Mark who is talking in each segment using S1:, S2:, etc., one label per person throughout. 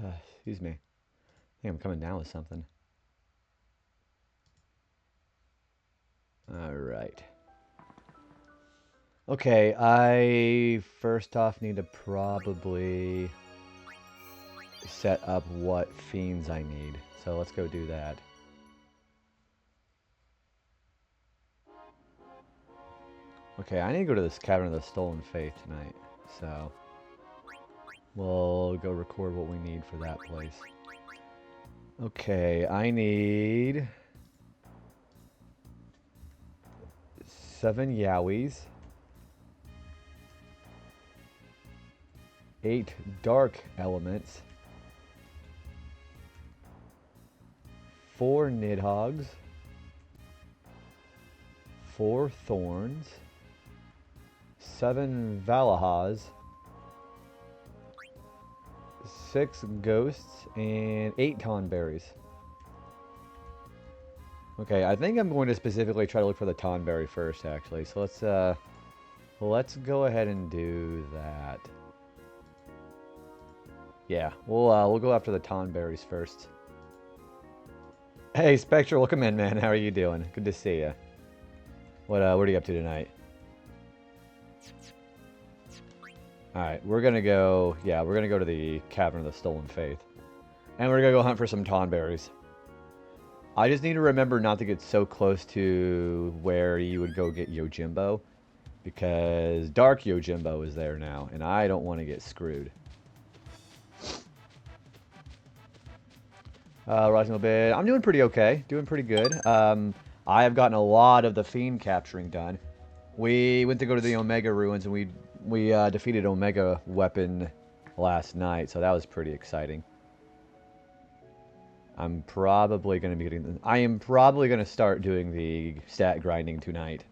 S1: Excuse me. I think I'm coming down with something. Alright. Okay, I first off need to probably set up what fiends I need. So let's go do that. Okay, I need to go to this Cavern of the Stolen Faith tonight. So we'll go record what we need for that place. Okay, I need 7 Yowies, 8 Dark Elements, 4 Nidhogg's, 4 Thorns, 7 Valahas, 6 Ghosts, and 8 Tonberries. Okay, I think I'm going to specifically try to look for the Tonberry first, actually. So let's go ahead and do that. Yeah, we'll go after the Tonberries first. Hey, Spectre, welcome in, man. How are you doing? Good to see you. What are you up to tonight? Alright, we're gonna go to the Cavern of the Stolen Faith. And we're gonna go hunt for some Tonberries. I just need to remember not to get so close to where you would go get Yojimbo. Because Dark Yojimbo is there now, and I don't want to get screwed. Rising a bit. I'm doing pretty okay. Doing pretty good. I have gotten a lot of the Fiend capturing done. We went to go to the Omega Ruins, and we defeated Omega Weapon last night, so that was pretty exciting. I am probably going to start doing the stat grinding tonight.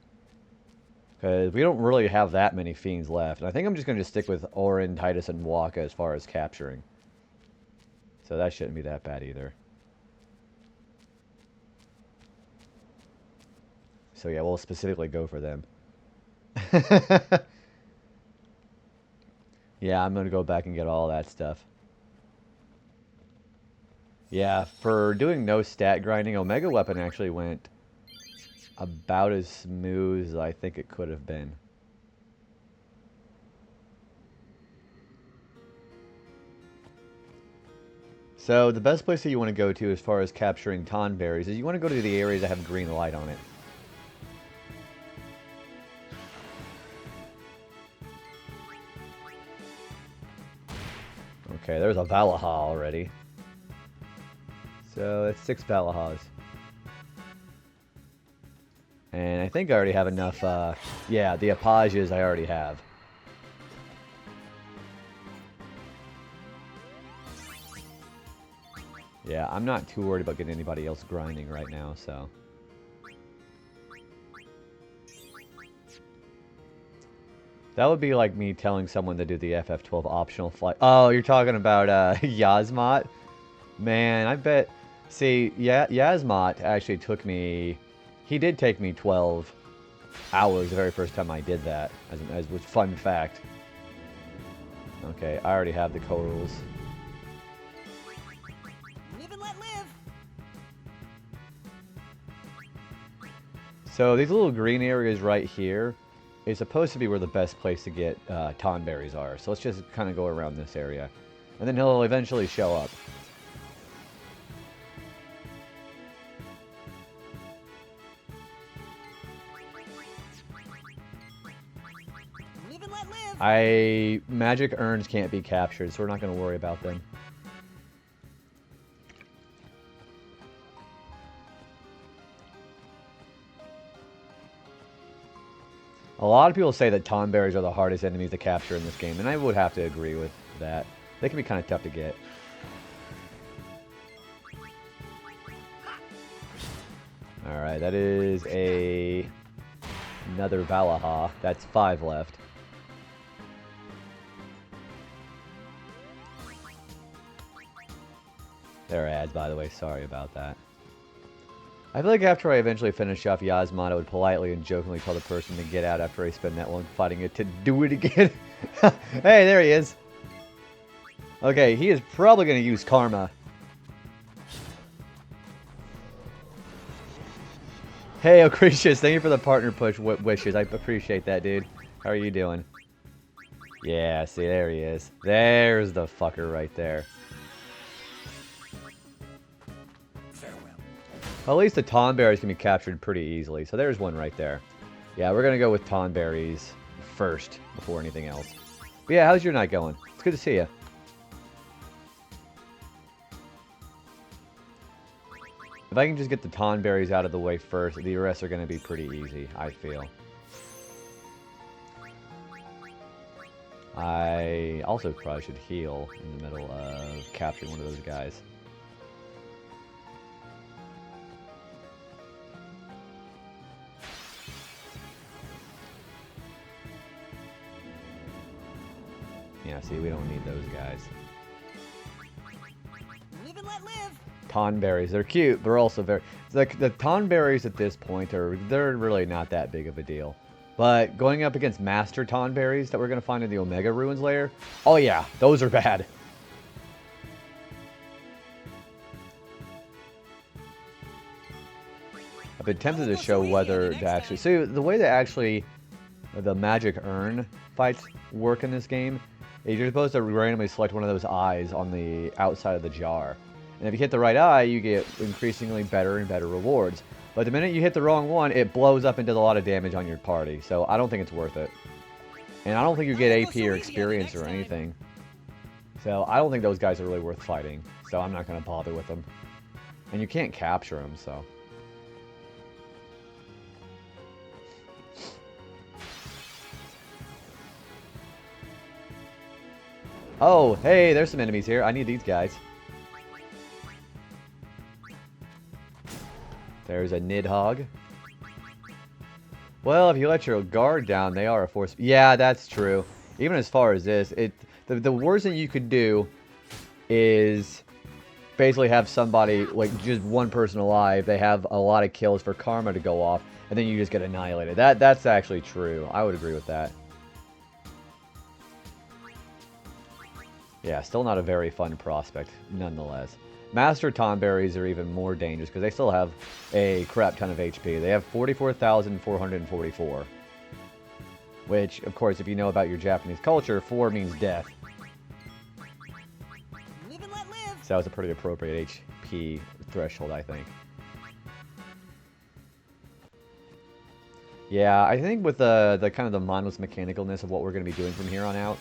S1: Because we don't really have that many Fiends left. And I think I'm just going to stick with Orin, Titus, and Waka as far as capturing. So that shouldn't be that bad either. So yeah, we'll specifically go for them. Yeah, I'm going to go back and get all that stuff. Yeah, for doing no stat grinding, Omega Weapon actually went about as smooth as I think it could have been. So the best place that you want to go to as far as capturing Tonberries is you want to go to the areas that have green light on it. Okay, there's a Valaha already. So that's 6 Valahas. And I think I already have enough, yeah, the Apages I already have. Yeah, I'm not too worried about getting anybody else grinding right now, so. That would be like me telling someone to do the FF12 optional flight. Oh, you're talking about Yasmat? Man, I bet... See, Yasmat actually took me... He did take me 12 hours the very first time I did that, as a fun fact. Okay, I already have the corals.
S2: Live and let live.
S1: So these little green areas right here is supposed to be where the best place to get Tonberries are. So let's just kind of go around this area. And then he'll eventually show up.
S2: Live and let live.
S1: Magic urns can't be captured, so we're not going to worry about them. A lot of people say that Tonberries are the hardest enemies to capture in this game, and I would have to agree with that. They can be kind of tough to get. Alright, that is another Valaha. That's 5 left. There are ads, by the way. Sorry about that. I feel like after I eventually finish off Yasmat, I would politely and jokingly tell the person to get out after I spend that one fighting it to do it again. Hey, there he is. Okay, he is probably going to use Karma. Hey, Ocricius, thank you for the partner push wishes. I appreciate that, dude. How are you doing? Yeah, see, there he is. There's the fucker right there.
S2: Farewell.
S1: Well, at least the Tonberries can be captured pretty easily. So there's one right there. Yeah, we're going to go with Tonberries first before anything else. But yeah, how's your night going? It's good to see you. If I can just get the Tonberries out of the way first, the rest are going to be pretty easy, I feel. I also probably should heal in the middle of capturing one of those guys. Yeah, see, we don't need those guys.
S2: Live and let live.
S1: Tonberries, they're cute, but they're also very... Like, the Tonberries at this point, they're really not that big of a deal. But going up against Master Tonberries that we're going to find in the Omega Ruins layer, oh yeah, those are bad. I've been tempted to show whether to actually... See, the way that actually the magic urn fights work in this game is you're supposed to randomly select one of those eyes on the outside of the jar. And if you hit the right eye, you get increasingly better and better rewards. But the minute you hit the wrong one, it blows up and does a lot of damage on your party. So I don't think it's worth it. And I don't think you get AP or experience or anything. So I don't think those guys are really worth fighting. So I'm not going to bother with them. And you can't capture them, so... Oh, hey, there's some enemies here. I need these guys. There's a Nidhogg. Well, if you let your guard down, they are a force. Yeah, that's true. Even as far as this, the worst thing you could do is basically have somebody, like just one person alive. They have a lot of kills for karma to go off, and then you just get annihilated. That's actually true. I would agree with that. Yeah, still not a very fun prospect, nonetheless. Master Tonberries are even more dangerous because they still have a crap ton of HP. They have 44,444. Which, of course, if you know about your Japanese culture, 4 means death.
S2: Live and let live.
S1: So that was a pretty appropriate HP threshold, I think. Yeah, I think with the kind of the mindless mechanicalness of what we're going to be doing from here on out,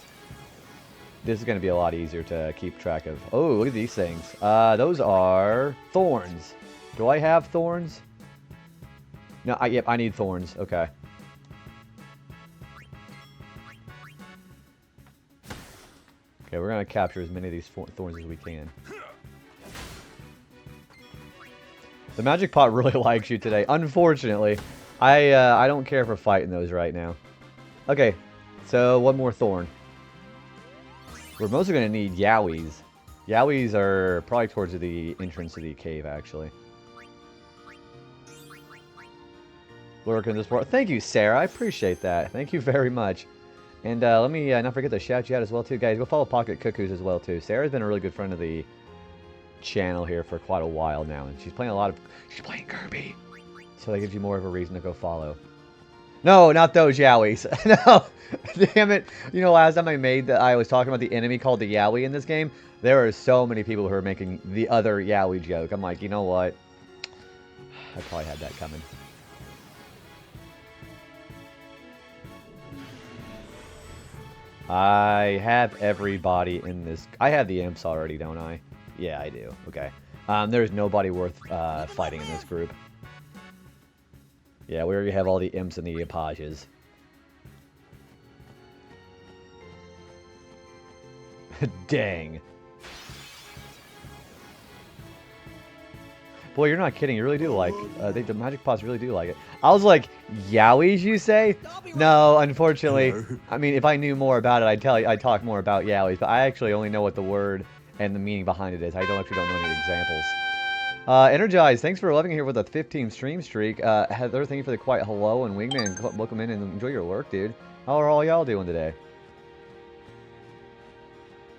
S1: this is going to be a lot easier to keep track of. Oh, look at these things. Those are thorns. Do I have thorns? No, yep, I need thorns. Okay. Okay, we're going to capture as many of these thorns as we can. The magic pot really likes you today. Unfortunately, I don't care for fighting those right now. Okay, so one more thorn. We're mostly going to need Yowies. Yowies are probably towards the entrance to the cave, actually. Lurk in this part. Thank you, Sarah. I appreciate that. Thank you very much. And let me not forget to shout you out as well, too. Guys, go follow Pocket Cuckoos as well, too. Sarah's been a really good friend of the channel here for quite a while now. And she's playing a lot of... She's playing Kirby. So that gives you more of a reason to go follow. No, not those Yowies. No. Damn it. You know, last time I was talking about the enemy called the Yowie in this game, there are so many people who are making the other Yowie joke. I'm like, you know what? I probably had that coming. I have everybody in this. I have the imps already, don't I? Yeah, I do. Okay. There's nobody worth fighting in this group. Yeah, we already have all the imps and the apaches. Dang. Boy, you're not kidding. You really do like... the magic pots really do like it. I was like, Yowies, you say? No, unfortunately. I mean, if I knew more about it, I'd talk more about Yowies. But I actually only know what the word and the meaning behind it is. I actually don't know any examples. Energize, thanks for loving here with a 15 stream streak. Heather, thank you for the quiet hello, and Wingman, welcome in and enjoy your work, dude. How are all y'all doing today?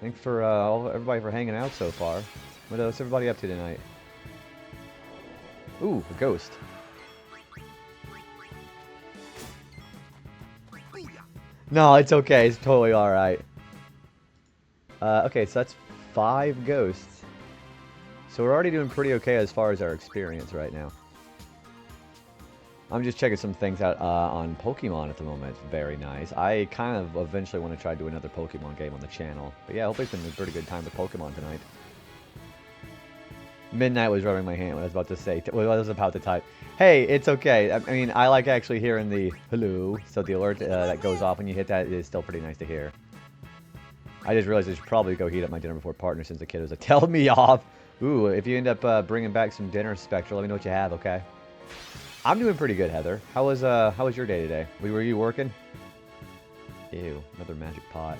S1: Thanks for everybody for hanging out so far. What's everybody up to tonight? Ooh, a ghost. No, it's okay. It's totally alright. Okay, so that's 5 ghosts. So we're already doing pretty okay as far as our experience right now. I'm just checking some things out on Pokemon at the moment. It's very nice. I kind of eventually want to try to do another Pokemon game on the channel. But yeah, hopefully it's been a pretty good time with Pokemon tonight. Midnight was rubbing my hand when I was about to say, I was about to type. Hey, it's okay. I mean, I like actually hearing the hello. So the alert that goes off when you hit that is still pretty nice to hear. I just realized I should probably go heat up my dinner before partner since the kid was like, tell me off. Ooh, if you end up bringing back some dinner, Spectral, let me know what you have, okay? I'm doing pretty good, Heather. How was your day today? Were you working? Ew, another magic pot.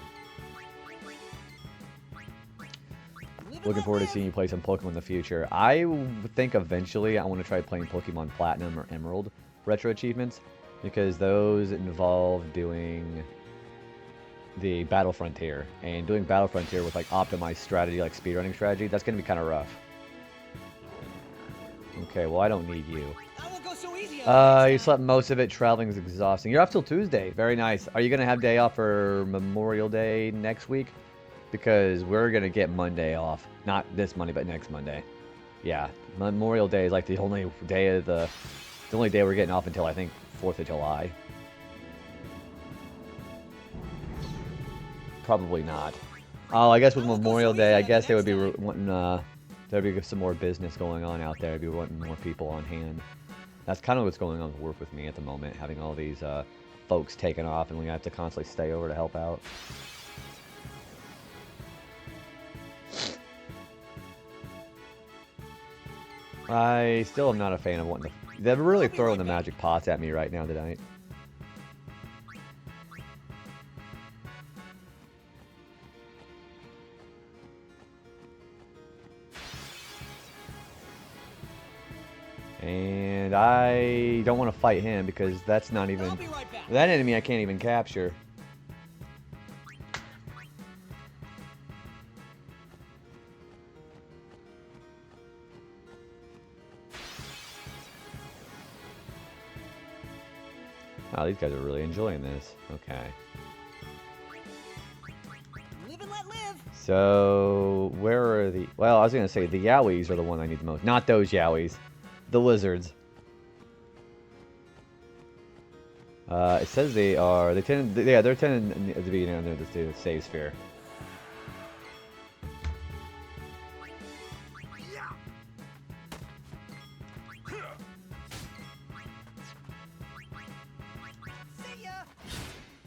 S1: Looking forward to seeing you play some Pokemon in the future. I think eventually I want to try playing Pokemon Platinum or Emerald Retro Achievements because those involve doing the Battle Frontier. And doing Battle Frontier with like optimized strategy, like speedrunning strategy, that's going to be kind of rough. Okay, well I don't need you. You slept most of it. Traveling is exhausting. You're off till Tuesday. Very nice. Are you going to have day off for Memorial Day next week? Because we're going to get Monday off. Not this Monday, but next Monday. Yeah. Memorial Day is like the only day of the only day we're getting off until I think 4th of July. Probably not. Oh, I guess with Memorial Day, I guess they would be wanting, there'd be some more business going on out there. They'd be wanting more people on hand. That's kind of what's going on with work with me at the moment, having all these folks taken off, and we have to constantly stay over to help out. I still am not a fan of wanting to... They're really throwing the magic pots at me right now tonight. And I don't want to fight him because that's not even... That enemy I can't even capture. Wow, these guys are really enjoying this. Okay.
S2: Live and let live.
S1: So, where are the... Well, I was going to say the Yowies are the one I need the most. Not those Yowies. The lizards. It says they are... They tend... Yeah, they're tending to be near the save sphere.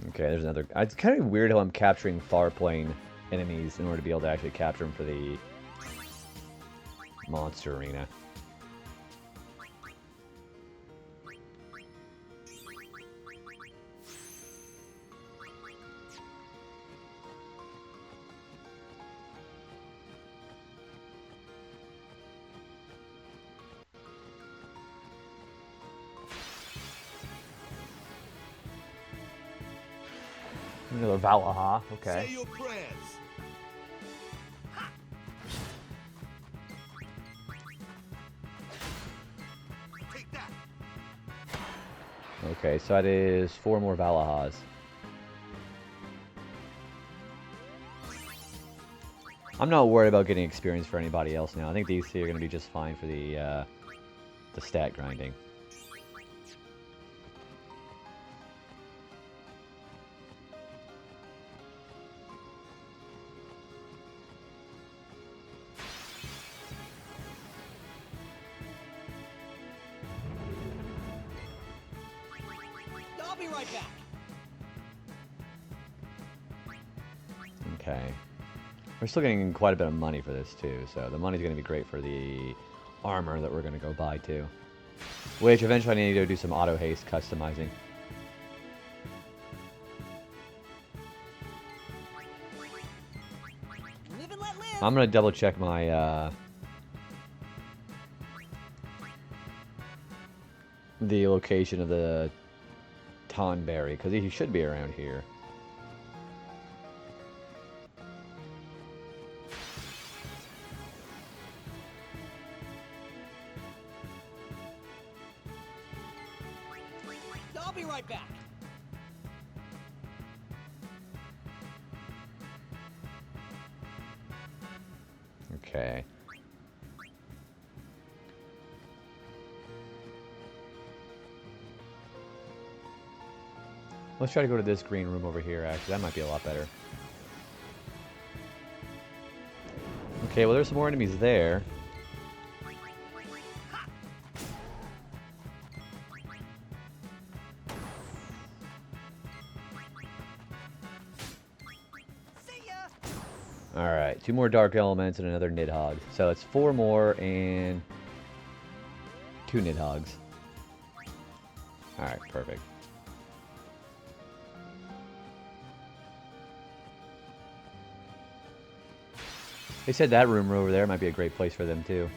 S1: Okay, there's another... It's kind of weird how I'm capturing far-plane enemies in order to be able to actually capture them for the monster arena. Another Valaha, okay.
S3: Say your prayers. Take that.
S1: Okay, so that is 4 more Valahas. I'm not worried about getting experience for anybody else now. I think these 3 are going to be just fine for the stat grinding.
S2: I'll be right back.
S1: Okay. We're still getting quite a bit of money for this too, so the money's going to be great for the armor that we're going to go buy too. Which eventually I need to do some auto haste customizing.
S2: Live and let live.
S1: I'm going to double check my the location of the Tonberry, because he should be around here.
S2: I'll be right back.
S1: Okay. Let's try to go to this green room over here, actually. That might be a lot better. Okay, well, there's some more enemies there.
S2: See ya.
S1: Alright, 2 more Dark Elements and another Nidhogg. So it's 4 more and 2 Nidhoggs. Alright, perfect. They said that room over there might be a great place for them, too.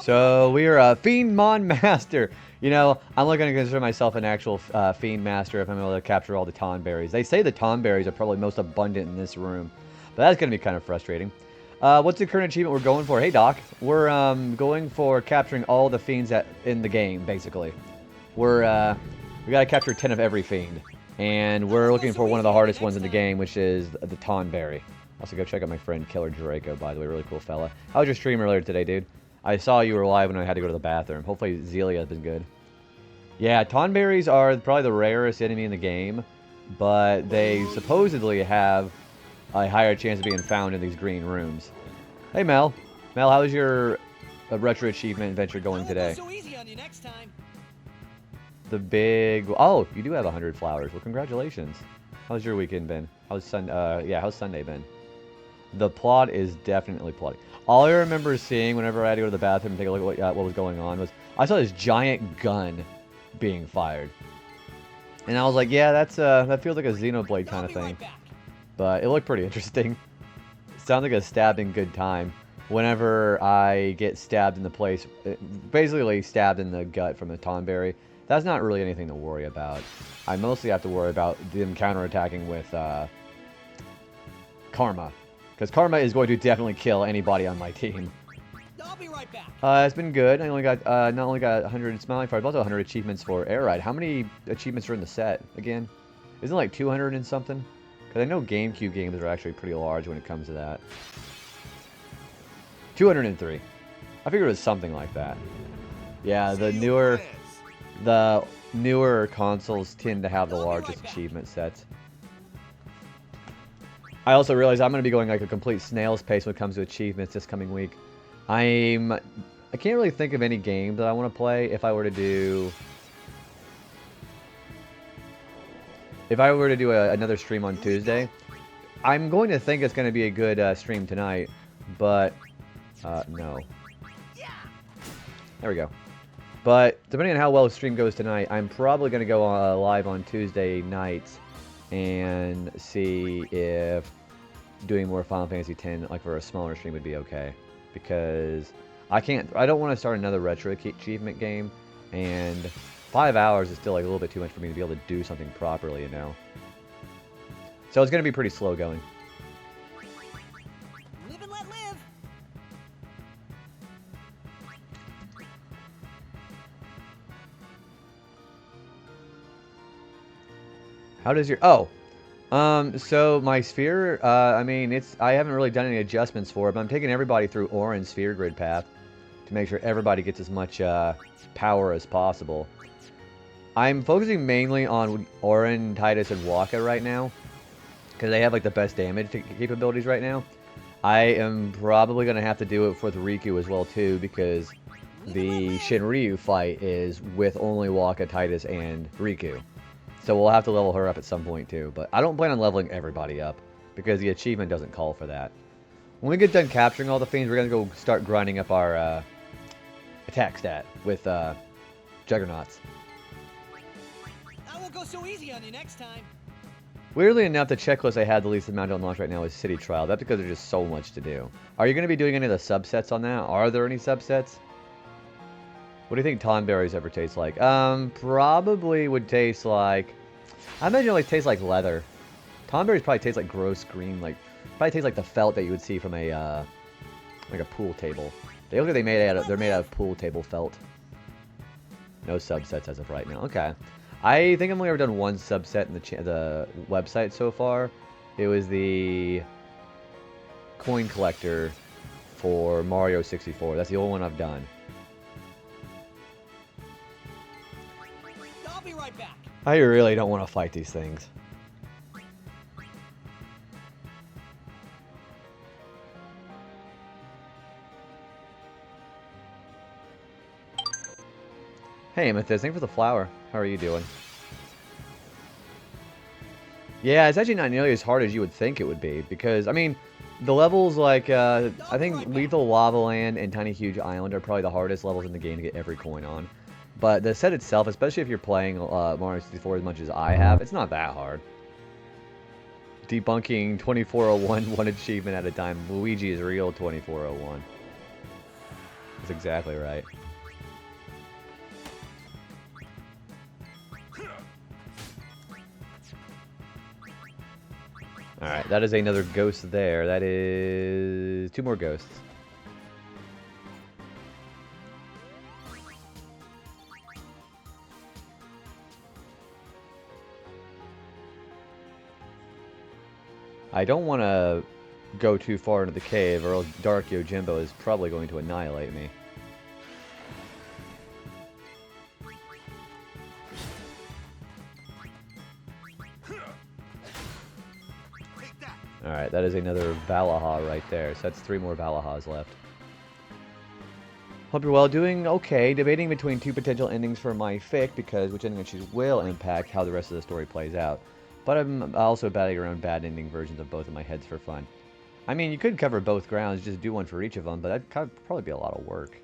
S1: So we are a Fiend Mon Master. You know, I'm looking to consider myself an actual Fiend Master if I'm able to capture all the Tonberries. They say the Tonberries are probably most abundant in this room, but that's going to be kind of frustrating. What's the current achievement we're going for? Hey, Doc. We're going for capturing all the Fiends in the game, basically. We got to capture 10 of every Fiend. And we're looking for one of the hardest ones in the game, which is the Tonberry. Also, go check out my friend Killer Draco, by the way. Really cool fella. How was your stream earlier today, dude? I saw you were live when I had to go to the bathroom. Hopefully Zelia has been good. Yeah, Tonberries are probably the rarest enemy in the game, but they supposedly have a higher chance of being found in these green rooms. Hey, Mel. Mel, how's your retro achievement adventure going today?
S2: So easy on you next time.
S1: The big... Oh, you do have 100 flowers. Well, congratulations. How's your weekend been? How's Sunday been? The plot is definitely plotting. All I remember seeing whenever I had to go to the bathroom and take a look at what was going on was I saw this giant gun being fired. And I was like, yeah, that feels like a Xenoblade kind of thing. But it looked pretty interesting. It sounds like a stabbing good time. Whenever I get stabbed in the place, basically stabbed in the gut from a Tonberry, that's not really anything to worry about. I mostly have to worry about them counterattacking with Karma. Because Karma is going to definitely kill anybody on my team.
S2: I'll be right back.
S1: It's been good. I only got not only got 100 Smiling Fire, but also 100 achievements for Air Ride. How many achievements are in the set again? Isn't it like 200 and something? Because I know GameCube games are actually pretty large when it comes to that. 203. I figured it was something like that. Yeah, the newer consoles tend to have the largest achievement sets. I also realize I'm going to be going like a complete snail's pace when it comes to achievements this coming week. I can't really think of any game that I want to play if I were to do... If I were to do another stream on Tuesday. I'm going to think it's going to be a good stream tonight, but... no. There we go. But depending on how well the stream goes tonight, I'm probably going to go live on Tuesday nights and see if doing more Final Fantasy X, like for a smaller stream, would be okay. Because I don't want to start another retro achievement game, and 5 hours is still like a little bit too much for me to be able to do something properly, you know. So it's going to be pretty slow going.
S2: Live and let live.
S1: How does your... Oh. So my sphere, I mean, I haven't really done any adjustments for it, but I'm taking everybody through Orin sphere grid path to make sure everybody gets as much power as possible. I'm focusing mainly on Orin, Titus, and Waka right now, because they have like the best damage capabilities right now. I am probably going to have to do it with Riku as well too, because the Shinryu fight is with only Waka, Titus, and Riku. So we'll have to level her up at some point too, but I don't plan on leveling everybody up, because the achievement doesn't call for that. When we get done capturing all the fiends, we're going to go start grinding up our attack stat with Juggernauts.
S2: I won't go so easy on you next time.
S1: Weirdly enough, the checklist I had the least amount on launch right now is City Trial. That's because there's just so much to do. Are you going to be doing any of the subsets on that? Are there any subsets? What do you think Tonberries ever taste like? Probably would taste like... I imagine it always tastes like leather. Tonberries probably taste like gross green, like... Probably tastes like the felt that you would see from a, like a pool table. They look like they're made out of pool table felt. No subsets as of right now. Okay. I think I've only ever done one subset in the website so far. It was the coin collector for Mario 64. That's the only one I've done.
S2: I'll be right back.
S1: I really don't want to fight these things. Hey, Amethyst, thanks for the flower. How are you doing? Yeah, it's actually not nearly as hard as you would think it would be, because, I mean, the levels like, I think Lethal Lava Land and Tiny Huge Island are probably the hardest levels in the game to get every coin on. But the set itself, especially if you're playing Mario 64 as much as I have, it's not that hard. Debunking 2401 one achievement at a time. Luigi is real 2401. That's exactly right. Alright, that is another ghost there. That is 2 more ghosts. I don't want to go too far into the cave, or else Dark Yojimbo is probably going to annihilate me. Alright, that is another Valaha right there. So that's 3 more Valahas left. Hope you're well. Doing okay. Debating between 2 potential endings for my fic, because which ending I choose will impact how the rest of the story plays out. But I'm also batting around bad ending versions of both in my heads for fun. I mean, you could cover both grounds, just do one for each of them, but that'd probably be a lot of work.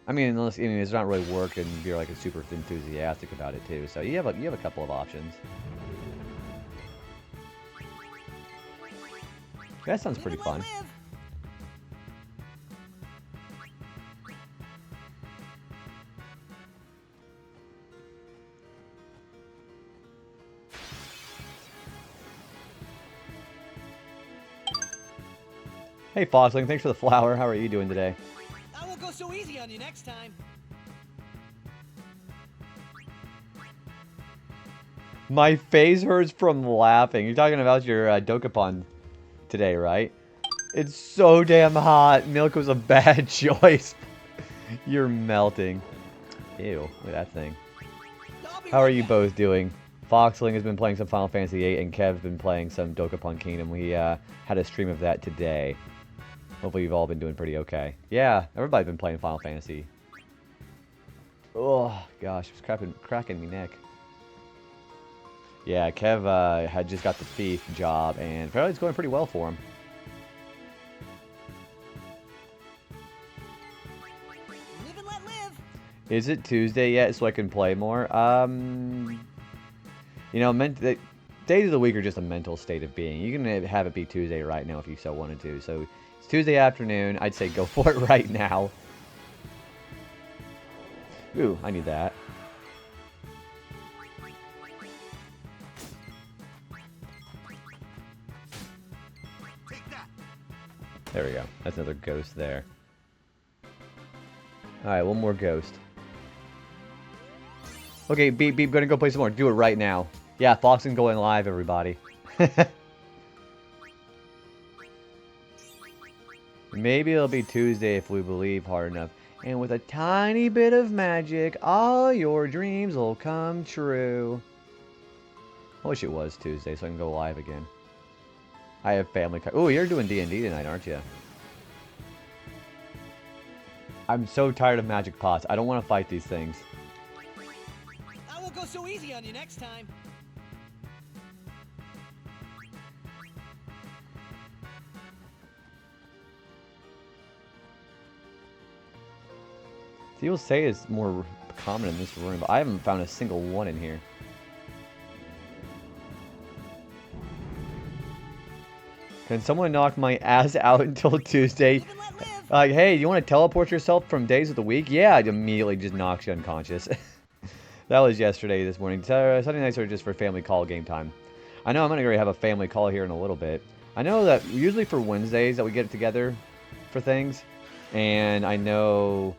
S1: I mean, unless it's not really work and you're like super enthusiastic about it too. So you have a couple of options. That sounds pretty fun. Hey Foxling, thanks for the flower. How are you doing today?
S2: I won't go so easy on you next time.
S1: My face hurts from laughing. You're talking about your Dokapon today, right? It's so damn hot. Milk was a bad choice. You're melting. Ew, look at that thing. How are you both doing? Foxling has been playing some Final Fantasy VIII, and Kev's been playing some Dokapon Kingdom. We had a stream of that today. Hopefully you've all been doing pretty okay. Yeah, everybody's been playing Final Fantasy. Oh, gosh, it's cracking me neck. Yeah, Kev had just got the thief job, and apparently it's going pretty well for him.
S2: Live and let live.
S1: Is it Tuesday yet so I can play more? You know, days of the week are just a mental state of being. You can have it be Tuesday right now if you so wanted to. So it's Tuesday afternoon. I'd say go for it right now. Ooh, I need that. There we go. That's another ghost there. Alright, one more ghost. Okay, Beep, gonna go play some more. Do it right now. Yeah, Foxing going live, everybody. Maybe it'll be Tuesday if we believe hard enough. And with a tiny bit of magic, all your dreams will come true. I wish it was Tuesday so I can go live again. I have family. Oh, you're doing D&D tonight, aren't you? I'm so tired of magic pots. I don't want to fight these things.
S2: I won't go so easy on you next time.
S1: People say it's more common in this room, but I haven't found a single one in here. Can someone knock my ass out until Tuesday? Like, hey, you want to teleport yourself from days of the week? Yeah, it immediately just knocks you unconscious. That was yesterday, this morning. Sunday nights are just for family call game time. I know I'm going to have a family call here in a little bit. I know that usually for Wednesdays that we get together for things. And I know,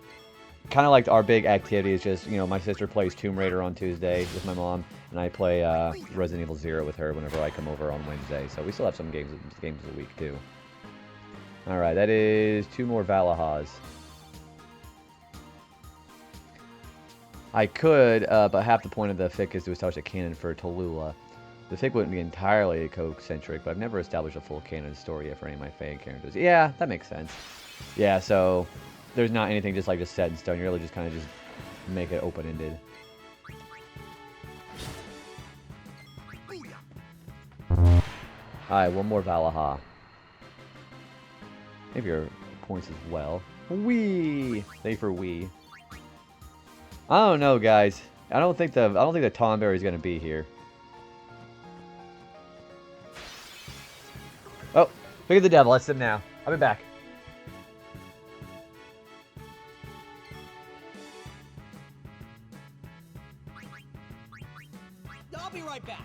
S1: kind of like our big activity is just, you know, my sister plays Tomb Raider on Tuesday with my mom, and I play Resident Evil 0 with her whenever I come over on Wednesday. So we still have some games a week too. All right, that is 2 more Valahas. I could, but half the point of the fic is to establish a canon for Tallulah. The fic wouldn't be entirely Coke-centric, but I've never established a full canon story yet for any of my fan characters. Yeah, that makes sense. Yeah, so there's not anything just like just set in stone. You really just kind of just make it open-ended. Alright, one more Valaha. Maybe your points as well. Wee! Thank you for wee. I don't know, guys. I don't think the Tonberry is gonna be here. Oh, look at the devil. That's him now. I'll be back.
S2: I'll be right back.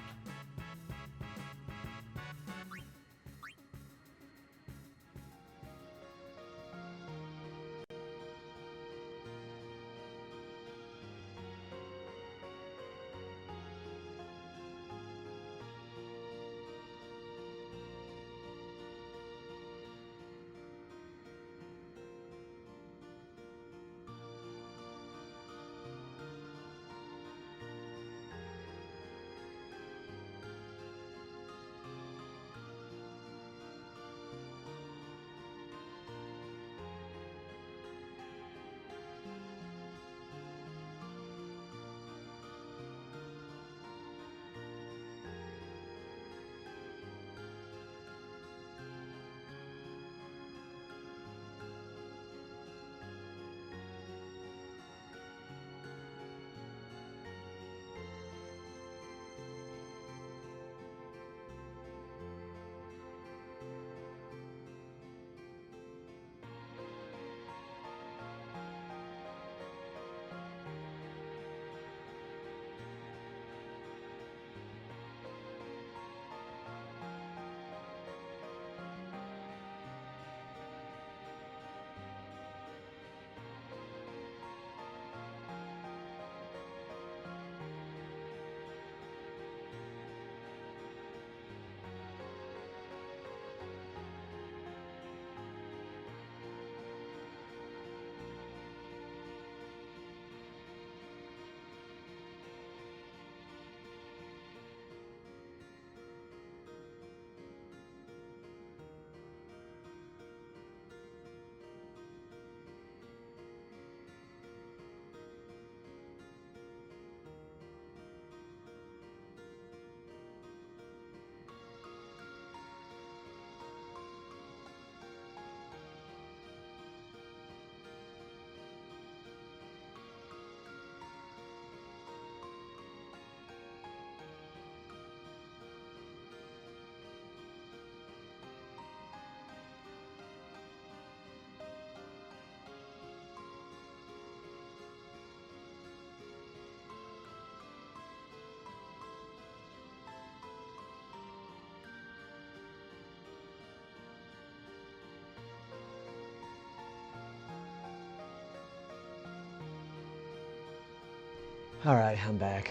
S1: Alright, I'm back.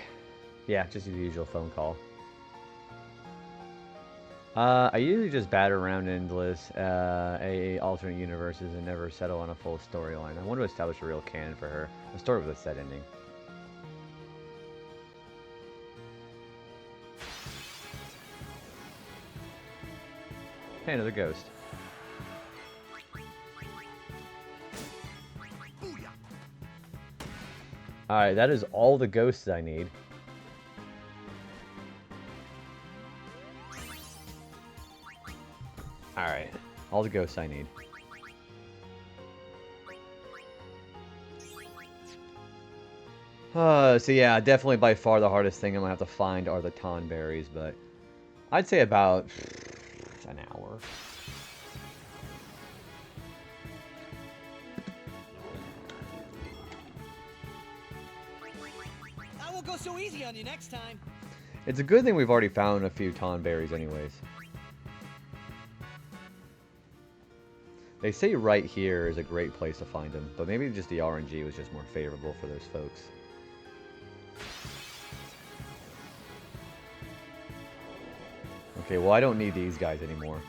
S1: Yeah, just the usual phone call. I usually just batter around endless AA alternate universes and never settle on a full storyline. I want to establish a real canon for her. A story with a set ending. Hey, another ghost. Alright, that is all the ghosts I need. Alright, all the ghosts I need. So yeah, definitely by far the hardest thing I'm gonna have to find are the Tonberries, but I'd say about an hour.
S2: I won't go so easy on you next time.
S1: It's a good thing we've already found a few Tonberries anyways. They say right here is a great place to find them, but maybe just the RNG was just more favorable for those folks. Okay, well I don't need these guys anymore.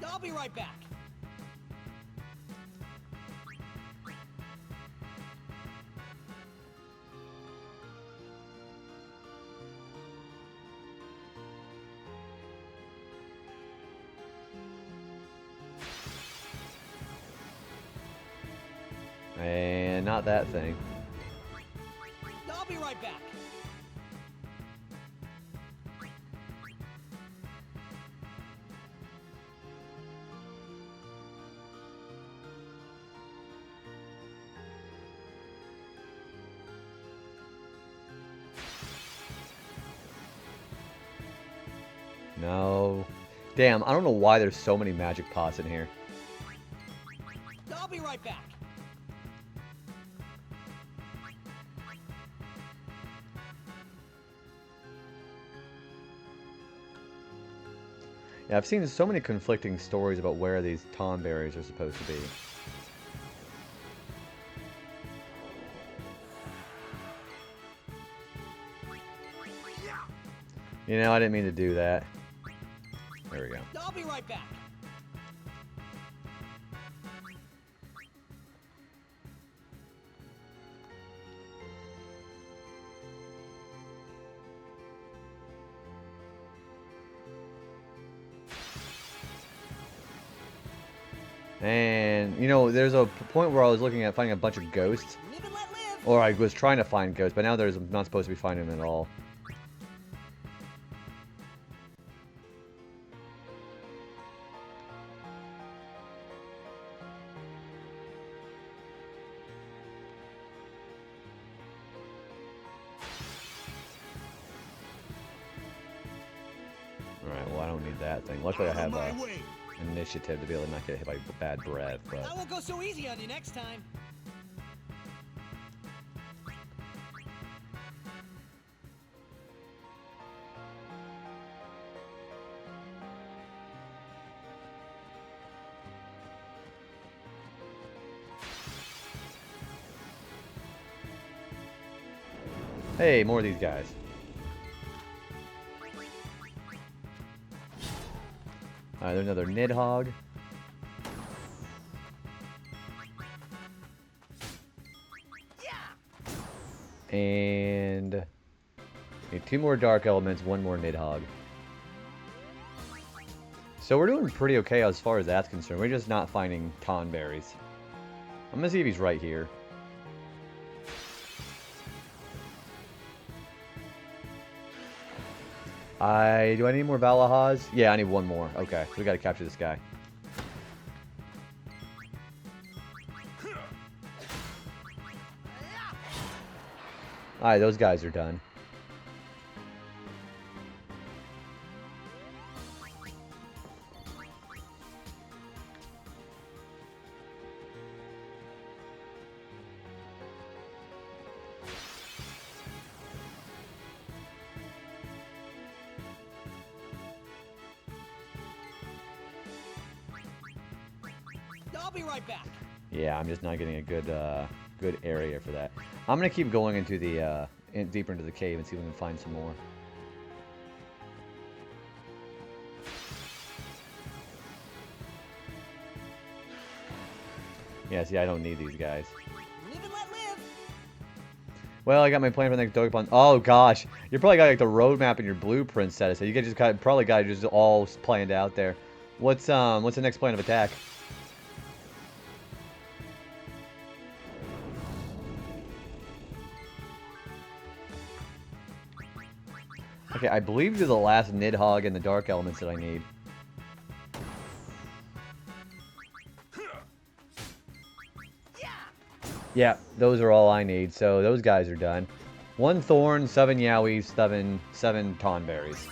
S2: I'll be right back.
S1: And not that thing.
S2: I'll be right back.
S1: No. Damn, I don't know why there's so many magic pots in here.
S2: I'll be right back.
S1: Yeah, I've seen so many conflicting stories about where these tonberries are supposed to be. You know, I didn't mean to do that. There we go.
S2: I'll be right back.
S1: And, you know, there's a point where I was looking at finding a bunch of ghosts.
S2: Live and let live.
S1: Or I was trying to find ghosts, but now there's I'm not supposed to be finding them at all. Alright, well I don't need that thing. Luckily I have initiative to be able to not get hit by bad breath, but...
S2: I won't go so easy on you next time.
S1: Hey, more of these guys. Alright, there's another Nidhogg. And... need 2 more Dark Elements, 1 more Nidhogg. So we're doing pretty okay as far as that's concerned. We're just not finding Tonberries. I'm gonna see if he's right here. Do I need more Valahas? Yeah, I need 1 more. Okay, so we gotta capture this guy. Alright, those guys are done.
S2: I'll be right back.
S1: Yeah, I'm just not getting a good good area for that. I'm gonna keep going into the deeper into the cave and see if we can find some more. Yeah, see, I don't need these guys.
S2: Live and let live.
S1: Well, I got my plan for the next Dokapon. Oh gosh, you probably got like the roadmap and your blueprint set. So you guys just probably got just all planned out there. What's the next plan of attack? Okay, I believe you're the last Nidhogg and the Dark Elements that I need. Yeah, those are all I need, so those guys are done. 1 Thorn, 7 Yowies, 7 Tonberries.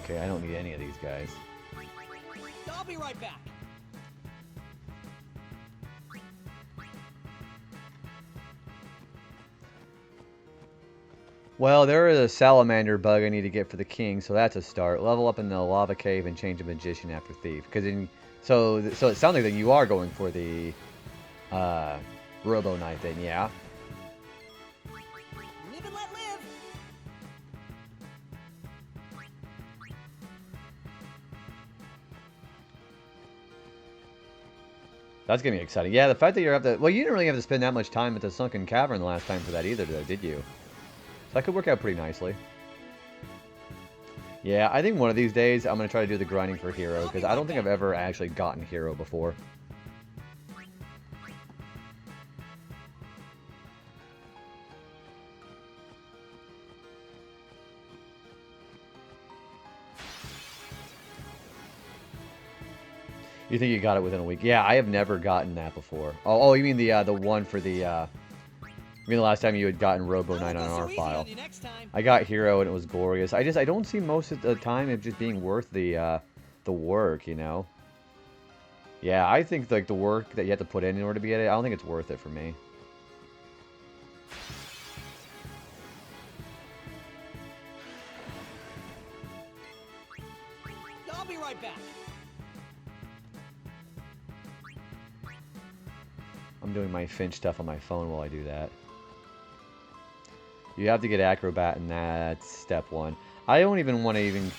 S1: Okay, I don't need any of these guys.
S2: I'll be right back.
S1: Well, there is a salamander bug I need to get for the king, so that's a start. Level up in the lava cave and change a magician after thief. So it sounds like that you are going for the Robo Knight then, yeah?
S2: Live and let live.
S1: That's gonna be exciting. Yeah, the fact that you have to... Well, you didn't really have to spend that much time at the Sunken Cavern the last time for that either, though, did you? So that could work out pretty nicely. Yeah, I think one of these days I'm going to try to do the grinding for Hero, because I don't think I've ever actually gotten Hero before. You think you got it within a week? Yeah, I have never gotten that before. Oh, you mean the one for the... I mean the last time you had gotten Robo Knight on our file. I got Hero and it was glorious. I don't see most of the time it just being worth the work, you know? Yeah, I think like the work that you have to put in order to get it, I don't think it's worth it for me.
S2: I'll be right back.
S1: I'm doing my Finch stuff on my phone while I do that. You have to get Acrobat, and that's step one. I don't even want to even...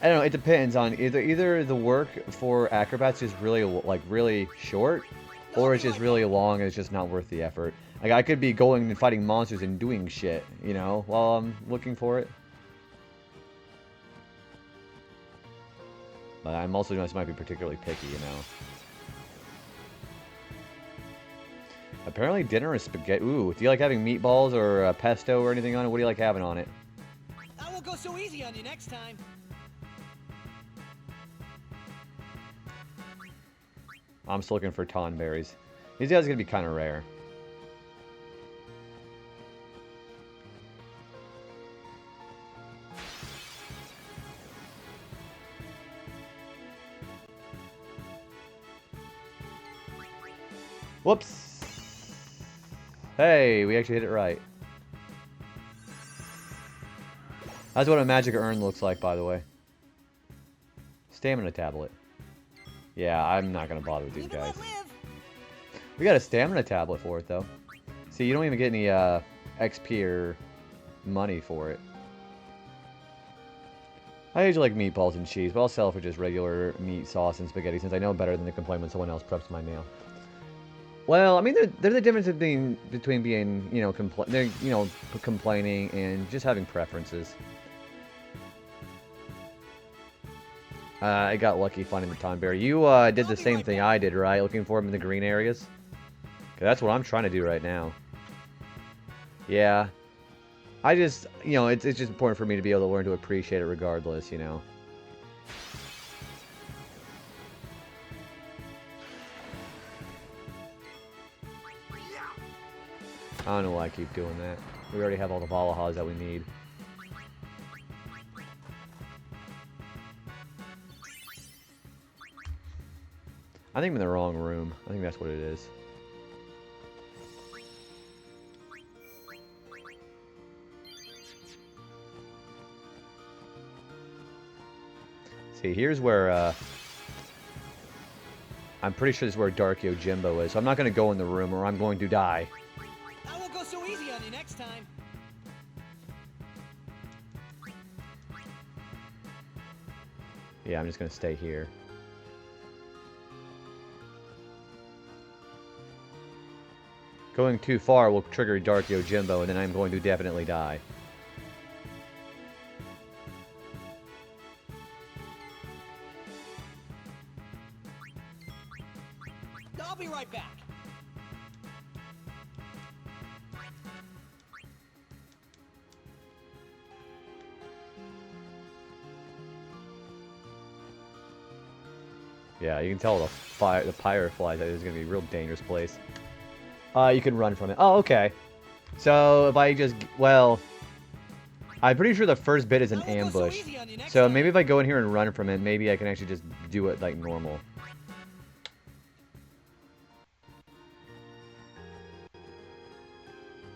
S1: I don't know, it depends on either the work for Acrobat's is really, like, really short, or it's just really long and it's just not worth the effort. Like, I could be going and fighting monsters and doing shit, you know, while I'm looking for it. But I'm also just might be particularly picky, you know. Apparently dinner is spaghetti. Ooh, do you like having meatballs or pesto or anything on it? What do you like having on it?
S2: I won't go so easy on you next time.
S1: I'm still looking for tonberries. These guys are going to be kind of rare. Whoops. Hey, we actually hit it right. That's what a magic urn looks like, by the way. Stamina tablet. Yeah, I'm not going to bother with these guys. We got a stamina tablet for it, though. See, you don't even get any XP or money for it. I usually like meatballs and cheese, but I'll sell for just regular meat, sauce, and spaghetti since I know better than to complain when someone else preps my meal. Well, I mean, there's a difference between being, you know, complaining and just having preferences. I got lucky finding the tonberry. You did the same thing I did, right? Looking for them in the green areas? Okay, that's what I'm trying to do right now. Yeah. I just, you know, it's just important for me to be able to learn to appreciate it regardless, you know. I don't know why I keep doing that. We already have all the Valahas that we need. I think I'm in the wrong room. I think that's what it is. See, here's where, I'm pretty sure this is where Dark Yojimbo is, so I'm not going to go in the room or I'm going to die.
S2: I won't go so easy on you next time.
S1: Yeah, I'm just going to stay here. Going too far will trigger Dark Yojimbo, and then I'm going to definitely die.
S2: I'll be right back.
S1: Yeah, you can tell the pirate flies that is going to be a real dangerous place. You can run from it. Oh, okay. So, if I just... Well... I'm pretty sure the first bit is an
S2: I won't go so
S1: ambush.
S2: easy on you next
S1: So
S2: time.
S1: maybe if I go in here and run from it, maybe I can actually just do it like normal.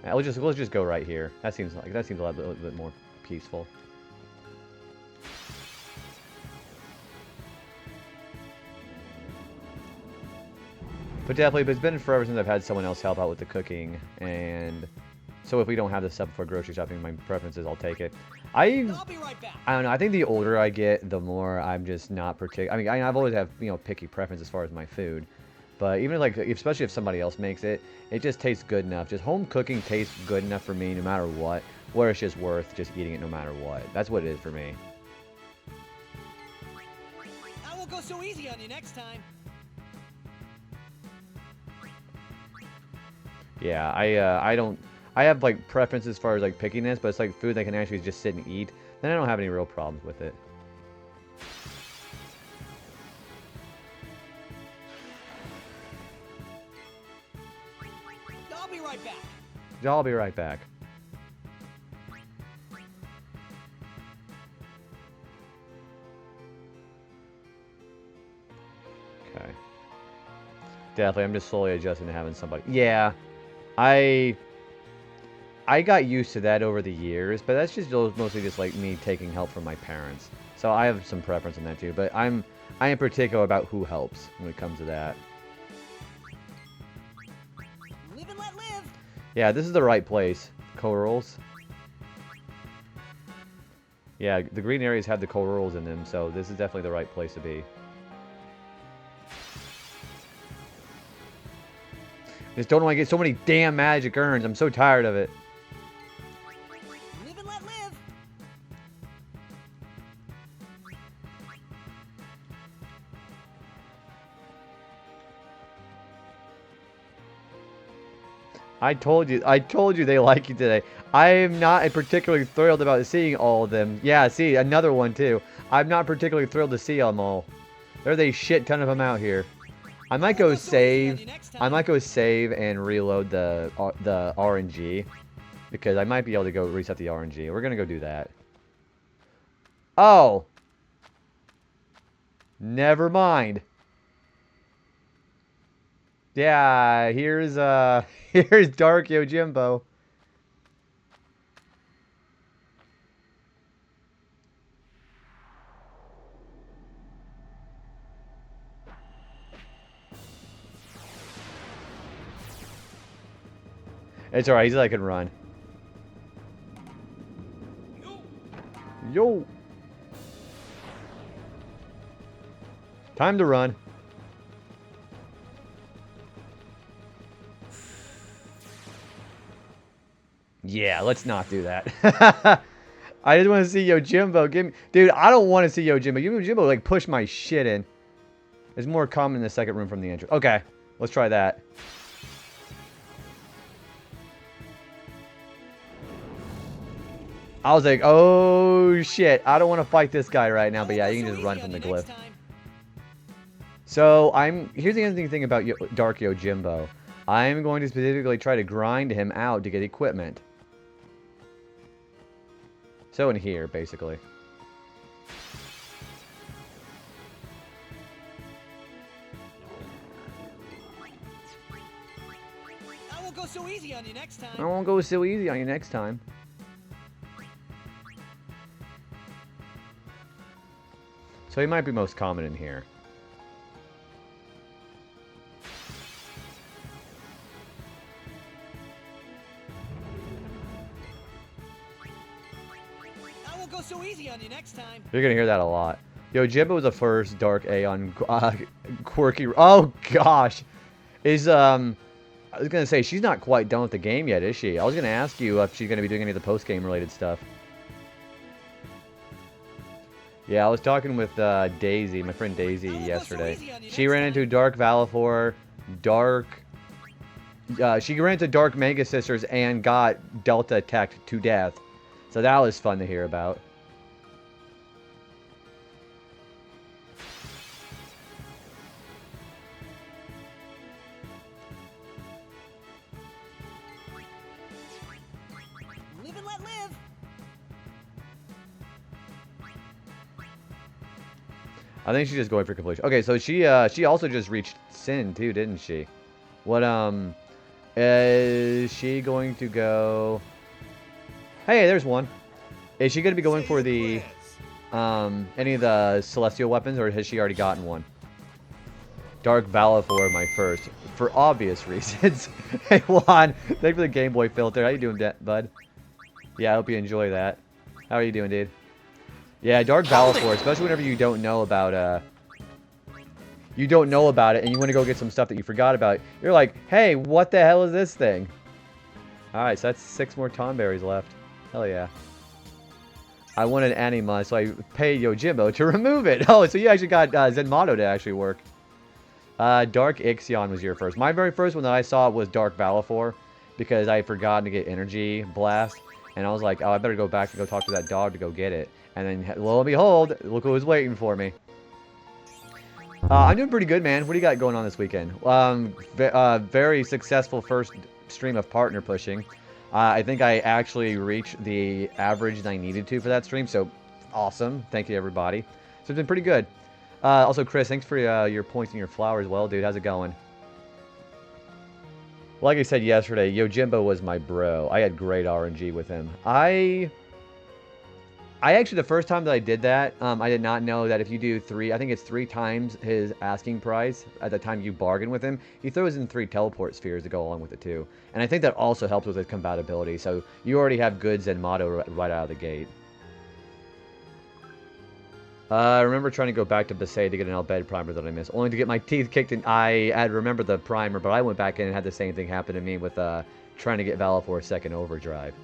S1: Let's just go right here. That seems a little bit more peaceful. But definitely, it's been forever since I've had someone else help out with the cooking, and so if we don't have this stuff for grocery shopping, my preference is I'll take it.
S2: I'll be right back.
S1: I don't know. I think the older I get, the more I'm just not particular. I mean, I've always have picky preference as far as my food, but even like especially if somebody else makes it, it just tastes good enough. Just home cooking tastes good enough for me, no matter what. Where it's just worth just eating it no matter what. That's what it is for me.
S2: I won't go so easy on you next time.
S1: Yeah, I have like preference as far as like pickiness, but it's like food that can actually just sit and eat. Then I don't have any real problems with it.
S2: I'll be right back.
S1: I'll be right back. Okay. Definitely, I'm just slowly adjusting to having somebody. Yeah, I got used to that over the years, but that's just mostly just like me taking help from my parents. So I have some preference on that too, but I am particular about who helps when it comes to that.
S2: Live and let live.
S1: Yeah, this is the right place. Corals. Yeah, the green areas have the corals in them, so this is definitely the right place to be. Just don't want to get so many damn magic urns. I'm so tired of it.
S2: Live and let live.
S1: I told you they like you today. I am not particularly thrilled about seeing all of them. Yeah, see, another one too. I'm not particularly thrilled to see them all. There's a shit ton of them out here. I might go save. I might go save and reload the RNG, because I might be able to go reset the RNG. We're gonna go do that. Oh, never mind. Yeah, here's here's Dark Yojimbo. It's alright, he's like I can run. Yo! Time to run. Yeah, let's not do that. I just want to see Yojimbo. Give me, dude. I don't want to see Yojimbo. Yojimbo like push my shit in. It's more common in the second room from the entrance. Okay, let's try that. I was like, oh shit, I don't want to fight this guy right now. But yeah, you can just run from the glyph. So here's the interesting thing about Dark Yojimbo. I'm going to specifically try to grind him out to get equipment. So in here, basically.
S2: I won't go so easy on you next time.
S1: I won't go so easy on you next time. So he might be most common in here.
S2: I won't go so easy on you next time.
S1: You're gonna hear that a lot. Yojimbo was the first Dark A on Quirky. Oh gosh, I was gonna say she's not quite done with the game yet, is she? I was gonna ask you if she's gonna be doing any of the post-game related stuff. Yeah, I was talking with Daisy, my friend Daisy, yesterday. She ran into Dark Valifor, she ran into Dark Mega Sisters and got Delta attacked to death. So that was fun to hear about.
S2: Live and let live.
S1: I think she's just going for completion. Okay, so she also just reached Sin too, didn't she? What is she going to go? Hey, there's one. Is she going to be going for the any of the celestial weapons, or has she already gotten one? Dark Valifor, my first, for obvious reasons. Hey Juan, thank you for the Game Boy filter. How you doing, bud? Yeah, I hope you enjoy that. How are you doing, dude? Yeah, Dark Valifor, especially whenever you don't know about it and you want to go get some stuff that you forgot about. You're like, hey, what the hell is this thing? Alright, so that's 6 more Tonberries left. Hell yeah. I wanted Anima, so I paid Yojimbo to remove it. Oh, so you actually got Zenmato to actually work. Dark Ixion was your first. My very first one that I saw was Dark Valifor, because I had forgotten to get Energy Blast. And I was like, oh, I better go back and go talk to that dog to go get it. And then, lo and behold, look who was waiting for me. I'm doing pretty good, man. What do you got going on this weekend? Very successful first stream of partner pushing. I think I actually reached the average that I needed to for that stream, so awesome. Thank you, everybody. So it's been pretty good. Also, Chris, thanks for your points and your flowers. Well, dude, how's it going? Like I said yesterday, Yojimbo was my bro. I had great RNG with him. I actually, the first time that I did that, I did not know that if you do I think it's 3 times his asking price at the time you bargain with him, he throws in 3 teleport spheres to go along with it too. And I think that also helps with his compatibility, so you already have good Zenmato right out of the gate. I remember trying to go back to Basay to get an Albed primer that I missed, only to get my teeth kicked in. I had remembered the primer, but I went back in and had the same thing happen to me with trying to get Valifor second overdrive.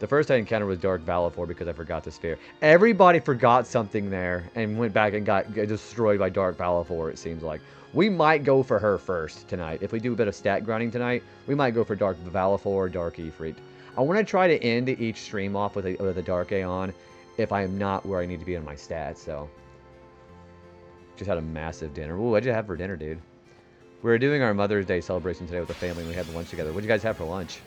S1: The first I encountered was Dark Valifor because I forgot the sphere. Everybody forgot something there and went back and got destroyed by Dark Valifor, it seems like. We might go for her first tonight. If we do a bit of stat grinding tonight, we might go for Dark Valifor or Dark Ifrit. I want to try to end each stream off with a Dark Aeon if I am not where I need to be in my stats, so. Just had a massive dinner. Ooh, what'd you have for dinner, dude? We were doing our Mother's Day celebration today with the family and we had lunch together. What'd you guys have for lunch?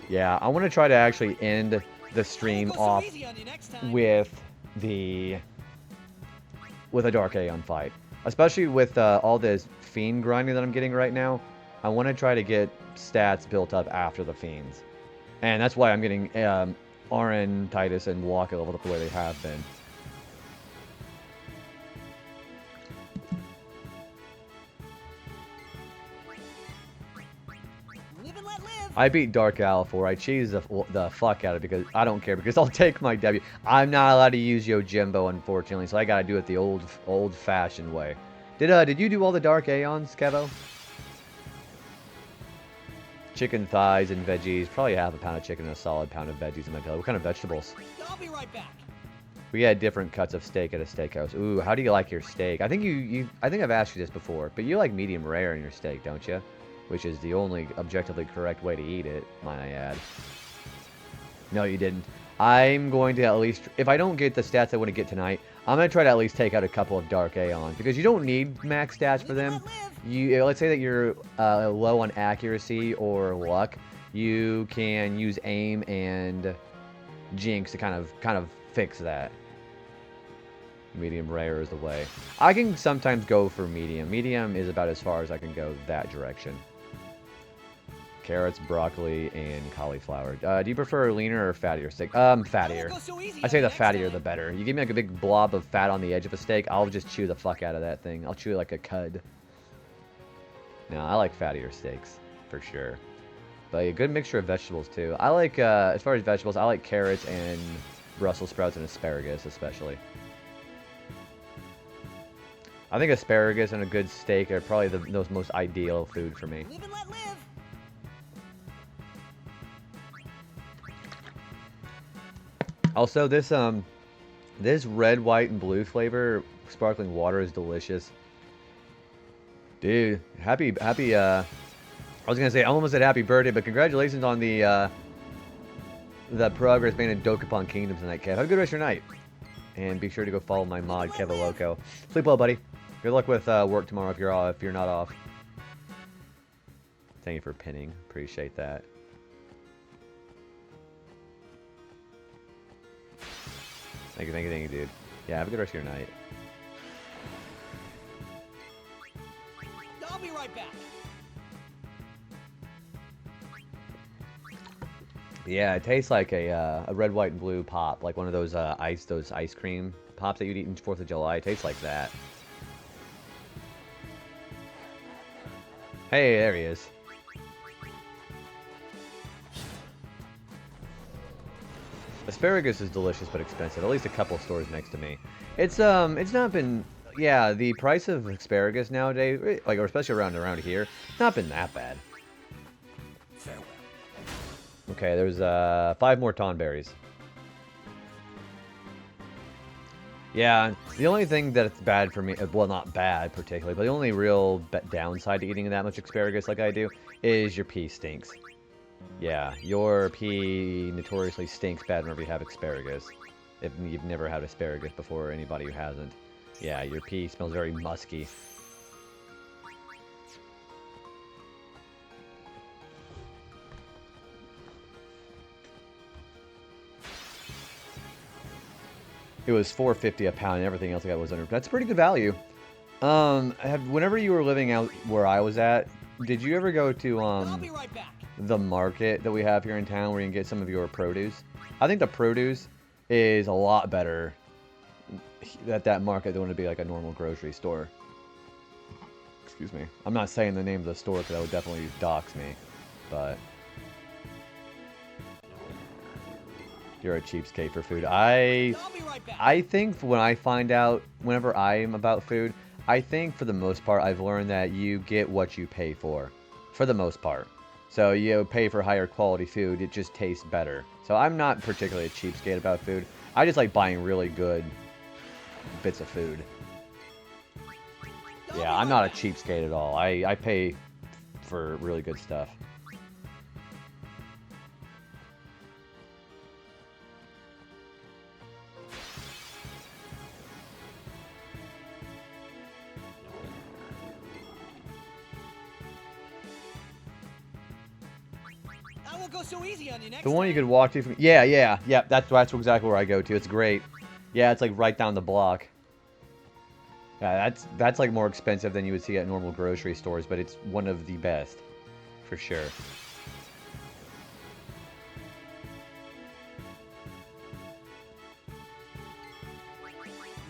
S1: Yeah, I want to try to actually end the stream off with a Dark Aeon fight. Especially with all this Fiend grinding that I'm getting right now. I want to try to get stats built up after the Fiends. And that's why I'm getting RN, Titus, and Waka leveled up the way they have been. I beat Dark Valifor. I cheesed the fuck out of it because I don't care, because I'll take my W. I'm not allowed to use Yojimbo, unfortunately, so I gotta do it the old-fashioned way. Did you do all the Dark Aeons, Kevo? Chicken thighs and veggies. Probably half a pound of chicken and a solid pound of veggies in my belly. What kind of vegetables?
S2: I'll be right back.
S1: We had different cuts of steak at a steakhouse. Ooh, how do you like your steak? I think I think I've asked you this before, but you like medium rare in your steak, don't you? Which is the only objectively correct way to eat it, might I add. No, you didn't. I'm going to at least, if I don't get the stats I want to get tonight, I'm going to try to at least take out a couple of Dark Aeons, because you don't need max stats for them. Let's say that you're low on accuracy or luck, you can use aim and jinx to kind of fix that. Medium rare is the way. I can sometimes go for medium. Medium is about as far as I can go that direction. Carrots, broccoli, and cauliflower. Do you prefer leaner or fattier steak? Fattier. I say the fattier the better. You give me like a big blob of fat on the edge of a steak, I'll just chew the fuck out of that thing. I'll chew it like a cud. No, I like fattier steaks, for sure. But a good mixture of vegetables, too. I like, as far as vegetables, I like carrots and Brussels sprouts and asparagus, especially. I think asparagus and a good steak are probably the most ideal food for me.
S2: Live and let live.
S1: Also, this red, white, and blue flavor sparkling water is delicious. Dude, happy, I was gonna say, I almost said happy birthday, but congratulations on the progress made in Dokapon Kingdom tonight, Kev. Have a good rest of your night. And be sure to go follow my mod, Kevo Loco. Sleep well, buddy. Good luck with work tomorrow if you're not off. Thank you for pinning. Appreciate that. Thank you, dude. Yeah, have a good rest of your night.
S2: I'll be right back.
S1: Yeah, it tastes like a red, white, and blue pop, like one of those ice cream pops that you'd eat in 4th of July. It tastes like that. Hey, there he is. Asparagus is delicious but expensive. At least a couple stores next to me. It's not been, yeah, the price of asparagus nowadays, like, or especially around here, not been that bad.
S3: Farewell.
S1: Okay, there's 5 more tonberries. Yeah, the only thing that's bad for me, well, not bad particularly, but the only real downside to eating that much asparagus like I do is your pee stinks. Yeah, your pee notoriously stinks bad whenever you have asparagus. If you've never had asparagus before, or anybody who hasn't. Yeah, your pee smells very musky. It was $4.50 a pound, and everything else I got was under. That's pretty good value. Whenever you were living out where I was at, did you ever go to
S2: I'll be right back.
S1: the market that we have here in town where you can get some of your produce? I think the produce is a lot better at that market than would be like a normal grocery store. Excuse me. I'm not saying the name of the store because that would definitely dox me, but you're a cheapskate for food.
S2: I'll be right back.
S1: I think when I find out, whenever I'm about food, I think for the most part I've learned that you get what you pay for the most part. So you pay for higher quality food, it just tastes better. So I'm not particularly a cheapskate about food. I just like buying really good bits of food. Yeah, I'm not a cheapskate at all. I pay for really good stuff.
S2: I won't go so easy on you next
S1: The one you
S2: time.
S1: could walk to from... Yeah, that's exactly where I go to. It's great. Yeah, it's like right down the block. Yeah, that's like more expensive than you would see at normal grocery stores, but it's one of the best. For sure.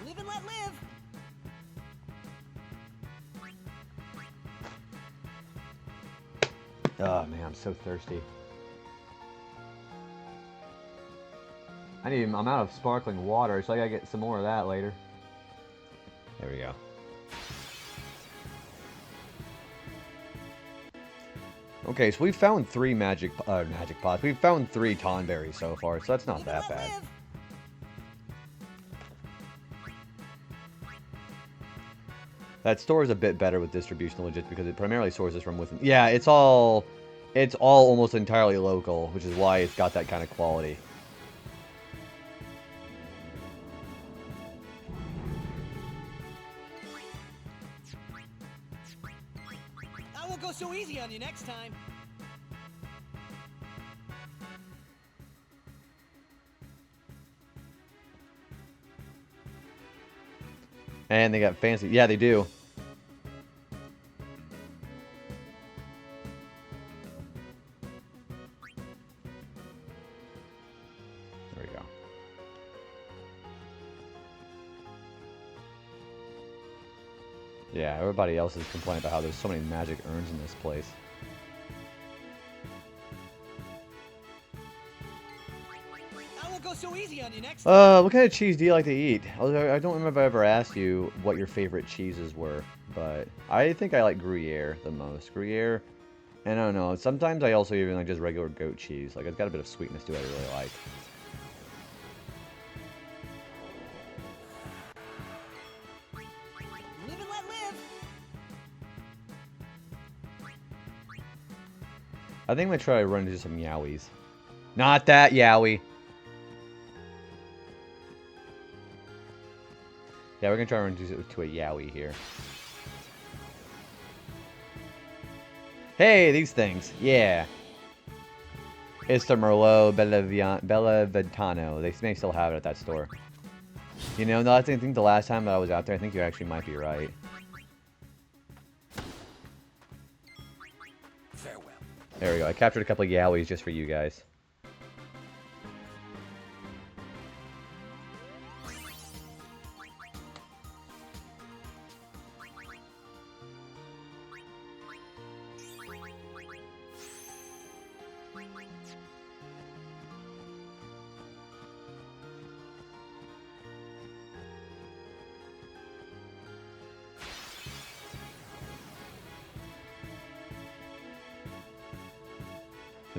S2: Live and let live.
S1: Oh man, I'm so thirsty. I'm out of sparkling water, so I gotta get some more of that later. There we go. Okay, so we've found 3 magic pots. We've found 3 tonberries so far, so that's not
S2: Live and
S1: that
S2: let
S1: bad.
S2: live.
S1: That store is a bit better with distribution logistics because it primarily sources from within. Yeah, it's all almost entirely local, which is why it's got that kind of quality.
S2: I won't go so easy on you next time.
S1: And they got fancy. Yeah, they do. There we go. Yeah, everybody else is complaining about how there's so many magic urns in this place.
S2: I won't go so easy on you next.
S1: What kind of cheese do you like to eat? I don't remember if I ever asked you what your favorite cheeses were, but I think I like Gruyere the most. Gruyere, and I don't know, sometimes I also even like just regular goat cheese. Like, it's got a bit of sweetness to it I really like.
S2: Live and let live.
S1: I think I'm gonna try to run into some Yowies. Not that Yowie. Yeah, we're gonna try to run to a Yowie here. Hey, these things. Yeah. It's the Merlot Bella Ventano. They may still have it at that store. You know, no, I think the last time that I was out there, I think you actually might be right.
S3: Farewell.
S1: There we go. I captured a couple of Yowies just for you guys.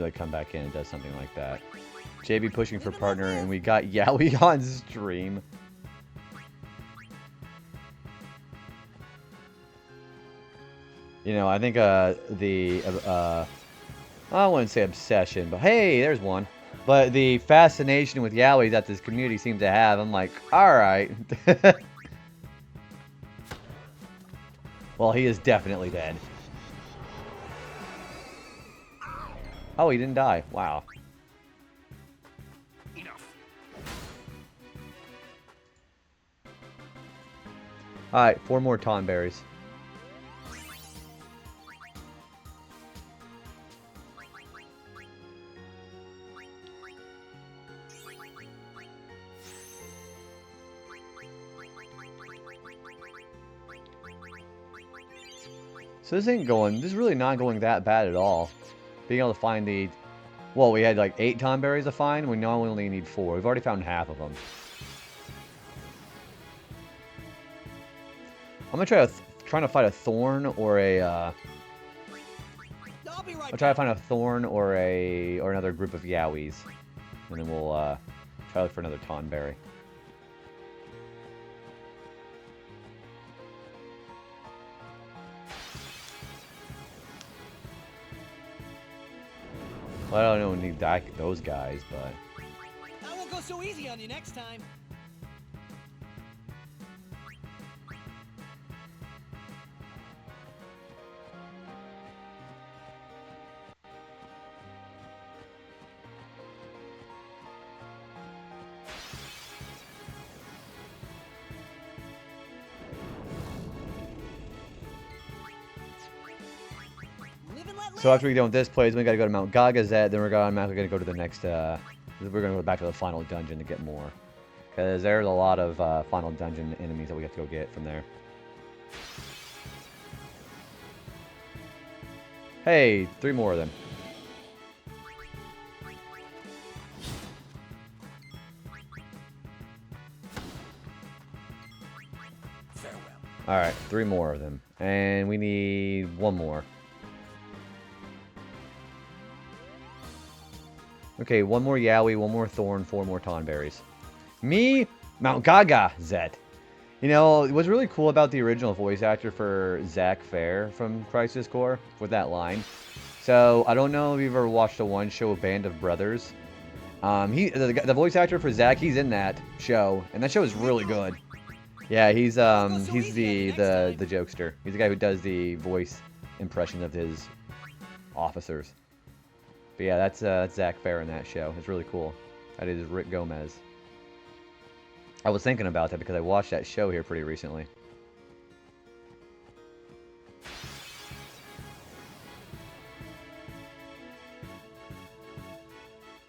S1: I come back in and does something like that. JB pushing for partner, and we got Yowie on stream. You know, I think I wouldn't say obsession, but hey, there's one. But the fascination with Yowie that this community seems to have, I'm like, alright. Well, he is definitely dead. Oh, he didn't die. Wow.
S3: Enough.
S1: Alright, 4 more Tonberries. So this is really not going that bad at all. Being able to find the, well, we had like 8 Tonberries to find. We now only need 4. We've already found half of them. I'm gonna trying to fight a Thorn or a.
S2: I'll be right
S1: I'll try to find a Thorn or another group of Yowies, and then we'll try to look for another Tonberry. Well, I don't need those guys, but...
S2: I won't go so easy on you next time.
S1: So after we done with this place, we gotta go to Mount Gagazet, then we're gonna go to the next, we're gonna go back to the final dungeon to get more. Because there's a lot of final dungeon enemies that we have to go get from there. Hey, 3 more of them.
S3: Farewell.
S1: Alright, 3 more of them. And we need 1 more. Okay, 1 more Yowie, 1 more Thorn, 4 more Tonberries. Me, Mount Gagazet. You know, what's really cool about the original voice actor for Zack Fair from Crisis Core with that line. So, I don't know if you've ever watched the one show, Band of Brothers. The voice actor for Zack, he's in that show, and that show is really good. Yeah, he's the jokester. He's the guy who does the voice impression of his officers. But yeah, that's Zack Fair in that show. It's really cool. That is Rick Gomez. I was thinking about that because I watched that show here pretty recently.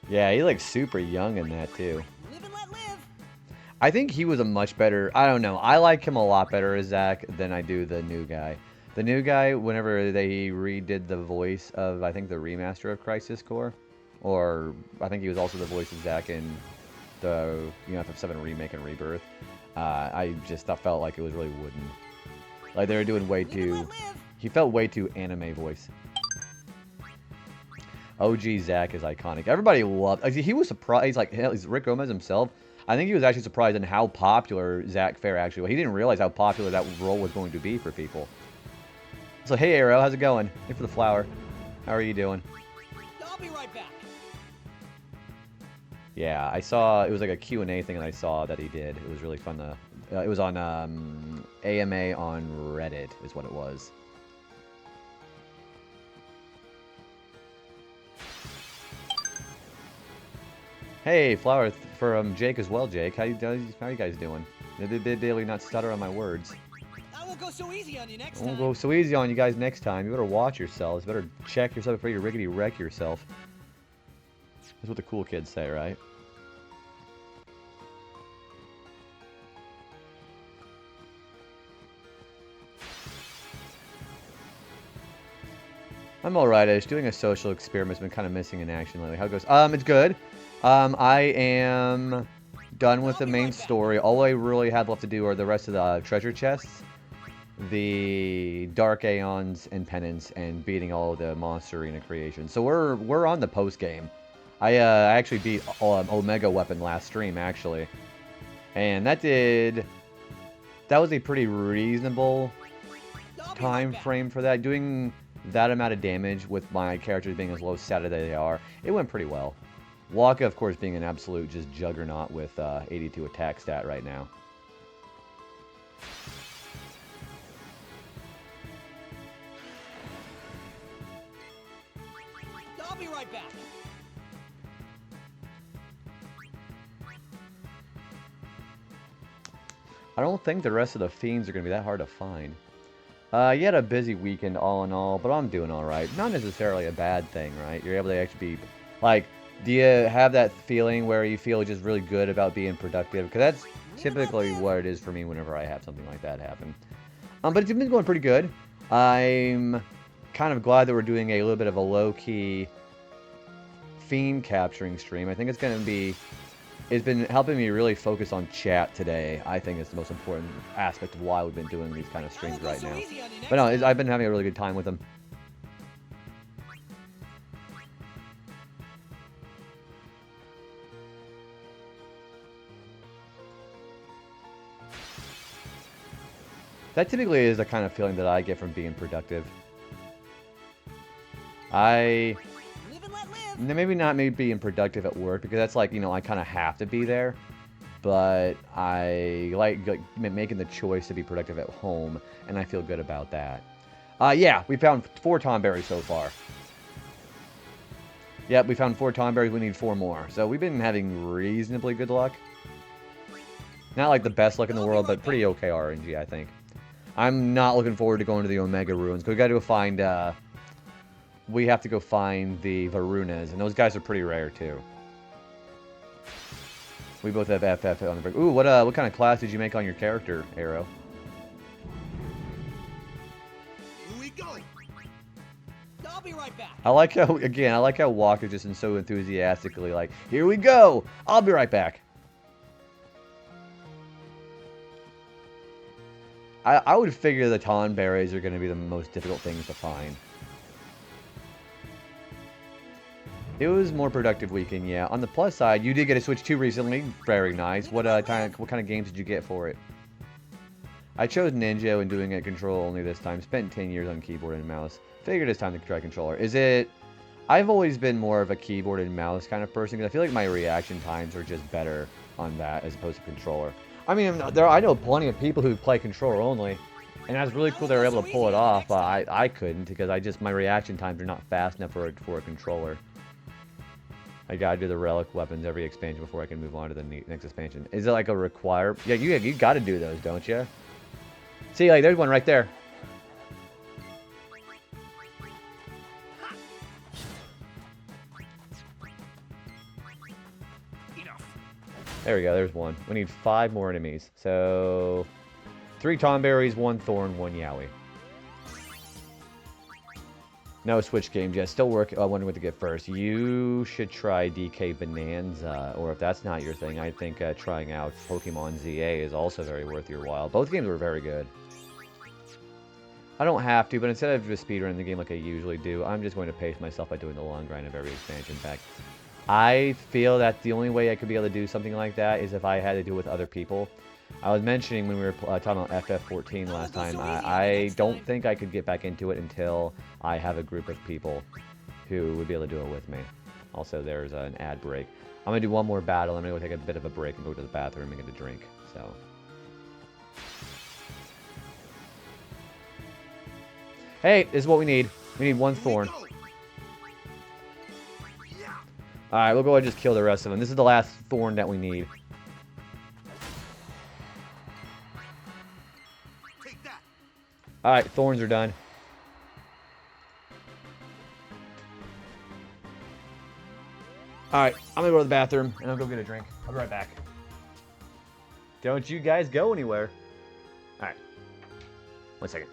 S1: Yeah, he looks super young in that too.
S2: Live and let live.
S1: I think he was a much better... I don't know. I like him a lot better as Zack than I do the new guy. The new guy, whenever they redid the voice of, I think, the remaster of Crisis Core, or I think he was also the voice of Zack in the FF7 Remake and Rebirth, I just felt like it was really wooden. Like they were doing way too... He felt way too anime voice. OG Zack is iconic. Everybody loved... He was surprised, like, he's Rick Gomez himself. I think he was actually surprised in how popular Zack Fair actually was. He didn't realize how popular that role was going to be for people. So, hey, Arrow, how's it going? Hey for the flower. How are you doing?
S2: I'll be right back.
S1: Yeah, I saw, it was like a Q&A thing that I saw that he did. It was really fun to, it was on AMA on Reddit is what it was. Hey, flower from Jake as well, Jake. How you guys doing? Did daily not stutter on my words.
S2: I won't go so easy on you next
S1: I won't
S2: time.
S1: go so easy on you guys next time. You better watch yourselves. You better check yourself before you rickety wreck yourself. That's what the cool kids say, right? I'm alright-ish. Doing a social experiment's been kind of missing in action lately. How it goes? It's good. I am done with the main story. All I really have left to do are the rest of the treasure chests, the Dark Aeons and Penance, and beating all of the Monster Arena creations. So we're on the post game. I actually beat Omega Weapon last stream actually, and that was a pretty reasonable time frame for that. Doing that amount of damage with my characters being as low stat as they are, it went pretty well. Waka, of course, being an absolute just juggernaut with 82 attack stat right now.
S2: I'll be right back.
S1: I don't think the rest of the fiends are going to be that hard to find. You had a busy weekend all in all, but I'm doing alright. Not necessarily a bad thing, right? You're able to actually be, like, do you have that feeling where you feel just really good about being productive? Because that's typically what it is for me whenever I have something like that happen. But it's been going pretty good. I'm kind of glad that we're doing a little bit of a low-key fiend capturing stream. I think it's going to be... It's been helping me really focus on chat today. I think it's the most important aspect of why we've been doing these kind of streams right now. But no, I've been having a really good time with them. That typically is the kind of feeling that I get from being productive. Maybe not being productive at work, because that's like, you know, I kind of have to be there. But I like making the choice to be productive at home, and I feel good about that. Yeah, we found 4 Tomberries so far. Yep, we found 4 Tomberries. We need 4 more. So we've been having reasonably good luck. Not like the best luck in the world, but pretty okay RNG, I think. I'm not looking forward to going to the Omega Ruins, because we got to go find... we have to go find the Varunas, and those guys are pretty rare, too. We both have FF on the break. Ooh, what kind of class did you make on your character, Arrow?
S2: Here we go. I'll be right back.
S1: I like how Walker just is so enthusiastically like, here we go! I'll be right back. I would figure the Tonberries are going to be the most difficult things to find. It was a more productive weekend, yeah. On the plus side, you did get a Switch 2 recently. Very nice. What kind of games did you get for it? I chose Ninja and doing it control only this time. Spent 10 years on keyboard and mouse. Figured it's time to try controller. I've always been more of a keyboard and mouse kind of person, because I feel like my reaction times are just better on that as opposed to controller. I mean, I know plenty of people who play controller only, and that's really cool they were able to pull it off, but I couldn't, because my reaction times are not fast enough for a controller. I gotta do the relic weapons every expansion before I can move on to the next expansion. Is it like a require? Yeah, you gotta do those, don't you? See, like, there's one right there. There we go, there's one. We need 5 more enemies. So, 3 Tomberries, 1 Thorn, 1 Yowie. No Switch games yet. Still wondering what to get first. You should try DK Bonanza, or if that's not your thing, I think trying out Pokemon ZA is also very worth your while. Both games were very good. I don't have to, but instead of just speedrunning the game like I usually do, I'm just going to pace myself by doing the long grind of every expansion pack. I feel that the only way I could be able to do something like that is if I had to do it with other people. I was mentioning when we were talking about FF14 last time, I don't think I could get back into it until I have a group of people who would be able to do it with me. Also, there's an ad break. I'm going to do one more battle. I'm going to go take a bit of a break and go to the bathroom and get a drink. So, hey, this is what we need. We need 1 Thorn. Alright, we'll go ahead and just kill the rest of them. This is the last Thorn that we need. Alright, thorns are done. Alright, I'm gonna go to the bathroom and I'll go get a drink. I'll be right back. Don't you guys go anywhere. Alright. 1 second.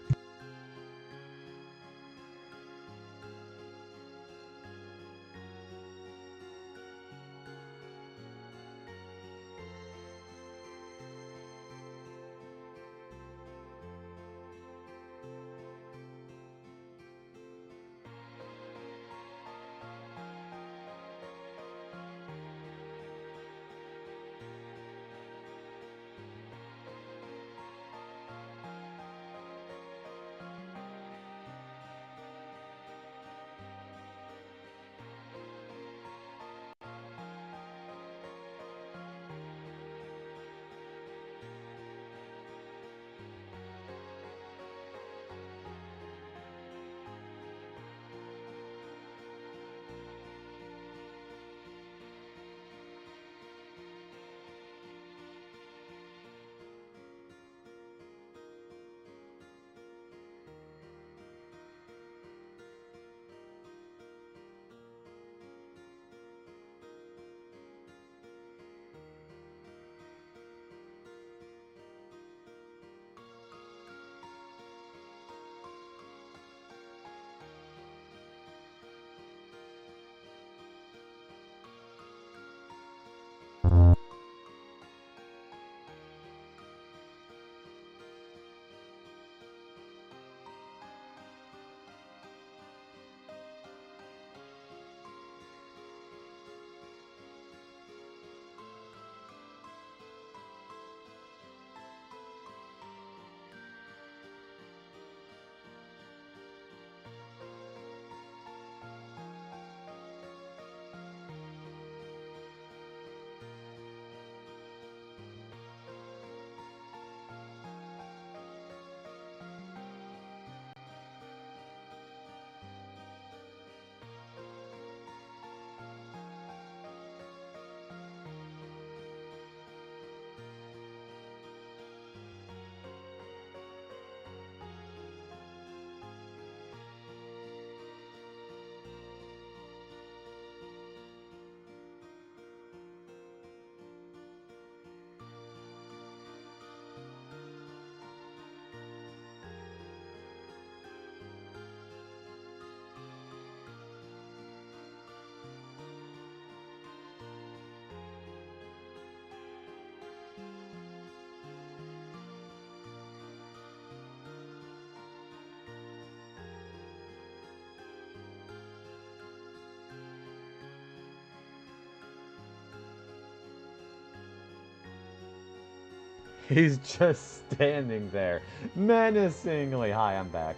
S1: He's just standing there, menacingly. Hi, I'm back.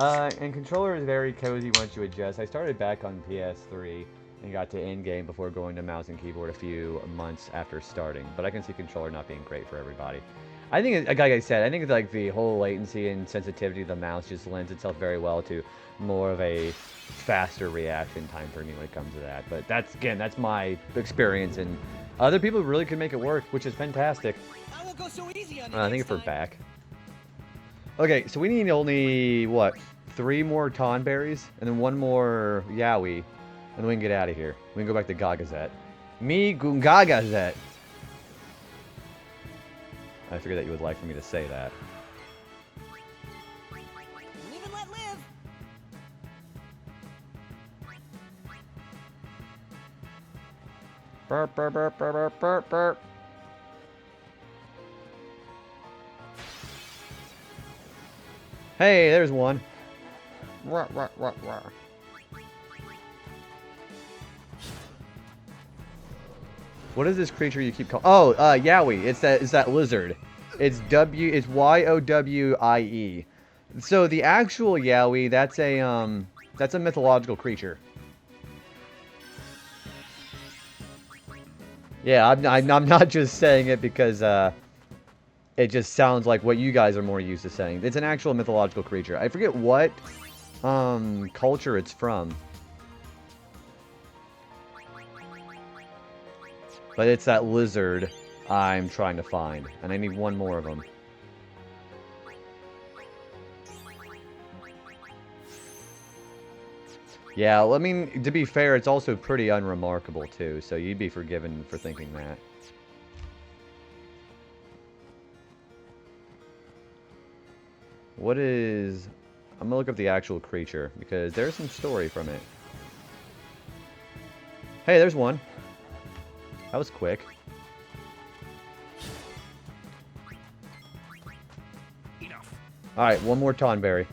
S1: And controller is very cozy once you adjust. I started back on PS3 and got to in-game before going to mouse and keyboard a few months after starting. But I can see controller not being great for everybody. I think, like I said, I think like the whole latency and sensitivity of the mouse just lends itself very well to more of a faster reaction time for me when it comes to that. But that's, again, that's my experience, and other people really can make it work, which is fantastic.
S2: I won't go so easy on you
S1: I think
S2: next
S1: if we're
S2: time.
S1: back. Okay, so we need only, what, 3 more Tonberries, and then 1 more Yowie, and then we can get out of here. We can go back to Gagazet. Me Gungagazet. I figured that you would like for me to say that.
S2: Live and let live.
S1: Burp, burp, burp, burp, burp, burp, burp. Hey, there's one. Rah, rah, rah, rah. What is this creature you keep calling? Oh, Yowie. It's that lizard. It's Y-O-W-I-E. So the actual Yowie, that's a mythological creature. Yeah, I'm not just saying it because it just sounds like what you guys are more used to saying. It's an actual mythological creature. I forget what culture it's from. But it's that lizard I'm trying to find. And I need 1 more of them. Yeah, well, I mean, to be fair, it's also pretty unremarkable, too, so you'd be forgiven for thinking that. What is... I'm gonna look up the actual creature, because there's some story from it. Hey, there's one. That was quick.
S3: Enough.
S1: Alright, one more Tonberry.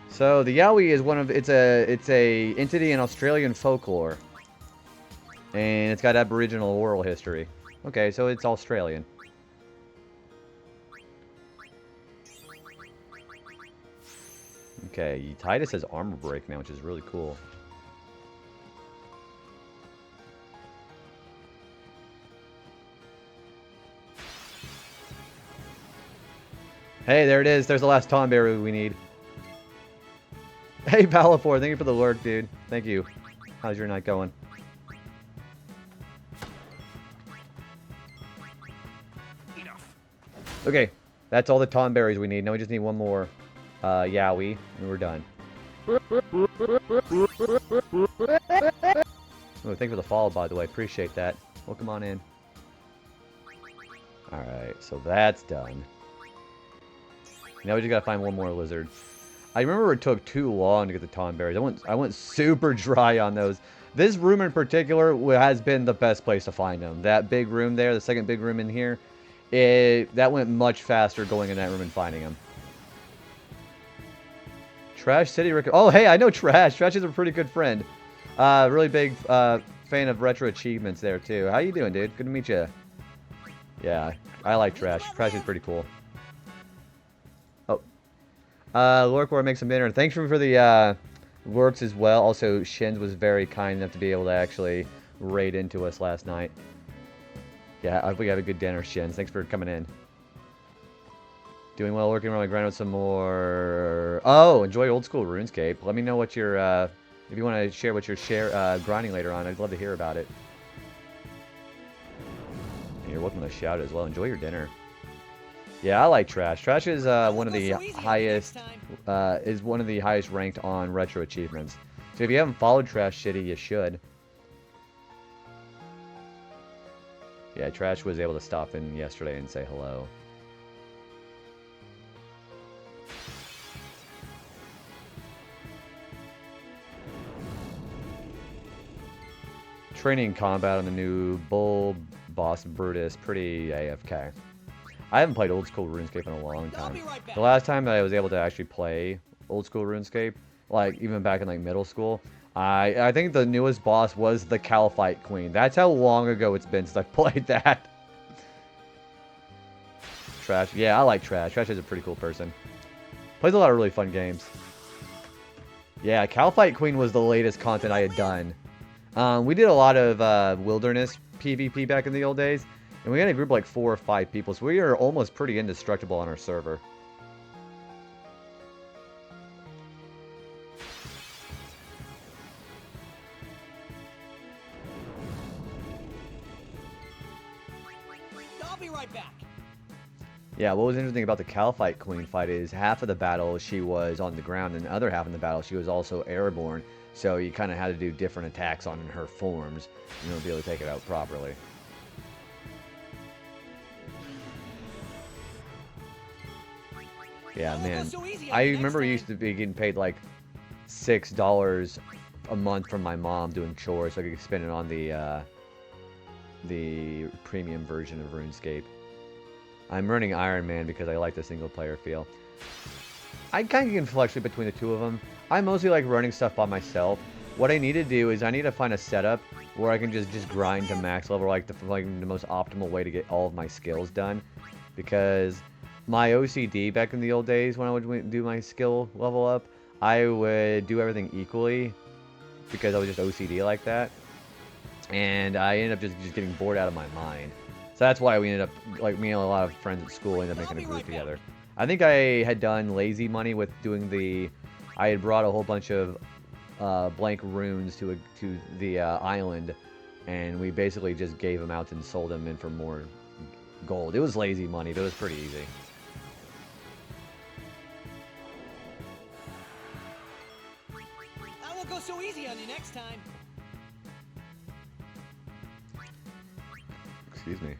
S1: So, the Yowie is one of... It's a entity in Australian folklore. And it's got Aboriginal oral history. Okay, so it's Australian. Okay, Titus has armor break now, which is really cool. Hey, there it is. There's the last Tonberry we need. Hey, Palafor, thank you for the lurk, dude. Thank you. How's your night going?
S3: Enough.
S1: Okay, that's all the Tonberries we need. Now we just need one more Yowie, and we're done. Oh, thank you for the follow, by the way. Appreciate that. Welcome on in. Alright, so that's done. Now we just gotta find one more lizard. I remember it took too long to get the Tonberries. I went super dry on those. This room in particular has been the best place to find them. That big room there, the second big room in here, that went much faster going in that room and finding them. Trash City Rick. Oh, hey, I know Trash. Trash is a pretty good friend. Really big fan of Retro Achievements there, too. How you doing, dude? Good to meet you. Yeah, I like Trash. Trash is pretty cool. Oh. Lorkwar makes some dinner. Thanks for the works as well. Also, Shins was very kind enough to be able to actually raid into us last night. Yeah, I hope we have a good dinner, Shins. Thanks for coming in. Doing well, working around my grind with some more... Oh, enjoy old school RuneScape. Let me know what your, if you want to share what you're grinding later on. I'd love to hear about it. And you're welcome to shout as well. Enjoy your dinner. Yeah, I like Trash. Trash is one of the highest, ranked on Retro Achievements. So if you haven't followed Trash City, you should. Yeah, Trash was able to stop in yesterday and say hello. Training combat on the new Bull Boss Brutus, pretty AFK. I haven't played old school RuneScape in a long time. The last time that I was able to actually play old school RuneScape, like even back in like middle school, I think the newest boss was the Calphite Queen. That's how long ago it's been since I played that. Trash, yeah, I like Trash. Trash is a pretty cool person. Plays a lot of really fun games. Yeah, Calphite Queen was the latest content I had done. We did a lot of wilderness PvP back in the old days, and we had a group of like 4 or 5 people, so we are almost pretty indestructible on our server.
S2: I'll be right back.
S1: Yeah, what was interesting about the Calphite Queen fight is half of the battle she was on the ground, and the other half of the battle she was also airborne. So you kind of had to do different attacks on her forms in order to be able to take it out properly. Yeah, man. I remember I used to be getting paid like $6 a month from my mom doing chores so I could spend it on the premium version of RuneScape. I'm running Iron Man because I like the single player feel. I kind of can fluctuate between the two of them. I mostly like running stuff by myself. What I need to do is I need to find a setup where I can just grind to max level, like the most optimal way to get all of my skills done. Because my OCD back in the old days when I would do my skill level up, I would do everything equally because I was just OCD like that. And I ended up just getting bored out of my mind. So that's why we ended up, like me and a lot of friends at school ended up making a group together. I think I had done lazy money with doing I had brought a whole bunch of blank runes to the island, and we basically just gave them out and sold them in for more gold. It was lazy money, but it was pretty easy.
S2: go so easy on you next time.
S1: Excuse me.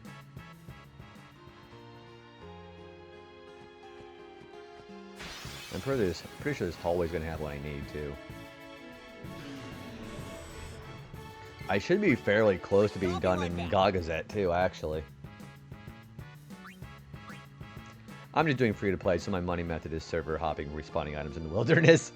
S1: I'm pretty sure this hallway's gonna have what I need too. I should be fairly close to being done in Gagazet too, actually. I'm just doing free to play, so my money method is server hopping, respawning items in the wilderness.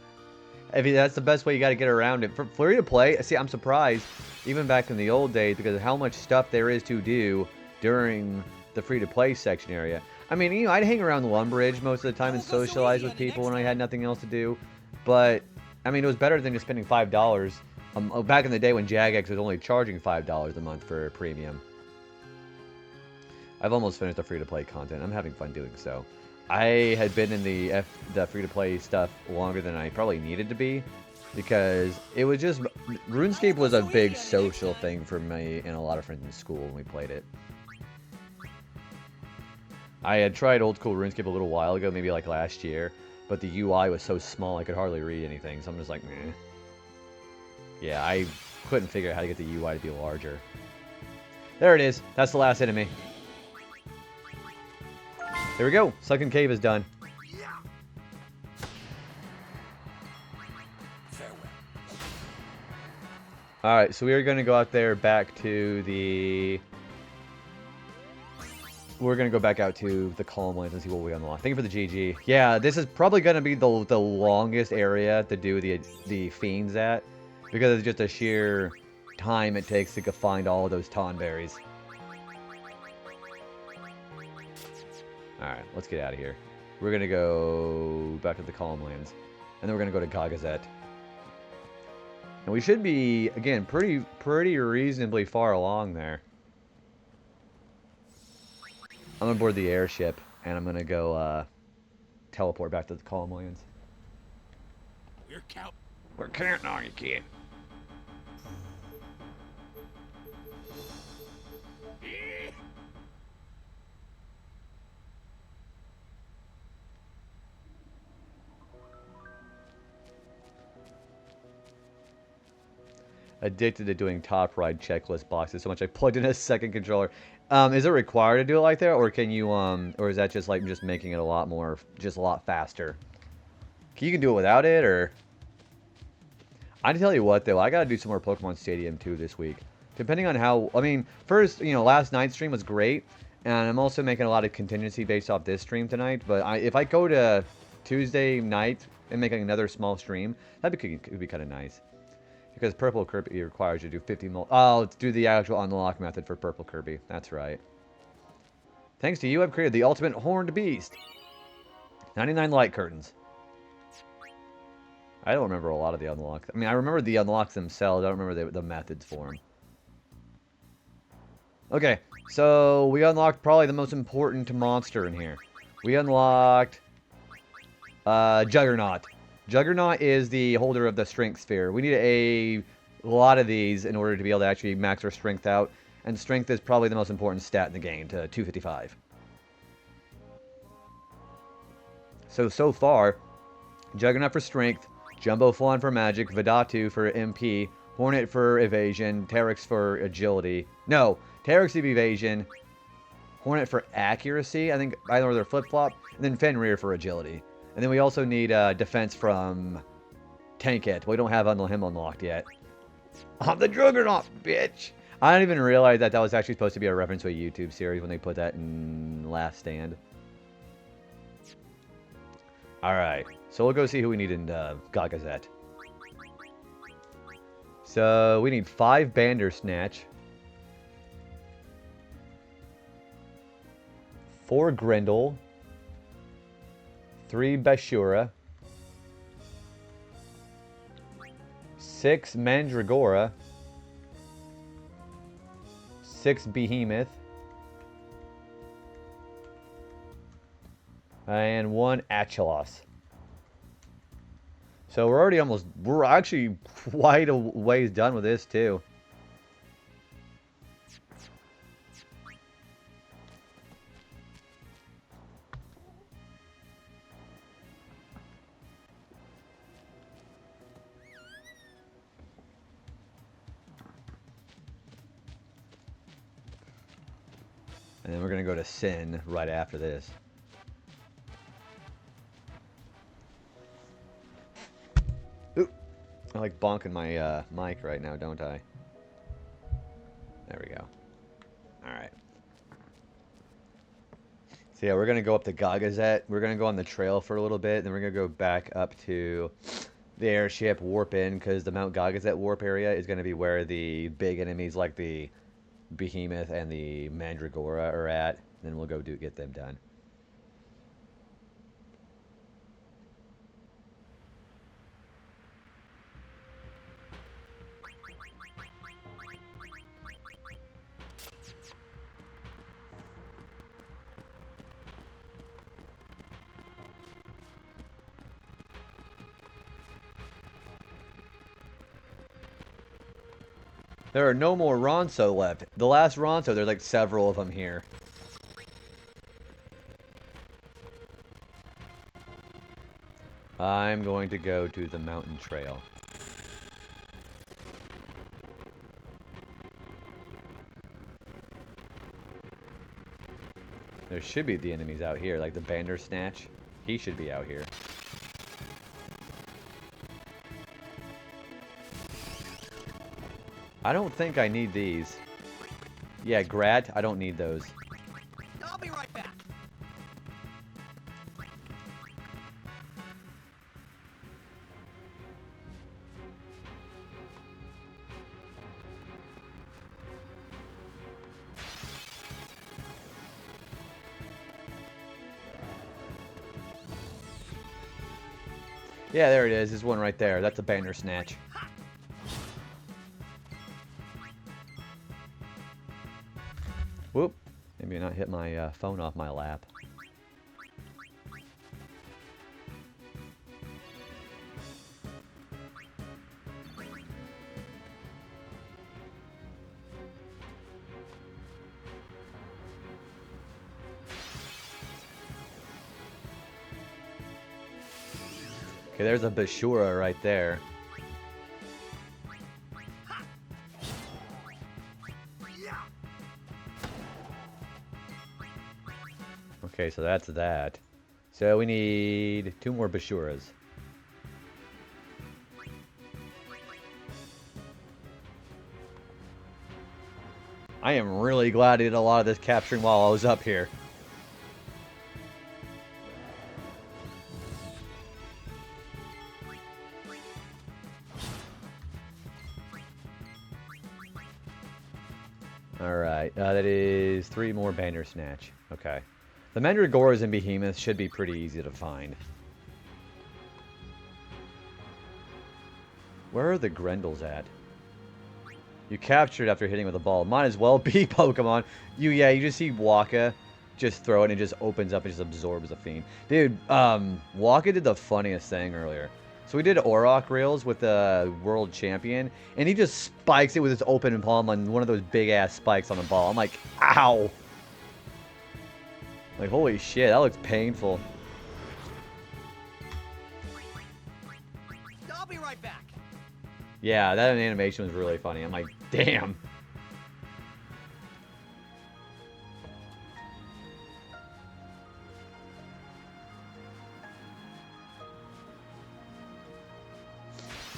S1: I mean, that's the best way you got to get around it. For free to play, see, I'm surprised, even back in the old days, because of how much stuff there is to do during the free to play section area. I mean, you know, I'd hang around the Lumbridge most of the time and socialize with people when I had nothing else to do. But, I mean, it was better than just spending $5. Back in the day when Jagex was only charging $5 a month for premium. I've almost finished the free-to-play content. I'm having fun doing so. I had been in the free-to-play stuff longer than I probably needed to be, because it was just... RuneScape was a big social thing for me and a lot of friends in school when we played it. I had tried old school RuneScape a little while ago, maybe like last year, but the UI was so small I could hardly read anything, so I'm just like, meh. Yeah, I couldn't figure out how to get the UI to be larger. There it is. That's the last enemy. There we go. Second cave is done. Alright, so we are going to go out there back to the... We're going to go back out to the column lines and see what we unlock. Thank you for the GG. Yeah, this is probably going to be the longest area to do the fiends at, because it's just a sheer time it takes to go find all of those Tonberries. Alright, let's get out of here. We're going to go back to the column lands, and then we're going to go to Gagazet. And we should be, again, pretty reasonably far along there. I'm gonna board the airship, and I'm gonna go teleport back to the column lands.
S3: We're counting on you, kid.
S1: Addicted to doing top ride checklist boxes so much I plugged in a second controller. Is it required to do it like that, or can you or is that just like just making it a lot more, just a lot faster? You can do it without it, or? I tell you what though, I gotta do some more Pokemon Stadium 2 this week. Depending on how, I mean, first, you know, last night's stream was great, and I'm also making a lot of contingency based off this stream tonight. But if I go to Tuesday night and make another small stream, that could be kind of nice. Because Purple Kirby requires you to do 50 mil. Oh, let's do the actual unlock method for Purple Kirby. That's right. Thanks to you, I've created the ultimate horned beast. 99 light curtains. I don't remember a lot of the unlocks. I mean, I remember the unlocks themselves. I don't remember the methods for them. Okay, so we unlocked probably the most important monster in here. We unlocked Juggernaut. Juggernaut is the holder of the strength sphere. We need a lot of these in order to be able to actually max our strength out. And strength is probably the most important stat in the game, to 255. So far, Juggernaut for strength, Jumbo Flan for magic, Vidatu for MP, Hornet for evasion, Teryx for agility. No, Teryx for evasion, Hornet for accuracy, I think either they're flip-flop, and then Fenrir for agility. And then we also need defense from Tankette. We don't have him unlocked yet. I'm the Juggernaut, bitch! I didn't even realize that was actually supposed to be a reference to a YouTube series when they put that in Last Stand. Alright, so we'll go see who we need in Gagazet. So, we need 5 Bandersnatch, 4 Grendel, 3 Bashura, 6 Mandragora, 6 Behemoth, and 1 Achelos. So we're actually quite a ways done with this too. And then we're going to go to Sin right after this. Ooh. I like bonking my mic right now, don't I? There we go. Alright. So yeah, we're going to go up to Gagazet. We're going to go on the trail for a little bit. Then we're going to go back up to the airship, warp in, because the Mount Gagazet warp area is going to be where the big enemies like the Behemoth and the Mandragora are at. Then we'll go get them done. There are no more Ronso left. The last Ronso, there's like several of them here. I'm going to go to the mountain trail. There should be the enemies out here, like the Bandersnatch. He should be out here. I don't think I need these. Yeah, Grat, I don't need those.
S2: I'll be right back.
S1: Yeah, there it is. There's one right there. That's a Bandersnatch. Whoop. Maybe not hit my phone off my lap. Okay, there's a Bashura right there. Okay, so that's that. So we need 2 more Bashuras. I am really glad I did a lot of this capturing while I was up here. Alright, that is 3 more Bandersnatch. Okay. The Mandragoras and Behemoths should be pretty easy to find. Where are the Grendels at? You captured after hitting with a ball. Might as well be Pokemon. You just see Waka just throw it and it just opens up and just absorbs the fiend. Dude, Waka did the funniest thing earlier. So we did Auroch Rails with the World Champion, and he just spikes it with his open palm on one of those big-ass spikes on the ball. I'm like, ow! Like, holy shit, that looks painful.
S2: I'll be right back.
S1: Yeah, that animation was really funny. I'm like, damn.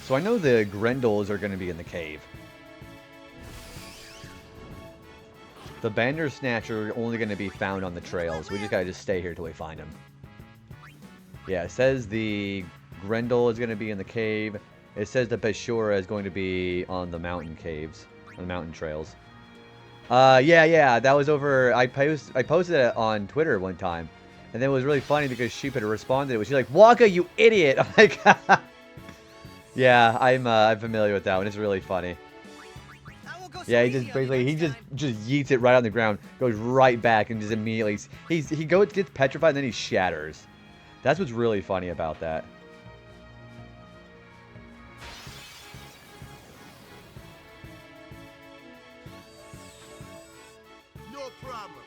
S1: So I know the Grendels are going to be in the cave. The Bandersnatch are only going to be found on the trails. We just got to stay here till we find them. Yeah, it says the Grendel is going to be in the cave. It says the Bashura is going to be on the mountain caves, on the mountain trails. Yeah, that was over. I posted it on Twitter one time, and then it was really funny because Sheep had responded. She's like, "Waka, you idiot!" I'm like, yeah, I'm familiar with that one. It's really funny. Yeah, he just basically just yeets it right on the ground, goes right back, and just immediately he gets petrified, and then he shatters. That's what's really funny about that.
S2: No problem.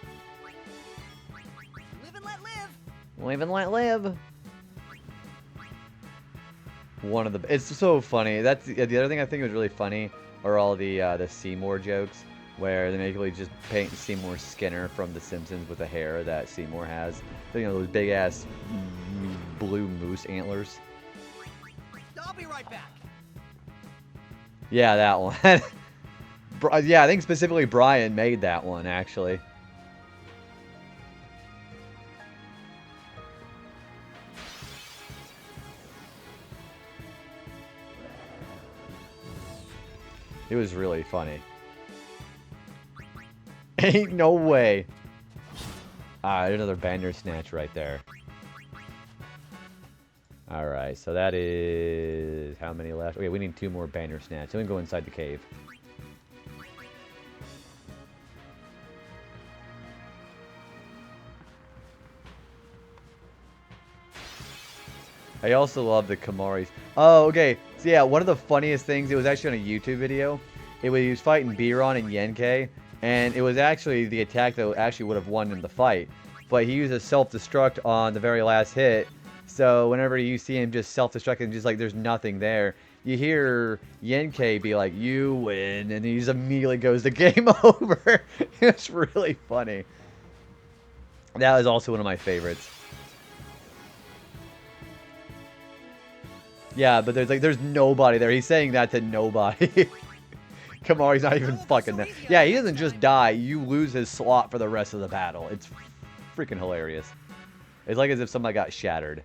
S2: Live and let live.
S1: Live and let live. One of the it's so funny. That's the other thing I think was really funny are all the Seymour jokes. where they basically just paint Seymour Skinner from The Simpsons with the hair that Seymour has. You know, those big ass blue moose antlers.
S2: I'll be right back.
S1: Yeah, that one. Yeah, I think specifically Brian made that one, actually. It was really funny. Ain't no way. Alright, another Bandersnatch right there. Alright, so that is... How many left? Okay, we need 2 more Bandersnatch. So we can go inside the cave. I also love the Kamaris. Oh, okay. So yeah, one of the funniest things, it was actually on a YouTube video. He was fighting Biron and Yenkei, and it was actually the attack that actually would have won him the fight. But he used a self-destruct on the very last hit, so whenever you see him just self-destruct and just like there's nothing there, you hear Yenkei be like, "You win," and he just immediately goes to game over. It's really funny. That was also one of my favorites. Yeah, but there's nobody there. He's saying that to nobody. Kamari's not even fucking there. Yeah, he doesn't just die. You lose his slot for the rest of the battle. It's freaking hilarious. It's like as if somebody got shattered.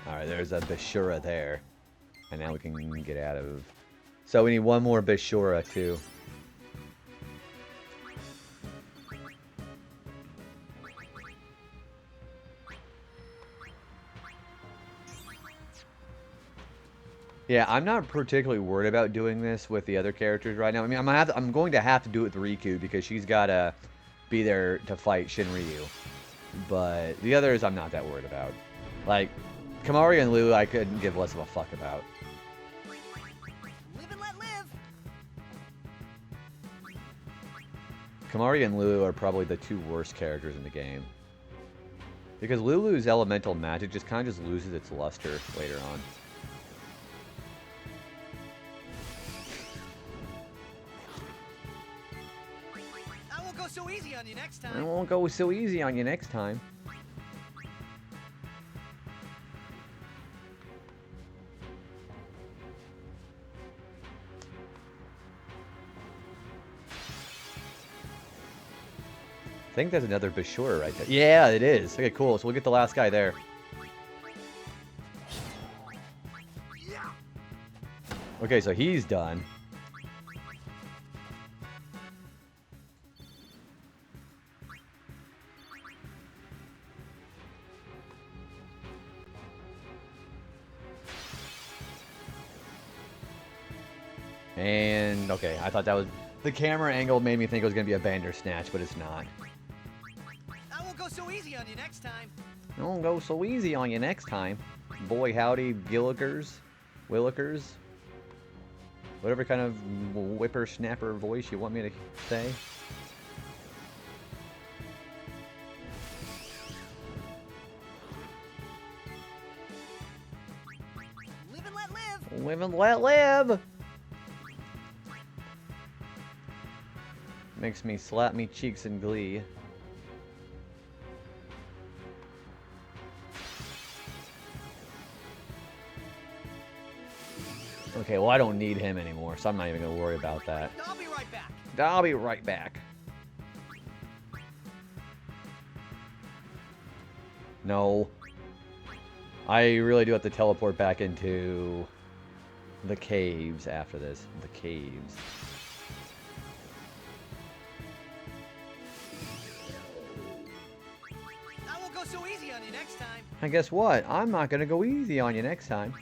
S1: Alright, there's a Bashura there. And now we can get out of... So we need one more Bashura, too. Yeah, I'm not particularly worried about doing this with the other characters right now. I mean, I'm going to have to do it with Riku because she's got to be there to fight Shinryu. But the others, I'm not that worried about. Like, Kamari and Lulu, I couldn't give less of a fuck about.
S2: Live and let live.
S1: Kamari and Lulu are probably the 2 worst characters in the game. Because Lulu's elemental magic just kind of just loses its luster later on.
S2: I won't go so easy on you next time.
S1: I won't go so easy on you next time. I think that's another Bashura right there. Yeah, it is. Okay, cool. So we'll get the last guy there. Okay, so he's done. And, okay, I thought that was... The camera angle made me think it was going to be a Bandersnatch, but it's not.
S2: I won't go so easy on you next time.
S1: I won't go so easy on you next time. Boy howdy, Willikers. Whatever kind of whippersnapper voice you want me to say.
S2: Live and let live.
S1: Live and let live! Makes me slap me cheeks in glee. Okay, well I don't need him anymore, so I'm not even going to worry about that.
S2: I'll be right back.
S1: I'll be right back. No. I really do have to teleport back into the caves after this. The caves.
S2: I won't go so easy on you next time.
S1: And guess what? I'm not going to go easy on you next time.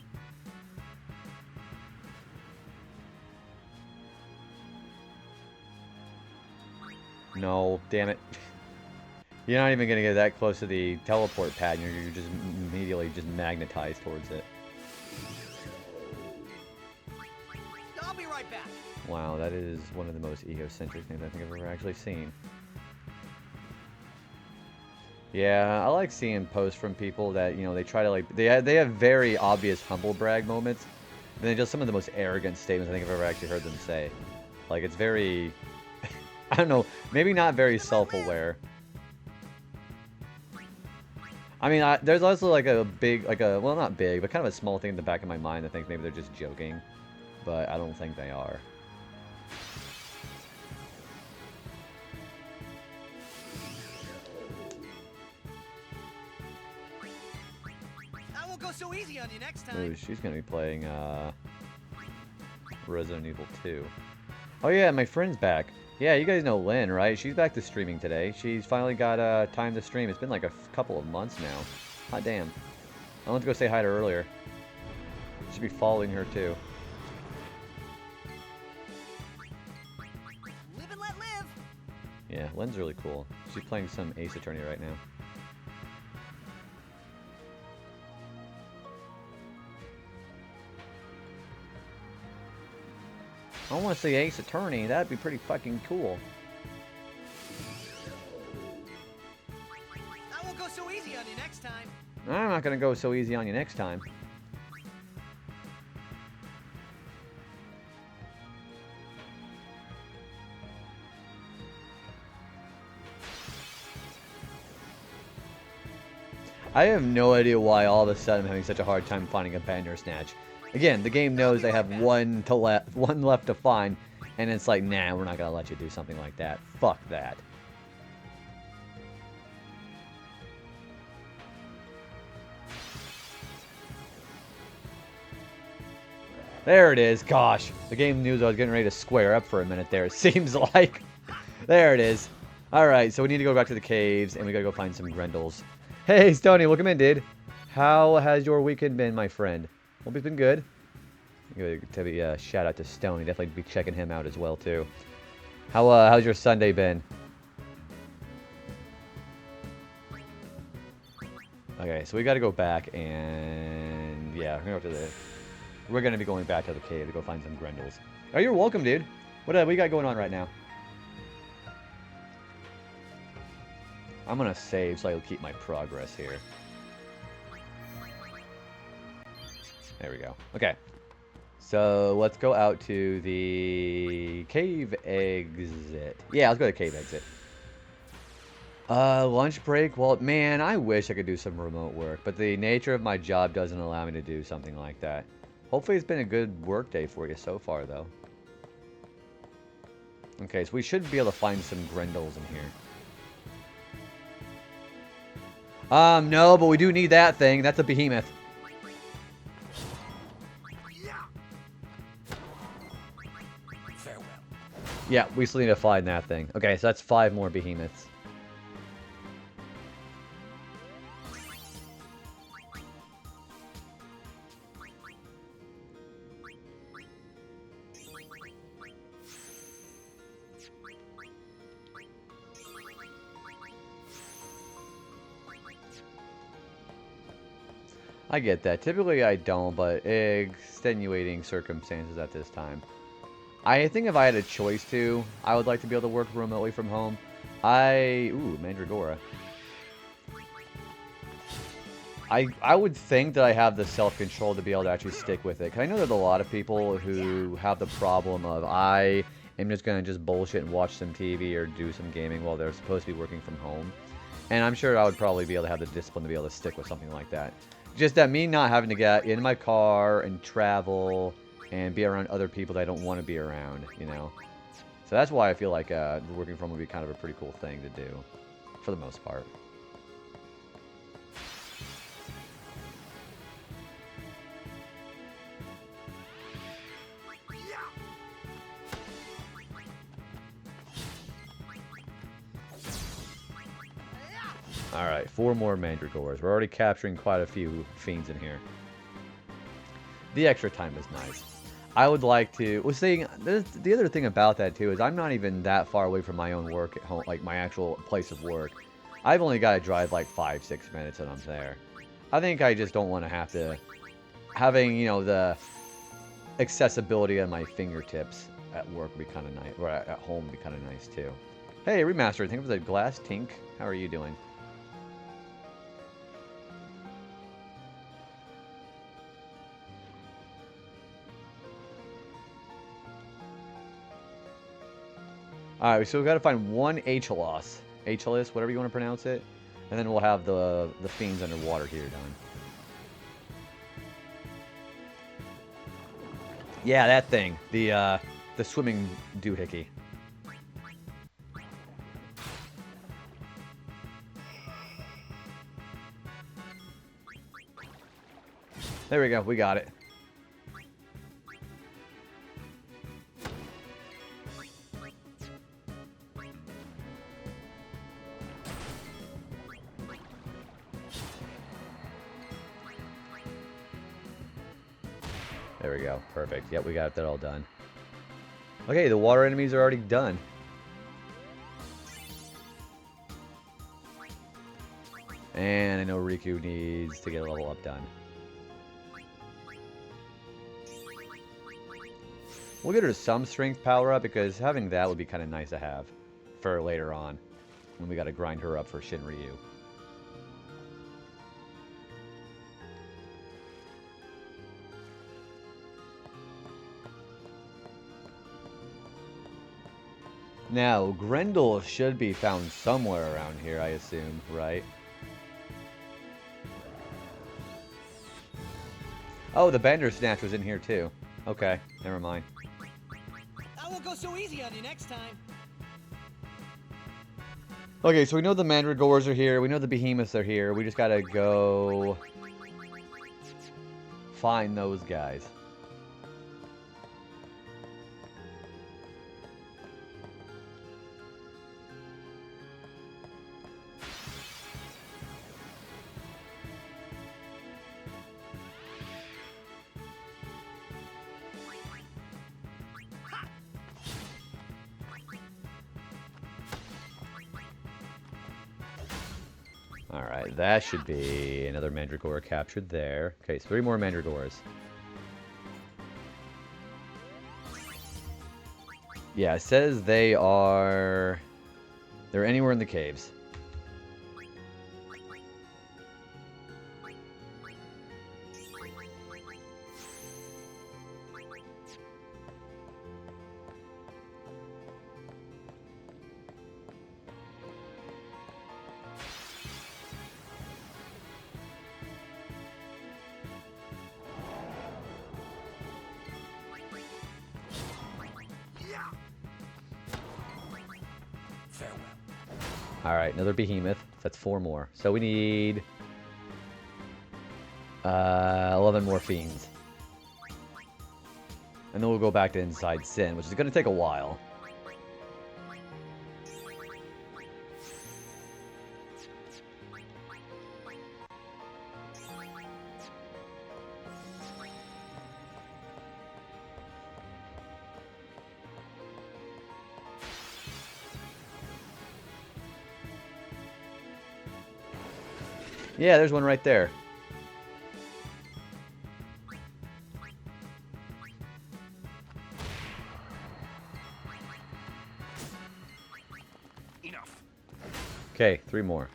S1: No, damn it. You're not even going to get that close to the teleport pad, and you're just immediately just magnetized towards it.
S2: right back.
S1: Wow, that is one of the most egocentric things I think I've ever actually seen. Yeah, I like seeing posts from people that, you know, they try to, like, they have very obvious humble brag moments. And then just some of the most arrogant statements I think I've ever actually heard them say. Like, it's very, I don't know, maybe not very self-aware. I mean, there's also like a big, well, not big, but kind of a small thing in the back of my mind that thinks maybe they're just joking. But I don't think they are.
S2: I won't go so easy on you next time.
S1: Ooh, she's going to be playing Resident Evil 2. Oh yeah, my friend's back. Yeah, you guys know Lynn, right? She's back to streaming today. She's finally got time to stream. It's been like a couple of months now. Hot damn. I went to go say hi to her earlier. Should be following her too.
S2: Live and let live.
S1: Yeah, Lynn's really cool. She's playing some Ace Attorney right now. I want to see Ace Attorney. That'd be pretty fucking cool.
S2: I won't go so easy on you next time.
S1: I'm not going to go so easy on you next time. I have no idea why all of a sudden I'm having such a hard time finding a Bandersnatch. Again, the game knows they have one left to find, and it's like, nah, we're not gonna let you do something like that. Fuck that. There it is. Gosh, the game knew I was getting ready to square up for a minute there. It seems like. There it is. All right, so we need to go back to the caves, and we gotta go find some Grendels. Hey, Stony, welcome in, dude. How has your weekend been, my friend? Hope it's been good. Shout out to Stony. Definitely be checking him out as well too. How's your Sunday been? Okay, so we got to go back and yeah, we're gonna be going back to the cave to go find some Grendels. Oh, you're welcome, dude. What we got going on right now? I'm gonna save so I keep my progress here. There we go. Okay. So let's go out to the cave exit. Yeah, let's go to the cave exit. Lunch break. Well, man, I wish I could do some remote work, but the nature of my job doesn't allow me to do something like that. Hopefully it's been a good work day for you so far, though. Okay, so we should be able to find some Grendels in here. No, but we do need that thing. That's a behemoth.
S2: Farewell.
S1: Yeah, we still need to find that thing. Okay, so that's 5 more behemoths. I get that. Typically I don't, but extenuating circumstances at this time. I think if I had a choice to, I would like to be able to work remotely from home. Ooh, Mandragora. I would think that I have the self-control to be able to actually stick with it. Because I know there's a lot of people who have the problem of, I am just going to just bullshit and watch some TV or do some gaming while they're supposed to be working from home. And I'm sure I would probably be able to have the discipline to be able to stick with something like that. Just that me not having to get in my car and travel and be around other people that I don't want to be around, you know. So that's why I feel like working from home would be kind of a pretty cool thing to do, for the most part. Alright, 4 more Mandragores. We're already capturing quite a few fiends in here. The extra time is nice. I would like to... Well, seeing, the other thing about that, too, is I'm not even that far away from my own work at home, like my actual place of work. I've only got to drive like 5-6 minutes and I'm there. I think I just don't want to have to... Having, you know, accessibility on my fingertips at work would be kind of nice, or at home would be kind of nice too. Hey, Remaster, I think it was a Glass Tink. How are you doing? Alright, so we've got to find one HLOS. HLOS, whatever you want to pronounce it. And then we'll have the fiends underwater here done. Yeah, that thing. The swimming doohickey. There we go, we got it. There we go. Perfect. Yep, we got that all done. Okay, the water enemies are already done. And I know Riku needs to get a level up done. We'll get her some strength power up because having that would be kind of nice to have for later on when we got to grind her up for Shinryu. Now, Grendel should be found somewhere around here, I assume, right? Oh, the Bandersnatch was in here too. Okay, never mind.
S2: I won't go so easy on you next time.
S1: Okay, so we know the Mandragores are here. We know the Behemoths are here. We just gotta go find those guys. Alright, that should be another Mandragora captured there. Okay, so 3 more Mandragores. Yeah, it says they're anywhere in the caves. Alright, another Behemoth. That's 4 more. So we need 11 more Fiends. And then we'll go back to Inside Sin, which is going to take a while. Yeah, there's one right there.
S2: Enough.
S1: Okay, 3 more.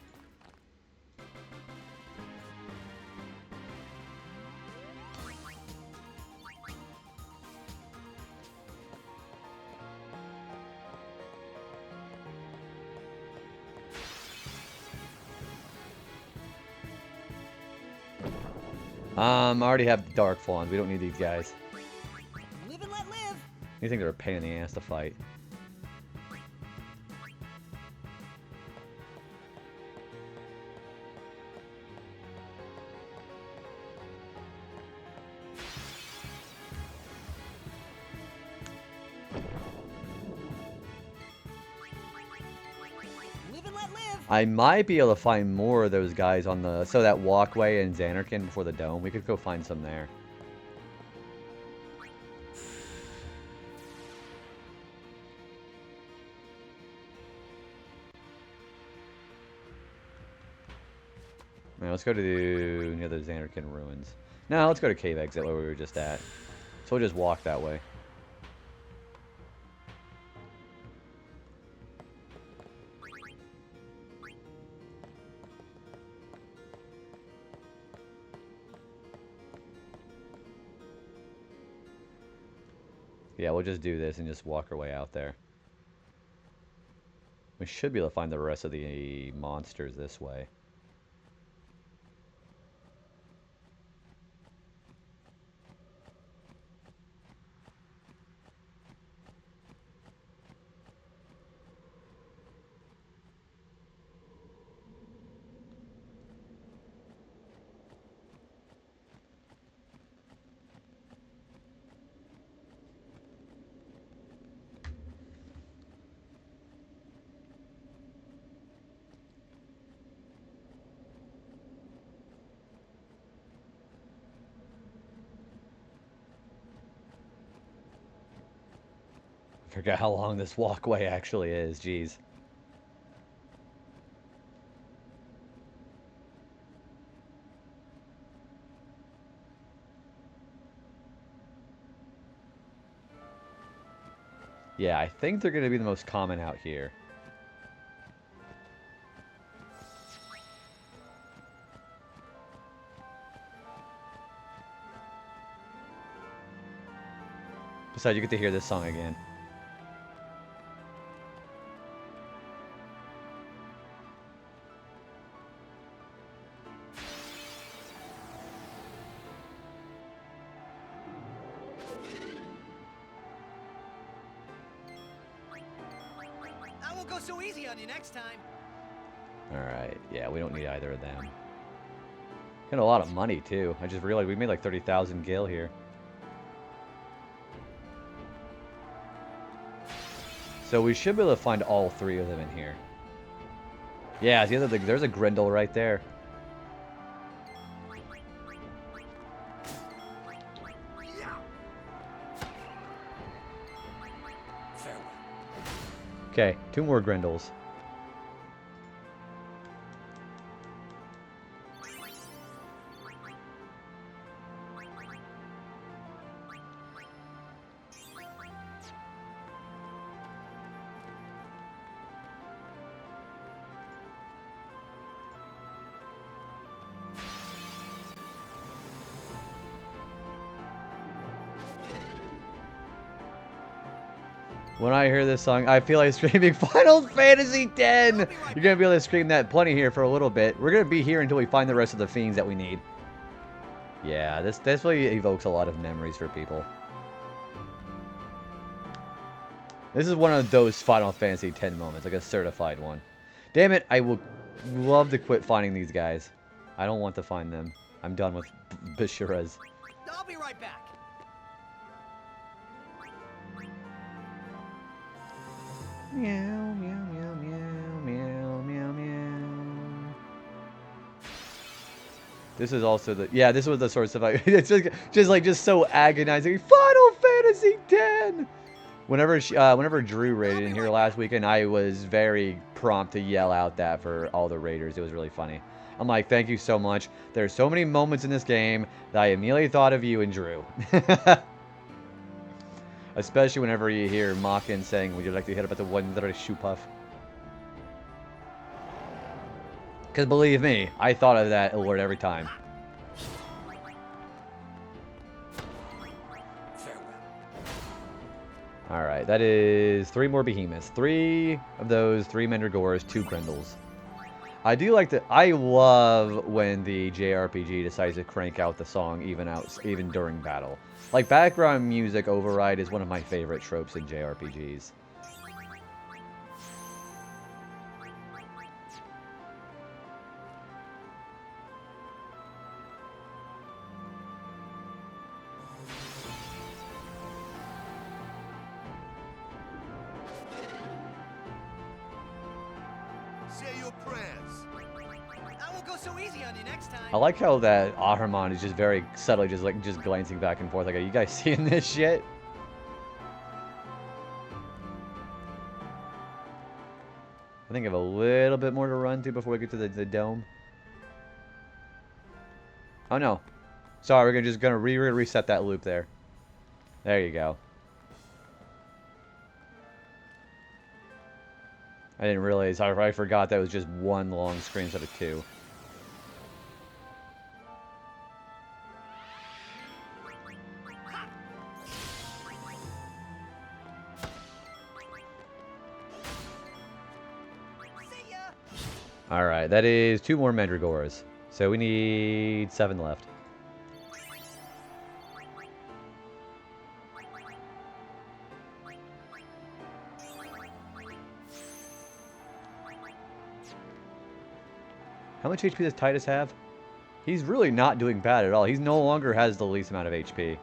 S1: I already have Dark Fawns. We don't need these guys.
S2: Live and let live.
S1: You think they're a pain in the ass to fight?
S2: Live and let live.
S1: I might be able to find more of those guys on the... So that walkway in Xanarkand before the dome. We could go find some there. Now let's go to near the Xanarkand ruins. No, let's go to Cave Exit where we were just at. So we'll just walk that way. Yeah, we'll just do this and just walk our way out there. We should be able to find the rest of the monsters this way. I forgot how long this walkway actually is, jeez. Yeah, I think they're going to be the most common out here. Besides, you get to hear this song again.
S2: I won't go so easy on you next time.
S1: Alright, yeah, we don't need either of them. Got a lot of money, too. I just realized we made like 30,000 gil here. So we should be able to find all three of them in here. Yeah, see, there's a Grendel right there. Okay, 2 more Grendels. When I hear this song, I feel like screaming Final Fantasy X! You're gonna be able to scream that plenty here for a little bit. We're gonna be here until we find the rest of the fiends that we need. Yeah, this really evokes a lot of memories for people. This is one of those Final Fantasy X moments, like a certified one. Damn it, I would love to quit finding these guys. I don't want to find them. I'm done with Bishuras.
S2: I'll be right back.
S1: Meow, meow, meow, meow, meow, meow, meow. This is also the... Yeah, this was the sort of stuff I... It's just so agonizing. Final Fantasy X! Whenever Drew raided in here last weekend, I was very prompt to yell out that for all the raiders. It was really funny. I'm like, thank you so much. There's so many moments in this game that I immediately thought of you and Drew. Especially whenever you hear Makin saying, would you like to hit up at the one little shoe puff? Because believe me, I thought of that alert every time. Alright, that is 3 more behemoths. 3 of those, 3 Mandragoras, 2 Grendels. I do like I love when the JRPG decides to crank out the song even during battle. Like, background music override is one of my favorite tropes in JRPGs.
S2: Say your prayers. I won't go so easy on you next time.
S1: I like how that Ahriman is just very subtly just glancing back and forth like, are you guys seeing this shit? I think I have a little bit more to run to before we get to the dome. Oh no. Sorry, we're just gonna reset that loop there. There you go. I didn't realize. I forgot that was just one long screen instead of two. Alright, that is 2 more Mandragoras. So we need 7 left. How much HP does Titus have? He's really not doing bad at all. He no longer has the least amount of HP.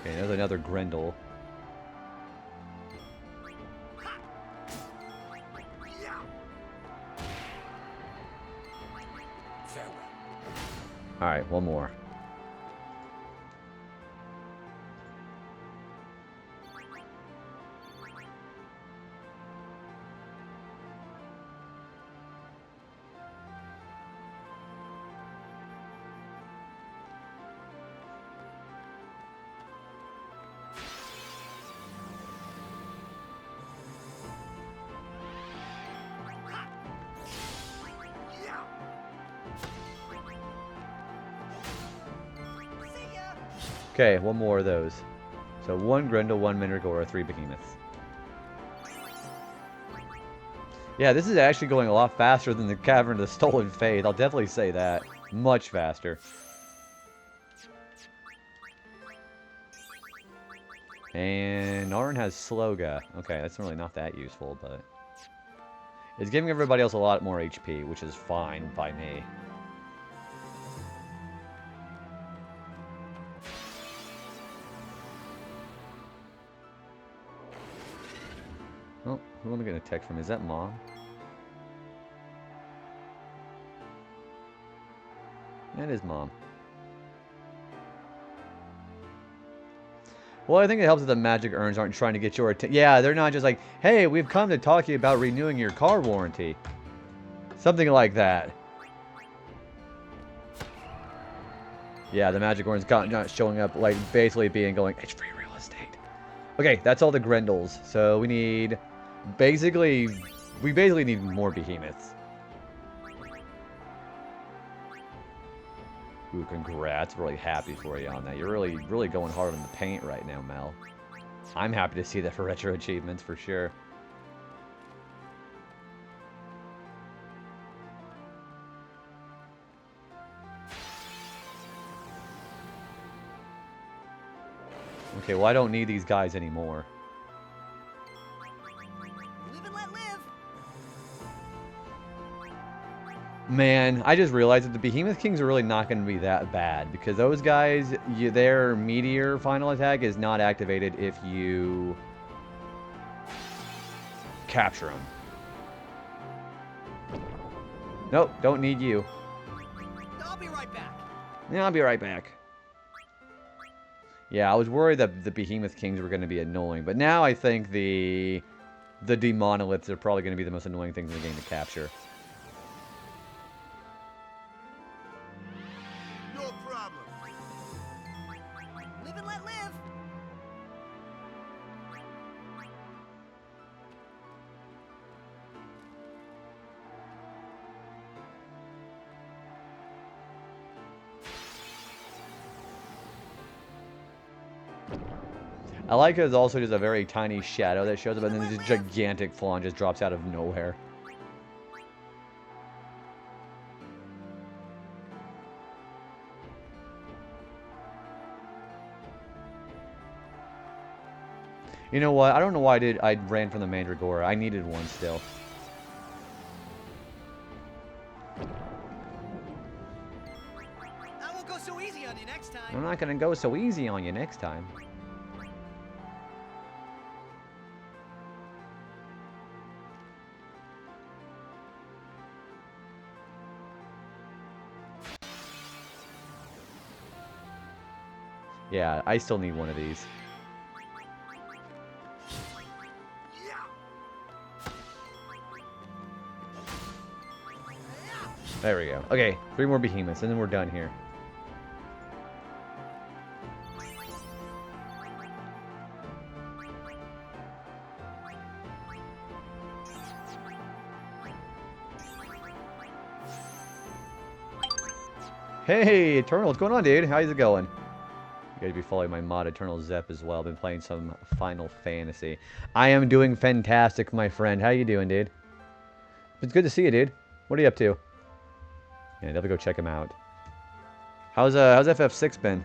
S1: Okay, there's another Grendel. Alright, one more. Okay, one more of those. So 1 Grendel, 1 Mandragora, 3 Behemoths. Yeah, this is actually going a lot faster than the Cavern of the Stolen Faith. I'll definitely say that. Much faster. And Narn has Sloga. Okay, that's really not that useful, but... it's giving everybody else a lot more HP, which is fine by me. Oh, who am I going to text from? Is that Mom? That is Mom. Well, I think it helps that the magic urns aren't trying to get your attention. Yeah, they're not just like, hey, we've come to talk to you about renewing your car warranty. Something like that. Yeah, the magic urns not showing up, like, basically being going, it's free real estate. Okay, that's all the Grendels. So we need... basically need more Behemoths. Ooh, congrats. Really happy for you on that. You're really going hard in the paint right now, Mel. I'm happy to see that for Retro Achievements, for sure. Okay, well, I don't need these guys anymore. Man, I just realized that the Behemoth Kings are really not going to be that bad, because those guys, their Meteor final attack is not activated if you capture them. Nope, don't need you.
S2: I'll be right back.
S1: Yeah, I'll be right back. Yeah, I was worried that the Behemoth Kings were going to be annoying, but now I think the Demonoliths are probably going to be the most annoying things in the game to capture. I like it. There's also just a very tiny shadow that shows up, and then this gigantic fawn just drops out of nowhere. You know what? I don't know why I ran from the Mandragora. I needed one still.
S2: I won't go so easy on you next time.
S1: I'm not gonna go so easy on you next time. Yeah, I still need one of these. There we go. Okay, 3 more behemoths, and then we're done here. Hey, Eternal, what's going on, dude? How's it going? You gotta be following my mod, Eternal Zep, as well. Been playing some Final Fantasy. I am doing fantastic, my friend. How you doing, dude? It's good to see you, dude. What are you up to? Yeah, definitely go check him out. How's FF6 been?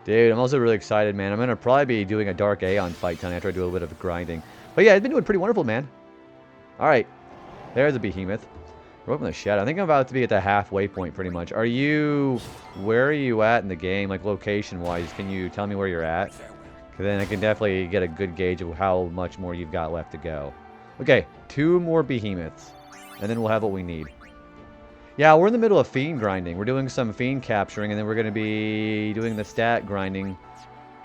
S1: Dude, I'm also really excited, man. I'm going to probably be doing a Dark Aeon fight tonight after I do a little bit of grinding. But yeah, it's been doing pretty wonderful, man. Alright. There's a behemoth. We're up in the shadow. I think I'm about to be at the halfway point, pretty much. Are you... Where are you at in the game, like, location-wise? Can you tell me where you're at? Because then I can definitely get a good gauge of how much more you've got left to go. Okay, 2 more behemoths. And then we'll have what we need. Yeah, we're in the middle of fiend grinding. We're doing some fiend capturing, and then we're going to be doing the stat grinding.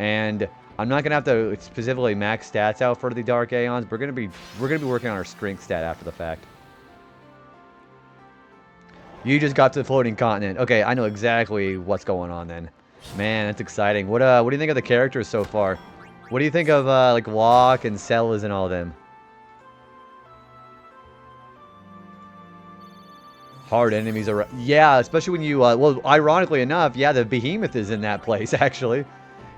S1: And I'm not going to have to specifically max stats out for the Dark Aeons. We're going to be working on our strength stat after the fact. You just got to the floating continent. Okay, I know exactly what's going on then. Man, that's exciting. What do you think of the characters so far? What do you think of like Locke and Sellers and all of them? Hard enemies are... Yeah, especially when you... well, ironically enough, yeah, the behemoth is in that place, actually.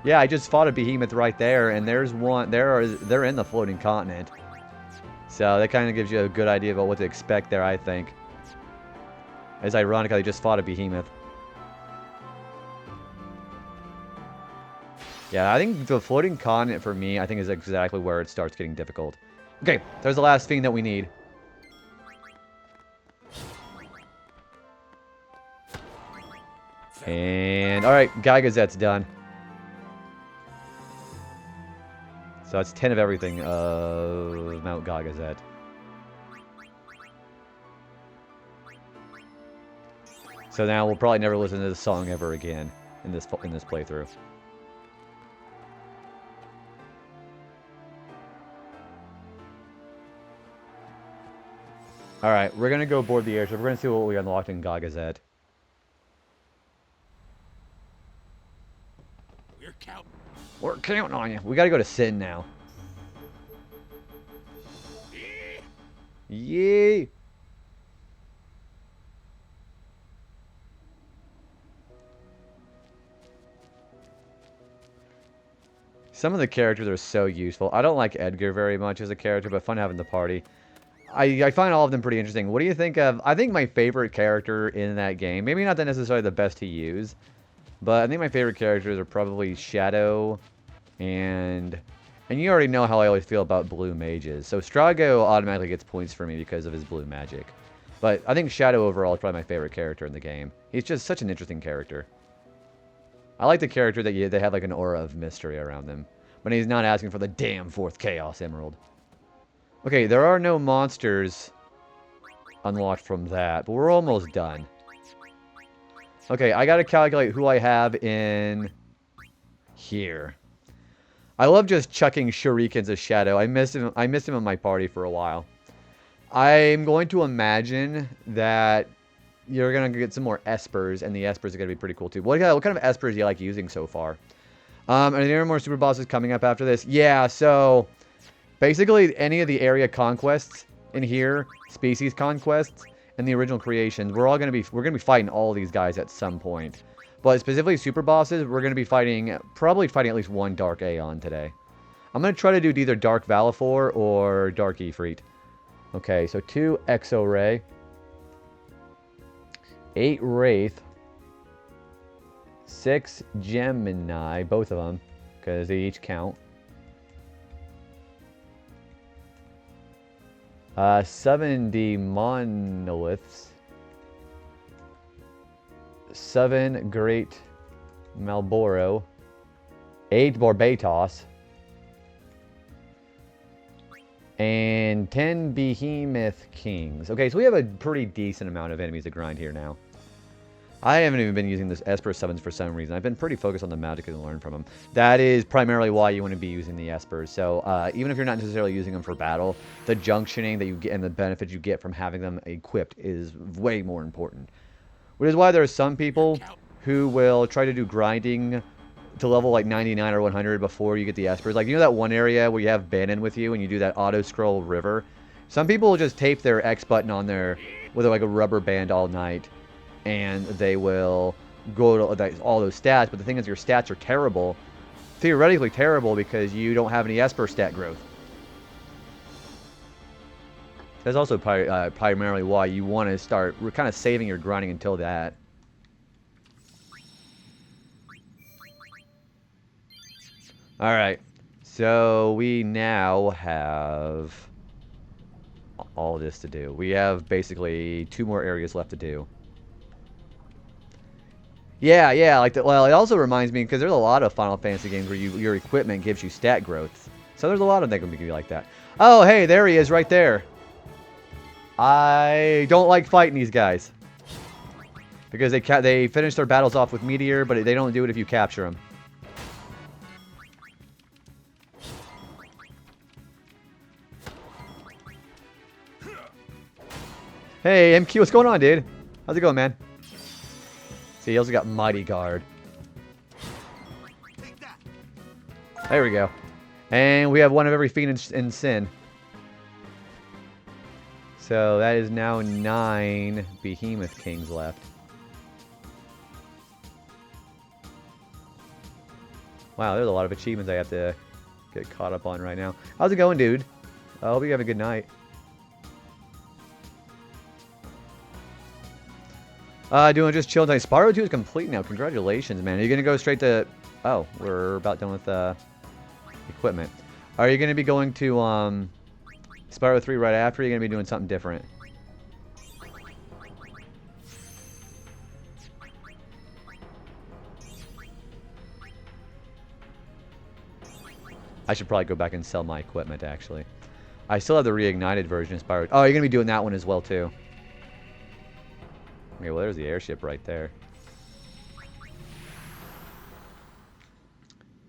S1: Yeah, I just fought a behemoth right there, and there's one... They're in the floating continent. So that kind of gives you a good idea about what to expect there, I think. As ironically, I just fought a behemoth. Yeah, I think the floating continent for me, I think is exactly where it starts getting difficult. Okay, there's the last thing that we need. And, alright, Gygazet's done. So that's 10 of everything of Mount Gagazet. So now we'll probably never listen to this song ever again in this playthrough. Alright, we're gonna go board the airship. We're gonna see what we unlocked in Gagazet. We're counting on you. We gotta go to Sin now. Yay! Some of the characters are so useful. I don't like Edgar very much as a character, but fun having the party. I find all of them pretty interesting. What do you think of... I think my favorite character in that game, maybe not necessarily the best to use, but I think my favorite characters are probably Shadow and you already know how I always feel about blue mages. So Strago automatically gets points for me because of his blue magic. But I think Shadow overall is probably my favorite character in the game. He's just such an interesting character. I like the character that they have like an aura of mystery around them. But he's not asking for the damn 4th Chaos Emerald. Okay, there are no monsters unlocked from that, but we're almost done. Okay, I gotta calculate who I have in here. I love just chucking shurikens as Shadow. I missed him in my party for a while. I'm going to imagine that you're gonna get some more espers, and the espers are gonna be pretty cool too. What kind of espers do you like using so far? Are there more super bosses coming up after this? Yeah, so basically any of the area conquests in here, species conquests, and the original creations, we're gonna be fighting all these guys at some point. But specifically super bosses, we're gonna be probably fighting at least one Dark Aeon today. I'm gonna try to do either Dark Valifor or Dark Ifrit. Okay, so 2 Exo Ray, 8 Wraith, 6 Gemini, both of them, because they each count. 70 Monoliths. 7 Great Malboro. 8 Barbatos. And 10 Behemoth Kings. Okay, so we have a pretty decent amount of enemies to grind here now. I haven't even been using this Esper summons for some reason. I've been pretty focused on the magic and learn from them. That is primarily why you want to be using the Espers. So even if you're not necessarily using them for battle, the junctioning that you get and the benefits you get from having them equipped is way more important. Which is why there are some people who will try to do grinding to level like 99 or 100 before you get the Espers. Like, you know that one area where you have Bannon with you and you do that auto-scroll river? Some people will just tape their X button on there with like a rubber band all night. And they will go to all those stats. But the thing is, your stats are terrible. Theoretically terrible because you don't have any Esper stat growth. That's also primarily why you want to start kind of saving your grinding until that. Alright. So we now have all this to do. We have basically 2 more areas left to do. Yeah, like well, it also reminds me, because there's a lot of Final Fantasy games where your equipment gives you stat growth. So there's a lot of them that can be like that. Oh, hey, there he is right there. I don't like fighting these guys. Because they finish their battles off with Meteor, but they don't do it if you capture them. Hey, MQ, what's going on, dude? How's it going, man? See, he also got Mighty Guard. There we go. And we have one of every fiend in Sin. So that is now 9 Behemoth Kings left. Wow, there's a lot of achievements I have to get caught up on right now. How's it going, dude? I hope you have a good night. Doing just chill tonight. Spyro 2 is complete now. Congratulations, man. Are you going to go straight to... Oh, we're about done with equipment. Are you going to be going to Spyro 3 right after? Or are you going to be doing something different? I should probably go back and sell my equipment, actually. I still have the reignited version of Spyro. Oh, you're going to be doing that one as well, too. Okay, well, there's the airship right there.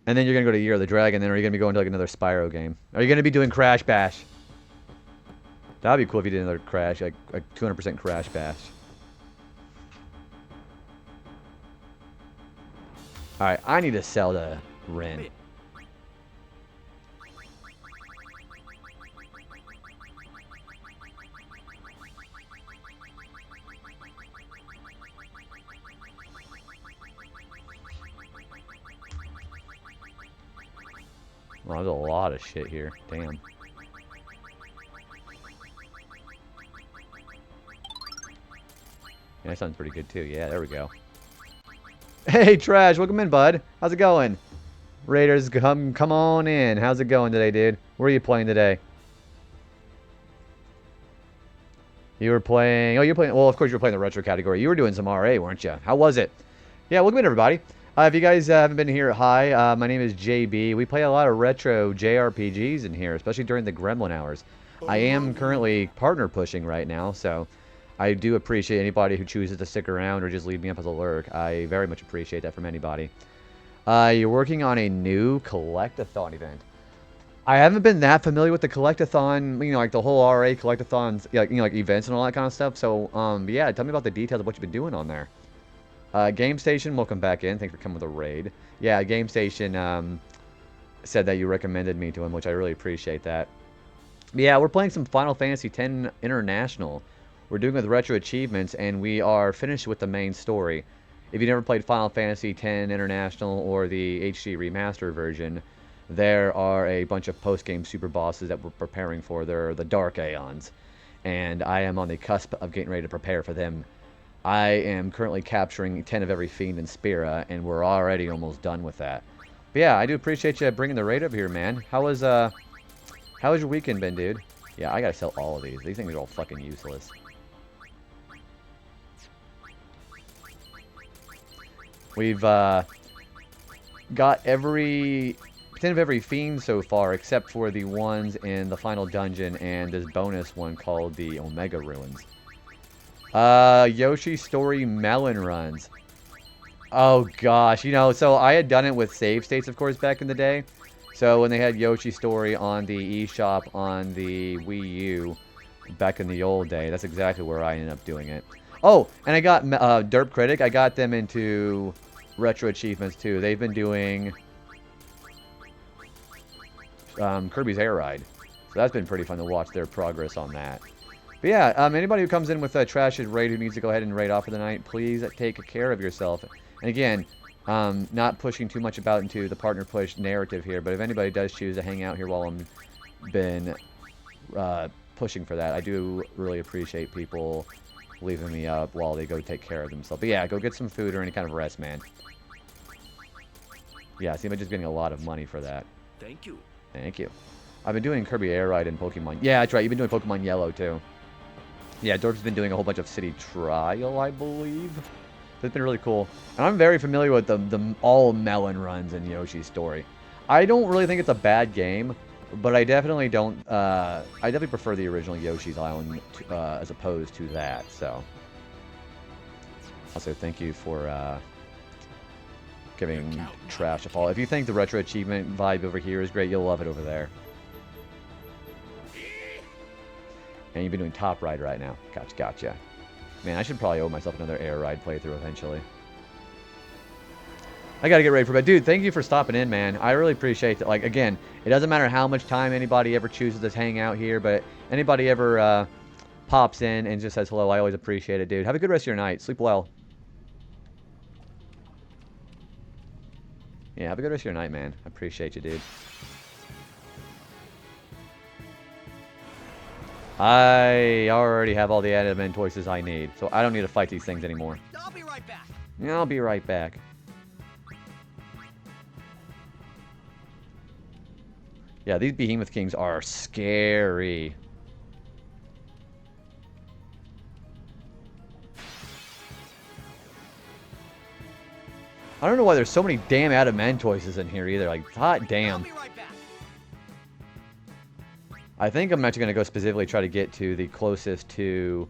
S1: And then you're going to go to Year of the Dragon, then are you going to be going to like another Spyro game? Are you going to be doing Crash Bash? That would be cool if you did another Crash, like 200% Crash Bash. Alright, I need to sell to Rin. Well, there's a lot of shit here. Damn. Yeah, that sounds pretty good too. Yeah, there we go. Hey, Trash, welcome in, bud. How's it going? Raiders, come on in. How's it going today, dude? Where are you playing today? You were playing... Oh, you're playing... Well, of course you were playing the retro category. You were doing some RA, weren't you? How was it? Yeah, welcome in, everybody. If you guys haven't been here, hi. My name is JB. We play a lot of retro JRPGs in here, especially during the Gremlin hours. I am currently partner pushing right now, so I do appreciate anybody who chooses to stick around or just leave me up as a lurk. I very much appreciate that from anybody. You're working on a new collectathon event. I haven't been that familiar with the collectathon, you know, like the whole RA collectathons, like, you know, like events and all that kind of stuff. So, yeah, tell me about the details of what you've been doing on there. Game Station, welcome back in. Thanks for coming with a raid. Yeah, Game Station said that you recommended me to him, which I really appreciate that. But yeah, we're playing some Final Fantasy X International. We're doing it with Retro Achievements, and we are finished with the main story. If you never played Final Fantasy X International or the HD Remastered version, there are a bunch of post-game super bosses that we're preparing for. They're the Dark Aeons, and I am on the cusp of getting ready to prepare for them. I am currently capturing 10 of every fiend in Spira, and we're already almost done with that. But yeah, I do appreciate you bringing the raid up here, man. How has your weekend been, dude? Yeah, I gotta sell all of these. These things are all fucking useless. We've got every extent of every fiend so far, except for the ones in the final dungeon and this bonus one called the Omega Ruins. Yoshi Story Melon Runs. Oh gosh, you know, so I had done it with save states, of course, back in the day. So when they had Yoshi Story on the eShop on the Wii U back in the old day, that's exactly where I ended up doing it. Oh, and I got Derp Critic. I got them into Retro Achievements too. They've been doing Kirby's Air Ride. So that's been pretty fun to watch their progress on that. But yeah, anybody who comes in with a trashed raid who needs to go ahead and raid off for the night, please take care of yourself. And again, not pushing too much about into the partner push narrative here, but if anybody does choose to hang out here while I'm been pushing for that, I do really appreciate people leaving me up while they go take care of themselves. But yeah, go get some food or any kind of rest, man. Yeah, see, I'm just getting a lot of money for that.
S2: Thank you.
S1: Thank you. I've been doing Kirby Air Ride and Pokemon. Yeah, that's right. You've been doing Pokemon Yellow, too. Yeah, Dorp's been doing a whole bunch of City Trial, I believe. That's been really cool. And I'm very familiar with the all melon runs in Yoshi's Story. I don't really think it's a bad game, but I definitely don't... I definitely prefer the original Yoshi's Island as opposed to that, so... Also, thank you for giving Trash a follow. If you think the Retro Achievement vibe over here is great, you'll love it over there. And you've been doing Top Ride right now. Gotcha. Man, I should probably owe myself another Air Ride playthrough eventually. I gotta get ready for bed. Dude, thank you for stopping in, man. I really appreciate it. Like, again, it doesn't matter how much time anybody ever chooses to hang out here, but anybody ever pops in and just says hello, I always appreciate it, dude. Have a good rest of your night. Sleep well. Yeah, have a good rest of your night, man. I appreciate you, dude. I already have all the adamant choices I need, so I don't need to fight these things anymore.
S2: I'll be right back.
S1: Yeah, I'll be right back. Yeah, these Behemoth Kings are scary. I don't know why there's so many damn Adamantoises in here either. Like, hot damn.
S2: I'll be right back.
S1: I think I'm actually going to go specifically try to get to the closest to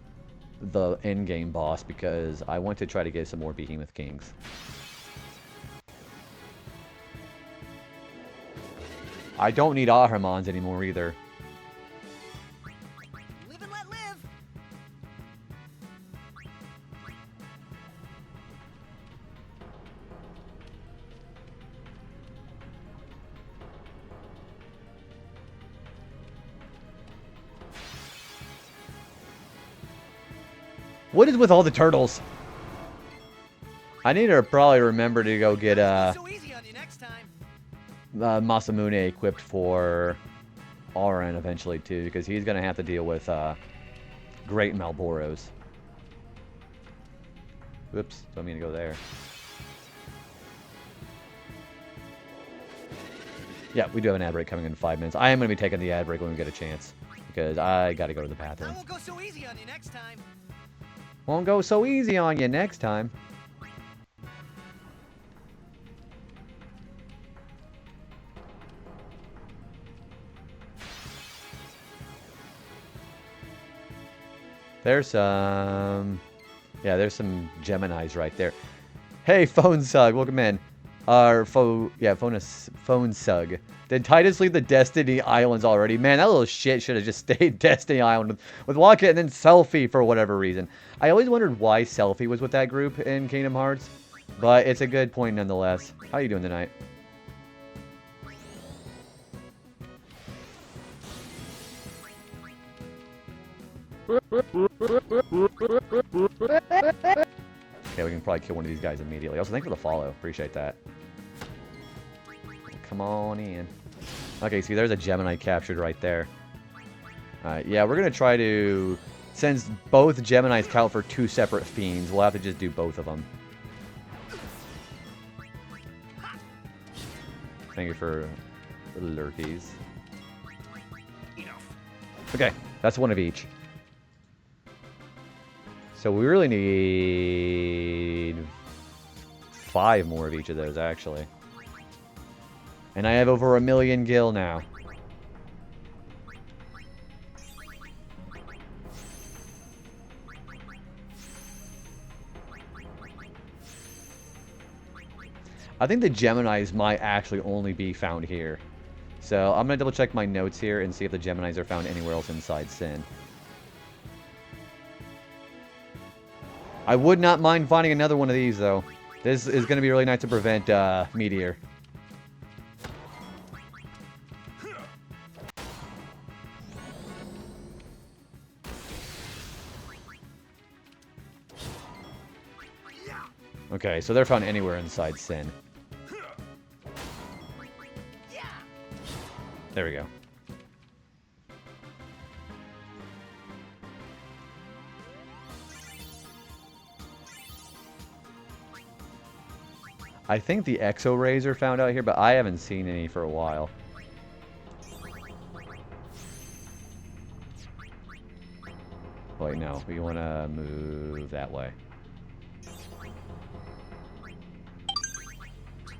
S1: the endgame boss because I want to try to get some more Behemoth Kings. I don't need Ahrimans anymore either.
S2: Live and let live.
S1: What is with all the turtles? I need to probably remember to go get
S2: So easy on you next time.
S1: Masamune equipped for Auron eventually too, because he's gonna have to deal with Great Malboros. Whoops, don't mean to go there. Yeah, we do have an ad break coming in 5 minutes. I am gonna be taking the ad break when we get a chance because I gotta go to the
S2: I
S1: bathroom.
S2: won't go so easy on you next time.
S1: Won't go so easy on you next time. There's some... Yeah, there's some Geminis right there. Hey, Phone Sug, welcome in. Phone Sug. Did Titus leave the Destiny Islands already? Man, that little shit should have just stayed Destiny Island with Waka and then Selfie for whatever reason. I always wondered why Selfie was with that group in Kingdom Hearts, but it's a good point nonetheless. How you doing tonight? Okay, we can probably kill one of these guys immediately. Also, thanks for the follow. Appreciate that. Come on in. Okay, see, there's a Gemini captured right there. Alright, yeah, we're going to try to... Since both Geminis count for 2 separate fiends, we'll have to just do both of them. Thank you for the lurkies. Okay, that's one of each. So we really need 5 more of each of those, actually. And I have over 1 million gil now. I think the Geminis might actually only be found here. So I'm going to double check my notes here and see if the Geminis are found anywhere else inside Sin. I would not mind finding another one of these, though. This is going to be really nice to prevent Meteor. Okay, so they're found anywhere inside Sin. There we go. I think the Exo Rays are found out here, but I haven't seen any for a while. Wait, no. We want to move that way.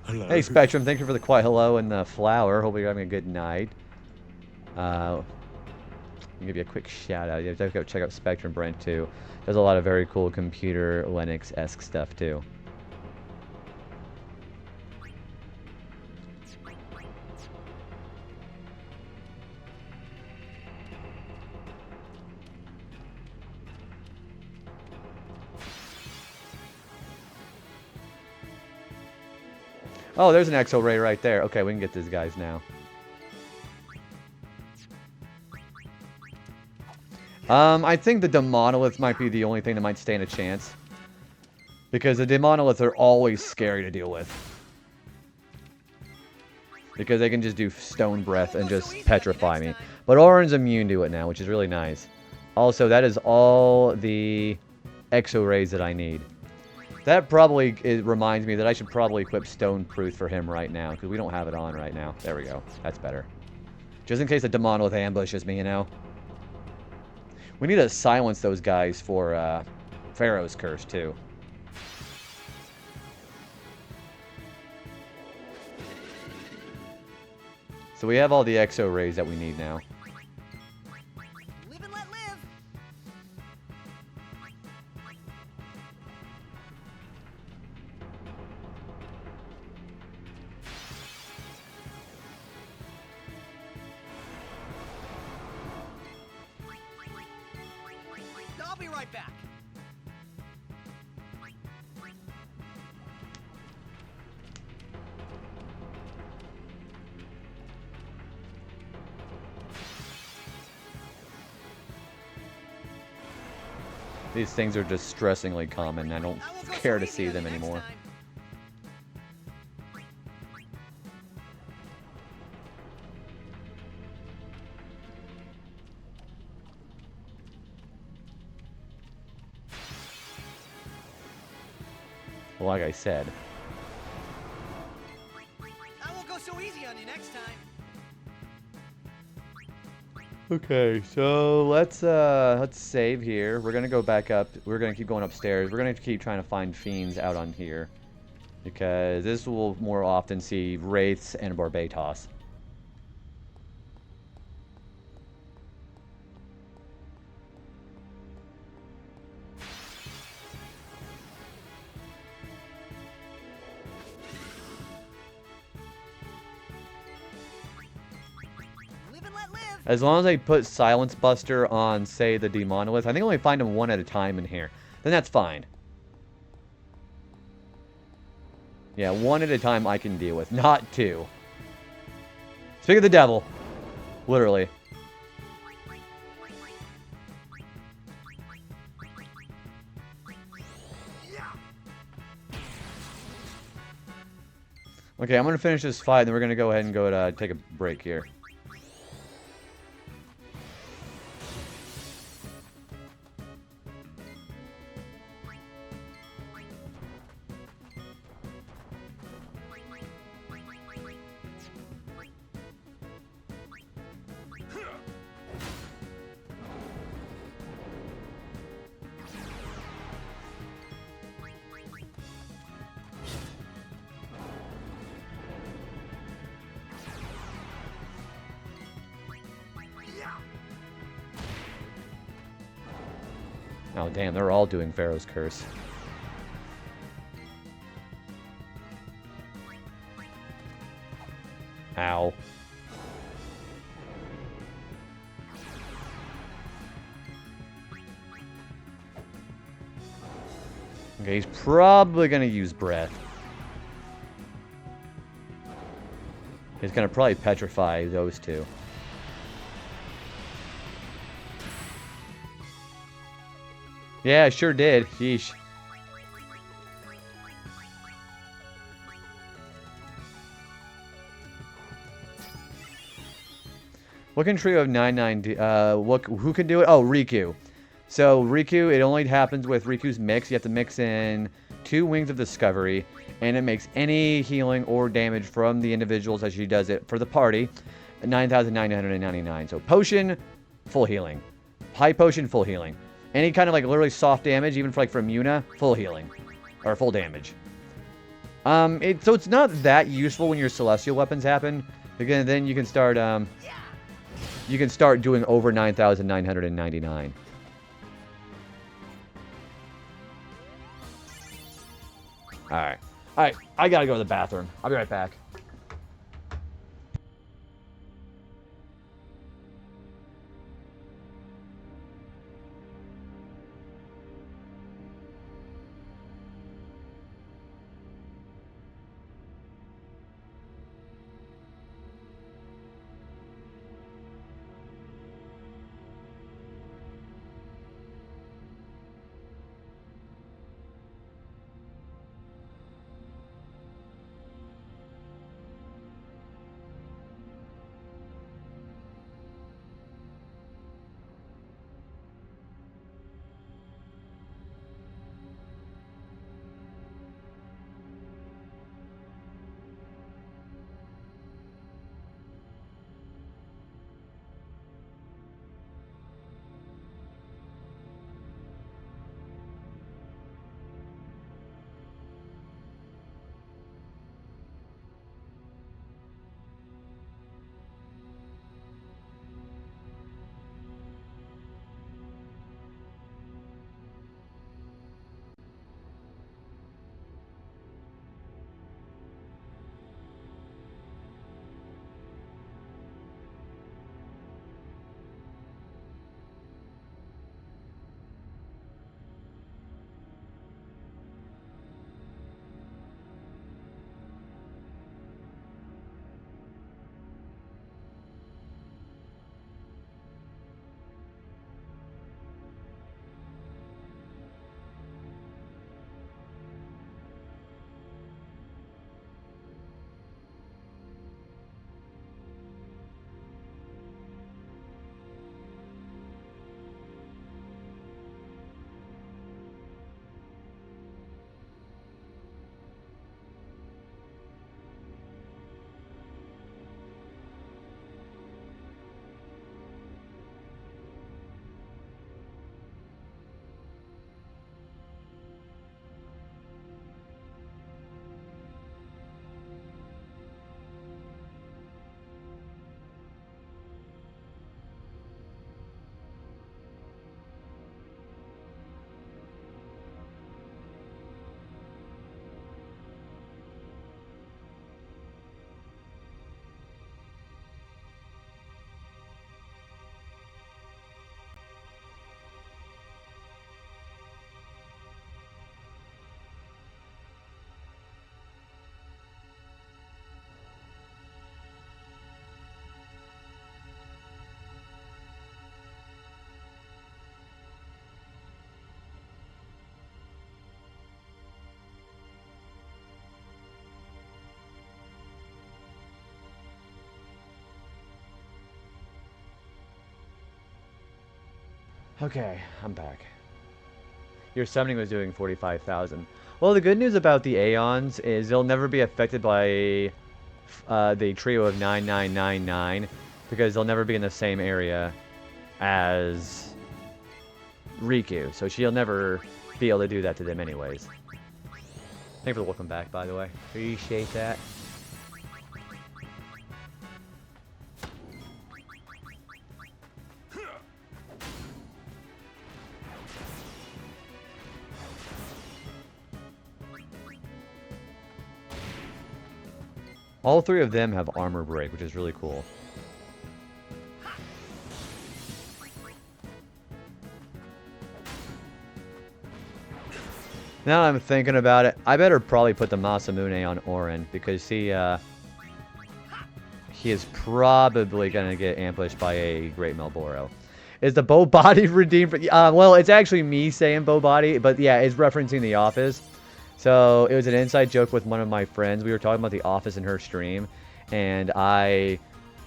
S1: Hello. Hey, Spectrum. Thank you for the quiet hello and the flower. Hope you're having a good night. I'll give you a quick shout out. You have to go check out Spectrum Brent, too. Does a lot of very cool computer Linux-esque stuff, too. Oh, there's an Exo Ray right there. Okay, we can get these guys now. I think the Demonoliths might be the only thing that might stand a chance. Because the Demonoliths are always scary to deal with. Because they can just do Stone Breath and just petrify me. But Auron's immune to it now, which is really nice. Also, that is all the Exo Rays that I need. That probably reminds me that I should probably equip Stone Proof for him right now, because we don't have it on right now. There we go. That's better. Just in case a Demonolith ambushes me, you know. We need to silence those guys for Pharaoh's Curse, too. So we have all the Exo Rays that we need now.
S2: Live and let live. I'll be right back.
S1: These things are distressingly common. I don't care to see them anymore. Well, like I said.
S2: I won't go so easy on you next time.
S1: Okay, so let's save here. We're gonna go back up. We're gonna keep going upstairs. We're gonna keep trying to find fiends out on here, because this will more often see wraiths and Barbatos. As long as I put Silence Buster on, say, the Demonolith, I think I only find them one at a time in here. Then that's fine. Yeah, one at a time I can deal with, not two. Speak of the devil. Literally. Okay, I'm going to finish this fight, and then we're going to go ahead and go take a break here. Oh, damn, they're all doing Pharaoh's Curse. Ow. Okay, he's probably going to use Breath. He's going to probably petrify those two. Yeah, sure did. Sheesh. What can trio of 9-9 do? Who can do it? Oh, Riku. So, Riku, it only happens with Riku's mix. You have to mix in 2 Wings of Discovery, and it makes any healing or damage from the individuals as she does it for the party. 9,999. So, Potion, full healing. High Potion, full healing. Any kind of, like, literally soft damage, even for, like, from Yuna, full healing. Or full damage. So it's not that useful when your Celestial weapons happen, because then you can start, doing over 9,999. Alright. Alright, I gotta go to the bathroom. I'll be right back. Okay, I'm back. Your summoning was doing 45,000. Well, the good news about the Aeons is they'll never be affected by the trio of 9999 because they'll never be in the same area as Riku. So she'll never be able to do that to them anyways. Thank you for the welcome back, by the way. Appreciate that. All three of them have armor break, which is really cool. Now that I'm thinking about it, I better probably put the Masamune on Orin because he is probably going to get ambushed by a Great Malboro. Is the bow body redeemed for... well, it's actually me saying bow body, but yeah, it's referencing The Office. So it was an inside joke with one of my friends. We were talking about The Office in her stream, and I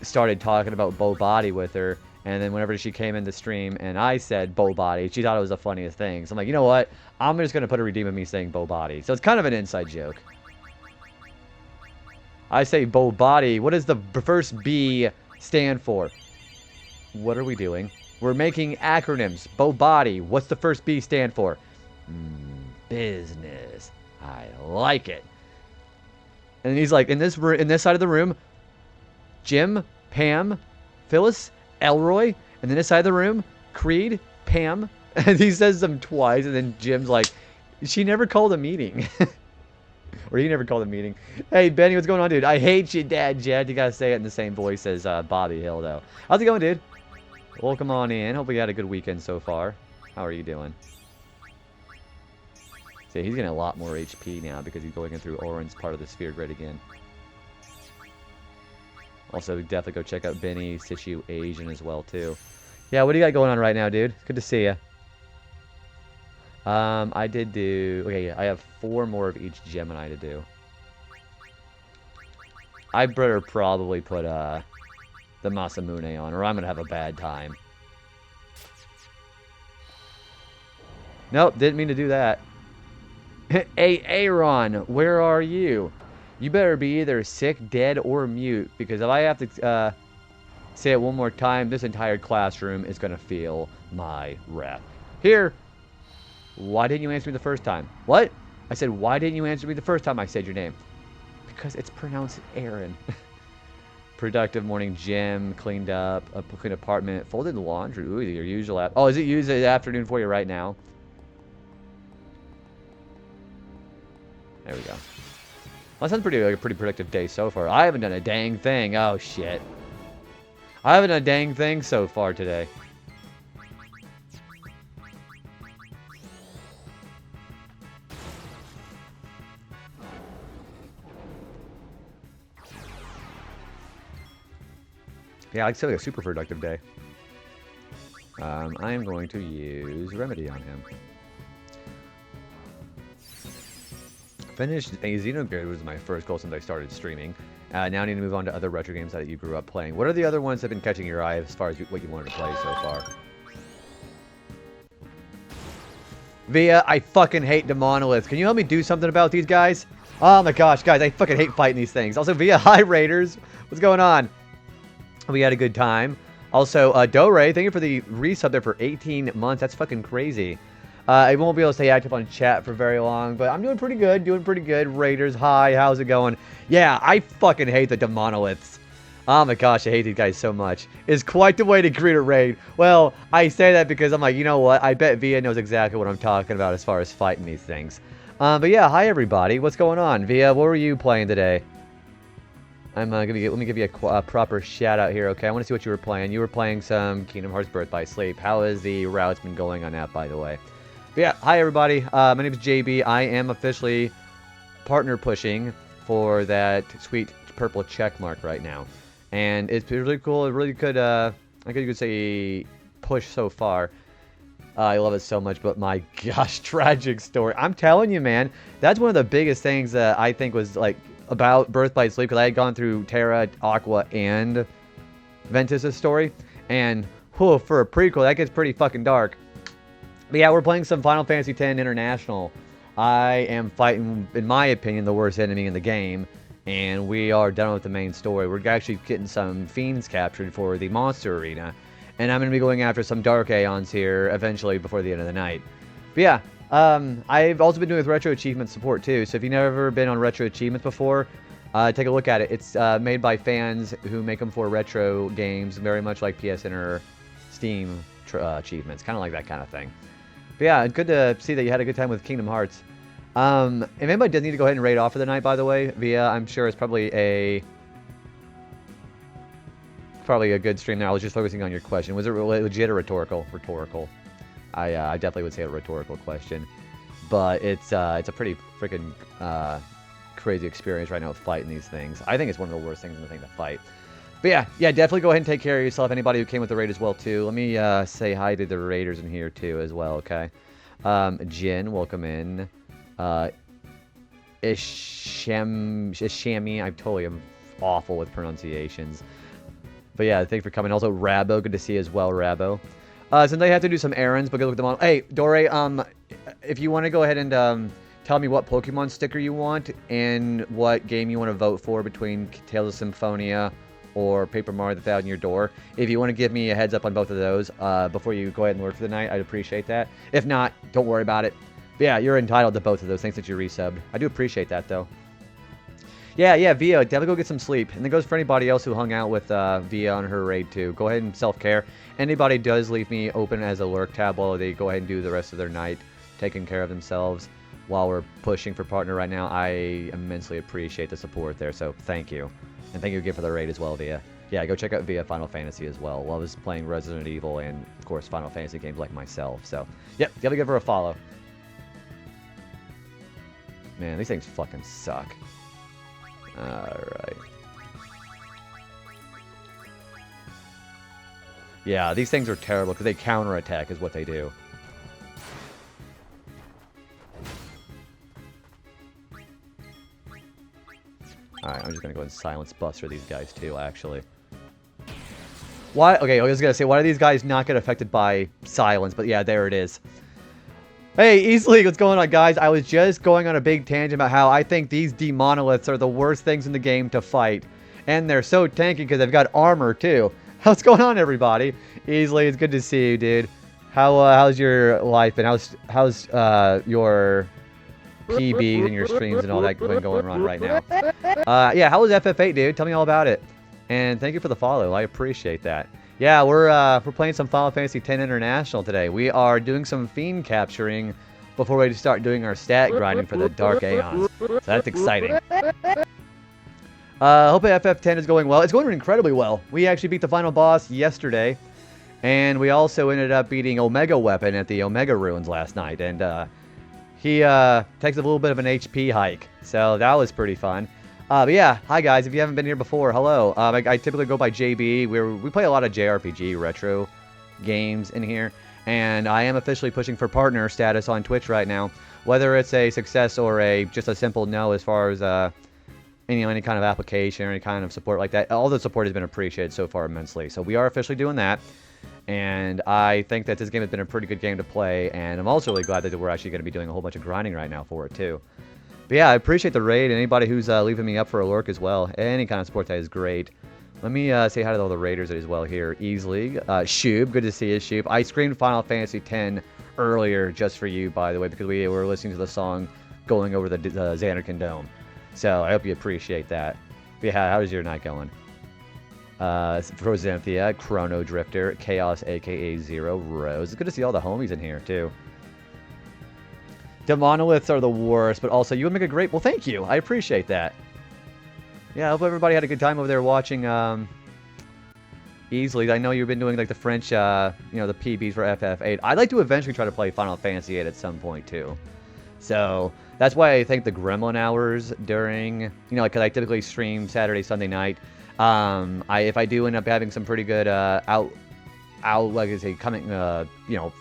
S1: started talking about bow body with her. And then whenever she came in the stream and I said bow body, she thought it was the funniest thing. So I'm like, you know what? I'm just going to put a redeem of me saying bow body. So it's kind of an inside joke. I say bow body. What does the first B stand for? What are we doing? We're making acronyms. Bow body. What's the first B stand for? Business. I like it. And he's like, in this side of the room, Jim, Pam, Phyllis, Elroy, and then this side of the room, Creed, Pam, and he says them twice, and then Jim's like, she never called a meeting. Or he never called a meeting. Hey, Benny, what's going on, dude? I hate you, Dad, Jed. You gotta say it in the same voice as Bobby Hill, though. How's it going, dude? Welcome on in. Hope you had a good weekend so far. How are you doing? See, he's getting a lot more HP now because he's going in through Orin's part of the sphere grid again. Also, definitely go check out Benny, Situ Asian as well, too. Yeah, what do you got going on right now, dude? Good to see you. I did do... Okay, I have 4 more of each Gemini to do. I better probably put the Masamune on, or I'm going to have a bad time. Nope, didn't mean to do that. Hey, Aaron, where are you? You better be either sick, dead, or mute, because if I have to say it one more time, this entire classroom is going to feel my wrath. Here. Why didn't you answer me the first time? What? I said, why didn't you answer me the first time I said your name? Because it's pronounced Aaron. Productive morning gym, cleaned up, a clean apartment, folded laundry. Ooh, your usual app. Oh, is it used the afternoon for you right now? There we go. Well, that sounds like a pretty productive day so far. I haven't done a dang thing. Oh, shit. I haven't done a dang thing so far today. Yeah, I'd say like a super productive day. I am going to use Remedy on him. Finished a Xenogears was my first goal since I started streaming. Now I need to move on to other retro games that you grew up playing. What are the other ones that have been catching your eye as far as what you wanted to play so far? Via, I fucking hate the monoliths. Can you help me do something about these guys? Oh my gosh, guys, I fucking hate fighting these things. Also, Via, hi Raiders. What's going on? We had a good time. Also, Dore, thank you for the resub there for 18 months. That's fucking crazy. I won't be able to stay active on chat for very long, but I'm doing pretty good. Raiders, hi, how's it going? Yeah, I fucking hate the monoliths. Oh my gosh, I hate these guys so much. It's quite the way to greet a raid. Well, I say that because I'm like, you know what? I bet Via knows exactly what I'm talking about as far as fighting these things. But yeah, hi everybody. What's going on? Via, what were you playing today? I'm let me give you a proper shout out here, okay? I want to see what you were playing. You were playing some Kingdom Hearts Birth by Sleep. How has the routes been going on that, by the way? But yeah, hi everybody. My name is JB. I am officially partner pushing for that sweet purple check mark right now, and it's really cool. It really could, I could say, push so far. I love it so much, but my gosh, tragic story. I'm telling you, man, that's one of the biggest things that I think was like about Birth by Sleep, because I had gone through Terra, Aqua, and Ventus' story, and whew, for a prequel, that gets pretty fucking dark. But yeah, we're playing some Final Fantasy X International. I am fighting, in my opinion, the worst enemy in the game, and we are done with the main story. We're actually getting some fiends captured for the monster arena, and I'm going to be going after some Dark Aeons here eventually before the end of the night. But yeah, I've also been doing with Retro Achievements support too, so if you've never been on Retro Achievements before, take a look at it. It's made by fans who make them for retro games, very much like PSN or Steam achievements, kind of like that kind of thing. But yeah, good to see that you had a good time with Kingdom Hearts. If anybody does need to go ahead and raid off for the night, by the way, Via, I'm sure it's probably a probably a good stream there. I was just focusing on your question. Was it legit or rhetorical? Rhetorical. I definitely would say a rhetorical question. But it's a pretty freaking crazy experience right now with fighting these things. I think it's one of the worst things in the thing to fight. But yeah, definitely go ahead and take care of yourself. Anybody who came with the raid as well, too. Let me say hi to the raiders in here, too, as well, okay? Jin, welcome in. Ishami, I totally am awful with pronunciations. But yeah, thanks for coming. Also, Rabo, good to see you as well, Rabo. Since I have to do some errands, but go look at them on. Hey, Dore, if you want to go ahead and tell me what Pokemon sticker you want and what game you want to vote for between Tales of Symphonia or Paper Mario the Thousand Year Door. If you want to give me a heads up on both of those before you go ahead and work for the night, I'd appreciate that. If not, don't worry about it. But yeah, you're entitled to both of those. Thanks that you resubbed. I do appreciate that, though. Yeah, Via, definitely go get some sleep. And it goes for anybody else who hung out with Via on her raid, too. Go ahead and self-care. Anybody does leave me open as a lurk tab while they go ahead and do the rest of their night, taking care of themselves while we're pushing for partner right now. I immensely appreciate the support there, so thank you. And thank you again for the raid as well, Via. Yeah, go check out Via Final Fantasy as well. While I was playing Resident Evil and, of course, Final Fantasy games like myself. So, yep, gotta give her a follow. Man, these things fucking suck. Alright. Yeah, these things are terrible because they counterattack is what they do. Alright, I'm just gonna go and silence Buster these guys too, actually. Why? Okay, I was gonna say, why do these guys not get affected by silence? But yeah, there it is. Hey, East League, what's going on, guys? I was just going on a big tangent about how I think these D-monoliths are the worst things in the game to fight. And they're so tanky because they've got armor, too. What's going on, everybody? Easily, it's good to see you, dude. How's your life and how's your PBs and your streams and all that going on right now? Yeah, how was FF8, dude? Tell me all about it. And thank you for the follow. I appreciate that. Yeah, we're playing some Final Fantasy X International today. We are doing some fiend capturing before we start doing our stat grinding for the Dark Aeons. So that's exciting. Hope FF10 is going well. It's going incredibly well. We actually beat the final boss yesterday. And we also ended up beating Omega Weapon at the Omega Ruins last night. And he takes a little bit of an HP hike. So that was pretty fun. But yeah, hi guys, if you haven't been here before, hello. I typically go by JB. We play a lot of JRPG retro games in here. And I am officially pushing for partner status on Twitch right now. Whether it's a success or just a simple no as far as any kind of application or any kind of support like that. All the support has been appreciated so far immensely. So we are officially doing that. And I think that this game has been a pretty good game to play. And I'm also really glad that we're actually going to be doing a whole bunch of grinding right now for it too. But yeah, I appreciate the raid. Anybody who's leaving me up for a lurk as well. Any kind of support that is great. Let me say hi to all the raiders as well here. Easily. Shoob, good to see you, Shoob. I screamed Final Fantasy X earlier just for you, by the way, because we were listening to the song going over the Xanarkand Dome. So I hope you appreciate that. But yeah, how's your night going? Frozenthia, Chrono Drifter, Chaos aka Zero, Rose. It's good to see all the homies in here, too. The monoliths are the worst, but also you would make a great... Well, thank you. I appreciate that. Yeah, I hope everybody had a good time over there watching Easily. I know you've been doing like the French, the PBs for FF8. I'd like to eventually try to play Final Fantasy VIII at some point, too. So that's why I think the Gremlin hours during, because I typically stream Saturday, Sunday night. If I do end up having some pretty good like I say, coming,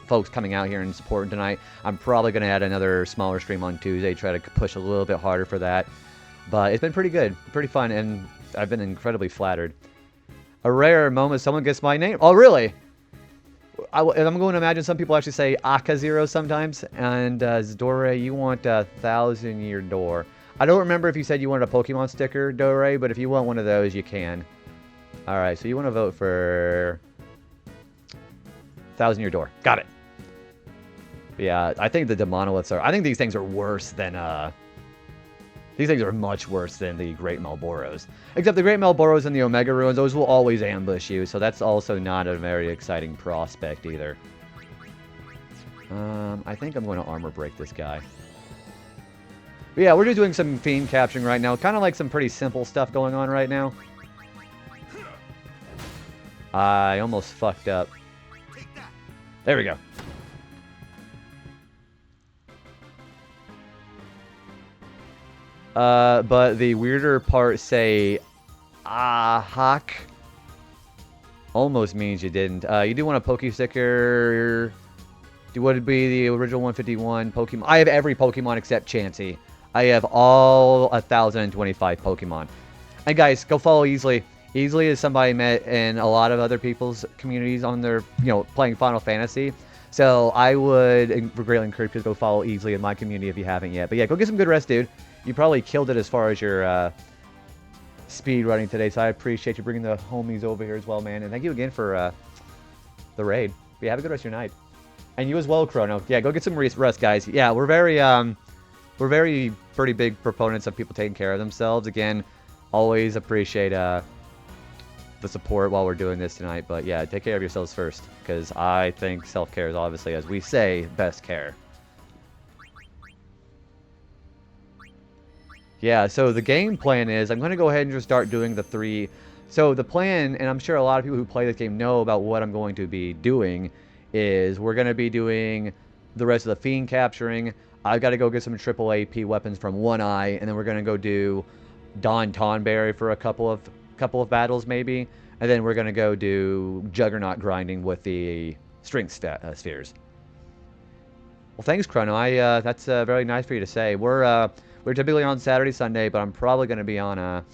S1: folks coming out here and supporting tonight, I'm probably going to add another smaller stream on Tuesday, try to push a little bit harder for that. But it's been pretty good, pretty fun, and I've been incredibly flattered. A rare moment, someone gets my name. Oh, really? I'm going to imagine some people actually say Akazero sometimes. And Dore, you want a 1,000-year door. I don't remember if you said you wanted a Pokemon sticker, Dore, but if you want one of those, you can. All right, so you want to vote for 1,000-year door. Got it. Yeah, I think the monoliths are... I think these things are worse than... These things are much worse than the Great Malboros. Except the Great Malboros and the Omega Ruins, those will always ambush you, so that's also not a very exciting prospect either. I think I'm going to armor break this guy. But yeah, we're just doing some fiend capturing right now. Kind of like some pretty simple stuff going on right now. I almost fucked up.
S2: Take that.
S1: There we go. But the weirder part say, hawk almost means you didn't. You do want a Poke Sticker. Would it be the original 151 Pokemon? I have every Pokemon except Chansey. I have all 1,025 Pokemon. And guys, go follow Easily. Easily is somebody I met in a lot of other people's communities on their, playing Final Fantasy. So I would greatly encourage you to go follow Easily in my community if you haven't yet. But yeah, go get some good rest, dude. You probably killed it as far as your speed running today. So I appreciate you bringing the homies over here as well, man. And thank you again for the raid. But yeah, have a good rest of your night. And you as well, Chrono. Yeah, go get some rest, guys. Yeah, we're very pretty big proponents of people taking care of themselves. Again, always appreciate the support while we're doing this tonight. But yeah, take care of yourselves first, because I think self-care is obviously, as we say, best care. Yeah, so the game plan is I'm going to go ahead and just start doing the 3. So the plan, and I'm sure a lot of people who play this game know about what I'm going to be doing, is we're going to be doing the rest of the Fiend capturing. I've got to go get some triple AP weapons from One Eye, and then we're going to go do Don Tonberry for a couple of battles maybe, and then we're going to go do Juggernaut grinding with the Strength spheres. Well, thanks, Chrono. That's very nice for you to say. We're typically on Saturday, Sunday, but I'm probably going to be on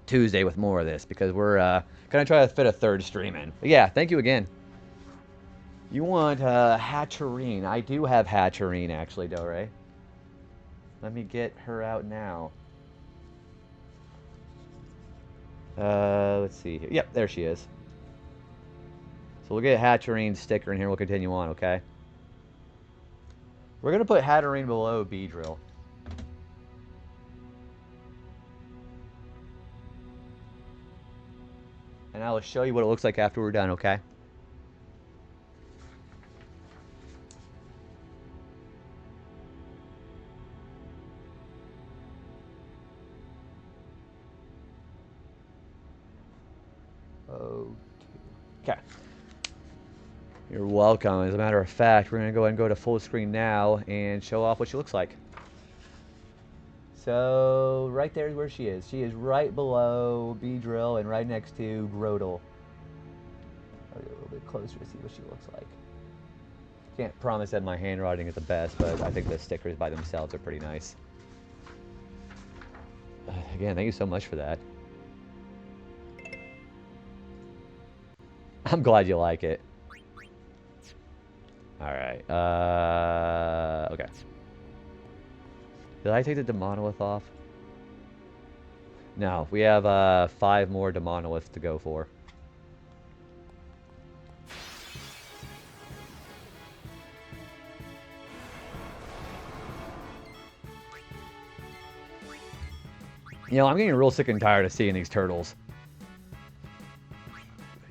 S1: Tuesday with more of this, because we're going to try to fit a 3rd stream in. But yeah, thank you again. You want Hatcherene. I do have Hatcherene, actually, Dore. Let me get her out now. Let's see here. Yep, there she is. So we'll get Hatcherene's sticker in here. We'll continue on, okay? We're going to put Hatterene below Beedrill. And I will show you what it looks like after we're done, okay? Okay. You're welcome. As a matter of fact, we're going to go ahead and go to full screen now and show off what she looks like. So, right there is where she is. She is right below Beedrill and right next to Grotle. I'll get a little bit closer to see what she looks like. Can't promise that my handwriting is the best, but I think the stickers by themselves are pretty nice. Again, thank you so much for that. I'm glad you like it. Alright, okay. Did I take the Demonolith off? No, we have 5 more Demonoliths to go for. I'm getting real sick and tired of seeing these turtles.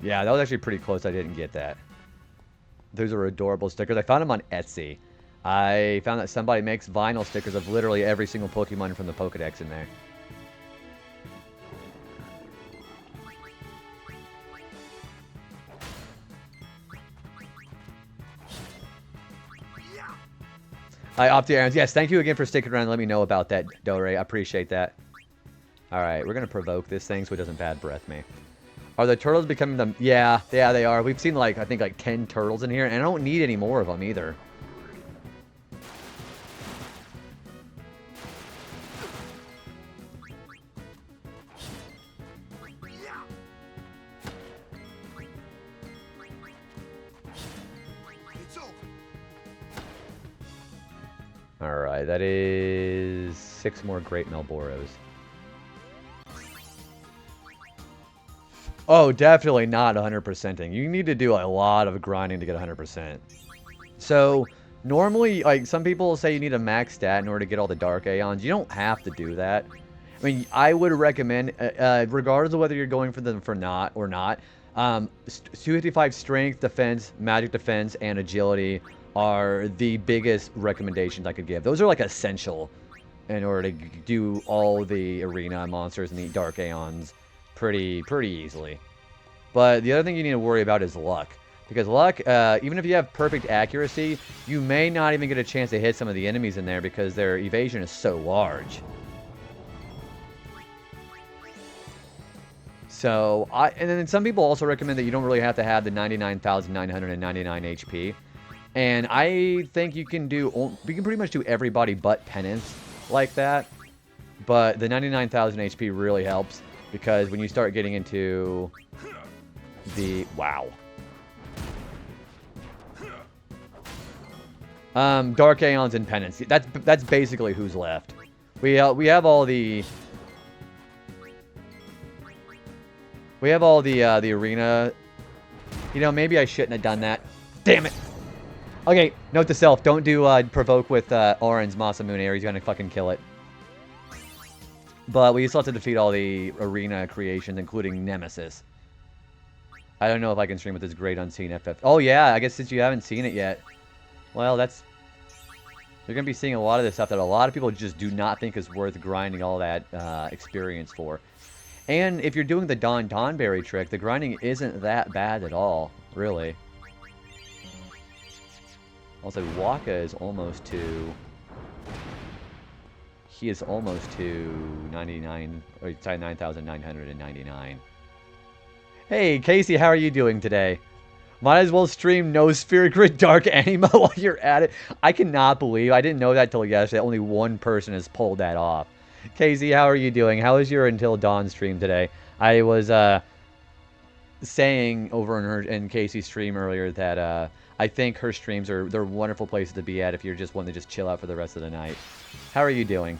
S1: Yeah, that was actually pretty close. I didn't get that. Those are adorable stickers. I found them on Etsy. I found that somebody makes vinyl stickers of literally every single Pokemon from the Pokedex in there. Opti-Irons. Yes, thank you again for sticking around and let me know about that, Dore. I appreciate that. Alright, we're going to provoke this thing so it doesn't bad breath me. Are the turtles becoming the... Yeah, they are. We've seen, I think, 10 turtles in here, and I don't need any more of them, either. Alright, that is 6 more Great Melboros. Oh, definitely not 100%ing. You need to do a lot of grinding to get 100%. So, normally, some people say you need a max stat in order to get all the Dark Aeons. You don't have to do that. I mean, I would recommend, regardless of whether you're going for them or not, 255 Strength, Defense, Magic Defense, and Agility are the biggest recommendations I could give. Those are, essential in order to do all the arena monsters and the Dark Aeons pretty easily. But the other thing you need to worry about is luck. Because luck, even if you have perfect accuracy, you may not even get a chance to hit some of the enemies in there because their evasion is so large. So, and then some people also recommend that you don't really have to have the 99,999 HP. And I think you can pretty much do everybody but Penance like that. But the 99,000 HP really helps because when you start getting into the... Wow. Dark Aeons and Penance. That's basically who's left. We have all the... We have all the arena. You know, maybe I shouldn't have done that. Damn it. Okay, note to self. Don't do provoke with Oran's Masamune or he's going to fucking kill it. But we still have to defeat all the arena creations, including Nemesis. I don't know if I can stream with this great unseen FF. Oh, yeah. I guess since you haven't seen it yet. Well, that's... You're going to be seeing a lot of this stuff that a lot of people just do not think is worth grinding all that experience for. And if you're doing the Don Donberry trick, the grinding isn't that bad at all, really. Also, Waka is almost to... He is almost to 9,999. Hey, Casey, how are you doing today? Might as well stream No Spirit Grid Dark Anima while you're at it. I cannot believe, I didn't know that till yesterday. Only one person has pulled that off. Casey, how are you doing? How was your Until Dawn stream today? I was saying over in Casey's stream earlier that I think her streams they're wonderful places to be at if you're just wanting to just chill out for the rest of the night. How are you doing?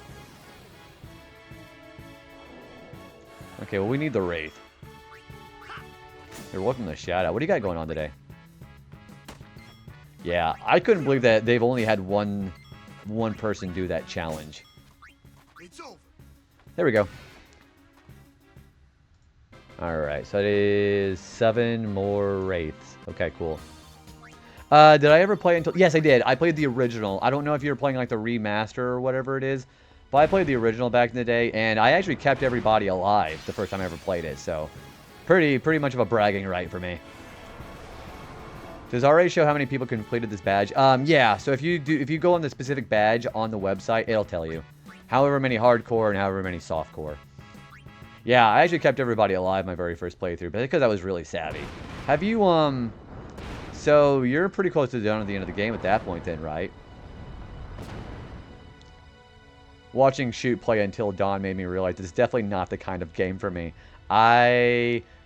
S1: Okay, well we need the Wraith. You're welcome to Shadow. What do you got going on today? Yeah, I couldn't believe that they've only had one person do that challenge.
S2: It's over.
S1: There we go. Alright, so it is 7 more Wraiths. Okay, cool. Did I ever play until... Yes, I did. I played the original. I don't know if you were playing like the remaster or whatever it is, but I played the original back in the day, and I actually kept everybody alive the first time I ever played it, so... Pretty much of a bragging right for me. Does RA show how many people completed this badge? Yeah, so if you go on the specific badge on the website, it'll tell you. However many hardcore and however many softcore. Yeah, I actually kept everybody alive my very first playthrough, but because I was really savvy. Have you, so you're pretty close to done at the end of the game at that point then, right? Watching Shoot play Until Dawn made me realize this is definitely not the kind of game for me.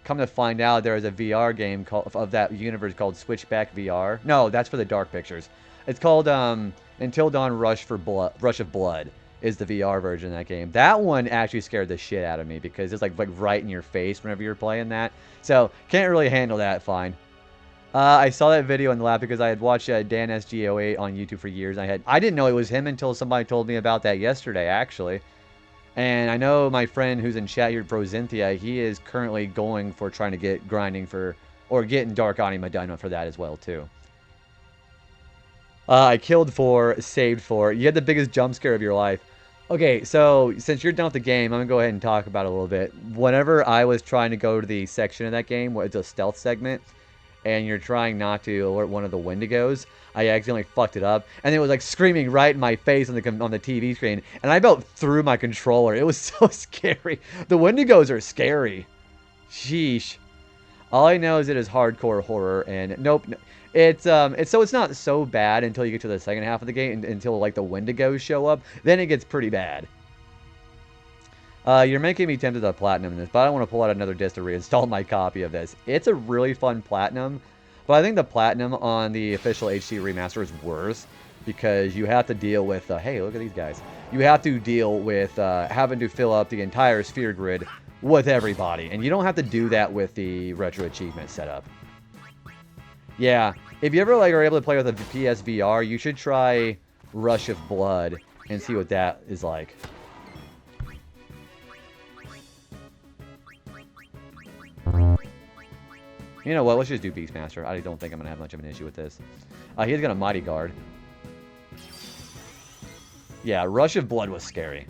S1: Come to find out, there is a VR game of that universe called Switchback VR. No, that's for the Dark Pictures. It's called Until Dawn Rush of Blood is the VR version of that game. That one actually scared the shit out of me because it's like right in your face whenever you're playing that. So, can't really handle that fine. I saw that video in the lab because I had watched Dan SG08 on YouTube for years. I didn't know it was him until somebody told me about that yesterday, actually. And I know my friend who's in chat here, Prozinthia, he is currently going for trying to get grinding for, or getting Dark Anima done for that as well, too. I killed 4, saved 4. You had the biggest jump scare of your life. Okay, so since you're done with the game, I'm going to go ahead and talk about it a little bit. Whenever I was trying to go to the section of that game where it's a stealth segment, and you're trying not to alert one of the Wendigos, I accidentally fucked it up, and it was like screaming right in my face on the TV screen, and I about threw my controller. It was so scary. The Wendigos are scary. Sheesh. All I know is it is hardcore horror, and nope, it's not so bad until you get to the second half of the game, until like the Wendigos show up. Then it gets pretty bad. You're making me tempted to platinum this, but I don't want to pull out another disc to reinstall my copy of this. It's a really fun platinum, but I think the platinum on the official HD remaster is worse because you have to deal with, hey, look at these guys. You have to deal with having to fill up the entire sphere grid with everybody, and you don't have to do that with the Retro Achievement setup. Yeah, if you ever are able to play with a PSVR, you should try Rush of Blood and see what that is like. You know what? Let's just do Beastmaster. I don't think I'm going to have much of an issue with this. He's got a Mighty Guard. Yeah, Rush of Blood was scary.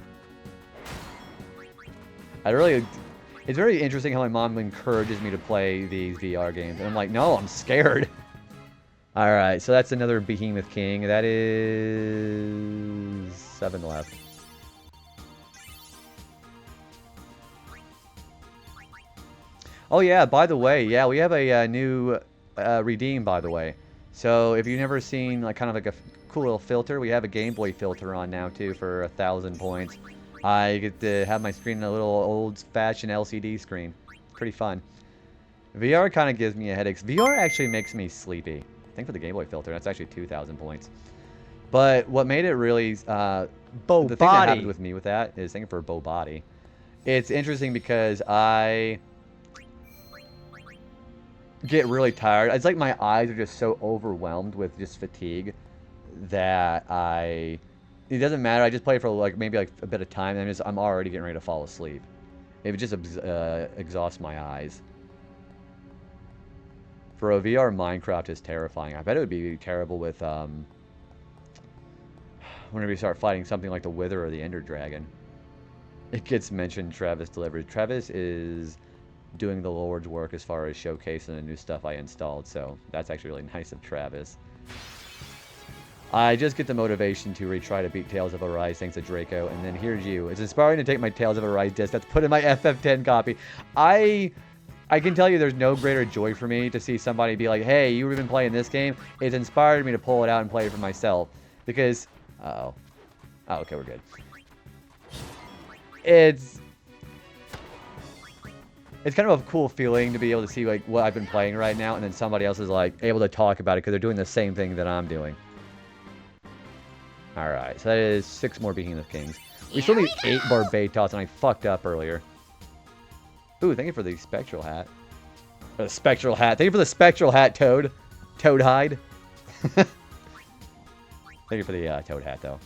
S1: It's very interesting how my mom encourages me to play these VR games. And I'm like, no, I'm scared. Alright, so that's another Behemoth King. That is 7 left. Oh yeah, by the way, yeah, we have a new redeem, by the way. So if you've never seen like kind of like a cool little filter, we have a Game Boy filter on now too for 1,000 points. I get to have my screen in a little old-fashioned LCD screen. Pretty fun. VR kind of gives me a headache. VR actually makes me sleepy. I think for the Game Boy filter, that's actually 2,000 points. But what made it really... the thing that happened with me with that is, thank you for Bo Body. It's interesting because I get really tired. It's like my eyes are just so overwhelmed with just fatigue that it doesn't matter. I just play for like maybe like a bit of time, and I'm already getting ready to fall asleep. It just exhausts my eyes. For a VR, Minecraft is terrifying. I bet it would be terrible with whenever you start fighting something like the Wither or the Ender Dragon. It gets mentioned. Travis delivered. Travis is doing the Lord's work as far as showcasing the new stuff I installed, so that's actually really nice of Travis. I just get the motivation to retry to beat Tales of Arise thanks to Draco, and then here's you. It's inspiring to take my Tales of Arise disc that's put in my FF10 copy. I can tell you there's no greater joy for me to see somebody be like, hey, you've been playing this game. It's inspired me to pull it out and play it for myself. Because, oh, okay, we're good. It's kind of a cool feeling to be able to see like what I've been playing right now, and then somebody else is like able to talk about it because they're doing the same thing that I'm doing. Alright, so that is 6 more Behemoth Kings. We still need 8 Barbatos, and I fucked up earlier. Ooh, thank you for the spectral hat. The spectral hat. Thank you for the spectral hat, Toad. Toad hide. Thank you for the Toad hat, though.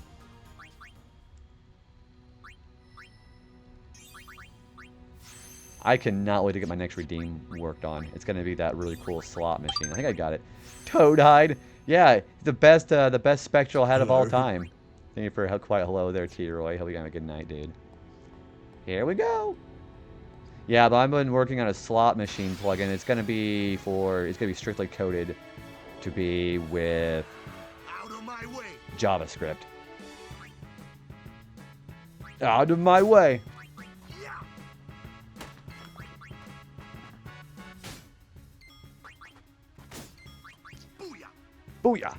S1: I cannot wait to get my next redeem worked on. It's going to be that really cool slot machine. I think I got it. Toad hide. Yeah, the best spectral hat of all time. Thank you for a quiet hello there, T-Roy. Hope you have a good night, dude. Here we go. Yeah, but I've been working on a slot machine plugin. It's gonna be strictly coded to be with JavaScript. Out of my way. Booyah.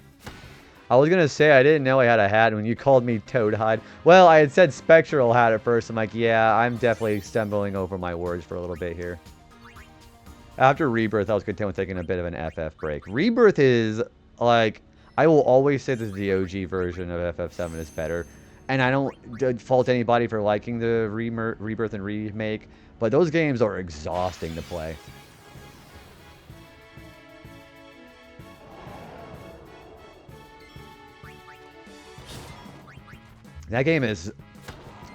S1: I was gonna say I didn't know I had a hat when you called me Toad Hide. Well, I had said spectral hat at first. I'm like, yeah, I'm definitely stumbling over my words for a little bit here. After Rebirth, I was content with taking a bit of an FF break. Rebirth is, like, I will always say that the OG version of FF7 is better. And I don't fault anybody for liking the Rebirth and Remake, but those games are exhausting to play. That game is,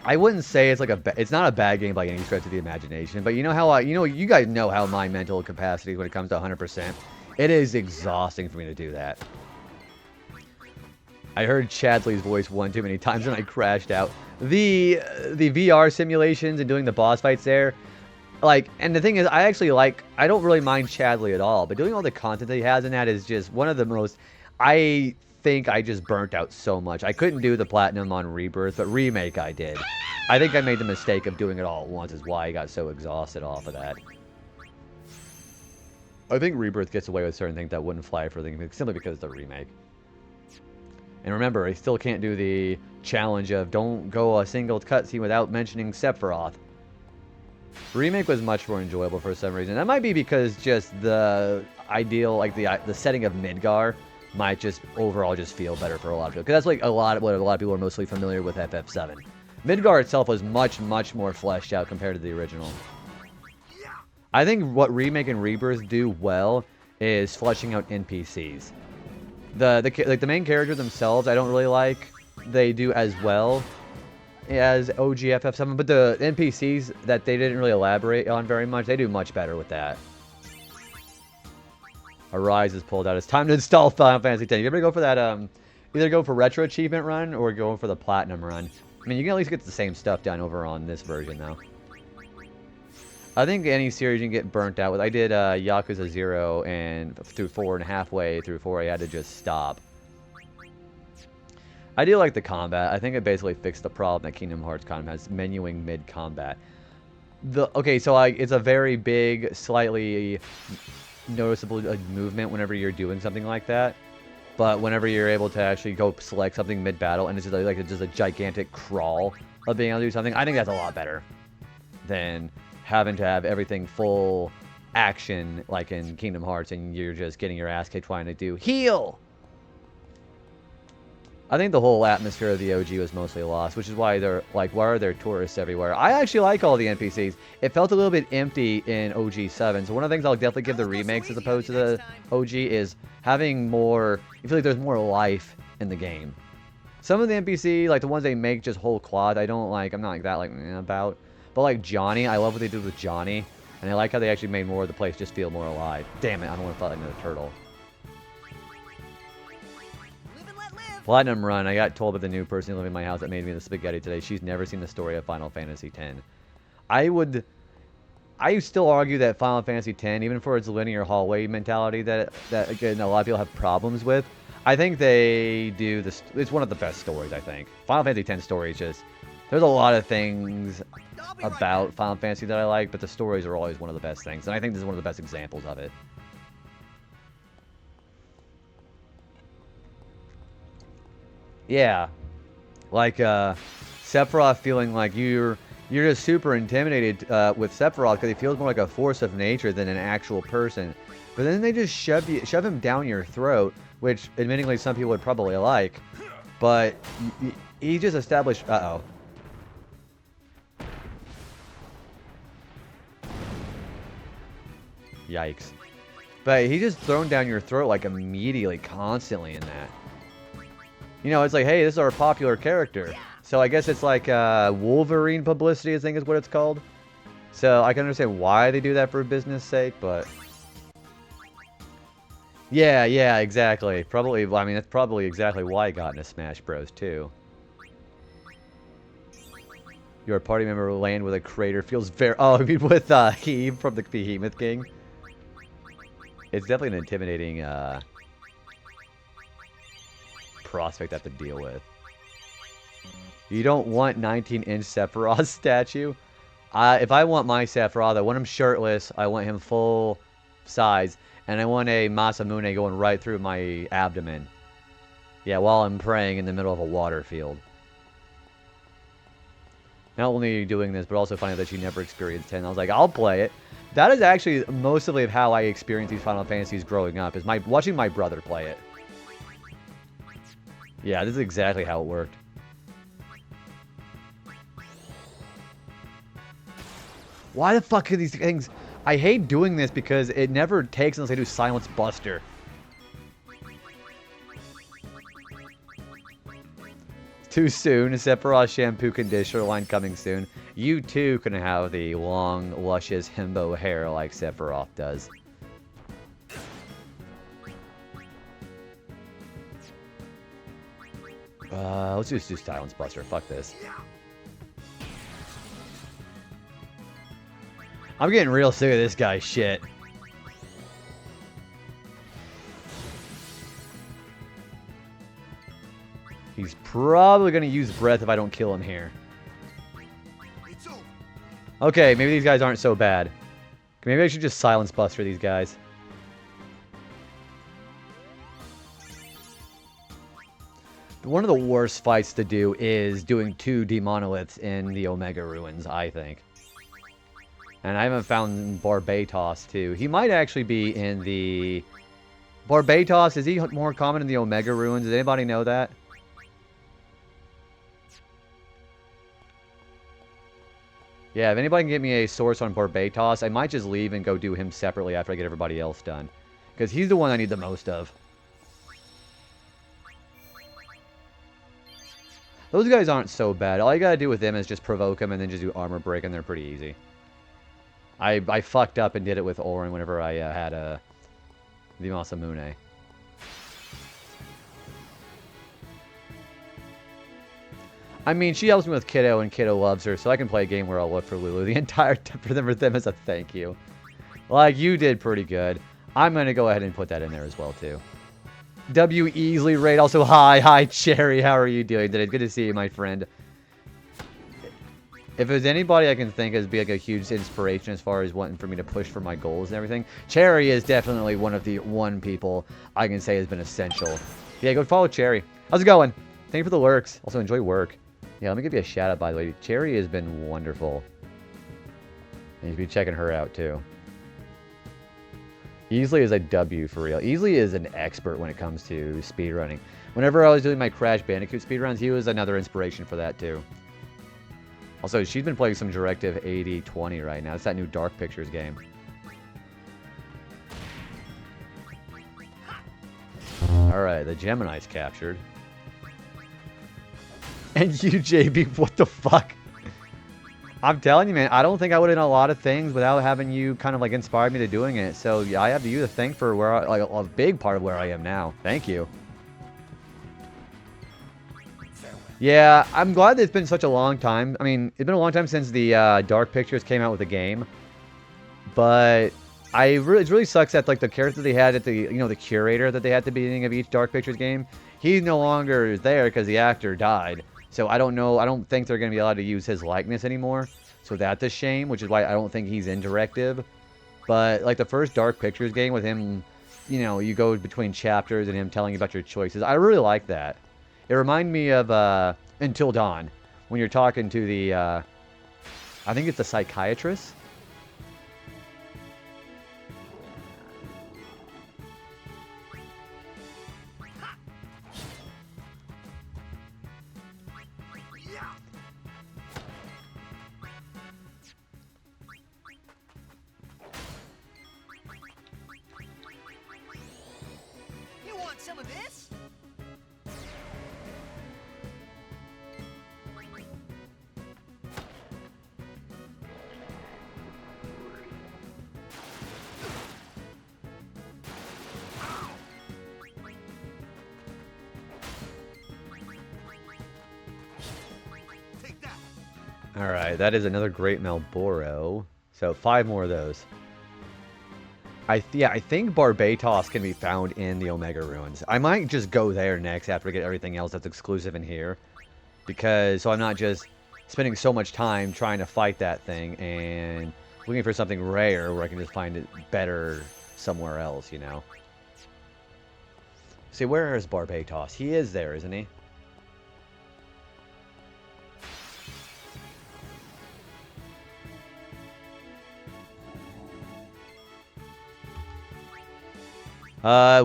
S1: I wouldn't say it's like it's not a bad game by any stretch of the imagination, but you know how you guys know how my mental capacity when it comes to 100%. It is exhausting for me to do that. I heard Chadley's voice one too many times and I crashed out. The VR simulations and doing the boss fights there, like, and the thing is, I don't really mind Chadley at all, but doing all the content that he has in that is just one of the most, I think I just burnt out so much. I couldn't do the platinum on Rebirth, but Remake I did. I think I made the mistake of doing it all at once, is why I got so exhausted off of that. I think Rebirth gets away with certain things that wouldn't fly for them simply because of the Remake. And remember, I still can't do the challenge of don't go a single cutscene without mentioning Sephiroth. Remake was much more enjoyable for some reason. That might be because just the ideal, like the setting of Midgar might just overall just feel better for a lot of people. Because that's like what a lot of people are mostly familiar with FF7. Midgar itself was much more fleshed out compared to the original. I think what Remake and Rebirth do well is fleshing out NPCs. The main characters themselves, I don't really like. They do as well as OG FF7, but the NPCs that they didn't really elaborate on very much, they do much better with that. Arise is pulled out. It's time to install Final Fantasy X. You ever go for that, either go for Retro Achievement run or go for the Platinum run. I mean, you can at least get the same stuff done over on this version, though. I think any series you can get burnt out with. I did Yakuza 0, and through 4 and halfway through 4, I had to just stop. I do like the combat. I think it basically fixed the problem that Kingdom Hearts kind of has, menuing mid-combat. Okay, so it's a very big, slightly noticeable movement whenever you're doing something like that. But whenever you're able to actually go select something mid-battle, and it's just like just a gigantic crawl of being able to do something, I think that's a lot better than having to have everything full action like in Kingdom Hearts, and you're just getting your ass kicked trying to do heal. I think the whole atmosphere of the OG was mostly lost, which is why they're like, why are there tourists everywhere? I actually like all the NPCs. It felt a little bit empty in OG 7, so one of the things I'll definitely give the remakes as opposed to the OG is having more, you feel like there's more life in the game. Some of the NPC, like the ones they make just whole cloth, I don't like, I'm not like that like about. But like Johnny, I love what they did with Johnny, and I like how they actually made more of the place just feel more alive. Damn it, I don't want to fight into a turtle. Platinum Run, I got told by the new person who lived in my house that made me the spaghetti today. She's never seen the story of Final Fantasy X. I still argue that Final Fantasy X, even for its linear hallway mentality that again, a lot of people have problems with, I think they do this. It's one of the best stories, I think. Final Fantasy X story is just, there's a lot of things about Final Fantasy that I like, but the stories are always one of the best things, and I think this is one of the best examples of it. Yeah, like Sephiroth feeling like you're just super intimidated with Sephiroth because he feels more like a force of nature than an actual person. But then they just shove him down your throat, which admittingly some people would probably like. But he just established. Yikes! But he just thrown down your throat like immediately, constantly in that. You know, it's like, hey, this is our popular character. So I guess it's like Wolverine publicity, I think is what it's called. So I can understand why they do that for business sake, but... Yeah, exactly. Probably, I mean, that's probably exactly why I got into Smash Bros. Too. Your party member will land with a crater. Feels very... Oh, I mean, with Heave from the Behemoth King. It's definitely an intimidating... prospect I have to deal with. You don't want 19-inch Sephiroth statue? If I want my Sephiroth, I want him shirtless, I want him full size, and I want a Masamune going right through my abdomen. Yeah, while I'm praying in the middle of a water field. Not only doing this, but also finding that she never experienced 10. I was like, I'll play it. That is actually mostly of how I experienced these Final Fantasies growing up, is watching my brother play it. Yeah, this is exactly how it worked. Why the fuck are these things... I hate doing this because it never takes unless I do Silence Buster. Too soon. Sephiroth shampoo conditioner line coming soon. You too can have the long, luscious himbo hair like Sephiroth does. Let's just do Silence Buster. Fuck this. I'm getting real sick of this guy's shit. He's probably going to use breath if I don't kill him here. Okay, maybe these guys aren't so bad. Maybe I should just Silence Buster these guys. One of the worst fights to do is doing 2 Demonoliths in the Omega Ruins, I think. And I haven't found Barbatos, too. He might actually be in the... Barbatos, is he more common in the Omega Ruins? Does anybody know that? Yeah, if anybody can get me a source on Barbatos, I might just leave and go do him separately after I get everybody else done. Because he's the one I need the most of. Those guys aren't so bad. All you gotta do with them is just provoke them and then just do armor break, and they're pretty easy. I fucked up and did it with Orin whenever I had the Masamune. I mean, she helps me with Kiddo, and Kiddo loves her, so I can play a game where I'll look for Lulu the entire time for them as a thank you. Like, you did pretty good. I'm going to go ahead and put that in there as well, too. W. Easley Raid. Also, hi, Cherry. How are you doing today? Good to see you, my friend. If there's anybody I can think as being like a huge inspiration as far as wanting for me to push for my goals and everything, Cherry is definitely one of the people I can say has been essential. Yeah, go follow Cherry. How's it going? Thank you for the lurks. Also, enjoy work. Yeah, let me give you a shout out, by the way. Cherry has been wonderful. And you should be checking her out, too. Easley is a W for real. Easley is an expert when it comes to speedrunning. Whenever I was doing my Crash Bandicoot speedruns, he was another inspiration for that, too. Also, she's been playing some Directive 8020 right now. It's that new Dark Pictures game. Alright, the Gemini's captured. And you, JB, what the fuck? I'm telling you, man, I don't think I would have done a lot of things without having you kind of like inspire me to doing it. So yeah, I have you to thank for where I, like a big part of where I am now. Thank you. Yeah, I'm glad that it's been such a long time. I mean, it's been a long time since the Dark Pictures came out with the game. But it really sucks that like the character they had at the, the curator that they had at the beginning of each Dark Pictures game, he no longer is there because the actor died. So I don't know, I don't think they're going to be allowed to use his likeness anymore. So that's a shame, which is why I don't think he's in Directive. But like the first Dark Pictures game with him, you go between chapters and him telling you about your choices. I really like that. It reminded me of Until Dawn, when you're talking to the, I think it's the psychiatrist.
S2: You want some of this?
S1: Alright, that is another great Malboro. So 5 more of those. I think Barbatos can be found in the Omega Ruins. I might just go there next after we get everything else that's exclusive in here. So I'm not just spending so much time trying to fight that thing and looking for something rare where I can just find it better somewhere else, See, where is Barbatos? He is there, isn't he?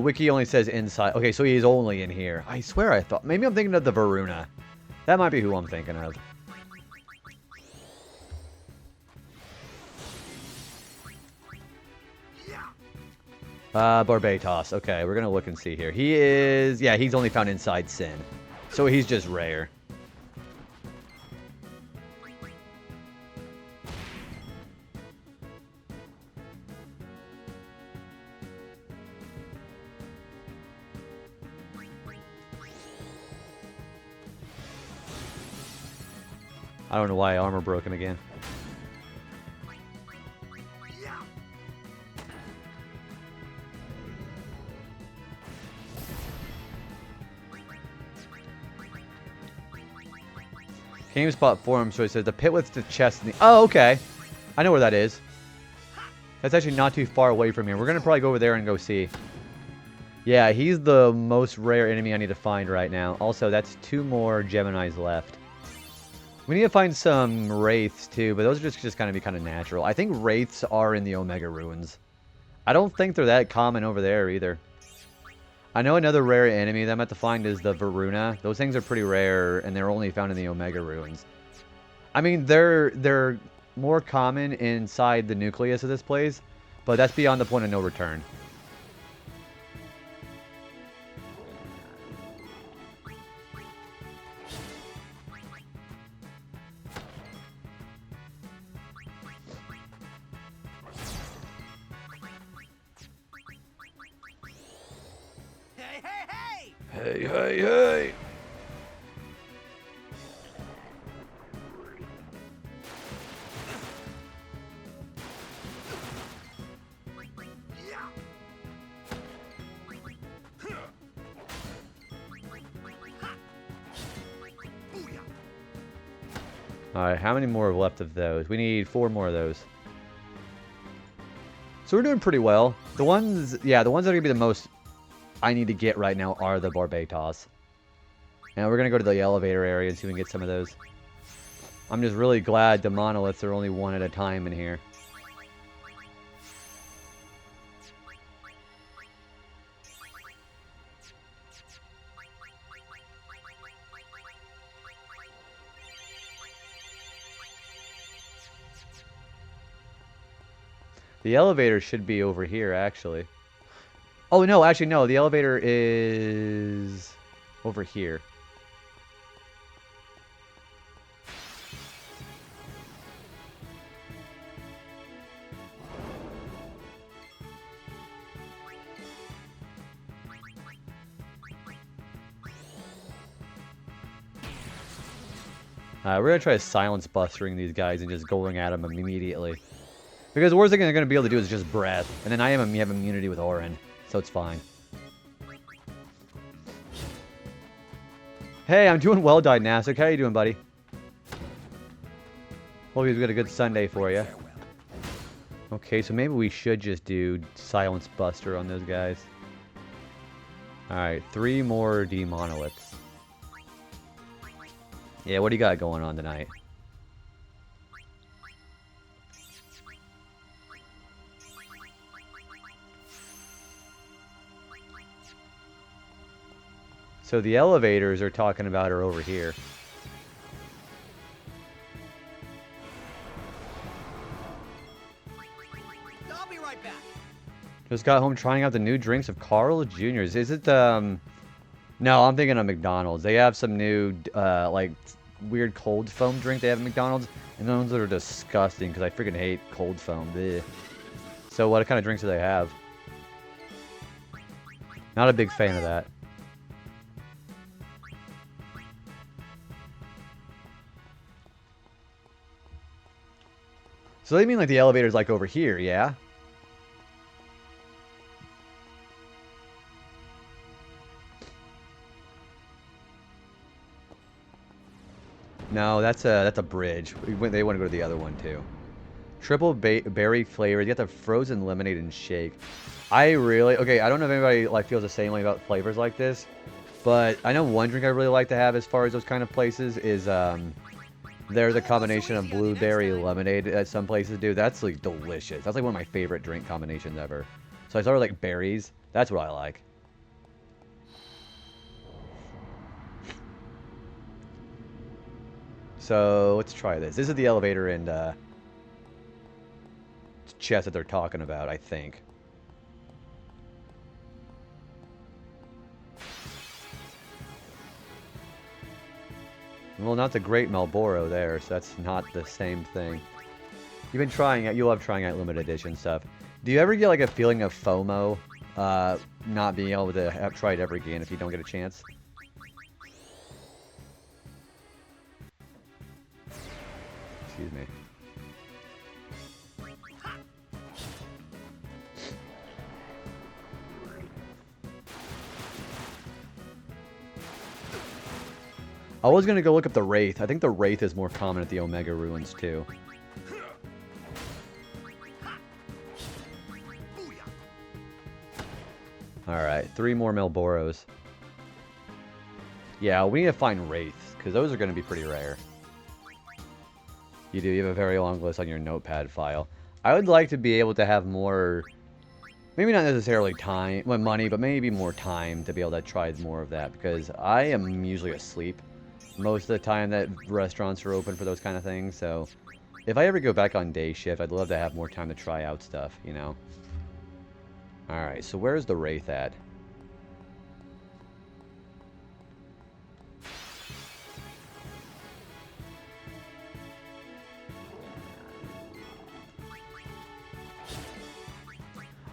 S1: Wiki only says inside. Okay, so he's only in here. I swear I thought... Maybe I'm thinking of the Varuna. That might be who I'm thinking of. Barbatos. Okay, we're gonna look and see here. He is... Yeah, he's only found inside Sin. So he's just rare. I don't know why armor broke him again. GameSpot forum, so it says the pit with the chest in the... Oh, okay. I know where that is. That's actually not too far away from here. We're going to probably go over there and go see. Yeah, he's the most rare enemy I need to find right now. Also, that's 2 more Geminis left. We need to find some Wraiths, too, but those are just going to be kind of natural. I think Wraiths are in the Omega Ruins. I don't think they're that common over there, either. I know another rare enemy that I'm about to find is the Varuna. Those things are pretty rare, and they're only found in the Omega Ruins. I mean, they're more common inside the nucleus of this place, but that's beyond the point of no return.
S3: Hey, hey, hey!
S1: Alright, how many more are left of those? We need 4 more of those. So we're doing pretty well. The ones, yeah, the ones that are going to be the most I need to get right now are the Barbatos. And we're going to go to the elevator area and see if we can get some of those. I'm just really glad the monoliths are only one at a time in here. The elevator should be over here, actually. Oh, no, actually, no. The elevator is over here. We're going to try silence bustering these guys and just going at them immediately. Because the worst thing they're going to be able to do is just breath. And then I have immunity with Orin, so it's fine. Hey, I'm doing well, Dynastic. How you doing, buddy? Hope you've got a good Sunday for you. Okay, so maybe we should just do silence buster on those guys. Alright, 3 more D-monoliths. Yeah, what do you got going on tonight? So the elevators are talking about are over here.
S2: I'll be right back.
S1: Just got home trying out the new drinks of Carl Jr.'s. Is it, No, I'm thinking of McDonald's. They have some new, like, weird cold foam drink they have at McDonald's. And those are disgusting because I freaking hate cold foam. Blech. So what kind of drinks do they have? Not a big fan of that. So they mean like the elevator's like over here, yeah? No, that's a bridge. They want to go to the other one too. Triple berry flavor. You got the frozen lemonade and shake. I don't know if anybody like feels the same way about flavors like this, but I know one drink I really like to have as far as those kind of places is there's a combination of blueberry lemonade that some places do. That's like delicious. That's like one of my favorite drink combinations ever. So I started like berries. That's what I like. So let's try this. This is the elevator and chest that they're talking about, I think. Well, not the Great Marlboro there, so that's not the same thing. You've been trying it. You love trying out limited edition stuff. Do you ever get like a feeling of FOMO, not being able to have tried every game if you don't get a chance? Excuse me. I was gonna go look up the Wraith. I think the Wraith is more common at the Omega Ruins too. Alright, 3 more Malboros. Yeah, we need to find Wraiths, because those are going to be pretty rare. You do, you have a very long list on your notepad file. I would like to be able to have more, maybe not necessarily time, well, money, but maybe more time to be able to try more of that, because I am usually asleep most of the time that restaurants are open for those kind of things, so if I ever go back on day shift, I'd love to have more time to try out stuff, you know? Alright, so where's the Wraith at?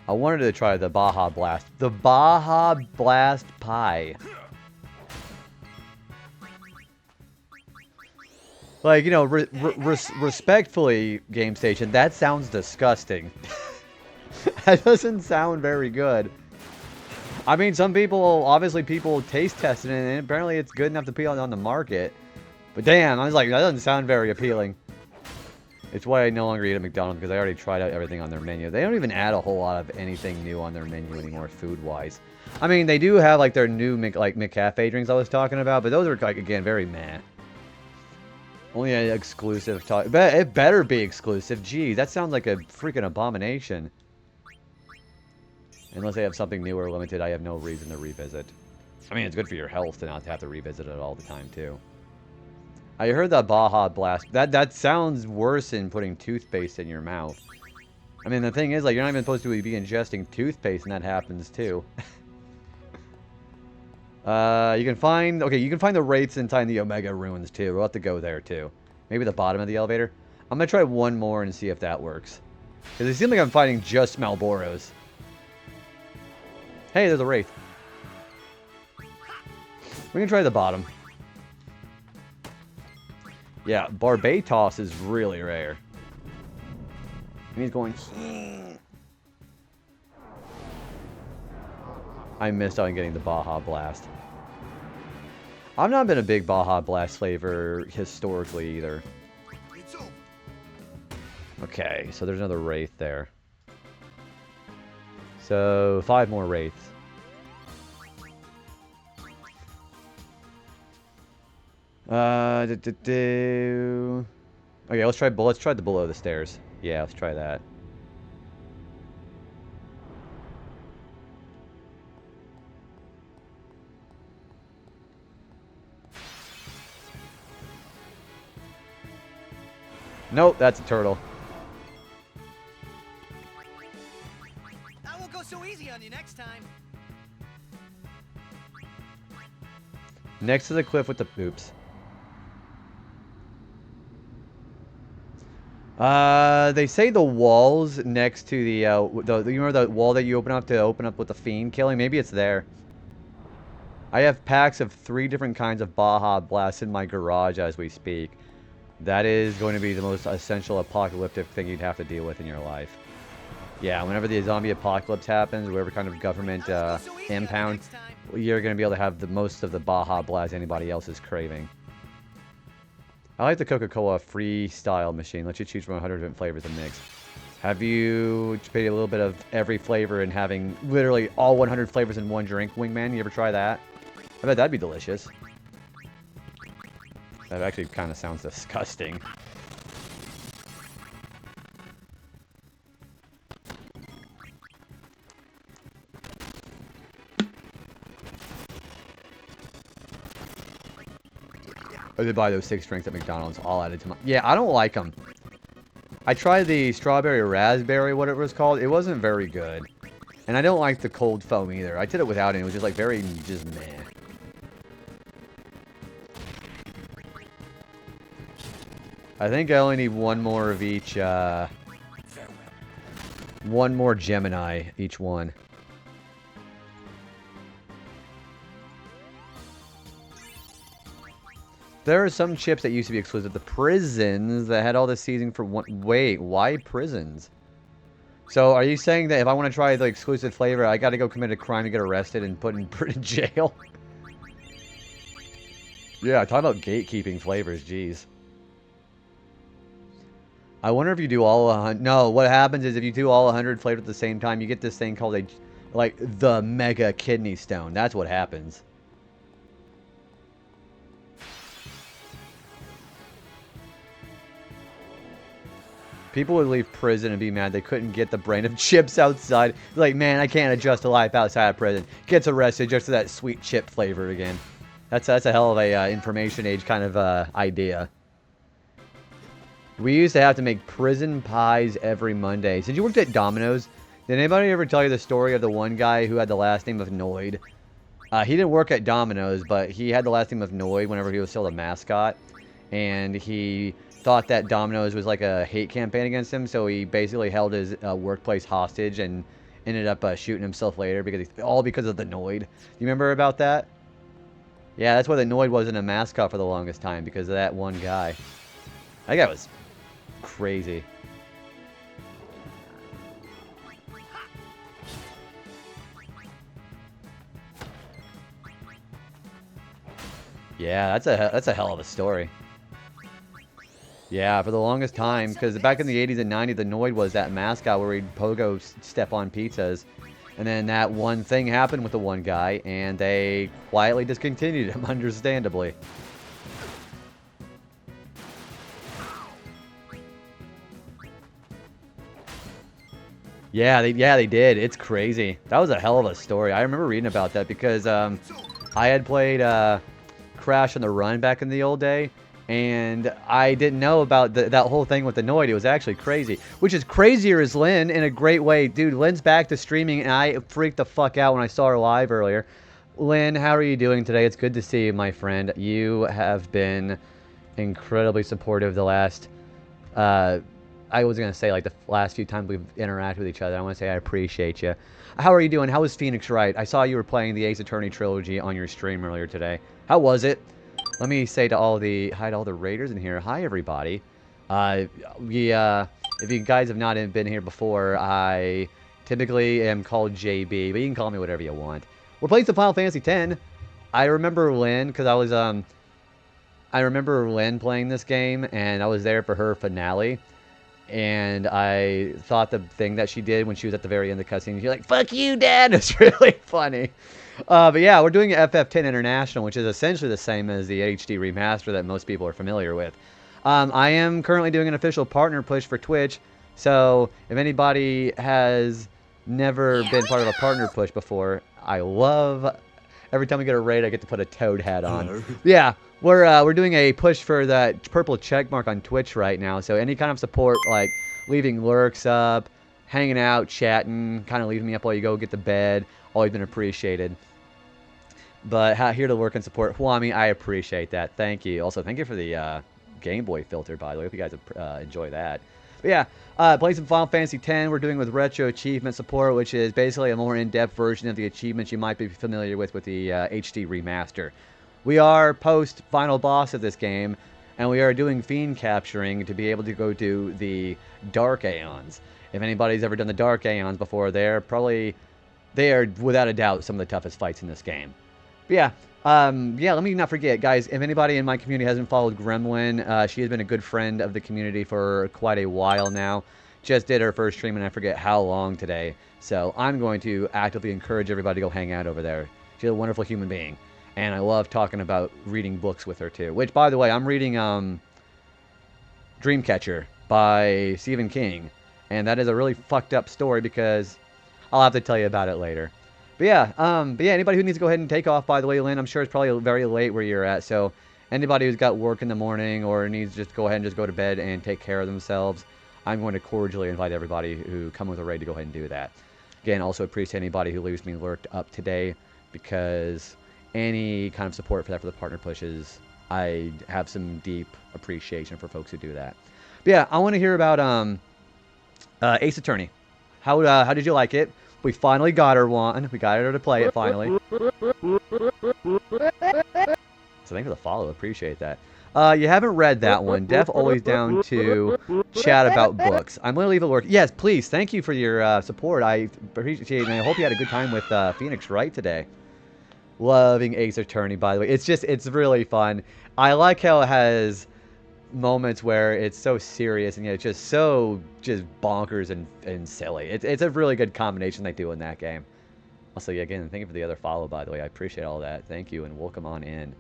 S1: I wanted to try the Baja Blast. The Baja Blast Pie. Like, you know, respectfully, Game Station, that sounds disgusting. That doesn't sound very good. I mean, some people, obviously people taste tested it, and apparently it's good enough to put on the market. But damn, I was like, that doesn't sound very appealing. It's why I no longer eat at McDonald's, because I already tried out everything on their menu. They don't even add a whole lot of anything new on their menu anymore, food-wise. I mean, they do have, like, their new, McCafe drinks I was talking about, but those are, like, again, very meh. Only an exclusive talk. It better be exclusive. Gee, that sounds like a freaking abomination. Unless they have something new or limited, I have no reason to revisit. I mean, it's good for your health to not have to revisit it all the time, too. I heard that Baja Blast. That sounds worse than putting toothpaste in your mouth. I mean, the thing is, like, you're not even supposed to be ingesting toothpaste, and that happens, too. You can find the wraiths inside the Omega Ruins, too. We'll have to go there, too. Maybe the bottom of the elevator. I'm going to try one more and see if that works. Because it seems like I'm fighting just Malboros. Hey, there's a wraith. We can try the bottom. Yeah, Barbatos is really rare. And he's going... I missed out on getting the Baja Blast. I've not been a big Baja Blast flavor historically either. Okay, so there's another Wraith there. So, 5 more Wraiths. Okay, let's try the below the stairs. Yeah, let's try that. Nope, that's a turtle.
S2: I won't go so easy on you next time.
S1: Next to the cliff with the oops. They say the walls next to the you remember the wall that you open up with the fiend killing? Maybe it's there. I have packs of 3 different kinds of Baja Blast in my garage as we speak. That is going to be the most essential apocalyptic thing you'd have to deal with in your life. Yeah, whenever the zombie apocalypse happens, whatever kind of government impound, you're going to be able to have the most of the Baja Blast anybody else is craving. I like the Coca-Cola freestyle machine. Lets you choose from 100 different flavors and mix. Have you paid a little bit of every flavor and having literally all 100 flavors in one drink, Wingman? You ever try that? I bet that'd be delicious. That actually kind of sounds disgusting. I did buy those 6 drinks at McDonald's, all added to my... Yeah, I don't like them. I tried the strawberry raspberry, whatever it was called. It wasn't very good. And I don't like the cold foam either. I did it without it. It was just like very, just meh. I think I only need one more of each, one more Gemini, each one. There are some chips that used to be exclusive to prisons that had all the seasoning for one... Wait, why prisons? So, are you saying that if I want to try the exclusive flavor, I gotta go commit a crime to get arrested and put in jail? Yeah, talk about gatekeeping flavors, jeez. I wonder if you do all 100... No, what happens is if you do all 100 flavors at the same time, you get this thing called the Mega Kidney Stone. That's what happens. People would leave prison and be mad they couldn't get the brand of chips outside. Like, man, I can't adjust to life outside of prison. Gets arrested just for that sweet chip flavor again. That's a hell of a information age kind of idea. We used to have to make prison pies every Monday. Since you worked at Domino's, did anybody ever tell you the story of the one guy who had the last name of Noid? He didn't work at Domino's, but he had the last name of Noid whenever he was still a mascot. And he thought that Domino's was like a hate campaign against him, so he basically held his workplace hostage and ended up shooting himself later all because of the Noid. Do you remember about that? Yeah, that's why the Noid wasn't a mascot for the longest time, because of that one guy. That guy was crazy. Yeah, that's a hell of a story. Yeah, for the longest time, because back in the 80s and 90s, the Noid was that mascot where we'd pogo step on pizzas. And then that one thing happened with the one guy, and they quietly discontinued him, understandably. Yeah, they did. It's crazy. That was a hell of a story. I remember reading about that because I had played Crash on the Run back in the old day, and I didn't know about that whole thing with the Noid. It was actually crazy. Which is crazier is Lynn in a great way. Dude, Lynn's back to streaming, and I freaked the fuck out when I saw her live earlier. Lynn, how are you doing today? It's good to see you, my friend. You have been incredibly supportive the last... I was going to say, like, the last few times we've interacted with each other. I want to say I appreciate you. How are you doing? How was Phoenix Wright? I saw you were playing the Ace Attorney trilogy on your stream earlier today. How was it? Let me say to all the... Hi to all the raiders in here. Hi, everybody. If you guys have not been here before, I typically am called JB, but you can call me whatever you want. We're playing some Final Fantasy X. I remember Lynn, because I remember Lynn playing this game, and I was there for her finale. And I thought the thing that she did when she was at the very end of the cutscene, she's like, "Fuck you, Dad!" It's really funny. But yeah, we're doing FF10 International, which is essentially the same as the HD remaster that most people are familiar with. I am currently doing an official partner push for Twitch, so if anybody has never been part of a partner push before, I love... Every time we get a raid, I get to put a Toad hat on.
S2: Hello.
S1: Yeah, we're doing a push for that purple check mark on Twitch right now. So any kind of support, like leaving lurks up, hanging out, chatting, kind of leaving me up while you go get to bed, always been appreciated. But here to work and support Huami, I appreciate that. Thank you. Also, thank you for the Game Boy filter, by the way. Hope you guys enjoy that. But yeah, playing some Final Fantasy X. We're doing with Retro Achievement support, which is basically a more in-depth version of the achievements you might be familiar with the HD remaster. We are post-final boss of this game, and we are doing fiend capturing to be able to go to the Dark Aeons. If anybody's ever done the Dark Aeons before, they are without a doubt some of the toughest fights in this game. But yeah. Let me not forget, guys, if anybody in my community hasn't followed Gremlin, she has been a good friend of the community for quite a while now. Just did her first stream, and I forget how long today. So I'm going to actively encourage everybody to go hang out over there. She's a wonderful human being. And I love talking about reading books with her, too. Which, by the way, I'm reading Dreamcatcher by Stephen King. And that is a really fucked up story because I'll have to tell you about it later. But yeah, anybody who needs to go ahead and take off, by the way, Lynn, I'm sure it's probably very late where you're at. So anybody who's got work in the morning or needs to just go ahead and just go to bed and take care of themselves, I'm going to cordially invite everybody who come with a raid to go ahead and do that. Again, also appreciate anybody who leaves me lurked up today because any kind of support for that for the partner pushes, I have some deep appreciation for folks who do that. But yeah, I want to hear about Ace Attorney. How did you like it? We finally got her one. We got her to play it finally. So thank you for the follow. Appreciate that. You haven't read that one. Def always down to chat about books. I'm going to leave it work. Yes, please. Thank you for your support. I appreciate it. And I hope you had a good time with Phoenix Wright today. Loving Ace Attorney, by the way. It's really fun. I like how it has moments where it's so serious and yet it's just so bonkers and silly. It's a really good combination they do in that game. Also, yeah, again, thank you for the other follow, by the way. I appreciate all that. Thank you, and welcome on in.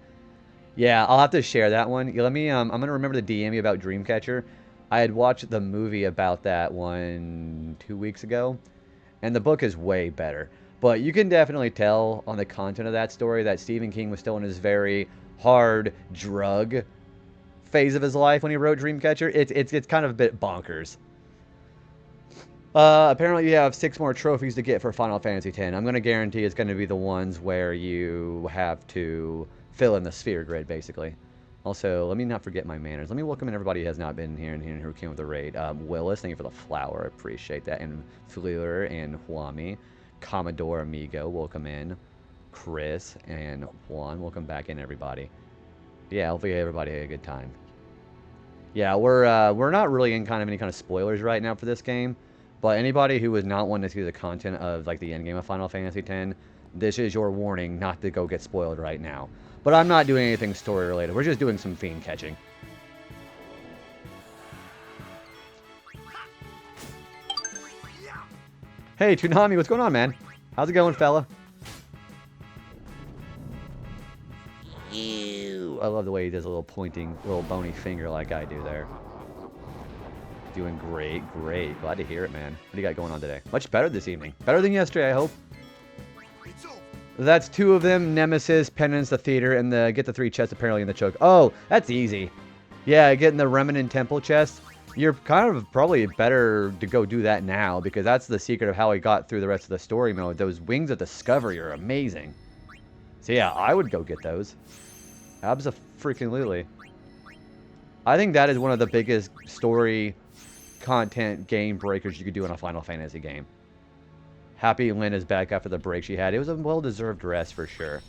S1: Yeah, I'll have to share that one. Let me, I'm going to remember to DM you about Dreamcatcher. I had watched the movie about that one 2 weeks ago, and the book is way better. But you can definitely tell on the content of that story that Stephen King was still in his very hard drug phase of his life when he wrote Dreamcatcher. It's kind of a bit bonkers. Apparently you have 6 more trophies to get for Final Fantasy X. I'm going to guarantee it's going to be the ones where you have to fill in the sphere grid, basically. Also, let me not forget my manners. Let me welcome in everybody who has not been here and who came with the raid. Willis, thank you for the flower. I appreciate that. And Fleur and Huami. Commodore Amigo, welcome in. Chris and Juan, welcome back in, everybody. Yeah, hopefully everybody had a good time. Yeah, we're not really in any kind of spoilers right now for this game, but anybody who was not wanting to see the content of like the end game of Final Fantasy X, this is your warning not to go get spoiled right now. But I'm not doing anything story related. We're just doing some fiend catching. Hey, Toonami, what's going on, man? How's it going, fella? Ew. I love the way he does a little pointing, little bony finger like I do there. Doing great, great. Glad to hear it, man. What do you got going on today? Much better this evening. Better than yesterday, I hope. That's 2 of them. Nemesis, Penance, the Theater, and the get the 3 chests apparently in the choke. Oh, that's easy. Yeah, getting the Remnant Temple chest. You're kind of probably better to go do that now because that's the secret of how I got through the rest of the story mode. Those Wings of Discovery are amazing. So yeah, I would go get those. Abso-freaking-lutely. I think that is one of the biggest story content game breakers you could do in a Final Fantasy game. Happy Lynn is back after the break she had. It was a well-deserved rest for sure.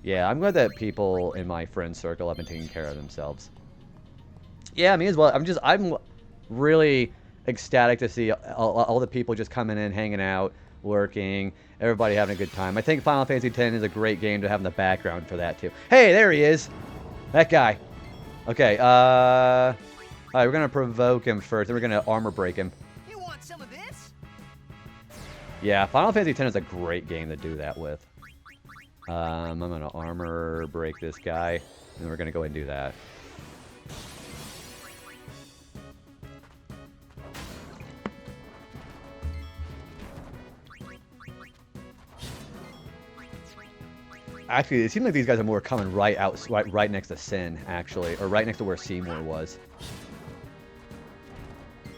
S1: Yeah, I'm glad that people in my friend circle have been taking care of themselves. Yeah, me as well. I'm really ecstatic to see all the people just coming in, hanging out, working, everybody having a good time. I think Final Fantasy X is a great game to have in the background for that too. Hey, there he is. That guy. Okay, alright, we're gonna provoke him first, then we're gonna armor break him.
S2: You want some of this?
S1: Yeah, Final Fantasy X is a great game to do that with. I'm gonna armor break this guy, and we're gonna go ahead and do that. Actually, it seems like these guys are more coming right next to Sin, actually, or right next to where Seymour was.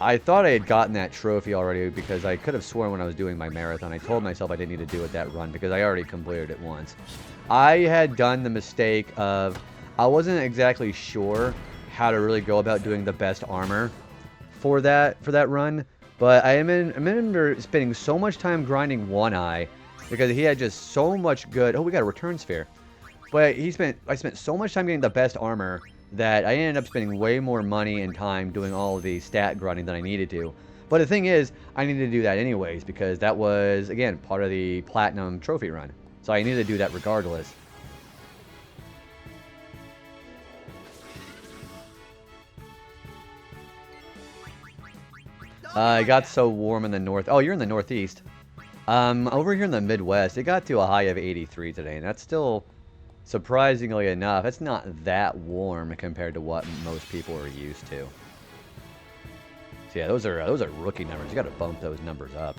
S1: I thought I had gotten that trophy already because I could have sworn when I was doing my marathon, I told myself I didn't need to do it that run because I already completed it once. I had done the mistake of, I wasn't exactly sure how to really go about doing the best armor for that run, but I remember spending so much time grinding One Eye because he had just so much good. Oh, we got a return sphere. But I spent so much time getting the best armor that I ended up spending way more money and time doing all of the stat grinding than I needed to. But the thing is, I needed to do that anyways because that was, again, part of the Platinum Trophy run. So I needed to do that regardless. It got so warm in the north. Oh, you're in the northeast. Over here in the Midwest, it got to a high of 83 today, and that's still, surprisingly enough, it's not that warm compared to what most people are used to. So yeah, those are rookie numbers. You got to bump those numbers up.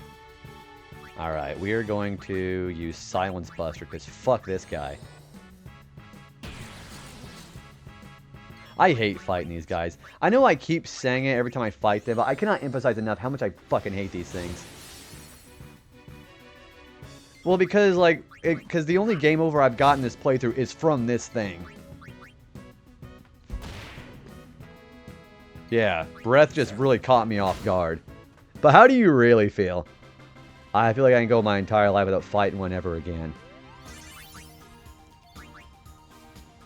S1: All right, we are going to use Silence Buster because fuck this guy. I hate fighting these guys. I know I keep saying it every time I fight them, but I cannot emphasize enough how much I fucking hate these things. Well, because, like, because the only game over I've gotten this playthrough is from this thing. Yeah, breath just really caught me off guard. But how do you really feel? I feel like I can go my entire life without fighting one ever again.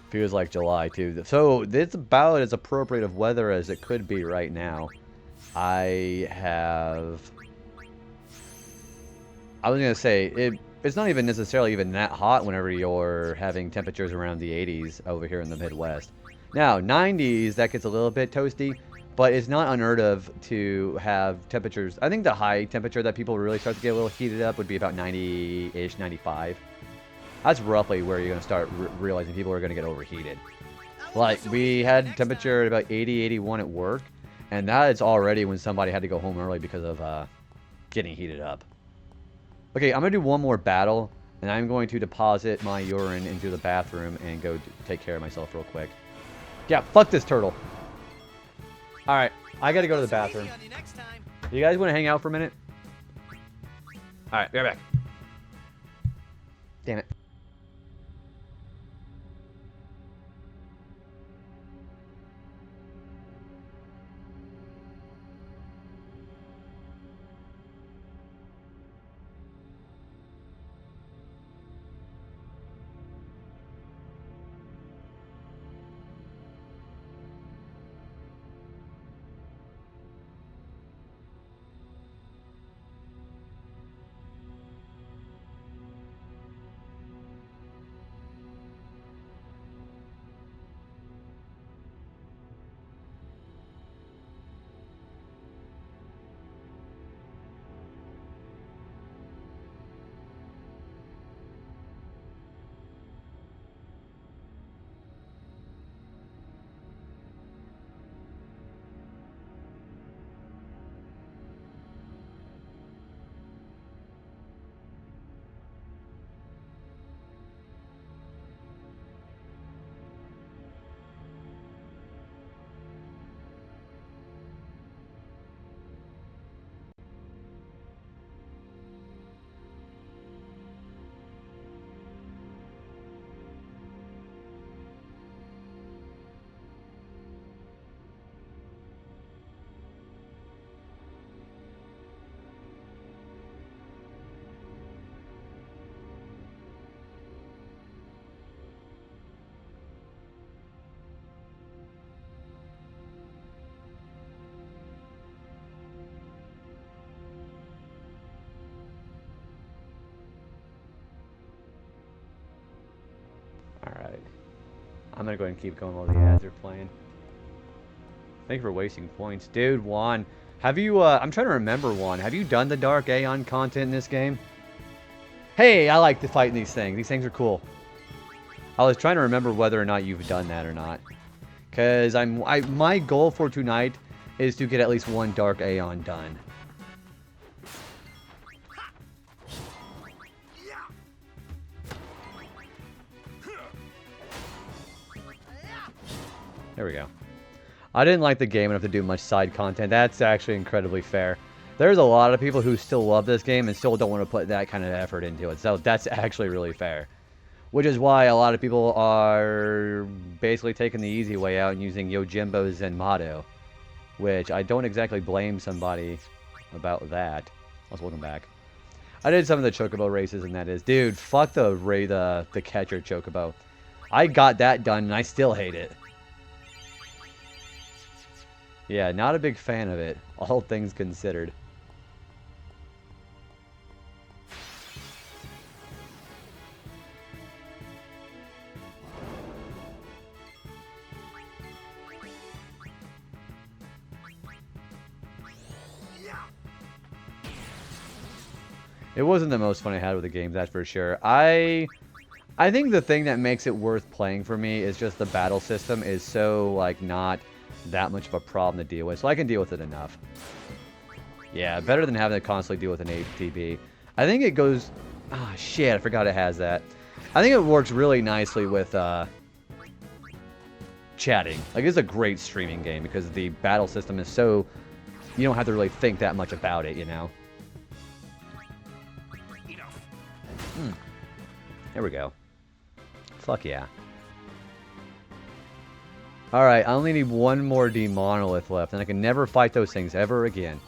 S1: Feels like July, too. So, it's about as appropriate of weather as it could be right now. I was going to say, it's not even necessarily even that hot whenever you're having temperatures around the 80s over here in the Midwest. Now, 90s, that gets a little bit toasty, but it's not unheard of to have temperatures. I think the high temperature that people really start to get a little heated up would be about 90-ish, 95. That's roughly where you're going to start realizing people are going to get overheated. Like, we had temperature at about 80, 81 at work, and that is already when somebody had to go home early because of getting heated up. Okay, I'm going to do one more battle, and I'm going to deposit my urine into the bathroom and go take care of myself real quick. Yeah, fuck this turtle. Alright, I got to go to the bathroom. You guys want to hang out for a minute? Alright, be right back. Damn it. I'm gonna go ahead and keep going while the ads are playing. Thank you for wasting points. Dude, Juan, have you, I'm trying to remember, Juan, have you done the Dark Aeon content in this game? Hey, I like to fight in these things. These things are cool. I was trying to remember whether or not you've done that or not. Because my goal for tonight is to get at least one Dark Aeon done. There we go. I didn't like the game enough to do much side content. That's actually incredibly fair. There's a lot of people who still love this game and still don't want to put that kind of effort into it. So that's actually really fair. Which is why a lot of people are basically taking the easy way out and using Yojimbo's Zenmato. Which I don't exactly blame somebody about that. Let's welcome back. I did some of the Chocobo races, and that is... Dude, fuck the catcher Chocobo. I got that done, and I still hate it. Yeah, not a big fan of it, all things considered. It wasn't the most fun I had with the game, that's for sure. I think the thing that makes it worth playing for me is just the battle system is so, like, not that much of a problem to deal with, so I can deal with it enough. Yeah, better than having to constantly deal with an ATB. I think it goes... Ah, shit, I forgot it has that. I think it works really nicely with chatting. Like, it's a great streaming game because the battle system is so... You don't have to really think that much about it, you know? There we go. Fuck yeah. Alright, I only need one more D-Monolith left, and I can never fight those things ever again.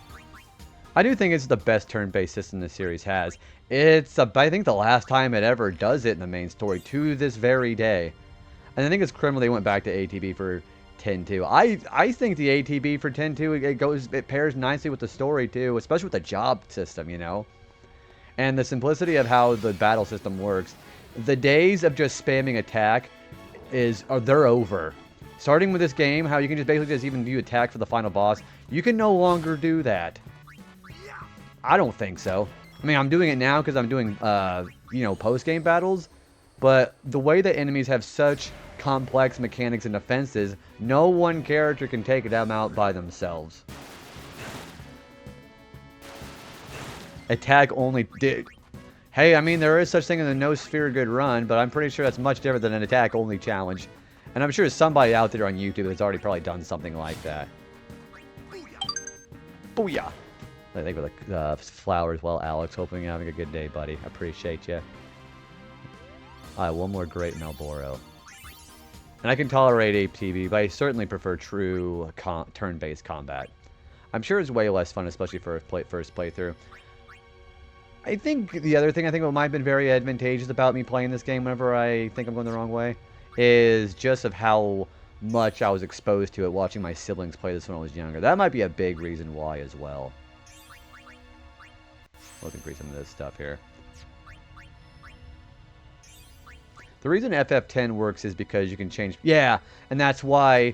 S1: I do think it's the best turn-based system the series has. It's, I think, the last time it ever does it in the main story, to this very day. And I think it's criminal they went back to ATB for 10-2. I think the ATB for 10-2, it pairs nicely with the story, too, especially with the job system, you know? And the simplicity of how the battle system works. The days of just spamming attack they're over. Starting with this game, how you can just basically just even do attack for the final boss, you can no longer do that. I don't think so. I mean, I'm doing it now because I'm doing, you know, post-game battles. But the way that enemies have such complex mechanics and defenses, no one character can take them out by themselves. Attack only did. Hey, I mean, there is such thing as a no sphere good run, but I'm pretty sure that's much different than an attack only challenge. And I'm sure somebody out there on YouTube has already probably done something like that. Booyah! I think with the flowers. Well, Alex, hoping you're having a good day, buddy. Appreciate you. Alright, one more great Malboro. And I can tolerate ATB, but I certainly prefer true turn-based combat. I'm sure it's way less fun, especially for a first playthrough. I think the other thing I think what might have been very advantageous about me playing this game whenever I think I'm going the wrong way is just of how much I was exposed to it watching my siblings play this when I was younger. That might be a big reason why as well. Looking for some of this stuff here. The reason FF10 works is because you can change... Yeah, and that's why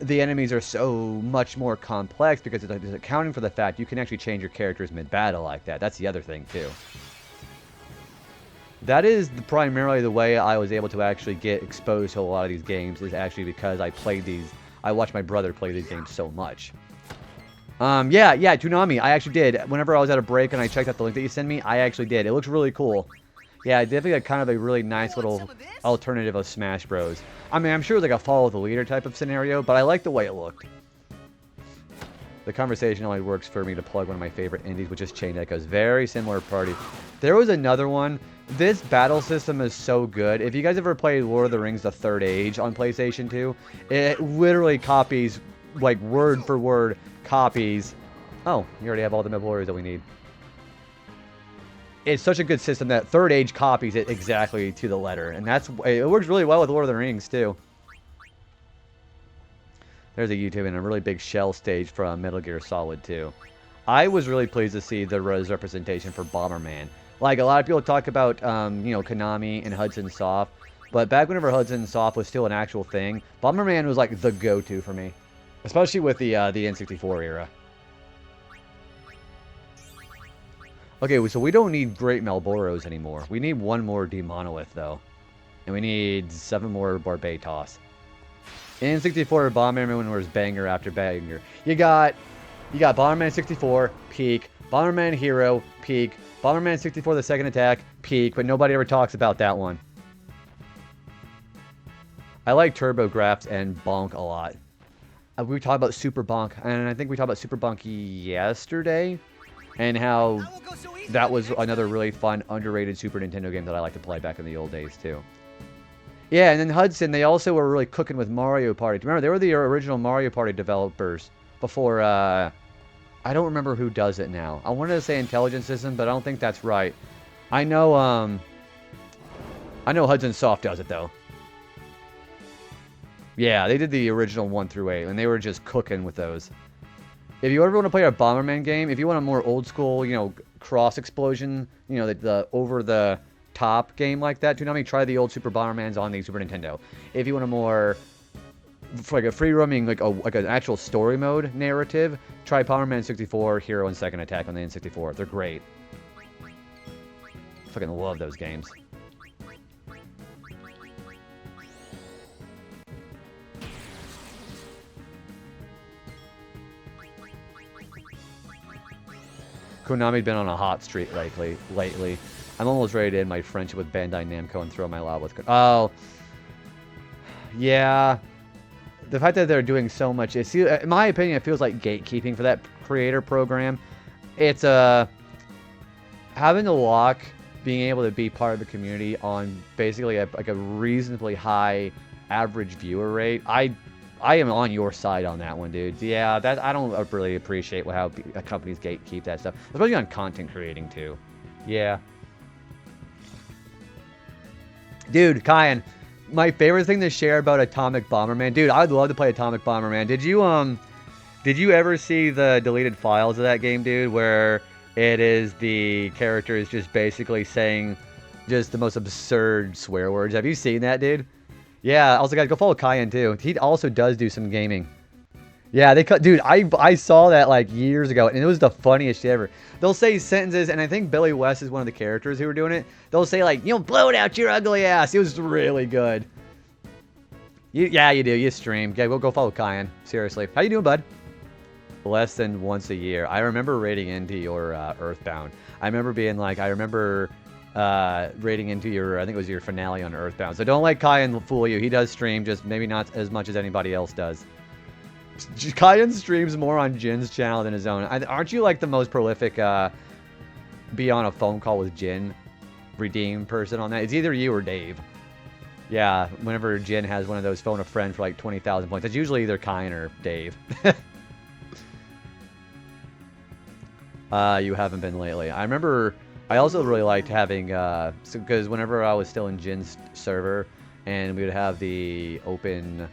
S1: the enemies are so much more complex, because it's accounting for the fact you can actually change your characters mid-battle like that. That's the other thing, too. That is primarily the way I was able to actually get exposed to a lot of these games, is actually because I watched my brother play these games so much. Yeah, Toonami, I actually did. Whenever I was at a break and I checked out the link that you sent me, I actually did. It looks really cool. Yeah, definitely kind of a really nice little alternative of Smash Bros. I mean, I'm sure it was like a follow the leader type of scenario, but I like the way it looked. The conversation only works for me to plug one of my favorite indies, which is Chain Echoes. Very similar party. There was another one. This battle system is so good. If you guys ever played Lord of the Rings: The Third Age on PlayStation 2, it literally copies, like word for word, copies. Oh, you already have all the Miblories that we need. It's such a good system that Third Age copies it exactly to the letter. And it works really well with Lord of the Rings, too. There's a YouTube and a really big shell stage from Metal Gear Solid 2. I was really pleased to see the representation for Bomberman. Like, a lot of people talk about, you know, Konami and Hudson Soft. But back whenever Hudson Soft was still an actual thing, Bomberman was like the go-to for me. Especially with the N64 era. Okay, so we don't need Great Malboros anymore. We need one more D-Monolith, though. And we need 7 more Barbatos. N64 Bomberman was banger after banger. You got Bomberman 64, peak. Bomberman Hero, peak. Bomberman 64, the second attack, peak. But nobody ever talks about that one. I like TurboGrafx and Bonk a lot. We talked about Super Bonk, and I think we talked about Super Bonk yesterday. And how that was another really fun, underrated Super Nintendo game that I like to play back in the old days, too. Yeah, and then Hudson, they also were really cooking with Mario Party. Remember, they were the original Mario Party developers before, I don't remember who does it now. I wanted to say Intelligent System, but I don't think that's right. I know Hudson Soft does it, though. Yeah, they did the original 1 through 8, and they were just cooking with those. If you ever want to play a Bomberman game, if you want a more old school, you know, cross explosion, you know, the over the top game like that, try the old Super Bombermans on the Super Nintendo. If you want a more like a free roaming, like an actual story mode narrative, try Bomberman 64, Hero, and Second Attack on the N64. They're great. Fucking love those games. Konami's been on a hot streak lately. I'm almost ready to end my friendship with Bandai Namco and throw my lab with... Oh. Yeah. The fact that they're doing so much... in my opinion, it feels like gatekeeping for that creator program. It's having the luck, being able to be part of the community on basically a reasonably high average viewer rate. I am on your side on that one, dude. Yeah, I don't really appreciate how companies gatekeep that stuff. Especially on content creating, too. Yeah. Dude, Kyan, my favorite thing to share about Atomic Bomberman. Dude, I'd love to play Atomic Bomberman. Did you ever see the deleted files of that game, dude? Where it is the character is just basically saying just the most absurd swear words. Have you seen that, dude? Yeah, also guys, go follow Kyan too. He also does do some gaming. Yeah, dude, I saw that like years ago, and it was the funniest shit ever. They'll say sentences, and I think Billy West is one of the characters who were doing it. They'll say like, you know, blow it out your ugly ass. It was really good. Yeah, you do. You stream. Yeah, we'll go follow Kyan. Seriously. How you doing, bud? Less than once a year. I remember raiding into your Earthbound. I remember being like, rating into your, I think it was your finale on Earthbound. So don't let Kyan fool you. He does stream, just maybe not as much as anybody else does. Kyan streams more on Jin's channel than his own. Aren't you like the most prolific be on a phone call with Jin redeem person on that? It's either you or Dave. Yeah, whenever Jin has one of those phone a friend for like 20,000 points, it's usually either Kyan or Dave. You haven't been lately. I remember... I also really liked having, because whenever I was still in Jin's server, and we would have the open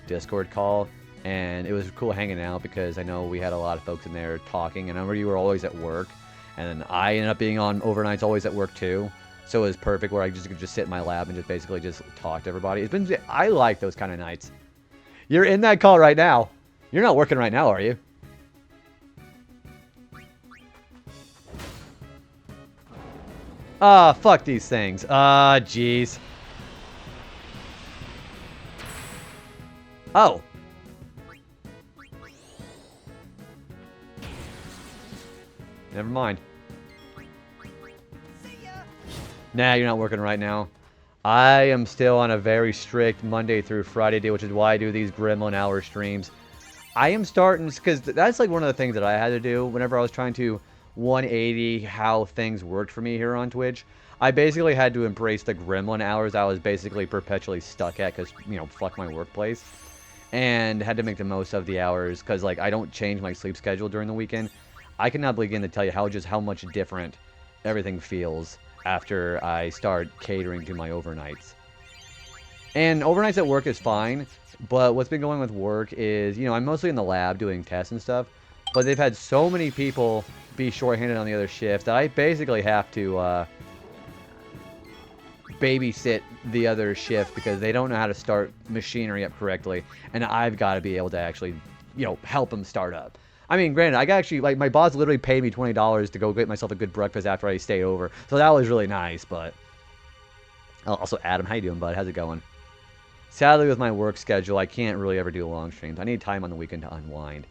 S1: Discord call, and it was cool hanging out, because I know we had a lot of folks in there talking, and I remember you were always at work, and then I ended up being on overnights always at work too, so it was perfect where I could just sit in my lab and just basically just talk to everybody. I like those kind of nights. You're in that call right now. You're not working right now, are you? Ah, fuck these things. Ah, jeez. Oh. Never mind. Nah, you're not working right now. I am still on a very strict Monday through Friday deal, which is why I do these Gremlin hour streams. I am starting, because that's like one of the things that I had to do whenever I was trying to 180 how things worked for me here on Twitch. I basically had to embrace the gremlin hours I was basically perpetually stuck at because, you know, fuck my workplace. And had to make the most of the hours because, like, I don't change my sleep schedule during the weekend. I cannot begin to tell you how much different everything feels after I start catering to my overnights. And overnights at work is fine, but what's been going with work is, you know, I'm mostly in the lab doing tests and stuff, but they've had so many people be shorthanded on the other shift that I basically have to babysit the other shift because they don't know how to start machinery up correctly, and I've got to be able to actually, you know, help them start up. I mean, granted, I got actually, like, my boss literally paid me $20 to go get myself a good breakfast after I stayed over, so that was really nice, but... Also, Adam, how you doing, bud? How's it going? Sadly, with my work schedule, I can't really ever do long streams. I need time on the weekend to unwind.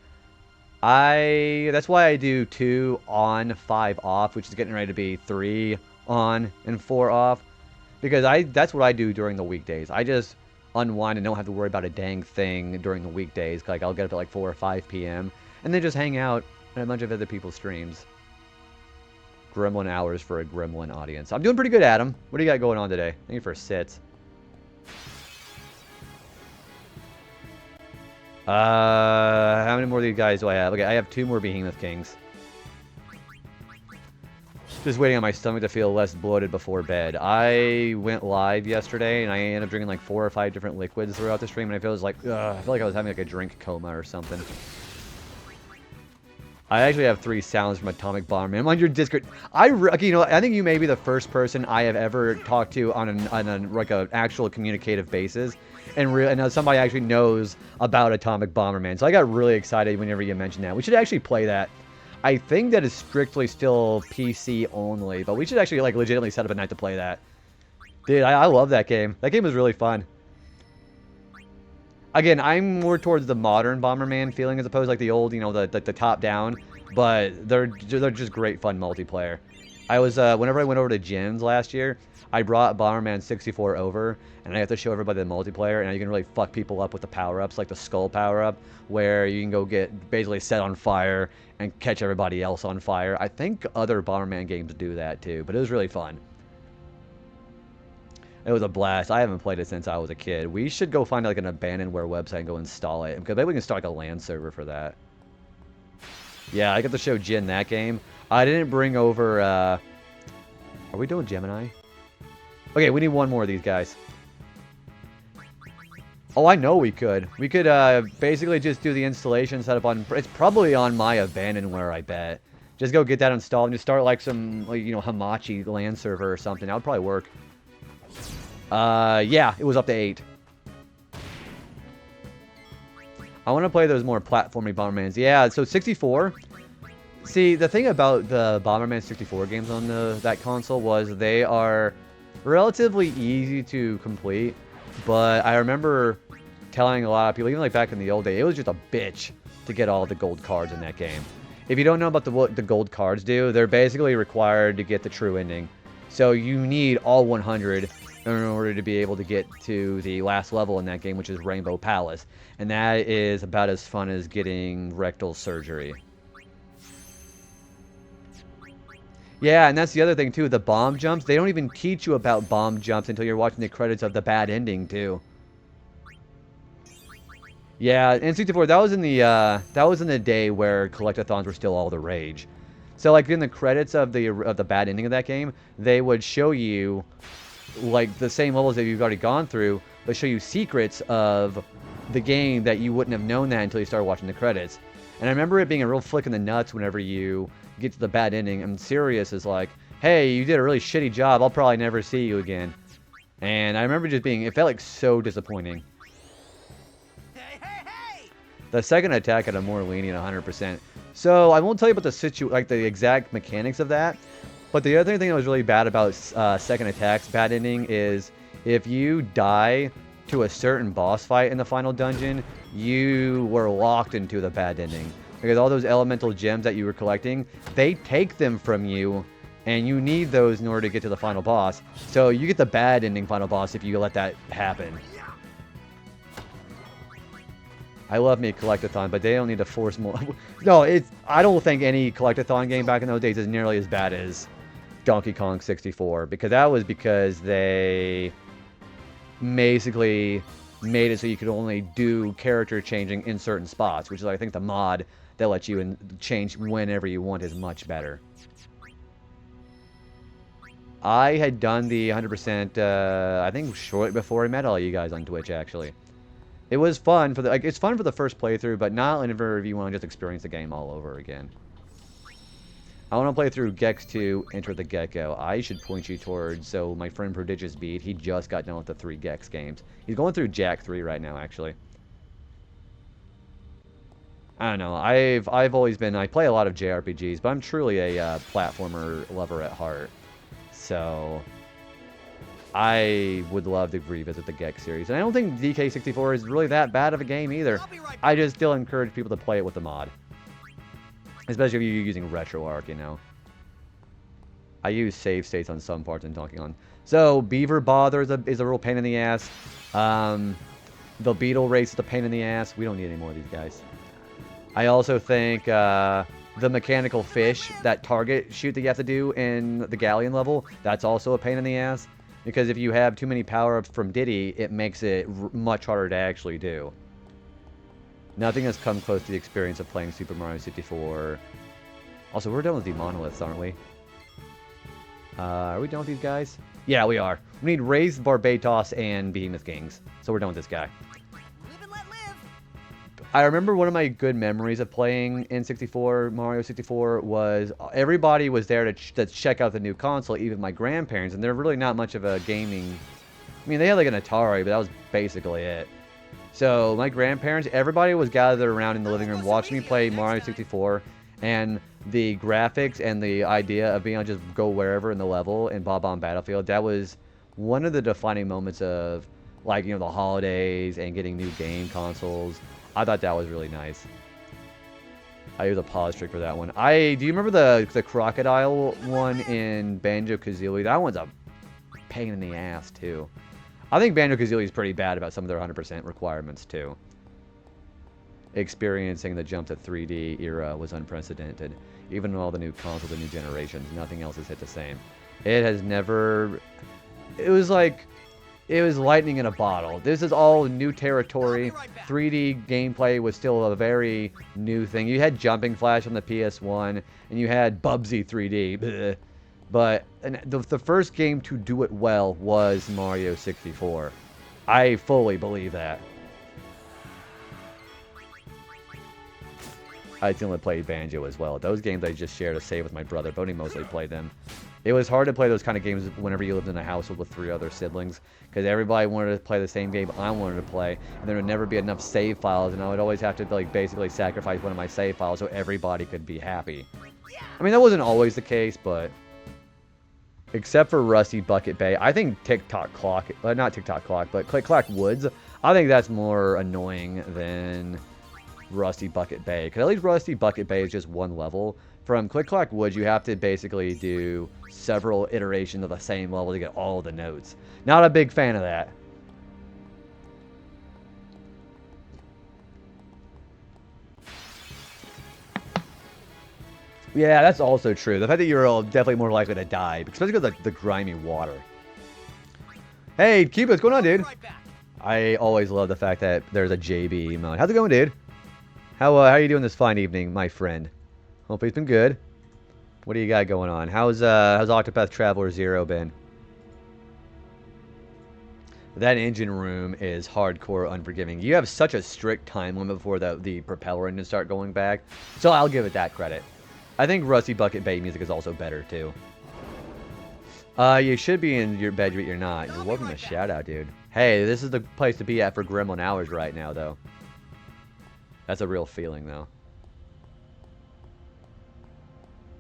S1: That's why I do 2 on, 5 off, which is getting ready to be 3 on and 4 off. Because that's what I do during the weekdays. I just unwind and don't have to worry about a dang thing during the weekdays. Like, I'll get up at like 4 or 5 p.m. and then just hang out in a bunch of other people's streams. Gremlin hours for a Gremlin audience. I'm doing pretty good, Adam. What do you got going on today? Thank you for sits. How many more of these guys do I have? Okay, I have 2 more Behemoth Kings. Just waiting on my stomach to feel less bloated before bed. I went live yesterday, and I ended up drinking like 4 or 5 different liquids throughout the stream, and I feel like I was having like a drink coma or something. I actually have 3 sounds from Atomic Bomberman. I'm on your Discord. You know, I think you may be the first person I have ever talked to on an actual communicative basis, and somebody actually knows about Atomic Bomberman. So I got really excited whenever you mentioned that. We should actually play that. I think that is strictly still PC only, but we should actually like legitimately set up a night to play that. Dude, I love that game. That game was really fun. Again, I'm more towards the modern Bomberman feeling as opposed to like the old, you know, the top down. But they're just great fun multiplayer. I was whenever I went over to gyms last year, I brought Bomberman 64 over, and I have to show everybody the multiplayer, and you can really fuck people up with the power-ups, like the skull power-up, where you can go get basically set on fire and catch everybody else on fire. I think other Bomberman games do that too, but it was really fun. It was a blast. I haven't played it since I was a kid. We should go find like an abandonware website and go install it, because maybe we can start like a LAN server for that. Yeah, I got to show Jin that game. I didn't bring over, Are we doing Gemini? Okay, we need 1 more of these guys. Oh, I know we could. We could, basically just do the installation setup on... It's probably on my abandonware, I bet. Just go get that installed and just start, like, some, like, you know, Hamachi LAN server or something. That would probably work. Yeah, it was up to 8. I want to play those more platformy Bombermans. Yeah, so 64. See, the thing about the Bomberman 64 games on that console was they are relatively easy to complete, but I remember telling a lot of people, even like back in the old day, it was just a bitch to get all the gold cards in that game. If you don't know about what the gold cards do, they're basically required to get the true ending. So you need all 100 in order to be able to get to the last level in that game, which is Rainbow Palace. And that is about as fun as getting rectal surgery. Yeah, and that's the other thing, too. The bomb jumps, they don't even teach you about bomb jumps until you're watching the credits of the bad ending, too. Yeah, N64, that was in the day where collectathons were still all the rage. So, like, in the credits of the bad ending of that game, they would show you, like, the same levels that you've already gone through, but show you secrets of the game that you wouldn't have known that until you started watching the credits. And I remember it being a real flick in the nuts whenever you get to the bad ending, and Sirius is like, hey, you did a really shitty job, I'll probably never see you again. And I remember just being, it felt like so disappointing.
S2: Hey!
S1: The second attack had a more lenient 100%. So I won't tell you about the exact mechanics of that, but the other thing that was really bad about second attack's bad ending is if you die to a certain boss fight in the final dungeon, you were locked into the bad ending. Because all those elemental gems that you were collecting, they take them from you, and you need those in order to get to the final boss. So you get the bad ending final boss if you let that happen. I love me Collectathon, but they don't need to force more. No, I don't think any Collectathon game back in those days is nearly as bad as Donkey Kong 64, because that was because they basically made it so you could only do character changing in certain spots, which is, I think, the mod that lets you change whenever you want is much better. I had done the 100%, I think, shortly before I met all you guys on Twitch, actually. It was fun for it's fun for the first playthrough, but not whenever you want to just experience the game all over again. I want to play through Gex 2, Enter the Gecko. I should point you towards, so my friend Prodigious Beat, he just got done with the 3 Gex games. He's going through Jack 3 right now, actually. I don't know. I've always been, I play a lot of JRPGs, but I'm truly a platformer lover at heart. So, I would love to revisit the Gex series. And I don't think DK64 is really that bad of a game either. I just still encourage people to play it with the mod. Especially if you're using RetroArch, you know. I use save states on some parts in Donkey Kong. So, Beaver Bother is a real pain in the ass. The Beetle Race is a pain in the ass. We don't need any more of these guys. I also think the mechanical fish, that target shoot that you have to do in the Galleon level, that's also a pain in the ass. Because if you have too many power-ups from Diddy, it makes it much harder to actually do. Nothing has come close to the experience of playing Super Mario 64. Also, we're done with the monoliths, aren't we? Are we done with these guys? Yeah, we are. We need Raise, Barbatos, and Behemoth Kings. So we're done with this guy.
S2: Live and let live.
S1: I remember one of my good memories of playing in 64, Mario 64, was everybody was there to check out the new console, even my grandparents, and they're really not much of a gaming... I mean, they had like an Atari, but that was basically it. So, my grandparents, everybody was gathered around in the living room watching me play Mario 64, and the graphics and the idea of being able to just go wherever in the level in Bob-omb Battlefield, that was one of the defining moments of, like, you know, the holidays and getting new game consoles. I thought that was really nice. I use a pause trick for that one. Do you remember the crocodile one in Banjo-Kazooie? That one's a pain in the ass, too. I think Banjo-Kazooie is pretty bad about some of their 100% requirements, too. Experiencing the jump to 3D era was unprecedented. Even with all the new consoles, the new generations, nothing else has hit the same. It has never... It was like... It was lightning in a bottle. This is all new territory. 3D gameplay was still a very new thing. You had Jumping Flash on the PS1, and you had Bubsy 3D. Bleh. But the first game to do it well was Mario 64. I fully believe that. I only played Banjo as well. Those games I just shared a save with my brother, but he mostly played them. It was hard to play those kind of games whenever you lived in a household with 3 other siblings, because everybody wanted to play the same game I wanted to play, and there would never be enough save files, and I would always have to like basically sacrifice one of my save files so everybody could be happy. I mean, that wasn't always the case, but... Except for Rusty Bucket Bay, I think TikTok Clock, not TikTok Clock, but Click Clack Woods, I think that's more annoying than Rusty Bucket Bay. Because at least Rusty Bucket Bay is just one level. From Click Clack Woods, you have to basically do several iterations of the same level to get all the notes. Not a big fan of that. Yeah, that's also true. The fact that you're definitely more likely to die, especially because of the grimy water. Hey, Cuba, what's going on, dude? I always love the fact that there's a JB emote. How's it going, dude? How are you doing this fine evening, my friend? Hope it's been good. What do you got going on? How's Octopath Traveler 0 been? That engine room is hardcore unforgiving. You have such a strict time limit before the propeller engines start going back, so I'll give it that credit. I think Rusty Bucket Bay music is also better, too. You should be in your bed, but you're not. You're welcome to shout out, dude. Hey, this is the place to be at for Gremlin Hours right now, though. That's a real feeling, though.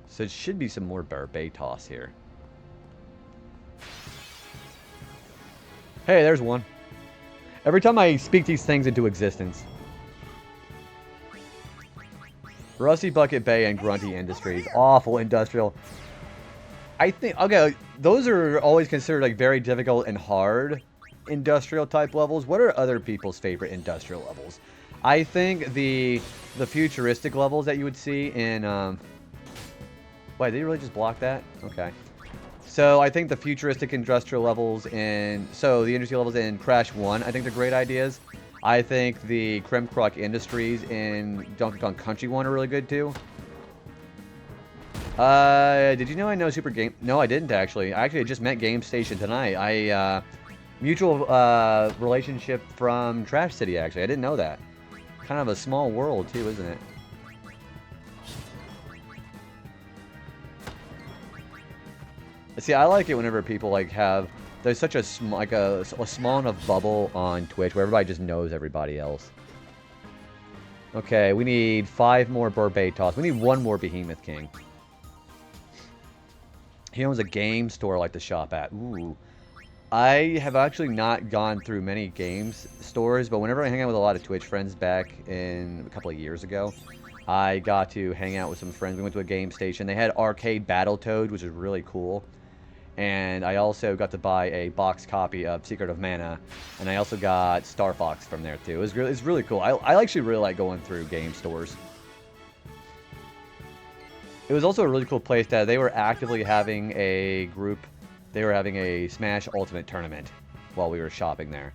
S1: So it should be some more Barbatos here. Hey, there's one. Every time I speak these things into existence. Rusty Bucket Bay and Grunty Industries. Awful industrial. I think, okay, those are always considered like very difficult and hard industrial type levels. What are other people's favorite industrial levels? I think the futuristic levels that you would see in, wait, did you really just block that? Okay. So I think the futuristic industrial levels in, so the industry levels in Crash 1, I think they're great ideas. I think the Krem Krok Industries in Donkey Kong Country 1 are really good too. Did you know I know Super Game? No, I didn't actually. I just met Game Station tonight. Mutual relationship from Trash City actually. I didn't know that. Kind of a small world too, isn't it? See, I like it whenever people like have there's such a small enough bubble on Twitch where everybody just knows everybody else. Okay, we need 5 more Barbatos. We need 1 more Behemoth King. He owns a game store I like to shop at. Ooh. I have actually not gone through many games stores, but whenever I hang out with a lot of Twitch friends back in a couple of years ago, I got to hang out with some friends. We went to a game station. They had arcade Battletoads, which is really cool. And I also got to buy a box copy of Secret of Mana, and I also got Star Fox from there too. It's really cool. I actually really like going through game stores. It was also a really cool place that they were actively having a group. They were having a Smash Ultimate tournament while we were shopping there.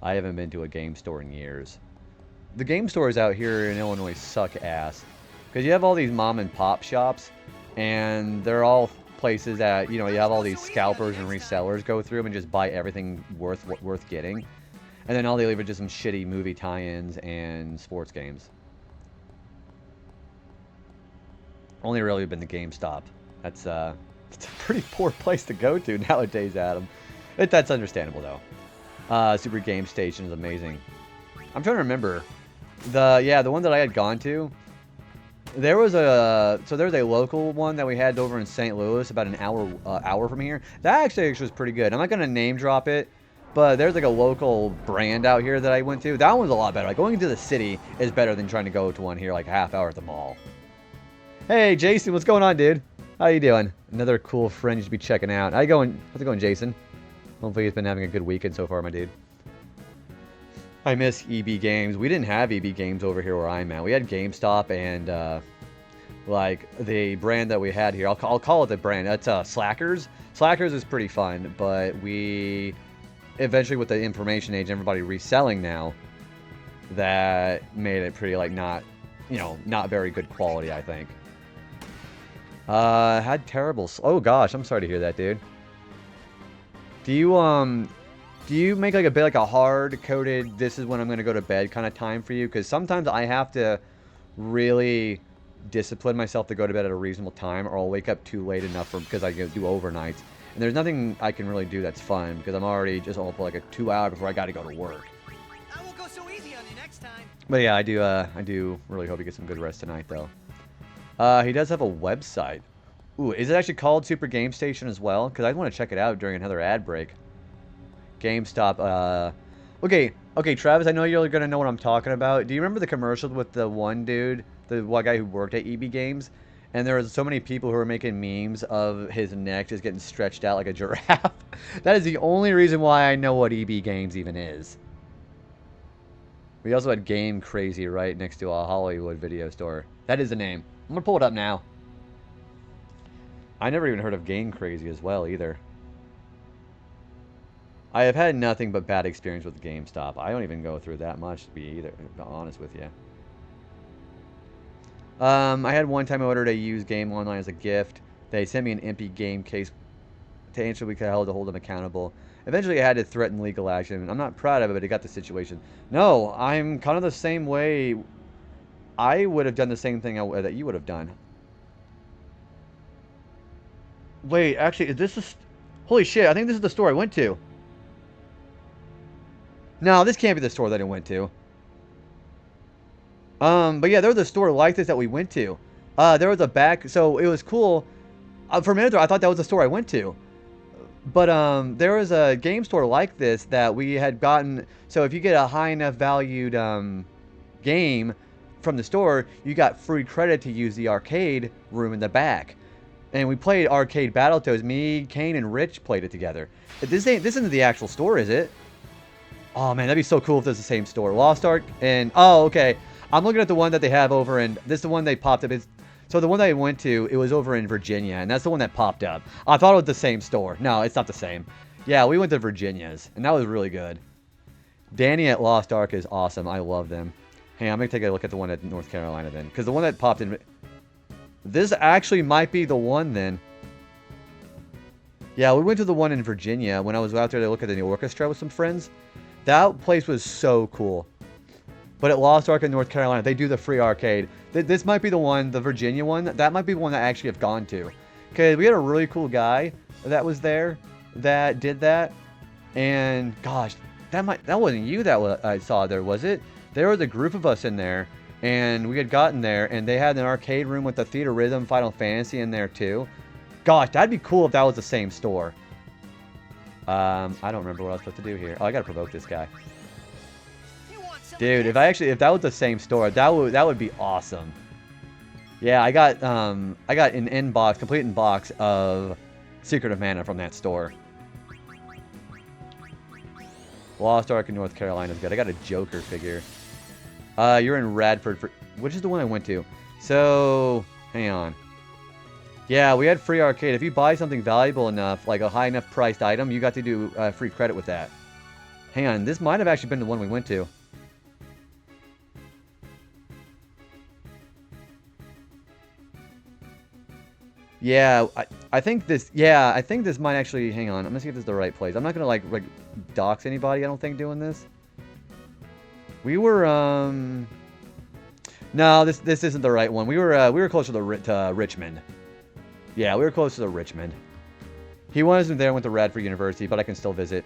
S1: I haven't been to a game store in years. The game stores out here in Illinois suck ass because you have all these mom and pop shops, and they're all places that, you know, you have all these scalpers and resellers go through them and just buy everything worth getting, and then all they leave are just some shitty movie tie-ins and sports games. Only really been to GameStop. It's a pretty poor place to go to nowadays, Adam. That's understandable though. Super Game Station is amazing. I'm trying to remember the one that I had gone to. There was there's a local one that we had over in St. Louis, about an hour from here. That actually was pretty good. I'm not gonna name drop it, but there's like a local brand out here that I went to. That one's a lot better. Like going into the city is better than trying to go to one here like a half hour at the mall. Hey Jason, what's going on, dude? How you doing? Another cool friend you should be checking out. How's it going, Jason? Hopefully he's been having a good weekend so far, my dude. I miss EB Games. We didn't have EB Games over here where I'm at. We had GameStop and like the brand that we had here. I'll call it the brand. That's Slackers. Slackers is pretty fun, but we eventually with the information age, everybody reselling now, that made it pretty like not very good quality, I think. Had terrible. Oh gosh, I'm sorry to hear that, dude. Do you make like a bit like a hard-coded, this is when I'm going to go to bed kind of time for you? Because sometimes I have to really discipline myself to go to bed at a reasonable time, or I'll wake up too late enough because I do overnights. And there's nothing I can really do that's fun, because I'm already just up like a 2 hour before I got to go to work.
S2: I won't go so easy on you next time.
S1: But yeah, I do really hope you get some good rest tonight, though. He does have a website. Ooh, is it actually called Super Game Station as well? Because I want to check it out during another ad break. GameStop. Okay, Travis, I know you're going to know what I'm talking about. Do you remember the commercials with the one dude, the one guy who worked at EB Games? And there was so many people who were making memes of his neck just getting stretched out like a giraffe. That is the only reason why I know what EB Games even is. We also had Game Crazy right next to a Hollywood video store. That is the name. I'm going to pull it up now. I never even heard of Game Crazy as well either. I have had nothing but bad experience with GameStop. I don't even go through that much, to be honest with you. I had one time I ordered a used game online as a gift. They sent me an empty game case to ensure we could hold them accountable. Eventually, I had to threaten legal action. I'm not proud of it, but it got the situation. No, I'm kind of the same way. I would have done the same thing that you would have done. Wait, actually, is this... Holy shit, I think this is the store I went to. No, this can't be the store that I went to. But yeah, there was a store like this that we went to. There was a back... So, it was cool. For a minute there, I thought that was the store I went to. But, there was a game store like this that we had gotten... So, if you get a high enough valued, game from the store, you got free credit to use the arcade room in the back. And we played arcade Battletoads. Me, Kane, and Rich played it together. This isn't the actual store, is it? Oh man, that'd be so cool if this is the same store. Lost Ark and... Oh, okay. I'm looking at the one that they have over in... This is the one they popped up. So the one that I went to, it was over in Virginia. And that's the one that popped up. I thought it was the same store. No, it's not the same. Yeah, we went to Virginia's. And that was really good. Danny at Lost Ark is awesome. I love them. Hey, I'm going to take a look at the one at North Carolina then. Because the one that popped in... This actually might be the one then. Yeah, we went to the one in Virginia when I was out there to look at the orchestra with some friends. That place was so cool. But at Lost Ark in North Carolina, they do the free arcade. This might be the one, the Virginia one. That might be the one that I actually have gone to. Because we had a really cool guy that was there that did that. And gosh, that wasn't you that I saw there, was it? There was a group of us in there, and we had gotten there, and they had an arcade room with the Theater Rhythm Final Fantasy in there too. Gosh, that'd be cool if that was the same store. I don't remember what I was supposed to do here. Oh, I gotta provoke this guy. Dude, if that was the same store, that would be awesome. Yeah, I got an complete in-box of Secret of Mana from that store. Lost Ark in North Carolina is good. I got a Joker figure. You're in Radford which is the one I went to. So, hang on. Yeah, we had free arcade. If you buy something valuable enough, like a high enough priced item, you got to do free credit with that. Hang on, this might have actually been the one we went to. Yeah, I think this might actually, hang on, I'm gonna see if this is the right place. I'm not gonna like dox anybody, I don't think, doing this. We were, no, this isn't the right one. We were closer to Richmond. Yeah, we were closer to Richmond. He wasn't there, went to Radford University, but I can still visit.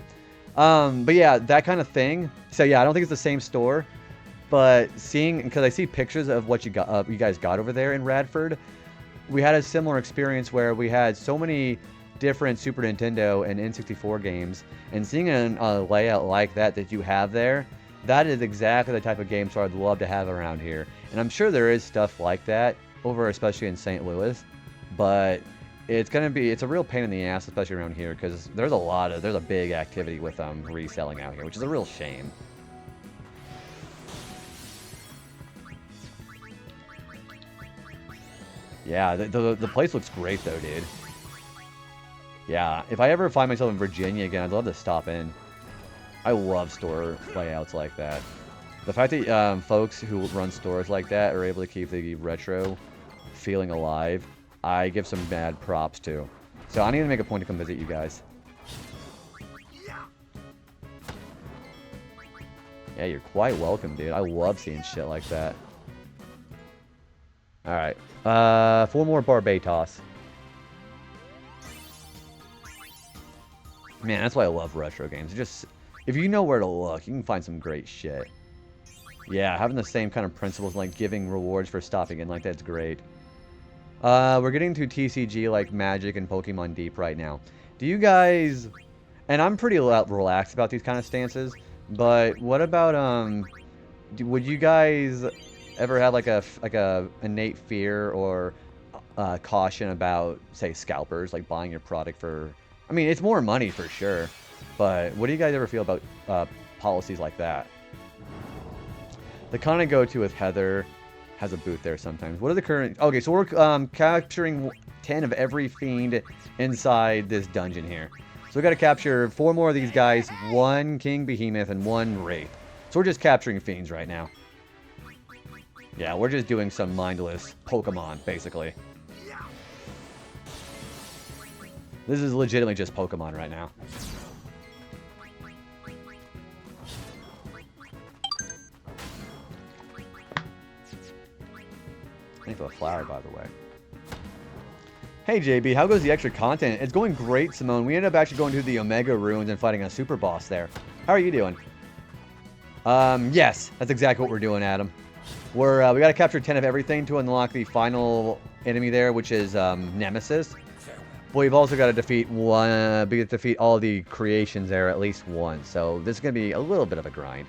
S1: But yeah, that kind of thing. So yeah, I don't think it's the same store, but because I see pictures of what you guys got over there in Radford, we had a similar experience where we had so many different Super Nintendo and N64 games, and seeing a layout like that you have there, that is exactly the type of game store I'd love to have around here. And I'm sure there is stuff like that over, especially in St. Louis, but it's a real pain in the ass, especially around here, because there's a big activity with reselling out here, which is a real shame. Yeah, the place looks great though, dude. Yeah, if I ever find myself in Virginia again, I'd love to stop in. I love store layouts like that. The fact that folks who run stores like that are able to keep the retro feeling alive, I give some mad props to. So I need to make a point to come visit you guys. Yeah, you're quite welcome, dude. I love seeing shit like that. Alright. 4 more Barbatos. Man, that's why I love retro games. Just, if you know where to look, you can find some great shit. Yeah, having the same kind of principles, like giving rewards for stopping in, like that's great. We're getting to TCG like Magic and Pokemon Deep right now. Do you guys... And I'm pretty relaxed about these kind of stances, but what about, would you guys ever have like a innate fear or caution about, say, scalpers, like buying your product for... I mean, it's more money for sure, but what do you guys ever feel about policies like that? The kind of go-to with Heather has a booth there sometimes. What are the current... Okay, so we're capturing 10 of every fiend inside this dungeon here. So we got to capture 4 more of these guys, 1 King Behemoth and 1 Wraith. So we're just capturing fiends right now. Yeah, we're just doing some mindless Pokemon, basically. This is legitimately just Pokemon right now. Thanks for the flower, by the way. Hey, JB, how goes the extra content? It's going great, Simone. We ended up actually going to the Omega Ruins and fighting a super boss there. How are you doing? Yes, that's exactly what we're doing, Adam. We got to capture 10 of everything to unlock the final enemy there, which is Nemesis. But we've also got to defeat all the creations there at least once. So this is going to be a little bit of a grind.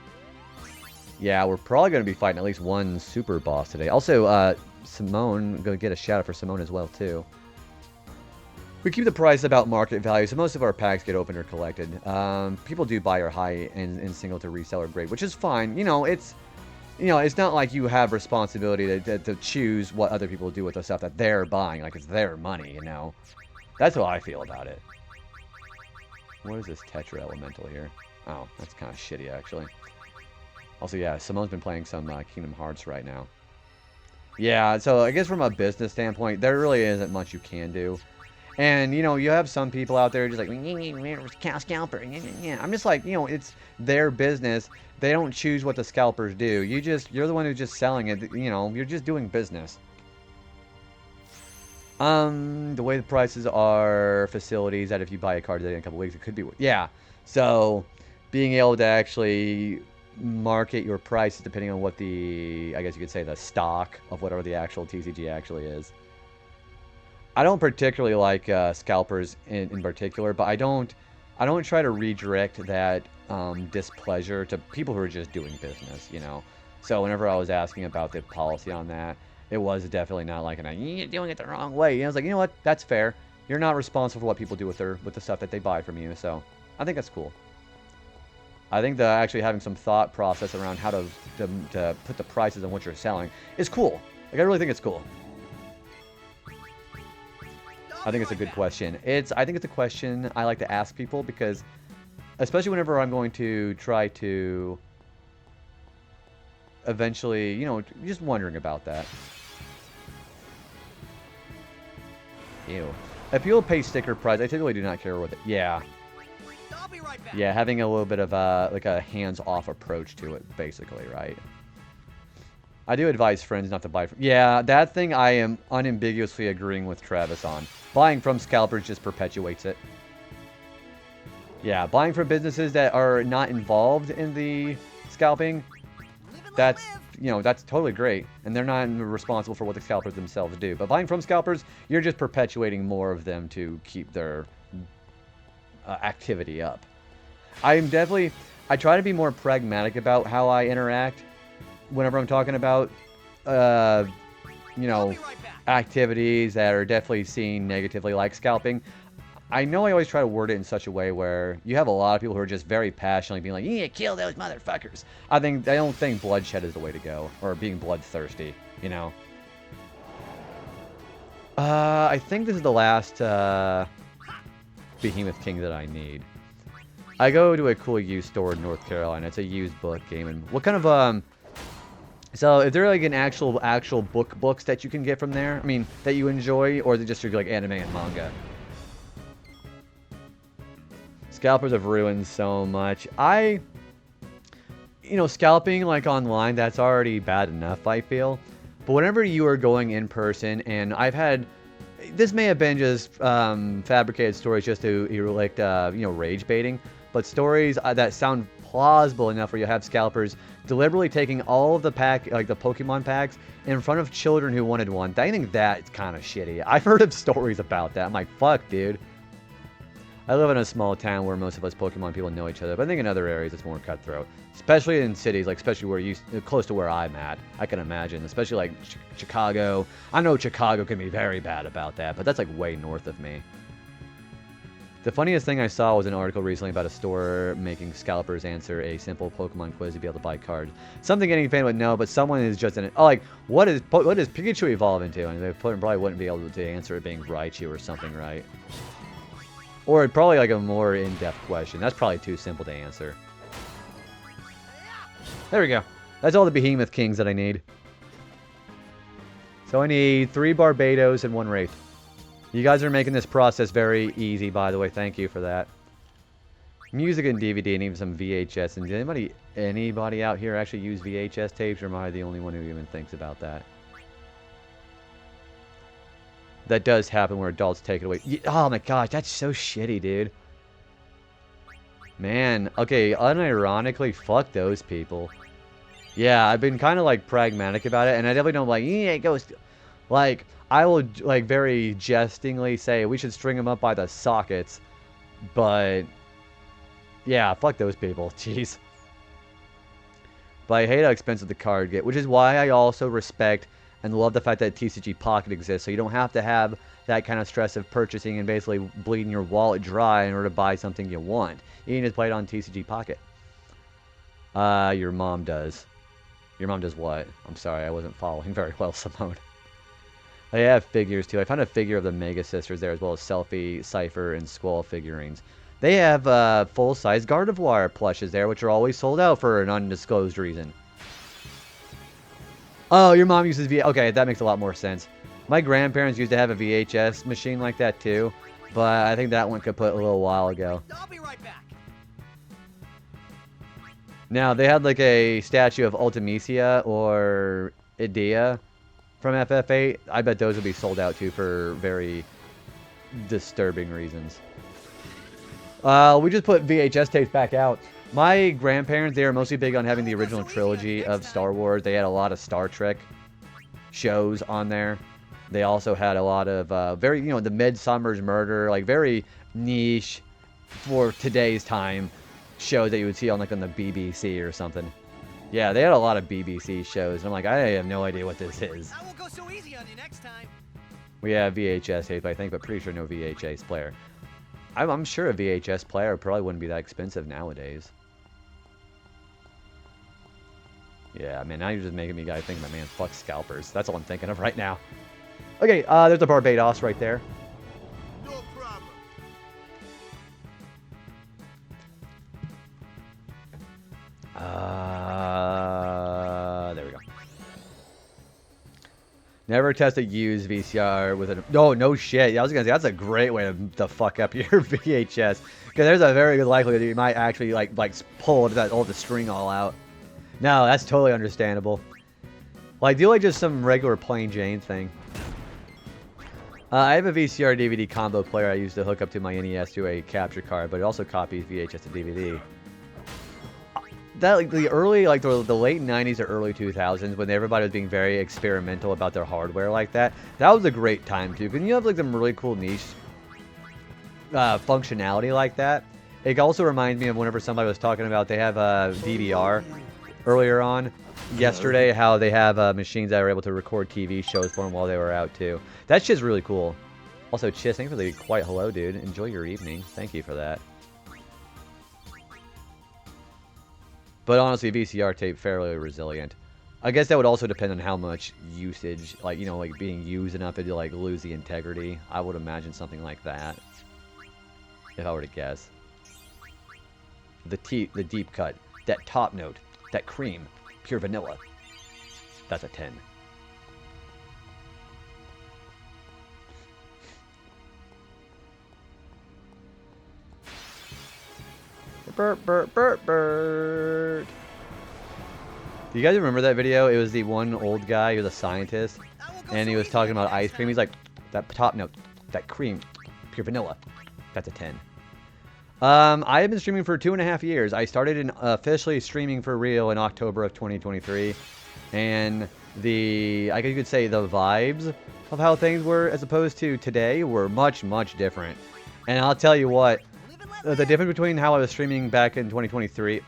S1: Yeah, we're probably going to be fighting at least 1 super boss today. Also, Simone, going to get a shout out for Simone as well, too. We keep the price about market value, so most of our packs get opened or collected. People do buy our high and single to reseller grade, which is fine. It's not like you have responsibility to choose what other people do with the stuff that they're buying. Like, it's their money, That's how I feel about it. What is this Tetra Elemental here? Oh, that's kind of shitty, actually. Also, yeah, Simone's been playing some Kingdom Hearts right now. Yeah, so I guess from a business standpoint, there really isn't much you can do. And, you have some people out there just like, scalper. I'm just like, it's their business. They don't choose what the scalpers do. You're the one who's just selling it. You're just doing business. The way the prices are, facilities that if you buy a card today in a couple weeks, it could be, yeah. So, being able to actually market your prices depending on what the, I guess you could say, the stock of whatever the actual TCG actually is. I don't particularly like scalpers in particular, but I don't try to redirect that displeasure to people who are just doing business, you know. So whenever I was asking about the policy on that, it was definitely not like you're doing it the wrong way. You know, I was like, you know what, that's fair. You're not responsible for what people do with the stuff that they buy from you. So I think that's cool. I think that actually having some thought process around how to put the prices on what you're selling is cool. Like I really think it's cool. I think it's a good question. I think it's a question I like to ask people because, especially whenever I'm going to try to eventually, you know, just wondering about that. Ew. If people pay sticker price, I typically do not care what it. Yeah.
S2: I'll be right back.
S1: Yeah, having a little bit of like a hands-off approach to it, basically, right? I do advise friends not to buy from... Yeah, that thing I am unambiguously agreeing with Travis on. Buying from scalpers just perpetuates it. Yeah, buying from businesses that are not involved in the scalping, that's, you know, that's totally great. And they're not responsible for what the scalpers themselves do. But buying from scalpers, you're just perpetuating more of them to keep their activity up. I try to be more pragmatic about how I interact whenever I'm talking about, you know, activities that are definitely seen negatively, like scalping. I know I always try to word it in such a way where you have a lot of people who are just very passionately being like, "You need to kill those motherfuckers." I don't think bloodshed is the way to go, or being bloodthirsty, you know. I think this is the last Behemoth King that I need. I go to a cool used store in North Carolina. It's a used book game, and what kind of so, is there like an actual books that you can get from there? I mean, that you enjoy, or is it just like anime and manga? Scalpers have ruined so much. You know, scalping like online, that's already bad enough, I feel. But whenever you are going in person, and I've had, this may have been just fabricated stories just to like you know, rage baiting, but stories that sound plausible enough where you have scalpers deliberately taking all of the the Pokemon packs in front of children who wanted one. I think that's kind of shitty. I've heard of stories about that. I'm like, fuck, dude. I live in a small town where most of us Pokemon people know each other, but I think in other areas it's more cutthroat. Especially in cities, like especially where close to where I'm at, I can imagine. Especially like Chicago. I know Chicago can be very bad about that, but that's like way north of me. The funniest thing I saw was an article recently about a store making scalpers answer a simple Pokemon quiz to be able to buy cards. Something any fan would know, but someone is just in it. Oh, like, what does Pikachu evolve into? And they probably wouldn't be able to answer it being Raichu or something, right? Or probably like a more in-depth question. That's probably too simple to answer. There we go. That's all the Behemoth Kings that I need. So I need 3 Barbados and 1 Wraith. You guys are making this process very easy, by the way. Thank you for that. Music and DVD and even some VHS. And did anybody out here actually use VHS tapes, or am I the only one who even thinks about that? That does happen where adults take it away. Oh my gosh, that's so shitty, dude. Man, okay, unironically, fuck those people. Yeah, I've been kind of like pragmatic about it, and I definitely don't like, yeah, it goes, like, I will like very jestingly say we should string them up by the sockets, but yeah, fuck those people, jeez. But I hate how expensive the card get, which is why I also respect and love the fact that TCG Pocket exists, so you don't have to have that kind of stress of purchasing and basically bleeding your wallet dry in order to buy something you want. You can just play it on TCG Pocket. Your mom does. Your mom does what? I'm sorry, I wasn't following very well, Simone. They have figures, too. I found a figure of the Mega Sisters there, as well as Selfie, Cypher, and Squall figurines. They have full-size Gardevoir plushes there, which are always sold out for an undisclosed reason. Oh, your mom uses VHS. Okay, that makes a lot more sense. My grandparents used to have a VHS machine like that, too. But I think that one got put a little while ago.
S2: I'll be right back.
S1: Now, they had like a statue of Ultimisia or Idea from FF8, I bet those would be sold out too for very disturbing reasons. We just put VHS tapes back out. My grandparents, they were mostly big on having the original trilogy of Star Wars. They had a lot of Star Trek shows on there. They also had a lot of very, you know, the Midsummer's Murder, like very niche for today's time shows that you would see on like on the BBC or something. Yeah, they had a lot of BBC shows. I'm like, I have no idea what this is.
S2: I won't go so easy on you next time.
S1: We have VHS tape, I think, but pretty sure no VHS player. I'm sure a VHS player probably wouldn't be that expensive nowadays. Yeah, man, now you're just making me guys think, my man, fuck scalpers. That's all I'm thinking of right now. Okay, there's a Barbados right there.
S2: No problem.
S1: There we go. Never test a used VCR with a... No shit. I was going to say, that's a great way to fuck up your VHS. Because there's a very good likelihood that you might actually, like pull all the string all out. No, that's totally understandable. Like, do like just some regular plain Jane thing. I have a VCR DVD combo player I used to hook up to my NES to a capture card, but it also copies VHS to DVD. That like the early, like the late 90s or early 2000s, when everybody was being very experimental about their hardware like that, that was a great time too. Because you have like some really cool niche functionality like that. It also reminds me of whenever somebody was talking about they have a DVR earlier on yesterday, how they have machines that are able to record TV shows for them while they were out too. That shit's really cool. Also, Chiss, thank you for the quiet hello, dude. Enjoy your evening. Thank you for that. But honestly, VCR tape fairly resilient. I guess that would also depend on how much usage, like, you know, like being used enough to like lose the integrity. I would imagine something like that, if I were to guess. The deep cut, that top note, that cream, pure vanilla. That's a 10. Burt, burt, burt, burt. Do you guys remember that video? It was the one old guy, he was a scientist, and he was talking about ice cream. He's like, that top note, that cream, pure vanilla. That's a 10. I have been streaming for 2.5 years. I started officially streaming for real in October of 2023, and I guess you could say the vibes of how things were as opposed to today were much, much different. And I'll tell you what, the difference between how I was streaming back in 2023,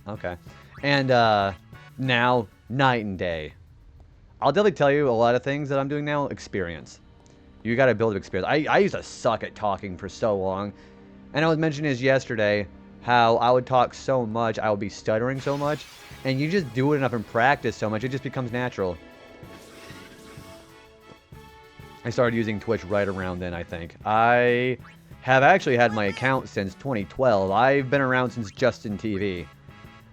S1: okay, and now, night and day. I'll definitely tell you a lot of things that I'm doing now, experience. You gotta build experience. I used to suck at talking for so long, and I was mentioning this yesterday, how I would talk so much, I would be stuttering so much, and you just do it enough and practice so much, it just becomes natural. I started using Twitch right around then, I think. I have actually had my account since 2012. I've been around since Justin TV.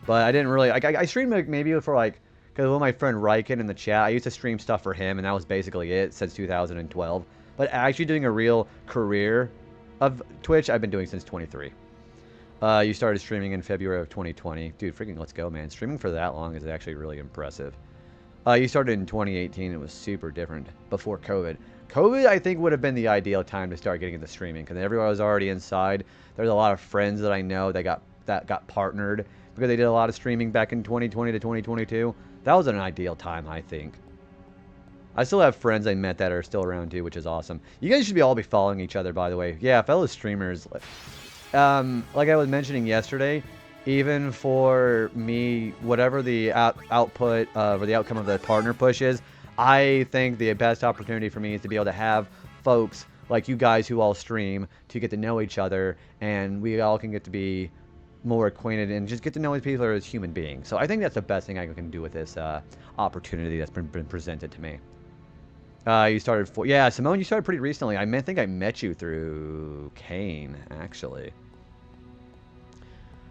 S1: But I didn't really... I streamed like maybe for like... Because with my friend Riken in the chat, I used to stream stuff for him, and that was basically it since 2012. But actually doing a real career of Twitch, I've been doing since 23. You started streaming in February of 2020. Dude, freaking let's go, man. Streaming for that long is actually really impressive. You started in 2018. It was super different before COVID. COVID, I think, would have been the ideal time to start getting into streaming because everyone was already inside. There's a lot of friends that I know that got partnered because they did a lot of streaming back in 2020 to 2022. That was an ideal time, I think. I still have friends I met that are still around too, which is awesome. You guys should all be following each other, by the way. Yeah, fellow streamers. Like I was mentioning yesterday, even for me, whatever the output or the outcome of the partner push is, I think the best opportunity for me is to be able to have folks like you guys who all stream to get to know each other, and we all can get to be more acquainted and just get to know each other as human beings. So I think that's the best thing I can do with this opportunity that's been presented to me. You started yeah, Simone, you started pretty recently. I think I met you through Kane, actually.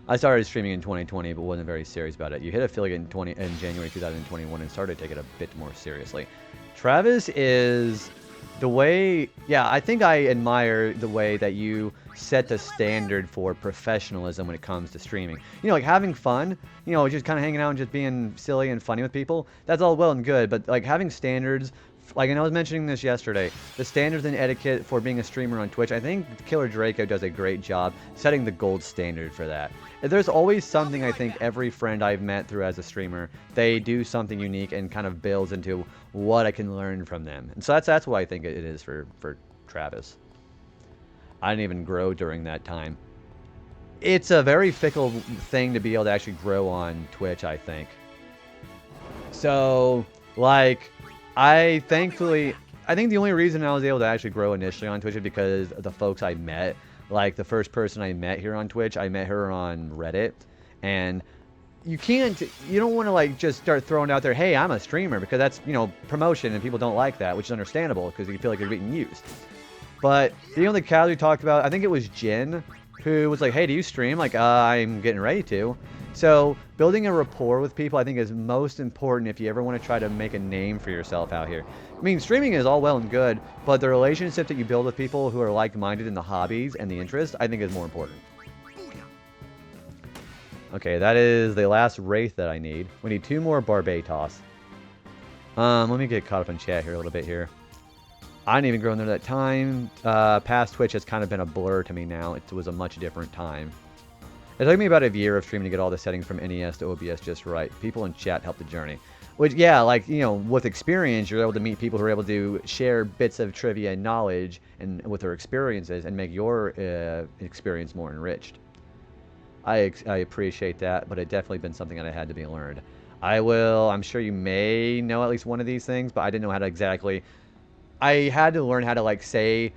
S1: I started streaming in 2020, but wasn't very serious about it. You hit affiliate in January 2021 and started to take it a bit more seriously. Travis is the way... Yeah, I think I admire the way that you set the standard for professionalism when it comes to streaming. You know, like having fun, you know, just kind of hanging out and just being silly and funny with people, that's all well and good, but like having standards, like, and I was mentioning this yesterday, the standards and etiquette for being a streamer on Twitch, I think Killer Draco does a great job setting the gold standard for that. There's always something I think every friend I've met through as a streamer, they do something unique and kind of builds into what I can learn from them. And so that's what I think it is for Travis. I didn't even grow during that time. It's a very fickle thing to be able to actually grow on Twitch, I think. So, like, I think the only reason I was able to actually grow initially on Twitch is because of the folks I met. Like, the first person I met here on Twitch, I met her on Reddit. And you don't want to, like, just start throwing out there, hey, I'm a streamer, because that's, you know, promotion, and people don't like that, which is understandable, because you feel like you're being used. But being able to casually talk about, I think it was Jen, who was like, hey, do you stream? Like, I'm getting ready to. So, building a rapport with people, I think, is most important if you ever want to try to make a name for yourself out here. I mean, streaming is all well and good, but the relationship that you build with people who are like-minded in the hobbies and the interests, I think, is more important. Okay, that is the last Wraith that I need. We need 2 more Barbatos. Let me get caught up in chat here a little bit here. I didn't even grow into that time. Past Twitch has kind of been a blur to me now. It was a much different time. It took me about a year of streaming to get all the settings from NES to OBS just right. People in chat helped the journey. Which, yeah, like, you know, with experience, you're able to meet people who are able to share bits of trivia and knowledge and with their experiences and make your experience more enriched. I appreciate that, but it's definitely been something that I had to be learned. I'm sure you may know at least one of these things, but I didn't know how to exactly... I had to learn how to, like, say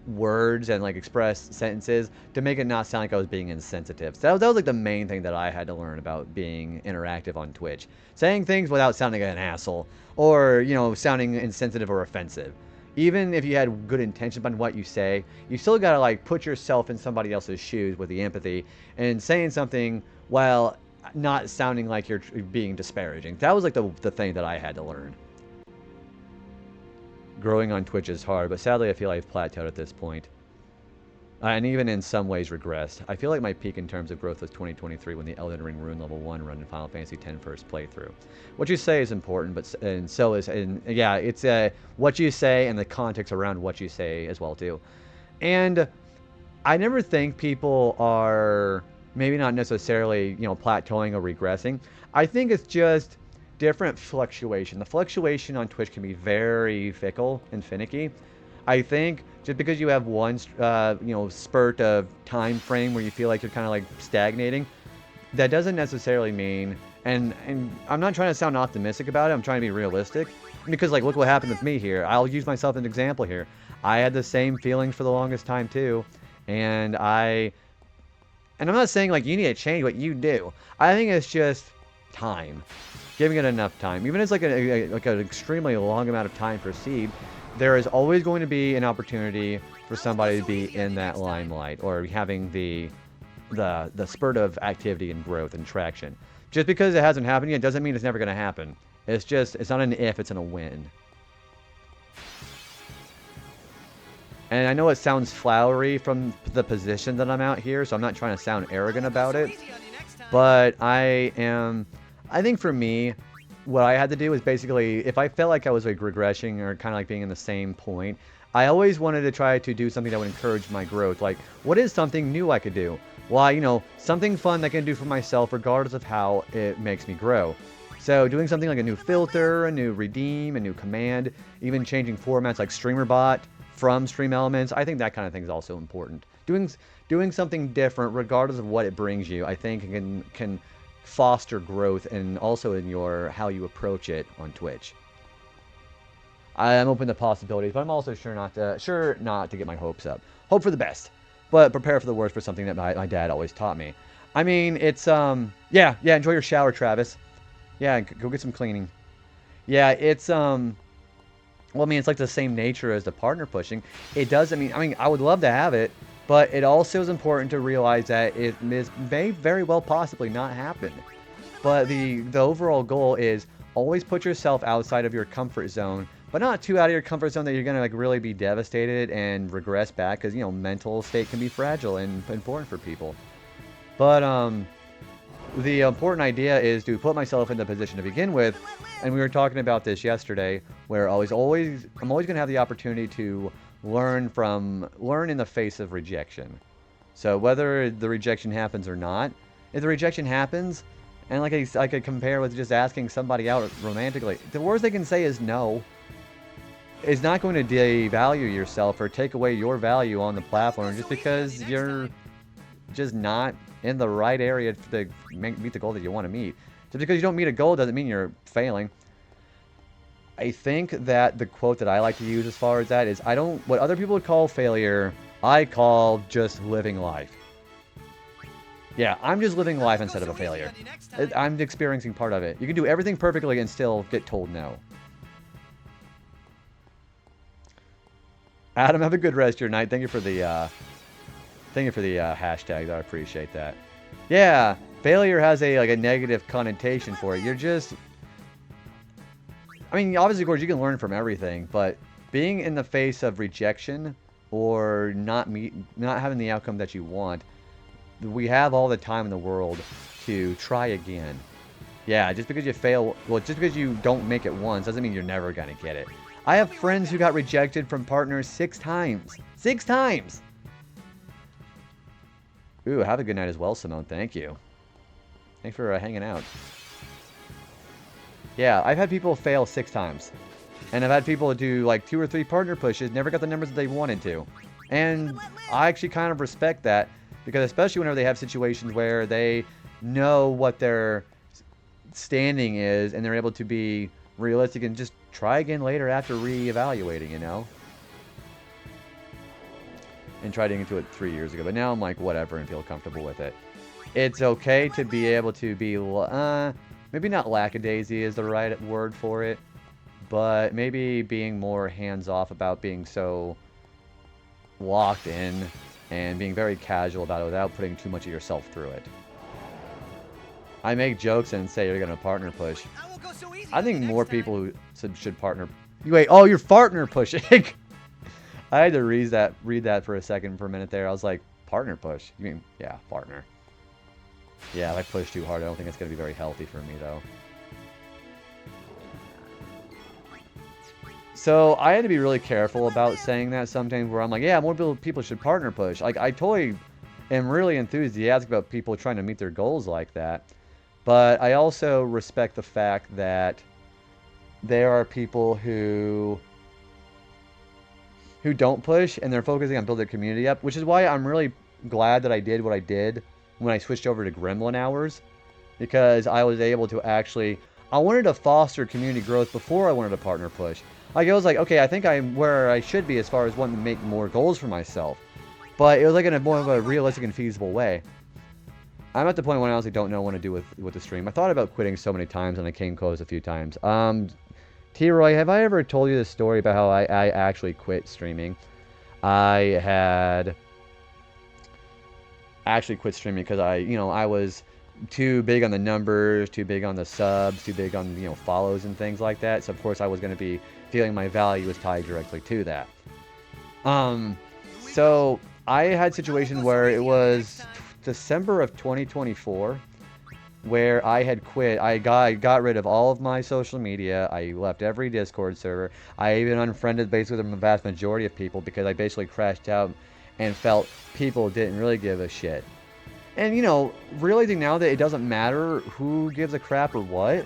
S1: words and, like, express sentences to make it not sound like I was being insensitive. So that was like the main thing that I had to learn about being interactive on Twitch. Saying things without sounding like an asshole or, you know, sounding insensitive or offensive. Even if you had good intention behind what you say, you still gotta, like, put yourself in somebody else's shoes with the empathy and saying something while not sounding like you're being disparaging. That was, like, the thing that I had to learn. Growing on Twitch is hard, but sadly I feel I've plateaued at this point. And even in some ways regressed. I feel like my peak in terms of growth was 2023 when the Elden Ring Rune Level 1 run in Final Fantasy X first playthrough. What you say is important, yeah, it's what you say and the context around what you say as well too. And I never think people are maybe not necessarily, you know, plateauing or regressing. I think it's just different fluctuation. The fluctuation on Twitch can be very fickle and finicky. I think just because you have one, you know, spurt of time frame where you feel like you're kind of like stagnating, that doesn't necessarily mean, and I'm not trying to sound optimistic about it, I'm trying to be realistic, because, like, look what happened with me here. I'll use myself as an example here. I had the same feelings for the longest time too, and I'm not saying, like, you need to change what you do. I think it's just time. Giving it enough time. Even if it's like an extremely long amount of time perceived, there is always going to be an opportunity for somebody to be in that limelight or having the spurt of activity and growth and traction. Just because it hasn't happened yet doesn't mean it's never going to happen. It's not an if, it's a when. And I know it sounds flowery from the position that I'm out here, so I'm not trying to sound arrogant about it. But I think for me, what I had to do was basically, if I felt like I was like regressing or kind of like being in the same point, I always wanted to try to do something that would encourage my growth. Like, what is something new I could do? Well, you know, something fun that I can do for myself regardless of how it makes me grow. So doing something like a new filter, a new redeem, a new command, even changing formats like StreamerBot from Stream Elements, I think that kind of thing is also important. Doing something different regardless of what it brings you, I think can foster growth and also in how you approach it on Twitch. I'm open to possibilities, but I'm also sure not to get my hopes up. Hope for the best, but prepare for the worst for something that my dad always taught me. I mean, it's yeah, enjoy your shower, Travis. Yeah, go get some cleaning. Yeah, it's well, I mean, it's like the same nature as the partner pushing. It does. I mean, I would love to have it. But it also is important to realize that it may very well possibly not happen. But the overall goal is always put yourself outside of your comfort zone but not too out of your comfort zone that you're gonna like really be devastated and regress back, because you know mental state can be fragile and important for people. But the important idea is to put myself in the position to begin with, and we were talking about this yesterday, where I'm always gonna have the opportunity to learn in the face of rejection. So whether the rejection happens or not, if the rejection happens, and like I could compare with just asking somebody out romantically, the worst they can say is no. It's not going to devalue yourself or take away your value on the platform just because you're just not in the right area to meet the goal that you want to meet. Just because you don't meet a goal doesn't mean you're failing. I think that the quote that I like to use as far as that is, what other people would call failure, I call just living life. Yeah, I'm just living life instead of a failure. I'm experiencing part of it. You can do everything perfectly and still get told no. Adam, have a good rest of your night. Thank you for the hashtags. I appreciate that. Yeah, failure has a negative connotation for it. You're just, I mean, obviously, of course, you can learn from everything, but being in the face of rejection or not having the outcome that you want, we have all the time in the world to try again. Yeah, just because you fail, well, just because you don't make it once doesn't mean you're never gonna get it. I have friends who got rejected from partners 6 times. 6 times! Ooh, have a good night as well, Simone. Thank you. Thanks for hanging out. Yeah, I've had people fail 6 times. And I've had people do like 2 or 3 partner pushes, never got the numbers that they wanted to. And I actually kind of respect that, because especially whenever they have situations where they know what their standing is and they're able to be realistic and just try again later after re-evaluating, you know? And tried to get into it 3 years ago, but now I'm like, whatever, and feel comfortable with it. It's okay to be able to be, maybe not lackadaisy is the right word for it, but maybe being more hands-off about being so locked in and being very casual about it without putting too much of yourself through it. I make jokes and say you're going to partner push. I think more people who should partner... Wait, oh, you're partner pushing! I had to read that for a minute there. I was like, partner push? You mean, yeah, partner. Yeah, if I push too hard, I don't think it's going to be very healthy for me, though. So, I had to be really careful about saying that sometimes, where I'm like, yeah, more people should partner push. Like, I totally am really enthusiastic about people trying to meet their goals like that. But I also respect the fact that there are people who don't push, and they're focusing on building their community up, which is why I'm really glad that I did what I did when I switched over to Gremlin hours, because I was able to actually, I wanted to foster community growth before I wanted to partner push. Like, it was like, okay, I think I'm where I should be as far as wanting to make more goals for myself, but it was like in a more of a realistic and feasible way. I'm at the point when I honestly don't know what to do with the stream. I thought about quitting so many times, and I came close a few times. T-Roy, have I ever told you the story about how I actually quit streaming? I had actually quit streaming because I was too big on the numbers, too big on the subs, too big on, follows and things like that. So, of course, I was going to be feeling my value was tied directly to that. So, I had situations where it was December of 2024 where I had quit. I got rid of all of my social media. I left every Discord server. I even unfriended basically the vast majority of people because I basically crashed out and felt people didn't really give a shit. And, realizing now that it doesn't matter who gives a crap or what,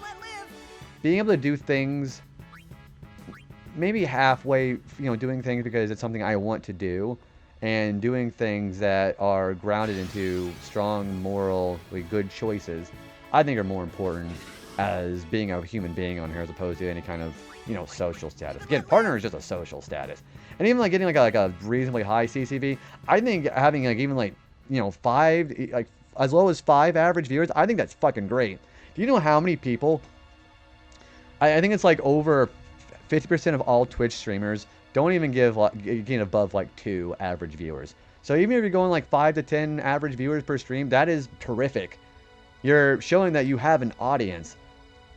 S1: being able to do things maybe halfway, doing things because it's something I want to do, and doing things that are grounded into strong, morally good choices, I think are more important as being a human being on here as opposed to any kind of, social status. Again, partner is just a social status. And even getting like a reasonably high CCV, I think having even 5, as low as 5 average viewers, I think that's fucking great. Do you know how many people, I think it's like over 50% of all Twitch streamers don't even get above 2 average viewers. So even if you're going 5 to 10 average viewers per stream, that is terrific. You're showing that you have an audience.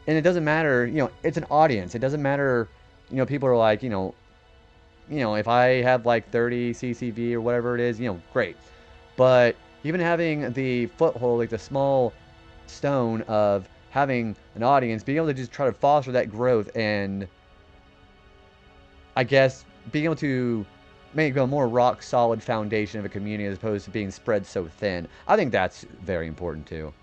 S1: And it doesn't matter, it's an audience. It doesn't matter you know, people are like, if I have like 30 CCV or whatever it is, great. But even having the foothold, like the small stone of having an audience, being able to just try to foster that growth and I guess being able to make a more rock solid foundation of a community as opposed to being spread so thin. I think that's very important too.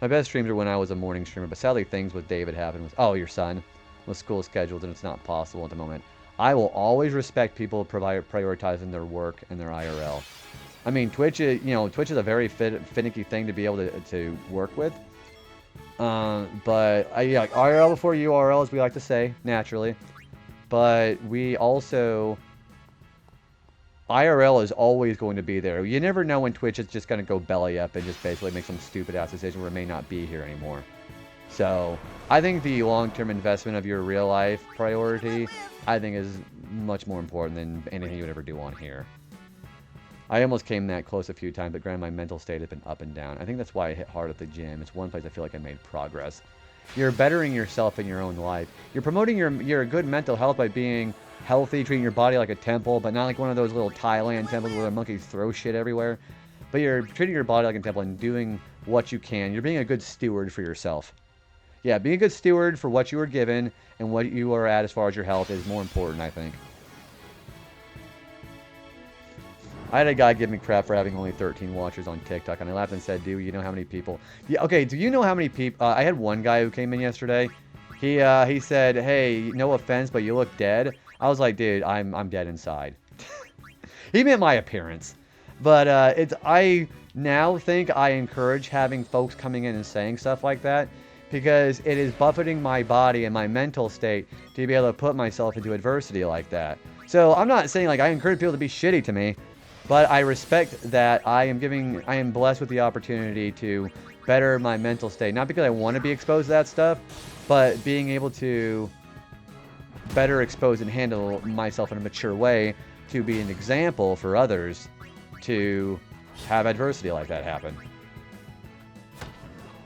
S1: My best streams are when I was a morning streamer, but sadly things with David happened with, oh, your son, with school scheduled and it's not possible at the moment. I will always respect people prioritizing their work and their IRL. I mean, Twitch is, Twitch is a very finicky thing to be able to work with. But like IRL before URL, as we like to say, naturally. But we also, IRL is always going to be there. You never know when Twitch is just going to go belly up and just basically make some stupid ass decision where it may not be here anymore. So I think the long-term investment of your real life priority, I think, is much more important than anything you would ever do on here. I almost came that close a few times, but granted my mental state has been up and down. I think that's why I hit hard at the gym. It's one place I feel like I made progress. You're bettering yourself in your own life. You're promoting your good mental health by being healthy, treating your body like a temple, but not like one of those little Thailand temples where the monkeys throw shit everywhere. But you're treating your body like a temple and doing what you can. You're being a good steward for yourself. Yeah, being a good steward for what you were given and what you are at as far as your health is more important, I think. I had a guy give me crap for having only 13 watchers on TikTok, and I laughed and said, dude, you know how many people... Yeah, okay, do you know how many people... I had one guy who came in yesterday. He said, hey, no offense, but you look dead. I was like, dude, I'm dead inside. He meant my appearance. But I now think I encourage having folks coming in and saying stuff like that because it is buffeting my body and my mental state to be able to put myself into adversity like that. So I'm not saying like I encourage people to be shitty to me. But I respect that I am blessed with the opportunity to better my mental state. Not because I want to be exposed to that stuff, but being able to better expose and handle myself in a mature way to be an example for others to have adversity like that happen.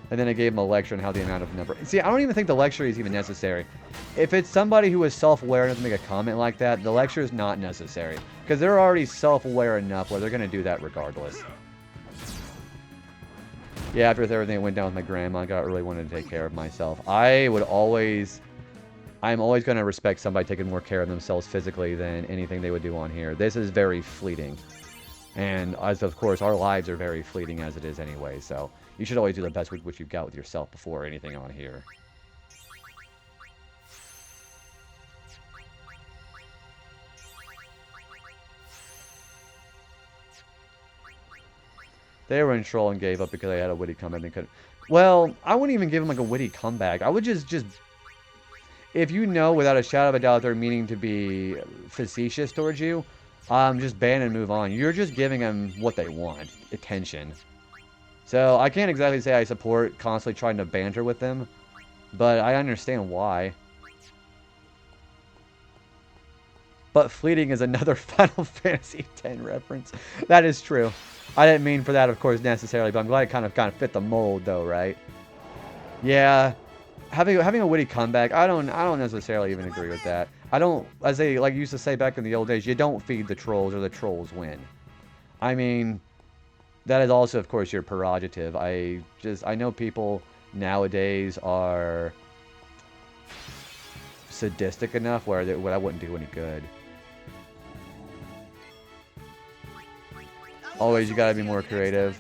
S1: And then I gave him a lecture on how the amount of number... See, I don't even think the lecture is even necessary. If it's somebody who is self-aware enough to make a comment like that, the lecture is not necessary. Because they're already self-aware enough where they're going to do that regardless. Yeah, after everything that went down with my grandma, I really wanted to take care of myself. I'm always going to respect somebody taking more care of themselves physically than anything they would do on here. This is very fleeting. And as of course, our lives are very fleeting as it is anyway, so... You should always do the best with what you've got with yourself before anything on here. They were in troll and gave up because I had a witty comeback. They couldn't. Well, I wouldn't even give them like a witty comeback. I would just if you know without a shadow of a doubt they're meaning to be facetious towards you, just ban and move on. You're just giving them what they want, attention. So, I can't exactly say I support constantly trying to banter with them, but I understand why. But fleeting is another Final Fantasy X reference. That is true. I didn't mean for that, of course, necessarily, but I'm glad it kind of fit the mold, though, right? Yeah, having a witty comeback, I don't necessarily even agree with that. I don't, as they used to say back in the old days, you don't feed the trolls or the trolls win. I mean... That is also, of course, your prerogative. I know people nowadays are sadistic enough where I wouldn't do any good. Always, you gotta be more creative.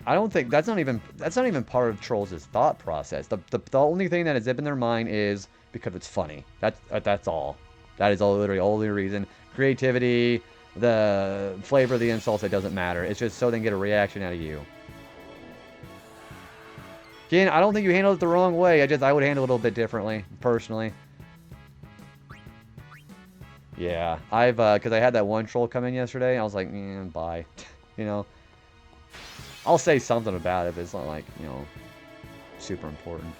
S1: I don't think that's not even part of trolls' thought process. The only thing that is in their mind is because it's funny. That's all. That is literally the only reason. Creativity. The flavor of the insults, it doesn't matter. It's just so they can get a reaction out of you. Again, I don't think you handled it the wrong way. I would handle it a little bit differently, personally. Yeah, because I had that one troll come in yesterday, I was like, bye. You know? I'll say something about it, but it's not like, super important.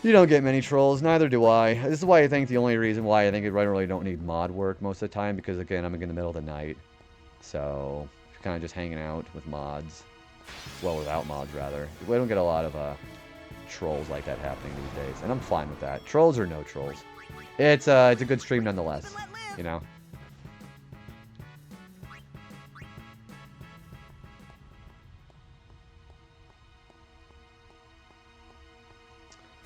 S1: You don't get many trolls, neither do I. This is why I think the only reason why I think I really don't need mod work most of the time, because again, I'm in the middle of the night. So, kind of just hanging out with mods. Well, without mods, rather. We don't get a lot of trolls like that happening these days, and I'm fine with that. Trolls or no trolls. It's a good stream nonetheless, you know?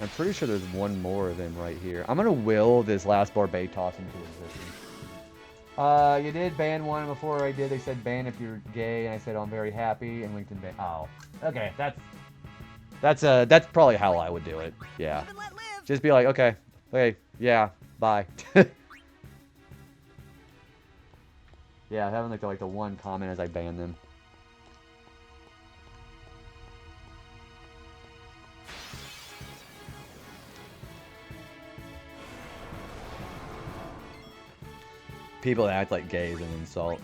S1: I'm pretty sure there's one more of them right here. I'm gonna will this last Barbade toss into existence. You did ban one before I did. They said ban if you're gay, and I said, oh, I'm very happy, and LinkedIn ban. Oh, okay, that's probably how I would do it. Yeah, just be like, okay, yeah, bye. Yeah, having like the one comment as I ban them. People act like gay is an insult.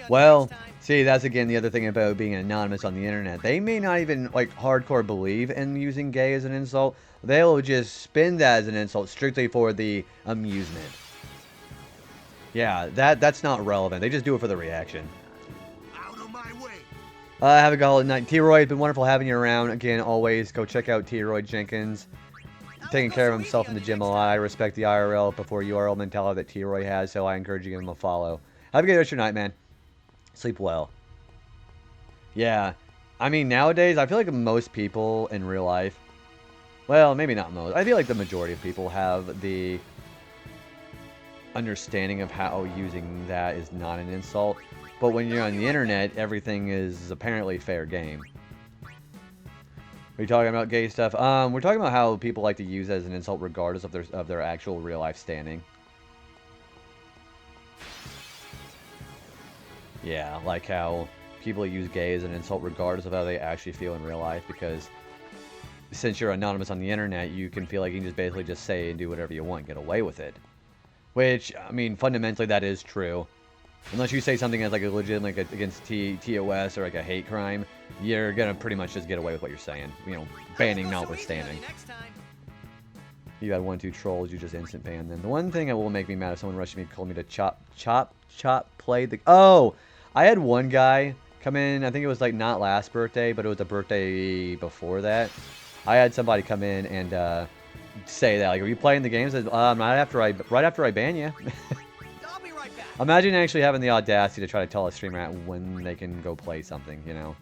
S1: Well, see, that's again the other thing about being anonymous on the internet. They may not even like hardcore believe in using gay as an insult. They'll just spin that as an insult strictly for the amusement. Yeah, that's not relevant. They just do it for the reaction.
S2: Out of my way.
S1: Have a good night. T-Roy, it's been wonderful having you around. Again, always go check out T-Roy Jenkins. Taking care of himself in the gym a lot. I respect the IRL before URL mentality that T-Roy has, so I encourage you to give him a follow. Have a good rest of your night, man. Sleep well. Yeah. I mean, nowadays, I feel like most people in real life, well, maybe not most, I feel like the majority of people have the understanding of how using that is not an insult. But when you're on the internet, everything is apparently fair game. Are you talking about gay stuff? We're talking about how people like to use it as an insult regardless of their actual real life standing. Yeah, like how people use gay as an insult regardless of how they actually feel in real life, because since you're anonymous on the internet, you can feel like you can just basically just say and do whatever you want and get away with it. Which, I mean, fundamentally that is true. Unless you say something as like a legitimate like against TOS or like a hate crime, you're gonna pretty much just get away with what you're saying. You know, banning notwithstanding. You had 1-2 trolls, you just instant ban them. The one thing that will make me mad if someone rushed me, called me to chop, play the... Oh! I had one guy come in, I think it was like not last birthday, but it was the birthday before that. I had somebody come in and say that, like, are you playing the games? Right after I ban you. Imagine actually having the audacity to try to tell a streamer when they can go play something, you know.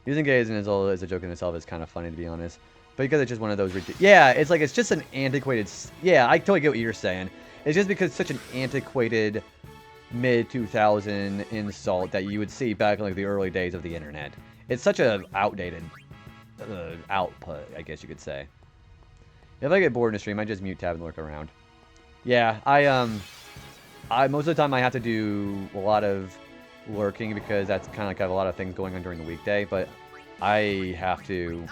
S1: Using gay as an insult as a joke in itself is kind of funny, to be honest. But because it's just one of those... Yeah, it's like, it's just an antiquated... Yeah, I totally get what you're saying. It's just because it's such an antiquated mid-2000 insult that you would see back in like the early days of the internet. It's such a outdated output, I guess you could say. If I get bored in a stream, I just mute tab and look around. Yeah, I most of the time I have to do a lot of lurking because that's kind of like I have a lot of things going on during the weekday, but I have to...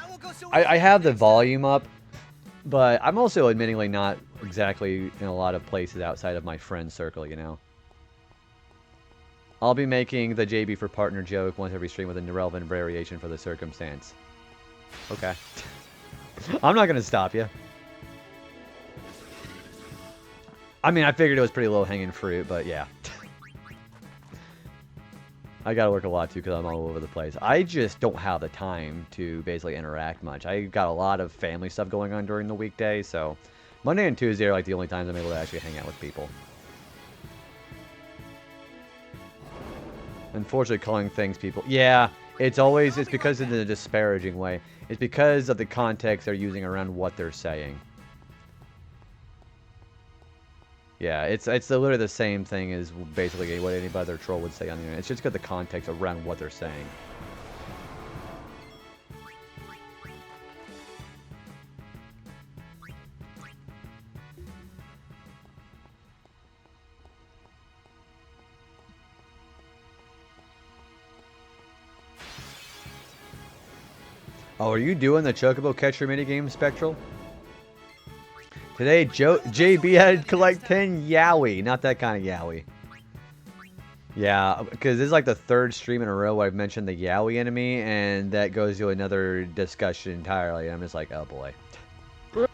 S1: I have the volume up, but I'm also admittingly not exactly in a lot of places outside of my friend circle, you know. I'll be making the JB for partner joke once every stream with an irrelevant variation for the circumstance. Okay. I'm not going to stop you. I mean, I figured it was pretty low-hanging fruit, but yeah. I gotta work a lot, too, because I'm all over the place. I just don't have the time to basically interact much. I got a lot of family stuff going on during the weekday, so... Monday and Tuesday are, like, the only times I'm able to actually hang out with people. Unfortunately, calling things people... Yeah, it's because in a disparaging way. It's because of the context they're using around what they're saying. Yeah, it's literally the same thing as basically what any other troll would say on the internet. It's just got the context around what they're saying. Oh, are you doing the Chocobo Catcher minigame, Spectral? Today, JB had to collect 10 Yowie. Not that kind of Yowie. Yeah, because this is like the third stream in a row where I've mentioned the Yowie enemy, and that goes to another discussion entirely. I'm just like, oh boy. Not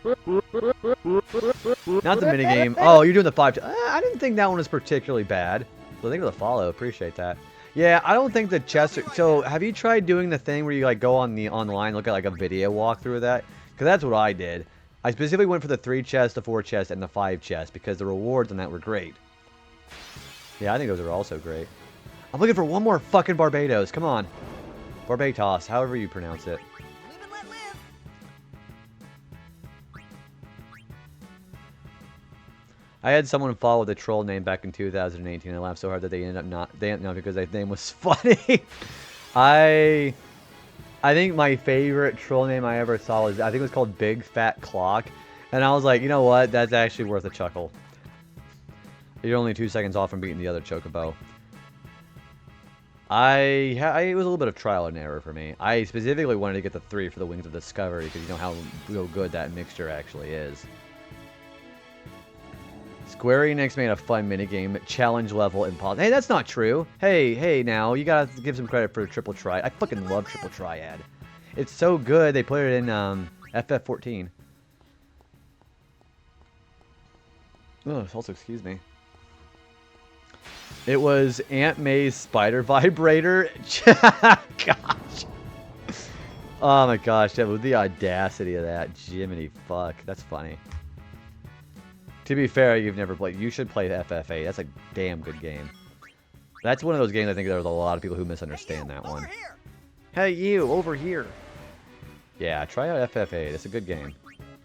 S1: the minigame. Oh, you're doing the 5... I didn't think that one was particularly bad. So thank you for the follow. Appreciate that. Yeah, I don't think the chests are... So, have you tried doing the thing where you, like, go on the online, look at, like, a video walkthrough of that? Because that's what I did. I specifically went for the 3 chests, the 4 chests, and the 5 chests, because the rewards on that were great. Yeah, I think those are also great. I'm looking for one more fucking Barbados. Come on. Barbados, however you pronounce it.
S2: Live and let live.
S1: I had someone follow the troll name back in 2018. I laughed so hard that they ended up not. They ended up because their name was funny. I think my favorite troll name I ever saw was, I think it was called Big Fat Clock, and I was like, you know what? That's actually worth a chuckle. You're only 2 seconds off from beating the other chocobo. It was a little bit of trial and error for me. I specifically wanted to get the 3 for the Wings of Discovery because you know how good that mixture actually is. Square Enix made a fun minigame, challenge level impossible. Hey, that's not true. Hey, now, you gotta give some credit for Triple Triad. I fucking love Triple Triad. It's so good, they put it in FF14. Oh, also, excuse me. It was Aunt May's spider vibrator. Gosh. Oh my gosh, that was the audacity of that. Jiminy fuck. That's funny. To be fair, you've never played. You should play FF8. That's a damn good game. That's one of those games I think there's a lot of people who misunderstand that one. Hey, you, over here. Yeah, try out FF8. It's a good game.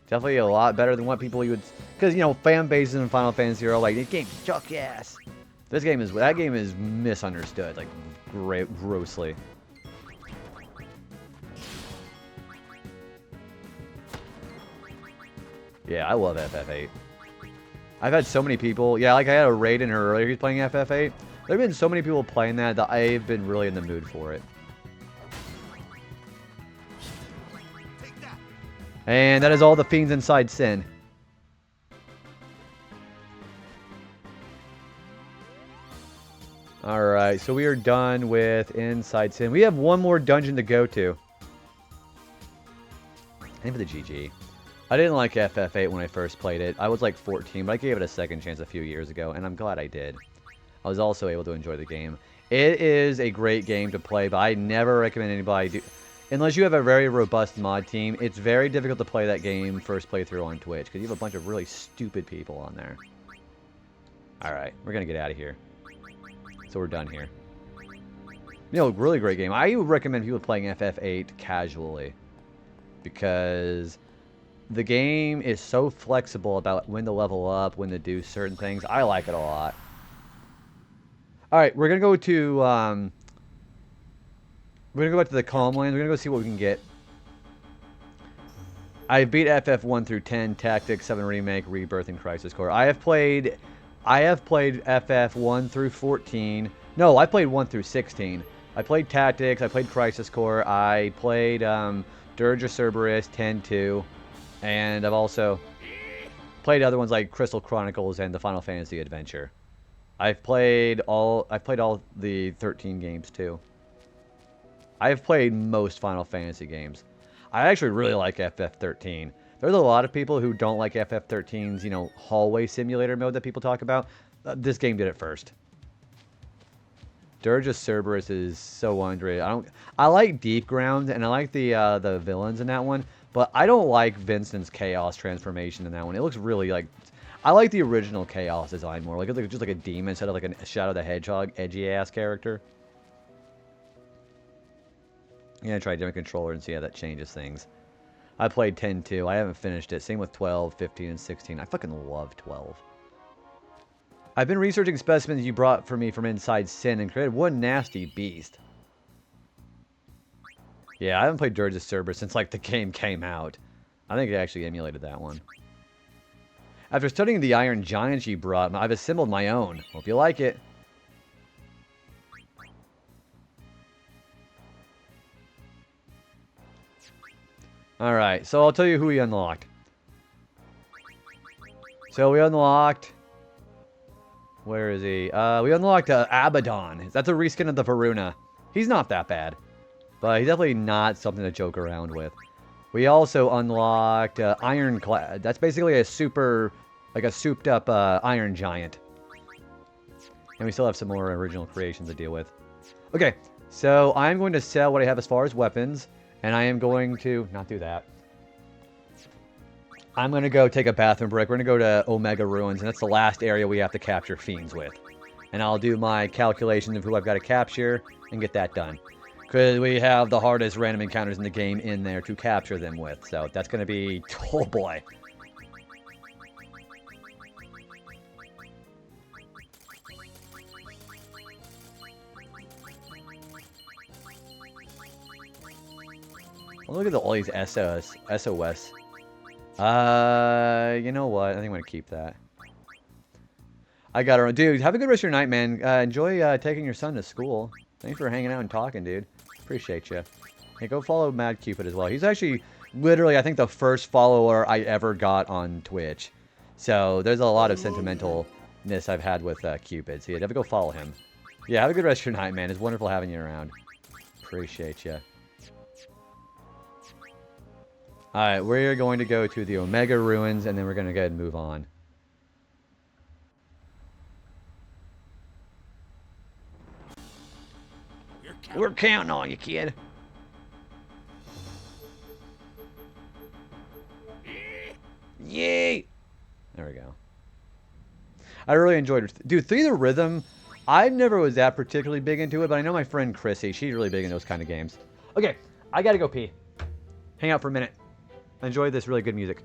S1: Definitely a lot better than what people you would... Because, you know, fan bases in Final Fantasy are like, this game's chuck ass. That game is misunderstood, like, grossly. Yeah, I love FF8. I've had so many people... Yeah, like I had a raid in her earlier who's playing FF8. There have been so many people playing that I've been really in the mood for it. And that is all the fiends inside Sin. Alright, so we are done with Inside Sin. We have one more dungeon to go to. Aim for the GG. I didn't like FF8 when I first played it. I was like 14, but I gave it a second chance a few years ago, and I'm glad I did. I was also able to enjoy the game. It is a great game to play, but I never recommend anybody do... Unless you have a very robust mod team, it's very difficult to play that game first playthrough on Twitch, because you have a bunch of really stupid people on there. Alright, we're going to get out of here. So we're done here. You know, really great game. I would recommend people playing FF8 casually. Because the game is so flexible about when to level up, when to do certain things. I like it a lot. Alright, we're going to go to... we're going to go back to the Calm Lands. We're going to go see what we can get. I beat FF1 through 10, Tactics, 7 Remake, Rebirth, and Crisis Core. I have played FF1 through 14. No, I played 1 through 16. I played Tactics, I played Crisis Core, I played Dirge of Cerberus 10-2, and I've also played other ones like Crystal Chronicles and the Final Fantasy Adventure. I've played all the 13 games too. I've played most Final Fantasy games. I actually really like FF13. There's a lot of people who don't like FF13's, you know, hallway simulator mode that people talk about. This game did it first. Dirge of Cerberus is so underrated. I like Deep Ground and I like the villains in that one, but I don't like Vincent's Chaos transformation in that one. It looks really like... I like the original Chaos design more. Like it's just like a demon instead of like a Shadow the Hedgehog edgy ass character. I'm gonna try a different controller and see how that changes things. I played 10-2. I haven't finished it. Same with 12, 15, and 16. I fucking love 12. I've been researching specimens you brought for me from Inside Sin and created one nasty beast. Yeah, I haven't played Dirge of Cerberus since, like, the game came out. I think I actually emulated that one. After studying the Iron Giants you brought, I've assembled my own. Hope you like it. Alright, so I'll tell you who we unlocked. So we unlocked... Where is he? We unlocked Abaddon. That's a reskin of the Varuna. He's not that bad. But he's definitely not something to joke around with. We also unlocked Ironclad. That's basically a super... Like a souped up Iron Giant. And we still have some more original creations to deal with. Okay, so I'm going to sell what I have as far as weapons, and I am going to not do that. I'm going to go take a bathroom break. We're going to go to Omega Ruins, and that's the last area we have to capture fiends with. And I'll do my calculations of who I've got to capture and get that done. Because we have the hardest random encounters in the game in there to capture them with. So that's going to be... Oh, boy. Oh, look at all these SOS. You know what? I think I'm going to keep that. I got her. Dude, have a good rest of your night, man. Enjoy taking your son to school. Thanks for hanging out and talking, dude. Appreciate you. Hey, go follow Mad Cupid as well. He's actually, literally, I think the first follower I ever got on Twitch. So, there's a lot of sentimentalness I've had with Cupid. So, yeah, definitely go follow him. Yeah, have a good rest of your night, man. It's wonderful having you around. Appreciate you. Alright, we're going to go to the Omega Ruins, and then we're going to go ahead and move on.
S3: We're counting on you, kid. Yay!
S1: There we go. I really enjoyed it. Dude, Through the Rhythm, I never was that particularly big into it, but I know my friend Chrissy, she's really big in those kind of games. Okay, I gotta go pee. Hang out for a minute. Enjoy this really good music.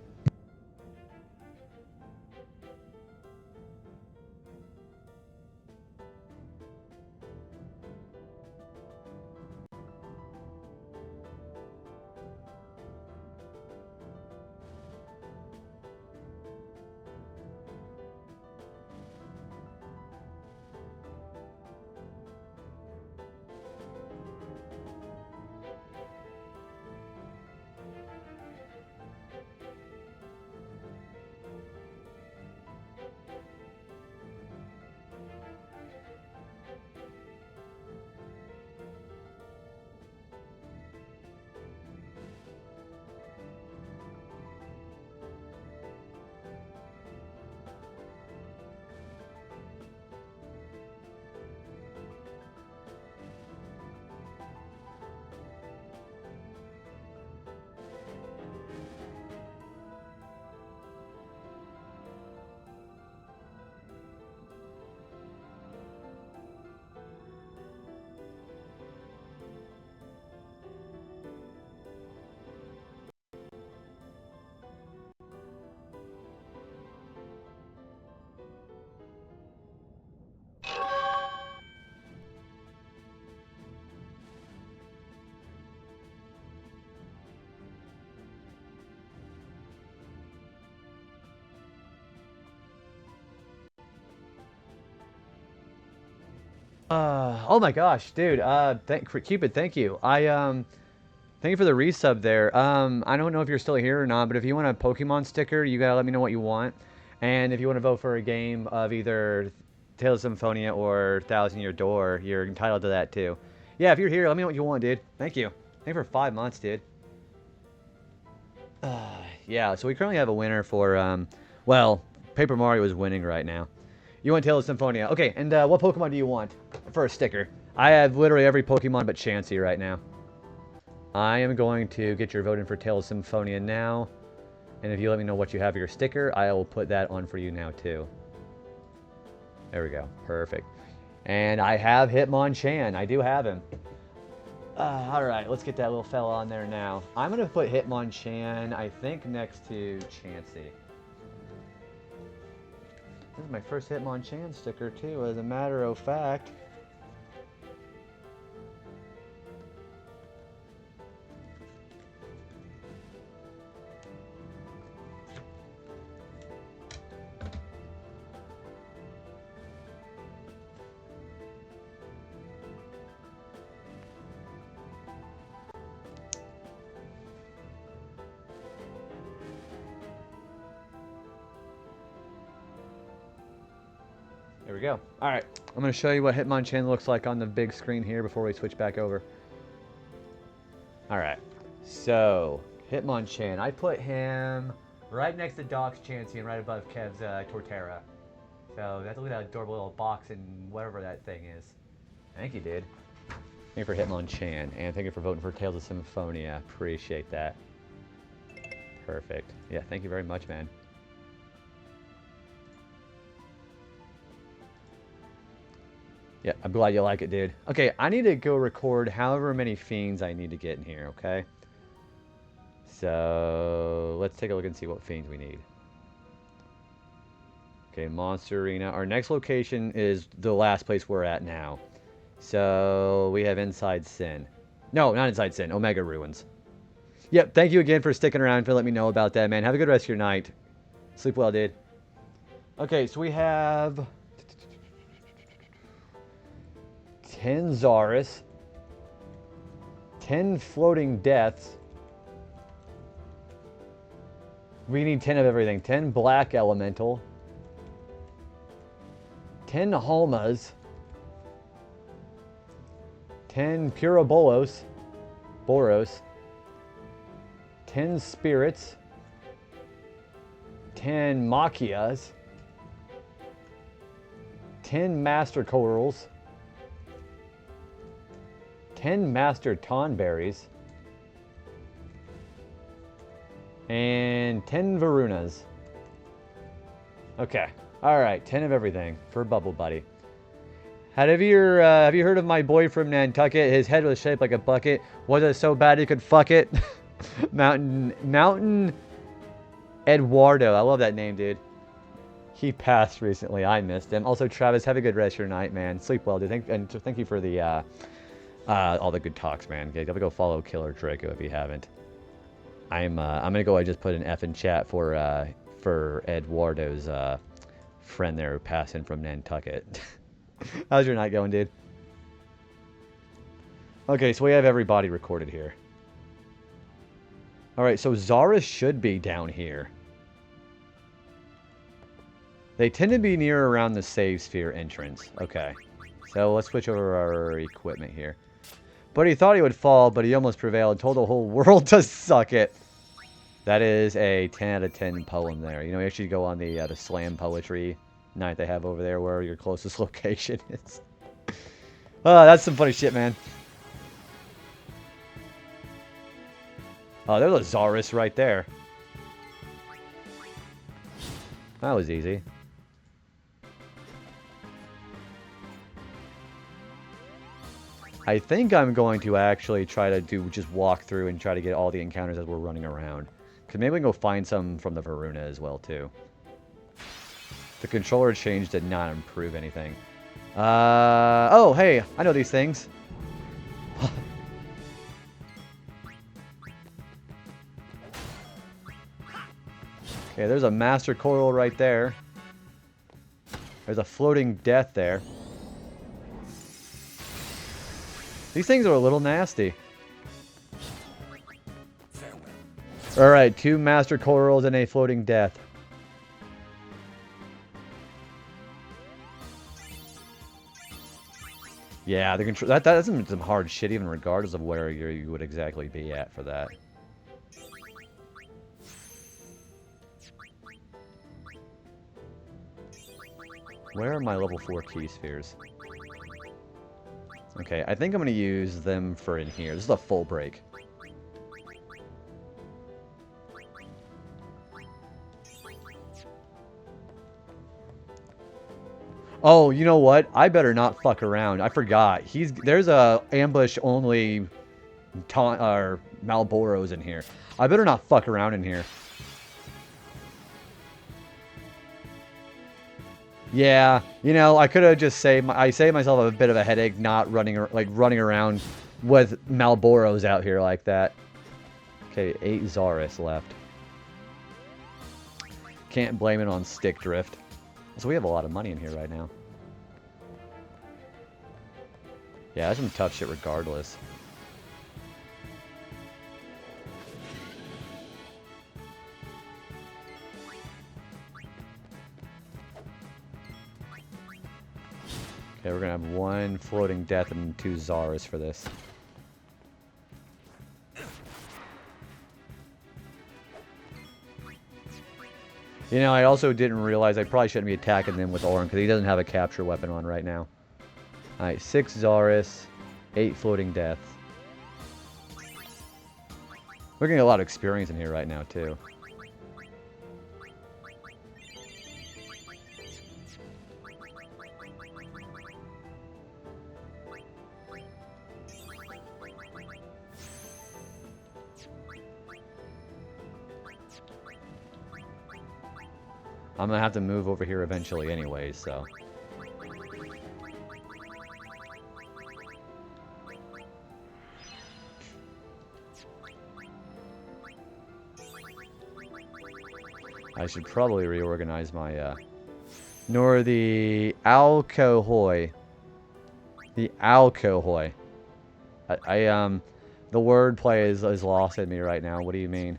S1: Oh my gosh, dude. Cupid, thank you. Thank you for the resub there. I don't know if you're still here or not, but if you want a Pokemon sticker, you gotta let me know what you want. And if you want to vote for a game of either Tales of Symphonia or Thousand Year Door, you're entitled to that too. Yeah, if you're here, let me know what you want, dude. Thank you. Thank you for 5 months, dude. Yeah, so we currently have a winner for, well, Paper Mario is winning right now. You want Tales of Symphonia. Okay, and what Pokemon do you want for a sticker? I have literally every Pokemon but Chansey right now. I am going to get your vote in for Tales of Symphonia now. And if you let me know what you have for your sticker, I will put that on for you now too. There we go. Perfect. And I have Hitmonchan. I do have him. Alright, let's get that little fella on there now. I'm going to put Hitmonchan, I think, next to Chansey. This is my first Hitmonchan sticker, too, as a matter of fact. There we go. Alright, I'm going to show you what Hitmonchan looks like on the big screen here before we switch back over. Alright, so Hitmonchan. I put him right next to Doc's Chansey and right above Kev's Torterra. So that's look at that adorable little box and whatever that thing is. Thank you, dude. Thank you for Hitmonchan, and thank you for voting for Tales of Symphonia. Appreciate that. Perfect. Yeah, thank you very much, man. Yeah, I'm glad you like it, dude. Okay, I need to go record however many fiends I need to get in here, okay? So, let's take a look and see what fiends we need. Okay, Monster Arena. Our next location is the last place we're at now. So, we have Inside Sin. No, not Inside Sin. Omega Ruins. Yep, thank you again for sticking around for letting me know about that, man. Have a good rest of your night. Sleep well, dude. Okay, so we have 10 Zaris, 10 Floating Deaths. We need 10 of everything. 10 Black Elemental, 10 Halmas, 10 Boros, 10 Spirits, 10 Machias, 10 Master Corals, 10 Master Tonberries, and 10 Varunas. Okay. Alright, 10 of everything for Bubble Buddy. Have you heard of my boy from Nantucket? His head was shaped like a bucket. Was it so bad he could fuck it? Mountain Eduardo. I love that name, dude. He passed recently. I missed him. Also, Travis, have a good rest of your night, man. Sleep well, dude. Thank you for the all the good talks, man. Okay, gotta go follow Killer Draco if you haven't. I'm gonna go. I just put an F in chat for Eduardo's friend there who passed in from Nantucket. How's your night going, dude? Okay, so we have everybody recorded here. Alright, so Zaris should be down here. They tend to be near around the save sphere entrance. Okay. So let's switch over our equipment here. But he thought he would fall, but he almost prevailed and told the whole world to suck it. That is a 10 out of 10 poem there. You know, you actually go on the slam poetry night they have over there where your closest location is. Oh, that's some funny shit, man. Oh, there's a Zaris right there. That was easy. I think I'm going to actually try to just walk through and try to get all the encounters as we're running around. Because maybe we can go find some from the Varuna as well, too. The controller change did not improve anything. Oh, hey, I know these things. Okay, there's a Master Coral right there. There's a Floating Death there. These things are a little nasty. Alright, 2 Master Corals and a Floating Death. Yeah, the control that's some hard shit, even regardless of where you would exactly be at for that. Where are my level 4 key spheres? Okay, I think I'm going to use them for in here. This is a full break. Oh, you know what? I better not fuck around. I forgot. There's a ambush only Malboros in here. I better not fuck around in here. Yeah, you know, I could have just saved myself a bit of a headache not running around with Malboros out here like that. Okay, 8 Zaris left. Can't blame it on stick drift. So we have a lot of money in here right now. Yeah, that's some tough shit regardless. Okay, we're gonna have 1 Floating Death and 2 Zaris for this. You know, I also didn't realize I probably shouldn't be attacking them with Orin because he doesn't have a capture weapon on right now. Alright, 6 Zaris. 8 floating deaths. We're getting a lot of experience in here right now, too. I'm gonna have to move over here eventually anyway, so. I should probably reorganize my, nor the alcohol. The alcohol. The wordplay is lost in me right now. What do you mean?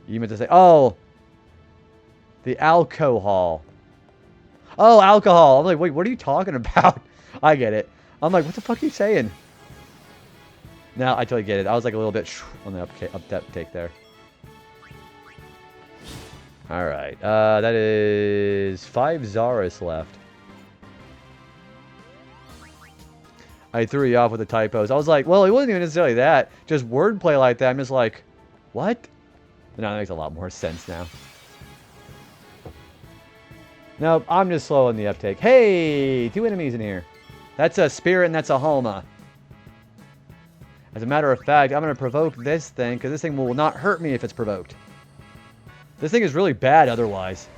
S1: You meant to say, oh! The alcohol. Oh, alcohol. I'm like, wait, what are you talking about? I get it. I'm like, what the fuck are you saying? No, I totally get it. I was like a little bit on the uptake there. Alright, that is 5 Zaris left. I threw you off with the typos. I was like, well, it wasn't even necessarily that. Just wordplay like that. I'm just like, what? No, that makes a lot more sense now. Nope, I'm just slow on the uptake. Hey, 2 enemies in here. That's a spirit and that's a Homa. As a matter of fact, I'm going to provoke this thing, because this thing will not hurt me if it's provoked. This thing is really bad otherwise.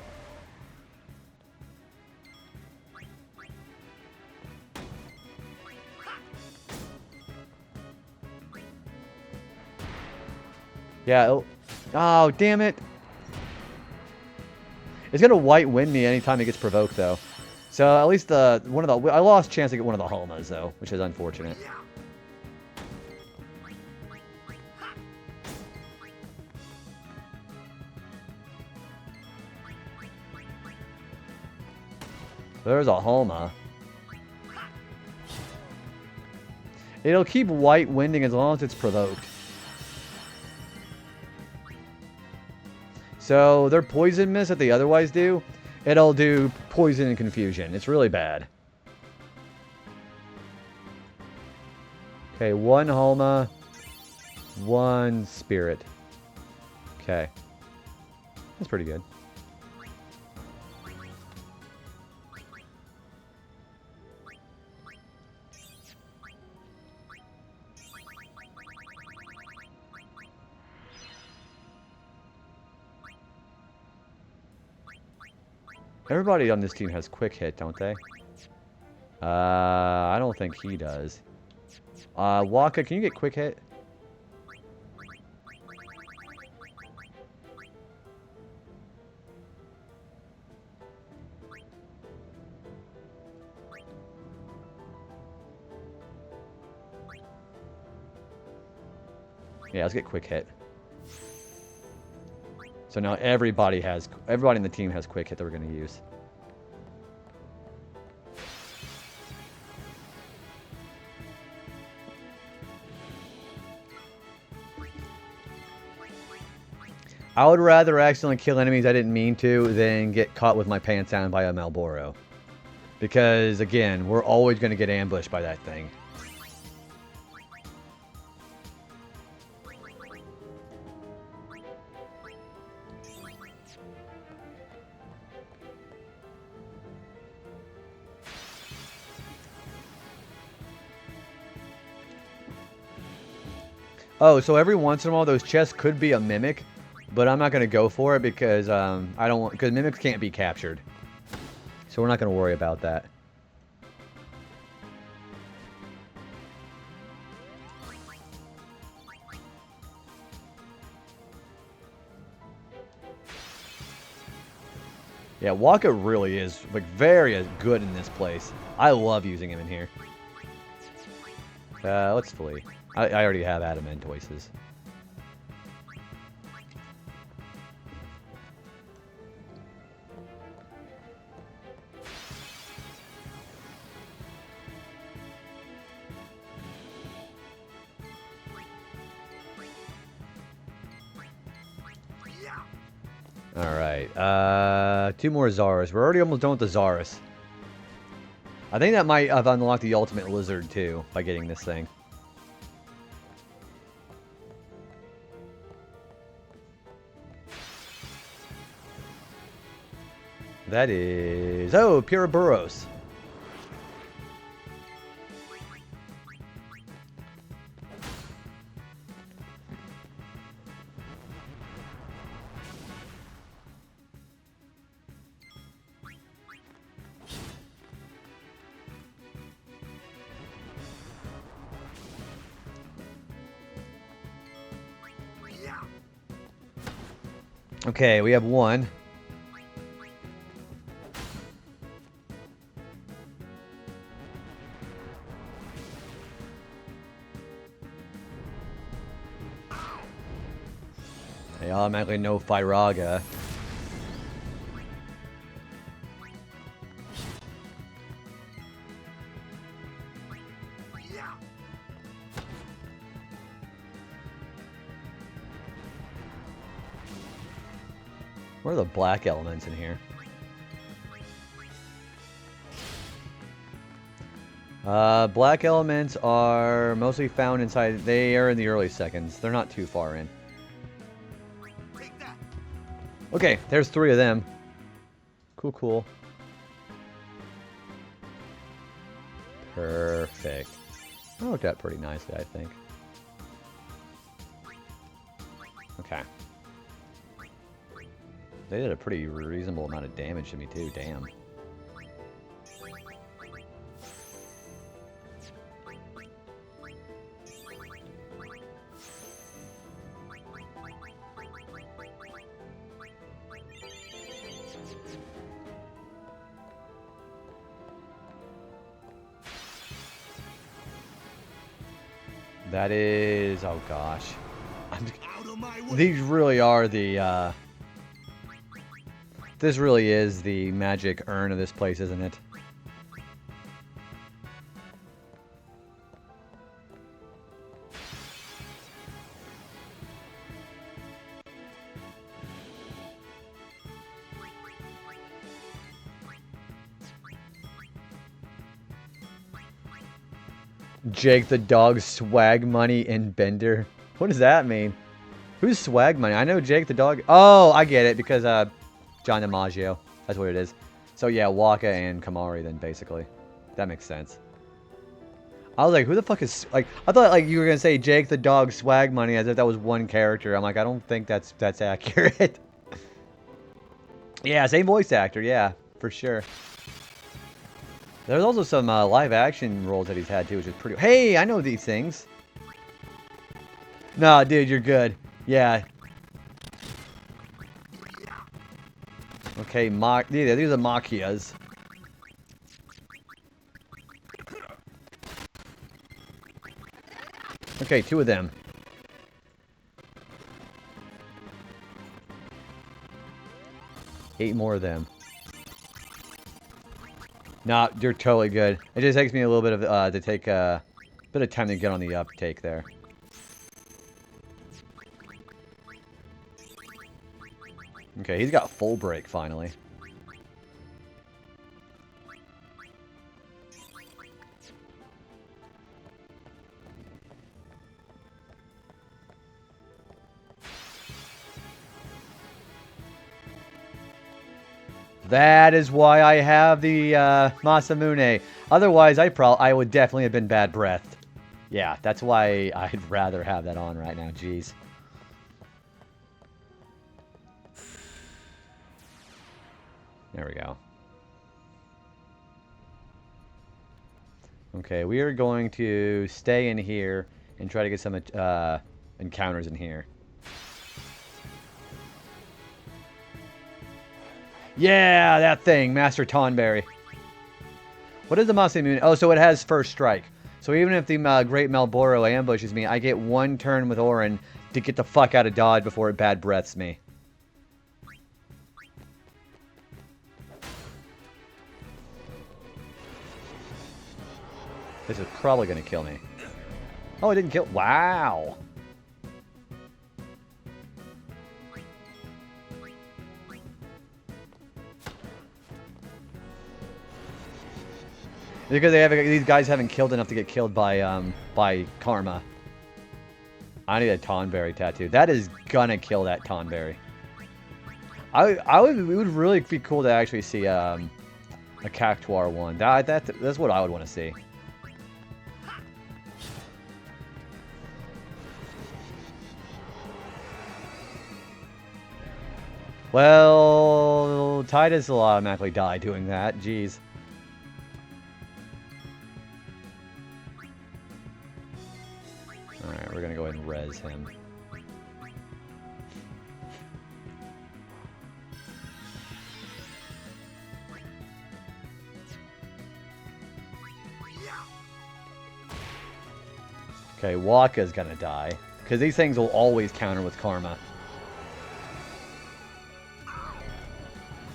S1: Yeah, oh, damn it. It's going to white wind me anytime it gets provoked, though. So, at least I lost chance to get one of the Homas, though, which is unfortunate. There's a Homa. It'll keep white winding as long as it's provoked. So, their poison mist that they otherwise do, it'll do poison and confusion. It's really bad. Okay, 1 Homa, 1 spirit. Okay. That's pretty good. Everybody on this team has quick hit, don't they? I don't think he does. Waka, can you get quick hit? Yeah, let's get quick hit. So now everybody in the team has quick hit that we're going to use. I would rather accidentally kill enemies I didn't mean to than get caught with my pants down by a Malboro. Because, again, we're always going to get ambushed by that thing. Oh, so every once in a while those chests could be a mimic, but I'm not going to go for it because because mimics can't be captured. So we're not going to worry about that. Yeah, Waka really is like very good in this place. I love using him in here. Let's flee. I already have Adamantoises. Alright, 2 more Zaris. We're already almost done with the Zaris. I think that might have unlocked the ultimate lizard too by getting this thing. That is... Oh, Pyroboros. Okay, we have one. They automatically know Firaga. What are the black elements in here? Black elements are mostly found inside. They are in the early seconds. They're not too far in. Okay, there's 3 of them. Cool, cool. Perfect. That worked out pretty nicely, I think. Okay. They did a pretty reasonable amount of damage to me, too. Damn. That is... Oh, gosh. These really are the, This really is the magic urn of this place, isn't it? Jake the dog, swag money, and Bender. What does that mean? Who's swag money? I know Jake the dog. Oh, I get it, because John DiMaggio. That's what it is. So yeah, Waka and Kamari then, basically. That makes sense. I was like, who the fuck is... Like, I thought like you were going to say Jake the dog, swag money, as if that was one character. I'm like, I don't think that's accurate. Yeah, same voice actor. Yeah, for sure. There's also some live action roles that he's had too, which is pretty... Hey, I know these things. Nah, dude, you're good. Yeah. Okay, yeah, these are Machias. Okay, 2 of them. Eight more of them. Nah, you're totally good. It just takes me a little bit of to take a bit of time to get on the uptake there. Okay, he's got full break finally. That is why I have the Masamune. Otherwise, I would definitely have been bad breathed. Yeah, that's why I'd rather have that on right now. Jeez. There we go. Okay, we are going to stay in here and try to get some encounters in here. Yeah, that thing, Master Tonberry. What is the Masamune? Oh, so it has first strike. So even if the Great Malboro ambushes me, I get 1 turn with Auron to get the fuck out of dodge before it bad breaths me. This is probably going to kill me. Oh, it didn't kill. Wow. Because these guys haven't killed enough to get killed by Karma. I need a Tonberry tattoo. That is gonna kill that Tonberry. It would really be cool to actually see a Cactuar one. That's what I would want to see. Well, Tidus will automatically die doing that. Jeez. Alright, we're gonna go ahead and res him. Okay, Waka's gonna die. Because these things will always counter with Karma.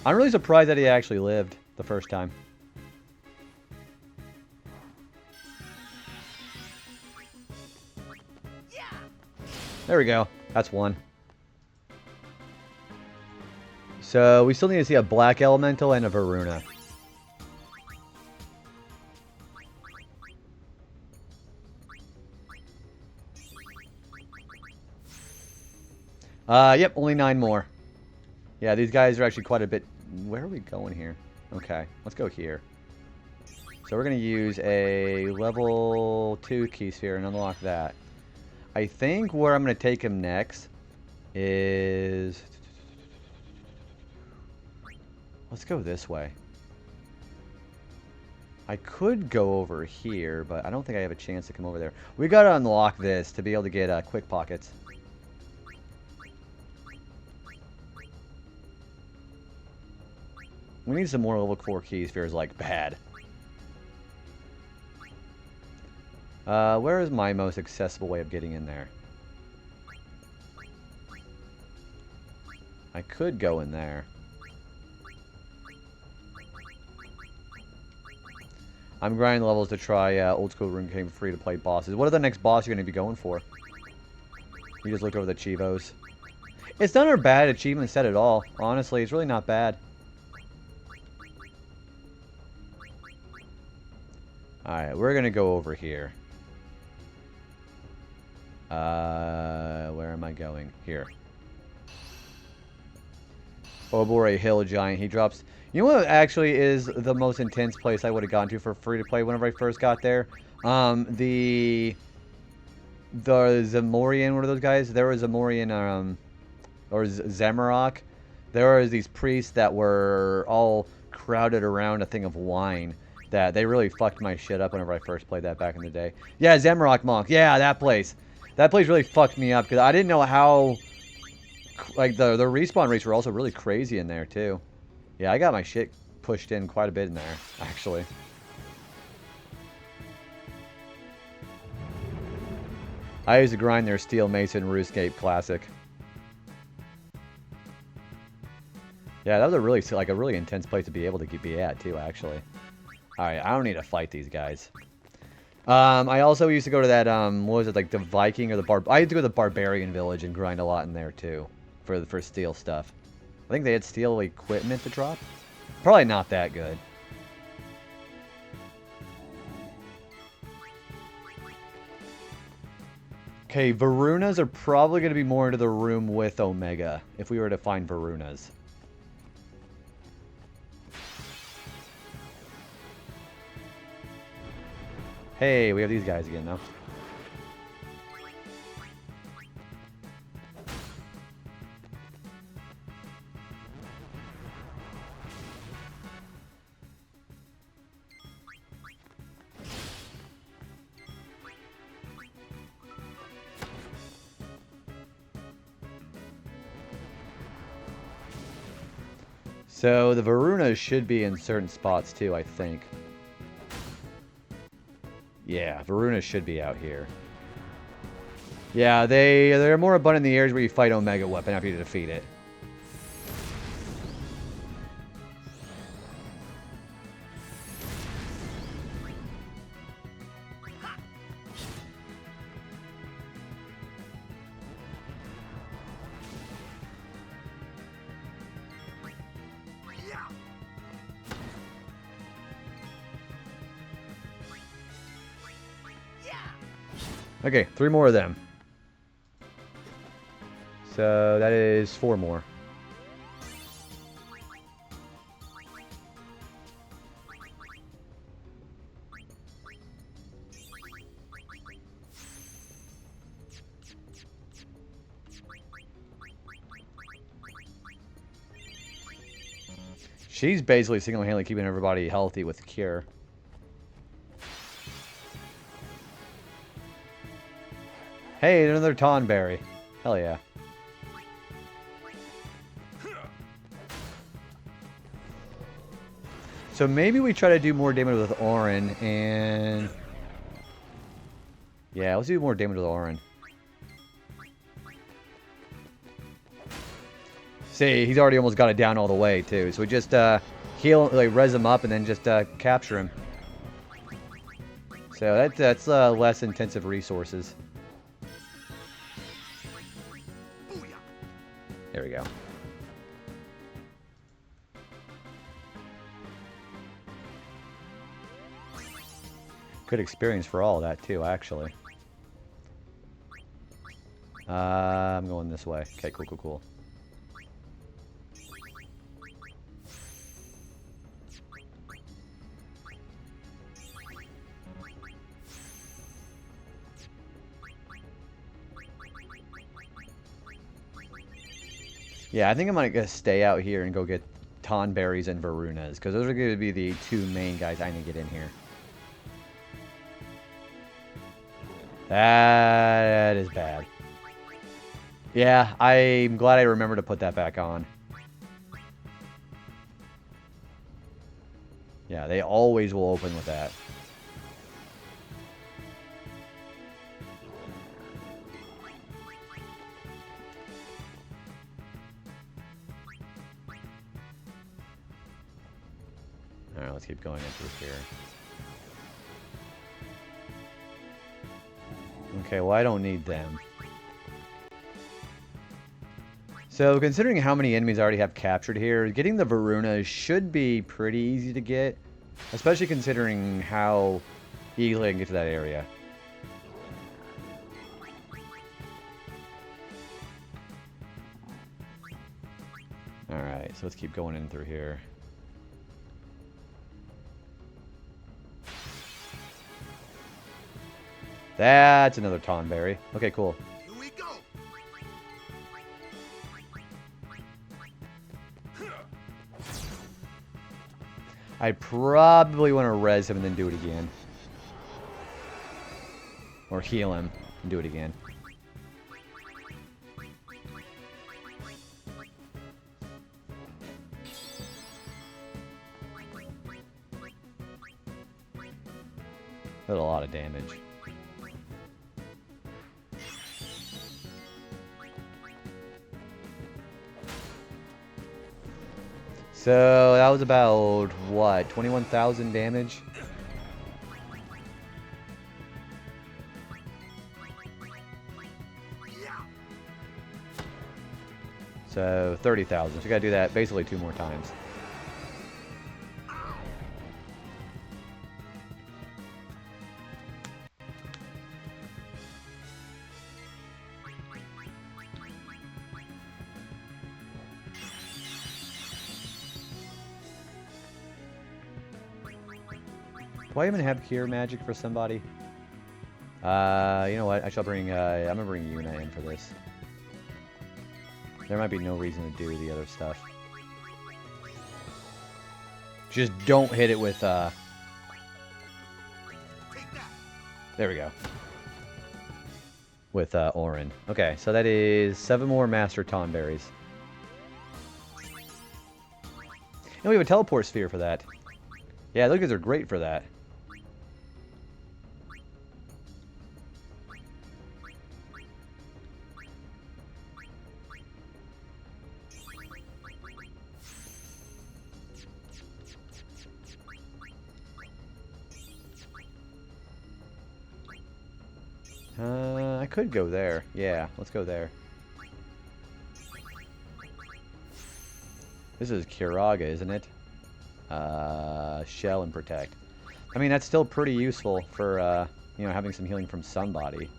S1: I'm really surprised that he actually lived the first time. There we go. That's one. So we still need to see a Black Elemental and a Varuna. Yep, only 9 more. Yeah, these guys are actually quite a bit... Where are we going here? Okay, let's go here. So we're going to use a level 2 key sphere and unlock that. I think where I'm going to take him next is... Let's go this way. I could go over here, but I don't think I have a chance to come over there. We got to unlock this to be able to get quick pockets. We need some more level 4 key spheres, like, bad. Where is my most accessible way of getting in there? I could go in there. I'm grinding levels to try old school rune game free to play bosses. What are the next boss you're going to be going for? You just look over the Chivos. It's not a bad achievement set at all. Honestly, it's really not bad. Alright, we're going to go over here. Where am I going? Here. Obore Hill Giant. He drops... You know what actually is the most intense place I would have gone to for free to play whenever I first got there? The Zamorian, what are those guys? There was Zamorian, or Zamarok. There was these priests that were all crowded around a thing of wine. That they really fucked my shit up whenever I first played that back in the day. Yeah, Zamarok Monk. Yeah, that place. That place really fucked me up because I didn't know how... Like, the respawn rates were also really crazy in there, too. Yeah, I got my shit pushed in quite a bit in there, actually. I used to grind their Steel Mason RuneScape Classic. Yeah, that was a really intense place to be able to be at, too, actually. Alright, I don't need to fight these guys. I also used to go to that, what was it, like the Viking or the I used to go to the Barbarian Village and grind a lot in there, too. For steel stuff. I think they had steel equipment to drop. Probably not that good. Okay, Varunas are probably going to be more into the room with Omega, if we were to find Varunas. Hey, we have these guys again now. So the Varunas should be in certain spots too, I think. Yeah, Varunas should be out here. Yeah, they're more abundant in the areas where you fight Omega Weapon after you defeat it. Okay, 3 more of them. So that is 4 more. She's basically single-handedly keeping everybody healthy with the cure. Hey, another Tonberry. Hell yeah. So maybe we try to do more damage with Auron and... Yeah, let's do more damage with Auron. See, he's already almost got it down all the way, too. So we just heal, like, res him up and then just capture him. So that's less intensive resources. There we go. Good experience for all of that, too, actually. I'm going this way. Okay, cool, cool, cool. Yeah, I think I'm gonna stay out here and go get Tonberries and Varunas, because those are going to be the 2 main guys I need to get in here. That is bad. Yeah, I'm glad I remembered to put that back on. Yeah, they always will open with that. Alright, let's keep going in through here. Okay, well, I don't need them. So, considering how many enemies I already have captured here, getting the Varunas should be pretty easy to get. Especially considering how easily I can get to that area. Alright, so let's keep going in through here. That's another Tonberry. Okay, cool.
S2: Here we go.
S1: I probably want to res him and then do it again. Or heal him and do it again. That's a lot of damage. So that was about, what, 21,000 damage? So 30,000. So you gotta do that basically 2 more times. Do I even have cure magic for somebody? You know what? I shall bring, I'm gonna bring Yuna in for this. There might be no reason to do the other stuff. Just don't hit it with, there we go. With, Auron. Okay, so that is 7 more Master Tonberries. And we have a teleport sphere for that. Yeah, those guys are great for that. I could go there. Yeah, let's go there. This is Kiraga, isn't it? Shell and Protect. I mean, that's still pretty useful for, you know, having some healing from somebody.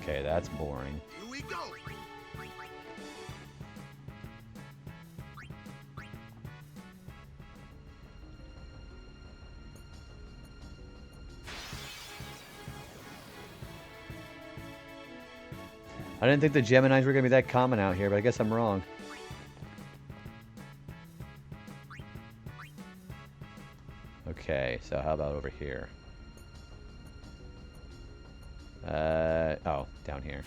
S1: Okay, that's boring.
S2: Here we go.
S1: I didn't think the Geminis were going to be that common out here, but I guess I'm wrong. Okay, so how about over here? Oh, down here.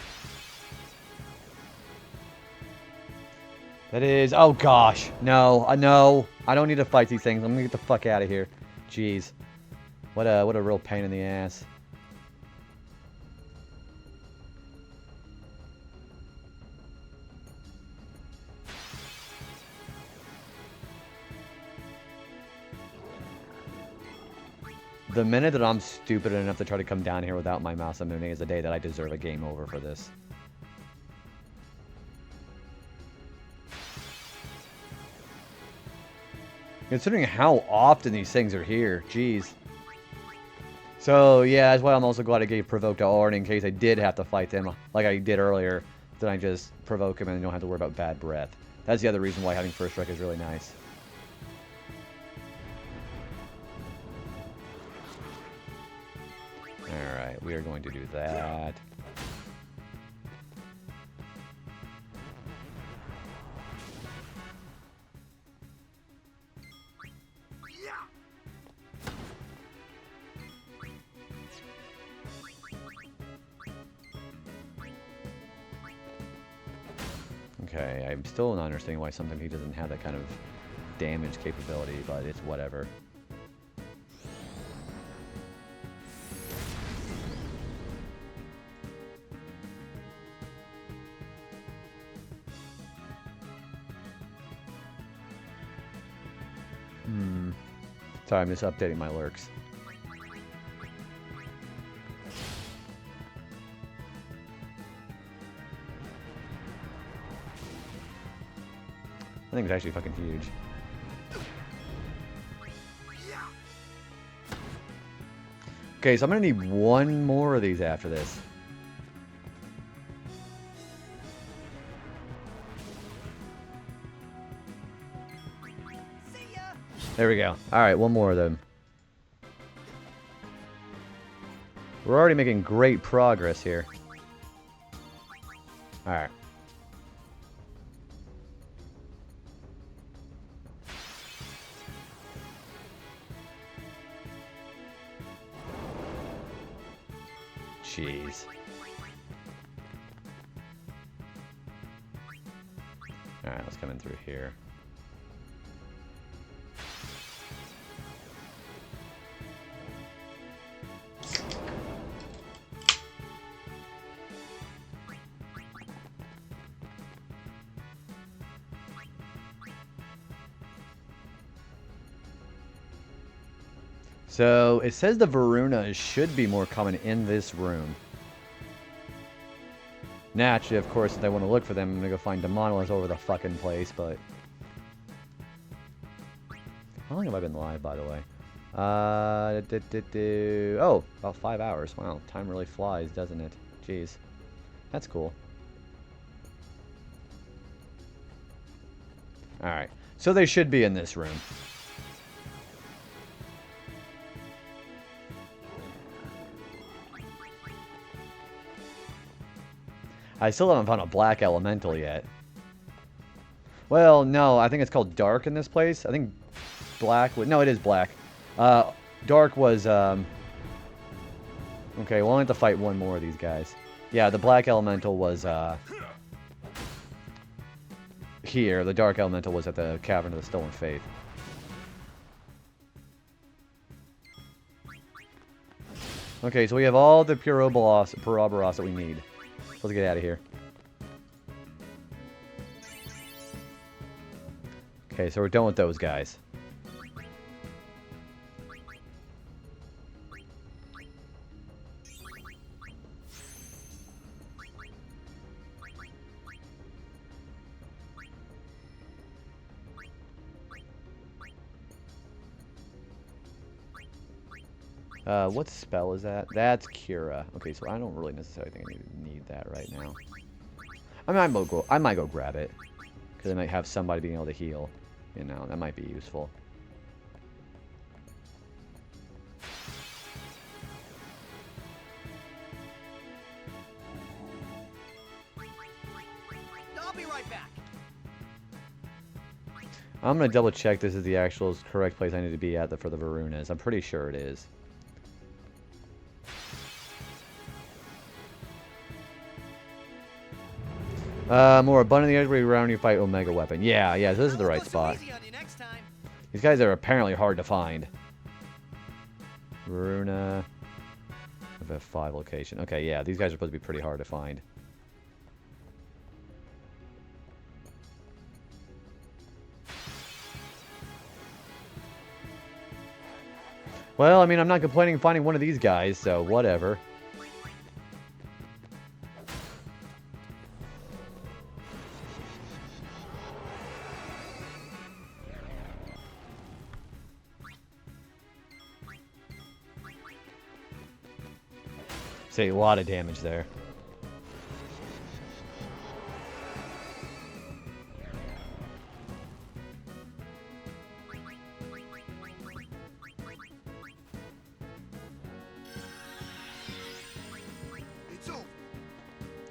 S1: That is... Oh, gosh. No, no. I don't need to fight these things. I'm going to get the fuck out of here. Jeez. What a real pain in the ass. The minute that I'm stupid enough to try to come down here without my mouse moving is the day that I deserve a game over for this. Considering how often these things are here, jeez. So, yeah, that's why I'm also glad I gave Provoke to Arn in case I did have to fight them, like I did earlier. Then I just provoke him and I don't have to worry about bad breath. That's the other reason why having First Strike is really nice. Alright, we are going to do that. Okay, I'm still not understanding why sometimes he doesn't have that kind of damage capability, but it's whatever. Sorry, I'm just updating my lurks. I think it's actually fucking huge. Okay, so I'm gonna need one more of these after this. There we go. Alright, one more of them. We're already making great progress here. Alright. Jeez. Alright, let's come in through here. So, it says the Varunas should be more common in this room. Naturally, of course, if I want to look for them, I'm going to go find Demonolas over the fucking place, but... How long have I been live, by the way? Oh, about 5 hours. Wow, time really flies, doesn't it? Jeez. That's cool. Alright, so they should be in this room. I still haven't found a black elemental yet. Well, no, I think it's called dark in this place. I think black would... No, it is black. Dark was... Okay, we'll only have to fight one more of these guys. Yeah, the black elemental was... Here, the dark elemental was at the Cavern of the Stolen Faith. Okay, so we have all the Pyroboros that we need. Let's get out of here. Okay, so we're done with those guys. What spell is that? That's Cura. Okay, so I don't really necessarily think I need need that right now. I mean, I might go grab it. Because I might have somebody being able to heal. You know, that might be useful.
S2: I'll be right back.
S1: I'm going to double check this is the actual correct place I need to be at for the Varunas. I'm pretty sure it is. More abundantly every round you fight Omega Weapon. Yeah, so this is the right spot. These guys are apparently hard to find. Varuna. F5 location. Okay, yeah, these guys are supposed to be pretty hard to find. Well, I mean, I'm not complaining finding one of these guys, so whatever. See, a lot of damage there.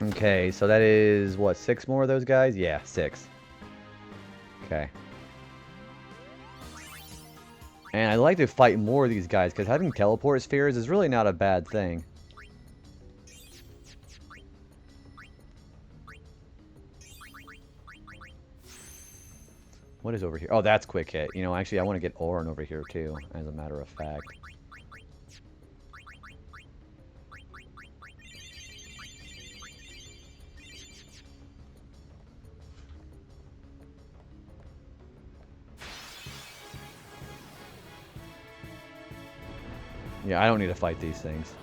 S1: Okay, so that is, what, 6 more of those guys? Yeah, 6. Okay. And I'd like to fight more of these guys, because having teleport spheres is really not a bad thing. What is over here? Oh, that's quick hit. You know, actually, I want to get Orin over here, too, as a matter of fact. Yeah, I don't need to fight these things.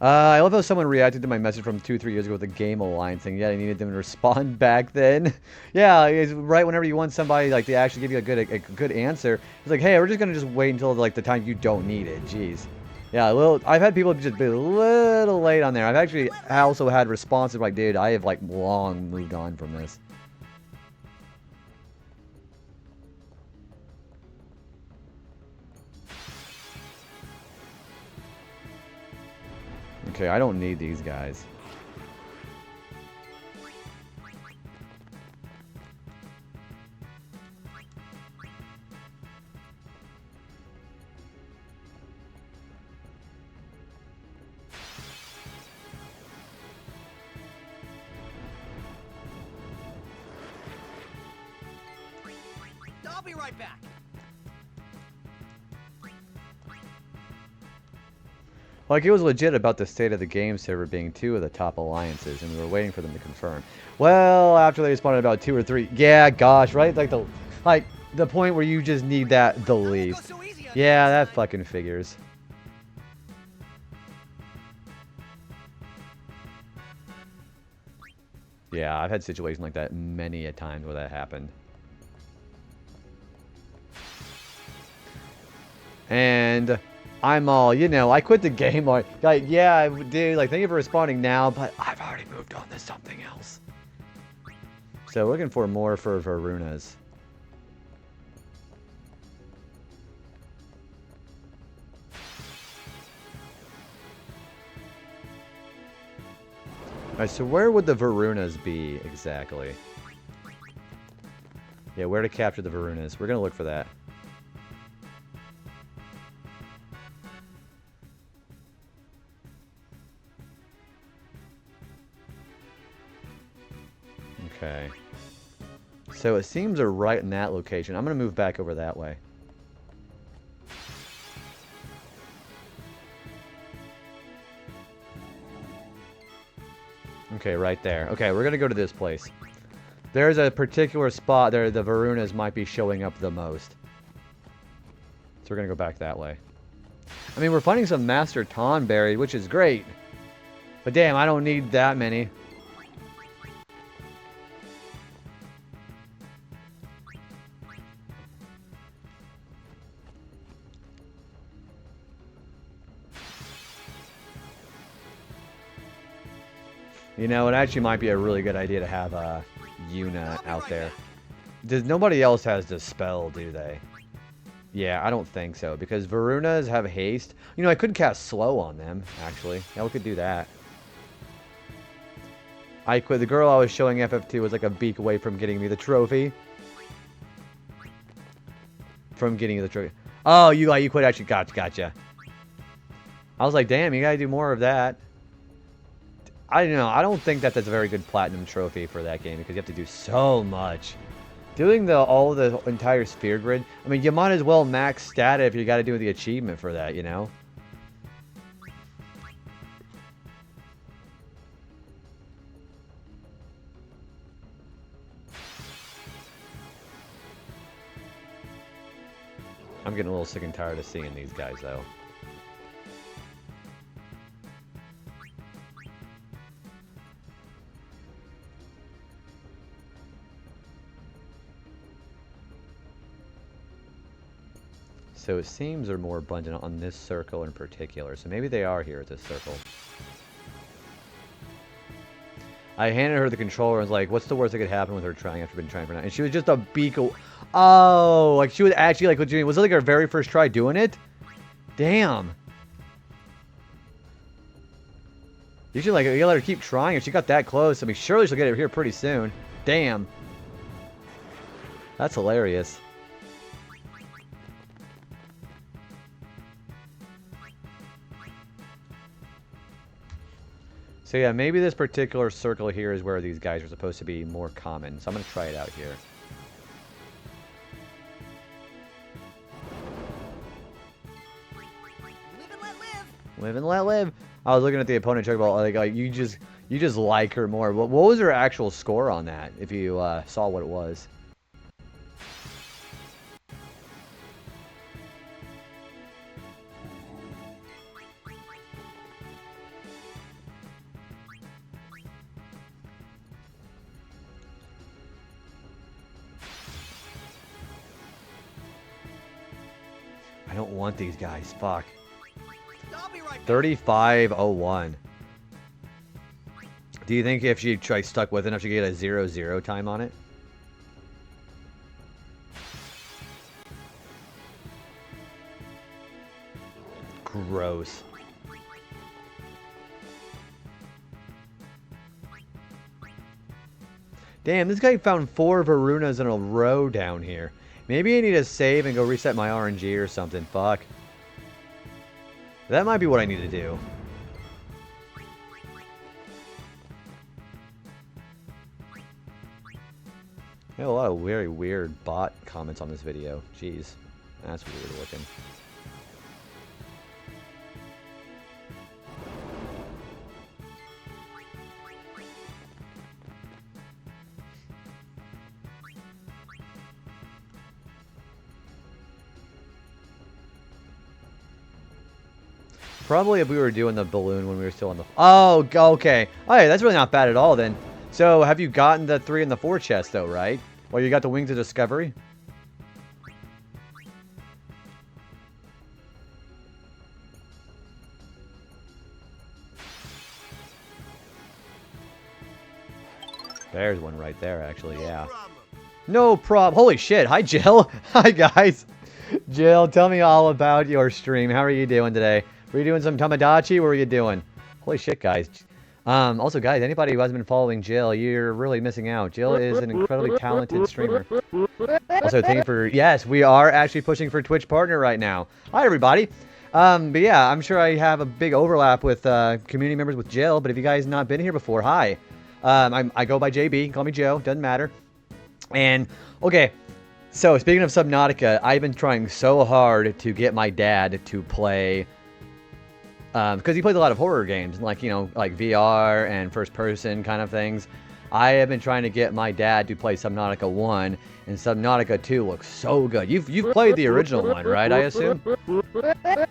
S1: I love how someone reacted to my message from 2-3 years ago with the Game Alliance thing. Yeah, I needed them to respond back then. Yeah, it's right whenever you want somebody like to actually give you a good answer. It's like, hey, we're just gonna just wait until like the time you don't need it. Jeez. Yeah, I've had people just be a little late on there. I've actually also had responses like, dude, I have like long moved on from this. Okay, I don't need these guys.
S2: I'll be right back.
S1: Like, it was legit about the state of the game server being 2 of the top alliances, and we were waiting for them to confirm. Well, after they responded about 2 or 3, yeah, gosh, right? Like the point where you just need that, they'll leave. Yeah, that fucking figures. Yeah, I've had situations like that many a times where that happened. And I'm all, you know, I quit the game, like yeah, dude, like, thank you for responding now, but I've already moved on to something else. So, looking for more for Varunas. Alright, so where would the Varunas be, exactly? Yeah, where to capture the Varunas. We're gonna look for that. Okay. So it seems they're right in that location. I'm going to move back over that way. Okay, right there. Okay, we're going to go to this place. There's a particular spot there the Varunas might be showing up the most. So we're going to go back that way. I mean, we're finding some Master Tonberry, which is great. But damn, I don't need that many. You know, it actually might be a really good idea to have Yuna out there. Nobody else has Dispel, do they? Yeah, I don't think so, because Varunas have haste. You know, I could cast Slow on them, actually. Yeah, we could do that. The girl I was showing FF2 was like a beak away from getting me the trophy. Oh, you quit actually. Gotcha. I was like, damn, you gotta do more of that. I don't know. I don't think that's a very good platinum trophy for that game, because you have to do so much. Doing all the entire sphere grid, I mean, you might as well max stat it if you got to do the achievement for that, you know? I'm getting a little sick and tired of seeing these guys, though. So it seems they're more abundant on this circle in particular. So maybe they are here at this circle. I handed her the controller and was like, what's the worst that could happen with her trying after been trying for 9? And she was just a beak. Oh, like she was actually like, was it like her very first try doing it? Damn. You should like, you let her keep trying. If she got that close, I mean, surely she'll get it here pretty soon. Damn. That's hilarious. So yeah, maybe this particular circle here is where these guys are supposed to be more common. So I'm going to try it out here.
S2: Live and let live.
S1: Live and let live. I was looking at the opponent talking about like you just like her more. What was her actual score on that? If you saw what it was. I don't want these guys. Fuck.
S2: I'll be right back.
S1: 3501. Do you think if she stuck with enough, she could get a 0-0 time on it? Gross. Damn, this guy found 4 Varunas in a row down here. Maybe I need to save and go reset my RNG or something. Fuck. That might be what I need to do. I have a lot of very weird bot comments on this video. Jeez. That's weird looking. Probably if we were doing the balloon when we were still on the... Oh, okay. Oh, yeah, that's really not bad at all, then. So, have you gotten the 3 and the 4 chest, though, right? Well, you got the Wings of Discovery? There's one right there, actually, yeah. No problem. Holy shit. Hi, Jill. Hi, guys. Jill, tell me all about your stream. How are you doing today? Were you doing some Tamagotchi? What were you doing? Holy shit, guys. Also, guys, anybody who hasn't been following Jill, you're really missing out. Jill is an incredibly talented streamer. Also, thank you for... Yes, we are actually pushing for Twitch partner right now. Hi, everybody. But yeah, I'm sure I have a big overlap with community members with Jill, but if you guys not been here before, hi. I go by JB. Call me Joe. Doesn't matter. And, okay. So, speaking of Subnautica, I've been trying so hard to get my dad to play... because he plays a lot of horror games, like, you know, like VR and first-person kind of things. I have been trying to get my dad to play Subnautica 1, and Subnautica 2 looks so good. You've played the original one, right, I assume?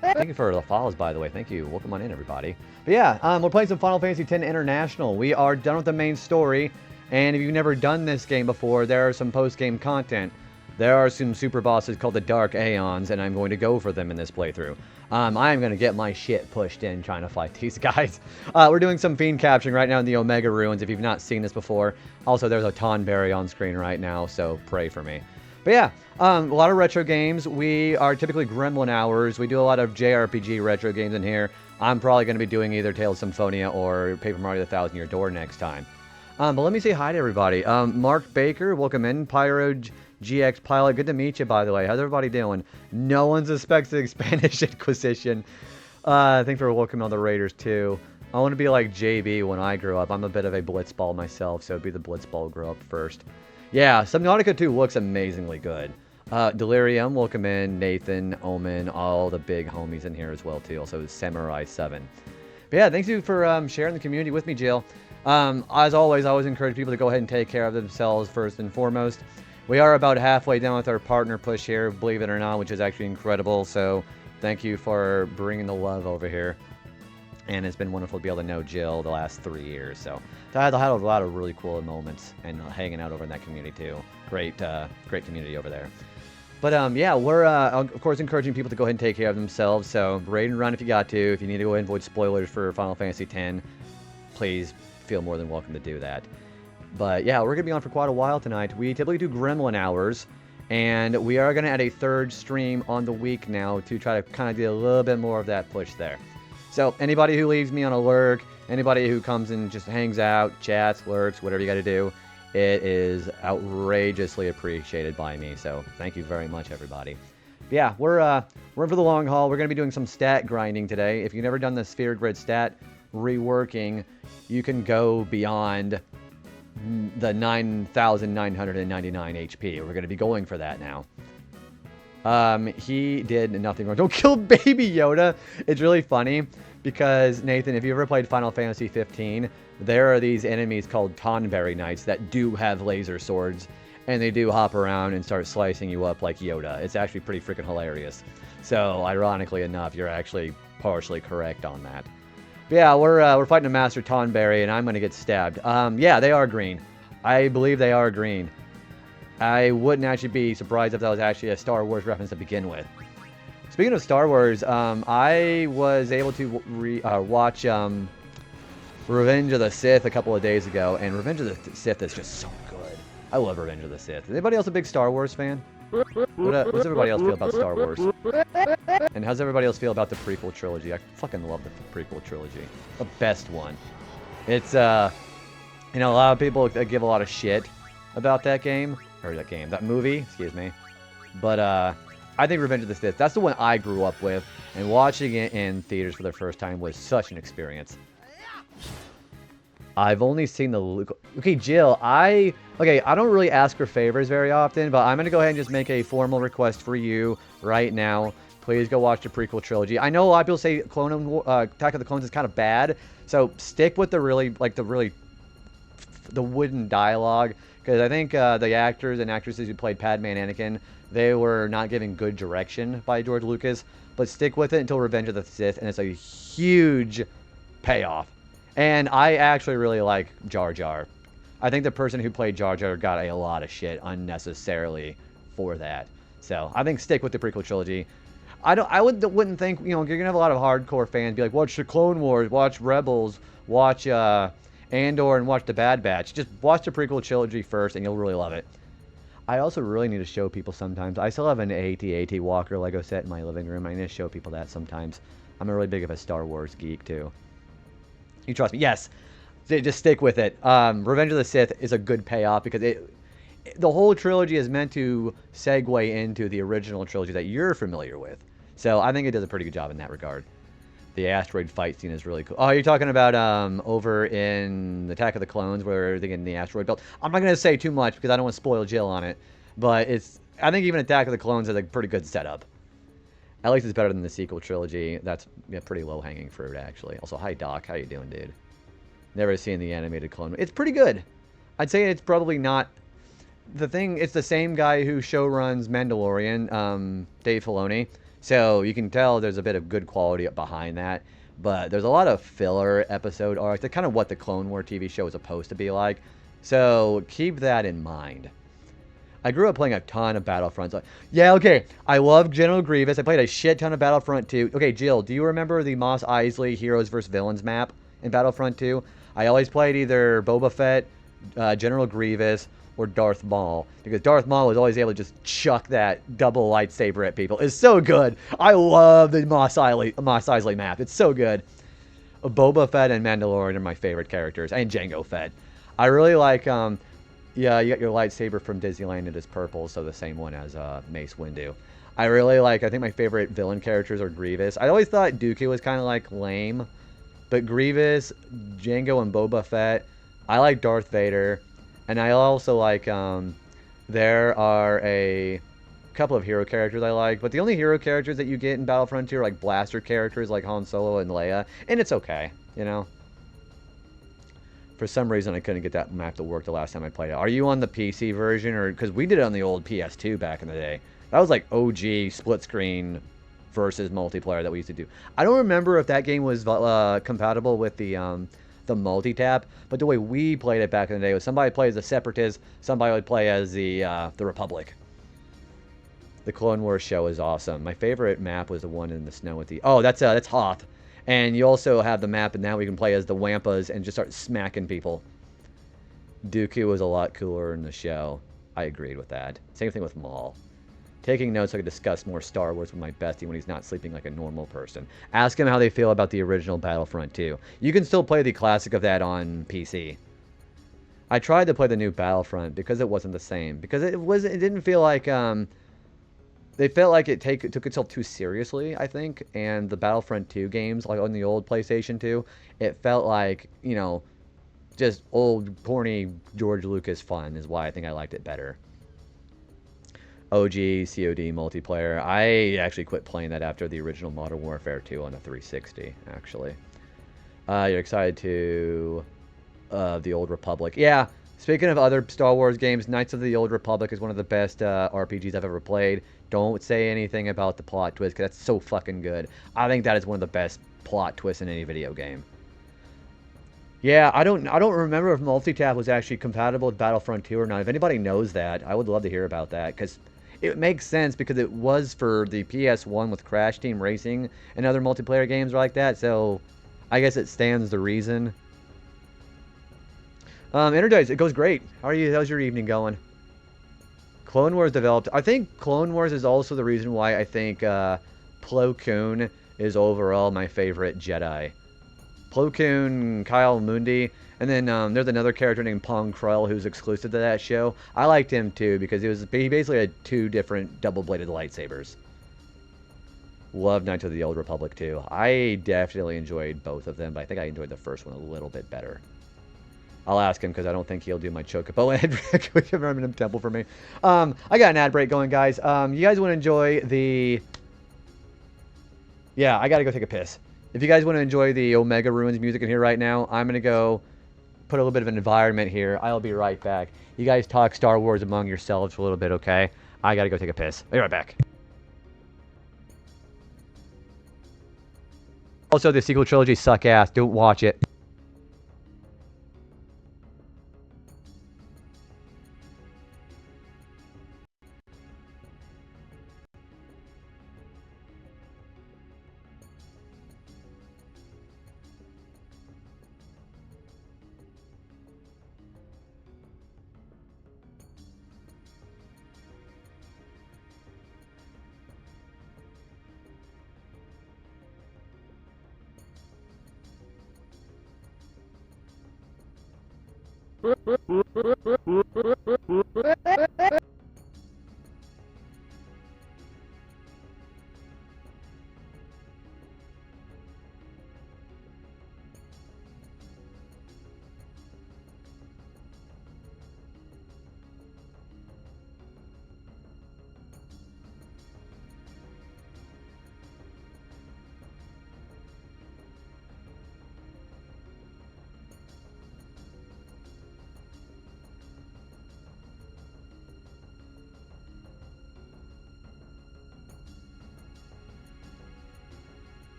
S1: Thank you for the follows, by the way. Thank you. Welcome on in, everybody. But yeah, we're playing some Final Fantasy X International. We are done with the main story, and if you've never done this game before, there are some post-game content. There are some super bosses called the Dark Aeons, and I'm going to go for them in this playthrough. I am going to get my shit pushed in trying to fight these guys. We're doing some fiend capturing right now in the Omega Ruins, if you've not seen this before. Also, there's a Tonberry on screen right now, so pray for me. But yeah, a lot of retro games. We are typically Gremlin hours. We do a lot of JRPG retro games in here. I'm probably going to be doing either Tales of Symphonia or Paper Mario the Thousand Year Door next time. But let me say hi to everybody. Mark Baker, welcome in. Pyro GX Pilot, good to meet you, by the way. How's everybody doing? No one suspects the Spanish Inquisition. Thanks for welcoming on the Raiders, too. I want to be like JB when I grow up. I'm a bit of a blitzball myself, so it'd be the blitzball grow up first. Yeah, Subnautica 2 looks amazingly good. Delirium, welcome in. Nathan, Omen, all the big homies in here as well, too. Also, Samurai 7. But yeah, thanks you for sharing the community with me, Jill. As always, I always encourage people to go ahead and take care of themselves first and foremost. We are about halfway done with our partner push here, believe it or not, which is actually incredible. So thank you for bringing the love over here. And it's been wonderful to be able to know Jill the last 3 years. So I had a lot of really cool moments and hanging out over in that community too. Great community over there. But yeah, we're of course encouraging people to go ahead and take care of themselves. So raid and run if you got to. If you need to go ahead and avoid spoilers for Final Fantasy X, please feel more than welcome to do that. But yeah, we're going to be on for quite a while tonight. We typically do Gremlin hours, and we are going to add a third stream on the week now to try to kind of do a little bit more of that push there. So anybody who leaves me on a lurk, anybody who comes and just hangs out, chats, lurks, whatever you got to do, it is outrageously appreciated by me. So thank you very much, everybody. But yeah, we're in for the long haul. We're going to be doing some stat grinding today. If you've never done the Sphere Grid stat reworking, you can go beyond the 9,999 HP. We're going to be going for that now. He did nothing wrong. Don't kill Baby Yoda. It's really funny because, Nathan, if you ever played Final Fantasy 15, there are these enemies called Tonberry Knights that do have laser swords, and they do hop around and start slicing you up like Yoda. It's actually pretty freaking hilarious. So, ironically enough, you're actually partially correct on that. Yeah, we're fighting a Master Tonberry, and I'm going to get stabbed. Yeah, they are green. I believe they are green. I wouldn't actually be surprised if that was actually a Star Wars reference to begin with. Speaking of Star Wars, I was able to watch Revenge of the Sith a couple of days ago, and Revenge of the Sith is just so good. I love Revenge of the Sith. Is anybody else a big Star Wars fan? What's everybody else feel about Star Wars? And how's everybody else feel about the prequel trilogy? I fucking love the prequel trilogy. The best one. It's, you know, a lot of people give a lot of shit about that game. Or that movie, excuse me. But, I think Revenge of the Sith, that's the one I grew up with. And watching it in theaters for the first time was such an experience. I've only seen the... Okay, Jill, I don't really ask for favors very often, but I'm going to go ahead and just make a formal request for you right now. Please go watch the prequel trilogy. I know a lot of people say Attack of the Clones is kind of bad, so stick with the wooden dialogue, because I think the actors and actresses who played Padme and Anakin, they were not given good direction by George Lucas, but stick with it until Revenge of the Sith, and it's a huge payoff. And I actually really like Jar Jar. I think the person who played Jar Jar got a lot of shit unnecessarily for that. So I think stick with the prequel trilogy. I wouldn't think, you know, you're gonna have a lot of hardcore fans be like, watch the Clone Wars, watch Rebels, watch Andor, and watch the Bad Batch. Just watch the prequel trilogy first, and you'll really love it. I also really need to show people sometimes. I still have an AT-AT Walker Lego set in my living room. I need to show people that sometimes. I'm a really big of a Star Wars geek too. You trust me? Yes. Just stick with it. Revenge of the Sith is a good payoff because the whole trilogy is meant to segue into the original trilogy that you're familiar with. So I think it does a pretty good job in that regard. The asteroid fight scene is really cool. Oh, you're talking about over in the Attack of the Clones where they get in the asteroid belt. I'm not going to say too much because I don't want to spoil Jill on it. But I think even Attack of the Clones is a pretty good setup. At least it's better than the sequel trilogy. That's pretty low-hanging fruit, actually. Also, hi, Doc. How you doing, dude? Never seen the animated Clone. It's pretty good. I'd say it's probably not... It's the same guy who showruns Mandalorian, Dave Filoni. So you can tell there's a bit of good quality behind that. But there's a lot of filler episode arcs. That's kind of what the Clone War TV show is supposed to be like. So keep that in mind. I grew up playing a ton of Battlefronts. Yeah, okay. I love General Grievous. I played a shit ton of Battlefront 2. Okay, Jill, do you remember the Mos Eisley Heroes vs. Villains map in Battlefront 2? I always played either Boba Fett, General Grievous, or Darth Maul. Because Darth Maul was always able to just chuck that double lightsaber at people. It's so good. I love the Mos Eisley map. It's so good. Boba Fett and Mandalorian are my favorite characters. And Jango Fett. I really like... yeah, you got your lightsaber from Disneyland. It is purple, so the same one as Mace Windu. I really like... I think my favorite villain characters are Grievous. I always thought Dooku was kind of like lame. But Grievous, Jango, and Boba Fett. I like Darth Vader. And I also like... there are a couple of hero characters I like. But the only hero characters that you get in Battlefront 2 are like blaster characters like Han Solo and Leia. And it's okay, you know? For some reason, I couldn't get that map to work the last time I played it. Are you on the PC version? Or because we did it on the old PS2 back in the day. That was like OG split screen versus multiplayer that we used to do. I don't remember if that game was compatible with the multi-tap. But the way we played it back in the day was somebody played as the Separatist, somebody would play as the Republic. The Clone Wars show is awesome. My favorite map was the one in the snow with the... Oh, that's Hoth. And you also have the map, and now we can play as the Wampas and just start smacking people. Dooku was a lot cooler in the show. I agreed with that. Same thing with Maul. Taking notes so I could discuss more Star Wars with my bestie when he's not sleeping like a normal person. Ask him how they feel about the original Battlefront 2. You can still play the classic of that on PC. I tried to play the new Battlefront because it wasn't the same. Because it didn't feel like... They felt like it took itself too seriously, I think. And the Battlefront 2 games, like on the old PlayStation 2, it felt like, you know, just old, corny George Lucas fun is why I think I liked it better. OG COD multiplayer. I actually quit playing that after the original Modern Warfare 2 on the 360, actually. You're excited to... the Old Republic. Yeah, speaking of other Star Wars games, Knights of the Old Republic is one of the best RPGs I've ever played. Don't say anything about the plot twist, because that's so fucking good. I think that is one of the best plot twists in any video game. Yeah, I don't remember if multi-tap was actually compatible with Battlefront 2 or not. If anybody knows that, I would love to hear about that, because it makes sense, because it was for the PS1 with Crash Team Racing and other multiplayer games like that, so I guess it stands to reason. Energize, it goes great. How's your evening going? Clone Wars developed. I think Clone Wars is also the reason why I think Plo Koon is overall my favorite Jedi. Plo Koon, Kyle Mundi, and then there's another character named Pong Krell who's exclusive to that show. I liked him too because he basically had two different double-bladed lightsabers. Love Knights of the Old Republic too. I definitely enjoyed both of them, but I think I enjoyed the first one a little bit better. I'll ask him because I don't think he'll do my Chocobo ad break with Remnant Temple for me. I got an ad break going, guys. You guys want to enjoy the... Yeah, I got to go take a piss. If you guys want to enjoy the Omega Ruins music in here right now, I'm going to go put a little bit of an environment here. I'll be right back. You guys talk Star Wars among yourselves for a little bit, okay? I got to go take a piss. I'll be right back. Also, the sequel trilogy suck ass. Don't watch it.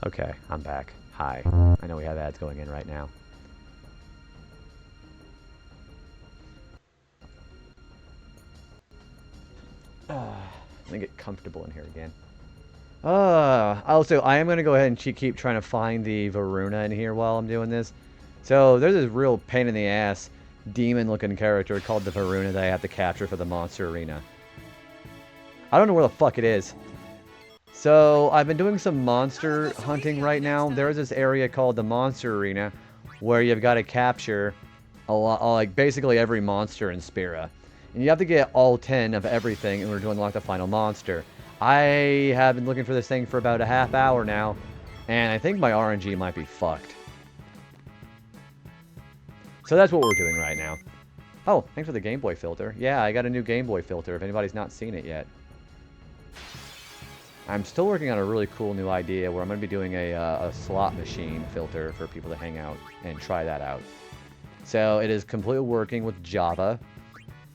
S1: Okay, I'm back. Hi. I know we have ads going in right now. Let me get comfortable in here again. Also, I am going to go ahead and keep trying to find the Varuna in here while I'm doing this. So, there's this real pain in the ass demon-looking character called the Varuna that I have to capture for the monster arena. I don't know where the fuck it is. So, I've been doing some monster hunting right now. There's this area called the monster arena where you've got to capture a lot, like basically every monster in Spira. And you have to get all 10 of everything in order to unlock the final monster. I have been looking for this thing for about a half hour now, and I think my RNG might be fucked. So that's what we're doing right now. Oh, thanks for the Game Boy filter. Yeah, I got a new Game Boy filter if anybody's not seen it yet. I'm still working on a really cool new idea where I'm going to be doing a slot machine filter for people to hang out and try that out. So it is completely working with Java.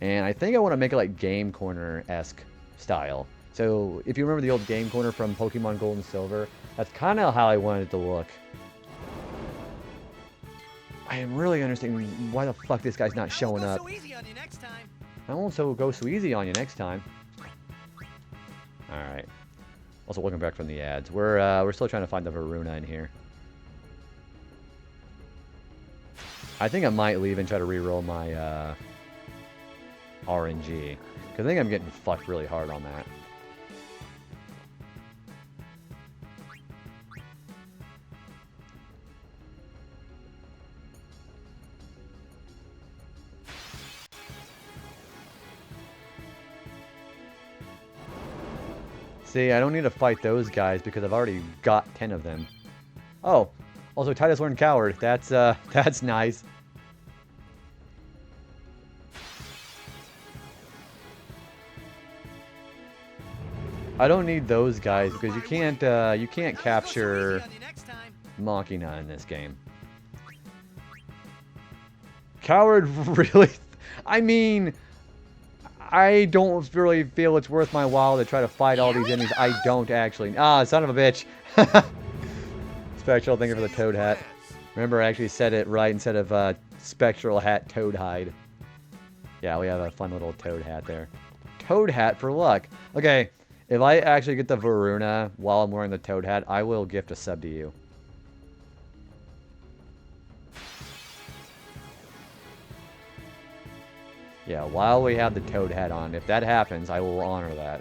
S1: And I think I want to make it like Game Corner-esque style. So if you remember the old Game Corner from Pokemon Gold and Silver, that's kind of how I wanted it to look. I am really understanding why the fuck this guy's not showing up. I won't go so easy on you next time. Alright. Also, welcome back from the ads. We're still trying to find the Varuna in here. I think I might leave and try to reroll my RNG. Because I think I'm getting fucked really hard on that. See, I don't need to fight those guys because I've already got 10 of them. Oh, also Titus learned Coward. That's nice. I don't need those guys because you can't capture Machina in this game. Coward really? I mean, I don't really feel it's worth my while to try to fight all these enemies. I don't actually. Ah, son of a bitch. Spectral, thank you for the toad hat. Remember, I actually said it right instead of spectral hat, toad hide. Yeah, we have a fun little toad hat there. Toad hat for luck. Okay, if I actually get the Varuna while I'm wearing the toad hat, I will gift a sub to you. Yeah, while we have the toad hat on, if that happens, I will honor that.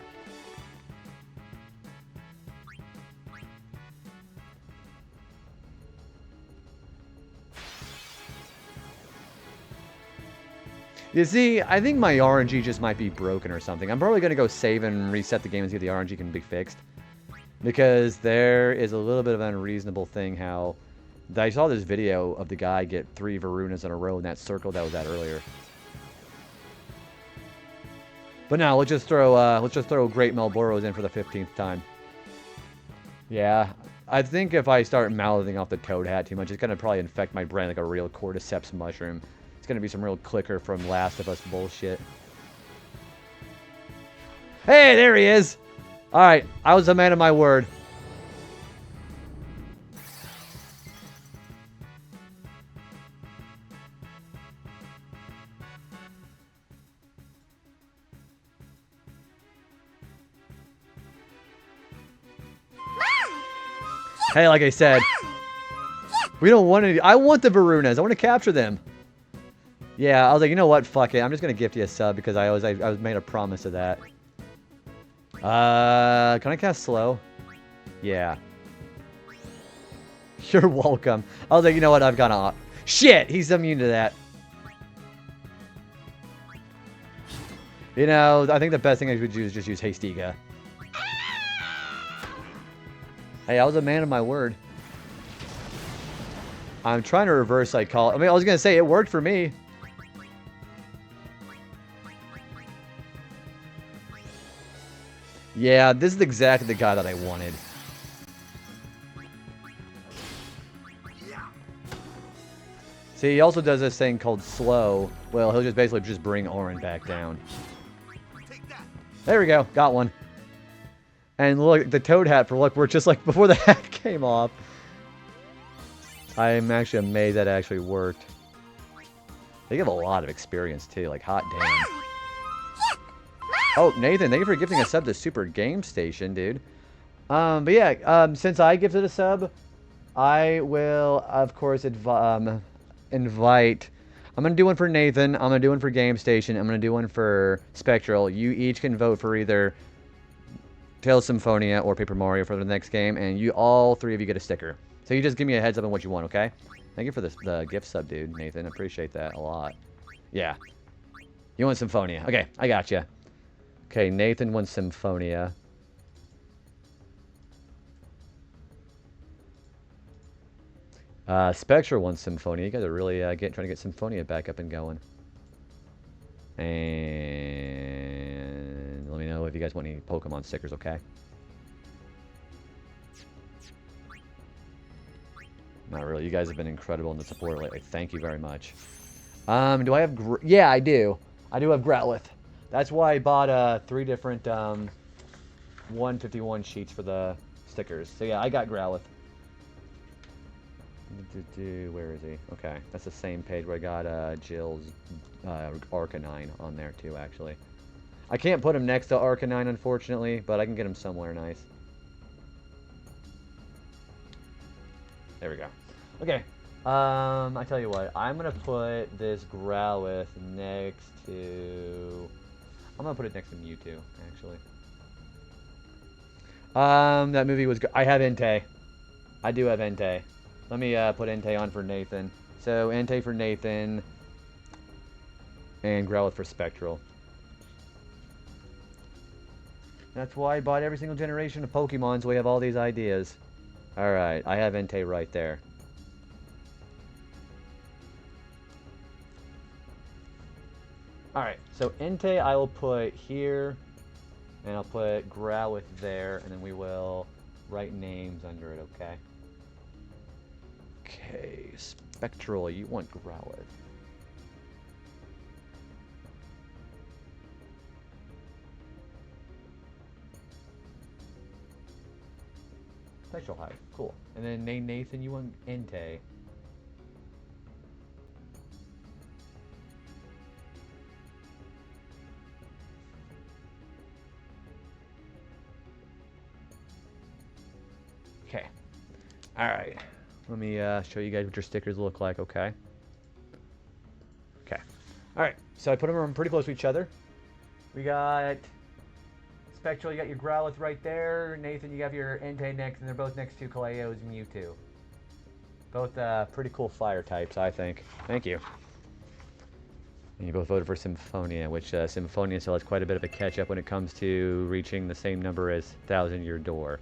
S1: You see, I think my RNG just might be broken or something. I'm probably going to go save and reset the game and see if the RNG can be fixed. Because there is a little bit of an unreasonable thing how... I saw this video of the guy get 3 Varunas in a row in that circle that was at earlier. But now let's just throw Great Malboros in for the 15th time. Yeah, I think if I start mouthing off the toad hat too much, it's gonna probably infect my brain like a real cordyceps mushroom. It's gonna be some real clicker from Last of Us bullshit. Hey, there he is! Alright, I was a man of my word. Hey, like I said, we don't want any... I want the Varunas. I want to capture them. Yeah, I was like, you know what? Fuck it. I'm just going to gift you a sub because I was made a promise of that. Can I cast slow? Yeah. You're welcome. I was like, you know what? I've got to... Shit! He's immune to that. You know, I think the best thing I would do is just use Hastiga. Hey, I was a man of my word. I'm trying to reverse psychology. I mean, I was going to say, it worked for me. Yeah, this is exactly the guy that I wanted. See, he also does this thing called slow. Well, he'll just basically just bring Orin back down. There we go. Got one. And look, the toad hat for luck, we're just like before the hat came off. I'm actually amazed that actually worked. They have a lot of experience too, like hot damn. Oh, Nathan, thank you for gifting a sub to Super Game Station, dude. But yeah, since I gifted a sub, I will, of course, invite... I'm going to do one for Nathan. I'm going to do one for Game Station. I'm going to do one for Spectral. You each can vote for either Tales of Symphonia or Paper Mario for the next game, and all three of you get a sticker. So you just give me a heads up on what you want, okay? Thank you for the gift sub, dude, Nathan. I appreciate that a lot. Yeah. You want Symphonia. Okay, I got you. Okay, Nathan wants Symphonia. Spectre wants Symphonia. You guys are really trying to get Symphonia back up and going. And let me know if you guys want any Pokemon stickers, okay? Not really. You guys have been incredible in the support lately. Thank you very much. Do I have... yeah, I do. I do have Growlithe. That's why I bought 3 different 151 sheets for the stickers. So yeah, I got Growlithe. Where is he? Okay, that's the same page where I got Jill's Arcanine on there too, actually. I can't put him next to Arcanine, unfortunately, but I can get him somewhere nice. There we go. Okay, I tell you what, I'm gonna put this Growlithe next to... I'm gonna put it next to Mewtwo, actually. That movie was good. I have Entei. I do have Entei. Let me put Entei on for Nathan. So, Entei for Nathan. And Growlithe for Spectral. That's why I bought every single generation of Pokemon, so we have all these ideas. Alright, I have Entei right there. Alright, so Entei I will put here. And I'll put Growlithe there, and then we will write names under it, okay? Okay, Spectral, you want Growlithe. Spectral Hive, cool. And then Nathan, you want Entei. Okay. Alright. Let me show you guys what your stickers look like, okay? Okay. Alright, so I put them pretty close to each other. We got Spectral, you got your Growlithe right there. Nathan, you have your Entei next, and they're both next to Kaleo's Mewtwo. Both pretty cool fire types, I think. Thank you. And you both voted for Symphonia, which Symphonia still has quite a bit of a catch-up when it comes to reaching the same number as 1,000 Year Door.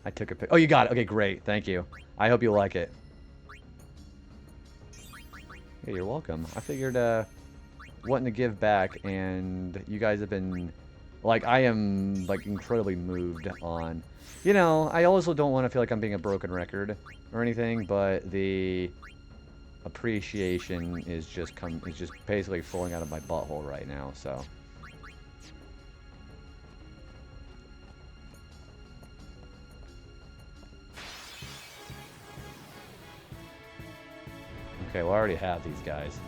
S1: I took a pic. Oh, you got it. Okay, great. Thank you. I hope you like it. Yeah, you're welcome. I figured wanting to give back, and you guys have been, like, I am, like, incredibly moved on. You know, I also don't want to feel like I'm being a broken record or anything, but the appreciation is just basically falling out of my butthole right now, so. Okay, well, I already have these guys.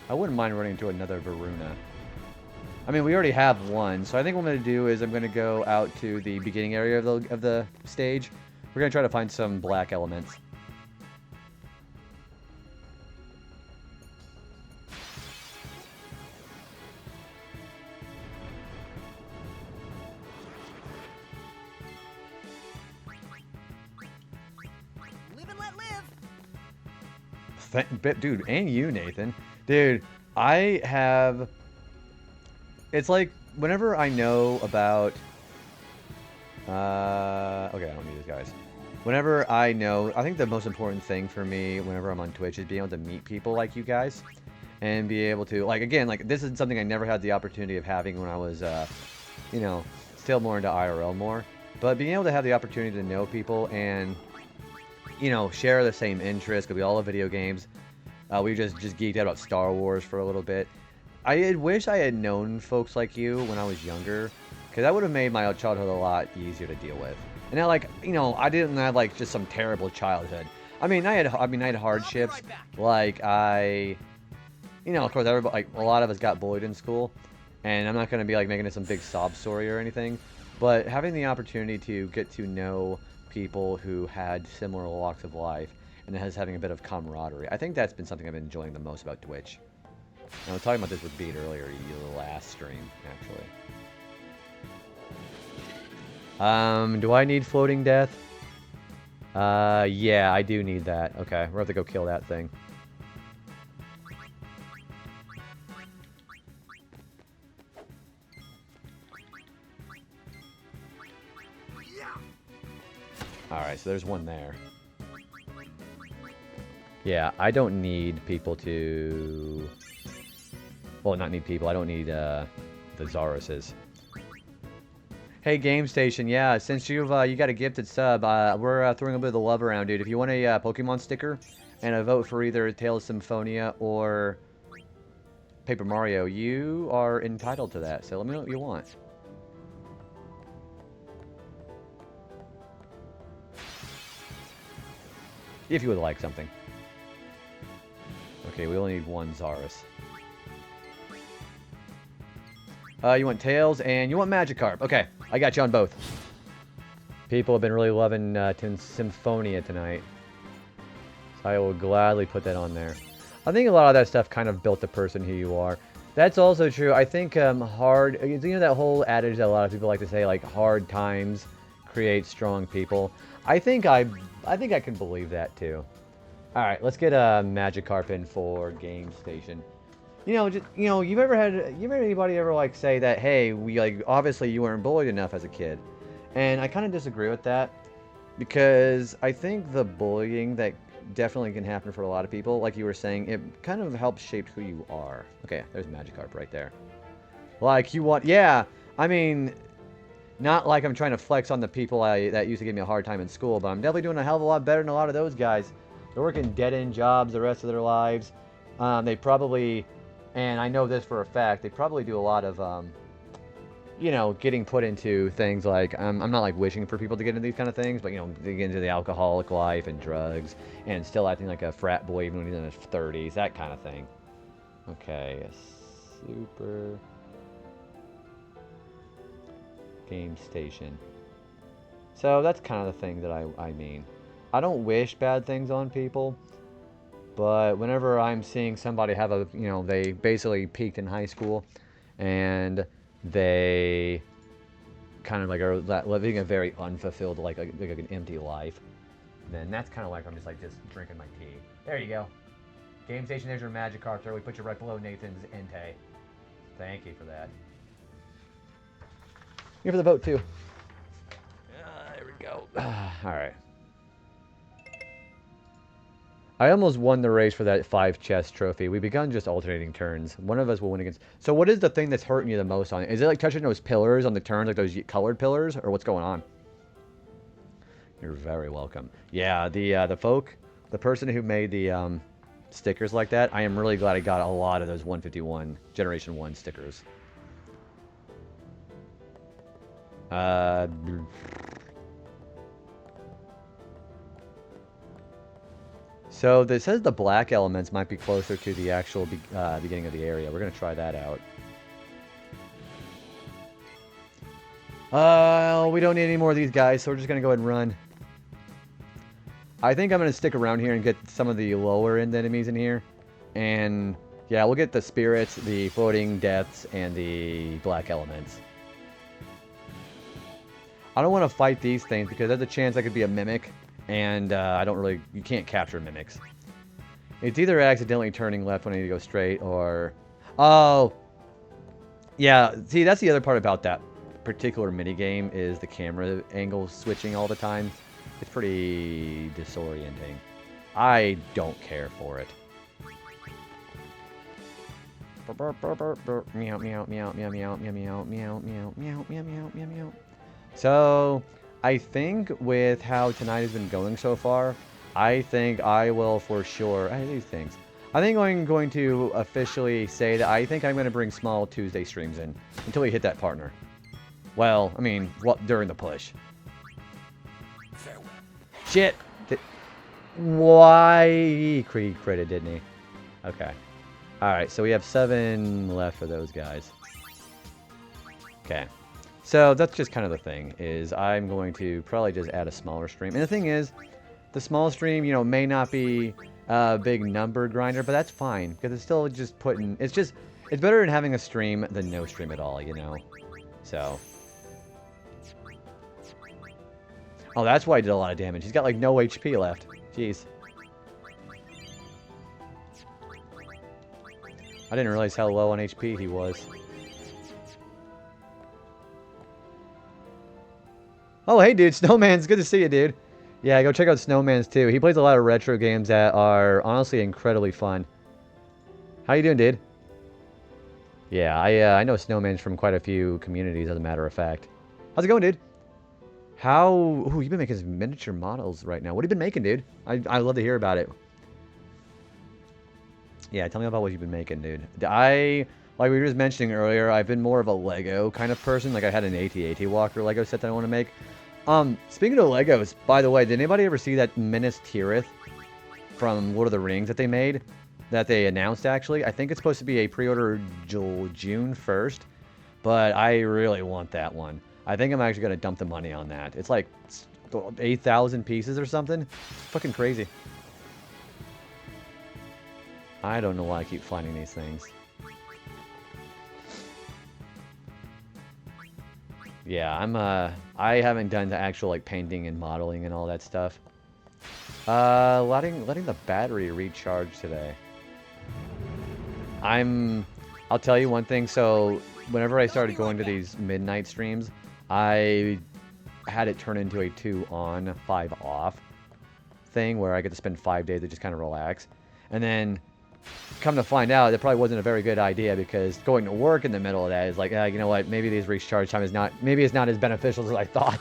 S1: I wouldn't mind running into another Varuna. I mean, we already have one, so I think what I'm going to do is I'm going to go out to the beginning area of the stage. We're going to try to find some black elements. Dude, and you, Nathan. Dude, I have... It's like, whenever I know about... okay, I don't need these guys. Whenever I know... I think the most important thing for me whenever I'm on Twitch is being able to meet people like you guys. and be able to, like, again, like, this is something I never had the opportunity of having when I was, you know, still more into IRL more. But being able to have the opportunity to know people and, you know, share the same interests, because we all love video games. We just geeked out about Star Wars for a little bit. I wish I had known folks like you when I was younger, because that would have made my childhood a lot easier to deal with. And now, like, you know, I didn't have, like, just some terrible childhood. I mean, I had hardships. Like, you know, of course, everybody, like, a lot of us got bullied in school. And I'm not going to be, like, making it some big sob story or anything. But having the opportunity to get to know people who had similar walks of life and having a bit of camaraderie, I think that's been something I've been enjoying the most about Twitch. And I was talking about this with Beat earlier, the last stream, actually. Do I need floating death? Yeah, I do need that. Okay, we're gonna have to go kill that thing. Alright, so there's one there. Yeah, I don't need people to... Well, not need people. I don't need, the Zaruses. Hey, Game Station. Yeah, since you got a gifted sub, we're throwing a bit of the love around, dude. If you want a Pokemon sticker and a vote for either Tales of Symphonia or Paper Mario, you are entitled to that. So let me know what you want. If you would like something. Okay, we only need one Zarus. You want Tails and you want Magikarp. Okay, I got you on both. People have been really loving Symphonia tonight. So I will gladly put that on there. I think a lot of that stuff kind of built the person who you are. That's also true. I think hard... You know that whole adage that a lot of people like to say, like, hard times create strong people? I think I can believe that, too. Alright, let's get a Magikarp in for Game Station. You know, just, you know, you ever had anybody ever, like, say that, hey, obviously you weren't bullied enough as a kid? And I kind of disagree with that, because I think the bullying that definitely can happen for a lot of people, like you were saying, it kind of helps shape who you are. Okay, there's Magikarp right there. Like, you want, yeah, I mean, not like I'm trying to flex on the people that used to give me a hard time in school, but I'm definitely doing a hell of a lot better than a lot of those guys. They're working dead-end jobs the rest of their lives. They probably, and I know this for a fact, they probably do a lot of, you know, getting put into things like, I'm not like wishing for people to get into these kind of things, but, you know, they get into the alcoholic life and drugs, and still acting like a frat boy even when he's in his 30s, that kind of thing. Okay, a super Game Station. So that's kind of the thing that I mean. I don't wish bad things on people, but whenever I'm seeing somebody have a, you know, they basically peaked in high school, and they kind of like are living a very unfulfilled, like an empty life, then that's kind of like I'm just drinking my tea. There you go. Game Station, there's your Magikarp there. We put you right below Nathan's Entei. Thank you for that. Here for the vote too. There we go. All right. I almost won the race for that 5 chest trophy. We begun just alternating turns. One of us will win against... So what is the thing that's hurting you the most on it? Is it like touching those pillars on the turns, like those colored pillars? Or what's going on? You're very welcome. Yeah, the person who made the stickers like that, I am really glad I got a lot of those 151 Generation 1 stickers. So this says the black elements might be closer to the actual beginning of the area. We're going to try that out. We don't need any more of these guys, so we're just going to go ahead and run. I think I'm going to stick around here and get some of the lower end enemies in here. And yeah, we'll get the spirits, the floating deaths, and the black elements. I don't want to fight these things because there's a chance I could be a mimic. And you can't capture mimics. It's either accidentally turning left when I need to go straight, or... Oh! Yeah, see, that's the other part about that particular minigame, is the camera angle switching all the time. It's pretty disorienting. I don't care for it. Meow, meow, meow, meow, meow, meow, meow, meow, meow, meow, meow, meow, meow, meow. So, I think with how tonight has been going so far, I think I will for sure... I these things. I think I'm going to officially say that I think I'm going to bring small Tuesday streams in until we hit that partner. Well, I mean, what during the push. Shit! Why? He critted, didn't he? Okay. Alright, so we have 7 left for those guys. Okay. So that's just kind of the thing, is I'm going to probably just add a smaller stream. And the thing is, the small stream, you know, may not be a big number grinder, but that's fine, because it's still just putting... It's better than having a stream than no stream at all, you know? So... Oh, that's why he did a lot of damage. He's got, like, no HP left. Jeez. I didn't realize how low on HP he was. Oh, hey, dude. Snowman's good to see you, dude. Yeah, go check out Snowman's, too. He plays a lot of retro games that are, honestly, incredibly fun. How you doing, dude? Yeah, I know Snowman's from quite a few communities, as a matter of fact. How's it going, dude? How... Ooh, you've been making some miniature models right now. What have you been making, dude? I'd love to hear about it. Yeah, tell me about what you've been making, dude. Like we were just mentioning earlier, I've been more of a Lego kind of person. Like, I had an AT-AT Walker Lego set that I want to make. Speaking of Legos, by the way, did anybody ever see that Minas Tirith from Lord of the Rings that they made? That they announced, actually? I think it's supposed to be a pre-order June 1st. But I really want that one. I think I'm actually going to dump the money on that. It's like 8,000 pieces or something. It's fucking crazy. I don't know why I keep finding these things. Yeah, I haven't done the actual, like, painting and modeling and all that stuff. Letting the battery recharge today. I'll tell you one thing, so whenever I started going to these midnight streams, I had it turn into a 2 on, 5 off thing where I get to spend 5 days to just kind of relax. And then, come to find out, that probably wasn't a very good idea because going to work in the middle of that is like, you know what, maybe these recharge time is not, maybe it's not as beneficial as I thought.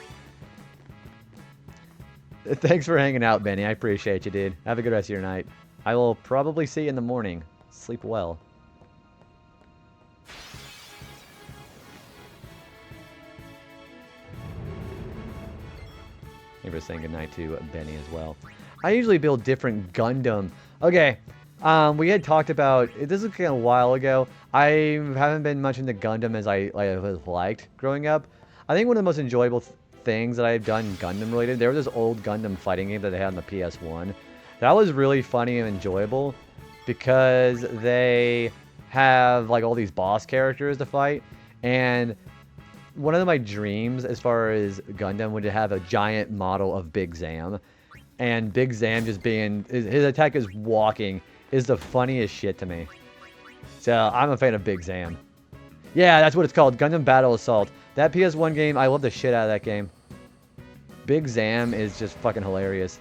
S1: Thanks for hanging out, Benny. I appreciate you, dude. Have a good rest of your night. I will probably see you in the morning. Sleep well. Maybe we're saying goodnight to Benny as well. I usually build different Gundam. Okay, we had talked about, this was kind of a while ago. I haven't been much into Gundam as I have liked growing up. I think one of the most enjoyable things that I've done Gundam related, there was this old Gundam fighting game that they had on the PS1. That was really funny and enjoyable because they have like all these boss characters to fight, and one of my dreams as far as Gundam would have a giant model of Big Zam. And Big Zam just being, his attack is walking, is the funniest shit to me. So, I'm a fan of Big Zam. Yeah, that's what it's called, Gundam Battle Assault. That PS1 game, I love the shit out of that game. Big Zam is just fucking hilarious.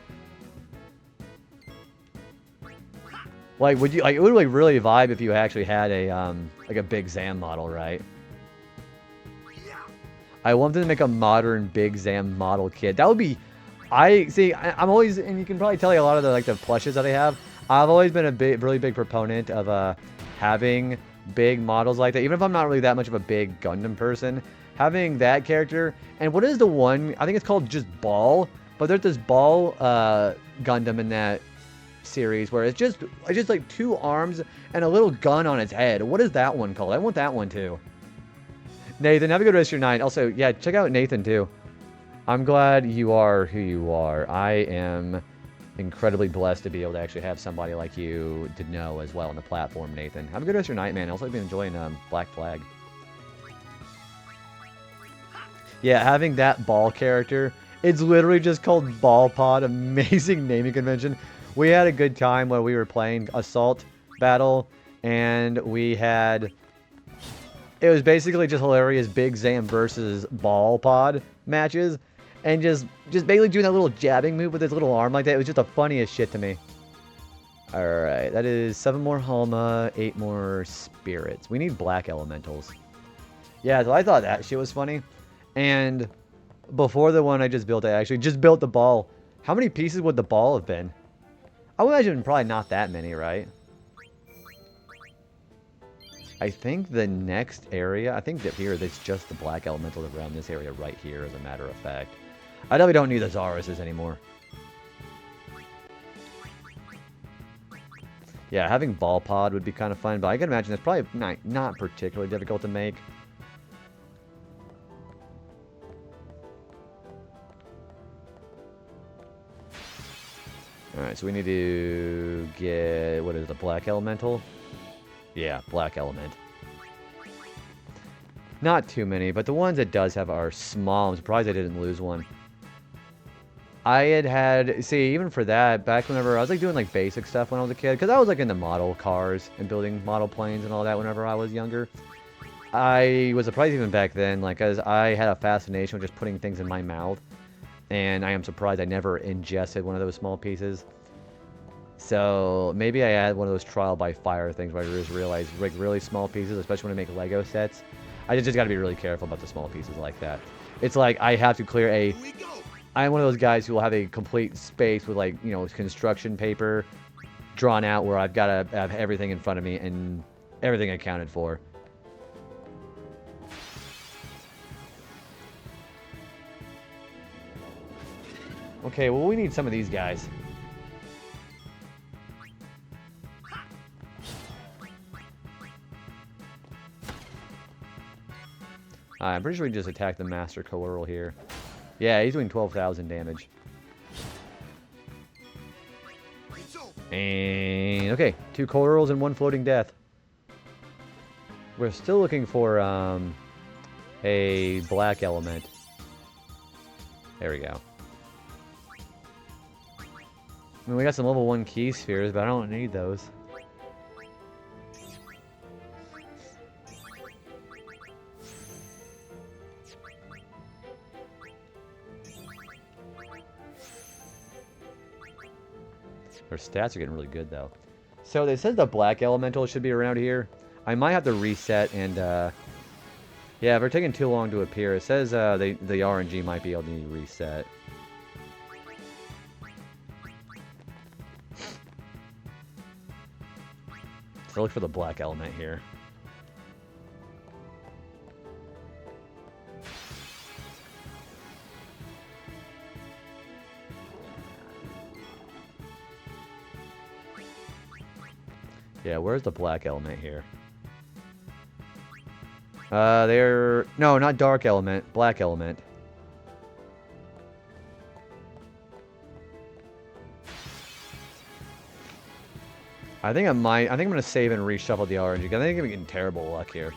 S1: Like, would you, like, it would like really vibe if you actually had a, like a Big Zam model, right? I wanted to make a modern Big Zam model kit. That would be... I'm always... And you can probably tell a lot of the, like, the plushes that I have. I've always been a really big proponent of having big models like that. Even if I'm not really that much of a big Gundam person. Having that character... And what is the one... I think it's called just Ball. But there's this Ball Gundam in that series where it's just like 2 arms and a little gun on its head. What is that one called? I want that one too. Nathan, have a good rest of your night. Also, yeah, check out Nathan, too. I'm glad you are who you are. I am incredibly blessed to be able to actually have somebody like you to know as well on the platform, Nathan. Have a good rest of your night, man. Also, I've been enjoying Black Flag. Yeah, having that Ball character, it's literally just called Ball Pod. Amazing naming convention. We had a good time when we were playing Assault Battle, and we had... It was basically just hilarious Big Zam versus Ball Pod matches. And just basically doing that little jabbing move with his little arm like that. It was just the funniest shit to me. Alright, that is 7 more Halma, 8 more Spirits. We need black elementals. Yeah, so I thought that shit was funny. And before the one I just built, I actually just built the ball. How many pieces would the ball have been? I would imagine probably not that many, right? I think the next area, I think that here, there's just the black elemental around this area right here, as a matter of fact. I know we don't need the Zaruses anymore. Yeah, having Ball Pod would be kind of fun, but I can imagine that's probably not particularly difficult to make. Alright, so we need to get, what is it, the Black Elemental? Yeah, Black Element. Not too many, but the ones it does have are small. I'm surprised I didn't lose one. I had, see, even for that, back whenever I was like doing like basic stuff when I was a kid, because I was like into model cars and building model planes and all that whenever I was younger. I was surprised even back then, like, as I had a fascination with just putting things in my mouth, and I am surprised I never ingested one of those small pieces. So maybe I had one of those trial by fire things where I just realized, like, really small pieces, especially when I make Lego sets, I just got to be really careful about the small pieces like that. It's like I have to clear a... I'm one of those guys who will have a complete space with, like, you know, construction paper drawn out where I've got to have everything in front of me and everything accounted for. Okay, well, we need some of these guys. I'm pretty sure we just attacked the Master Coeurl here. Yeah, he's doing 12,000 damage. And, okay, 2 Coeurls and 1 Floating Death. We're still looking for, a black element. There we go. I mean, we got some level 1 key spheres, but I don't need those. Our stats are getting really good, though. So, they said the black elemental should be around here. I might have to reset and, yeah, if they're taking too long to appear, it says, the RNG might be able to reset. So look for the black element here. Yeah, where's the black element here? They're... No, not dark element. Black element. I think I'm going to save and reshuffle the RNG, because I think I'm getting terrible luck here.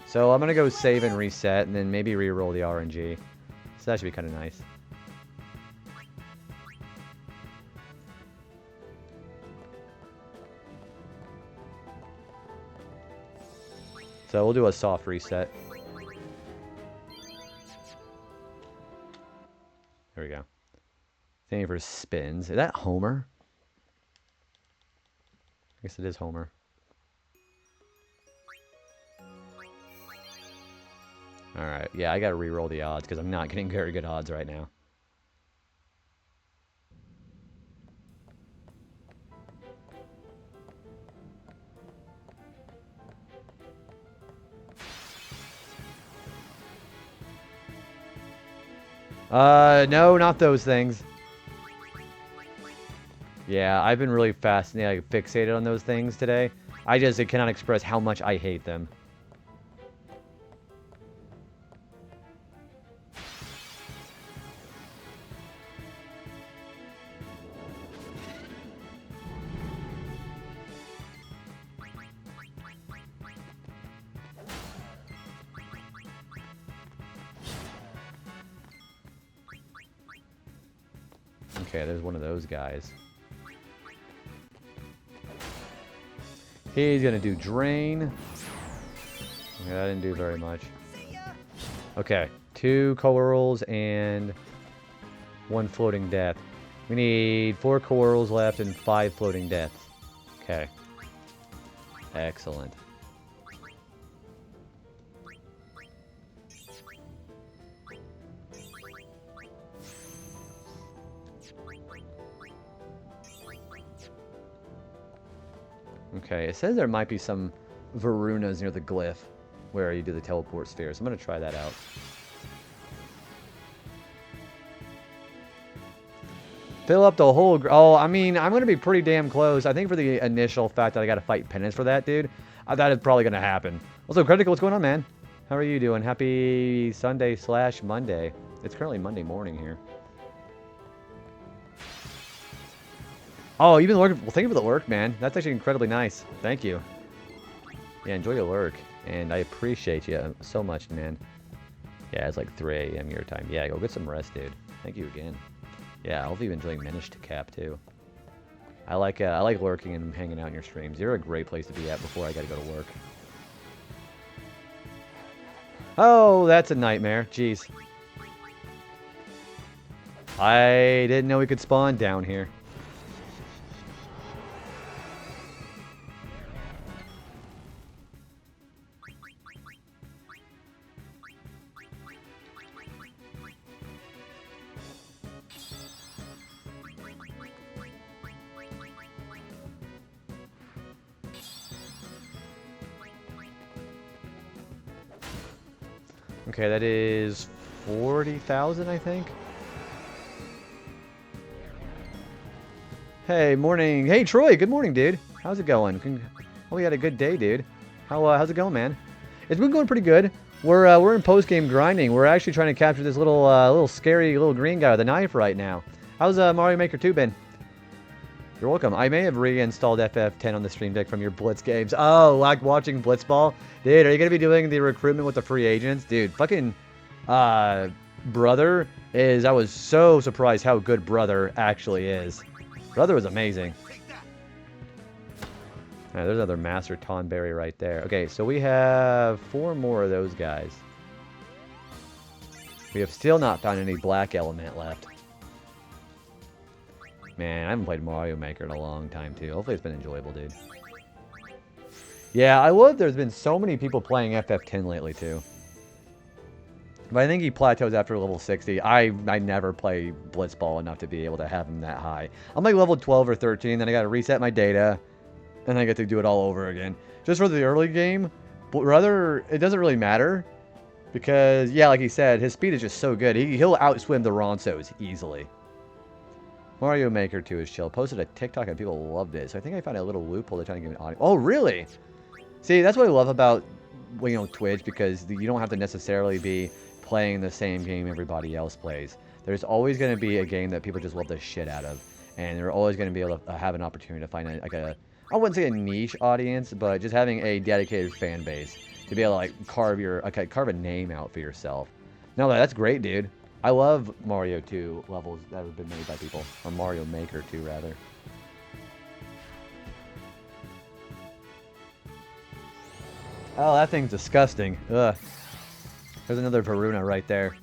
S1: So I'm going to go save and reset, and then maybe re-roll the RNG. So that should be kind of nice. So we'll do a soft reset. There we go. Thank you for spins. Is that Homer? I guess it is Homer. Alright, yeah, I gotta re-roll the odds because I'm not getting very good odds right now. No, not those things. Yeah, I've been really fascinated, like, fixated on those things today. I cannot express how much I hate them. Okay, there's one of those guys. He's gonna do drain. Okay, that didn't do very much. Okay, 2 Coeurls and 1 Floating Death. We need 4 Coeurls left and 5 Floating Deaths. Okay. Excellent. Okay, it says there might be some Varunas near the glyph where you do the teleport sphere, so I'm going to try that out. Fill up the whole... Oh, I mean, I'm going to be pretty damn close. I think for the initial fact that I got to fight penance for that, dude, that is probably going to happen. Also, Critical, what's going on, man? How are you doing? Happy Sunday/Monday. It's currently Monday morning here. Oh, you've been lurking. Well, thank you for the lurk, man. That's actually incredibly nice. Thank you. Yeah, enjoy your lurk. And I appreciate you so much, man. Yeah, it's like 3 a.m. your time. Yeah, go get some rest, dude. Thank you again. Yeah, hopefully you've been enjoying Minish to Cap, too. I like lurking and hanging out in your streams. You're a great place to be at before I gotta go to work. Oh, that's a nightmare. Jeez. I didn't know we could spawn down here. Okay, that is 40,000, I think. Hey, morning. Hey, Troy. Good morning, dude. How's it going? Oh, we had a good day, dude. How's it going, man? It's been going pretty good. We're in post-game grinding. We're actually trying to capture this little scary little green guy with a knife right now. How's Mario Maker 2 been? You're welcome. I may have reinstalled FF10 on the stream deck from your Blitz games. Oh, like watching Blitzball? Dude, are you going to be doing the recruitment with the free agents? Dude, fucking Brother is... I was so surprised how good Brother actually is. Brother was amazing. Alright, there's another Master Tonberry right there. Okay, so we have 4 more of those guys. We have still not found any black element left. Man, I haven't played Mario Maker in a long time, too. Hopefully it's been enjoyable, dude. Yeah, I love there's been so many people playing FF10 lately, too. But I think he plateaus after level 60. I never play Blitzball enough to be able to have him that high. I'm like level 12 or 13, then I gotta reset my data, and I get to do it all over again. Just for the early game, Brother, it doesn't really matter. Because, yeah, like he said, his speed is just so good. He'll outswim the Ronsos easily. Mario Maker 2 is chill. Posted a TikTok and people loved it. So I think I found a little loophole they're trying to give me an audio. Oh, really? See, that's what I love about, you know, Twitch, because you don't have to necessarily be playing the same game everybody else plays. There's always going to be a game that people just love the shit out of. And they're always going to be able to have an opportunity to find I wouldn't say a niche audience, but just having a dedicated fan base to be able to like carve a name out for yourself. No, that's great, dude. I love Mario 2 levels that have been made by people. Or Mario Maker 2, rather. Oh, that thing's disgusting. Ugh. There's another Varuna right there.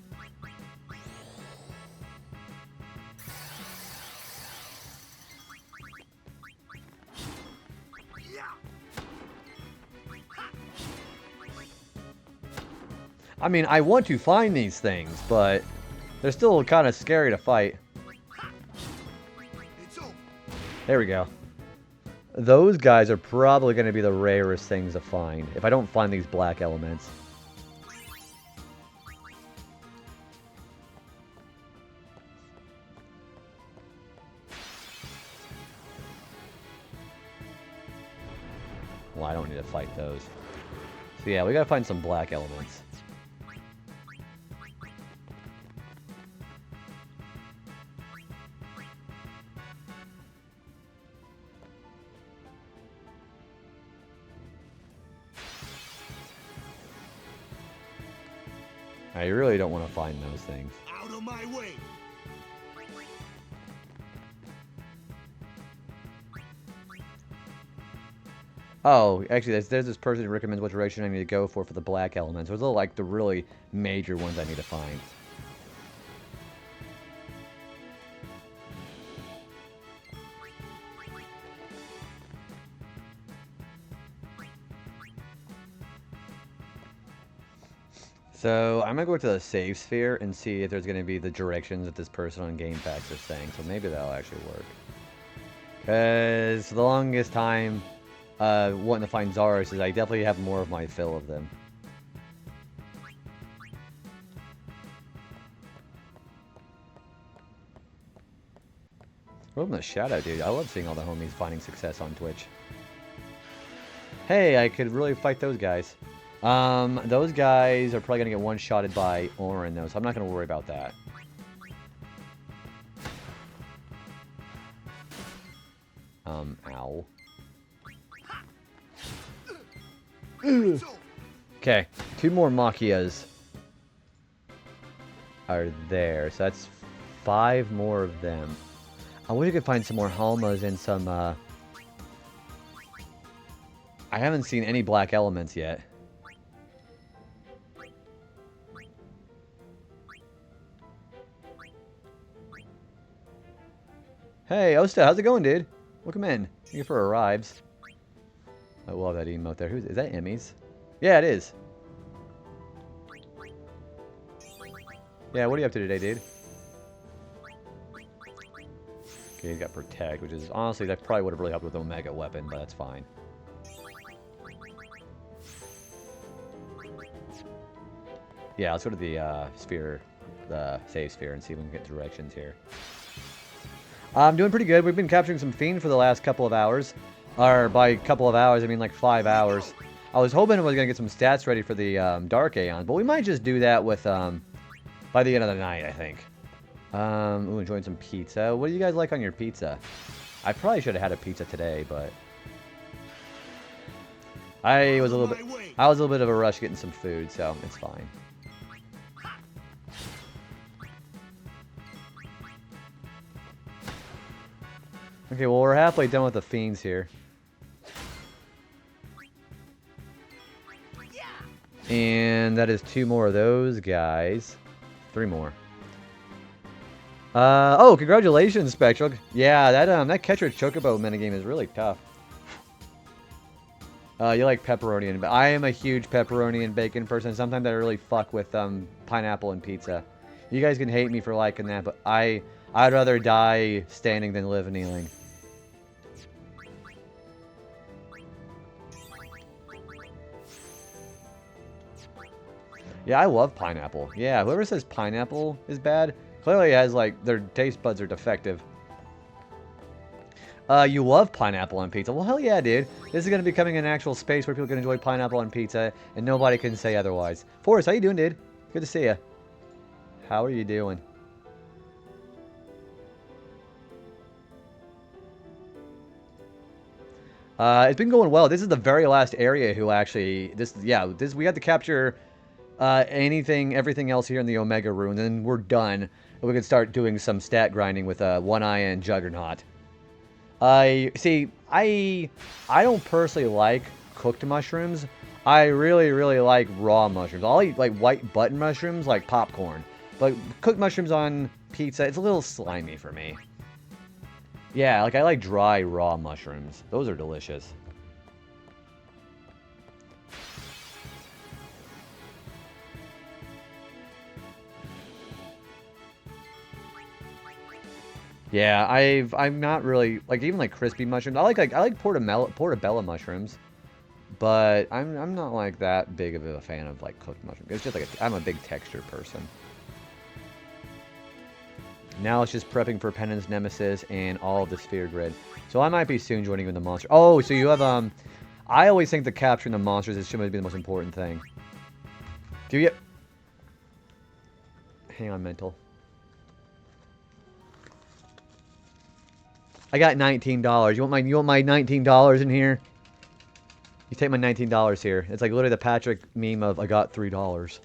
S1: I mean, I want to find these things, but they're still kind of scary to fight. There we go. Those guys are probably going to be the rarest things to find, if I don't find these black elements. Well, I don't need to fight those. So yeah, we gotta find some black elements. I really don't want to find those things.
S2: Out of my way.
S1: Oh, actually, there's this person who recommends which direction I need to go for the black elements. Those are like the really major ones I need to find. So I'm gonna go to the save sphere and see if there's gonna be the directions that this person on Game Packs is saying. So maybe that'll actually work. Cause for the longest time, wanting to find Zaros is I definitely have more of my fill of them. Welcome to shout out, dude. I love seeing all the homies finding success on Twitch. Hey, I could really fight those guys. Those guys are probably gonna get one-shotted by Orin though, so I'm not gonna worry about that. Ow. Okay, 2 more Machias are there, so that's 5 more of them. I wish I could find some more Halmas and some, I haven't seen any black elements yet. Hey, Osta, how's it going, dude? Welcome in. Thank you for arrives. I love that emote there. Is that Emmy's? Yeah, it is. Yeah, what are you up to today, dude? Okay, he's got Protect, which is, honestly, that probably would have really helped with Omega Weapon, but that's fine. Yeah, let's go to the sphere, the save sphere, and see if we can get directions here. I'm doing pretty good. We've been capturing some Fiend for the last couple of hours. Or by a couple of hours, I mean like 5 hours. I was hoping I was going to get some stats ready for the Dark Aeon, but we might just do that with by the end of the night, I think. Ooh, enjoying some pizza. What do you guys like on your pizza? I probably should have had a pizza today, but I was a little bit of a rush getting some food, so it's fine. Okay, well, we're halfway done with the Fiends here. And that is 2 more of those guys. 3 more. Oh, congratulations, Spectral. Yeah, that Catcher Chocobo minigame is really tough. You like pepperoni and I am a huge pepperoni and bacon person. Sometimes I really fuck with pineapple and pizza. You guys can hate me for liking that, but I'd rather die standing than live kneeling. Yeah, I love pineapple. Yeah, whoever says pineapple is bad clearly has, like, their taste buds are defective. You love pineapple on pizza. Well, hell yeah, dude. This is going to be becoming an actual space where people can enjoy pineapple on pizza, and nobody can say otherwise. Forrest, how you doing, dude? Good to see you. How are you doing? It's been going well. This is the very last area who actually... we had to capture... everything else here in the Omega Room, and then we're done. And we can start doing some stat grinding with One Eye and Juggernaut. I don't personally like cooked mushrooms. I really, really like raw mushrooms. I'll eat like white button mushrooms like popcorn. But cooked mushrooms on pizza, it's a little slimy for me. Yeah, like I like dry raw mushrooms. Those are delicious. Yeah, I'm not really like even like crispy mushrooms. I like portobello mushrooms, but I'm not like that big of a fan of like cooked mushrooms. It's just like I'm a big texture person. Now it's just prepping for Penance Nemesis and all of the Sphere Grid. So I might be soon joining you in the monster. Oh, so you have I always think that capturing the monsters is should be the most important thing. Do you? Hang on, mental. I got $19. You want my $19 in here? You take my $19 here. It's like literally the Patrick meme of I got $3.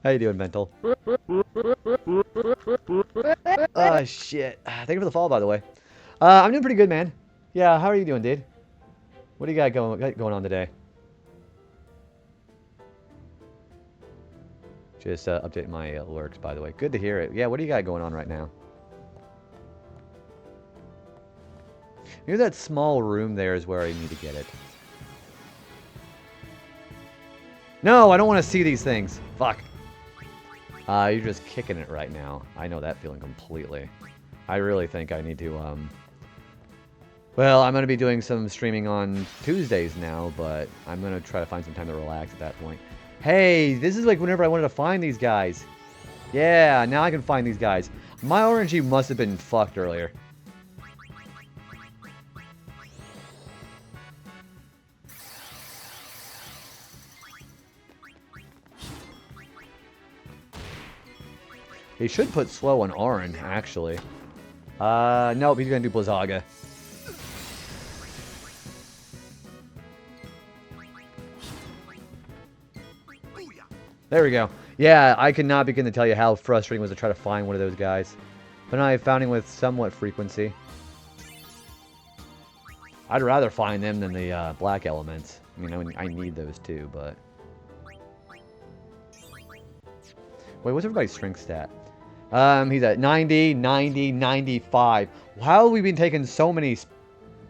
S1: How you doing, mental? Oh shit. Thank you for the follow, by the way. I'm doing pretty good, man. Yeah, how are you doing, dude? What do you got going on today? Just update my alerts, by the way. Good to hear it. Yeah, what do you got going on right now? Maybe that small room there is where I need to get it. No, I don't want to see these things. Fuck. You're just kicking it right now. I know that feeling completely. I really think I need to, well, I'm going to be doing some streaming on Tuesdays now, but I'm going to try to find some time to relax at that point. Hey, this is like whenever I wanted to find these guys. Yeah, now I can find these guys. My RNG must have been fucked earlier. He should put slow on Auron, actually. Nope, he's gonna do Blizzaga. There we go. Yeah, I could not begin to tell you how frustrating it was to try to find one of those guys. But now I found him with somewhat frequency. I'd rather find them than the black elements. I mean, I need those too, but... Wait, what's everybody's strength stat? He's at 90, 90, 95. How have we been taking so many...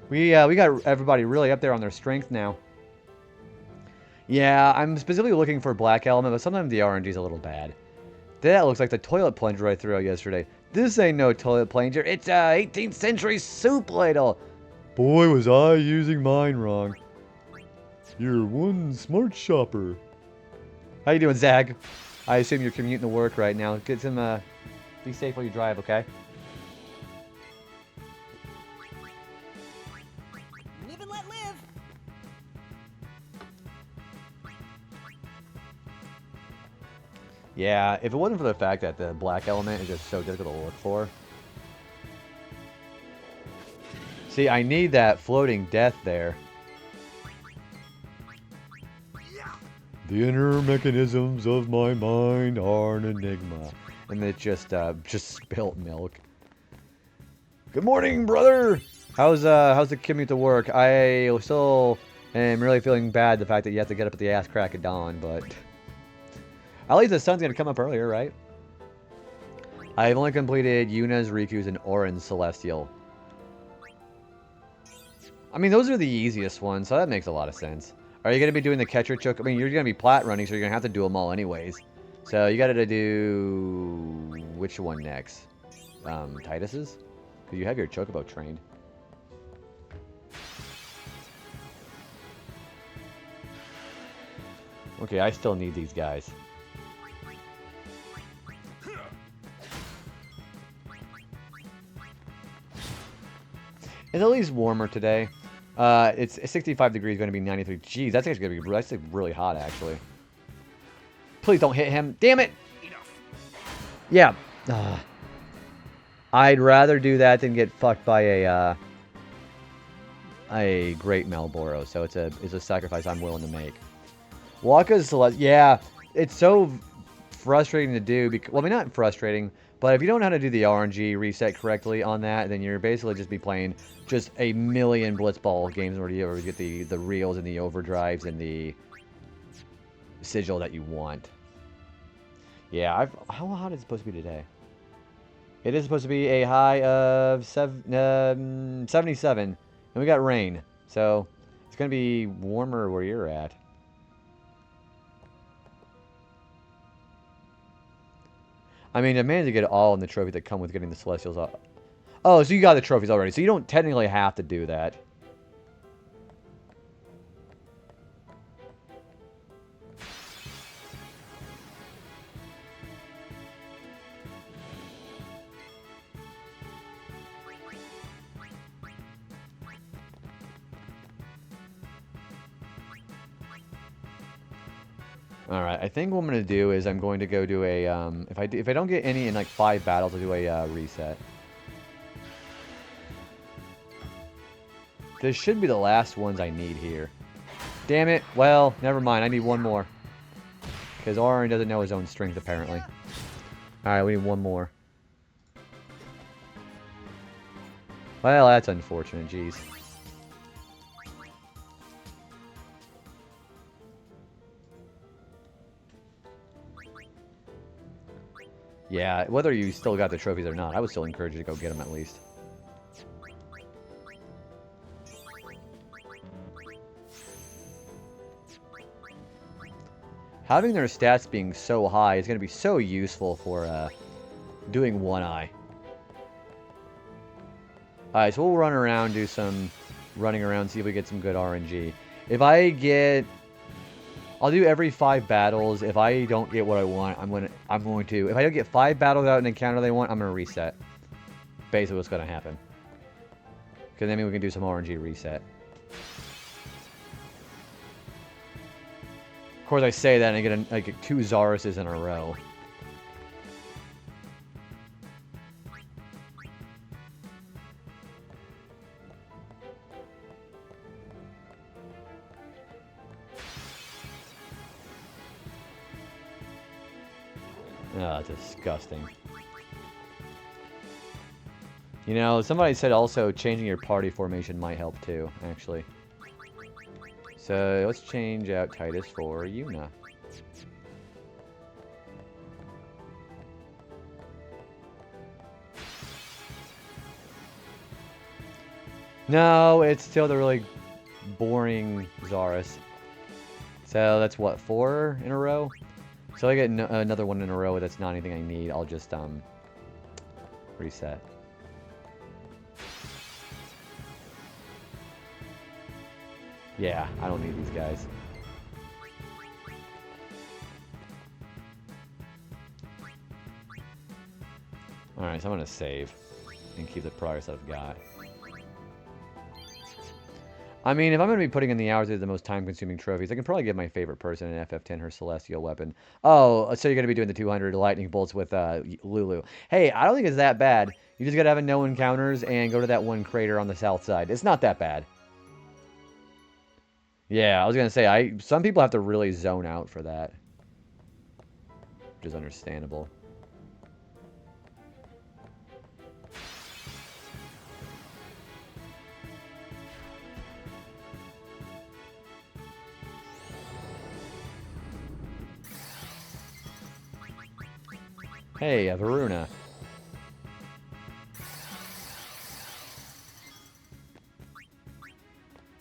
S1: We got everybody really up there on their strength now. Yeah, I'm specifically looking for black element, but sometimes the RNG's a little bad. That looks like the toilet plunger I threw out yesterday. This ain't no toilet plunger. It's a 18th century soup ladle. Boy, was I using mine wrong. You're one smart shopper. How you doing, Zag? I assume you're commuting to work right now. Get some, be safe while you drive, okay?
S2: Live and let live.
S1: Yeah, if it wasn't for the fact that the black element is just so difficult to look for. See, I need that floating death there. The inner mechanisms of my mind are an enigma. And it just spilt milk. Good morning, brother! How's the commute to work? I still am really feeling bad the fact that you have to get up at the ass crack of dawn, but... At least the sun's gonna come up earlier, right? I've only completed Yuna's, Riku's, and Auron's Celestial. I mean, those are the easiest ones, so that makes a lot of sense. Are you going to be doing the catcher choke? I mean, you're going to be plat running, so you're going to have to do them all anyways. So you got to do... Which one next? Titus's? Because you have your chocobo trained. Okay, I still need these guys. It's at least warmer today. It's 65 degrees, going to be 93. Jeez, that's actually going to be that's really hot, actually. Please don't hit him. Damn it! Yeah. I'd rather do that than get fucked by a great Malboro. So it's a sacrifice I'm willing to make. Waka's Celeste. Yeah, it's so frustrating to do. Because, well, I mean, not frustrating, but if you don't know how to do the RNG reset correctly on that, then you're basically just be playing just a million Blitzball games where you get the reels and the overdrives and the sigil that you want. Yeah, how hot is it supposed to be today? It is supposed to be a high of 77, and we got rain, so it's going to be warmer where you're at. I mean, I managed to get all in the trophies that come with getting the Celestials up. Oh, so you got the trophies already, so you don't technically have to do that. Alright, I think what I'm going to do is I'm going to go do a, if I don't get any in like 5 battles, I'll do a reset. This should be the last ones I need here. Damn it. Well, never mind. I need one more. Because Auron doesn't know his own strength, apparently. Alright, we need one more. Well, that's unfortunate. Jeez. Yeah, whether you still got the trophies or not, I would still encourage you to go get them at least. Having their stats being so high is going to be so useful for doing one eye. Alright, so we'll run around, do some running around, see if we get some good RNG. If I get... I'll do every 5 battles. If I don't get what I want, I'm going to... If I don't get 5 battles out an encounter they want, I'm going to reset. Basically what's going to happen. Because then we can do some RNG reset. Of course, I say that and I get 2 Zaruses in a row. Ah, disgusting. You know, somebody said also changing your party formation might help too, actually. So let's change out Titus for Yuna. No, it's still the really boring Zarus. So that's what, 4 in a row? So I get another one in a row that's not anything I need. I'll just reset. Yeah, I don't need these guys. Alright, so I'm going to save and keep the progress that I've got. I mean, if I'm going to be putting in the hours of the most time-consuming trophies, I can probably give my favorite person an FF10 her Celestial weapon. Oh, so you're going to be doing the 200 lightning bolts with Lulu. Hey, I don't think it's that bad. You just got to have a no encounters and go to that one crater on the south side. It's not that bad. Yeah, I was going to say, some people have to really zone out for that. Which is understandable. Hey, Varuna.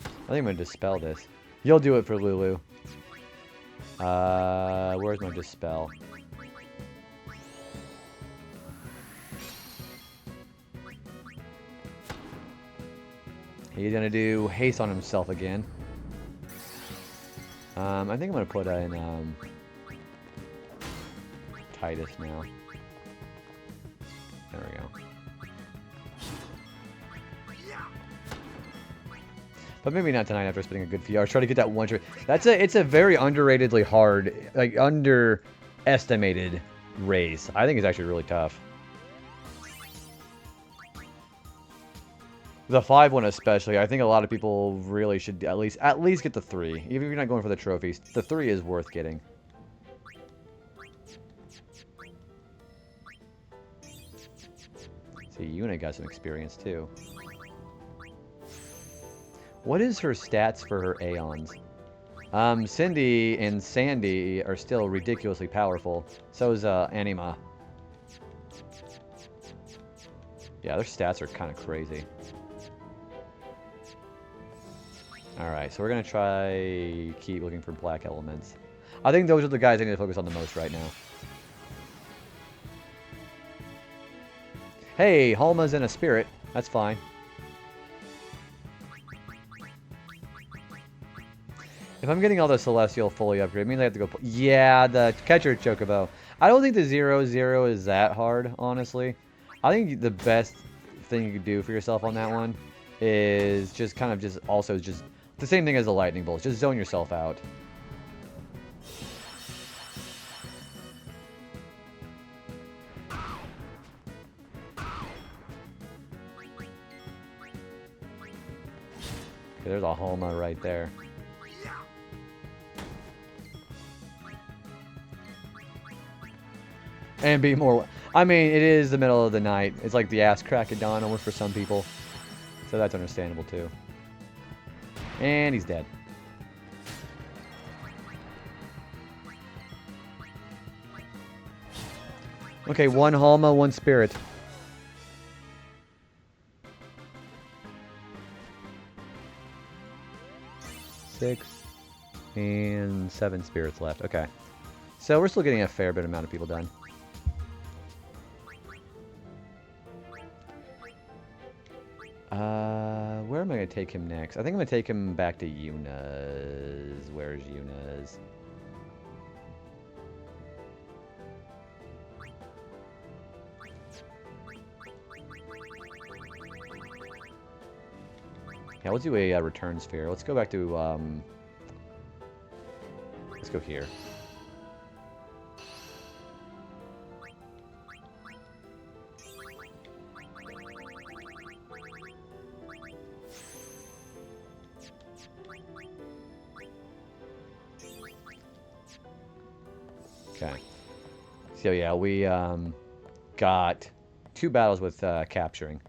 S1: I think I'm going to dispel this. You'll do it for Lulu. Where's my dispel? He's going to do haste on himself again. I think I'm going to put in Titus now. There we go. But maybe not tonight after spending a good few hours. Try to get that one trick. It's a very underratedly hard, like underestimated race. I think it's actually really tough. The 5 one especially, I think a lot of people really should at least get the 3. Even if you're not going for the trophies, the 3 is worth getting. See, Yuna got some experience too. What is her stats for her Aeons? Cindy and Sandy are still ridiculously powerful. So is Anima. Yeah, their stats are kind of crazy. Alright, so we're going to try keep looking for black elements. I think those are the guys I need to focus on the most right now. Hey, Halma's in a spirit. That's fine. If I'm getting all the Celestial fully upgraded, I mean I have to go... Yeah, the Catcher Chocobo. I don't think the 0-0 is that hard, honestly. I think the best thing you could do for yourself on that one is just kind of just the same thing as the Lightning Bolts. Just zone yourself out. Okay, there's a Halma right there. And be more... I mean, it is the middle of the night. It's like the ass crack of dawn almost for some people. So that's understandable too. And he's dead. Okay, 1 Halma, 1 Spirit. 6 and 7 spirits left. Okay. So we're still getting a fair bit amount of people done. Where am I going to take him next? I think I'm going to take him back to Yuna's. Where's Yuna's? Yeah, we'll do a return sphere. Let's go back to, let's go here. Okay. So yeah, we got 2 battles with capturing.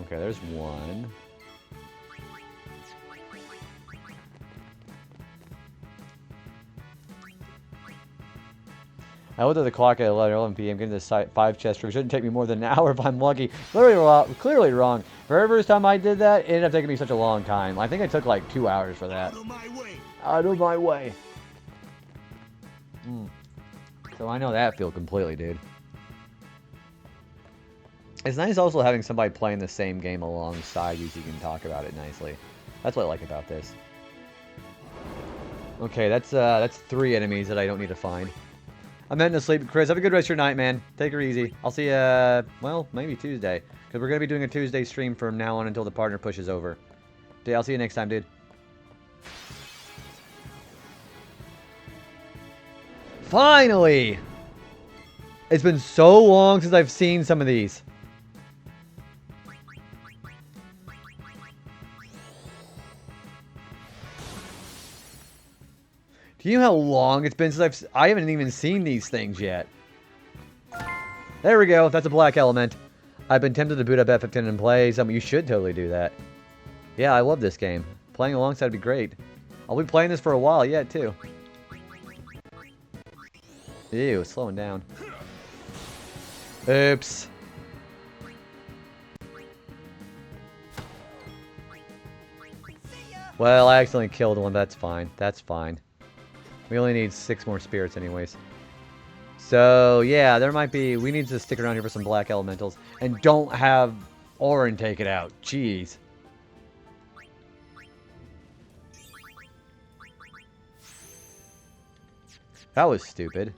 S1: Okay, there's one. I looked at the clock at 11 p.m. getting to site 5 chest triggers. Shouldn't take me more than an hour if I'm lucky. Clearly wrong. The very first time I did that, it ended up taking me such a long time. I think I took like 2 hours for that.
S2: Out of my way.
S1: Out of my way. So I know that feel completely, dude. It's nice also having somebody playing the same game alongside you so you can talk about it nicely. That's what I like about this. Okay, that's 3 enemies that I don't need to find. I'm heading to sleep. Chris, have a good rest of your night, man. Take her easy. I'll see you, well, maybe Tuesday. Because we're going to be doing a Tuesday stream from now on until the partner pushes over. Okay, I'll see you next time, dude. Finally! It's been so long since I've seen some of these. Do you know how long it's been since I haven't even seen these things yet? There we go. That's a black element. I've been tempted to boot up F15 and play some. You should totally do that. Yeah, I love this game. Playing alongside would be great. I'll be playing this for a while yet, too. Ew, it's slowing down. Oops. Well, I accidentally killed one. That's fine. That's fine. We only need 6 more spirits anyways. So, yeah, there might be... We need to stick around here for some black elementals. And don't have Orin take it out. Jeez. That was stupid.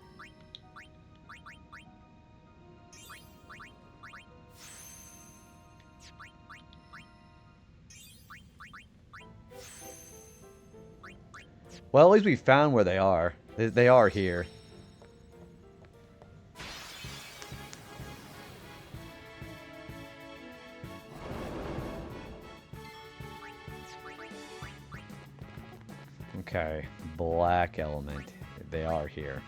S1: Well, at least we found where they are. They are here. Okay, black element. They are here.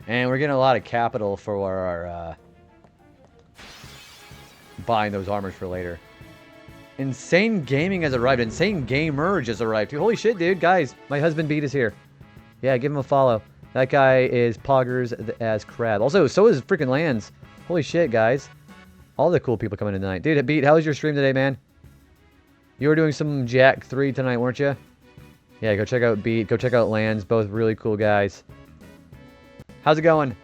S1: And we're getting a lot of capital for our buying those armors for later. Insane Gaming has arrived. Insane Gamer has arrived. Holy shit, dude. Guys, my husband Beat is here. Yeah, give him a follow. That guy is Poggers as Crab. Also, so is freaking Lands. Holy shit, guys. All the cool people coming in tonight. Dude, Beat, how was your stream today, man? You were doing some Jack 3 tonight, weren't you? Yeah, go check out Beat. Go check out Lands. Both really cool guys. How's it going?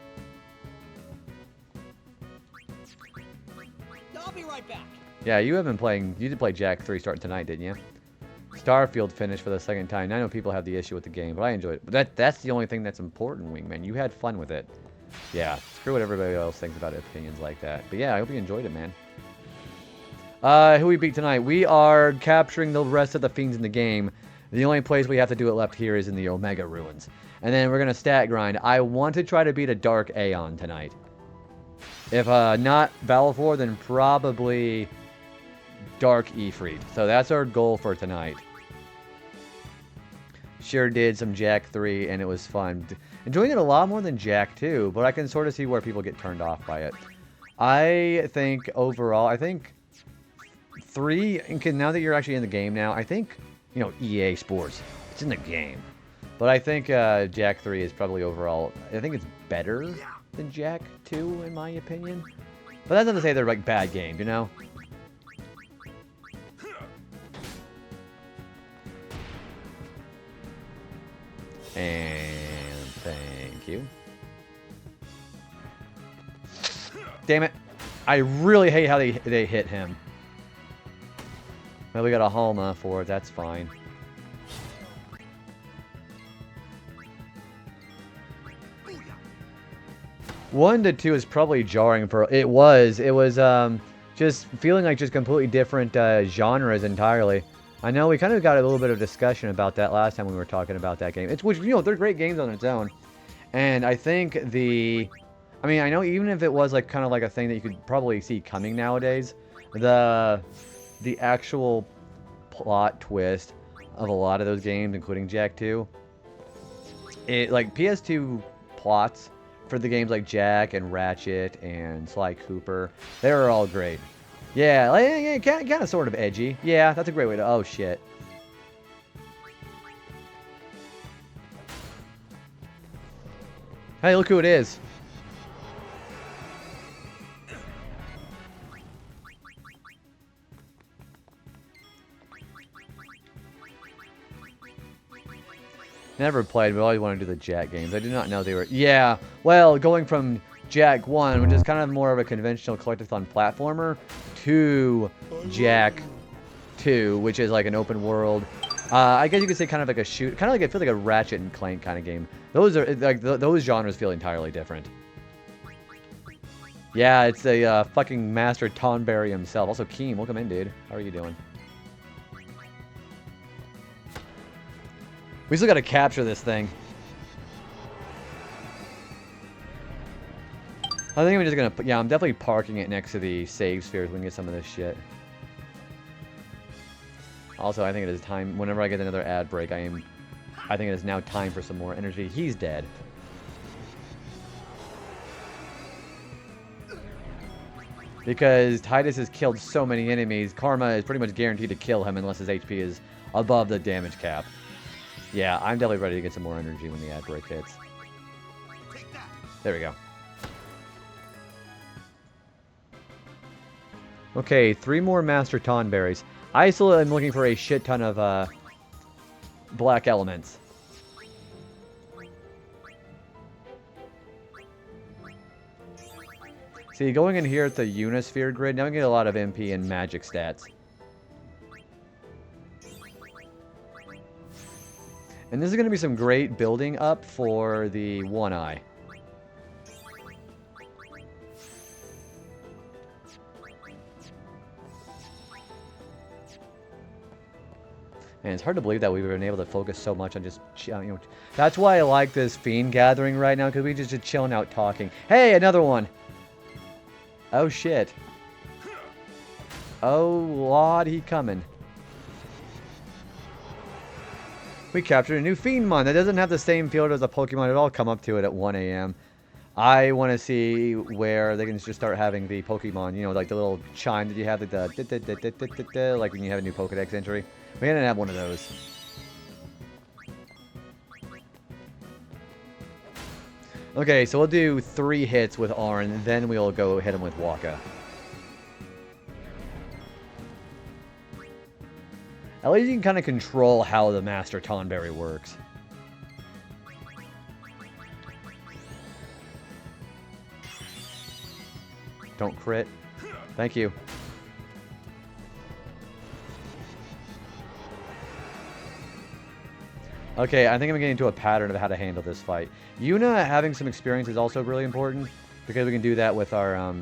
S2: I'll be right back.
S1: Yeah, you have been playing... You did play Jack 3 starting tonight, didn't you? Starfield finished for the 2nd time. I know people have the issue with the game, but I enjoyed it. But that's the only thing that's important, Wingman. You had fun with it. Yeah, screw what everybody else thinks about opinions like that. But yeah, I hope you enjoyed it, man. Who we beat tonight? We are capturing the rest of the fiends in the game. The only place we have to do it left here is in the Omega Ruins. And then we're going to stat grind. I want to try to beat a Dark Aeon tonight. If not Balfour, then probably Dark Ifrit. So that's our goal for tonight. Sure did some Jack 3, and it was fun. Enjoying it a lot more than Jack 2, but I can sort of see where people get turned off by it. I think overall, I think 3, now that you're actually in the game now, I think, you know, EA Sports, it's in the game. But I think Jack 3 is probably overall, I think it's better than Jack 2, in my opinion. But that's not to say they're like bad games, you know? Damn it. I really hate how they hit him. Well, we got a Halma for it. That's fine. One to two is probably jarring for... It was just feeling like just completely different genres entirely. I know we kind of got a little bit of discussion about that last time we were talking about that game. Which, you know, they're great games on its own. And I think I mean, I know even if it was like kind of like a thing that you could probably see coming nowadays, the actual plot twist of a lot of those games, including Jak 2, like PS2 plots for the games like Jak and Ratchet and Sly Cooper, they were all great. Yeah, like, kind of sort of edgy. Yeah, that's a great way to... Oh, shit. Hey, look who it is. Never played, but I always wanted to do the Jak games. I did not know they were... Yeah, well, going from Jak 1, which is kind of more of a conventional collectathon platformer, to Jak 2, which is like an open world. I guess you could say kind of like a shoot... Kind of like, I feel like a Ratchet and Clank kind of game. Those are, like, those genres feel entirely different. Yeah, it's a fucking Master Tonberry himself. Also, Keem, welcome in, dude. How are you doing? We still gotta capture this thing. I think I'm just gonna... Yeah, I'm definitely parking it next to the save spheres. We can get some of this shit. Also, I think it is time... Whenever I get another ad break, I think it is now time for some more energy. He's dead. Because Titus has killed so many enemies, Karma is pretty much guaranteed to kill him unless his HP is above the damage cap. Yeah, I'm definitely ready to get some more energy when the ad break hits. There we go. Okay, 3 more Master Tonberries. I still am looking for a shit ton of black elements. See, going in here at the Unisphere grid, now we get a lot of MP and magic stats. And this is going to be some great building up for the One Eye. And it's hard to believe that we've been able to focus so much on just, you know, that's why I like this Fiend gathering right now, because we just chilling out talking. Hey, another one! Oh, shit. Oh, Lord, he coming. We captured a new Fiendmon that doesn't have the same field as a Pokemon at all. Come up to it at 1 a.m. I want to see where they can just start having the Pokemon, you know, like the little chime that you have, like the like when you have a new Pokedex entry. We didn't have one of those. Okay, so we'll do 3 hits with Arn, and then we'll go hit him with Waka. At least you can kind of control how the Master Tonberry works. Don't crit. Thank you. Okay, I think I'm getting into a pattern of how to handle this fight. Yuna having some experience is also really important, because we can do that with our,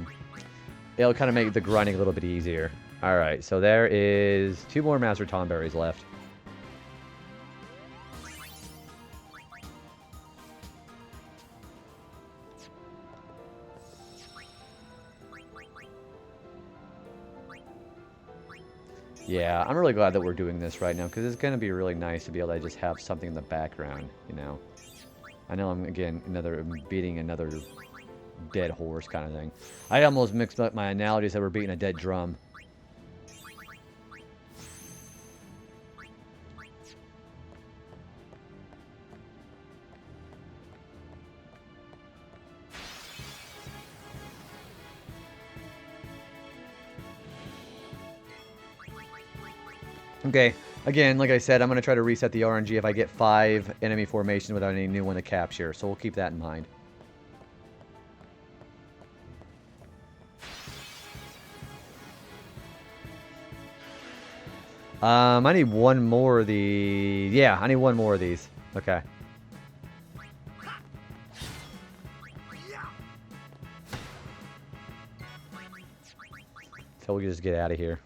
S1: it'll kind of make the grinding a little bit easier. Alright, so there is 2 more Master Tonberries left. Yeah, I'm really glad that we're doing this right now, because it's going to be really nice to be able to just have something in the background, you know. I know I'm, again, beating another dead horse kind of thing. I almost mixed up my analogies that we're beating a dead drum. Okay, again, like I said, I'm going to try to reset the RNG if I get 5 enemy formations without any new one to capture, so we'll keep that in mind. I need one more of the... Yeah, I need one more of these. Okay. So we can just get out of here.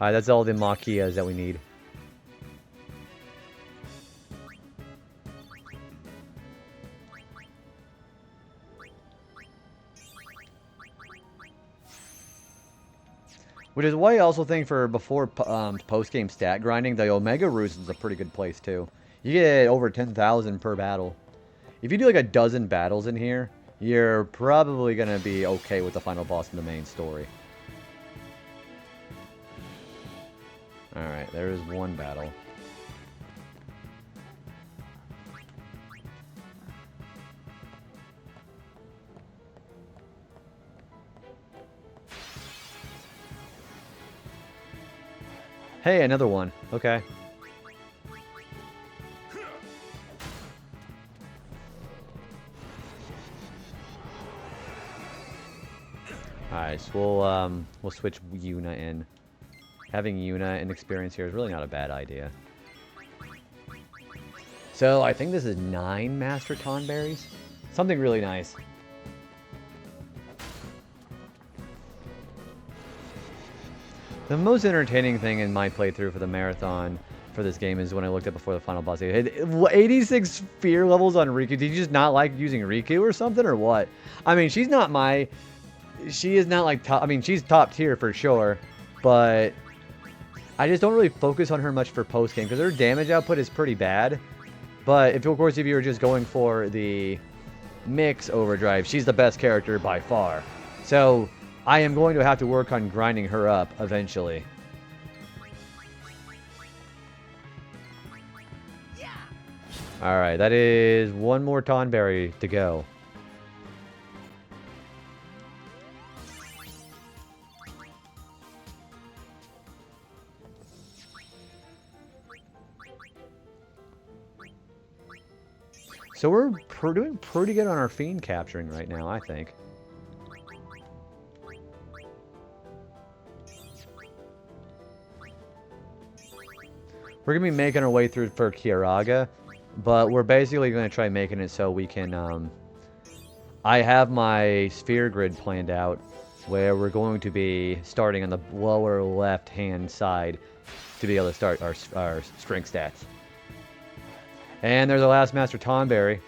S1: Alright, that's all the Machias that we need. Which is why I also think for before post-game stat grinding, the Omega Roost is a pretty good place too. You get over 10,000 per battle. If you do like a dozen battles in here, you're probably going to be okay with the final boss in the main story. Alright, there is one battle. Hey, another one. Okay. Alright, so we'll switch Yuna in. Having Yuna in experience here is really not a bad idea. So, I think this is 9 Master Tonberries. Something really nice. The most entertaining thing in my playthrough for the marathon for this game is when I looked at before the final boss. 86 fear levels on Riku. Did you just not like using Riku or something, or what? I mean, she's not my... She is not like top... I mean, she's top tier for sure, but I just don't really focus on her much for post-game because her damage output is pretty bad. But, of course, if you were just going for the mix overdrive, she's the best character by far. So... I am going to have to work on grinding her up eventually. Yeah. Alright, that is one more Tonberry to go. So we're doing pretty good on our fiend capturing right now, I think. We're going to be making our way through for Kiaraga, but we're basically going to try making it so we can, I have my sphere grid planned out, where we're going to be starting on the lower left-hand side to be able to start our strength stats. And there's our last Master Tonberry.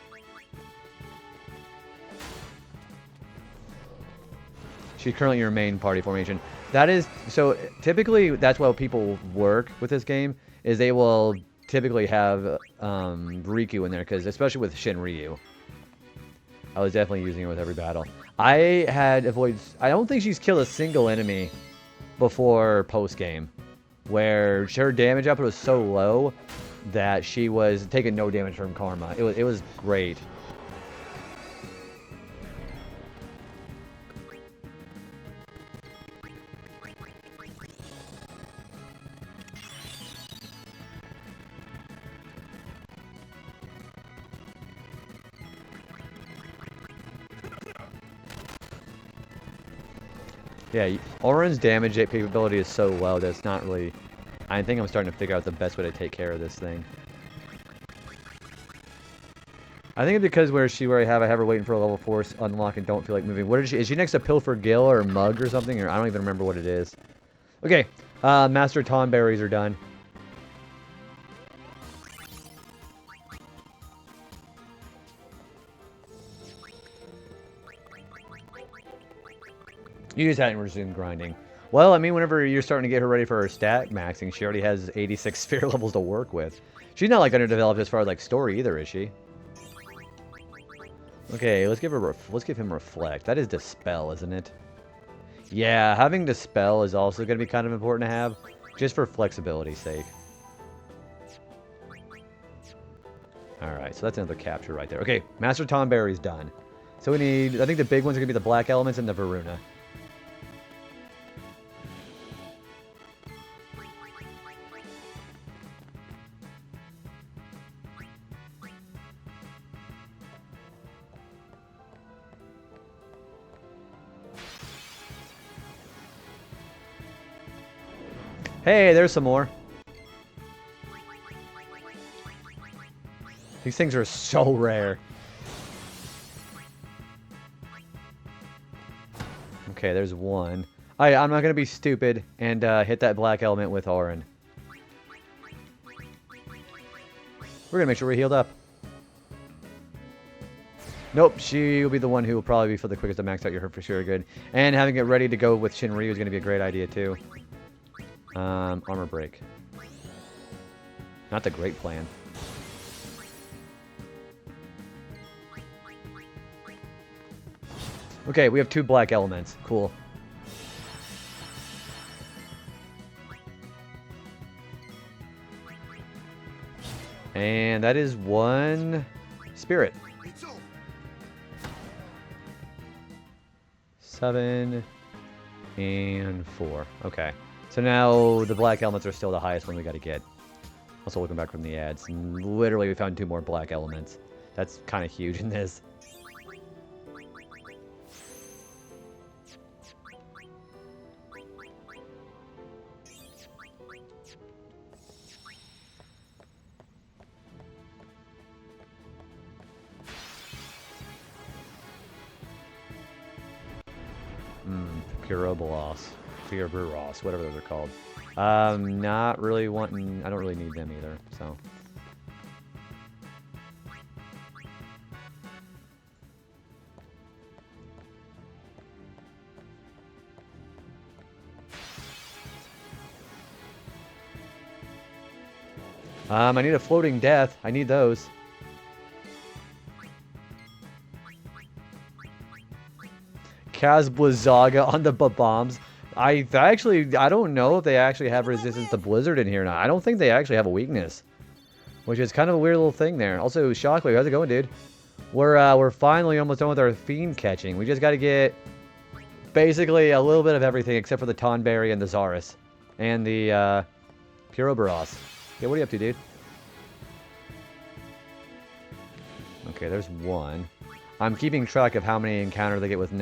S1: She's currently your main party formation. That is, so typically that's how people work with this game. Is they will typically have Riku in there, because especially with Shinryu. I was definitely using her with every battle. I had avoided... I don't think she's killed a single enemy before post-game, where her damage output was so low that she was taking no damage from Karma. It was great. Yeah, Auron's damage capability is so low that it's not really... I think I'm starting to figure out the best way to take care of this thing. I think it's because where I have her waiting for a level 4 unlock and don't feel like moving. What is she? Is she next to Pilfer Gill or Mug or something? Or I don't even remember what it is. Okay, Master Tonberries are done. You just hadn't resumed grinding. Well, I mean, whenever you're starting to get her ready for her stat maxing, she already has 86 sphere levels to work with. She's not like underdeveloped as far as like story either, is she? Okay, let's give him reflect. That is dispel, isn't it? Yeah, having dispel is also going to be kind of important to have, just for flexibility's sake. Alright, so that's another capture right there. Okay, Master Tonberry's done. So we need, I think the big ones are going to be the black elements and the Varuna. Hey, there's some more. These things are so rare. Okay, there's one. Alright, I'm not gonna be stupid and hit that black element with Auron. We're gonna make sure we're healed up. Nope, she will be the one who will probably be for the quickest to max out your hurt for sure. Good. And having it ready to go with Shinryu is gonna be a great idea too. Armor break. Not the great plan. Okay, we have 2 black elements. Cool. And that is 1 spirit. 7 and 4. Okay. So now the black elements are still the highest one we gotta get. Also looking back from the ads. Literally we found 2 more black elements. That's kind of huge in this. Puroboros, whatever those are called. Not really wanting... I don't really need them either, so... I need a floating death. I need those. Kazblazaga on the bombs. I don't know if they actually have resistance to Blizzard in here now. I don't think they actually have a weakness, which is kind of a weird little thing there. Also, Shockley, how's it going, dude? We're finally almost done with our fiend catching. We just got to get basically a little bit of everything except for the Tonberry and the Zaris and the Puroboros. Yeah, what are you up to, dude? Okay, there's 1. I'm keeping track of how many encounters I get with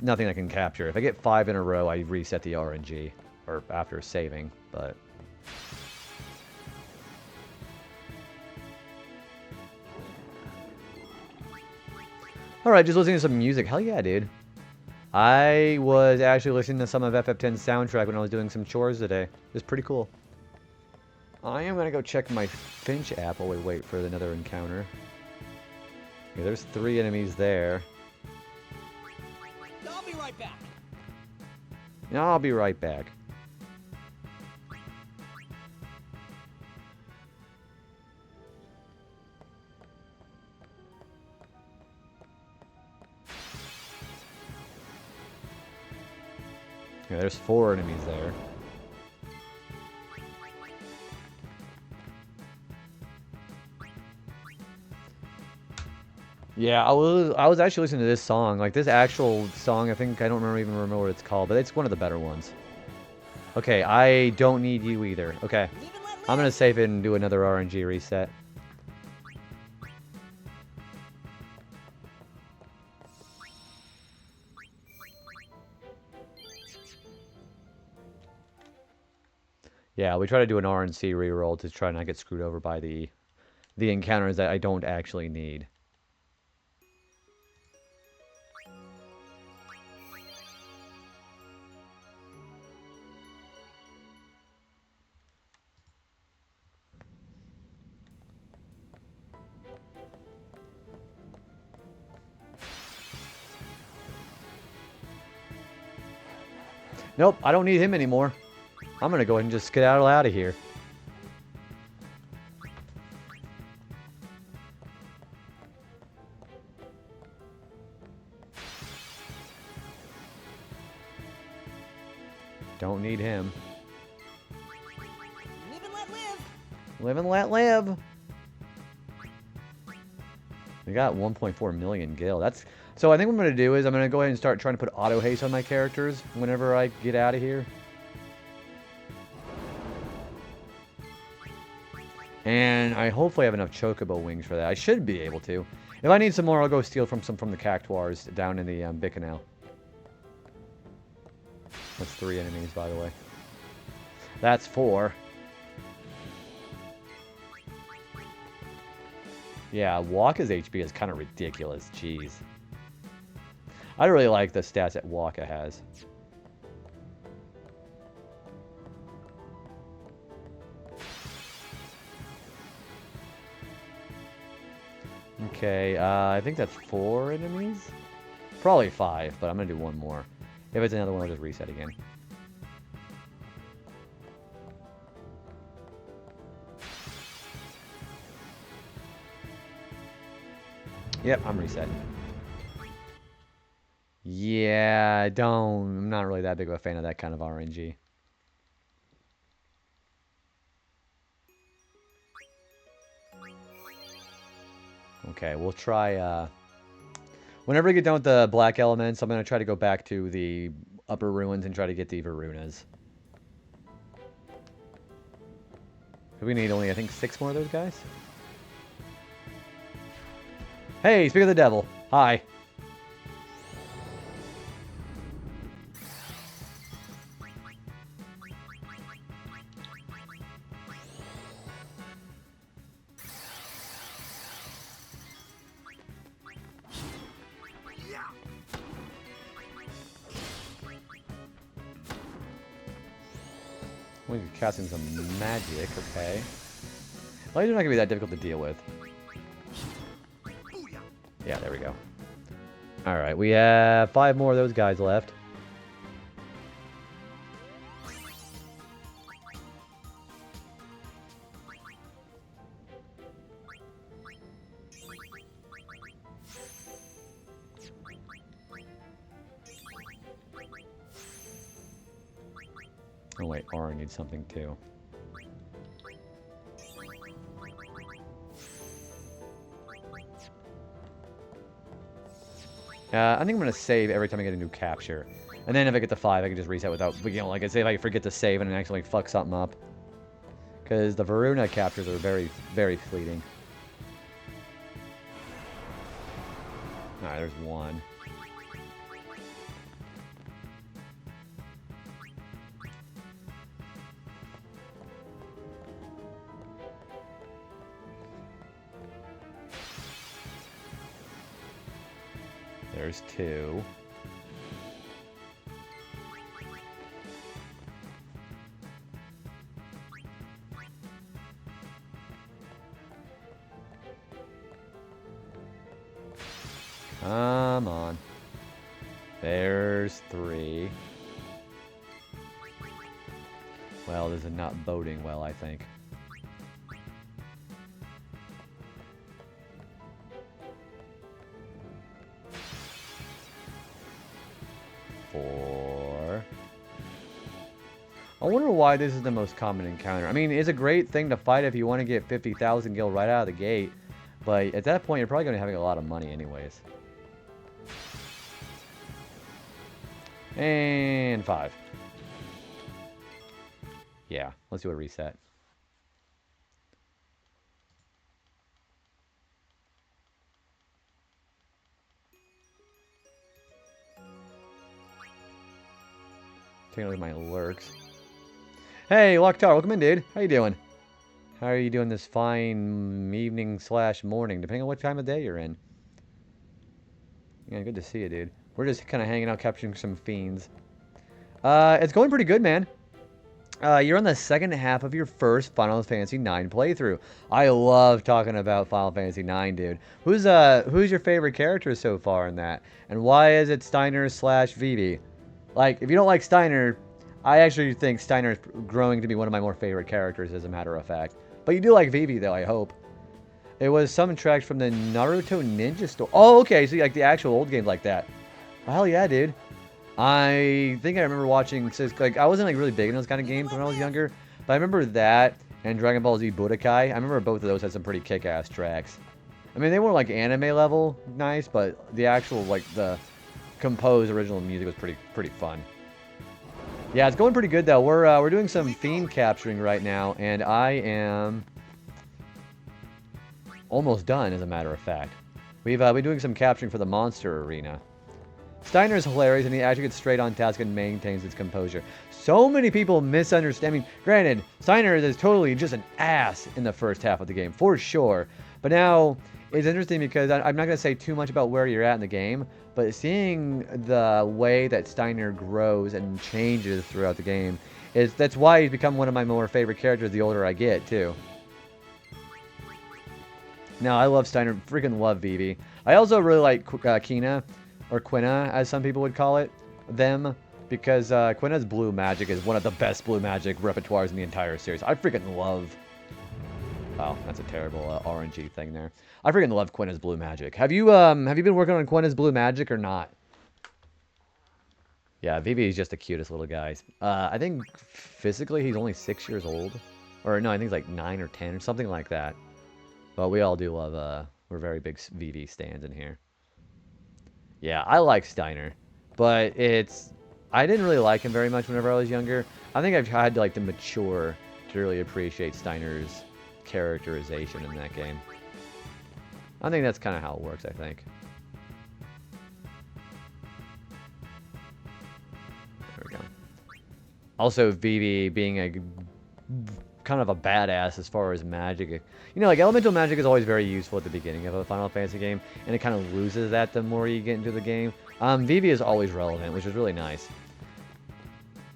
S1: nothing I can capture. If I get 5 in a row, I reset the RNG, or after saving, but... Alright, just listening to some music. Hell yeah, dude. I was actually listening to some of FF10's soundtrack when I was doing some chores today. It was pretty cool. I am going to go check my Finch app while we wait for another encounter. Yeah, there's 3 enemies there.
S2: I'll be right back.
S1: I'll be right back. Yeah, there's 4 enemies there. Yeah, I was actually listening to this song. Like, this actual song, I don't even remember what it's called, but it's one of the better ones. Okay, I don't need you either. Okay. I'm gonna save it and do another RNG reset. Yeah, we try to do an RNC reroll to try not to get screwed over by the encounters that I don't actually need. Nope, I don't need him anymore. I'm gonna go ahead and just skedaddle out of here. Don't need him.
S2: Live and let live.
S1: Live and let live. We got 1.4 million gil. That's... So I think what I'm going to do is I'm going to go ahead and start trying to put auto haste on my characters whenever I get out of here. And I hopefully have enough chocobo wings for that. I should be able to. If I need some more, I'll go steal from the cactuars down in the Bicanal. That's 3 enemies, by the way. That's 4. Yeah, Waka's HP is kind of ridiculous. Jeez. I really like the stats that Waka has. Okay, I think that's 4 enemies? Probably 5, but I'm going to do one more. If it's another one, I'll just reset again. Yep, I'm resetting. Yeah, I'm not really that big of a fan of that kind of RNG. Okay, we'll try, whenever we get done with the black elements, I'm going to try to go back to the upper ruins and try to get the Varunas. We need only, I think, 6 more of those guys. Hey, speak of the devil. Hi. We're casting some magic, okay. Well, they're not going to be that difficult to deal with. Yeah, there we go. Alright, we have 5 more of those guys left. Oh wait, Aura needs something too. I think I'm going to save every time I get a new capture. And then if I get to 5, I can just reset without, you know, like I say, if I forget to save and actually fuck something up. Because the Varuna captures are very, very fleeting. Alright, there's 1. There's 2. Come on. There's 3. Well, this is not boding well, I think. I wonder why this is the most common encounter. I mean, it's a great thing to fight if you want to get 50,000 gil right out of the gate. But at that point, you're probably going to be having a lot of money anyways. And 5. Yeah, let's do a reset. Taking a look at my lurks. Hey, Locktar, welcome in, dude. How you doing? How are you doing this fine evening/morning, depending on what time of day you're in? Yeah, good to see you, dude. We're just kind of hanging out, capturing some fiends. It's going pretty good, man. You're on the second half of your first Final Fantasy IX playthrough. I love talking about Final Fantasy IX, dude. Who's your favorite character so far in that? And why is it Steiner/Vivi? Like, if you don't like Steiner, I actually think Steiner is growing to be one of my more favorite characters, as a matter of fact. But you do like Vivi, though, I hope. It was some tracks from the Naruto Ninja Store. Oh, okay, so you like the actual old games like that. Well, hell yeah, dude. I think I remember watching, like, I wasn't like really big in those kind of games when I was younger, but I remember that and Dragon Ball Z Budokai. I remember both of those had some pretty kick-ass tracks. I mean, they weren't like anime level nice, but the actual, like, the composed original music was pretty fun. Yeah, it's going pretty good though. We're doing some fiend capturing right now, and I am almost done, as a matter of fact. We've been doing some capturing for the monster arena. Steiner is hilarious, and he actually gets straight on task and maintains his composure. So many people misunderstand. I mean, granted, Steiner is totally just an ass in the first half of the game, for sure. But now, it's interesting because I'm not going to say too much about where you're at in the game, but seeing the way that Steiner grows and changes throughout the game, that's why he's become one of my more favorite characters the older I get, too. Now, I love Steiner, freaking love Vivi. I also really like Kina, or Quina, as some people would call it, because Quina's blue magic is one of the best blue magic repertoires in the entire series. I freaking love... Oh, that's a terrible RNG thing there. I freaking love Quina's blue magic. Have you been working on Quina's blue magic or not? Yeah, Vivi is just the cutest little guy. I think physically he's only 6 years old. Or no, I think he's like 9 or 10 or something like that. But we all do love, we're very big Vivi stans in here. Yeah, I like Steiner. But I didn't really like him very much whenever I was younger. I think I've had to mature to really appreciate Steiner's characterization in that game. I think that's kind of how it works, I think. There we go. Also, Vivi being a kind of a badass as far as magic. You know, elemental magic is always very useful at the beginning of a Final Fantasy game, and it kind of loses that the more you get into the game. Vivi is always relevant, which is really nice.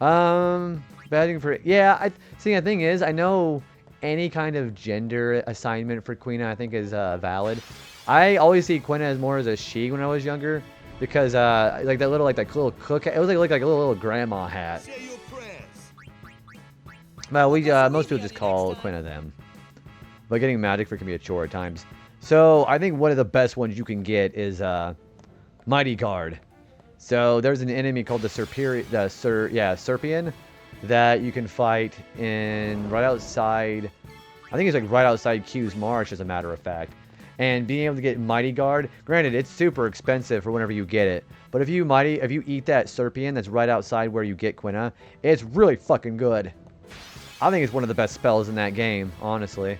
S1: Badging for... Yeah, see, the thing is, I know any kind of gender assignment for Quina, I think, is valid. I always see Quina as more as a she when I was younger, because, that little cook... It was like a little grandma hat. Well, most people just call Quina them. But getting magic for can be a chore at times. So, I think one of the best ones you can get is, Mighty Guard. So, there's an enemy called the Serpian that you can fight right outside... I think it's right outside Q's Marsh, as a matter of fact. And being able to get Mighty Guard, granted, it's super expensive for whenever you get it. But if you eat that Serpian that's right outside where you get Quina, it's really fucking good. I think it's one of the best spells in that game, honestly.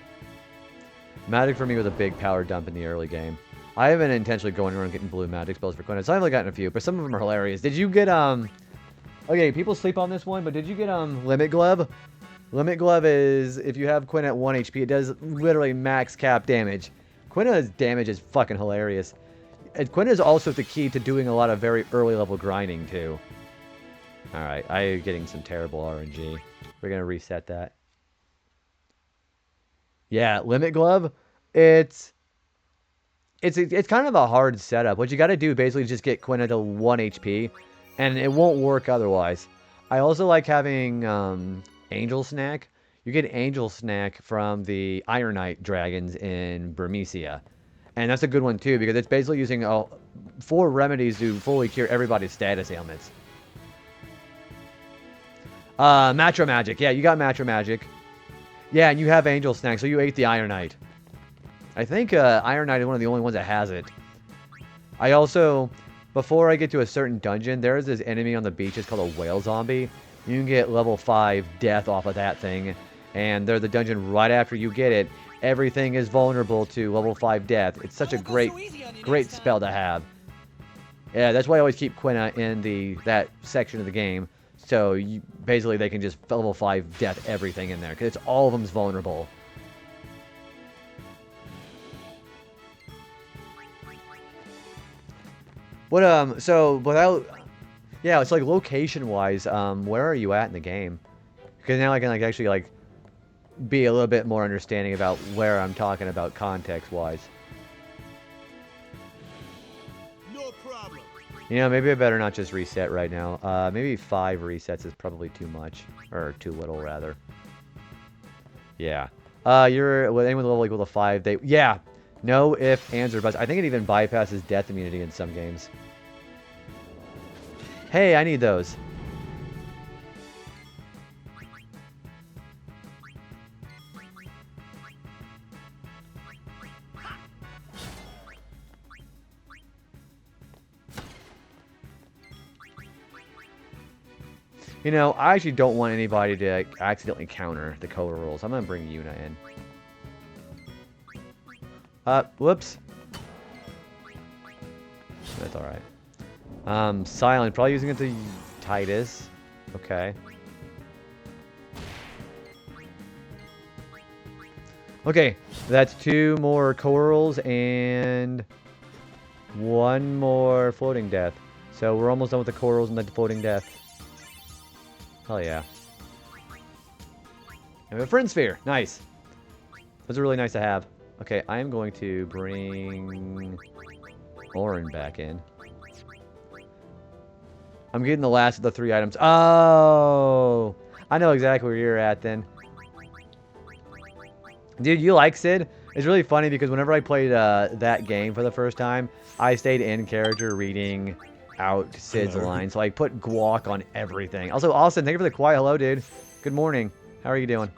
S1: Magic for me was a big power dump in the early game. I haven't intentionally going around getting blue magic spells for Quina, so I've only gotten a few, but some of them are hilarious. Did you get, okay, people sleep on this one, but did you get, Limit Glove? Limit Glove is, if you have Quina at 1 HP, it does literally max cap damage. Quina's damage is fucking hilarious. And Quina is also the key to doing a lot of very early level grinding, too. Alright, I'm getting some terrible RNG. We're going to reset that. Yeah, Limit Glove, it's kind of a hard setup. What you got to do basically is just get Quina to 1 HP, and it won't work otherwise. I also like having Angel Snack. You get Angel Snack from the Ironite dragons in Burmecia. And that's a good one too, because it's basically using 4 remedies to fully cure everybody's status ailments. Matcha Magic. Yeah, you got Matcha Magic. Yeah, and you have Angel Snack, so you ate the Ironite. I think Ironite is one of the only ones that has it. I also, before I get to a certain dungeon, there is this enemy on the beach. It's called a whale zombie. You can get level 5 death off of that thing. And there's the dungeon right after you get it. Everything is vulnerable to level 5 death. It's such a great spell to have. Yeah, that's why I always keep Quina in that section of the game. So basically they can just level 5 death everything in there. Because all of them's vulnerable. But, so, without... Yeah, it's like location-wise, where are you at in the game? Because now I can actually be a little bit more understanding about where I'm talking about context-wise.
S2: No problem.
S1: You know, maybe I better not just reset right now. Maybe 5 resets is probably too much. Or too little, rather. Yeah. You're with anyone level equal to 5, yeah. No if, ands, or buts. I think it even bypasses death immunity in some games. Hey, I need those. You know, I actually don't want anybody to accidentally counter the code rules. I'm going to bring Yuna in. Whoops. That's alright. Silent. Probably using it to Titus. Okay. Okay, that's 2 more corals and 1 more floating death. So we're almost done with the corals and the floating death. Hell yeah. And we have a friend sphere. Nice. Those are really nice to have. Okay, I am going to bring Orin back in. I'm getting the last of the 3 items. Oh! I know exactly where you're at then. Dude, you like Sid? It's really funny because whenever I played that game for the first time, I stayed in character reading out Sid's lines. So I put guac on everything. Also, Austin, thank you for the quiet hello, dude. Good morning. How are you doing?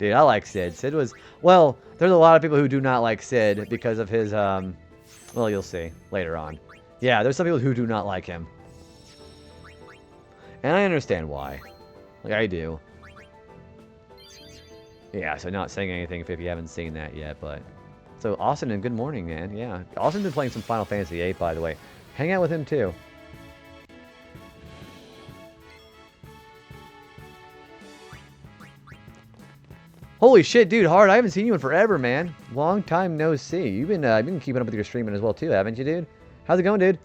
S1: Dude, I like Sid. Sid was... Well, there's a lot of people who do not like Sid because of his... Well, you'll see later on. Yeah, there's some people who do not like him. And I understand why. Like, I do. Yeah, so not saying anything if you haven't seen that yet, but... So, Austin, and good morning, man. Yeah. Austin's been playing some Final Fantasy VIII, by the way. Hang out with him, too. Holy shit, dude, Hard, I haven't seen you in forever, man. Long time no see. You've been keeping up with your streaming as well, too, haven't you, dude? How's it going, dude?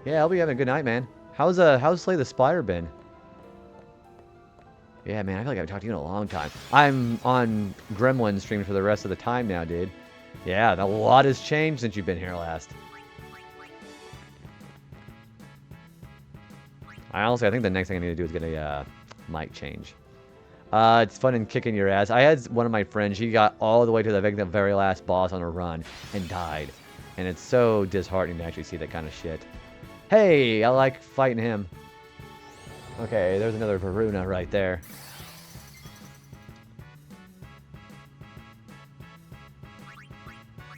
S1: Yeah, I'll be having a good night, man. How's Slay the Spire been? Yeah, man, I feel like I haven't talked to you in a long time. I'm on Gremlin stream for the rest of the time now, dude. Yeah, a lot has changed since you've been here last. I think the next thing I need to do is get a mic change. It's fun and kicking your ass. I had one of my friends, he got all the way to the very last boss on a run and died. And it's so disheartening to actually see that kind of shit. Hey, I like fighting him. Okay, there's another Varuna right there.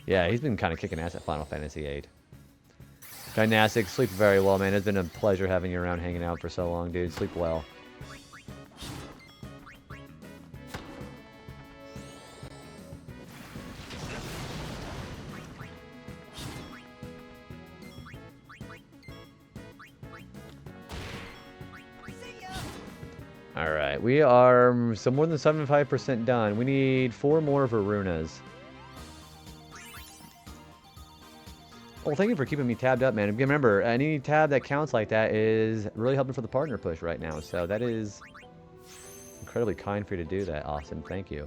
S1: Yeah, he's been kind of kicking ass at Final Fantasy VIII. Gymnastic, sleep very well, man. It's been a pleasure having you around hanging out for so long, dude. Sleep well. Alright, we are so more than 75% done. We need 4 more Varunas. Well, thank you for keeping me tabbed up, man. Remember, any tab that counts like that is really helping for the partner push right now. So that is incredibly kind for you to do that, Austin. Thank you.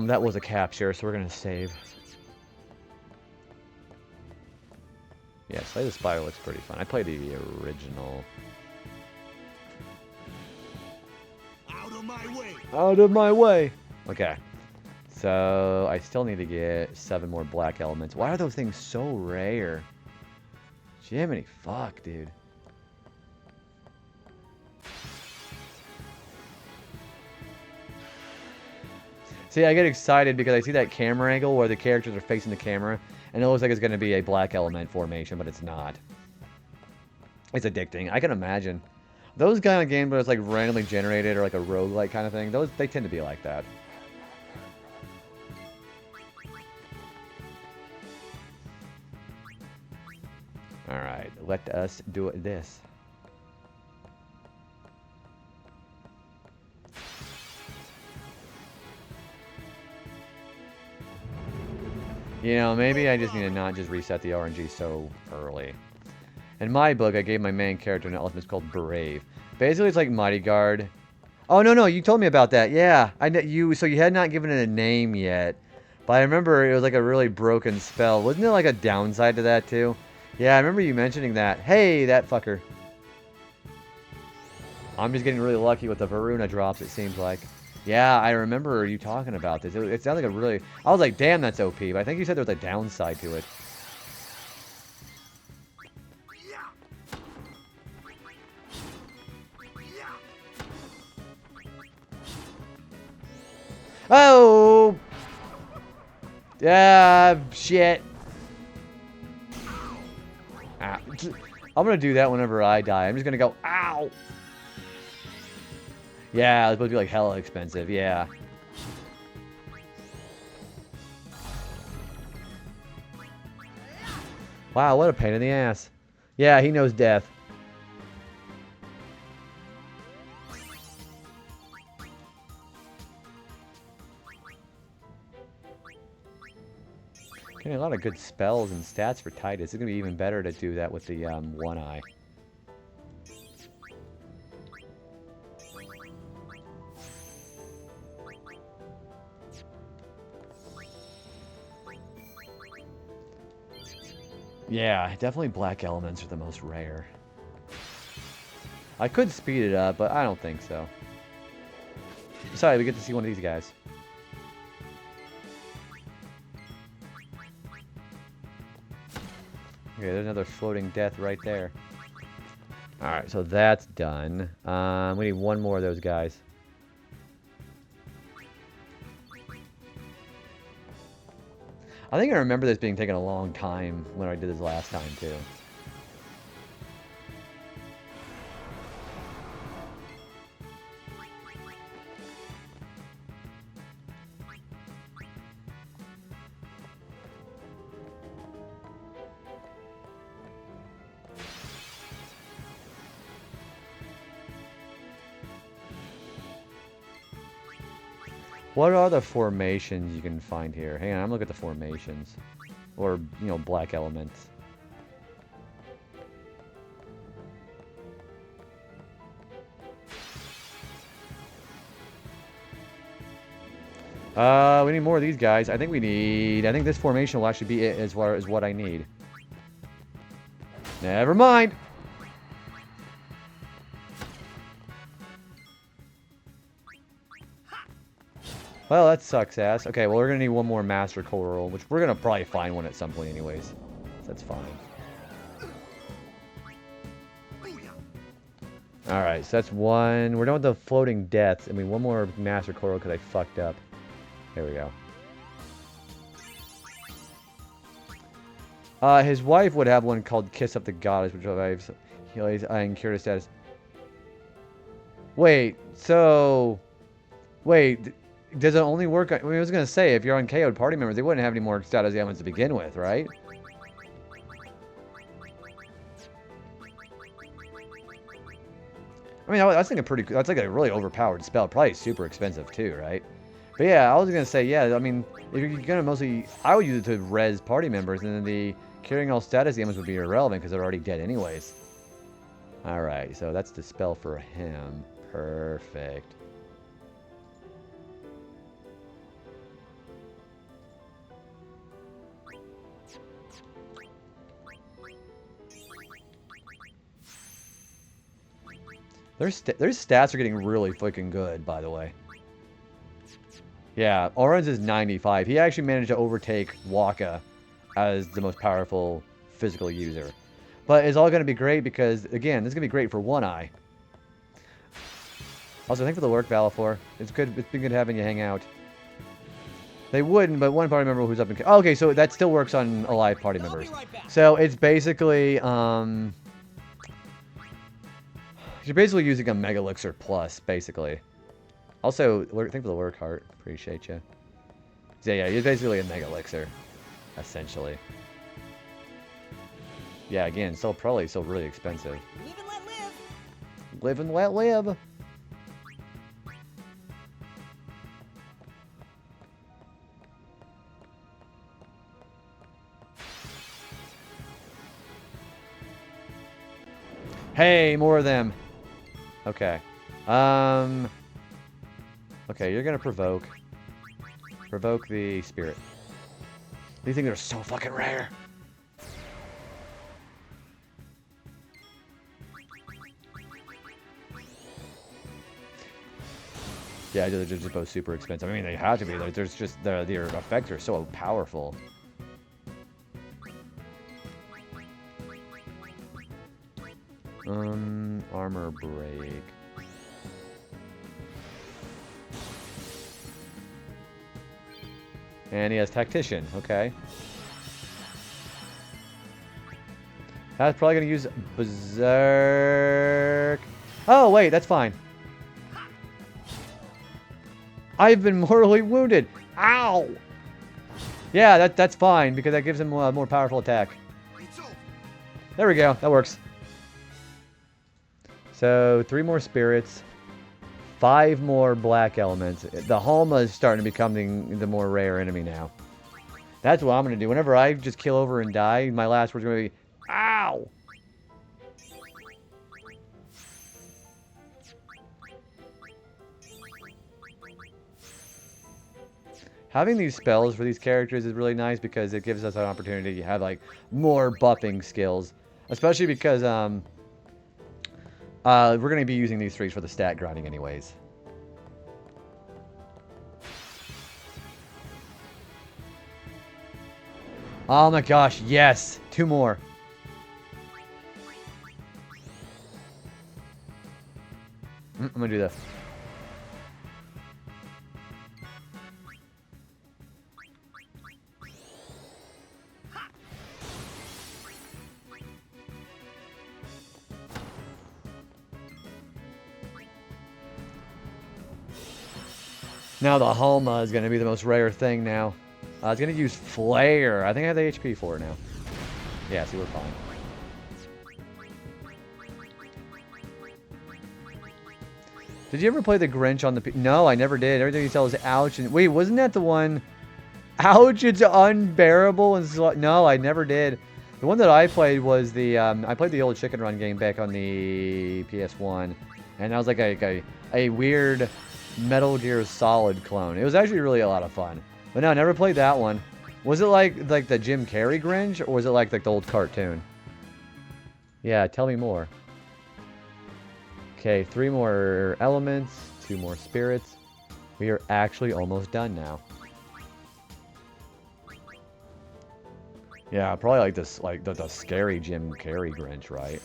S1: That was a capture, so we're gonna save. Yeah, Slay the Spire looks pretty fun. I played the original.
S2: Out of my way.
S1: Out of my way. Okay. So I still need to get 7 more black elements. Why are those things so rare? Jiminy fuck, dude. See, I get excited because I see that camera angle where the characters are facing the camera, and it looks like it's going to be a black element formation, but it's not. It's addicting. I can imagine. Those kind of games where it's like randomly generated or like a roguelike kind of thing, they tend to be like that. Alright, let us do this. You know, maybe I just need to not just reset the RNG so early. In my book, I gave my main character an element called Brave. Basically, it's like Mighty Guard. Oh, no, you told me about that. Yeah, so you had not given it a name yet. But I remember it was like a really broken spell. Wasn't there like a downside to that too? Yeah, I remember you mentioning that. Hey, that fucker. I'm just getting really lucky with the Varuna drops, it seems like. Yeah, I remember you talking about this. It sounded like a really... I was like, damn, that's OP. But I think you said there was a downside to it. Oh! Yeah, shit. Ah. I'm gonna do that whenever I die. I'm just gonna go, ow! Yeah, it's supposed to be like hella expensive, yeah. Wow, what a pain in the ass. Yeah, he knows death. Getting a lot of good spells and stats for Titus. It's going to be even better to do that with the one eye. Yeah, definitely black elements are the most rare. I could speed it up, but I don't think so. Besides, we get to see one of these guys. Okay, there's another floating death right there. Alright, so that's done. We need one more of those guys. I think I remember this being taking a long time when I did this last time, too. What are the formations you can find here? Hang on, I'm looking at the formations. Or, you know, black elements. We need more of these guys. I think this formation will actually be it as far as what I need. Never mind! Well, that sucks ass. Okay, well, we're gonna need one more Master Coral, which we're gonna probably find one at some point anyways. So that's fine. Alright, so that's one. We're done with the floating deaths. I mean, one more Master Coral because I fucked up. There we go. His wife would have one called Kiss Up the Goddess, which I've eyeing curious status. Wait, so... Wait... Does it only work on... I mean, I was going to say, if you're on KO'd party members, they wouldn't have any more status elements to begin with, right? I mean, I was thinking pretty... That's like a really overpowered spell. Probably super expensive, too, right? But yeah, I was going to say, yeah, I mean, if you're going to mostly... I would use it to res party members, and then the carrying all status elements would be irrelevant, because they're already dead anyways. Alright, so that's the spell for him. Perfect. Their stats are getting really fucking good, by the way. Yeah, Orange is 95. He actually managed to overtake Waka as the most powerful physical user. But it's all going to be great because, again, this is going to be great for One Eye. Also, thanks for the lurk, Valafor. It's good. It's been good having you hang out. They wouldn't, but one party member who's up in... Oh, okay, so that still works on alive party members. So it's basically... You're basically using a Mega Elixir Plus, basically. Also, thank for the lurk heart. Appreciate you. So yeah, you're basically a Mega Elixir, essentially. Yeah, again, still probably still really expensive.
S2: Live and let live.
S1: Live and let live. Hey, more of them. Okay. Okay, you're gonna provoke. Provoke the spirit. These things are so fucking rare. Yeah, they're just both super expensive. I mean, they have to be. Like, there's just their effects are so powerful. Armor break. And he has Tactician, okay. That's probably going to use Berserk. Oh, wait, that's fine. I've been mortally wounded. Ow! Yeah, that's fine, because that gives him a more powerful attack. There we go. That works. So, 3 more spirits. 5 more black elements. The Halma is starting to become the more rare enemy now. That's what I'm going to do. Whenever I just kill over and die, my last word's going to be, ow! Having these spells for these characters is really nice because it gives us an opportunity to have, like, more buffing skills. Especially because, we're going to be using these 3s for the stat grinding anyways. Oh my gosh, yes! 2 more. I'm going to do this. Now the Halma is going to be the most rare thing now. It's going to use Flare. I think I have the HP for it now. Yeah, see, we're fine. Did you ever play the Grinch on the... No, I never did. Everything you tell is ouch. And wait, wasn't that the one... Ouch, it's unbearable and... No, I never did. The one that I played was the... I played the old Chicken Run game back on the PS1. And that was like a weird Metal Gear Solid clone. It was actually really a lot of fun. But no, I never played that one. Was it like the Jim Carrey Grinch? Or was it like the old cartoon? Yeah, tell me more. Okay, 3 more elements. 2 more spirits. We are actually almost done now. Yeah, probably like this, like the scary Jim Carrey Grinch, right?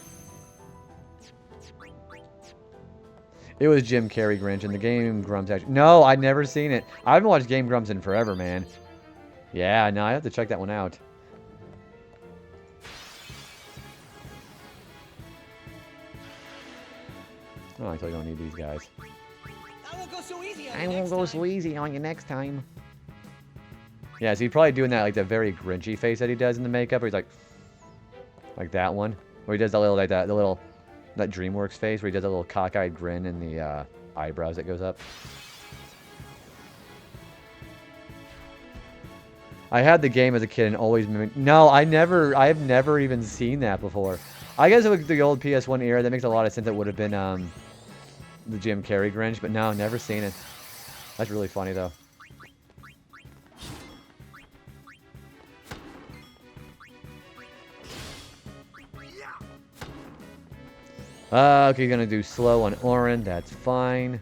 S1: It was Jim Carrey Grinch in the Game Grumps actually. No, I'd never seen it. I haven't watched Game Grumps in forever, man. Yeah, no, I have to check that one out. Oh, I totally don't need these guys.
S2: I won't go so easy on
S3: I
S2: you
S3: won't
S2: next
S3: go
S2: time.
S3: so easy on you next time.
S1: Yeah, so he's probably doing that, like, the very Grinchy face that he does in the makeup, where he's like that one. Where he does that little, like, that DreamWorks face, where he does a little cockeyed grin in the eyebrows that goes up. I had the game as a kid and always... No, I've never even seen that before. I guess it was the old PS1 era. That makes a lot of sense. It would have been the Jim Carrey Grinch, but no, never seen it. That's really funny, though. Okay, gonna do slow on Orin. That's fine.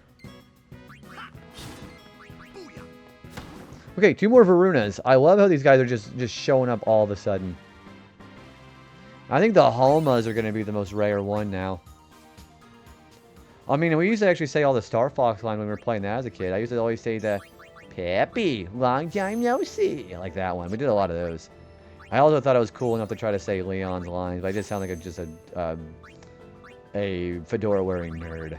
S1: Okay, 2 more Varunas. I love how these guys are just showing up all of a sudden. I think the Halmas are gonna be the most rare one now. I mean, we used to actually say all the Star Fox line when we were playing that as a kid. I used to always say the Peppy, long time no see. Like that one. We did a lot of those. I also thought it was cool enough to try to say Leon's lines, but I just sound like a fedora-wearing nerd.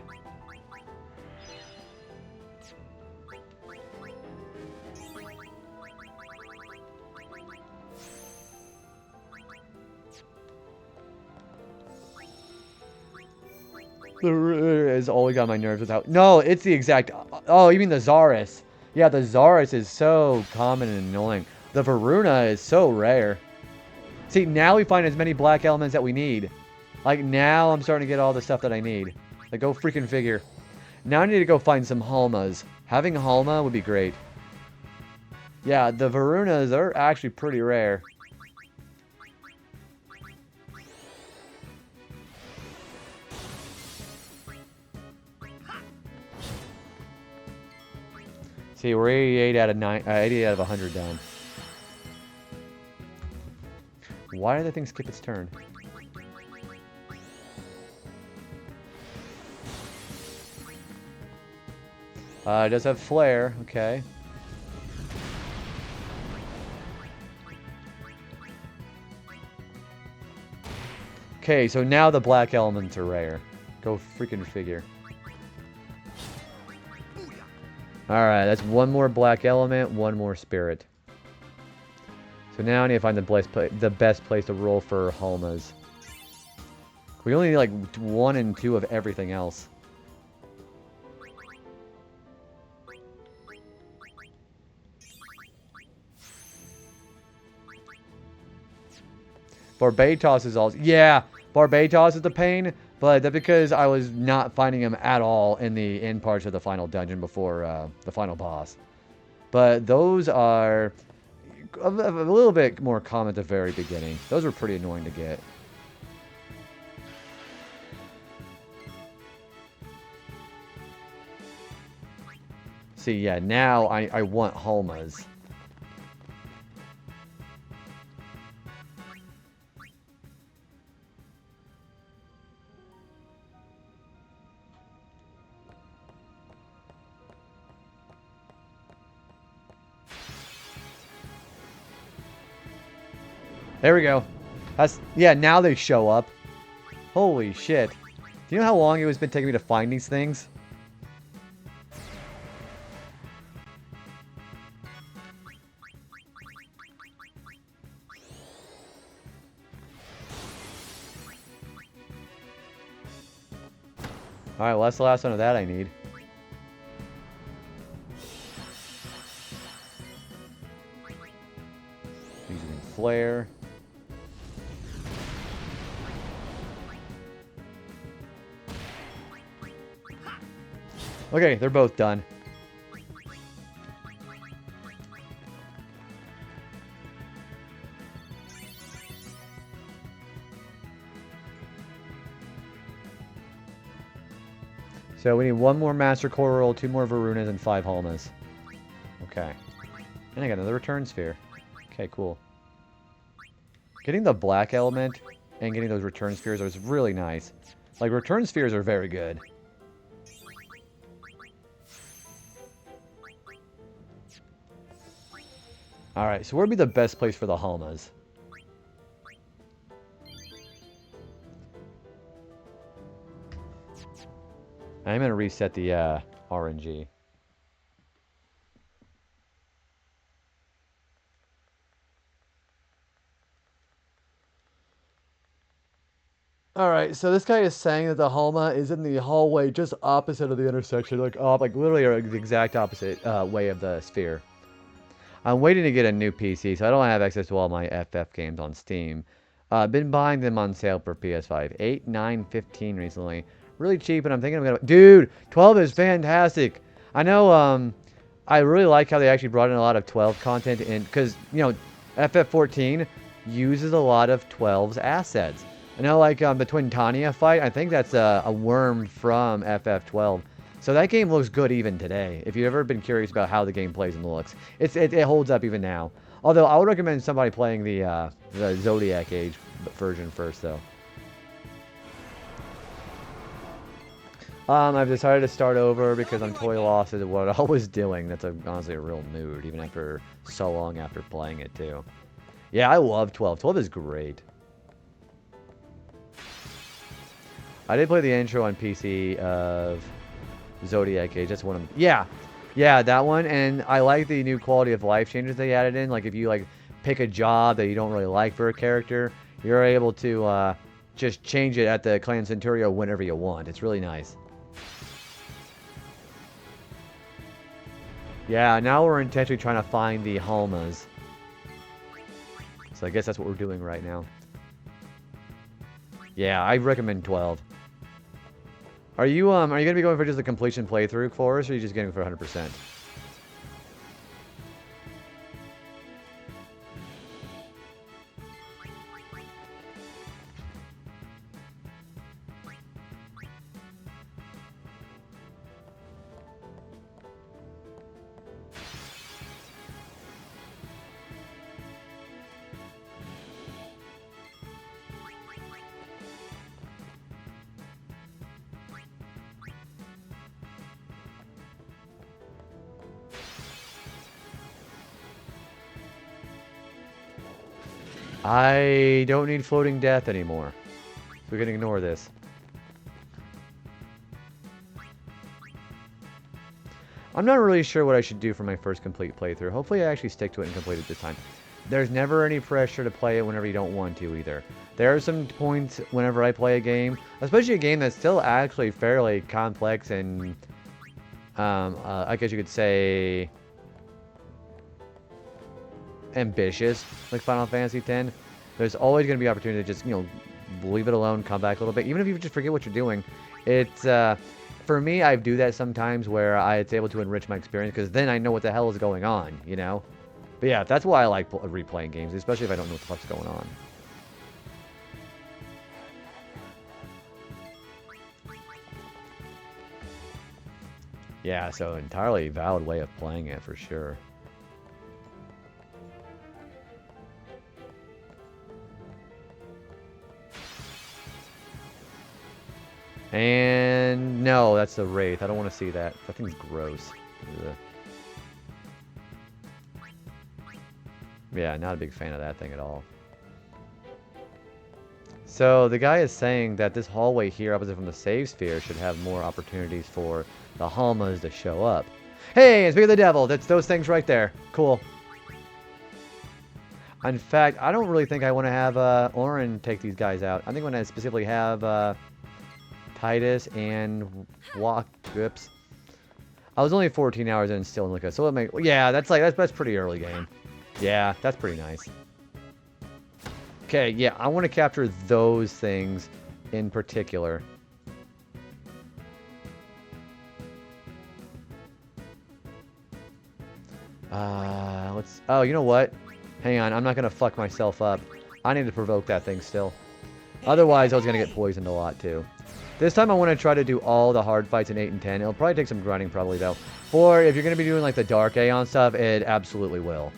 S1: Has always got my nerves without... No, it's the exact... Oh, you mean the Zaurus. Yeah, the Zaurus is so common and annoying. The Varuna is so rare. See, now we find as many black elements that we need. Like, now I'm starting to get all the stuff that I need. Like, go freaking figure. Now I need to go find some Halmas. Having a Halma would be great. Yeah, the Varunas are actually pretty rare. See, we're 88 out of 100 done. Why did the thing skip its turn? It does have flare, okay. Okay, so now the black elements are rare. Go freaking figure. Alright, that's one more black element, one more spirit. So now I need to find the best place to roll for Halmas. We only need like 1 and 2 of everything else. Barbatos is also... Yeah, Barbatos is the pain, but that's because I was not finding him at all in the end parts of the final dungeon before the final boss. But those are a little bit more common at the very beginning. Those were pretty annoying to get. See, yeah, now I want Halmas. There we go. Yeah, now they show up. Holy shit. Do you know how long it has been taking me to find these things? Alright, well that's the last one of that I need. Using flare. Okay, they're both done. So we need 1 more Master Coral, 2 more Varunas, and 5 Halmas. Okay. And I got another Return Sphere. Okay, cool. Getting the black element and getting those Return Spheres was really nice. Like, Return Spheres are very good. Alright, so where would be the best place for the Halmas? I'm going to reset the RNG. Alright, so this guy is saying that the Halma is in the hallway just opposite of the intersection. Like literally the exact opposite way of the sphere. I'm waiting to get a new PC, so I don't have access to all my FF games on Steam. I've been buying them on sale for PS5. 8, 9, 15 recently. Really cheap, and I'm thinking I'm gonna... Dude, 12 is fantastic! I know, I really like how they actually brought in a lot of 12 content in, because, you know, FF14 uses a lot of 12's assets. I know, like, the Twin Tania fight, I think that's a worm from FF12. So that game looks good even today. If you've ever been curious about how the game plays and looks, it holds up even now. Although I would recommend somebody playing the Zodiac Age version first, though. I've decided to start over because I'm totally lost at what I was doing. That's honestly a real mood, even after so long after playing it too. Yeah, I love 12. 12 is great. I did play the intro on PC of Zodiac Age. That's one of them. Yeah, that one. And I like the new quality of life changes they added in. Like if you like pick a job that you don't really like for a character, you're able to just change it at the Clan Centurio whenever you want. It's really nice. Yeah, now we're intentionally trying to find the Halmas. So I guess that's what we're doing right now. Yeah, I recommend 12. Are you gonna be going for just a completion playthrough for us, or are you just getting for 100%? I don't need floating death anymore. We can ignore this. I'm not really sure what I should do for my first complete playthrough. Hopefully I actually stick to it and complete it this time. There's never any pressure to play it whenever you don't want to either. There are some points whenever I play a game, especially a game that's still actually fairly complex and, I guess you could say, ambitious, like Final Fantasy X. There's always going to be opportunity to just, you know, leave it alone, come back a little bit. Even if you just forget what you're doing, it's, for me, I do that sometimes where it's able to enrich my experience because then I know what the hell is going on, you know? But yeah, that's why I like replaying games, especially if I don't know what the fuck's going on. Yeah, so entirely valid way of playing it for sure. And no, that's the Wraith. I don't want to see that. That thing's gross. Ugh. Yeah, not a big fan of that thing at all. So the guy is saying that this hallway here opposite from the save sphere should have more opportunities for the Halmas to show up. Hey, it's Speak of the Devil. That's those things right there. Cool. In fact, I don't really think I want to have Orin take these guys out. I think I want to specifically have Titus and Oops. I was only 14 hours in still in Luca, so it make yeah, that's pretty early game. Yeah, that's pretty nice. Okay, yeah, I want to capture those things in particular. Oh, you know what? Hang on, I'm not gonna fuck myself up. I need to provoke that thing still. Otherwise, I was gonna get poisoned a lot too. This time I want to try to do all the hard fights in 8 and 10. It'll probably take some grinding probably though. Or if you're gonna be doing like the Dark Aeon stuff, it absolutely will.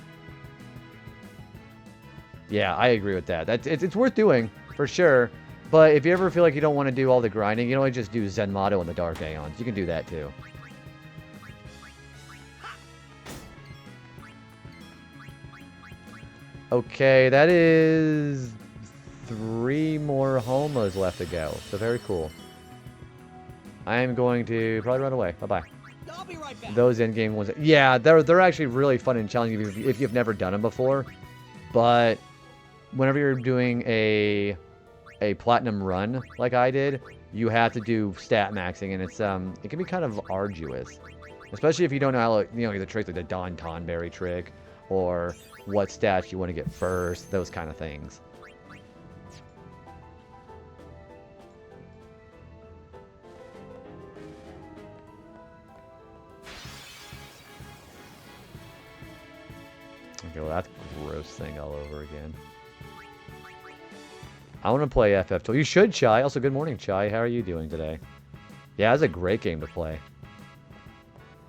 S1: Yeah, I agree with that. It's worth doing, for sure. But if you ever feel like you don't want to do all the grinding, you can only just do Zenmato and the Dark Aeons. You can do that too. Okay, that is 3 more Halmas left to go. So very cool. I am going to probably run away. Bye-bye.
S2: I'll be right back.
S1: Those endgame ones. Yeah, they're actually really fun and challenging if you've never done them before. But whenever you're doing a platinum run like I did, you have to do stat maxing, and it can be kind of arduous, especially if you don't know how, you know, the tricks like the Don Tonberry trick or what stats you want to get first, those kind of things. Okay, well, that's a gross thing all over again. I want to play FF12. You should, Chai. Also, good morning, Chai. How are you doing today? Yeah, it's a great game to play.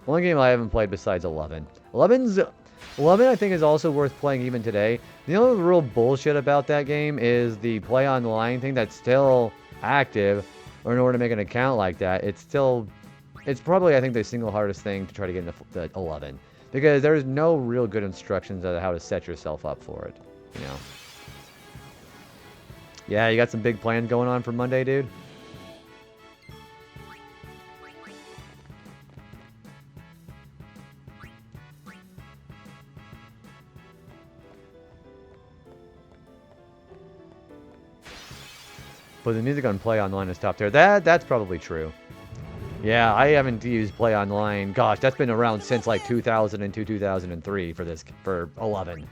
S1: Only game I haven't played besides 11. 11, I think, is also worth playing even today. The only real bullshit about that game is the play online thing that's still active, or in order to make an account like that, it's probably, I think, the single hardest thing to try to get into the 11. Because there's no real good instructions on how to set yourself up for it, you know. Yeah, you got some big plans going on for Monday, dude? But the music on Play Online is top tier. That's probably true. Yeah, I haven't used Play Online. Gosh, that's been around since like 2002, 2003 for 11.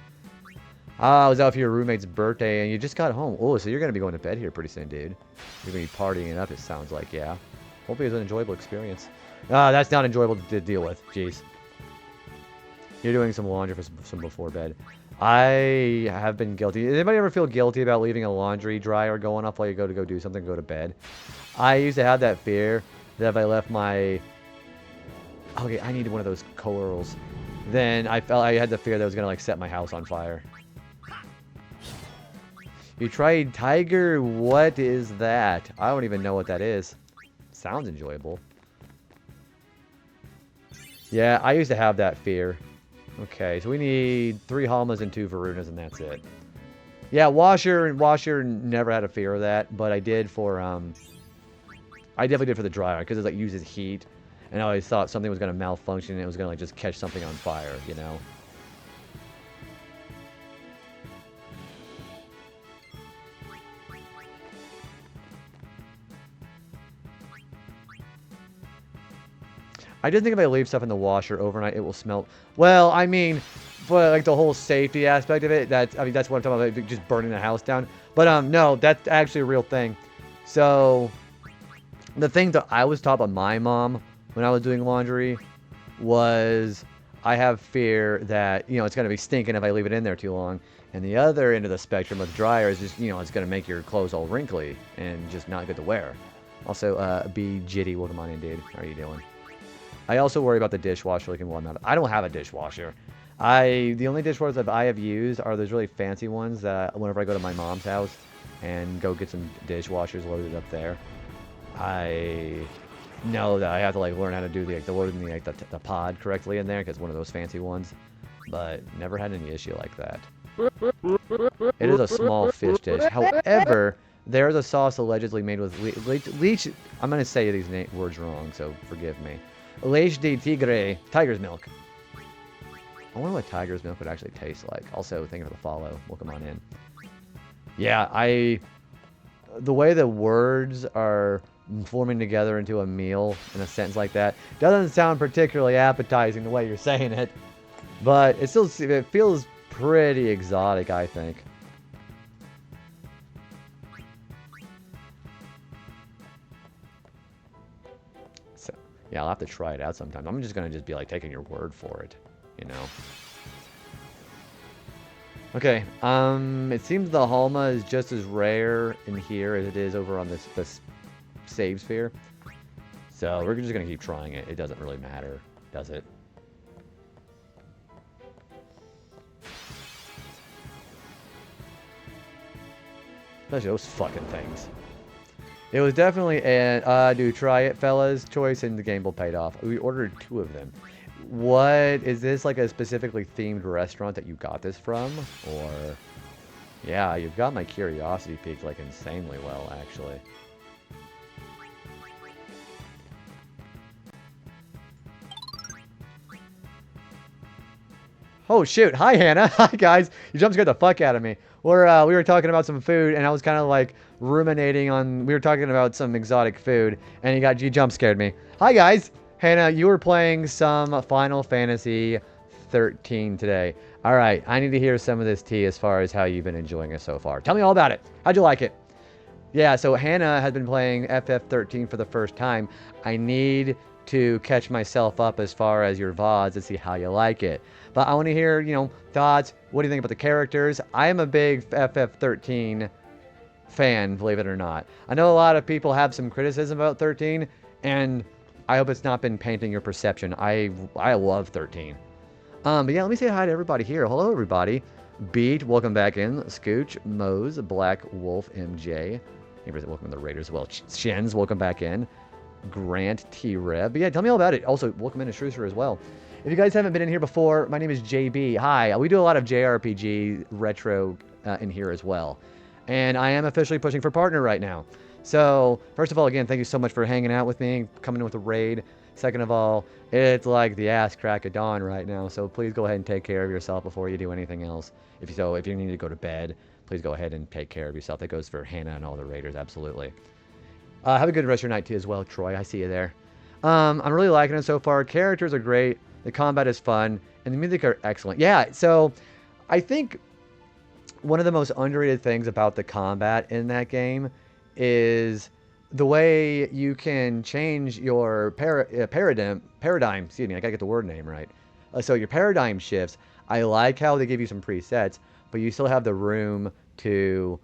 S1: Ah, I was out for your roommate's birthday and you just got home. Oh, so you're going to be going to bed here pretty soon, dude. You're going to be partying it up, it sounds like, yeah. Hopefully it was an enjoyable experience. Ah, that's not enjoyable to deal with. Jeez. You're doing some laundry for some before bed. I have been guilty. Does anybody ever feel guilty about leaving a laundry dryer going off while you go do something, go to bed? I used to have that fear that if I left my... Okay, I needed one of those coils. Then I had the fear that I was going to like set my house on fire. You tried Tiger? What is that? I don't even know what that is. Sounds enjoyable. Yeah, I used to have that fear. Okay, so we need 3 Halmas and 2 Varunas, and that's it. Yeah, washer never had a fear of that, but I did for I definitely did for the dryer because it like uses heat, and I always thought something was gonna malfunction and it was gonna like just catch something on fire, you know. I did think if I leave stuff in the washer overnight, it will smell. Well, I mean, for like the whole safety aspect of it, that's what I'm talking about, like, just burning the house down. But no, that's actually a real thing. So the thing that I was taught by my mom when I was doing laundry was I have fear that, you know, it's going to be stinking if I leave it in there too long. And the other end of the spectrum with the dryer is just, you know, it's going to make your clothes all wrinkly and just not good to wear. Also, B. Jitty, welcome on in, dude. How are you doing? I also worry about the dishwasher leaking while I'm out. I don't have a dishwasher. The only dishwashers that I have used are those really fancy ones that whenever I go to my mom's house and go get some dishwashers loaded up there, I know that I have to like learn how to do the loading the pod correctly in there because one of those fancy ones. But never had any issue like that. It is a small fish dish. However, there is a sauce allegedly made with leech. I'm gonna say these words wrong, so forgive me. Leche de tigre, tiger's milk. I wonder what tiger's milk would actually taste like. Also, thank you for the follow. Welcome on in. Yeah, the way the words are forming together into a meal in a sentence like that doesn't sound particularly appetizing the way you're saying it, but it feels pretty exotic, I think. So, yeah, I'll have to try it out sometime. I'm just gonna be like taking your word for it, you know. Okay, it seems the Halma is just as rare in here as it is over on this save sphere. So we're just gonna keep trying it. It doesn't really matter, does it? Especially those fucking things. It was definitely an do try it fellas choice, and the gamble paid off. We ordered 2 of them. What is this, like a specifically themed restaurant that you got this from? Or yeah, you've got my curiosity piqued like insanely well, actually. Oh shoot, hi Hannah. Hi guys. You jump scared the fuck out of me. We were talking about some food, and I was kind of like ruminating on, we were talking about some exotic food, and you jump scared me. Hi guys. Hannah, you were playing some Final Fantasy 13 today. All right, I need to hear some of this tea as far as how you've been enjoying it so far. Tell me all about it. How'd you like it? Yeah, so Hannah has been playing FF13 for the first time. I need to catch myself up as far as your VODs to see how you like it. But I want to hear, you know, thoughts. What do you think about the characters? I am a big FF13 fan, believe it or not. I know a lot of people have some criticism about 13, and I hope it's not been painting your perception. I love 13. But yeah, let me say hi to everybody here. Hello, everybody. Beat, welcome back in. Scooch, Mose, Black Wolf, MJ. Welcome to the Raiders as well. Shens, welcome back in. Grant, T-Rev. But yeah, tell me all about it. Also, welcome in to Shrewsbury as well. If you guys haven't been in here before, my name is JB. Hi. We do a lot of JRPG retro in here as well. And I am officially pushing for partner right now. So, first of all, again, thank you so much for hanging out with me, coming in with a raid. Second of all, it's like the ass crack of dawn right now, so please go ahead and take care of yourself before you do anything else. If you need to go to bed, please go ahead and take care of yourself. That goes for Hannah and all the raiders, absolutely. Have a good rest of your night, too, as well, Troy. I see you there. I'm really liking it so far. Characters are great. The combat is fun. And the music are excellent. Yeah, so I think one of the most underrated things about the combat in that game is the way you can change your paradigm. Excuse me, I gotta get the word name right. So your paradigm shifts. I like how they give you some presets, but you still have the room to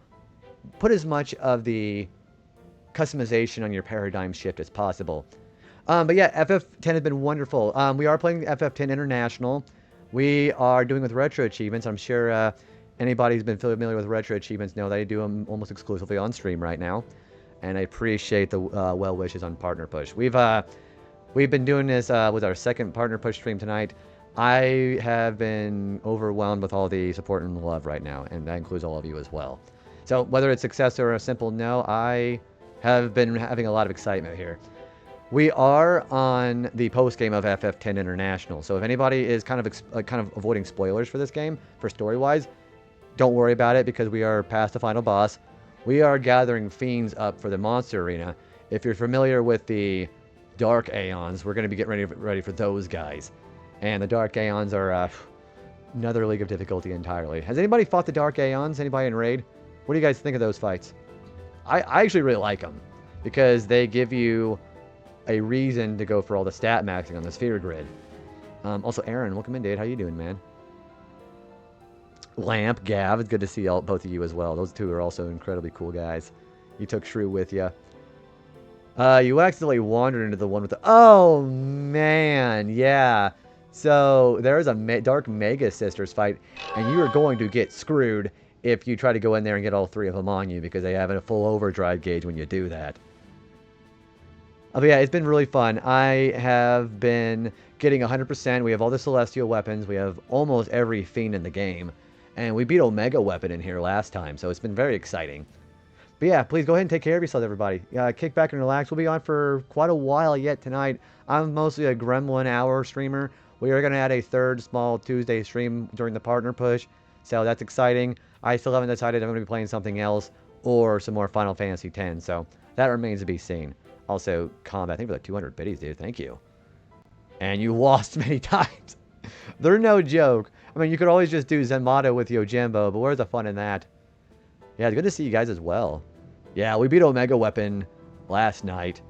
S1: put as much of the customization on your paradigm shift as possible. But yeah, FF10 has been wonderful. We are playing FF10 International. We are doing with RetroAchievements. I'm sure anybody who's been familiar with RetroAchievements know that I do them almost exclusively on stream right now. And I appreciate the well wishes on Partner Push. We've been doing this with our second Partner Push stream tonight. I have been overwhelmed with all the support and love right now, and that includes all of you as well. So whether it's success or a simple no, I have been having a lot of excitement here. We are on the post game of FF10 International, so if anybody is kind of avoiding spoilers for this game, for story-wise, don't worry about it because we are past the final boss. We are gathering fiends up for the monster arena. If you're familiar with the Dark Aeons, we're going to be getting ready for those guys. And the Dark Aeons are another league of difficulty entirely. Has anybody fought the Dark Aeons? Anybody in Raid? What do you guys think of those fights? I actually really like them because they give you a reason to go for all the stat maxing on the sphere grid. Also, Aaron, welcome in, dude. How you doing, man? Lamp, Gav, it's good to see both of you as well. Those two are also incredibly cool guys. You took Shrew with you. You accidentally wandered into the one with the... Oh, man, yeah. So, there's a Dark Mega Sisters fight, and you are going to get screwed if you try to go in there and get all three of them on you, because they have a full overdrive gauge when you do that. But yeah, it's been really fun. I have been getting 100%. We have all the Celestial weapons. We have almost every fiend in the game. And we beat Omega Weapon in here last time, so it's been very exciting. But yeah, please go ahead and take care of yourselves, everybody. Kick back and relax. We'll be on for quite a while yet tonight. I'm mostly a Gremlin Hour streamer. We are going to add a third small Tuesday stream during the partner push, so that's exciting. I still haven't decided if I'm going to be playing something else or some more Final Fantasy X, so that remains to be seen. Also, combat, I think for like 200 biddies, dude. Thank you. And you lost many times. They're no joke. I mean, you could always just do Zenmatta with Yojimbo, but where's the fun in that? Yeah, it's good to see you guys as well. Yeah, we beat Omega Weapon last night,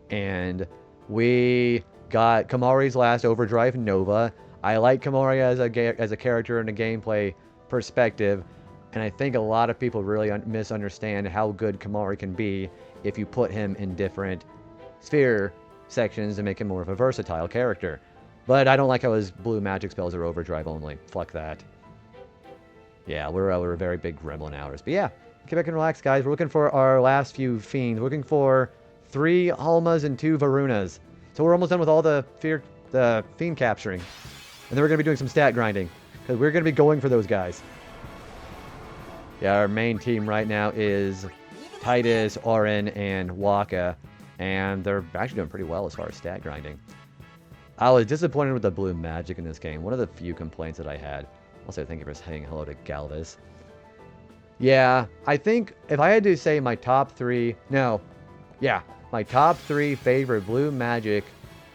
S1: and we got Kamari's last Overdrive Nova. I like Kamari as a character in a gameplay perspective, and I think a lot of people really misunderstand how good Kamari can be if you put him in different sphere sections to make him more of a versatile character. But I don't like how his blue magic spells are overdrive only. Fuck that. Yeah, we're very big Gremlin Hours. But yeah, get back and relax, guys. We're looking for our last few fiends. We're looking for 3 Halmas and 2 Varunas. So we're almost done with all the fiend capturing. And then we're going to be doing some stat grinding, because we're going to be going for those guys. Yeah, our main team right now is Titus, Orin, and Waka. And they're actually doing pretty well as far as stat grinding. I was disappointed with the blue magic in this game. One of the few complaints that I had. Also, thank you for saying hello to Galvis. Yeah, I think if I had to say my top 3... No. Yeah, my top 3 favorite blue magic...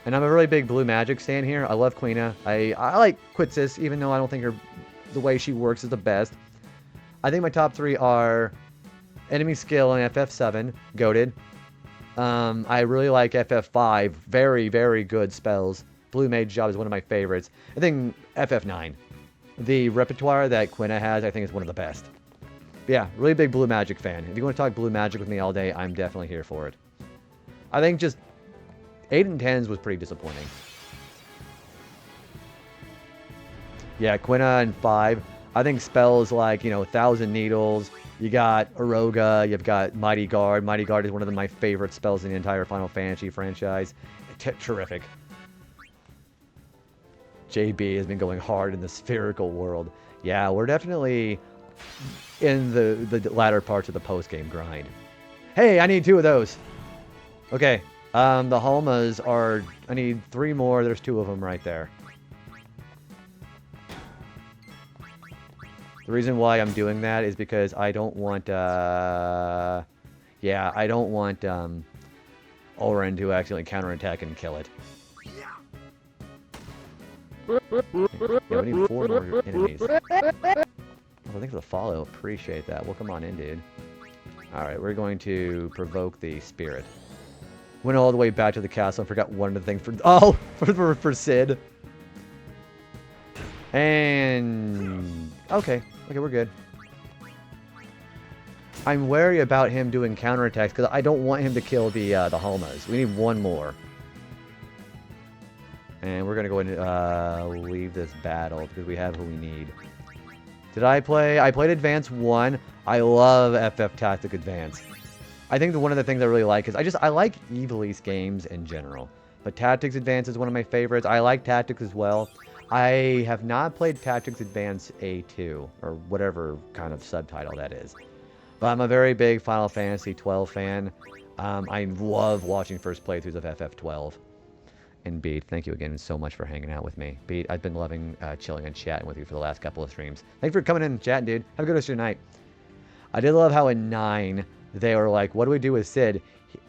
S1: And I'm a really big blue magic stan here. I love Quina. I like Quitsis, even though I don't think the way she works is the best. I think my top 3 are Enemy Skill in FF7, goated. I really like FF5, very, very good spells. Blue Mage Job is one of my favorites. I think FF9. The repertoire that Quina has, I think is one of the best. But yeah, really big blue magic fan. If you want to talk blue magic with me all day, I'm definitely here for it. I think just 8 and 10s was pretty disappointing. Yeah, Quina and 5. I think spells like, 1,000 Needles. You got Aroga. You've got Mighty Guard. Mighty Guard is one of my favorite spells in the entire Final Fantasy franchise. Terrific. JB has been going hard in the spherical world. Yeah, we're definitely in the latter parts of the post-game grind. Hey, I need 2 of those. Okay, the Halmas are... I need 3 more. There's 2 of them right there. The reason why I'm doing that is because I don't want... yeah, I don't want Oren to accidentally counterattack and kill it. Yeah, we need 4 more enemies. Oh, thanks for the follow. Appreciate that. Well, come on in, dude. Alright, we're going to provoke the spirit. Went all the way back to the castle and forgot one of the things for... Oh! For Sid. And... Okay, we're good. I'm wary about him doing counterattacks because I don't want him to kill the Halmas. We need 1 more. And we're going to go ahead and leave this battle because we have who we need. Did I play? I played Advance 1. I love FF Tactic Advance. I think one of the things I really like is I like Ivalice games in general. But Tactics Advance is one of my favorites. I like Tactics as well. I have not played Tactics Advance A2, or whatever kind of subtitle that is. But I'm a very big Final Fantasy 12 fan. I love watching first playthroughs of FF12. And Beat, thank you again so much for hanging out with me. Beat, I've been loving chilling and chatting with you for the last couple of streams. Thanks for coming in and chatting, dude. Have a good rest of your night. I did love how in 9, they were like, what do we do with Sid?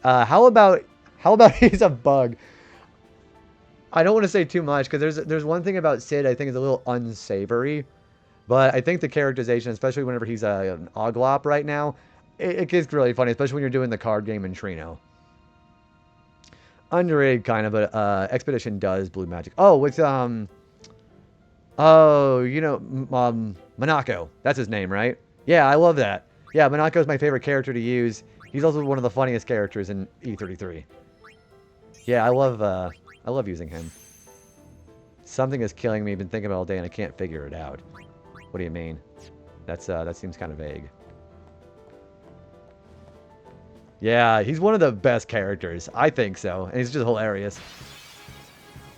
S1: How about he's a bug? I don't want to say too much, because there's one thing about Sid I think is a little unsavory. But I think the characterization, especially whenever he's an Oglop right now, it gets really funny, especially when you're doing the card game in Trino. Underrated kind of, but Expedition does Blue Magic. Oh, it's Monaco. That's his name, right? Yeah, I love that. Yeah, Monaco's my favorite character to use. He's also one of the funniest characters in E33. Yeah, I love using him. Something is killing me. I've been thinking about it all day and I can't figure it out. What do you mean? That seems kind of vague. Yeah, he's one of the best characters. I think so. And he's just hilarious.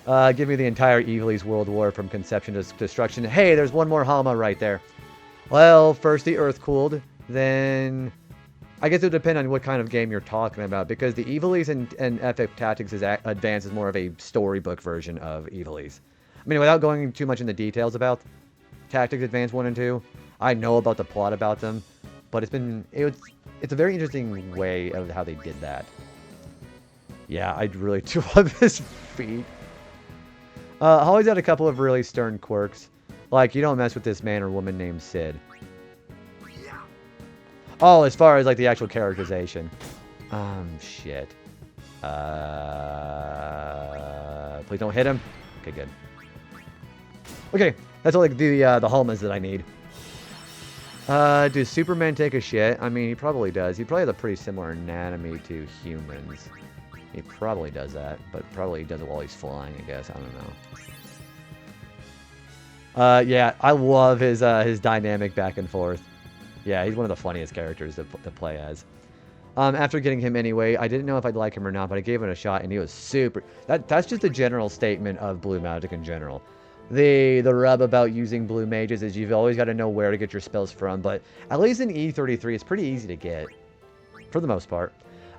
S1: Give me the entire Evilise World War from conception to destruction. Hey, there's one more Halma right there. Well, first the Earth cooled, then I guess it would depend on what kind of game you're talking about, because the Evilise and FF Tactics Advance is more of a storybook version of Evilise. I mean, without going too much into details about Tactics Advance 1 and 2, I know about the plot about them, but it's a very interesting way of how they did that. Yeah, I really do love his feet. Holly's had a couple of really stern quirks. Like, you don't mess with this man or woman named Sid. Oh, as far as, like, the actual characterization. Shit. Please don't hit him. Okay, good. Okay, that's all, like, the Halmas that I need. Does Superman take a shit? I mean, he probably does. He probably has a pretty similar anatomy to humans. He probably does that, but probably does it while he's flying, I guess. I don't know. Yeah, I love his dynamic back and forth. Yeah, he's one of the funniest characters to play as. After getting him anyway, I didn't know if I'd like him or not, but I gave him a shot, and he was super... That's just a general statement of Blue Magic in general. The rub about using blue mages is you've always got to know where to get your spells from, but at least in E33, it's pretty easy to get, for the most part.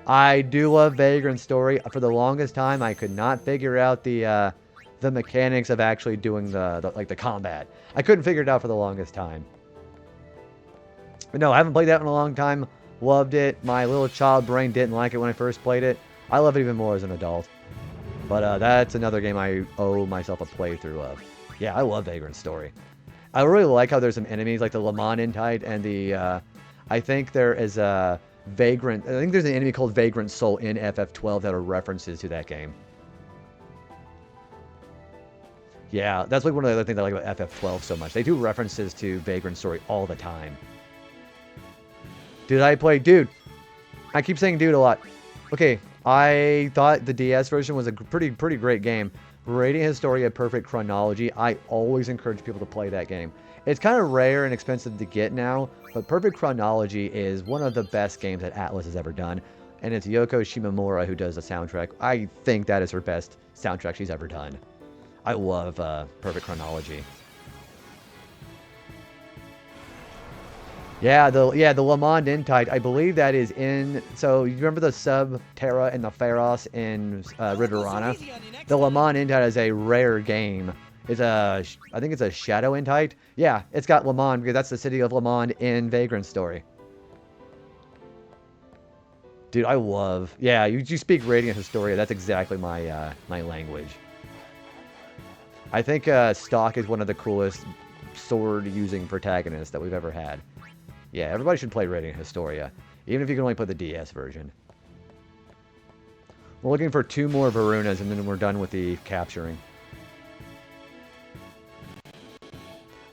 S1: I do love Vagrant Story. For the longest time, I could not figure out the mechanics of actually doing the combat. I couldn't figure it out for the longest time. But no, I haven't played that in a long time. Loved it. My little child brain didn't like it when I first played it. I love it even more as an adult. But that's another game I owe myself a playthrough of. Yeah, I love Vagrant Story. I really like how there's some enemies like the Le Mans Intite and the... I think there is a Vagrant... I think there's an enemy called Vagrant Soul in FF12 that are references to that game. Yeah, that's like one of the other things I like about FF12 so much. They do references to Vagrant Story all the time. Dude, Dude, I keep saying dude a lot. Okay, I thought the DS version was a pretty great game. Radiant Historia Perfect Chronology, I always encourage people to play that game. It's kind of rare and expensive to get now, but Perfect Chronology is one of the best games that Atlas has ever done. And it's Yoko Shimomura who does the soundtrack. I think that is her best soundtrack she's ever done. I love Perfect Chronology. Yeah, the Le Mans Intite, I believe that is in... So, you remember the Sub-Terra and the Pharos in Ridorana? The Le Mans Intite is a rare game. I think it's a Shadow Intite. Yeah, it's got Le Mans, because that's the city of Le Mans in Vagrant Story. Dude, I love... Yeah, you speak Radiant Historia. That's exactly my my language. I think Stalk is one of the coolest sword-using protagonists that we've ever had. Yeah, everybody should play Radiant Historia, even if you can only play the DS version. We're looking for 2 more Varunas, and then we're done with the capturing.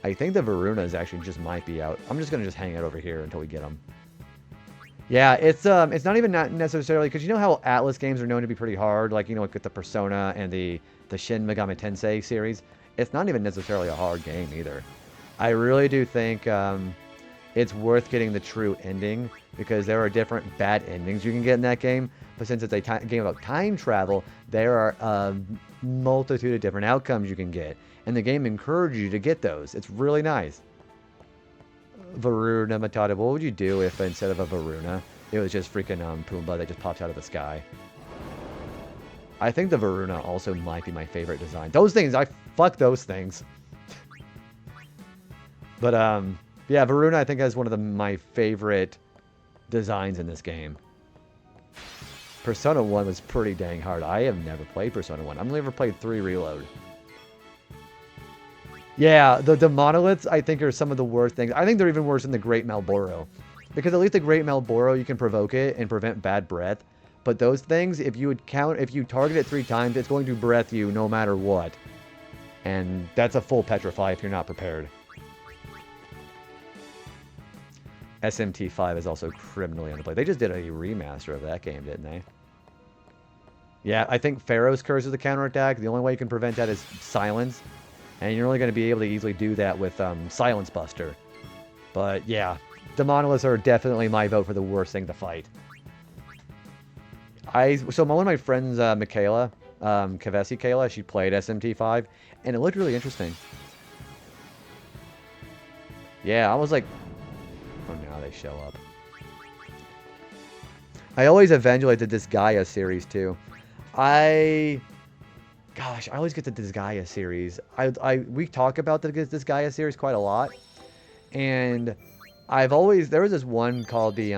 S1: I think the Varunas actually just might be out. I'm just going to hang out over here until we get them. Yeah, it's not even necessarily... Because you know how Atlas games are known to be pretty hard? Like, you know, like with the Persona and the Shin Megami Tensei series. It's not even necessarily a hard game either. I really do think... it's worth getting the true ending, because there are different bad endings you can get in that game. But since it's a game about time travel, there are a multitude of different outcomes you can get. and the game encourages you to get those. It's really nice. Varuna Matata. What would you do if instead of a Varuna, it was just freaking Pumbaa that just pops out of the sky? I think the Varuna also might be my favorite design. Those things, I fuck those things. But yeah, Varuna I think has one of my favorite designs in this game. Persona 1 was pretty dang hard. I have never played Persona 1. I've only ever played 3 Reload. Yeah, the monoliths I think are some of the worst things. I think they're even worse than the Great Malboro. Because at least the Great Malboro, you can provoke it and prevent bad breath. But those things, if you target it 3 times, it's going to breath you no matter what. And that's a full petrify if you're not prepared. SMT5 is also criminally underplayed. They just did a remaster of that game, didn't they? Yeah, I think Pharaoh's Curse is the counterattack. The only way you can prevent that is silence. And you're only going to be able to easily do that with Silence Buster. But yeah, the monoliths are definitely my vote for the worst thing to fight. So one of my friends, Michaela, Kavesi Kayla, she played SMT5, and it looked really interesting. Yeah, I was like, oh, now they show up. I always evaluated this Gaia series too. Gosh, I always get the Disgaea series. We talk about the Disgaea series quite a lot, and there was this one called the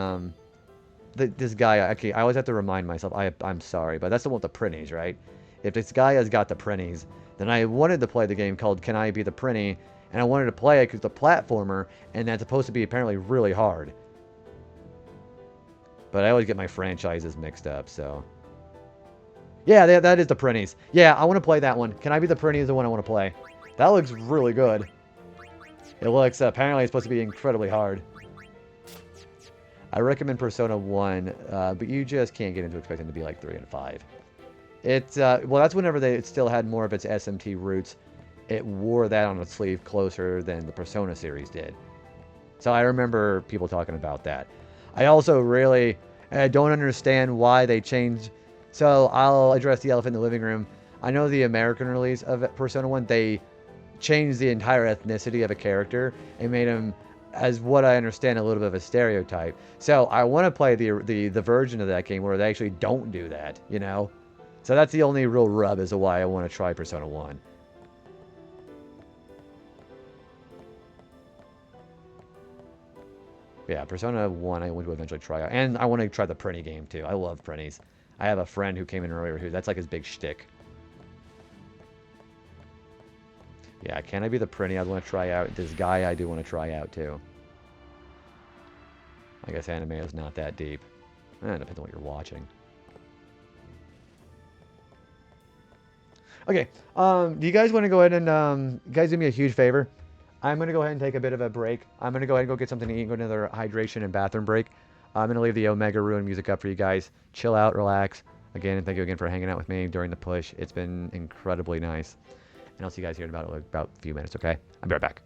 S1: Disgaea. Okay, I always have to remind myself. I'm sorry, but that's the one with the Prinnies, right? If Disgaea's got the Prinnies, then I wanted to play the game called Can I Be the Prinny, and I wanted to play it because it's a platformer, and that's supposed to be apparently really hard. But I always get my franchises mixed up, so. Yeah, that is the Prinnies. Yeah, I want to play that one. Can I Be the Prinny is the one I want to play. That looks really good. It looks, apparently it's supposed to be incredibly hard. I recommend Persona 1, but you just can't get into expecting to be like 3 and 5. Well, that's whenever it still had more of its SMT roots. It wore that on its sleeve closer than the Persona series did. So I remember people talking about that. I also really don't understand why they changed. So I'll address the elephant in the living room. I know the American release of Persona 1, they changed the entire ethnicity of a character and made him, as what I understand, a little bit of a stereotype. So I want to play the version of that game where they actually don't do that, you know? So that's the only real rub as to why I want to try Persona 1. Yeah, Persona 1 I want to eventually try out. And I want to try the Prinny game too. I love Prinnies. I have a friend who came in earlier who that's like his big shtick. Yeah, Can I Be the Prinny? I want to try out. This guy I do want to try out too. I guess anime is not that deep. It depends on what you're watching. Okay, do you guys want to go ahead and, you guys do me a huge favor? I'm going to go ahead and take a bit of a break. I'm going to go ahead and go get something to eat and go to another hydration and bathroom break. I'm going to leave the Omega Ruin music up for you guys. Chill out, relax. Again, and thank you again for hanging out with me during the push. It's been incredibly nice. And I'll see you guys here in about a few minutes, okay? I'll be right back.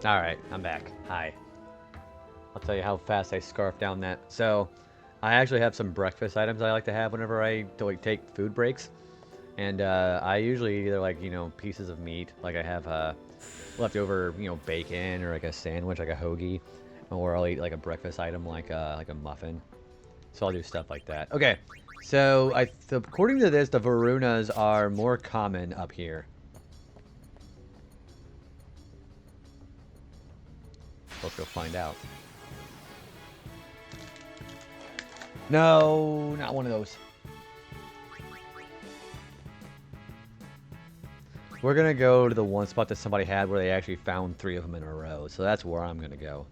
S1: Alright, I'm back. Hi. I'll tell you how fast I scarf down that. So, I actually have some breakfast items I like to have whenever I take food breaks. And I usually either like, you know, pieces of meat. Like I have leftover, you know, bacon or like a sandwich, like a hoagie. Or I'll eat like a breakfast item like a muffin. So I'll do stuff like that. Okay, so according to this, the Varunas are more common up here. Let's go find out. No, not one of those. We're gonna go to the one spot that somebody had where they actually found 3 of them in a row. So that's where I'm gonna go.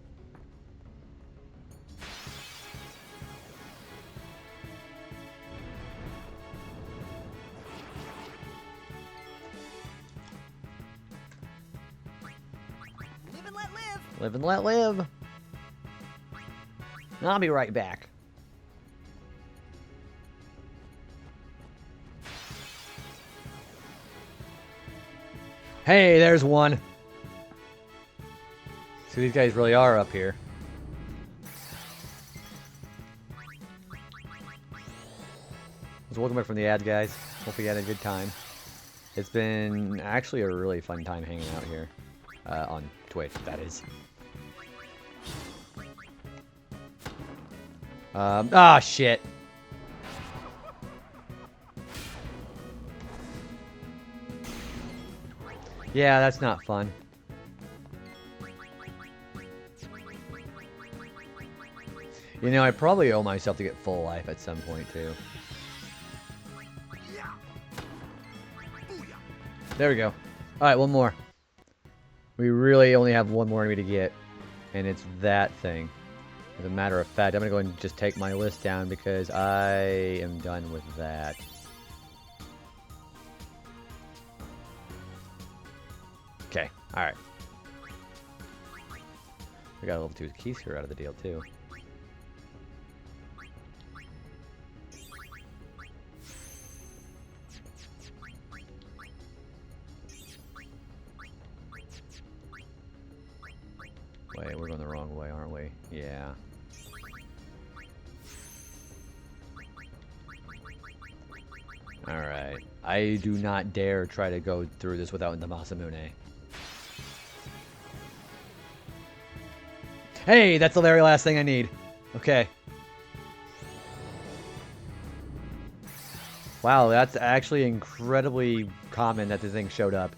S2: Live and let live.
S1: Live and let live. I'll be right back. Hey, there's one. So these guys really are up here. So welcome back from the ad, guys. Hope you had a good time. It's been actually a really fun time hanging out here. On Twitch, that is. Ah, shit. Yeah, that's not fun. You know, I probably owe myself to get full life at some point, too. There we go. Alright, one more. We really only have one more enemy to get. And it's that thing. As a matter of fact, I'm going to go and just take my list down because I am done with that. Okay, alright. We got a level 2 keys here out of the deal, too. Wait, we're going the wrong way, aren't we? Yeah. Alright. I do not dare try to go through this without the Masamune. Hey, that's the very last thing I need. Okay. Wow, that's actually incredibly common that this thing showed up.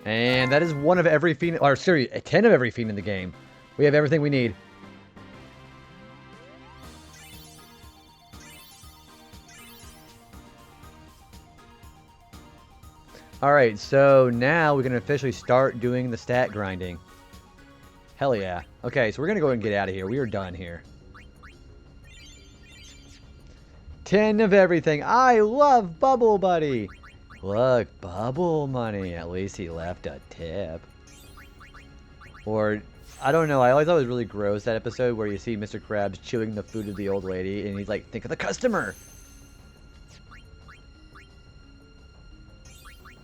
S1: And that is one of every fiend, or sorry, 10 of every fiend in the game. We have everything we need. Alright, so now we can officially start doing the stat grinding. Hell yeah. Okay, so we're going to go and get out of here. We are done here. 10 of everything. I love Bubble Buddy. Look, bubble money. At least he left a tip. Or, I don't know. I always thought it was really gross, that episode where you see Mr. Krabs chewing the food of the old lady, and he's like, think of the customer.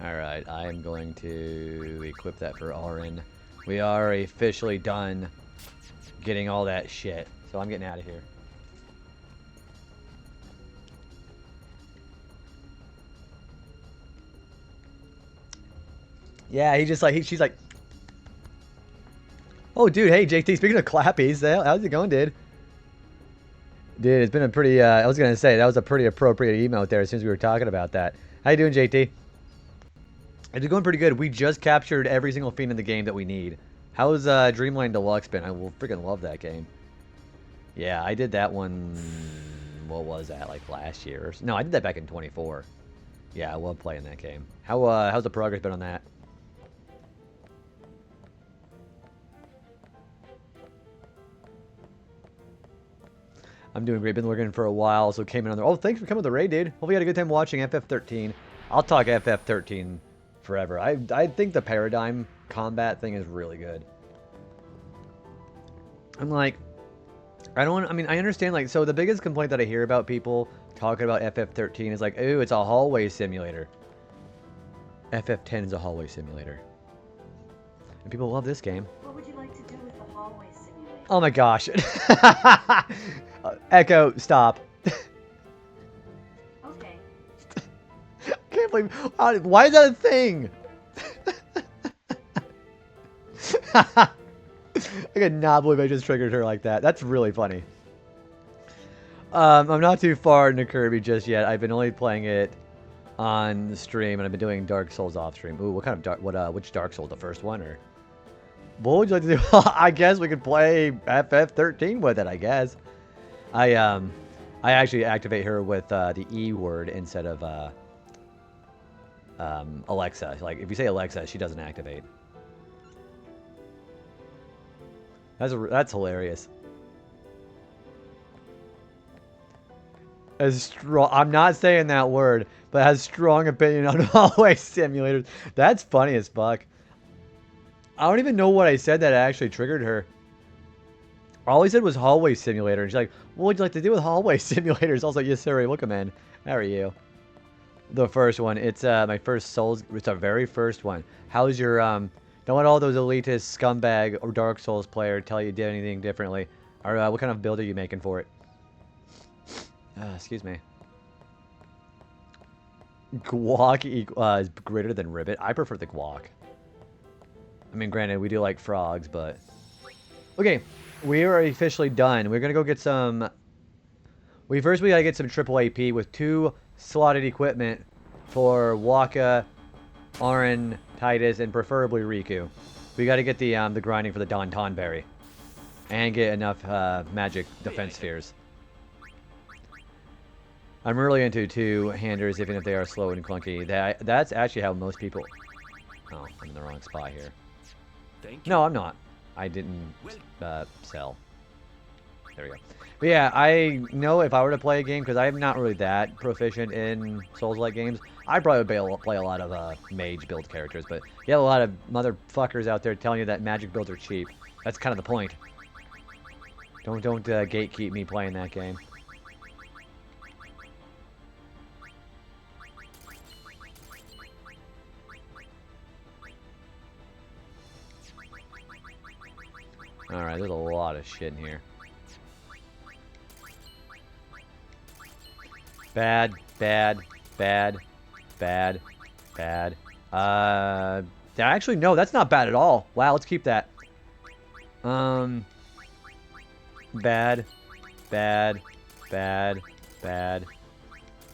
S1: Alright, I am going to equip that for Auron. We are officially done getting all that shit. So I'm getting out of here. Yeah, he just like, she's like, oh, dude, hey, JT, speaking of clappies, how's it going, dude? Dude, it's been a pretty, I was going to say, that was a pretty appropriate emote there as soon as we were talking about that. How you doing, JT? It's going pretty good. We just captured every single fiend in the game that we need. How's Dreamland Deluxe been? I will freaking love that game. Yeah, I did that one, what was that, like last year? No, I did that back in 24. Yeah, I love playing that game. How's the progress been on that? I'm doing great. Been looking for a while, so came in on there. Oh, thanks for coming with the raid, dude. Hope you had a good time watching FF13. I'll talk FF13 forever. I think the paradigm combat thing is really good. I'm like, I mean, I understand, like, so the biggest complaint that I hear about people talking about FF13 is like, ooh, it's a hallway simulator. FF10 is a hallway simulator. And people love this game.
S4: What would you like to do with the hallway simulator?
S1: Oh my gosh. Echo, stop.
S4: Okay.
S1: Can't believe, why is that a thing? I cannot believe I just triggered her like that. That's really funny. I'm not too far into Kirby just yet. I've been only playing it on stream, and I've been doing Dark Souls off stream. Ooh, what kind of which Dark Souls? The first one, or what would you like to do? I guess we could play FF13 with it. I guess. I actually activate her with the E word instead of Alexa. Like if you say Alexa, she doesn't activate. That's hilarious. I'm not saying that word, but has strong opinion on hallway simulators. That's funny as fuck. I don't even know what I said that actually triggered her. All I said was hallway simulator, and she's like, "What would you like to do with hallway simulators?" I was like, "Yes, sir. Welcome in. How are you?" The first one. It's my first Souls. It's our very first one. How's your Don't let all those elitist scumbag or Dark Souls player tell you did anything differently. Or what kind of build are you making for it? Excuse me. Guac is greater than Ribbit. I prefer the guac. I mean, granted, we do like frogs, but... Okay, we are officially done. We're going to go get some... we gotta get some triple AP with 2 slotted equipment for Waka, Auron, Titus, and preferably Riku. We gotta get the grinding for the Don Berry. And get enough magic defense spheres. I'm really into 2-handers, even if they are slow and clunky. That's actually how most people... Oh, I'm in the wrong spot here. No, I'm not. I didn't sell. There we go. But yeah, I know if I were to play a game, because I'm not really that proficient in Souls-like games, I'd probably play a lot of mage build characters. But you have a lot of motherfuckers out there telling you that magic builds are cheap. That's kind of the point. Don't gatekeep me playing that game. Alright, there's a lot of shit in here. Bad, bad, bad, bad, bad. Actually, no, that's not bad at all. Wow, let's keep that. Bad, bad, bad, bad,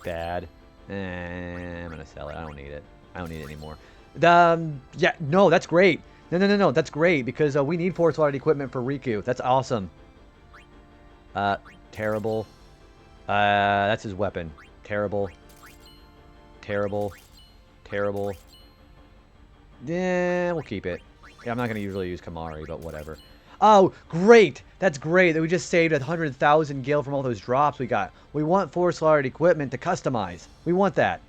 S1: bad. I'm gonna sell it. I don't need it. I don't need it anymore. Yeah, no, that's great. No, that's great, because we need 4-slotted equipment for Riku. That's awesome. Terrible. That's his weapon. Terrible. Terrible. Terrible. Yeah, we'll keep it. Yeah, I'm not going to usually use Kamari, but whatever. Oh, great! That's great that we just saved 100,000 gil from all those drops we got. We want 4-slotted equipment to customize. We want that.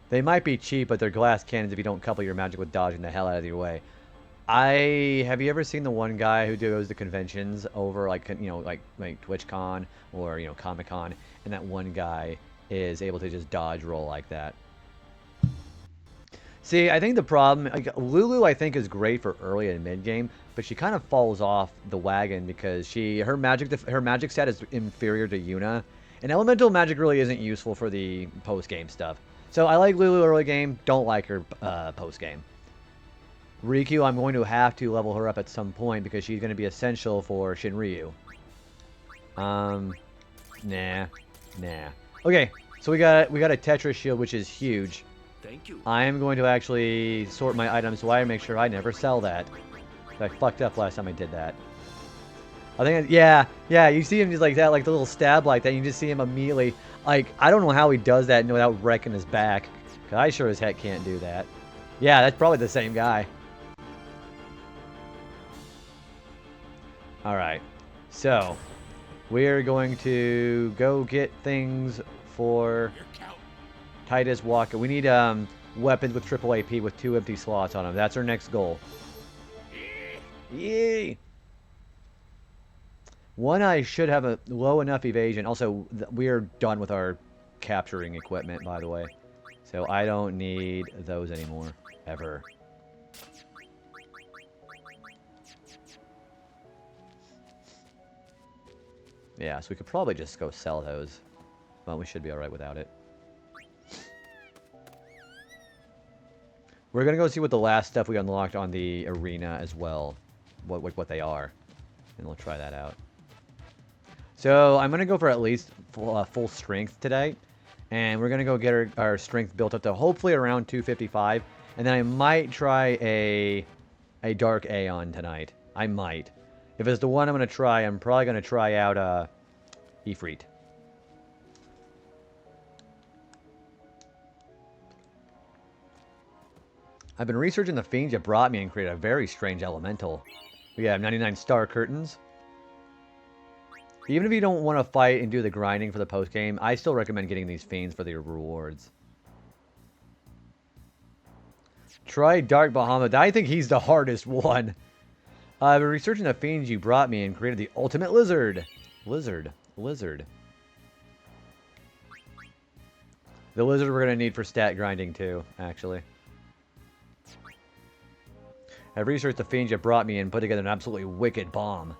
S1: They might be cheap, but they're glass cannons if you don't couple your magic with dodging the hell out of your way. Have you ever seen the one guy who goes to conventions over, like, you know, like TwitchCon or, you know, Comic-Con, and that one guy is able to just dodge roll like that? See, I think the problem, like, Lulu, I think, is great for early and mid game, but she kind of falls off the wagon because her magic stat is inferior to Yuna, and elemental magic really isn't useful for the post game stuff. So I like Lulu early game, don't like her post game. Riku, I'm going to have to level her up at some point because she's going to be essential for Shinryu. Nah. Okay, so we got a Tetris shield, which is huge.
S2: Thank you.
S1: I am going to actually sort my items so I make sure I never sell that. I fucked up last time I did that. I think, yeah, you see him just like that, like the little stab like that, you just see him immediately, like, I don't know how he does that without wrecking his back, because I sure as heck can't do that. Yeah, that's probably the same guy. Alright, so, we're going to go get things for Titus Walker. We need weapons with triple AP with 2 empty slots on them. That's our next goal. Yay! One Eye should have a low enough evasion. Also, we are done with our capturing equipment, by the way. So I don't need those anymore. Ever. Yeah, so we could probably just go sell those. But we should be alright without it. We're going to go see what the last stuff we unlocked on the arena as well. What they are. And we'll try that out. So I'm going to go for at least full strength today. And we're going to go get our strength built up to hopefully around 255. And then I might try a Dark Aeon tonight. I might. If it's the one I'm going to try, I'm probably going to try out Ifrit. I've been researching the fiends you brought me and created a very strange elemental. We have 99 star curtains. Even if you don't want to fight and do the grinding for the post-game, I still recommend getting these fiends for the rewards. Try Dark Bahamut. I think he's the hardest one. I've been researching the fiends you brought me and created the ultimate lizard. Lizard. The lizard we're going to need for stat grinding too, actually. I've researched the fiends you brought me and put together an absolutely wicked bomb.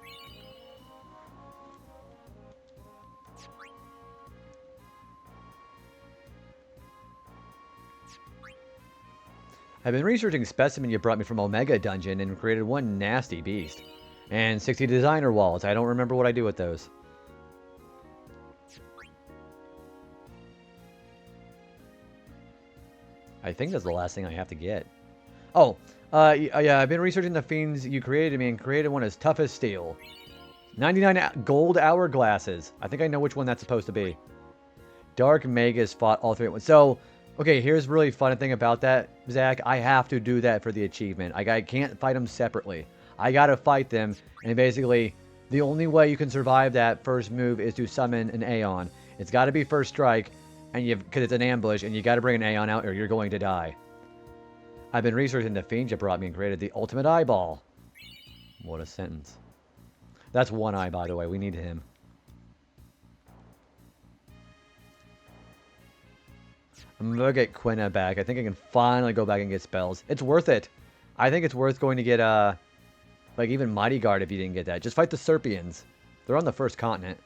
S1: I've been researching specimen you brought me from Omega Dungeon and created one nasty beast. And 60 designer walls. I don't remember what I do with those. I think that's the last thing I have to get. Oh, yeah, I've been researching the fiends you created me and created one as tough as steel. 99 gold hourglasses. I think I know which one that's supposed to be. Dark Magus fought all three at once. So, okay, here's really fun thing about that, Zach. I have to do that for the achievement. I can't fight them separately. I gotta fight them, and basically, the only way you can survive that first move is to summon an Aeon. It's gotta be first strike, and because it's an ambush, and you gotta bring an Aeon out or you're going to die. I've been researching the fiends you brought me and created the ultimate eyeball. What a sentence. That's One Eye, by the way. We need him. I'm gonna get Quina back. I think I can finally go back and get spells. It's worth it. I think it's worth going to get, like, even Mighty Guard if you didn't get that. Just fight the Serpians. They're on the first continent.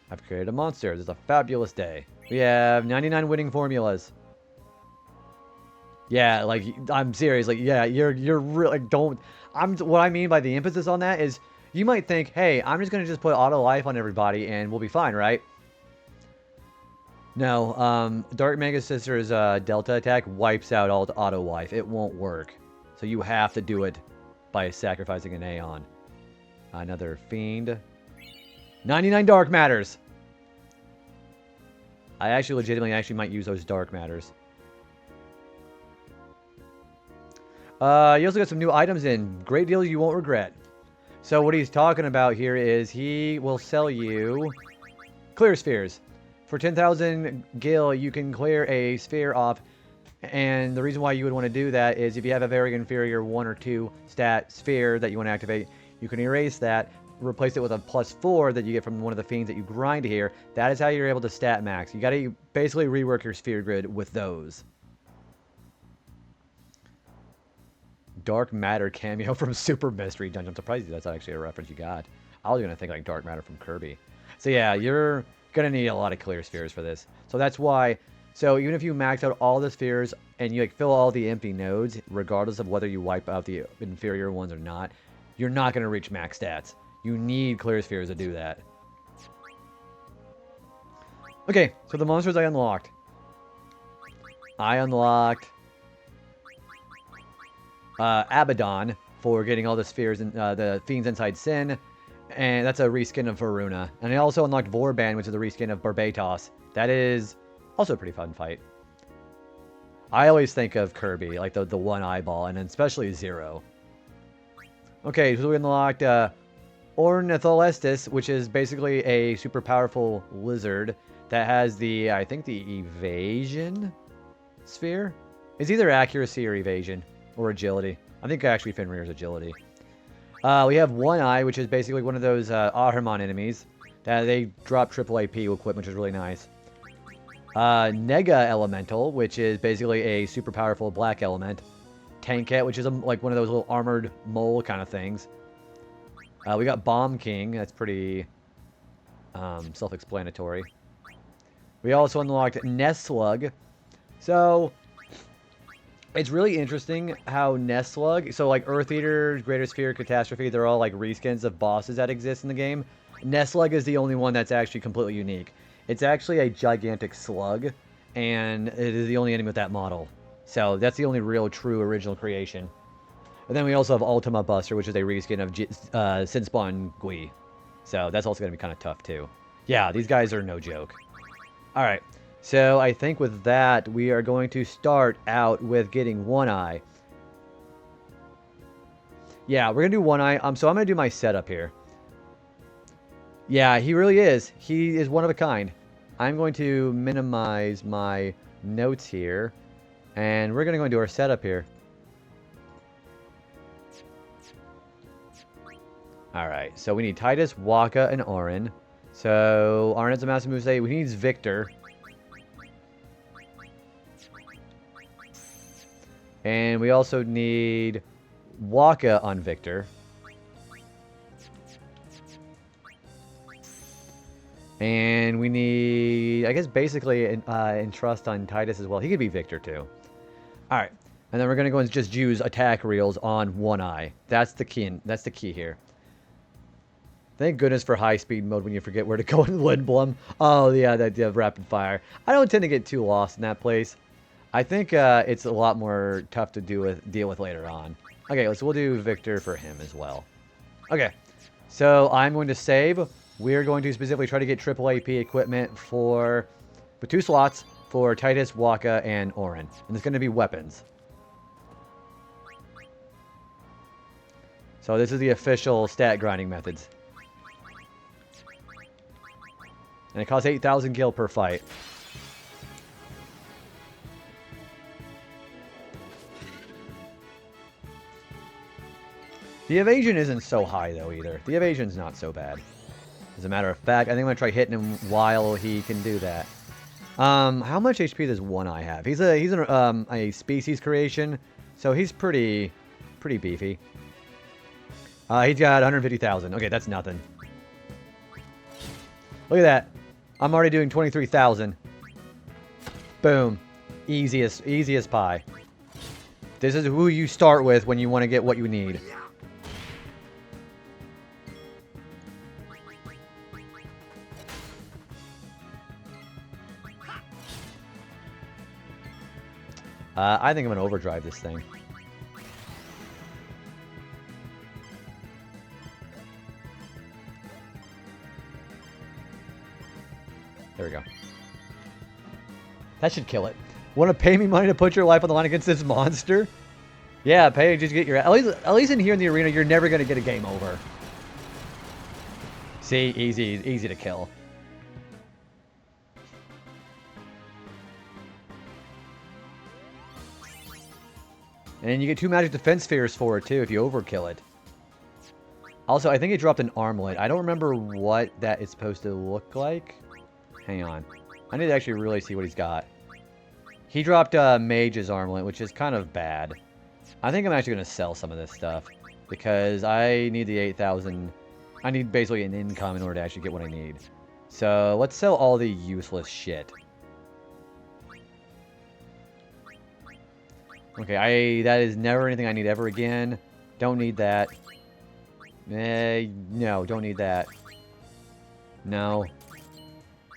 S1: I've created a monster. This is a fabulous day. We have 99 winning formulas. Yeah, like, I'm serious. Like, yeah, you're really, like, what I mean by the emphasis on that is, you might think, hey, I'm just gonna just put auto life on everybody and we'll be fine, right? No, Dark Mega Sister's Delta attack wipes out all the auto life. It won't work. So you have to do it by sacrificing an Aeon. Another Fiend. 99 Dark Matters! I actually legitimately might use those Dark Matters. You also got some new items in. Great deals you won't regret. So what he's talking about here is he will sell you Clear Spheres. For 10,000 gil, you can clear a sphere off, and the reason why you would want to do that is if you have a very inferior 1 or 2 stat sphere that you want to activate, you can erase that, replace it with a +4 that you get from one of the fiends that you grind here. That is how you're able to stat max. You got to basically rework your sphere grid with those. Dark Matter cameo from Super Mystery Dungeon. I'm surprised that's actually a reference you got. I was going to think like Dark Matter from Kirby. So yeah, you're going to need a lot of clear spheres for this. So that's why, so even if you max out all the spheres and you like fill all the empty nodes, regardless of whether you wipe out the inferior ones or not, you're not going to reach max stats. You need clear spheres to do that. Okay, so the monsters I unlocked. I unlocked Abaddon for getting all the spheres and the fiends inside Sin, and that's a reskin of Varuna. And I also unlocked Vorban, which is a reskin of Barbatos. That is also a pretty fun fight. I always think of Kirby, like the one eyeball, and especially Zero. Okay, so we unlocked Ornitholestis, which is basically a super powerful lizard that has the, I think, the evasion sphere. It's either accuracy or evasion or agility. I think actually Fenrir's agility. We have One Eye, which is basically one of those Ahriman enemies that they drop triple AP equipment, which is really nice. Nega Elemental, which is basically a super powerful black element. Tanket, which is like one of those little armored mole kind of things. We got Bomb King. That's pretty self-explanatory. We also unlocked Nest Slug. So, it's really interesting how Nest Slug... So, like, Earth Eater, Greater Sphere, Catastrophe, they're all, like, reskins of bosses that exist in the game. Nest Slug is the only one that's actually completely unique. It's actually a gigantic slug, and it is the only enemy with that model. So, that's the only real, true, original creation. And then we also have Ultima Buster, which is a reskin of Sinspawn Gui. So, that's also going to be kind of tough, too. Yeah, these guys are no joke. Alright, so I think with that, we are going to start out with getting One Eye. Yeah, we're going to do One Eye. So I'm going to do my setup here. Yeah, he really is. He is one of a kind. I'm going to minimize my notes here. And we're going to go into our setup here. Alright, so we need Titus, Waka, and Auron. So, Auron has a massive moveset. We need Victor. And we also need Waka on Victor. And we need, I guess, basically Entrust on Titus as well. He could be Victor, too. Alright. And then we're going to go and just use attack reels on One Eye. That's the key. That's the key here. Thank goodness for high-speed mode when you forget where to go in Lindblom. Oh, yeah, that rapid fire. I don't tend to get too lost in that place. I think it's a lot more tough to deal with later on. Okay, so we'll do Victor for him as well. Okay, so I'm going to save. We're going to specifically try to get triple AP equipment for 2 slots for Titus, Waka, and Auron. And it's going to be weapons. So this is the official stat grinding methods. And it costs 8,000 gil per fight. The evasion isn't so high, though, either. The evasion's not so bad. As a matter of fact, I think I'm going to try hitting him while he can do that. How much HP does One Eye have? He's a species creation, so he's pretty beefy. He's got 150,000. Okay, that's nothing. Look at that. I'm already doing 23,000. Boom. Easy as pie. This is who you start with when you want to get what you need. I think I'm going to overdrive this thing. There we go. That should kill it. Want to pay me money to put your life on the line against this monster? Yeah, pay just get your... At least in here in the arena, you're never going to get a game over. See? Easy to kill. And you get 2 magic defense spheres for it, too, if you overkill it. Also, I think he dropped an armlet. I don't remember what that is supposed to look like. Hang on. I need to actually really see what he's got. He dropped Mage's armlet, which is kind of bad. I think I'm actually going to sell some of this stuff. Because I need the 8,000... I need basically an income in order to actually get what I need. So, let's sell all the useless shit. Okay, that is never anything I need ever again. Don't need that. No, don't need that. No.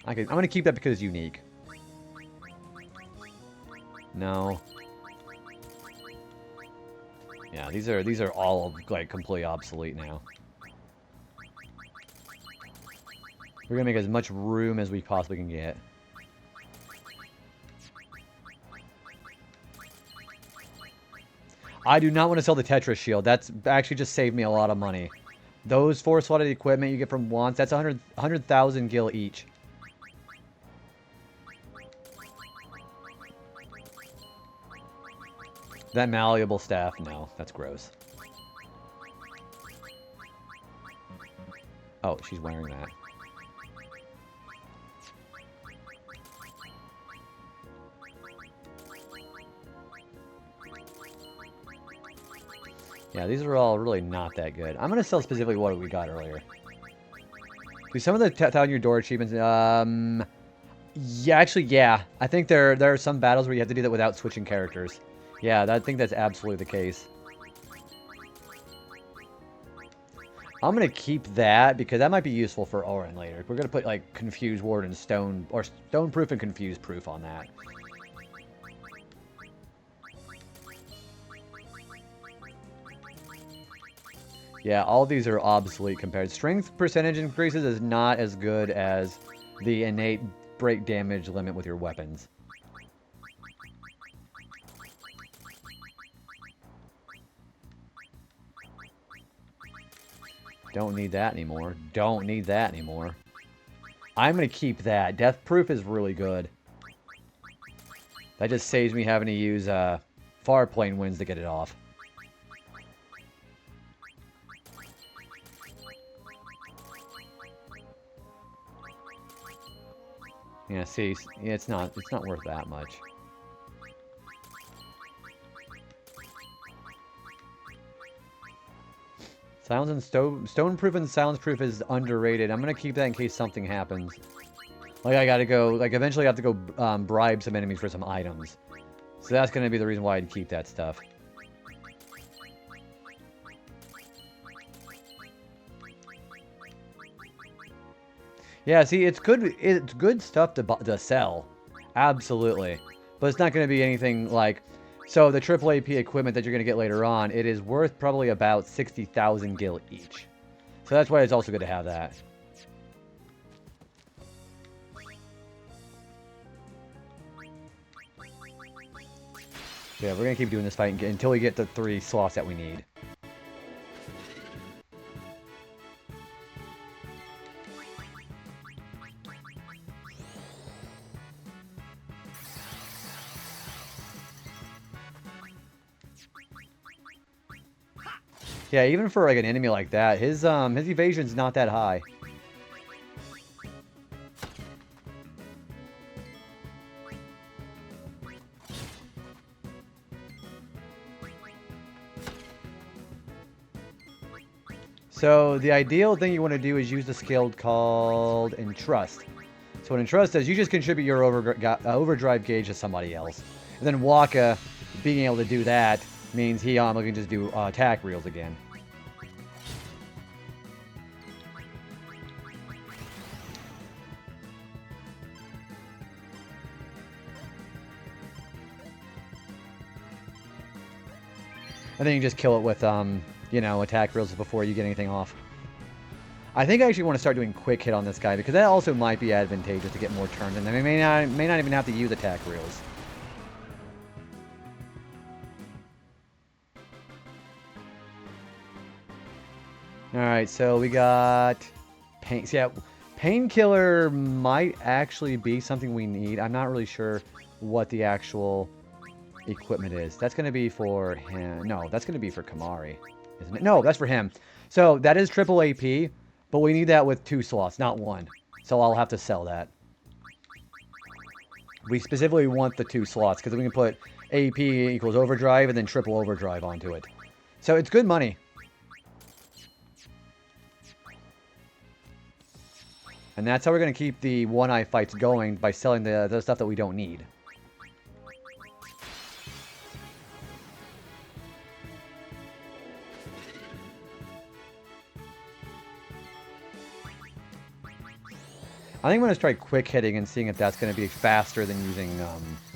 S1: I'm going to keep that because it's unique. No. Yeah, these are all like completely obsolete now. We're going to make as much room as we possibly can get. I do not want to sell the Tetris shield. That's actually just saved me a lot of money. Those 4-slotted equipment you get from Wants, that's 100,000 gil each. That malleable staff? No, that's gross. Oh, she's wearing that. Yeah, these are all really not that good. I'm going to sell specifically what we got earlier. Do some of the 1,000 Year Door achievements... yeah, actually, yeah. I think there are some battles where you have to do that without switching characters. Yeah, I think that's absolutely the case. I'm going to keep that because that might be useful for Orin later. We're going to put, like, Confuse Ward and Stone... or Stone Proof and Confuse Proof on that. Yeah, all these are obsolete compared. Strength percentage increases is not as good as the innate break damage limit with your weapons. Don't need that anymore. Don't need that anymore. I'm going to keep that. Death Proof is really good. That just saves me having to use Far Plane Winds to get it off. Yeah, see, it's not worth that much. Silence and Stone Proof and Silence Proof is underrated. I'm gonna keep that in case something happens. Like I gotta go, like eventually I have to go bribe some enemies for some items. So that's gonna be the reason why I'd keep that stuff. Yeah, see, it's good stuff to sell. Absolutely. But it's not going to be anything like... So, the triple AP equipment that you're going to get later on, it is worth probably about 60,000 gil each. So that's why it's also good to have that. Yeah, we're going to keep doing this fight until we get the 3 slots that we need. Yeah, even for like an enemy like that, his evasion's not that high. So the ideal thing you want to do is use the skill called Entrust. So what Entrust does, you just contribute your overdrive gauge to somebody else. And then Waka being able to do that means he can just do attack reels again. And then you just kill it with, you know, attack reels before you get anything off. I think I actually want to start doing quick hit on this guy because that also might be advantageous to get more turns, and then we may not even have to use attack reels. Alright, so we got pain. So yeah, painkiller might actually be something we need. I'm not really sure what the actual equipment is. That's going to be for him. No, that's going to be for Kamari, isn't it? No, that's for him. So that is triple AP, but we need that with 2 slots, not 1. So I'll have to sell that. We specifically want the 2 slots because we can put AP equals overdrive and then triple overdrive onto it. So it's good money. And that's how we're going to keep the one-eye fights going, by selling the stuff that we don't need. I think I'm going to try quick hitting and seeing if that's going to be faster than using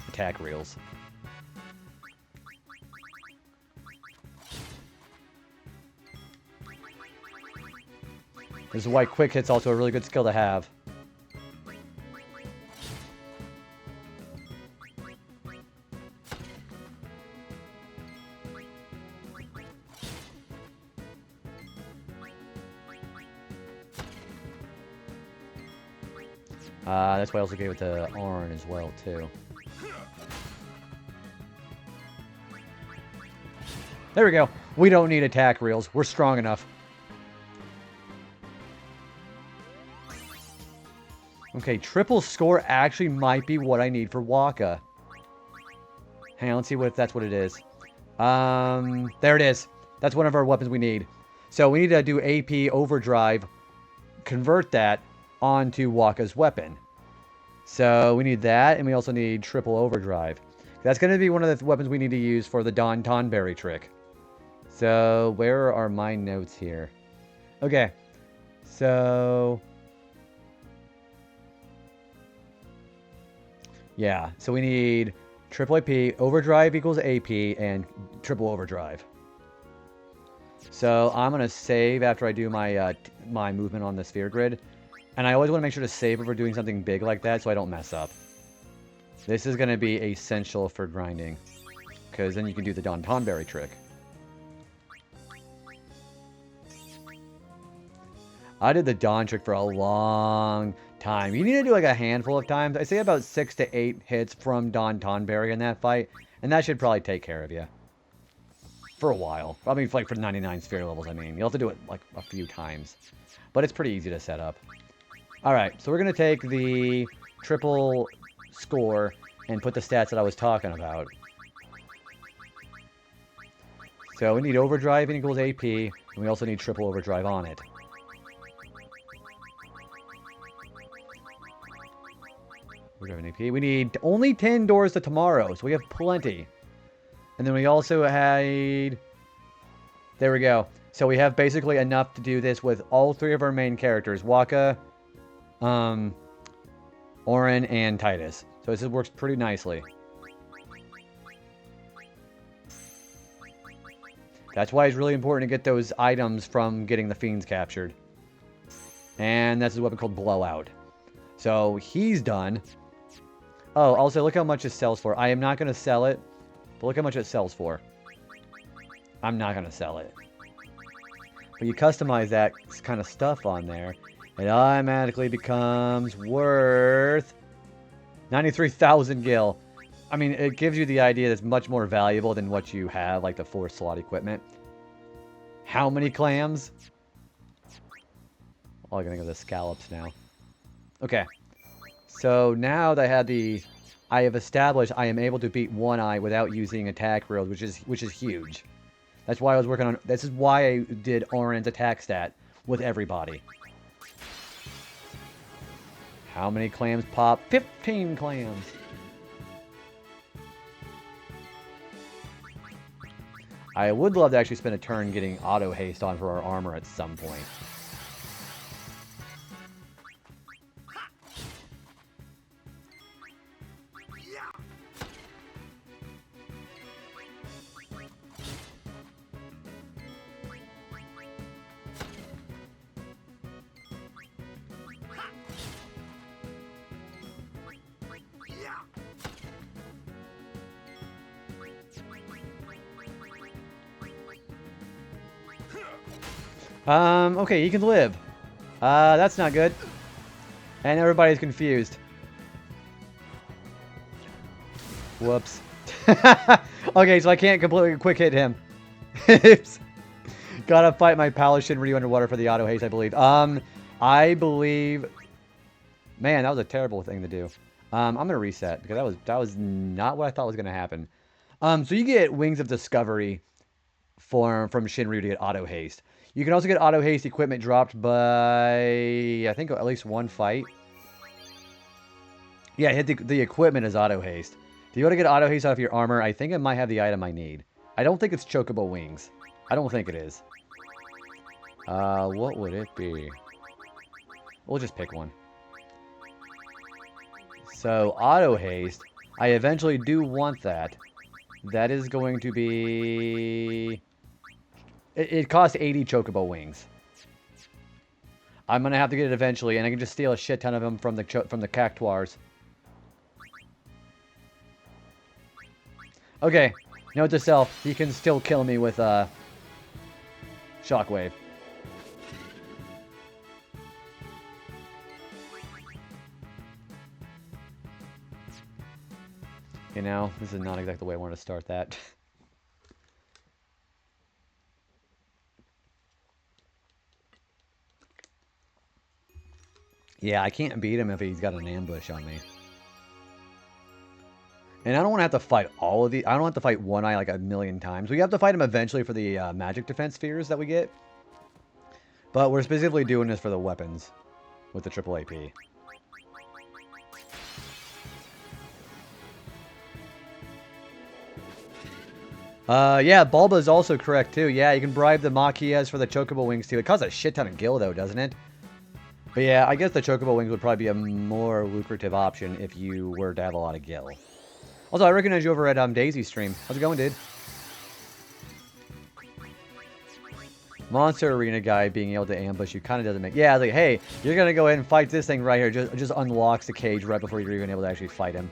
S1: attack reels. This is why quick hit's also a really good skill to have. That's why I also gave it to Arn as well, too. There we go. We don't need attack reels. We're strong enough. Okay, triple score actually might be what I need for Waka. Hang on, let's see if that's what it is. There it is. That's one of our weapons we need. So we need to do AP overdrive, convert that onto Waka's weapon. So we need that, and we also need triple overdrive. That's going to be one of the weapons we need to use for the Don Tonberry trick. So where are my notes here? Okay, so yeah, so we need triple AP, overdrive equals AP, and triple overdrive. So I'm going to save after I do my my movement on the sphere grid. And I always want to make sure to save if we're doing something big like that so I don't mess up. This is going to be essential for grinding. Because then you can do the Don Tonberry trick. I did the Don trick for a long time. You need to do like a handful of times. I say about 6 to 8 hits from Don Tonberry in that fight. And that should probably take care of you. For a while. I mean, like for 99 sphere levels, I mean. You'll have to do it like a few times. But it's pretty easy to set up. Alright, so we're going to take the triple score and put the stats that I was talking about. So we need overdrive equals AP, and we also need triple overdrive on it. Overdrive and AP. We need only 10 doors to tomorrow, so we have plenty. And then we also had... There we go. So we have basically enough to do this with all 3 of our main characters. Waka, Orin, and Titus. So this works pretty nicely. That's why it's really important to get those items from getting the fiends captured. And that's a weapon called Blowout. So he's done. Oh, also look how much it sells for. I am not going to sell it, but look how much it sells for. I'm not going to sell it. But you customize that kind of stuff on there, it automatically becomes worth 93,000 gil. I mean, it gives you the idea that it's much more valuable than what you have, like the 4-slot equipment. How many clams? Oh, I'm gonna go to the scallops now. Okay. So now that I have established I am able to beat One Eye without using attack reels, which is huge. That's why I was working on. This is why I did Orin's attack stat with everybody. How many clams pop? 15 clams. I would love to actually spend a turn getting auto haste on for our armor at some point. Okay, he can live. That's not good. And everybody's confused. Whoops. Okay, so I can't completely quick hit him. Gotta fight my Paladin Ryu underwater for the auto haste, I believe. I believe... Man, that was a terrible thing to do. I'm gonna reset, because that was not what I thought was gonna happen. So you get Wings of Discovery from Shinryu to get auto haste. You can also get auto haste equipment dropped by, I think, at least one fight. Yeah, hit the equipment as auto haste. If you want to get auto haste off your armor, I think it might have the item I need. I don't think it's Chocobo Wings. I don't think it is. What would it be? We'll just pick one. So, auto haste. I eventually do want that. That is going to be... It costs 80 Chocobo Wings. I'm going to have to get it eventually, and I can just steal a shit ton of them from the Cactuars. Okay, note to self, he can still kill me with Shockwave. You know, this is not exactly the way I wanted to start that. Yeah, I can't beat him if he's got an ambush on me. And I don't want to have to fight all of the... I don't have to fight One Eye like a million times. We have to fight him eventually for the magic defense spheres that we get. But we're specifically doing this for the weapons with the triple AP. Yeah, Bulba is also correct too. Yeah, you can bribe the Machias for the Chocobo Wings too. It costs a shit ton of gil though, doesn't it? But yeah, I guess the Chocobo Wings would probably be a more lucrative option if you were to have a lot of gil. Also, I recognize you over at Daisy's stream. How's it going, dude? Monster Arena guy being able to ambush you kind of doesn't make... Yeah, like, hey, you're going to go ahead and fight this thing right here. Just unlocks the cage right before you're even able to actually fight him.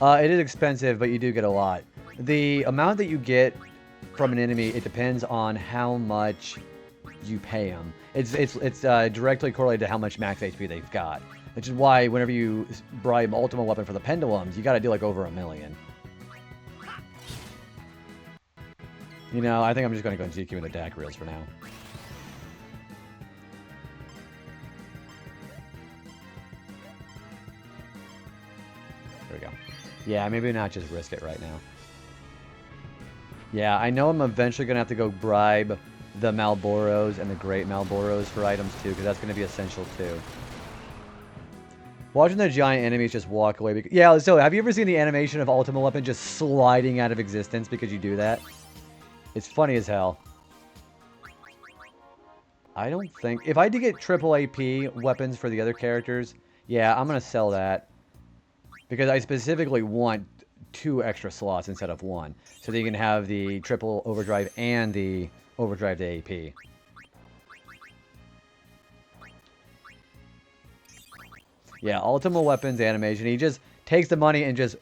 S1: It is expensive, but you do get a lot. The amount that you get from an enemy, it depends on how much you pay them. It's directly correlated to how much max HP they've got. Which is why whenever you bribe Ultimate Weapon for the Pendulums, you got to do like over 1 million. You know, I think I'm just going to go and GQ in the DAC reels for now. There we go. Yeah, maybe not just risk it right now. Yeah, I know I'm eventually going to have to go bribe the Malboros and the Great Malboros for items too, because that's going to be essential too. Watching the giant enemies just walk away. Yeah, so have you ever seen the animation of Ultimate Weapon just sliding out of existence because you do that? It's funny as hell. I don't think... If I did get triple AP weapons for the other characters, yeah, I'm going to sell that. Because I specifically want 2 extra slots instead of 1. So that you can have the triple overdrive and the overdrive to AP. Yeah, Ultimate Weapons animation. He just takes the money and just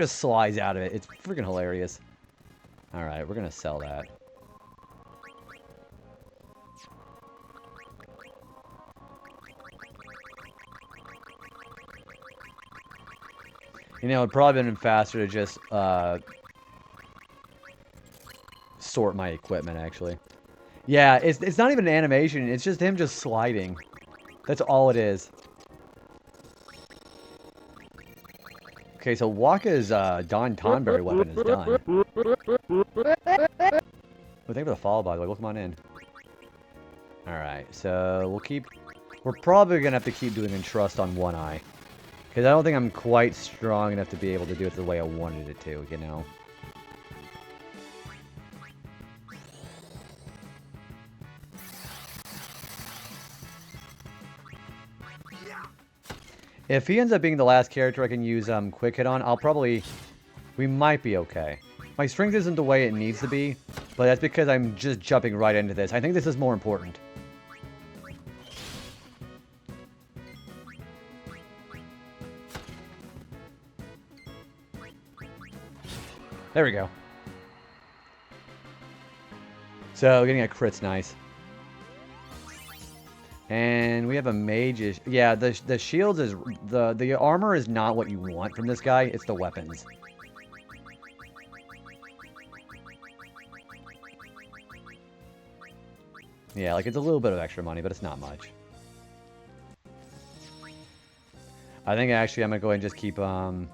S1: slides out of it. It's freaking hilarious. Alright, we're going to sell that. You know, it'd probably been faster to just sort my equipment, actually. Yeah, it's not even an animation. It's just him just sliding. That's all it is. Okay, so Waka's Don Tonberry weapon is done. Well, thank you for the follow, by the way. Welcome on in. Alright, so we'll keep... We're probably going to have to keep doing Entrust on One Eye. Because I don't think I'm quite strong enough to be able to do it the way I wanted it to, you know? If he ends up being the last character I can use Quick Hit on, I'll probably... We might be okay. My strength isn't the way it needs to be, but that's because I'm just jumping right into this. I think this is more important. There we go. So, getting a crit's nice. And we have a mage. Yeah, the shields is... The armor is not what you want from this guy. It's the weapons. Yeah, like it's a little bit of extra money, but it's not much. I think actually I'm gonna go ahead and just keep we're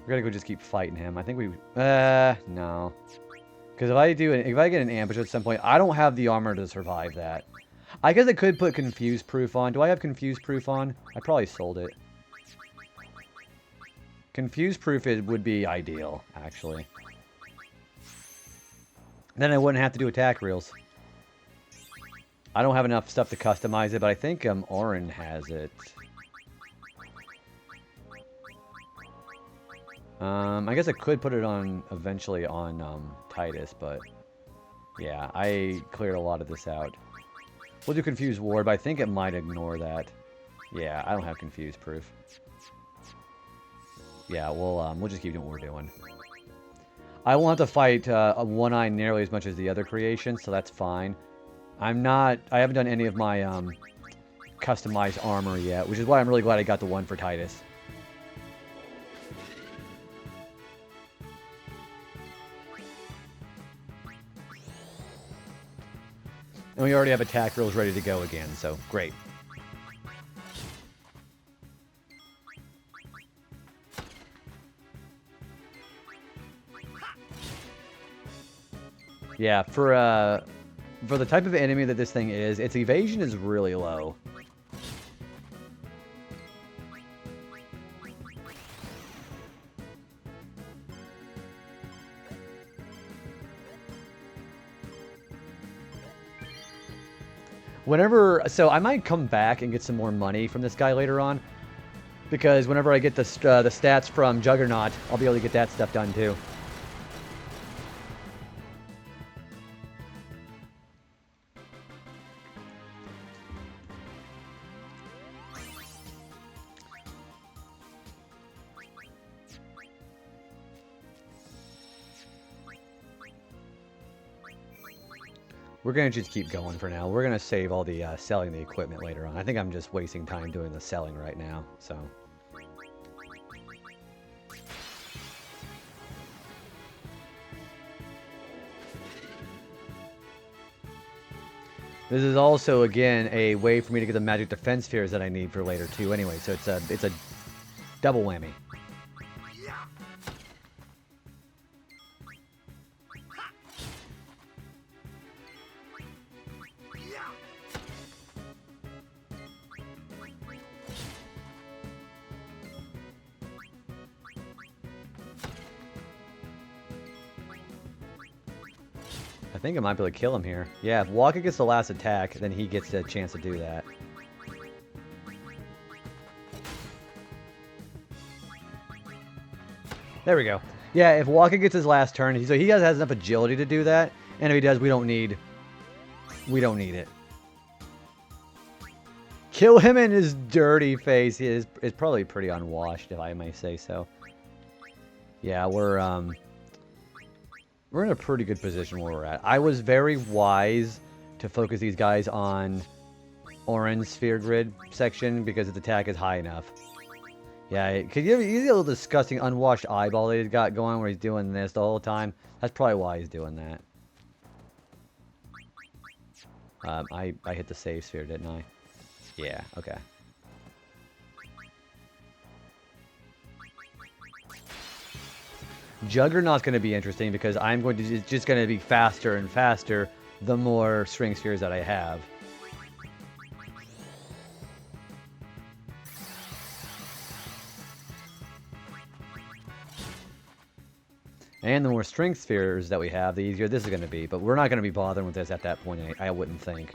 S1: gonna go just keep fighting him. I think we no. Because if I get an ambush at some point, I don't have the armor to survive that. I guess I could put Confuse Proof on. Do I have Confuse Proof on? I probably sold it. Confuse Proof would be ideal, actually. Then I wouldn't have to do attack reels. I don't have enough stuff to customize it, but I think Orin has it. I guess I could put it on eventually on Titus, but yeah, I cleared a lot of this out. We'll do Confuse Ward, but I think it might ignore that. Yeah, I don't have Confuse Proof. Yeah, we'll just keep doing what we're doing. I won't have to fight One Eye nearly as much as the other creations, so that's fine. I haven't done any of my customized armor yet, which is why I'm really glad I got the one for Titus. And we already have attack rolls ready to go again, so great. Yeah, for the type of enemy that this thing is, its evasion is really low. So I might come back and get some more money from this guy later on, because whenever I get the stats from Juggernaut, I'll be able to get that stuff done too. We're going to just keep going for now. We're going to save all the selling the equipment later on. I think I'm just wasting time doing the selling right now, so. This is also, again, a way for me to get the magic defense spheres that I need for later, too, anyway. So it's a double whammy. I think I might be able to kill him here. Yeah, if Waka gets the last attack, then he gets a chance to do that. There we go. Yeah, if Waka gets his last turn, so he has enough agility to do that. And if he does, we don't need it. Kill him in his dirty face. He is probably pretty unwashed, if I may say so. Yeah, we're in a pretty good position where we're at. I was very wise to focus these guys on orange sphere grid section because its attack is high enough. Yeah, because you see a little disgusting unwashed eyeball that he's got going where he's doing this the whole time. That's probably why he's doing that. I hit the save sphere, didn't I? Yeah, okay. Juggernaut's going to be interesting because it's just going to be faster and faster the more string spheres that I have. And the more string spheres that we have, the easier this is going to be. But we're not going to be bothering with this at that point, I wouldn't think.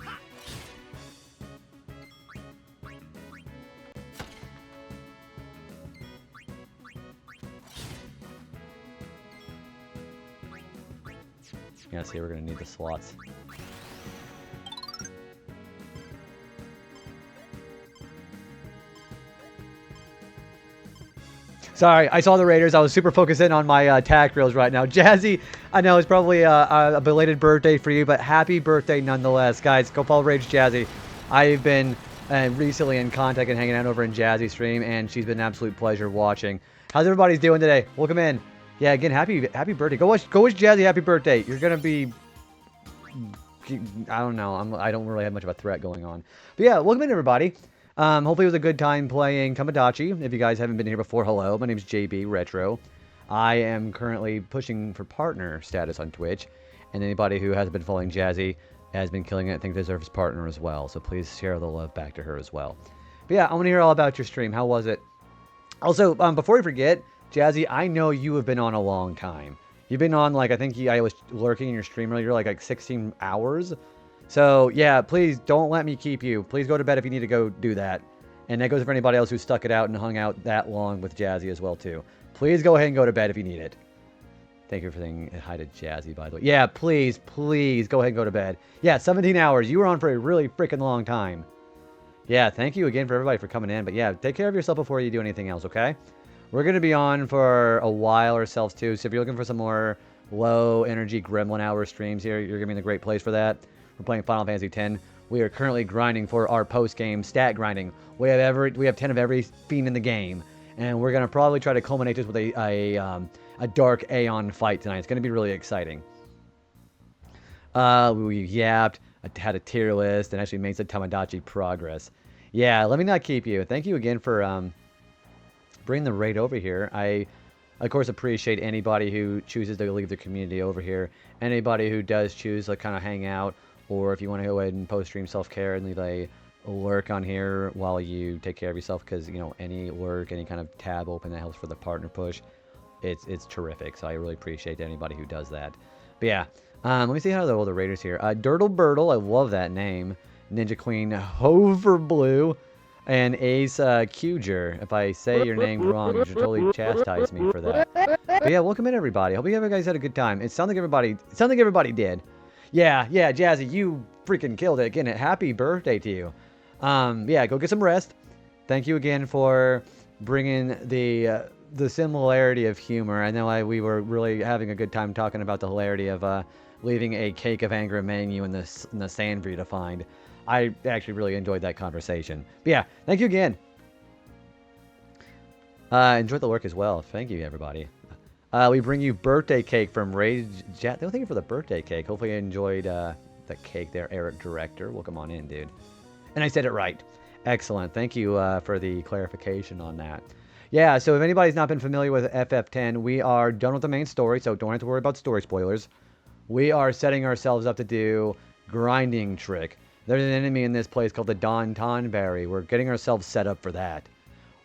S1: Yeah, see, we're going to need the slots. Sorry, I saw the Raiders. I was super focused in on my attack reels right now. Jazzy, I know it's probably a belated birthday for you, but happy birthday nonetheless. Guys, go follow Rage Jazzy. I've been recently in contact and hanging out over in Jazzy's stream, and she's been an absolute pleasure watching. How's everybody's doing today? Welcome in. Yeah, again, happy birthday. Go wish Jazzy happy birthday. You're gonna be, I don't know. I don't really have much of a threat going on. But yeah, welcome in everybody. Hopefully it was a good time playing Tomodachi. If you guys haven't been here before, hello. My name is JB Retro. I am currently pushing for partner status on Twitch, and anybody who hasn't been following Jazzy has been killing it. I think deserves partner as well. So please share the love back to her as well. But yeah, I want to hear all about your stream. How was it? Also, before we forget, Jazzy, I know you have been on a long time. You've been on, like, I think I was lurking in your stream earlier, like 16 hours. So, yeah, please don't let me keep you. Please go to bed if you need to go do that. And that goes for anybody else who stuck it out and hung out that long with Jazzy as well, too. Please go ahead and go to bed if you need it. Thank you for saying hi to Jazzy, by the way. Yeah, please go ahead and go to bed. Yeah, 17 hours. You were on for a really freaking long time. Yeah, thank you again for everybody for coming in. But yeah, take care of yourself before you do anything else, okay? We're going to be on for a while ourselves, too. So if you're looking for some more low-energy Gremlin Hour streams here, you're going to be in a great place for that. We're playing Final Fantasy X. We are currently grinding for our post-game stat grinding. We have 10 of every fiend in the game. And we're going to probably try to culminate this with a Dark Aeon fight tonight. It's going to be really exciting. We yapped. had a tier list and actually made some Tamagotchi progress. Yeah, let me not keep you. Thank you again for bringing the raid over here. I, of course, appreciate anybody who chooses to leave their community over here. Anybody who does choose to kind of hang out, or if you want to go ahead and post-stream self-care and leave a lurk on here while you take care of yourself, because, you know, any lurk, any kind of tab open that helps for the partner push, it's terrific. So I really appreciate anybody who does that. But yeah, let me see how the older raiders here. Dirtle Birdle, I love that name. Ninja Queen Hoverblue, and Ace Cuger. If I say your name wrong, you should totally chastise me for that. But yeah, welcome in everybody. Hope you guys had a good time. It sounded like everybody did. Yeah, Jazzy, you freaking killed it. Again, happy birthday to you. Yeah, go get some rest. Thank you again for bringing the similarity of humor. I know we were really having a good time talking about the hilarity of leaving a cake of anger menu in the sand for you to find. I actually really enjoyed that conversation. But yeah, thank you again. Enjoyed the work as well. Thank you, everybody. We bring you birthday cake from Ray Jet. Thank you for the birthday cake. Hopefully you enjoyed the cake there, Eric Director. Welcome on in, dude. And I said it right. Excellent. Thank you for the clarification on that. Yeah, so if anybody's not been familiar with FF10, we are done with the main story, so don't have to worry about story spoilers. We are setting ourselves up to do grinding trick. There's an enemy in this place called the Don Tonberry. We're getting ourselves set up for that.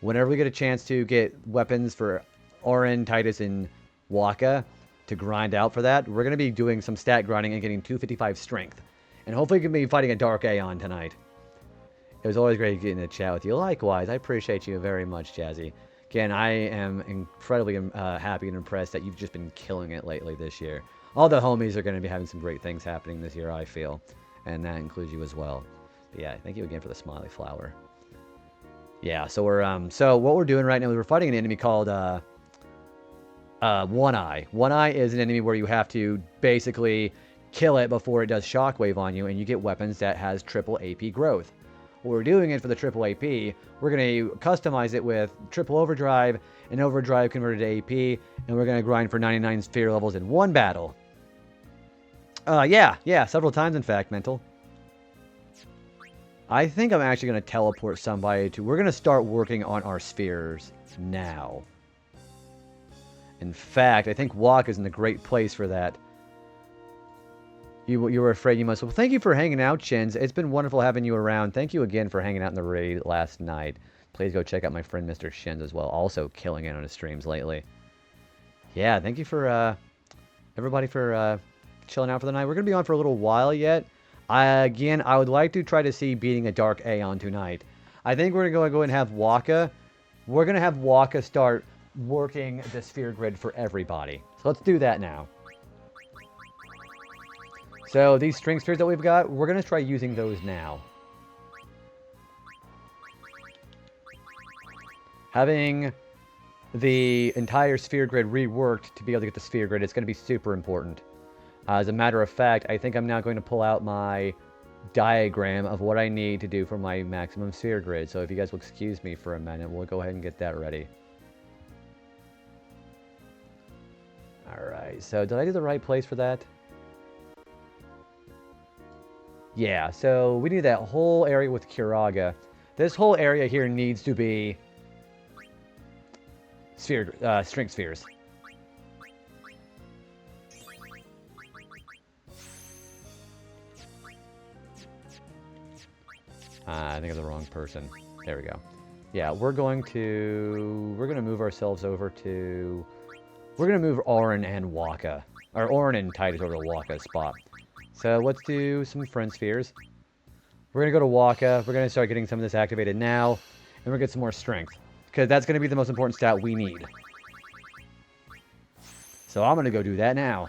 S1: Whenever we get a chance to get weapons for Orin, Titus, and Waka to grind out for that, we're going to be doing some stat grinding and getting 255 strength. And hopefully we can be fighting a Dark Aeon tonight. It was always great getting to chat with you. Likewise, I appreciate you very much, Jazzy. Again, I am incredibly happy and impressed that you've just been killing it lately this year. All the homies are going to be having some great things happening this year, I feel. And that includes you as well. But yeah, thank you again for the smiley flower. Yeah, so we're so what we're doing right now is we're fighting an enemy called One Eye. One Eye is an enemy where you have to basically kill it before it does shockwave on you, and you get weapons that has triple AP growth. What we're doing it for the triple AP, we're going to customize it with triple overdrive and overdrive converted to AP, and we're going to grind for 99 sphere levels in one battle. Yeah, several times in fact, Mental. I think I'm actually going to teleport somebody to... We're going to start working on our spheres now. In fact, I think Walk is in a great place for that. You were afraid you must... Well, thank you for hanging out, Chins. It's been wonderful having you around. Thank you again for hanging out in the raid last night. Please go check out my friend Mr. Shins as well. Also killing it on his streams lately. Yeah, thank you for... everybody for... chilling out for the night. We're going to be on for a little while yet. Again, I would like to try to see beating a Dark Aeon tonight. I think we're going to go and have Waka. We're going to have Waka start working the sphere grid for everybody. So let's do that now. So these string spheres that we've got, we're going to try using those now. Having the entire sphere grid reworked to be able to get the sphere grid is going to be super important. As a matter of fact, I think I'm now going to pull out my diagram of what I need to do for my maximum sphere grid. So if you guys will excuse me for a minute, we'll go ahead and get that ready. Alright, so did I do the right place for that? Yeah, so we need that whole area with Kiraga. This whole area here needs to be string spheres. I think of the wrong person. There we go. Yeah, we're going to move ourselves over to... We're going to move Orin and Waka. Or Orin and Titus over to Waka's spot. So let's do some friend spheres. We're going to go to Waka. We're going to start getting some of this activated now. And we're going to get some more strength. Because that's going to be the most important stat we need. So I'm going to go do that now.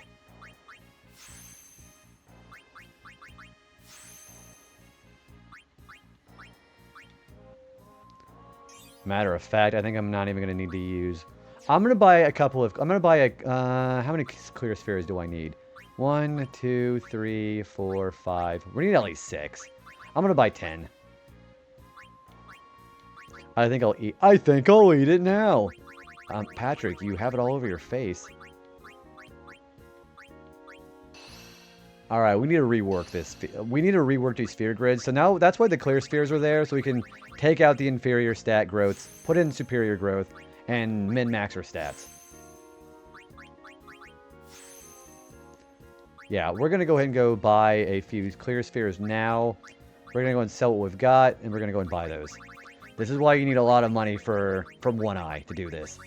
S1: Matter of fact, I think I'm not even going to need to use... I'm going to buy a couple of... I'm going to buy a... how many clear spheres do I need? 1, 2, 3, 4, 5. We need at least 6. I'm going to buy 10. I think I'll eat it now. Patrick, you have it all over your face. All right, we need to rework this. We need to rework these sphere grids. So now that's why the clear spheres are there, so we can take out the inferior stat growths, put in superior growth, and min-max our stats. Yeah, we're going to go ahead and go buy a few clear spheres now. We're going to go and sell what we've got, and we're going to go and buy those. This is why you need a lot of money from One Eye to do this.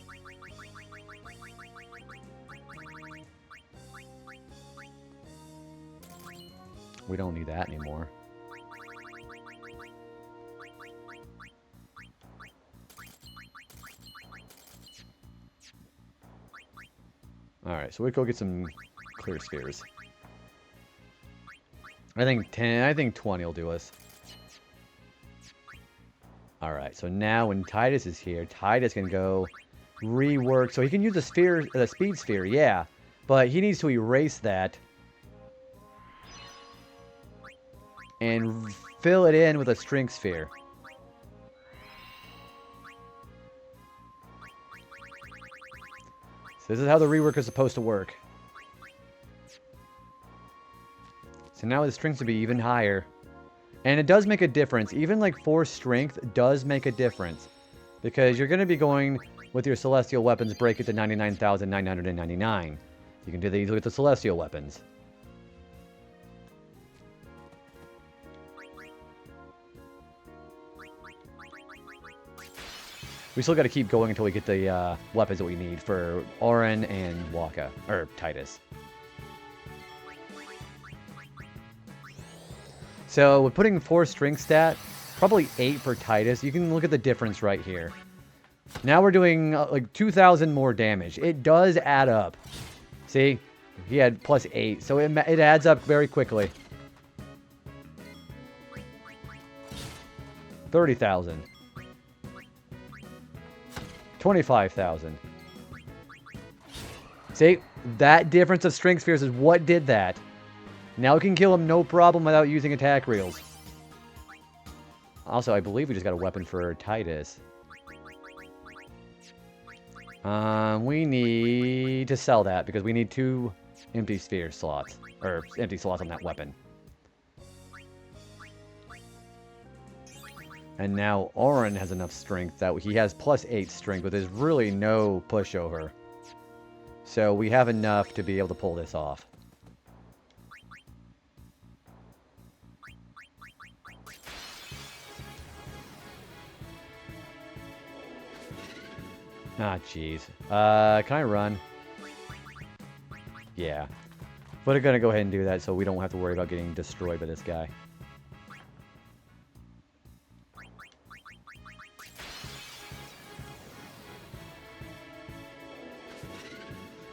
S1: We don't need that anymore. Alright, so we go get some clear spheres. I think 10, I think 20 will do us. Alright, so now when Titus is here, Titus can go rework. So he can use the sphere, the speed sphere, yeah. But he needs to erase that. And fill it in with a strength sphere. So this is how the rework is supposed to work. So now the strength to be even higher. And it does make a difference. Even like 4 strength does make a difference. Because you're going to be going with your celestial weapons, break it to 99,999. You can do these with the celestial weapons. We still got to keep going until we get the weapons that we need for Auron and Waka, or Titus. So we're putting 4 strength stat, probably 8 for Titus. You can look at the difference right here. Now we're doing like 2,000 more damage. It does add up. See, he had plus 8, so it adds up very quickly. 30,000. 25,000. See, that difference of strength spheres is what did that. Now we can kill him no problem without using attack reels. Also, I believe we just got a weapon for Titus. We need to sell that because we need 2 empty sphere slots. Or empty slots on that weapon. And now Auron has enough strength that he has plus 8 strength, but there's really no pushover. So we have enough to be able to pull this off. Ah, jeez. Can I run? Yeah. But I'm gonna go ahead and do that so we don't have to worry about getting destroyed by this guy.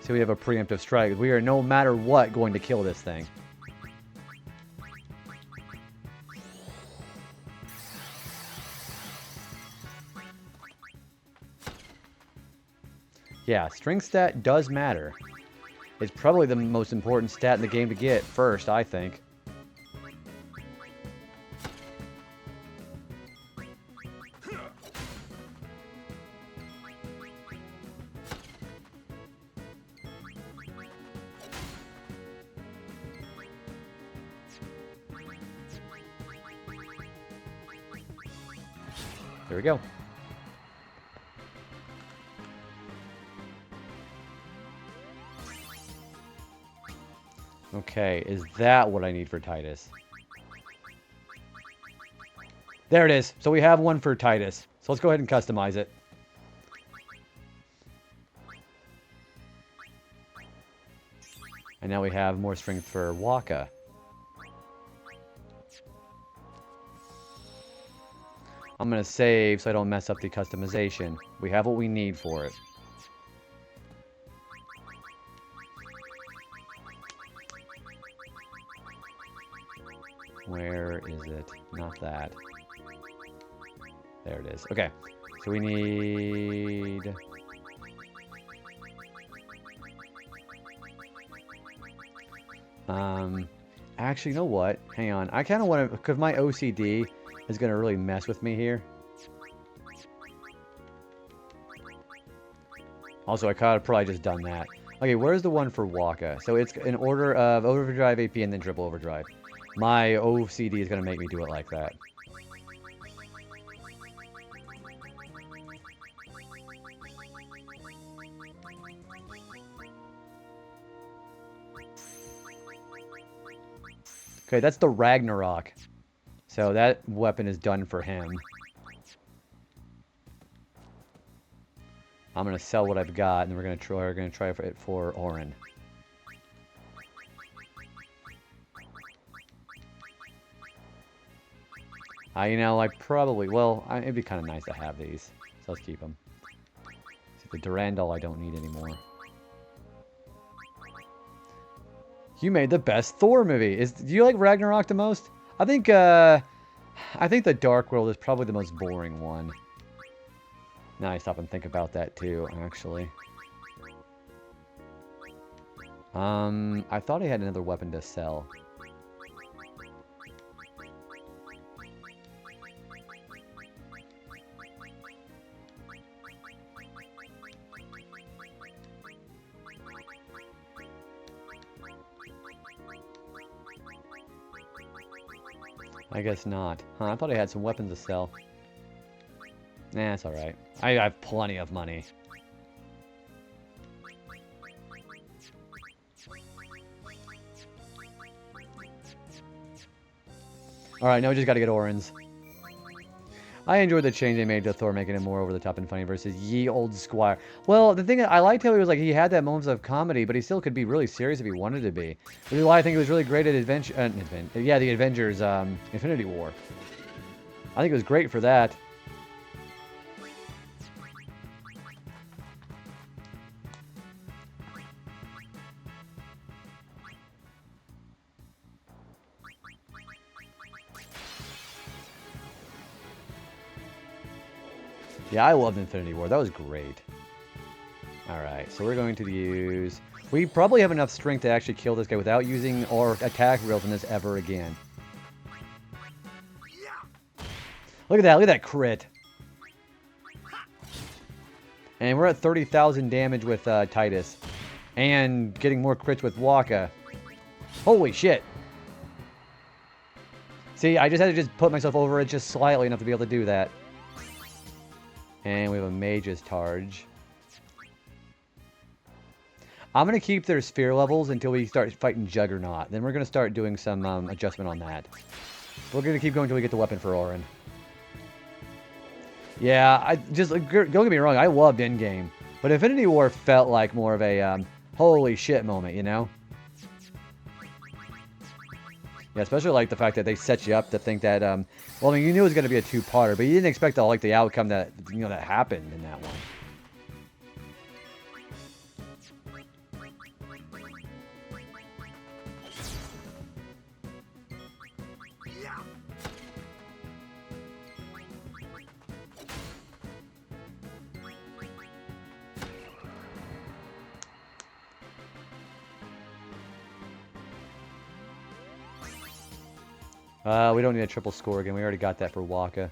S1: So we have a preemptive strike. We are no matter what going to kill this thing. Yeah, strength stat does matter. It's probably the most important stat in the game to get first, I think. There we go. Okay, is that what I need for Titus? There it is. So we have one for Titus. So let's go ahead and customize it. And now we have more strength for Waka. I'm going to save so I don't mess up the customization. We have what we need for it. Where is it? Not that. There it is. Okay. So we need... Actually, you know what? Hang on. I kind of want to... Because my OCD is going to really mess with me here. Also, I could have probably just done that. Okay, where's the one for Waka? So it's in order of overdrive, AP, and then triple overdrive. My OCD is going to make me do it like that. Okay, that's the Ragnarok. So that weapon is done for him. I'm gonna sell what I've got, and then we're gonna try it for Orin. You know, I probably, well, it'd be kind of nice to have these, so let's keep them. See, the Durandal I don't need anymore. You made the best Thor movie. Do you like Ragnarok the most? I think the Dark World is probably the most boring one. Now I stop and think about that too, actually. I thought I had another weapon to sell. I guess not. Huh, I thought I had some weapons to sell. Nah, it's alright. I have plenty of money. Alright, now we just gotta get Orin's. I enjoyed the change they made to Thor, making it more over the top and funny versus Ye Old Squire. Well, the thing I liked how he was like, he had that moments of comedy, but he still could be really serious if he wanted to be. Which is why I think it was really great at the Avengers Infinity War. I think it was great for that. Yeah, I loved Infinity War. That was great. Alright, so we're going to use... We probably have enough strength to actually kill this guy without using our attack rails in this ever again. Look at that crit. And we're at 30,000 damage with Titus. And getting more crits with Waka. Holy shit. See, I just had to just put myself over it just slightly enough to be able to do that. And we have a Mage's Targe. I'm going to keep their sphere levels until we start fighting Juggernaut. Then we're going to start doing some adjustment on that. We're going to keep going until we get the weapon for Orin. Yeah, don't get me wrong, I loved Endgame. But Infinity War felt like more of a holy shit moment, you know? Yeah, especially like the fact that they set you up to think that, well, I mean, you knew it was going to be a two-parter, but you didn't expect the outcome that, you know, that happened in that one. We don't need a triple score again. We already got that for Waka.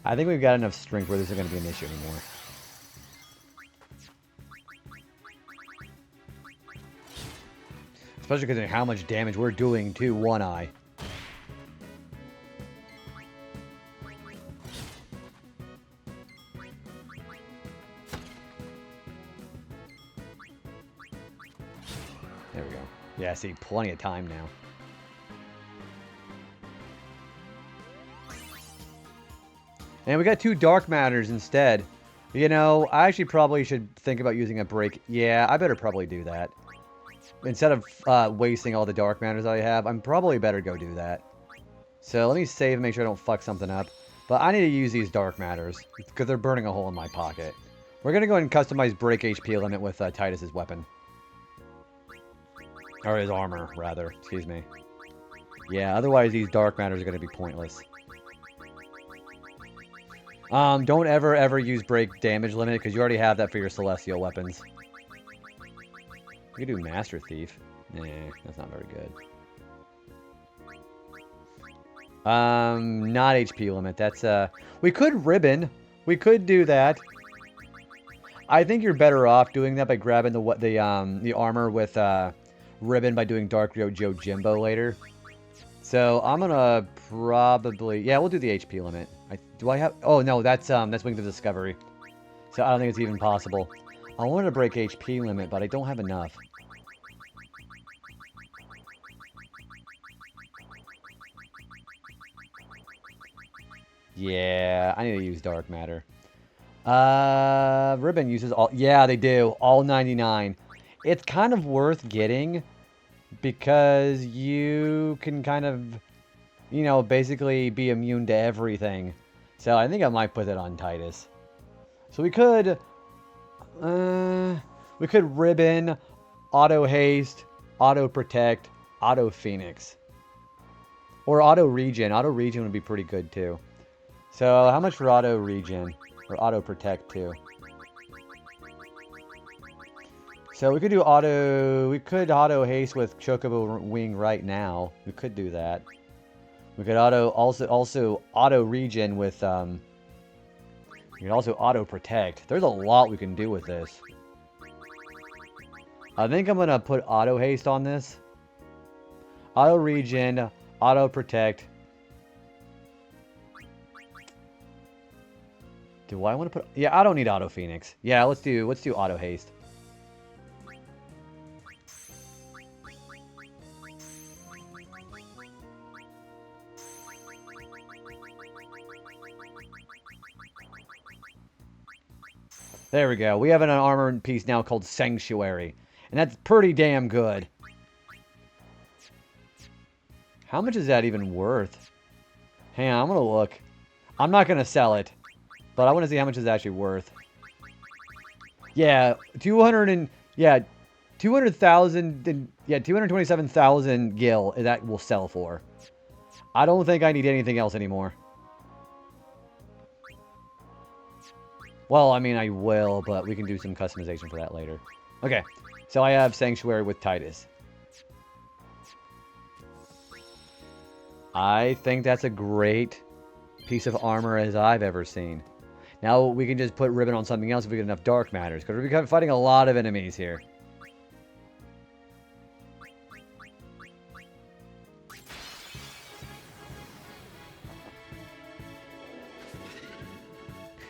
S1: I think we've got enough strength where this isn't going to be an issue anymore. Especially considering how much damage we're doing to One Eye. There we go. Yeah, see, plenty of time now. And we got 2 Dark Matters instead. You know, I actually probably should think about using a break. Yeah, I better probably do that. Instead of wasting all the Dark Matters I have, I'm probably better go do that. So let me save and make sure I don't fuck something up. But I need to use these Dark Matters, because they're burning a hole in my pocket. We're going to go ahead and customize break HP limit with Titus's weapon. Or his armor, rather. Excuse me. Yeah, otherwise these Dark Matters are going to be pointless. Don't ever use break damage limit, because you already have that for your Celestial weapons. We could do Master Thief. Nah, that's not very good. Not HP limit. That's, we could Ribbon. We could do that. I think you're better off doing that by grabbing the armor with, Ribbon by doing Dark Joe Jimbo later. So, I'm gonna probably... Yeah, we'll do the HP limit. Do I have... Oh, no, that's Wings of Discovery. So, I don't think it's even possible. I wanted to break HP limit, but I don't have enough. Yeah, I need to use Dark Matter. Ribbon uses all... Yeah, they do. All 99. It's kind of worth getting because you can kind of, you know, basically be immune to everything. So I think I might put it on Titus. So we could Ribbon, Auto Haste, Auto Protect, Auto Phoenix. Or Auto Regen. Auto Regen would be pretty good too. So, how much for Auto Regen? Or Auto Protect, too? So, we could do Auto Haste with Chocobo Wing right now. We could do that. We could also Auto Regen with, we could also Auto Protect. There's a lot we can do with this. I think I'm gonna put Auto Haste on this. Auto Regen, Auto Protect. Do I want to put... Yeah, I don't need Auto Phoenix. Yeah, let's do Auto Haste. There we go. We have an armor piece now called Sanctuary. And that's pretty damn good. How much is that even worth? Hang on, I'm going to look. I'm not going to sell it. But I want to see how much it's actually worth. Yeah, 200,000 and 227,000 gil that will sell for. I don't think I need anything else anymore. Well, I mean, I will, but we can do some customization for that later. Okay, so I have Sanctuary with Titus. I think that's a great piece of armor as I've ever seen. Now we can just put Ribbon on something else if we get enough Dark Matters. Because we're fighting a lot of enemies here.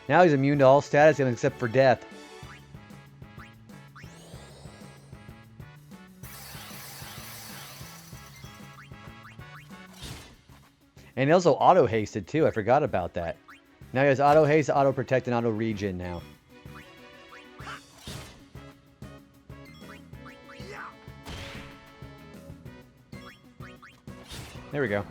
S1: Now he's immune to all status except for death. And he also auto-hasted too. I forgot about that. Now he has Auto Haste, Auto Protect, and Auto Regen now. There we go.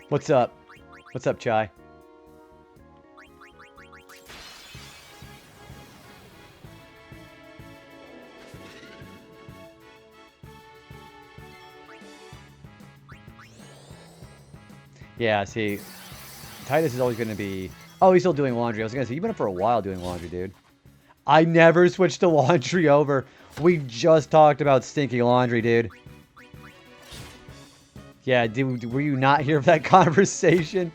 S1: What's up? What's up, Chai? Yeah, see, Titus is always going to be... Oh, he's still doing laundry. I was going to say, you've been up for a while doing laundry, dude. I never switched to laundry over. We just talked about stinky laundry, dude. Yeah, were you not here for that conversation?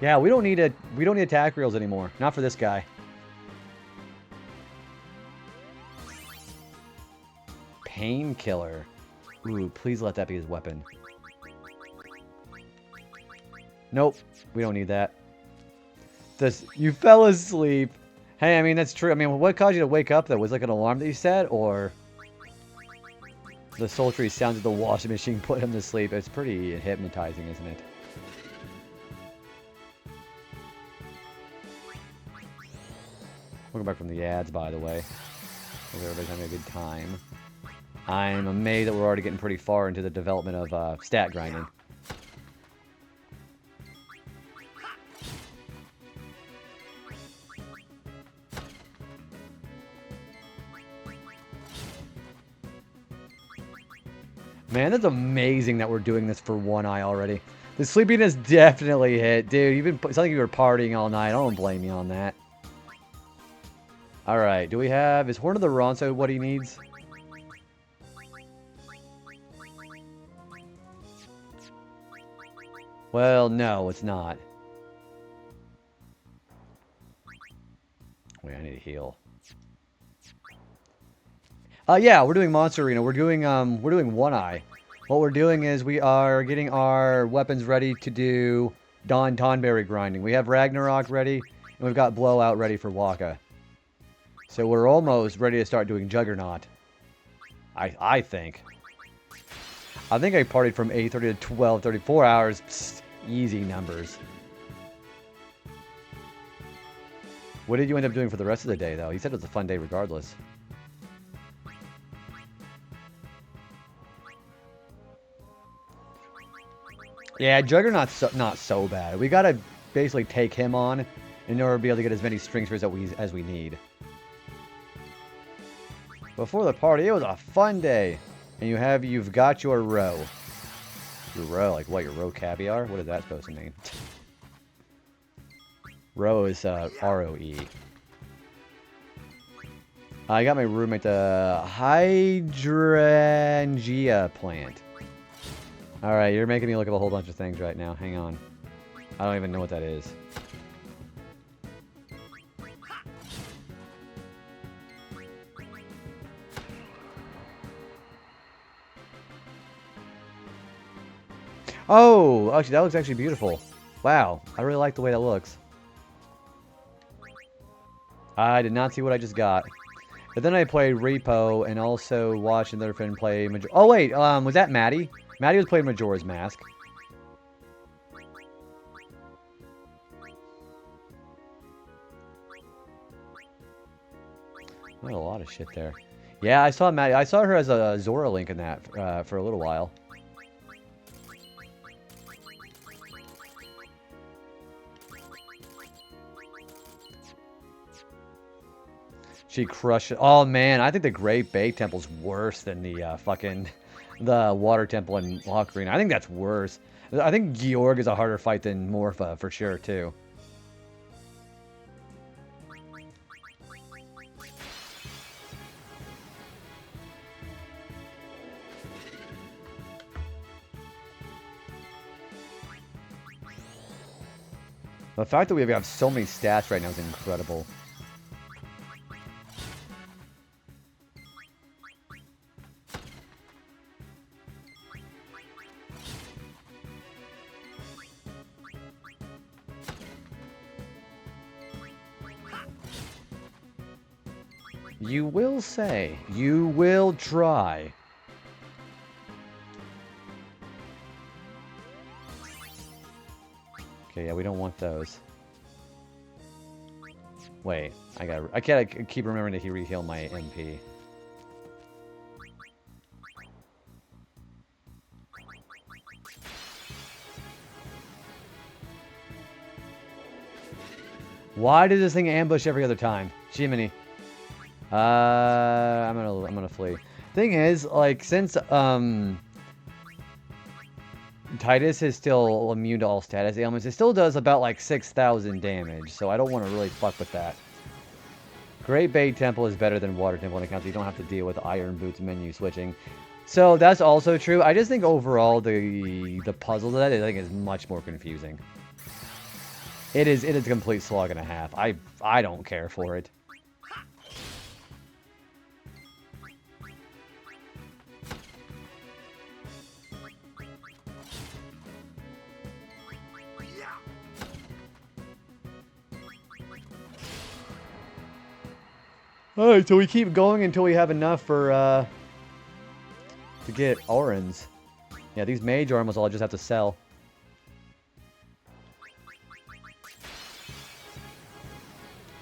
S1: Yeah, we don't need attack reels anymore. Not for this guy. Painkiller. Ooh, please let that be his weapon. Nope, we don't need that. You fell asleep. Hey, I mean, that's true. I mean, what caused you to wake up, though? Was it like an alarm that you set, or the sultry sounds of the washing machine put him to sleep? It's pretty hypnotizing, isn't it? Welcome back from the ads, by the way. Hope everybody's having a good time. I'm amazed that we're already getting pretty far into the development of stat grinding. Man, that's amazing that we're doing this for one eye already. The sleepiness definitely hit. Dude, it's like you were partying all night. I don't blame you on that. Alright, do we have... Is Horn of the Ronso what he needs? Well, no, it's not. Wait, I need to heal. Yeah, we're doing Monster Arena. We're doing One Eye. What we're doing is we are getting our weapons ready to do Don Tonberry grinding. We have Ragnarok ready, and we've got Blowout ready for Waka. So we're almost ready to start doing Juggernaut. I think. I think I partied from 8:30 to 12:30, 4 hours. Psst, easy numbers. What did you end up doing for the rest of the day, though? You said it was a fun day regardless. Yeah, Juggernaut's not so bad. We gotta basically take him on in order to be able to get as many string spirits as we need. Before the party, it was a fun day. And you've got your row. Your row, like what, your row caviar? What is that supposed to mean? Row is R-O-E. I got my roommate the hydrangea plant. Alright, you're making me look up a whole bunch of things right now. Hang on. I don't even know what that is. Oh, actually, that looks actually beautiful. Wow, I really like the way that looks. I did not see what I just got. But then I played Repo and also watched another friend play Major. Oh, wait, was that Maddie? Maddie was playing Majora's Mask. Not a lot of shit there. Yeah, I saw Maddie. I saw her as a Zora Link in that for a little while. She crushed it. Oh, man. I think the Great Bay Temple's worse than the the Water Temple in Ocarina. I think that's worse. I think Georg is a harder fight than Morpha, for sure, too. The fact that we have so many stats right now is incredible. You will say. You will try. Okay, yeah, we don't want those. Wait, I gotta keep remembering to re-heal my MP. Why does this thing ambush every other time? Jiminy. I'm gonna flee. Thing is, like, since Titus is still immune to all status ailments, it still does about like 6,000 damage, so I don't want to really fuck with that. Great Bay Temple is better than Water Temple on account so you don't have to deal with Iron Boots menu switching. So that's also true. I just think overall the puzzle to that I think is much more confusing. It is a complete slog and a half. I don't care for it. Alright, so we keep going until we have enough for, to get Orans. Yeah, these mage armors I'll just have to sell.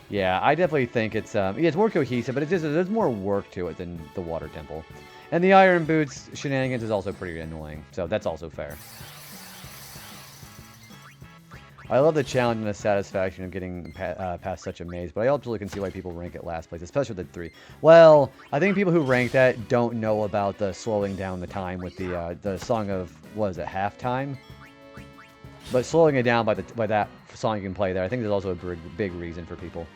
S1: Yeah, I definitely think it's, yeah, it's more cohesive, but it's just, there's more work to it than the Water Temple. And the Iron Boots shenanigans is also pretty annoying, so that's also fair. I love the challenge and the satisfaction of getting past such a maze, but I absolutely can see why people rank it last place, especially with the 3. Well, I think people who rank that don't know about the slowing down the time with the song of, what is it, halftime? But slowing it down by that song you can play there, I think there's also a big reason for people.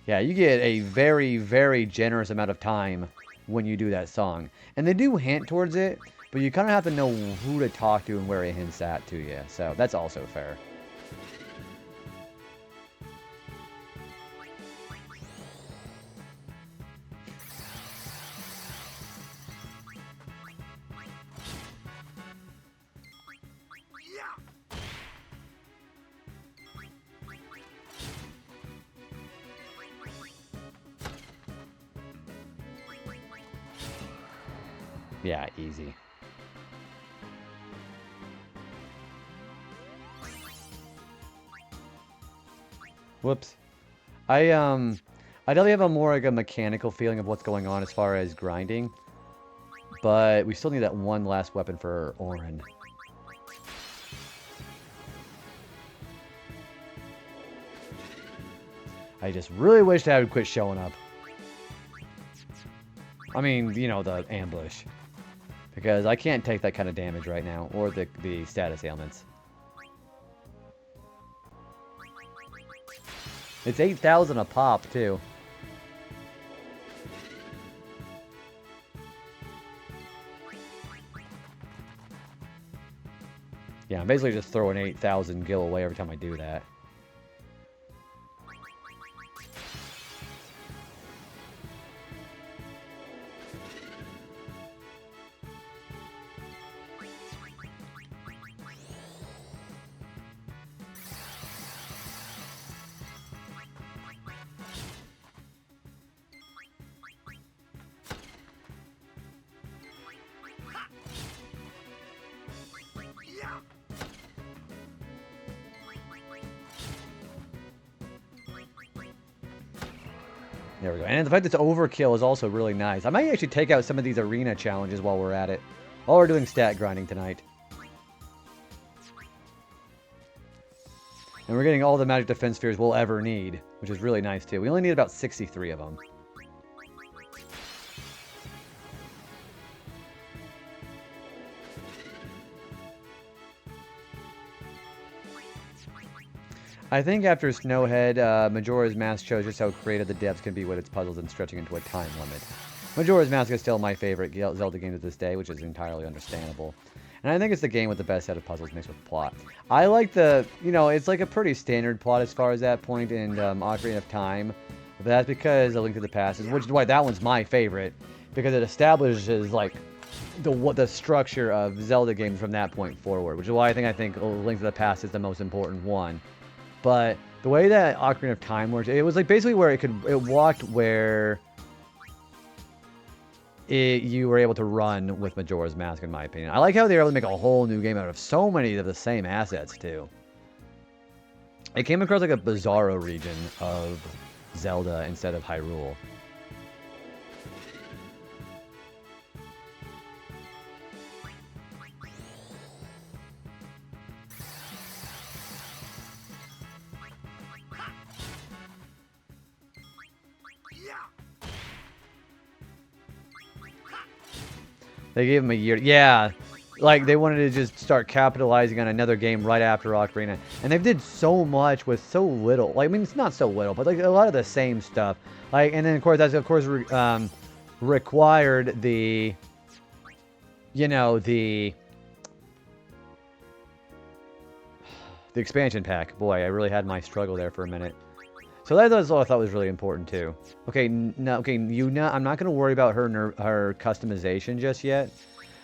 S1: Yeah, you get a very, very generous amount of time when you do that song. And they do hint towards it, but you kind of have to know who to talk to and where it hints at to you. So that's also fair. Yeah, easy. Whoops. I definitely have a more like a mechanical feeling of what's going on as far as grinding. But we still need that one last weapon for Orin. I just really wished I would quit showing up. I mean, you know, the ambush. Because I can't take that kind of damage right now, or the status ailments. It's 8,000 a pop, too. Yeah, I'm basically just throwing 8,000 gil away every time I do that. There we go. And the fact that it's overkill is also really nice. I might actually take out some of these arena challenges while we're at it. While we're doing stat grinding tonight. And we're getting all the magic defense spheres we'll ever need, which is really nice too. We only need about 63 of them. I think after Snowhead, Majora's Mask shows just how creative the devs can be with its puzzles and stretching into a time limit. Majora's Mask is still my favorite Zelda game to this day, which is entirely understandable. And I think it's the game with the best set of puzzles mixed with plot. I like the, you know, it's like a pretty standard plot as far as that point in Ocarina of Time. But that's because A Link to the Past is, which is why that one's my favorite. Because it establishes, like, the structure of Zelda games from that point forward. Which is why I think A Link to the Past is the most important one. But the way that Ocarina of Time works, it was like basically where it walked where you were able to run with Majora's Mask, in my opinion. I like how they were able to make a whole new game out of so many of the same assets, too. It came across like a Bizarro region of Zelda instead of Hyrule. They gave him a year. Yeah. Like, they wanted to just start capitalizing on another game right after Ocarina. And they did so much with so little. Like, I mean, it's not so little, but, like, a lot of the same stuff. Like, and then, of course, that's, of course, required the, you know, the expansion pack. Boy, I really had my struggle there for a minute. So that was all I thought was really important too. Okay, no, okay, Yuna, I'm not going to worry about her customization just yet,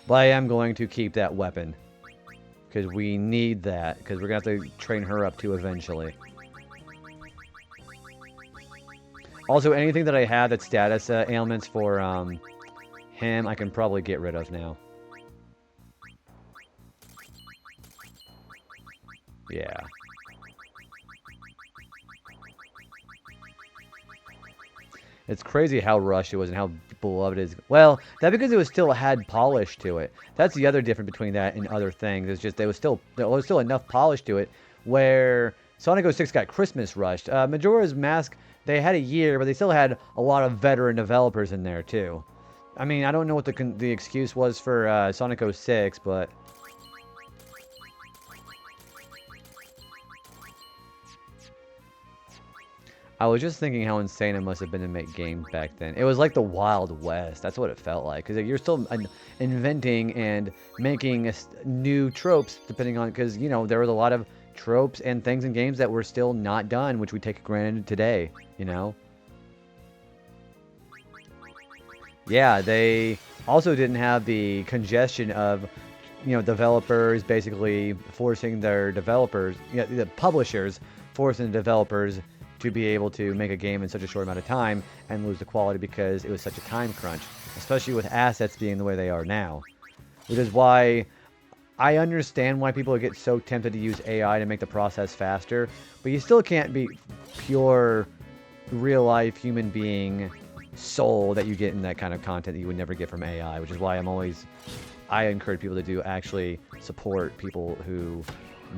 S1: but I am going to keep that weapon because we need that because we're going to have to train her up too eventually. Also, anything that I had that's status ailments for him, I can probably get rid of now. Yeah. It's crazy how rushed it was and how beloved as well. That because it was still had polish to it. That's the other difference between that and other things. It's just there was still enough polish to it where Sonic 06 got Christmas rushed. Majora's Mask, they had a year, but they still had a lot of veteran developers in there too. I mean, I don't know what the excuse was for Sonic 06, but I was just thinking how insane it must have been to make games back then. It was like the Wild West. That's what it felt like. Because you're still inventing and making new tropes, depending on... Because, you know, there was a lot of tropes and things in games that were still not done, which we take for granted today, you know? Yeah, they also didn't have the congestion of, you know, developers basically forcing their developers... You know, the publishers forcing the developers to be able to make a game in such a short amount of time and lose the quality because it was such a time crunch, especially with assets being the way they are now. Which is why I understand why people get so tempted to use AI to make the process faster, but you still can't be pure real-life human being soul that you get in that kind of content that you would never get from AI, which is why I encourage people to actually support people who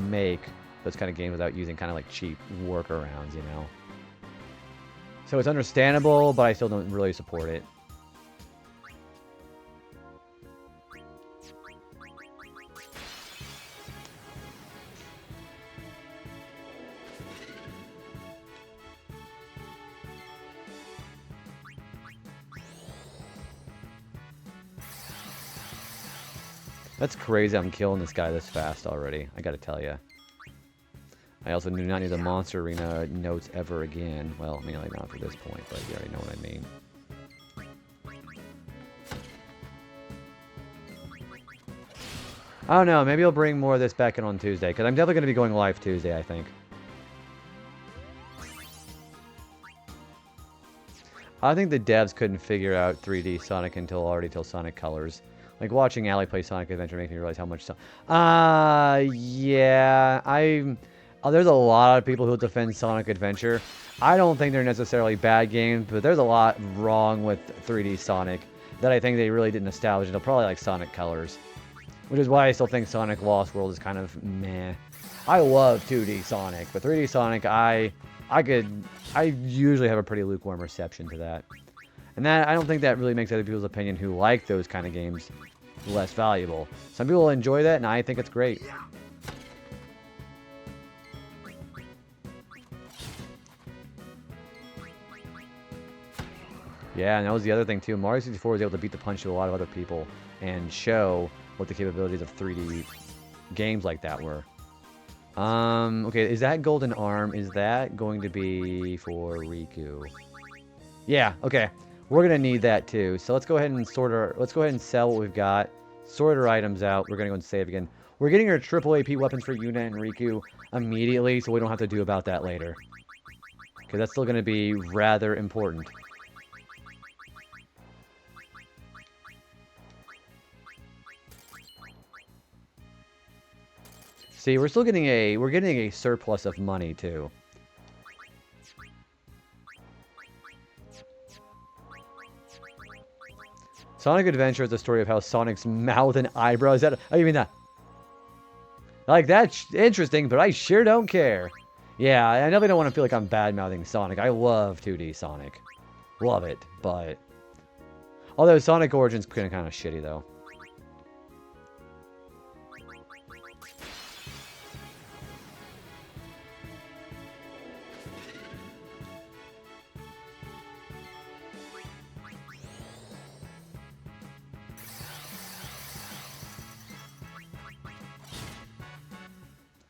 S1: make those kind of games without using kind of like cheap workarounds, you know? So it's understandable, but I still don't really support it. That's crazy I'm killing this guy this fast already, I gotta tell you. I also do not need the Monster Arena notes ever again. Well, mainly not for this point, but you already know what I mean. I don't know, maybe I'll bring more of this back in on Tuesday, because I'm definitely going to be going live Tuesday, I think. I think the devs couldn't figure out 3D Sonic until Sonic Colors. Like, watching Allie play Sonic Adventure makes me realize how much... yeah, there's a lot of people who defend Sonic Adventure. I don't think they're necessarily bad games, but there's a lot wrong with 3D Sonic that I think they really didn't establish until probably like Sonic Colors. Which is why I still think Sonic Lost World is kind of meh. I love 2D Sonic, but 3D Sonic, I usually have a pretty lukewarm reception to that. And that, I don't think that really makes other people's opinion who like those kind of games less valuable. Some people enjoy that, and I think it's great. Yeah, and that was the other thing too. Mario 64 was able to beat the punch to a lot of other people and show what the capabilities of 3D games like that were. Okay, is that Golden Arm? Is that going to be for Riku? Yeah, okay. We're gonna need that too. So let's go ahead and let's go ahead and sell what we've got. Sort our items out. We're gonna go and save again. We're getting our triple AP weapons for Yuna and Riku immediately, so we don't have to do about that later. Because that's still gonna be rather important. See, we're still getting we're getting a surplus of money too. Sonic Adventure is the story of how Sonic's mouth and eyebrows... Oh, you mean that? Like, that's interesting, but I sure don't care. Yeah, I definitely don't want to feel like I'm bad-mouthing Sonic. I love 2D Sonic. Love it, but... Although Sonic Origins kind of shitty, though.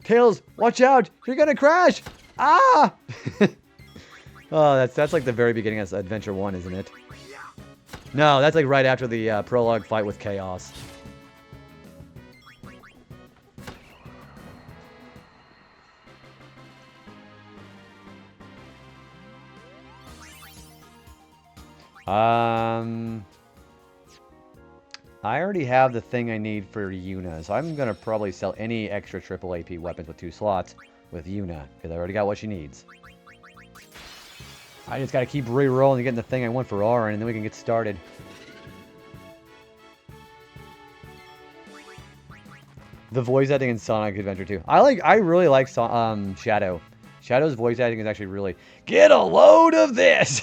S1: Tails, watch out! You're gonna crash! Ah! Oh, that's like the very beginning of Adventure 1, isn't it? No, that's like right after the prologue fight with Chaos. I already have the thing I need for Yuna, so I'm going to probably sell any extra triple AP weapons with 2 slots with Yuna, because I already got what she needs. I just got to keep re-rolling and getting the thing I want for Auron, and then we can get started. The voice acting in Sonic Adventure 2. I really like Shadow. Shadow's voice acting is actually really... Get a load of this!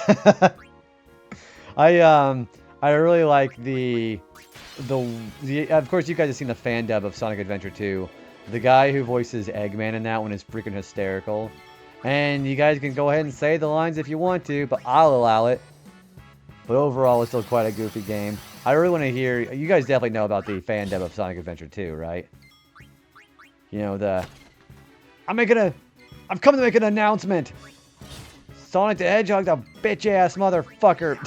S1: I really like the... Of course, you guys have seen the fan dub of Sonic Adventure 2. The guy who voices Eggman in that one is freaking hysterical. And you guys can go ahead and say the lines if you want to, but I'll allow it. But overall, it's still quite a goofy game. I really want to hear... You guys definitely know about the fan dub of Sonic Adventure 2, right? You know, I've come to make an announcement! Sonic the Hedgehog, the bitch-ass motherfucker!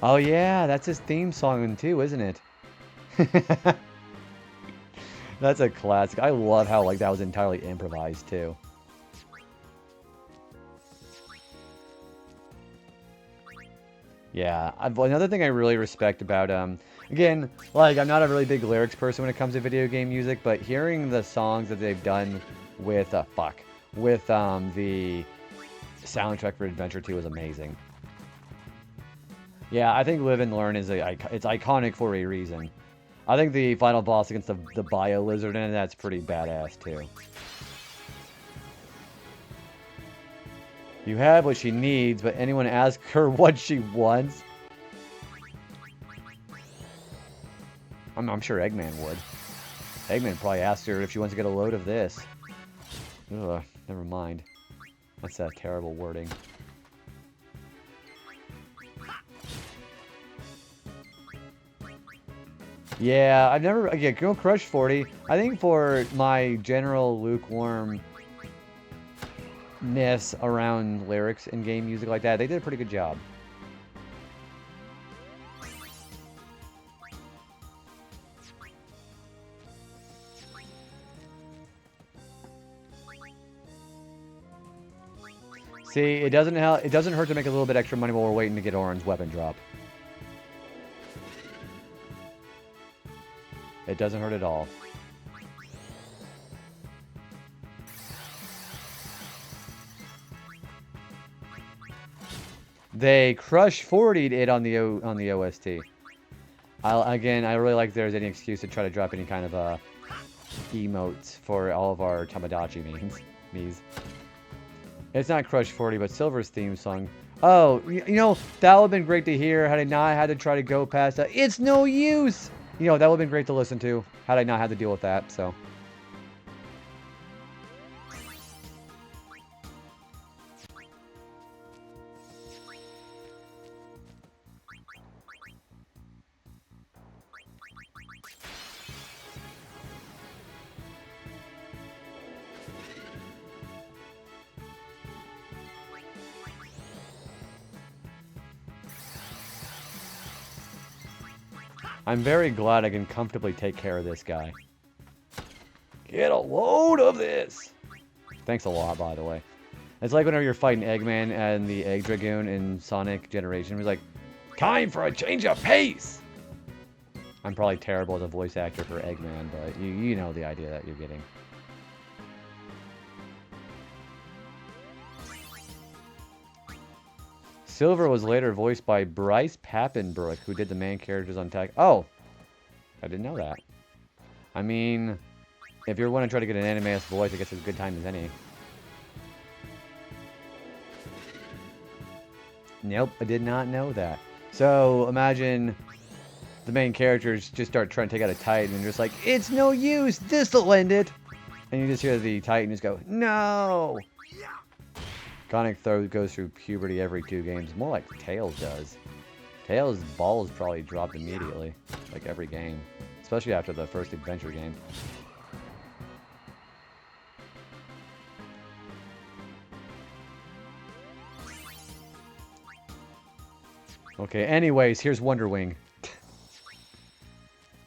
S1: Oh yeah, that's his theme song too, isn't it? That's a classic. I love how like that was entirely improvised too. Yeah, another thing I really respect about again, like I'm not a really big lyrics person when it comes to video game music, but hearing the songs that they've done with the soundtrack for Adventure 2 is amazing. Yeah, I think Live and Learn is it's iconic for a reason. I think the final boss against the Bio Lizard in it, that's pretty badass too. You have what she needs, but anyone ask her what she wants? I'm sure Eggman would. Eggman probably asked her if she wants to get a load of this. Ugh, never mind. That's terrible wording. Yeah, I've never... Yeah, Girl Crush 40. I think for my general lukewarmness around lyrics and game music like that, they did a pretty good job. See, it doesn't hurt to make a little bit extra money while we're waiting to get Oran's weapon drop. It doesn't hurt at all. They Crush 40'd it on the OST. I really like if there's any excuse to try to drop any kind of emotes for all of our Tamagotchi memes. It's not Crush 40, but Silver's theme song. Oh, you know, that would have been great to hear had I not had to try to go past that. It's no use! You know, that would have been great to listen to had I not had to deal with that, so. I'm very glad I can comfortably take care of this guy. Get a load of this! Thanks a lot, by the way. It's like whenever you're fighting Eggman and the Egg Dragoon in Sonic Generation. He's like, time for a change of pace! I'm probably terrible as a voice actor for Eggman, but you know the idea that you're getting. Silver was later voiced by Bryce Papenbrook, who did the main characters on Tech. Oh! I didn't know that. I mean, if you want to try to get an anime-esque voice, I guess it's a good time as any. Nope, I did not know that. So, imagine the main characters just start trying to take out a Titan and just like, it's no use, this'll end it! And you just hear the Titan just go, no! Sonic goes through puberty every 2 games. More like Tails does. Tails' balls probably dropped immediately. Like every game. Especially after the first adventure game. Okay, anyways, here's Wonder Wing.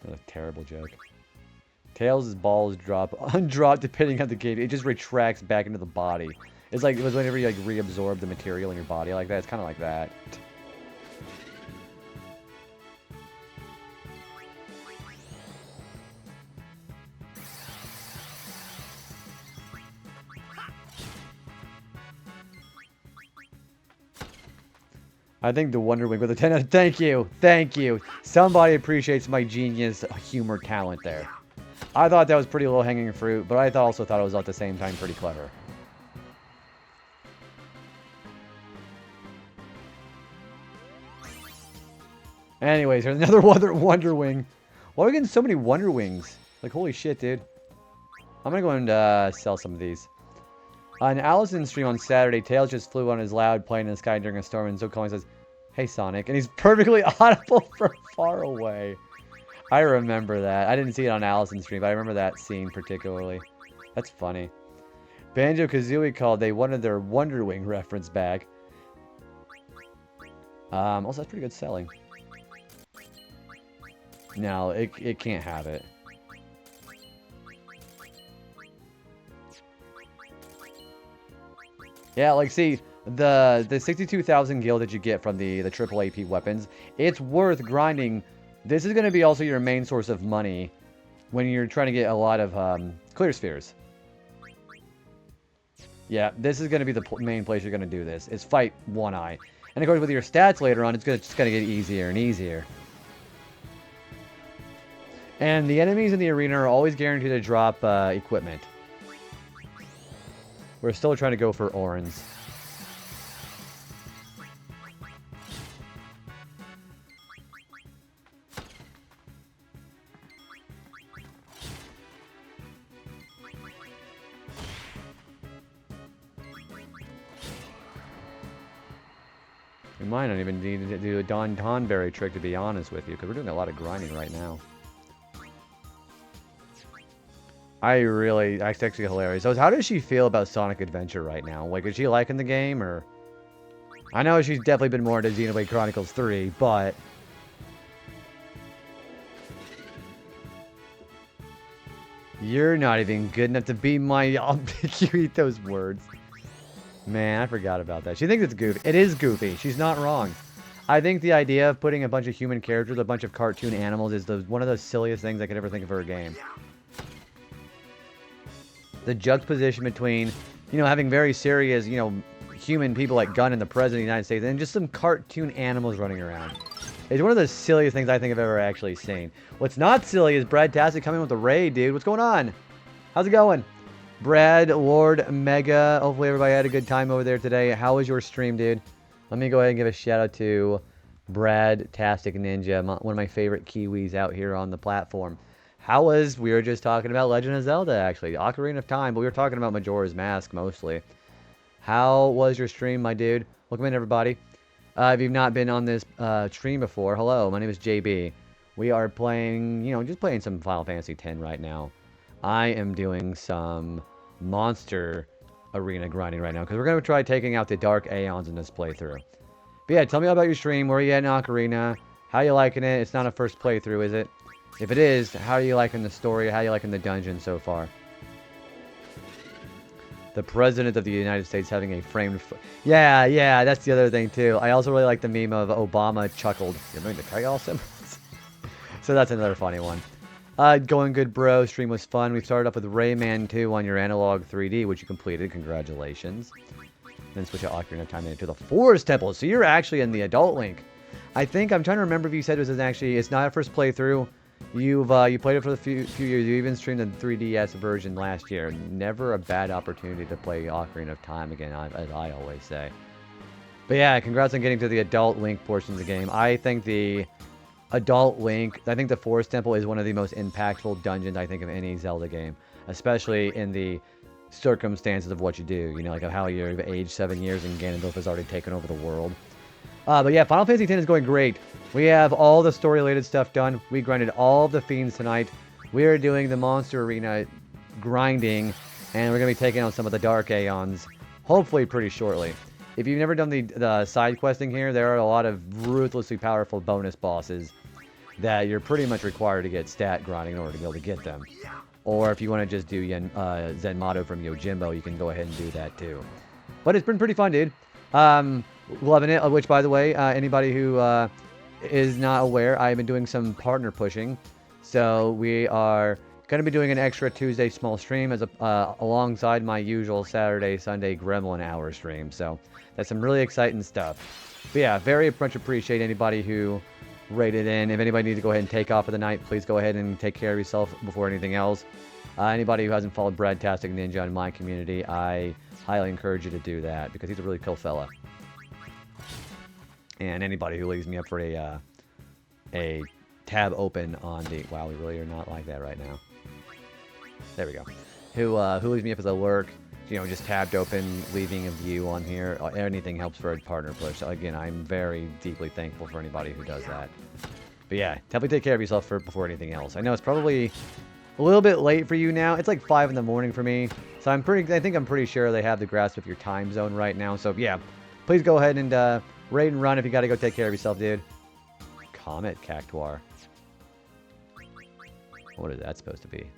S1: What a terrible joke. Tails' balls undrop depending on the game. It just retracts back into the body. It's like, it was whenever you like reabsorb the material in your body like that. It's kind of like that. I think the Wonder Wing with a 10 Thank you. Thank you. Somebody appreciates my genius humor talent there. I thought that was pretty low-hanging fruit, but I also thought it was at the same time pretty clever. Anyways, there's another Wonder Wing. Why are we getting so many Wonder Wings? Like, holy shit, dude. I'm gonna go and sell some of these. On Allison's stream on Saturday, Tails just flew on his loud plane in the sky during a storm, and so Colin says, "Hey, Sonic," and he's perfectly audible from far away. I remember that. I didn't see it on Allison's stream, but I remember that scene particularly. That's funny. Banjo-Kazooie called. They wanted their Wonder Wing reference back. Also, that's pretty good selling. No, it can't have it. Yeah, like, see, the 62,000 gil that you get from the triple AP weapons, it's worth grinding. This is going to be also your main source of money when you're trying to get a lot of clear spheres. Yeah, this is going to be the main place you're going to do this, is fight One Eye. And of course, with your stats later on, it's just going to get easier and easier. And the enemies in the arena are always guaranteed to drop equipment. We're still trying to go for Orans. We might not even need to do a Don Tonberry trick, to be honest with you, because we're doing a lot of grinding right now. That's actually hilarious. So how does she feel about Sonic Adventure right now? Like, is she liking the game, or? I know she's definitely been more into Xenoblade Chronicles 3, but... You're not even good enough to be my... I'll make you eat those words. Man, I forgot about that. She thinks it's goofy. It is goofy. She's not wrong. I think the idea of putting a bunch of human characters, a bunch of cartoon animals, is one of the silliest things I could ever think of for a game. The juxtaposition between, you know, having very serious, you know, human people like Gunn and the President of the United States, and just some cartoon animals running around. It's one of the silliest things I think I've ever actually seen. What's not silly is Brad Tastic coming with the raid, dude. What's going on? How's it going? Brad, Lord, Mega, hopefully everybody had a good time over there today. How was your stream, dude? Let me go ahead and give a shout out to Brad Tastic Ninja, one of my favorite Kiwis out here on the platform. We were just talking about Legend of Zelda, actually. Ocarina of Time, but we were talking about Majora's Mask, mostly. How was your stream, my dude? Welcome in, everybody. If you've not been on this stream before, hello, my name is JB. We are playing, just playing some Final Fantasy X right now. I am doing some monster arena grinding right now, because we're going to try taking out the Dark Aeons in this playthrough. But yeah, tell me about your stream. Where are you at in Ocarina? How you liking it? It's not a first playthrough, is it? If it is, how are you liking the story? How are you liking the dungeon so far? The President of the United States having a framed... Yeah, that's the other thing, too. I also really like the meme of Obama chuckled. You're moving the Kyle symbols? So that's another funny one. Going good, bro. Stream was fun. We've started up with Rayman 2 on your analog 3D, which you completed. Congratulations. Then switch to Ocarina of Time into the Forest Temple. So you're actually in the Adult Link. I'm trying to remember if you said it's not a first playthrough. You played it for a few years. You even streamed the 3DS version last year. Never a bad opportunity to play Ocarina of Time again, as I always say. But yeah, congrats on getting to the Adult Link portion of the game. I think the Adult Link, I think the Forest Temple is one of the most impactful dungeons, I think, of any Zelda game. Especially in the circumstances of what you do. Like how you've aged 7 years and Ganondorf has already taken over the world. But yeah, Final Fantasy X is going great. We have all the story-related stuff done. We grinded all of the fiends tonight. We are doing the Monster Arena grinding, and we're going to be taking on some of the Dark Aeons, hopefully pretty shortly. If you've never done the side questing here, there are a lot of ruthlessly powerful bonus bosses that you're pretty much required to get stat grinding in order to be able to get them. Or if you want to just do Zenmato from Yojimbo, you can go ahead and do that too. But it's been pretty fun, dude. Loving it, which, by the way, anybody who is not aware, I've been doing some partner pushing. So we are going to be doing an extra Tuesday small stream alongside my usual Saturday, Sunday Gremlin hour stream. So that's some really exciting stuff. But yeah, very much appreciate anybody who rated in. If anybody needs to go ahead and take off for the night, please go ahead and take care of yourself before anything else. Anybody who hasn't followed Bradtastic Ninja in my community, I highly encourage you to do that because he's a really cool fella. And anybody who leaves me up for a tab open on the... Wow, we really are not like that right now. There we go. Who leaves me up as a lurk, you know, just tabbed open, leaving a view on here. Anything helps for a partner push. So again, I'm very deeply thankful for anybody who does that. But yeah, definitely take care of yourself before anything else. I know it's probably a little bit late for you now. It's like 5 in the morning for me. So I think I'm pretty sure they have the grasp of your time zone right now. So yeah, please go ahead and raid and run if you got to go take care of yourself, dude. Comet Cactuar. What is that supposed to be?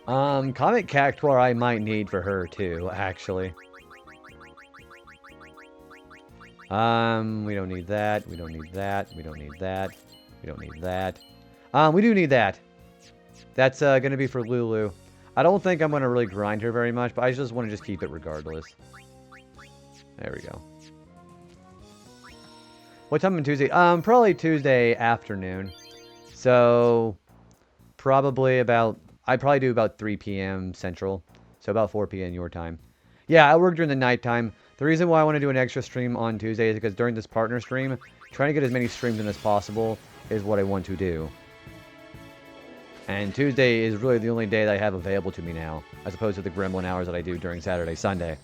S1: Comet Cactuar I might need for her too, actually. We don't need that. We don't need that. We don't need that. We don't need that. We do need that. That's going to be for Lulu. I don't think I'm going to really grind her very much, but I just want to just keep it regardless. There we go. What time on Tuesday? Probably Tuesday afternoon. So, probably about... I probably do about 3 p.m. Central. So about 4 p.m. your time. Yeah, I work during the nighttime. The reason why I want to do an extra stream on Tuesday is because during this partner stream, trying to get as many streams in as possible is what I want to do. And Tuesday is really the only day that I have available to me now, as opposed to the gremlin hours that I do during Saturday, Sunday.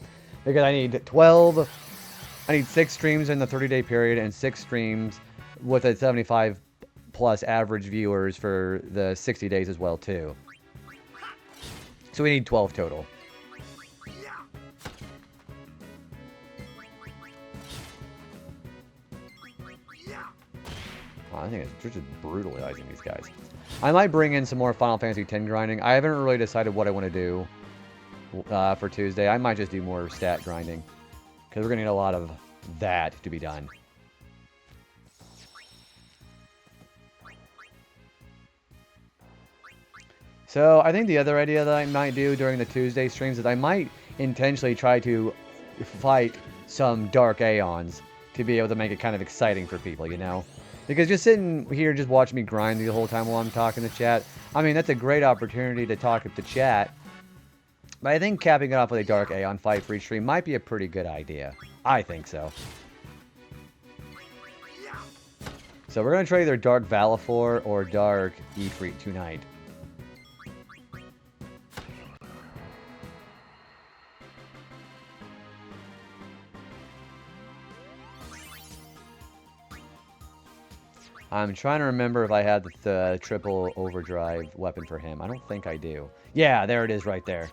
S1: Because I need 6 streams in the 30-day period and 6 streams with a 75 plus average viewers for the 60 days as well too. So we need 12 total. Oh, I think it's just brutalizing these guys. I might bring in some more Final Fantasy X grinding. I haven't really decided what I want to do for Tuesday. I might just do more stat grinding. Because we're going to need a lot of that to be done. So, I think the other idea that I might do during the Tuesday streams is I might intentionally try to fight some Dark Aeons to be able to make it kind of exciting for people, you know? Because just sitting here just watching me grind the whole time while I'm talking to chat, I mean, that's a great opportunity to talk to chat. But I think capping it off with a Dark Aeon fight for each stream might be a pretty good idea. I think so. So we're going to try either Dark Valifor or Dark Ifrit tonight. I'm trying to remember if I had the triple overdrive weapon for him. I don't think I do. Yeah, there it is right there.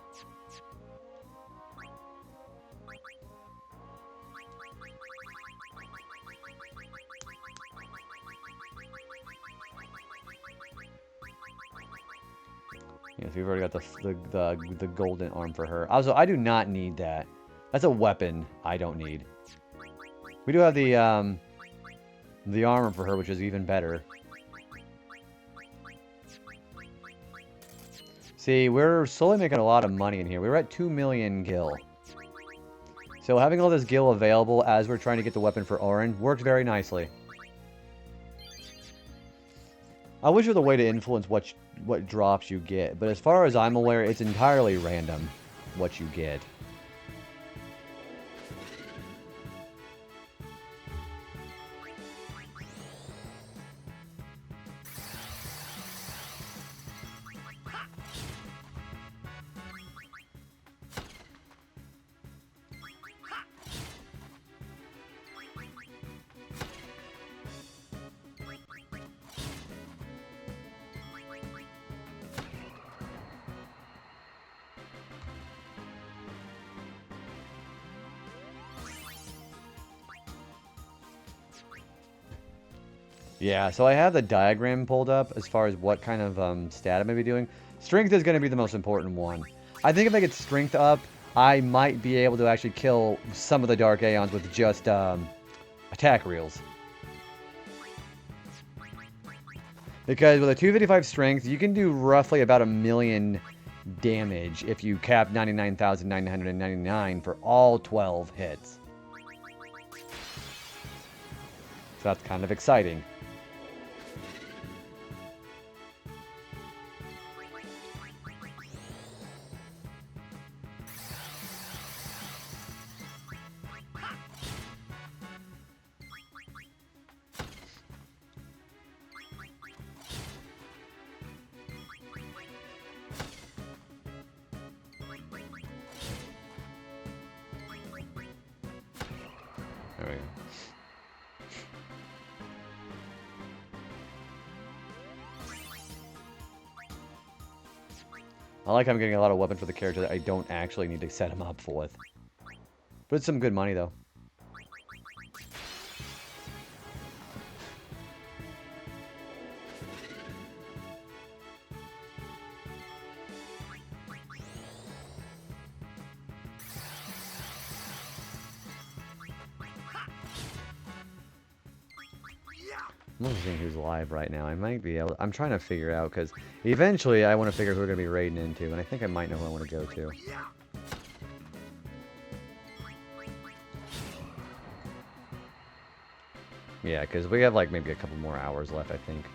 S1: Yes, we've already got the golden arm for her. Also, I do not need that. That's a weapon I don't need. We do have the armor for her, which is even better. See, we're slowly making a lot of money in here. We were at 2 million gil. So having all this gil available as we're trying to get the weapon for Orin worked very nicely. I wish there was a way to influence what drops you get, but as far as I'm aware, it's entirely random what you get. Yeah, so I have the diagram pulled up as far as what kind of stat I may be doing. Strength is going to be the most important one. I think if I get strength up, I might be able to actually kill some of the Dark Aeons with just attack reels. Because with a 255 strength, you can do roughly about 1 million damage if you cap 99,999 for all 12 hits. So that's kind of exciting. There we go. I like I'm getting a lot of weapons for the character that I don't actually need to set him up with. But it's some good money, though. I'm not seeing who's live right now. I might be able... I'm trying to figure out, because eventually I want to figure out who we're going to be raiding into, and I think I might know who I want to go to. Yeah, because we have, like, maybe a couple more hours left, I think.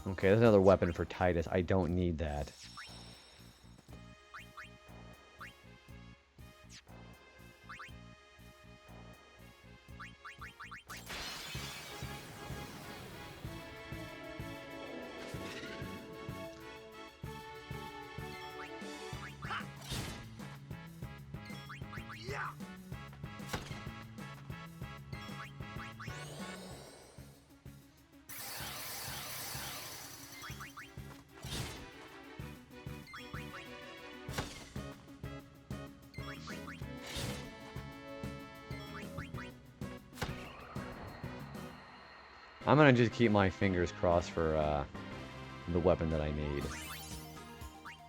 S1: Okay, there's another weapon for Titus. I don't need that. I'm gonna just keep my fingers crossed for the weapon that I need.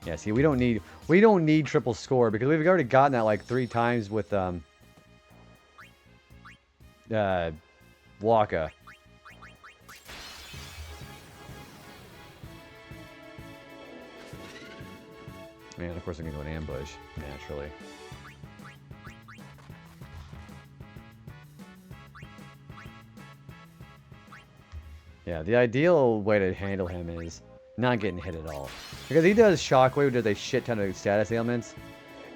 S1: Yeah, see, we don't need triple score because we've already gotten that like 3 times with Waka. And of course I'm gonna go an ambush, naturally. Yeah, the ideal way to handle him is not getting hit at all. Because he does Shockwave, does a shit ton of status ailments.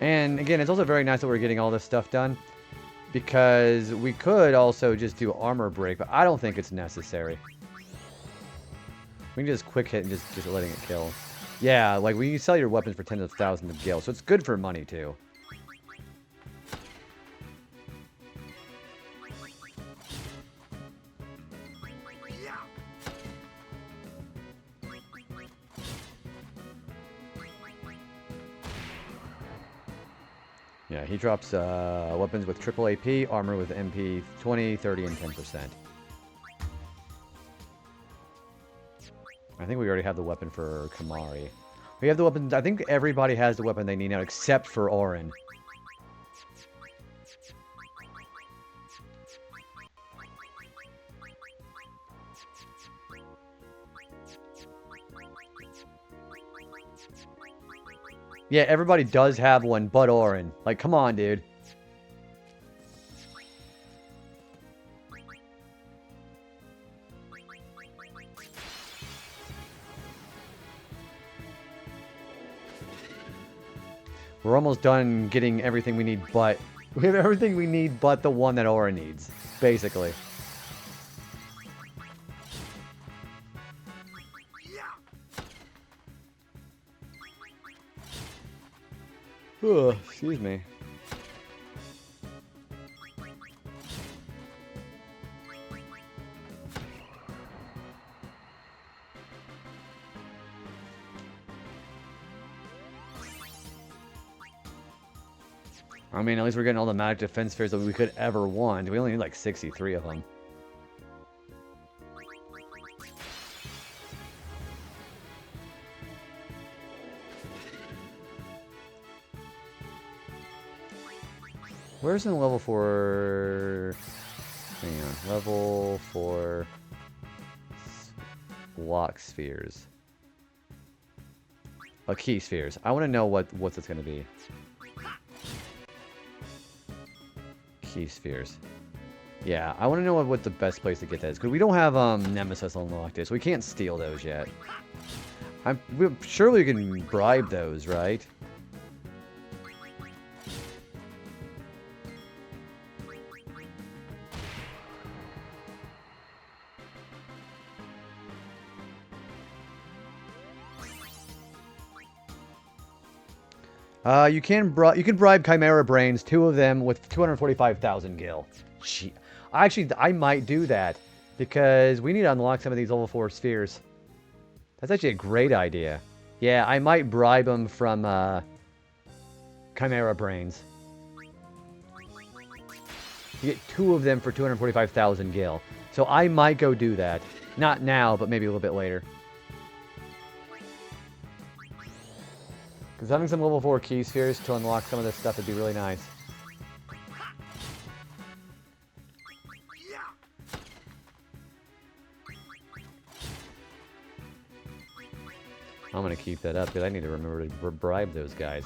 S1: And again, it's also very nice that we're getting all this stuff done. Because we could also just do armor break, but I don't think it's necessary. We can just quick hit and just letting it kill. Yeah, like when you sell your weapons for tens of thousands of gil, so it's good for money too. Yeah, he drops weapons with triple AP, armor with MP 20, 30, and 10%. I think we already have the weapon for Kamari. We have the weapons. I think everybody has the weapon they need now, except for Orin. Yeah, everybody does have one, but Orin. Like, come on, dude. We're almost done getting everything we need, but... We have everything we need but the one that Orin needs, basically. Ugh, excuse me. I mean, at least we're getting all the magic defense spheres that we could ever want. We only need like 63 of them. Where's the level 4... Hang on. Level 4... Lock spheres. Oh, key spheres. I want to know what it's going to be. Key spheres. Yeah, I want to know what the best place to get that is. Because we don't have Nemesis unlocked yet, so we can't steal those yet. Surely we can bribe those, right? You can bribe Chimera Brains, 2 of them with 245,000 gil. Gee, actually, I might do that because we need to unlock some of these level 4 spheres. That's actually a great idea. Yeah, I might bribe them from Chimera Brains. You get 2 of them for 245,000 gil. So I might go do that. Not now, but maybe a little bit later. Because having some level 4 key spheres to unlock some of this stuff would be really nice. I'm going to keep that up because I need to remember to bribe those guys.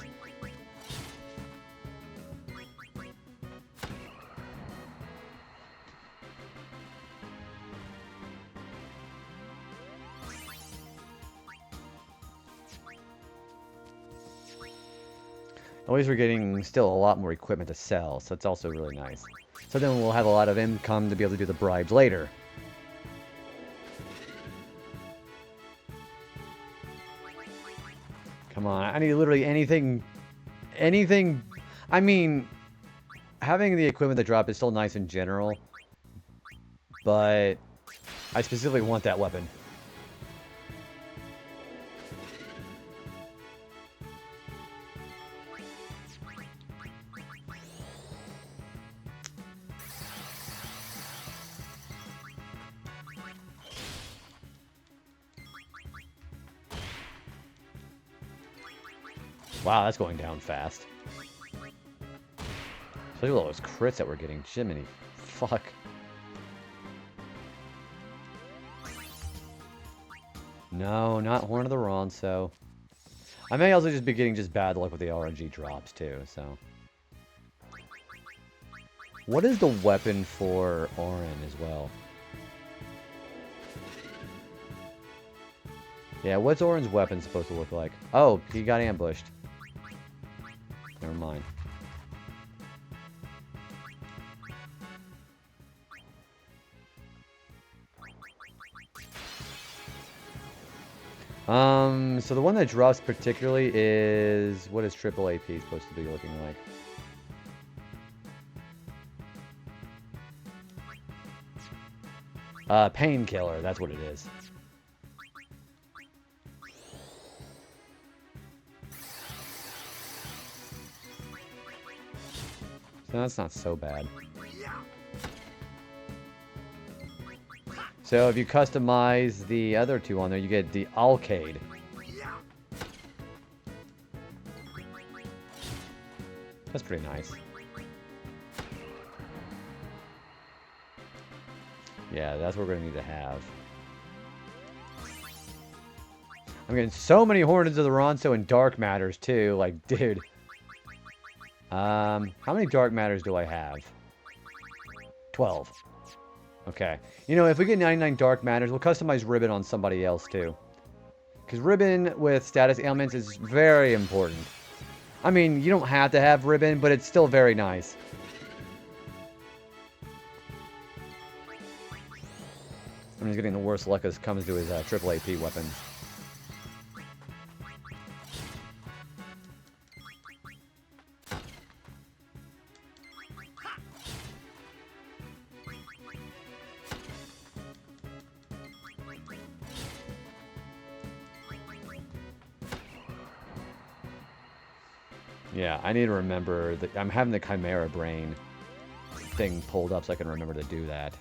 S1: At least we're getting still a lot more equipment to sell, so it's also really nice. So then we'll have a lot of income to be able to do the bribes later. Come on, I need literally anything... I mean, having the equipment to drop is still nice in general, but I specifically want that weapon. Wow, that's going down fast. Especially with all those crits that we're getting. Jiminy. Fuck. No, not Horn of the Ronso. I may also just be getting just bad luck with the RNG drops too, so. What is the weapon for Orin as well? Yeah, what's Orin's weapon supposed to look like? Oh, he got ambushed. Never mind. So the one that drops particularly is... What is triple AP supposed to be looking like? Painkiller, that's what it is. So that's not so bad. So if you customize the other 2 on there, you get the Alcade. That's pretty nice. Yeah, that's what we're going to need to have. I'm getting so many Hornets of the Ronso and Dark Matters, too. Like, dude. How many Dark Matters do I have? 12. Okay. You know, if we get 99 Dark Matters, we'll customize Ribbon on somebody else, too. Because Ribbon with status ailments is very important. I mean, you don't have to have Ribbon, but it's still very nice. I'm just getting the worst luck as comes to his triple AP weapons. Yeah, I need to remember that I'm having the Chimera Brain thing pulled up so I can remember to do that.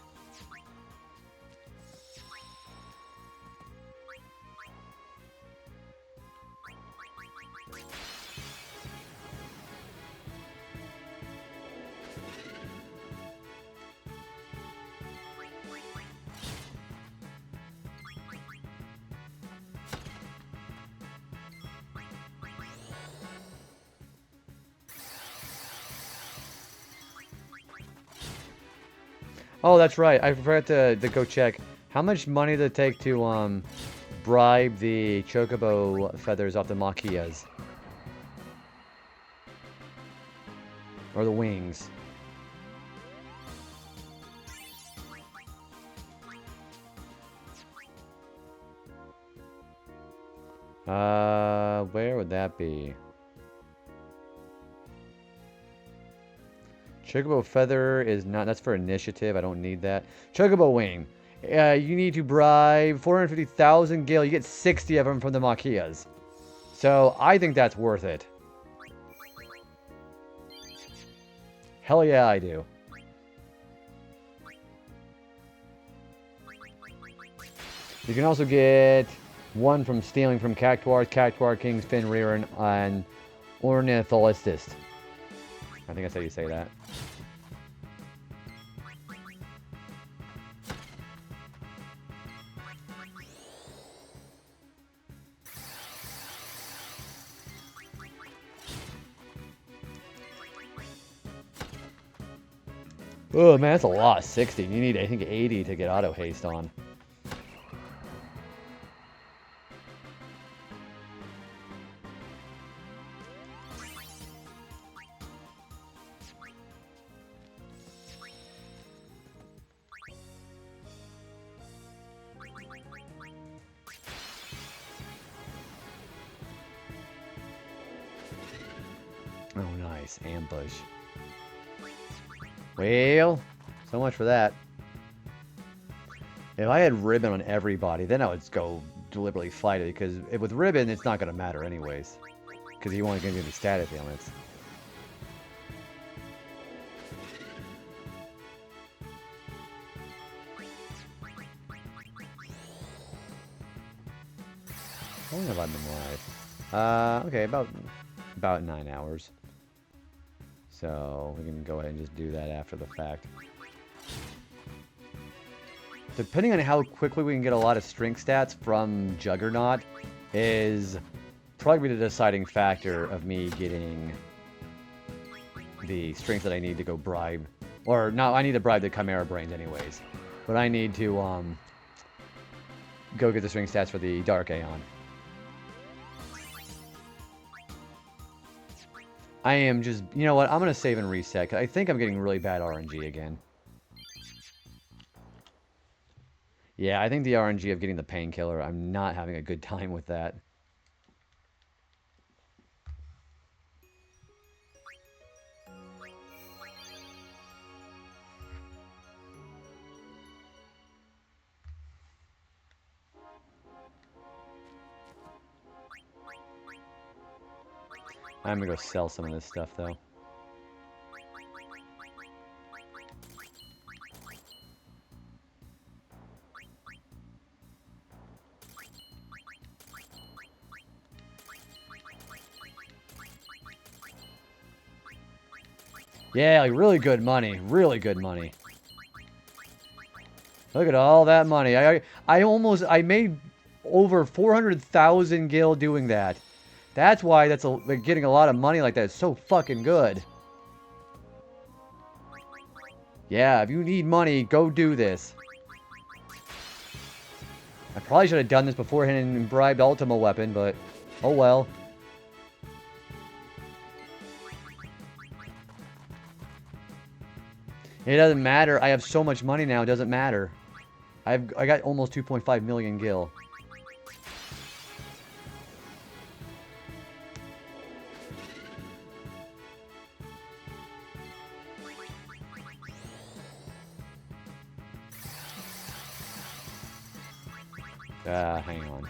S1: Oh, that's right. I forgot to go check. How much money did it take to bribe the chocobo feathers off the Maquias? Or the wings? Where would that be? Chocobo feather is not, that's for initiative. I don't need that. Chocobo wing. You need to bribe 450,000 gil. You get 60 of them from the Maquias. So I think that's worth it. Hell yeah, I do. You can also get one from stealing from Cactuar, King's Fenrir, and Ornithologist. I think that's how you say that. Oh man, that's a lot. 60. You need, I think, 80 to get auto haste on. Oh, nice. Ambush. Well, so much for that. If I had ribbon on everybody, then I would go deliberately fight it, because with ribbon, it's not going to matter anyways. Because you only going to give me status ailments. How long have I been live? Okay, about 9 hours. So we can go ahead and just do that after the fact. Depending on how quickly we can get a lot of strength stats from Juggernaut is probably the deciding factor of me getting the strength that I need to go bribe. Or, no, I need to bribe the Chimera Brains anyways. But I need to go get the strength stats for the Dark Aeon. I am just, you know what, I'm going to save and reset, 'cause I think I'm getting really bad RNG again. Yeah, I think the RNG of getting the painkiller, I'm not having a good time with that. I'm going to go sell some of this stuff, though. Yeah, like really good money. Really good money. Look at all that money. I made over 400,000 gil doing that. That's why like, getting a lot of money like that is so fucking good. Yeah, if you need money, go do this. I probably should have done this beforehand and bribed Ultima Weapon, but oh well. It doesn't matter. I have so much money now, it doesn't matter. I got almost 2.5 million gil. Hang on.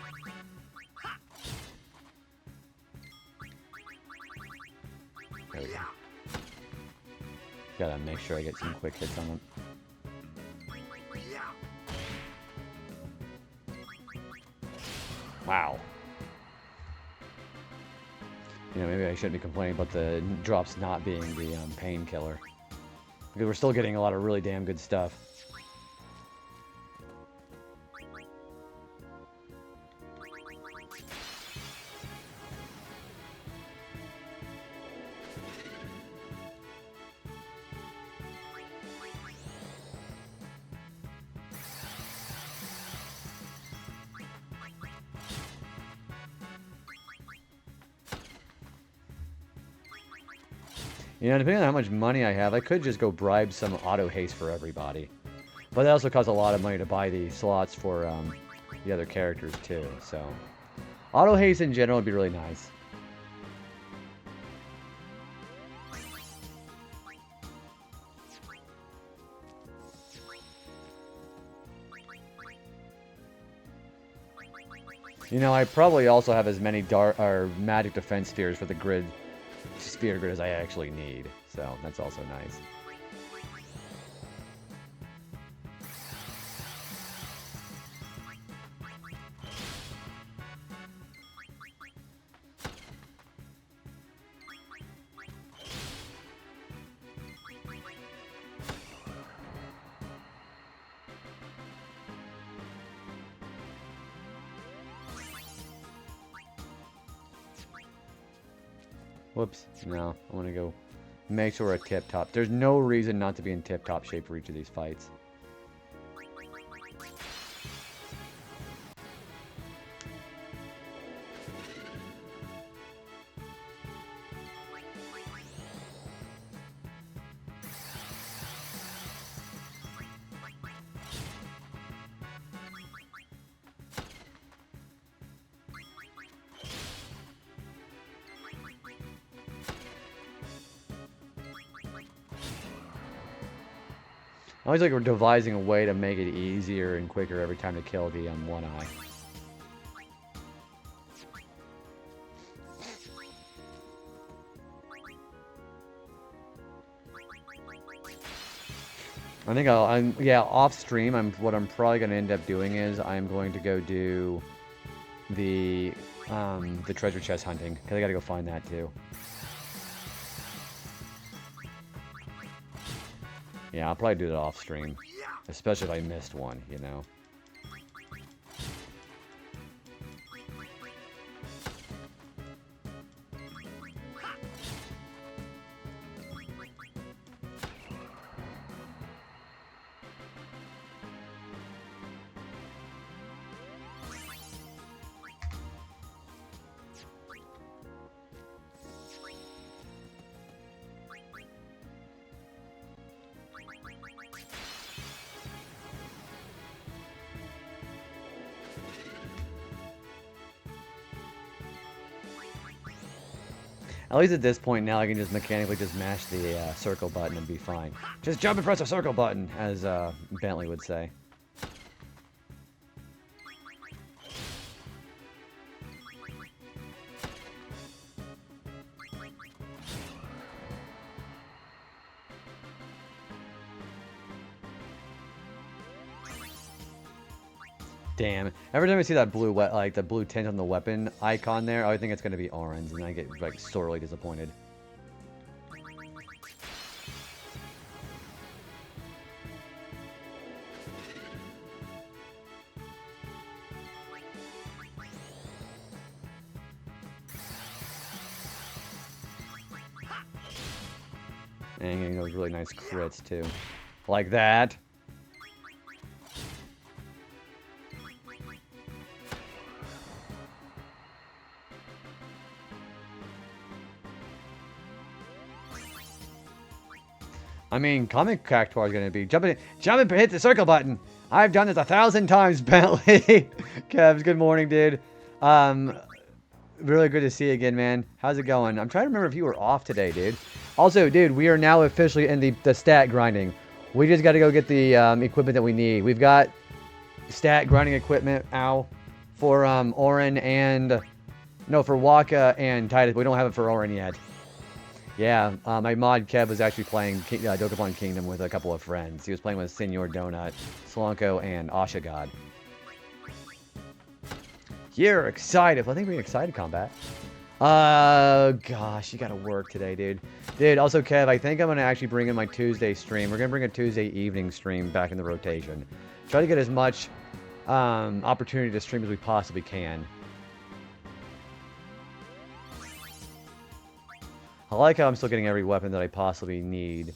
S1: There we go. Gotta make sure I get some quick hits on them. Wow. You know, maybe I shouldn't be complaining about the drops not being the painkiller. Because we're still getting a lot of really damn good stuff. You know, depending on how much money I have, I could just go bribe some auto haste for everybody. But that also costs a lot of money to buy the slots for the other characters too. So, auto haste in general would be really nice. You know, I probably also have as many dark or magic defense spheres for the sphere grid as I actually need. So that's also nice. Whoops. No, I want to go make sure we're at tip-top. There's no reason not to be in tip-top shape for each of these fights. I always like we're devising a way to make it easier and quicker every time to kill the one eye. I think yeah, off stream, what I'm probably going to end up doing is I'm going to go do the treasure chest hunting, because I got to go find that too. Yeah, I'll probably do that off stream, especially if I missed one, you know. At least at this point now I can just mechanically just mash the circle button and be fine. Just jump and press the circle button, as Bentley would say. Damn. Every time I see that blue the blue tint on the weapon icon there, I think it's gonna be orange, and I get like sorely disappointed. And getting those really nice crits too. Like that. I mean, Comic Cactuar is going to be jump and hit the circle button. I've done this 1,000 times, Bentley. Kevs, good morning, dude. Really good to see you again, man. How's it going? I'm trying to remember if you were off today, dude. Also, dude, we are now officially in the stat grinding. We just got to go get the equipment that we need. We've got stat grinding equipment, for Orin and... No, for Waka and Titus, but we don't have it for Orin yet. Yeah, my mod Kev was actually playing Dokapon Kingdom with a couple of friends. He was playing with Senor Donut, Slonko, and Ashagod. You're excited. Well, I think we're excited, Combat. Gosh, you gotta work today, dude. Dude, also, Kev, I think I'm gonna actually bring in my Tuesday stream. We're gonna bring a Tuesday evening stream back in the rotation. Try to get as much opportunity to stream as we possibly can. I like how I'm still getting every weapon that I possibly need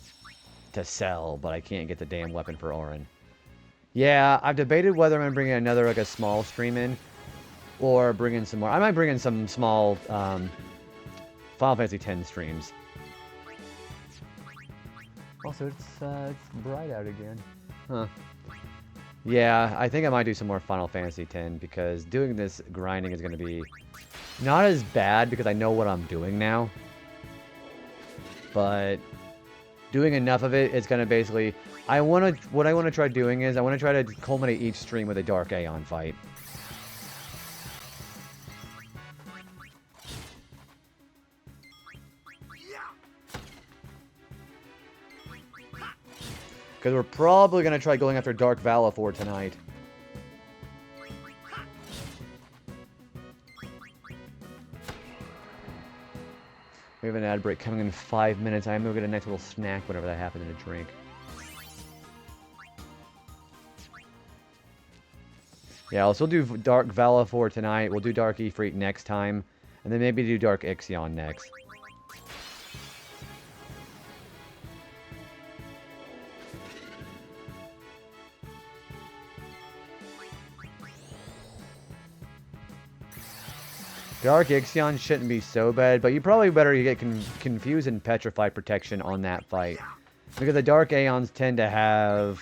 S1: to sell, but I can't get the damn weapon for Orin. Yeah, I've debated whether I'm going to bring in another, like, a small stream in, or bring in some more. I might bring in some small Final Fantasy X streams. Also, it's bright out again. Huh. Yeah, I think I might do some more Final Fantasy X because doing this grinding is going to be not as bad because I know what I'm doing now. But doing enough of it is going to basically... what I want to try doing is I want to try to culminate each stream with a Dark Aeon fight. Because we're probably going to try going after Dark Valifor tonight. We have an ad break coming in 5 minutes. I'm going to get a nice little snack whenever that happens and a drink. Yeah, I'll still do Dark Valifor tonight. We'll do Dark Ifrit next time. And then maybe do Dark Ixion next. Dark Ixion shouldn't be so bad, but you probably better get confused and petrified protection on that fight. Because the Dark Aeons tend to have...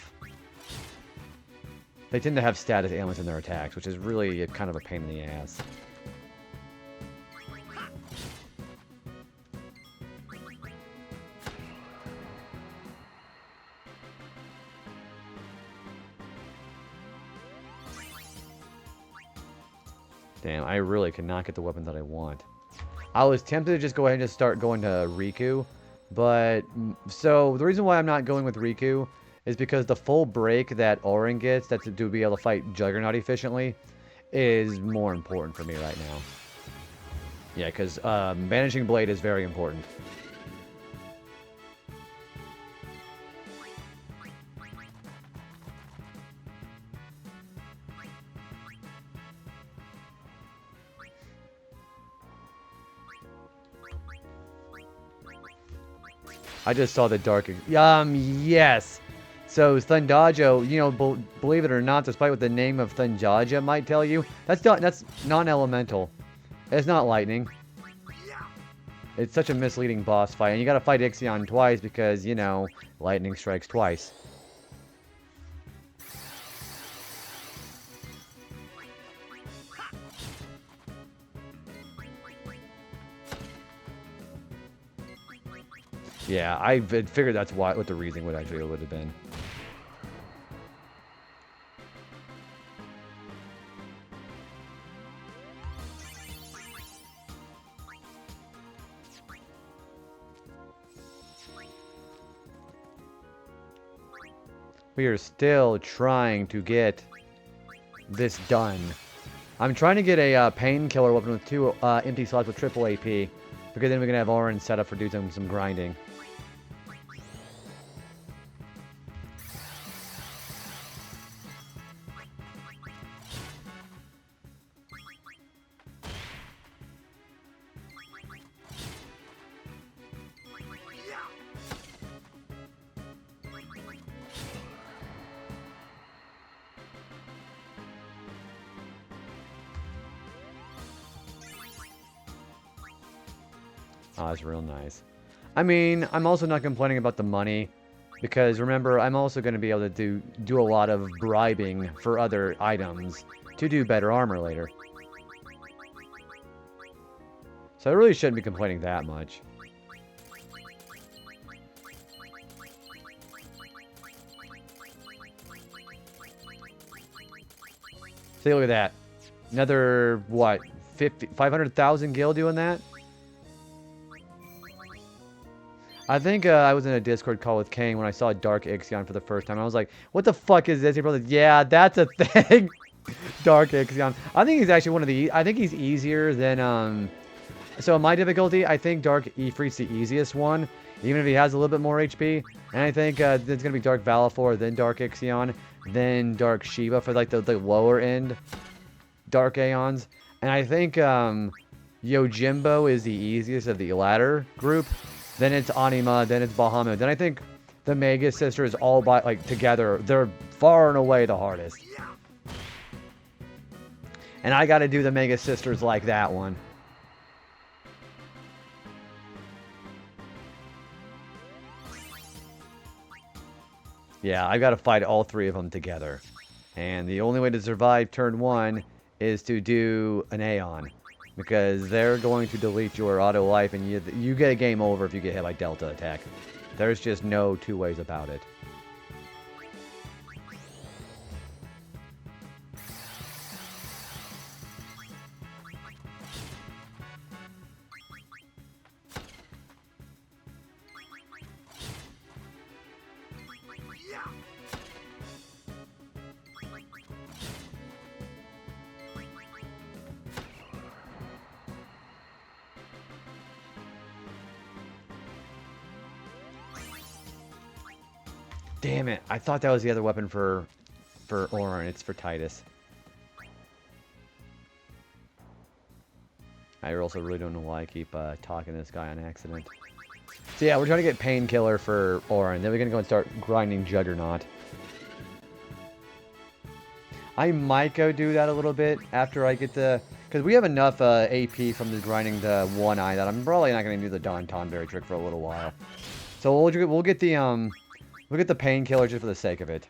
S1: They tend to have status ailments in their attacks, which is really kind of a pain in the ass. Damn, I really cannot get the weapon that I want. I was tempted to just go ahead and just start going to Riku, but... So, the reason why I'm not going with Riku is because the full break that Auron gets, that's to be able to fight Juggernaut efficiently, is more important for me right now. Yeah, because Vanishing Blade is very important. I just saw the dark... yes! So, Thundajo, you know, believe it or not, despite what the name of Thundaja might tell you, that's non-elemental. It's not lightning. It's such a misleading boss fight, and you gotta fight Ixion twice because, you know, lightning strikes twice. Yeah, I figured that's what the reason would have been. We are still trying to get this done. I'm trying to get a painkiller weapon with 2 empty slots with triple AP, because then we can have Auron set up for doing some grinding. Oh, that's real nice. I mean, I'm also not complaining about the money, because remember, I'm also going to be able to do a lot of bribing for other items to do better armor later. So I really shouldn't be complaining that much. See, look at that. Another, what, 500,000 gil doing that? I think I was in a Discord call with Kane when I saw Dark Ixion for the first time. I was like, what the fuck is this? He probably, yeah, that's a thing. Dark Ixion. I think he's actually one of the... I think he's easier than... So in my difficulty, I think Dark Ifrit's the easiest one, even if he has a little bit more HP. And I think it's going to be Dark Valifor, then Dark Ixion, then Dark Shiva for like the lower end Dark Aeons. And I think Yojimbo is the easiest of the latter group. Then it's Anima, then it's Bahamut. Then I think the Mega Sisters all by like together, they're far and away the hardest. And I gotta do the Mega Sisters like that one. Yeah, I've got to fight all 3 of them together. And the only way to survive turn 1 is to do an Aeon. Because they're going to delete your auto life, and you get a game over if you get hit by Delta attack. There's just no 2 ways about it. Damn it. I thought that was the other weapon for Orin. It's for Titus. I also really don't know why I keep talking to this guy on accident. So yeah, we're trying to get Painkiller for Orin. Then we're going to go and start grinding Juggernaut. I might go do that a little bit after I get the... Because we have enough AP from the grinding the one eye that I'm probably not going to do the Don Tonberry trick for a little while. So we'll get the Painkiller just for the sake of it.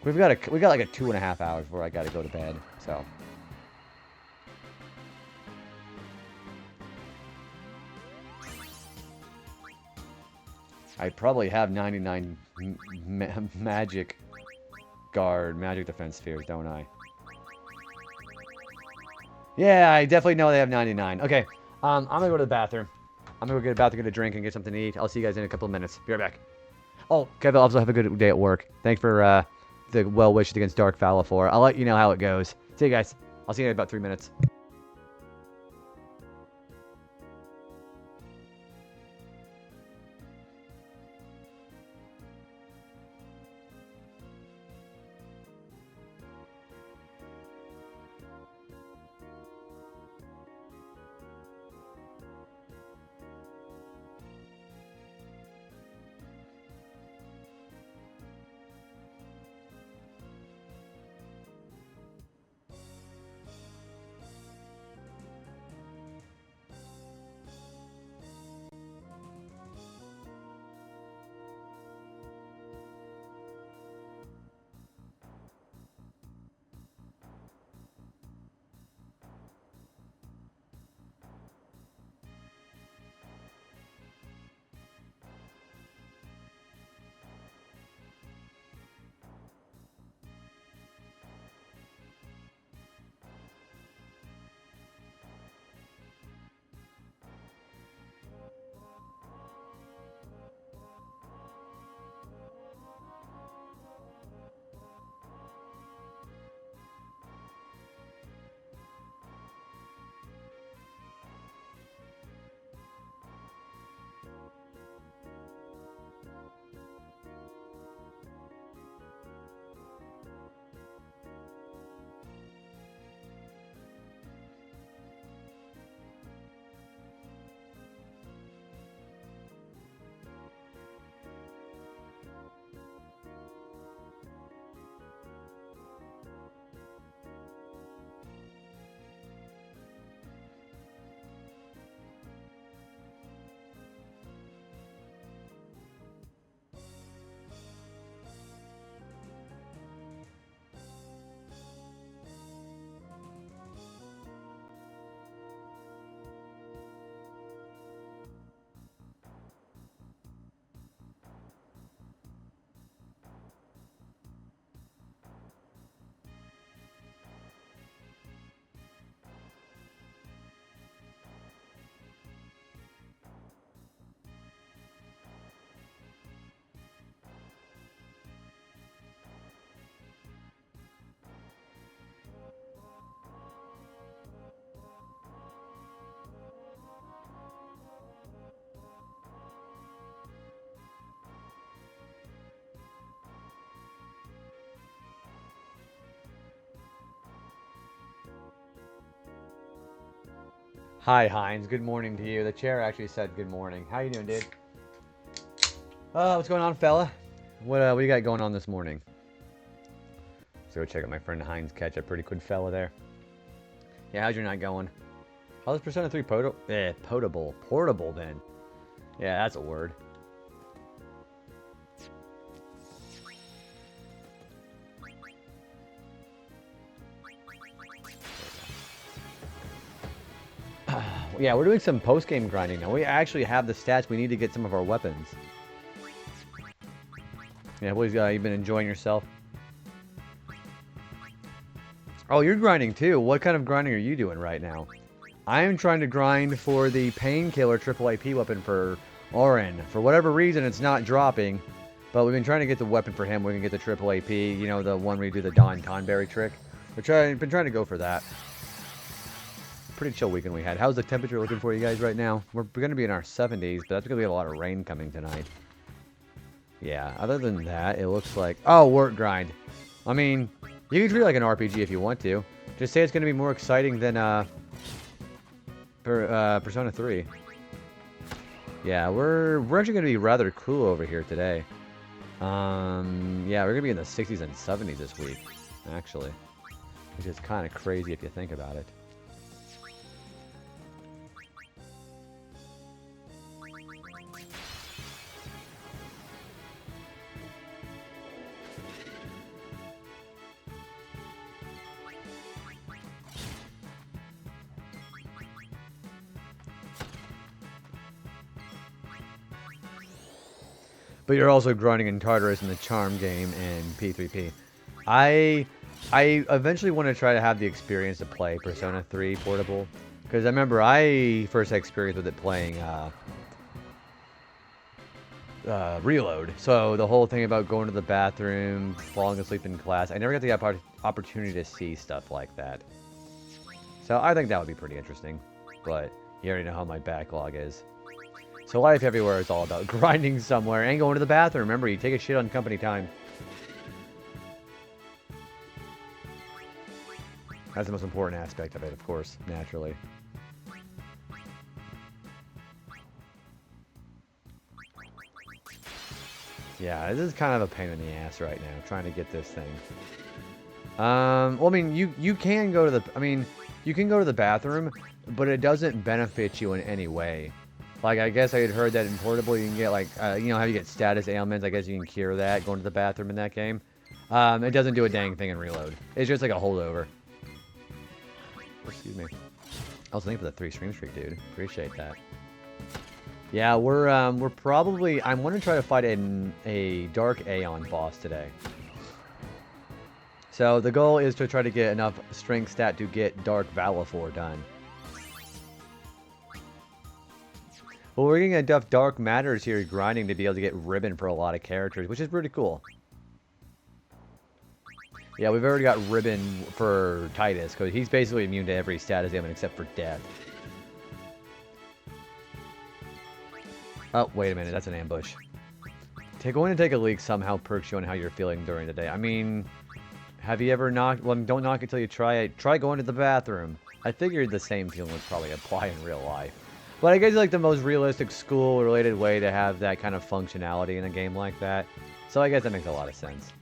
S1: We got like a 2.5 hours before I got to go to bed. So. I probably have 99 magic defense spheres, don't I? Yeah, I definitely know they have 99. Okay, I'm gonna go to the bathroom. I'm gonna go get a bathroom, get a drink, and get something to eat. I'll see you guys in a couple of minutes. Be right back. Oh, Kevin, also have a good day at work. Thanks for the well wishes against Dark Falafor. I'll let you know how it goes. See you guys. I'll see you in about 3 minutes. Hi, Heinz. Good morning to you. The chair actually said good morning. How you doing, dude? What's going on, fella? What do you got going on this morning? Let's go check out my friend Heinz Ketchup. Pretty good fella there. Yeah, how's your night going? How's Persona 3 potable? Portable then. Yeah, that's a word. Yeah, we're doing some post-game grinding now. We actually have the stats we need to get some of our weapons. Yeah, boys, you've been enjoying yourself? Oh, you're grinding too. What kind of grinding are you doing right now? I am trying to grind for the Painkiller triple AP weapon for Orin. For whatever reason, it's not dropping. But we've been trying to get the weapon for him. We can get the triple AP. You know, the one where you do the Don Tonberry trick. We've been trying to go for that. Pretty chill weekend we had. How's the temperature looking for you guys right now? We're going to be in our 70s, but that's going to be a lot of rain coming tonight. Yeah, other than that, it looks like... Oh, work grind. I mean, you can treat it like an RPG if you want to. Just say it's going to be more exciting than Persona 3. Yeah, we're actually going to be rather cool over here today. Yeah, we're going to be in the 60s and 70s this week, actually. Which is kind of crazy if you think about it. But you're also grinding in Tartarus in the Charm game and P3P. I eventually want to try to have the experience to play Persona 3 Portable. Because I remember I first had experience with it playing Reload. So the whole thing about going to the bathroom, falling asleep in class, I never got the opportunity to see stuff like that. So I think that would be pretty interesting. But you already know how my backlog is. So life everywhere is all about grinding somewhere and going to the bathroom. Remember, you take a shit on company time. That's the most important aspect of it, of course, naturally. Yeah, this is kind of a pain in the ass right now, trying to get this thing. Well, I mean, you can go to the... I mean, you can go to the bathroom, but it doesn't benefit you in any way. Like, I guess I had heard that in Portable you can get, like, you know how you get status ailments? I guess you can cure that going to the bathroom in that game. It doesn't do a dang thing in Reload. It's just like a holdover. Excuse me. I was thinking for the 3 stream streak, dude. Appreciate that. Yeah, we're probably... I want to try to fight a Dark Aeon boss today. So, the goal is to try to get enough strength stat to get Dark Valifor done. Well, we're getting enough Dark Matters here grinding to be able to get ribbon for a lot of characters, which is pretty cool. Yeah, we've already got ribbon for Titus, because he's basically immune to every status ailment except for death. Oh, wait a minute, that's an ambush. Going to take a leak somehow perks you on how you're feeling during the day. I mean, have you ever knocked... Well, don't knock until you try it. Try going to the bathroom. I figured the same feeling would probably apply in real life. But I guess like the most realistic school-related way to have that kind of functionality in a game like that. So I guess that makes a lot of sense.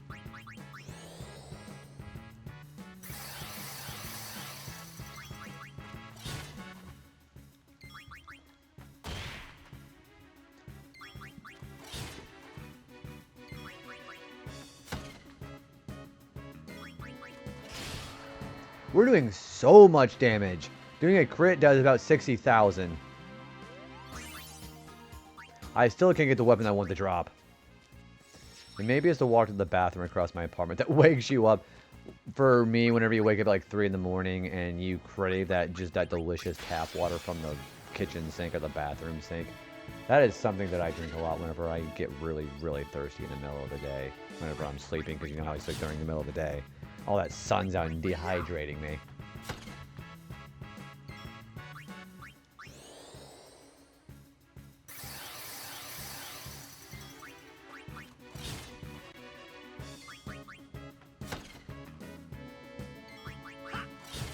S1: We're doing so much damage. Doing a crit does about 60,000. I still can't get the weapon I want to drop. And maybe it's to walk to the bathroom across my apartment that wakes you up. For me, whenever you wake up at like 3 in the morning and you crave that delicious tap water from the kitchen sink or the bathroom sink. That is something that I drink a lot whenever I get really, really thirsty in the middle of the day. Whenever I'm sleeping, because you know how I sleep during the middle of the day. All that sun's out and dehydrating me.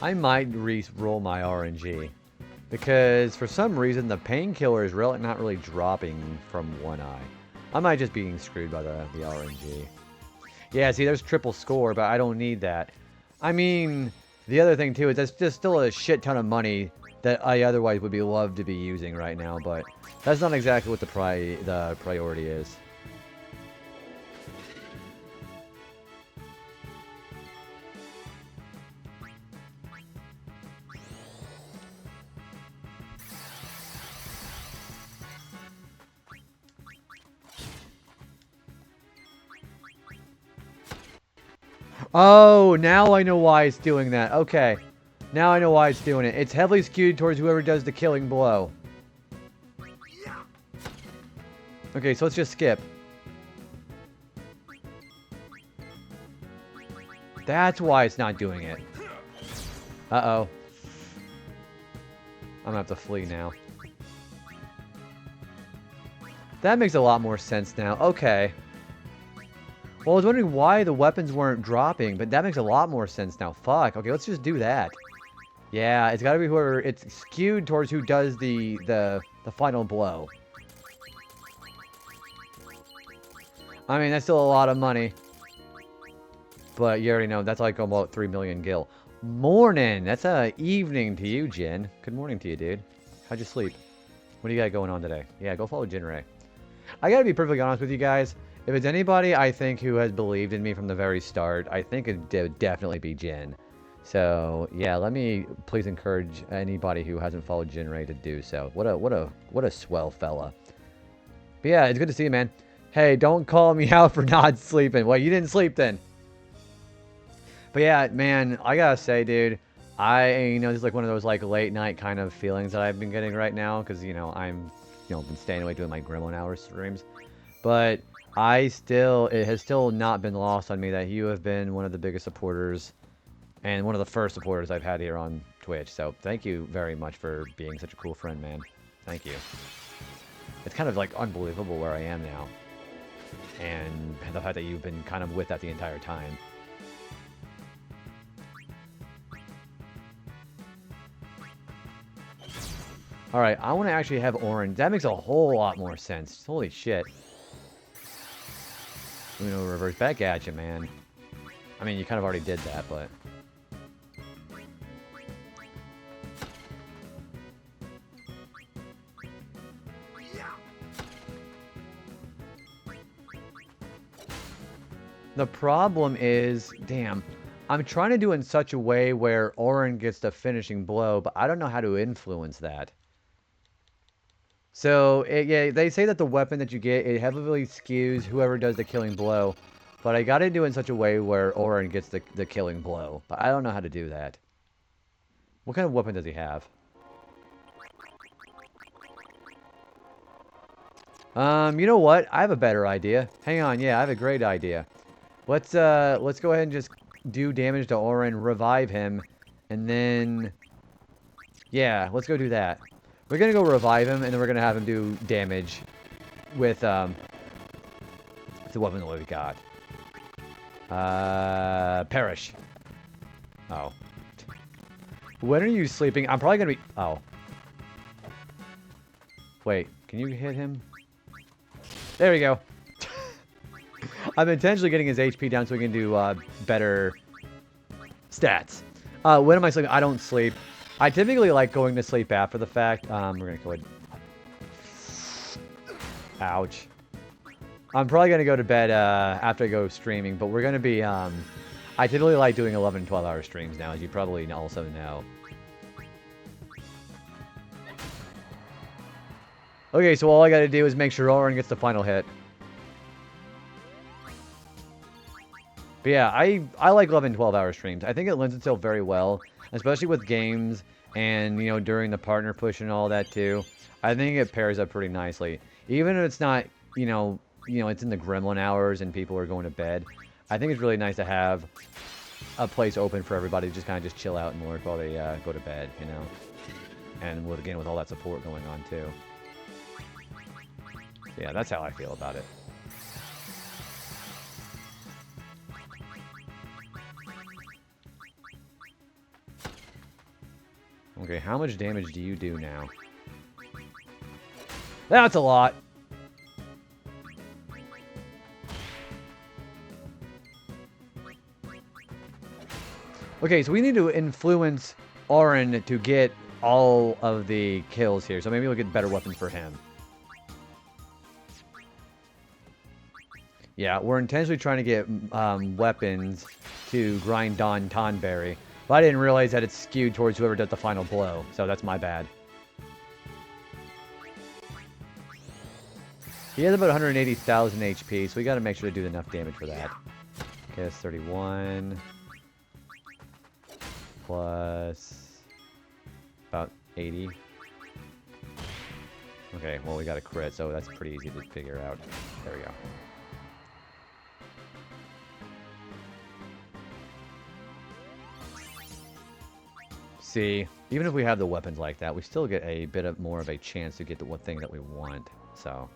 S1: I might re-roll my RNG. Because for some reason the painkiller is really not really dropping from one eye. I might just be screwed by the RNG. Yeah, see, there's triple score, but I don't need that. I mean, the other thing too is that's just still a shit ton of money that I otherwise would be loved to be using right now, but that's not exactly what the priority is. Oh, now I know why it's doing that. Okay. Now I know why it's doing it. It's heavily skewed towards whoever does the killing blow. Okay, so let's just skip. That's why it's not doing it. Uh-oh. I'm gonna have to flee now. That makes a lot more sense now. Okay. Well, I was wondering why the weapons weren't dropping, but that makes a lot more sense now. Fuck. Okay, let's just do that. Yeah, it's gotta be whoever... It's skewed towards who does the final blow. I mean, that's still a lot of money. But you already know, that's like about 3 million gil. Morning! That's evening to you, Jin. Good morning to you, dude. How'd you sleep? What do you got going on today? Yeah, go follow Jinray. I gotta be perfectly honest with you guys. If it's anybody I think who has believed in me from the very start, I think it would definitely be Jin. So yeah, let me please encourage anybody who hasn't followed Jinray to do so. What a swell fella. But yeah, it's good to see you, man. Hey, don't call me out for not sleeping. Well, you didn't sleep then. But yeah, man, I gotta say, dude, this is like one of those like late night kind of feelings that I've been getting right now, because I'm been staying awake doing my Gremlin Hour streams. But it has still not been lost on me that you have been one of the biggest supporters and one of the first supporters I've had here on Twitch. So thank you very much for being such a cool friend, man. Thank you. It's kind of like unbelievable where I am now, and the fact that you've been kind of with that the entire time. Alright, I want to actually have orange. That makes a whole lot more sense. Holy shit. Uno reverse back at you, man. I mean, you kind of already did that, but... The problem is... Damn. I'm trying to do it in such a way where Orin gets the finishing blow, but I don't know how to influence that. So, yeah, they say that the weapon that you get, it heavily skews whoever does the killing blow. But I gotta do it in such a way where Orin gets the killing blow. But I don't know how to do that. What kind of weapon does he have? You know what? I have a better idea. Hang on, yeah, I have a great idea. Let's go ahead and just do damage to Orin, revive him, and then... Yeah, let's go do that. We're gonna go revive him, and then we're gonna have him do damage with, the weapon that we got. Perish. Oh. When are you sleeping? I'm probably gonna be... Oh. Wait, can you hit him? There we go. I'm intentionally getting his HP down so we can do, better stats. When am I sleeping? I don't sleep. I typically like going to sleep after the fact. We're gonna go ahead. Ouch. I'm probably gonna go to bed after I go streaming, but we're gonna be I typically like doing 11 and 12 hour streams now, as you probably also know. Okay, so all I gotta do is make sure Orin gets the final hit. But yeah, I like 11 12 hour streams. I think it lends itself very well, especially with games and, during the partner push and all that too. I think it pairs up pretty nicely. Even if it's not, it's in the gremlin hours and people are going to bed. I think it's really nice to have a place open for everybody to just kind of just chill out and work while they go to bed, And again, with all that support going on too. Yeah, that's how I feel about it. Okay, how much damage do you do now? That's a lot. Okay, so we need to influence Orin to get all of the kills here. So maybe we'll get better weapons for him. Yeah, we're intentionally trying to get weapons to grind Don Tonberry. But I didn't realize that it's skewed towards whoever does the final blow. So that's my bad. He has about 180,000 HP, so we got to make sure to do enough damage for that. Okay, that's 31. Plus about 80. Okay, well we got a crit, so that's pretty easy to figure out. There we go. See, even if we have the weapons like that, we still get a bit of more of a chance to get the one thing that we want. So.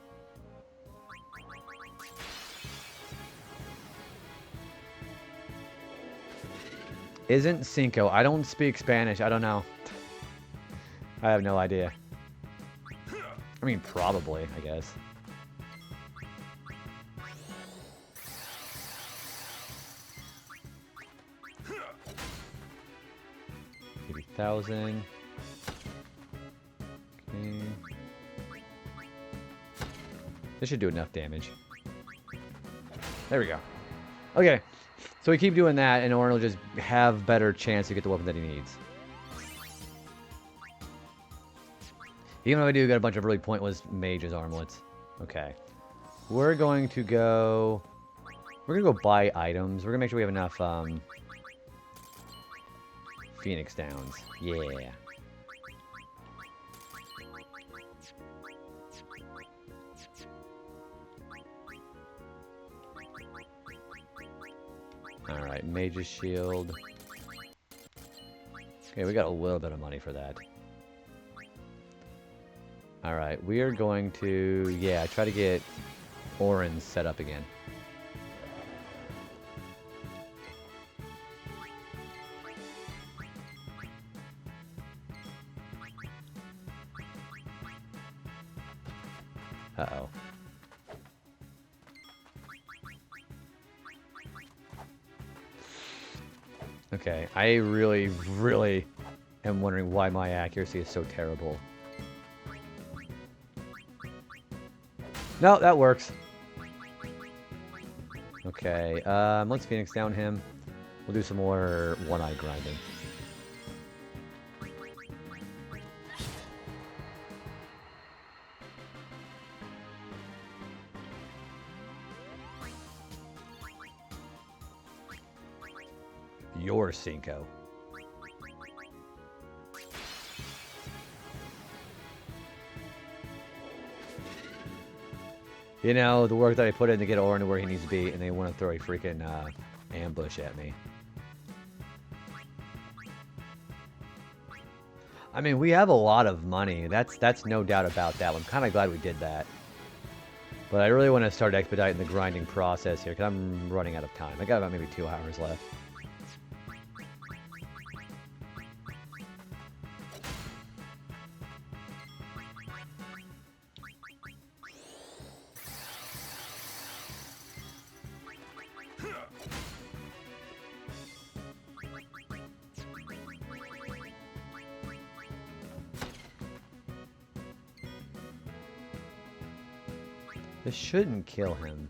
S1: Isn't Cinco? I don't speak Spanish. I don't know. I have no idea. I mean, probably, I guess. $80,000. Okay. This should do enough damage. There we go. Okay. So we keep doing that, and Orin will just have better chance to get the weapon that he needs. Even though I do got a bunch of really pointless mage's armlets. Okay. We're going to go... We're going to go buy items. We're going to make sure we have enough, Phoenix Downs. Yeah. Alright, Mage's Shield. Okay, we got a little bit of money for that. Alright, we are going to, yeah, try to get Orin set up again. Uh-oh. Okay, I really, really am wondering why my accuracy is so terrible. No, that works. Okay, let's Phoenix down him. We'll do some more one-eye grinding. Your Cinco. You know, the work that I put in to get Orin to where he needs to be, and they want to throw a freaking ambush at me. I mean, we have a lot of money. That's no doubt about that. I'm kind of glad we did that. But I really want to start expediting the grinding process here, because I'm running out of time. I got about maybe 2 hours left. This shouldn't kill him.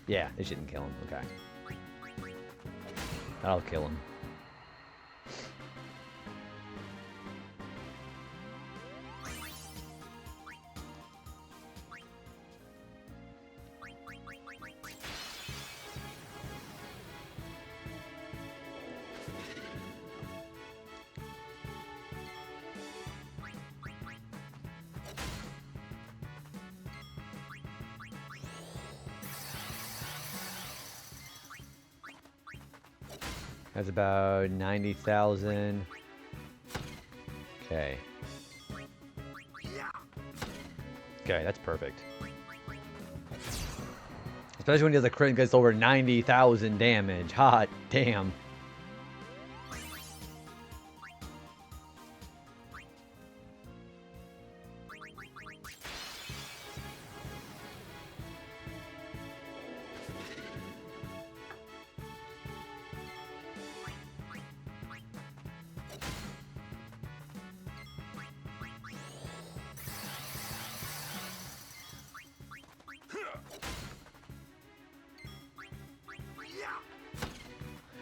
S1: Yeah, it shouldn't kill him. Okay. That'll kill him. That's about 90,000. Okay. Okay, that's perfect. Especially when he does a crit and gets over 90,000 damage. Hot damn.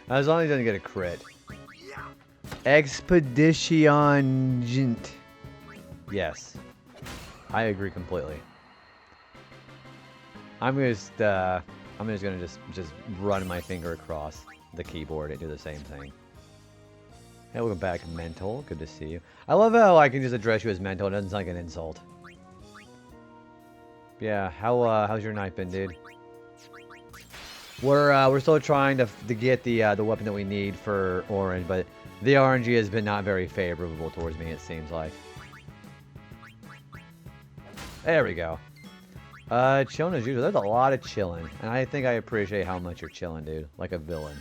S1: As long as he doesn't get a crit. Expedition. Yes. I agree completely. I'm I'm just gonna just run my finger across the keyboard and do the same thing. Hey, welcome back, Mental. Good to see you. I love how I can just address you as Mental. It doesn't sound like an insult. Yeah, how's your night been, dude? We're still trying to get the weapon that we need for Orange, but the RNG has been not very favorable towards me, it seems like. There we go. Chilling as usual. There's a lot of chilling, and I think I appreciate how much you're chilling, dude. Like a villain.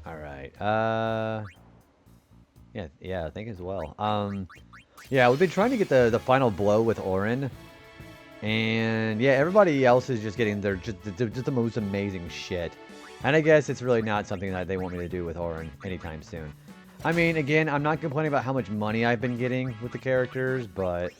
S1: Alright, yeah, I think as well. Yeah, we've been trying to get the final blow with Orin. And, yeah, everybody else is just getting just the most amazing shit. And I guess it's really not something that they want me to do with Orin anytime soon. I mean, again, I'm not complaining about how much money I've been getting with the characters, but...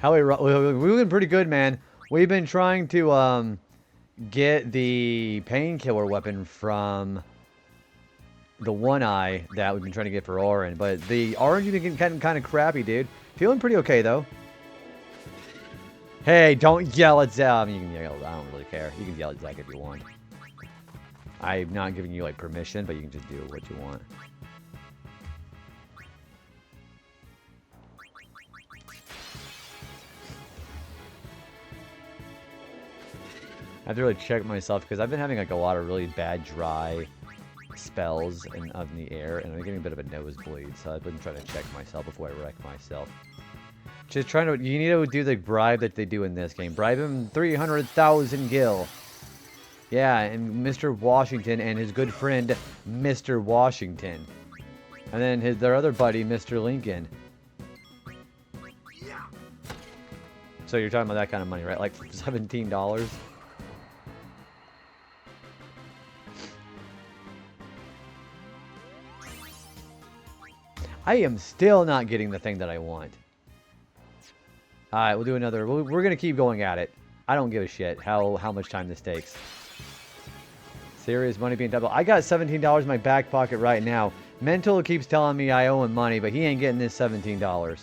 S1: We've been pretty good, man. We've been trying to get the painkiller weapon from the One Eye that we've been trying to get for Orin, but the orange has been getting kind of crappy, dude. Feeling pretty okay though. Hey, don't yell at Zach. You can yell. I don't really care. You can yell at Zach if you want. I'm not giving you like permission, but you can just do what you want. I have to really check myself because I've been having like a lot of really bad dry spells up in the air, and I'm getting a bit of a nosebleed, so I've been trying to check myself before I wreck myself. Just trying to, you need to do the bribe that they do in this game. Bribe him 300,000 gil. Yeah, and Mr. Washington and his good friend, Mr. Washington. And then their other buddy, Mr. Lincoln. So you're talking about that kind of money, right? Like $17? I am still not getting the thing that I want. Alright, we'll do another. We're going to keep going at it. I don't give a shit how much time this takes. Serious money being doubled. I got $17 in my back pocket right now. Mental keeps telling me I owe him money, but he ain't getting this $17.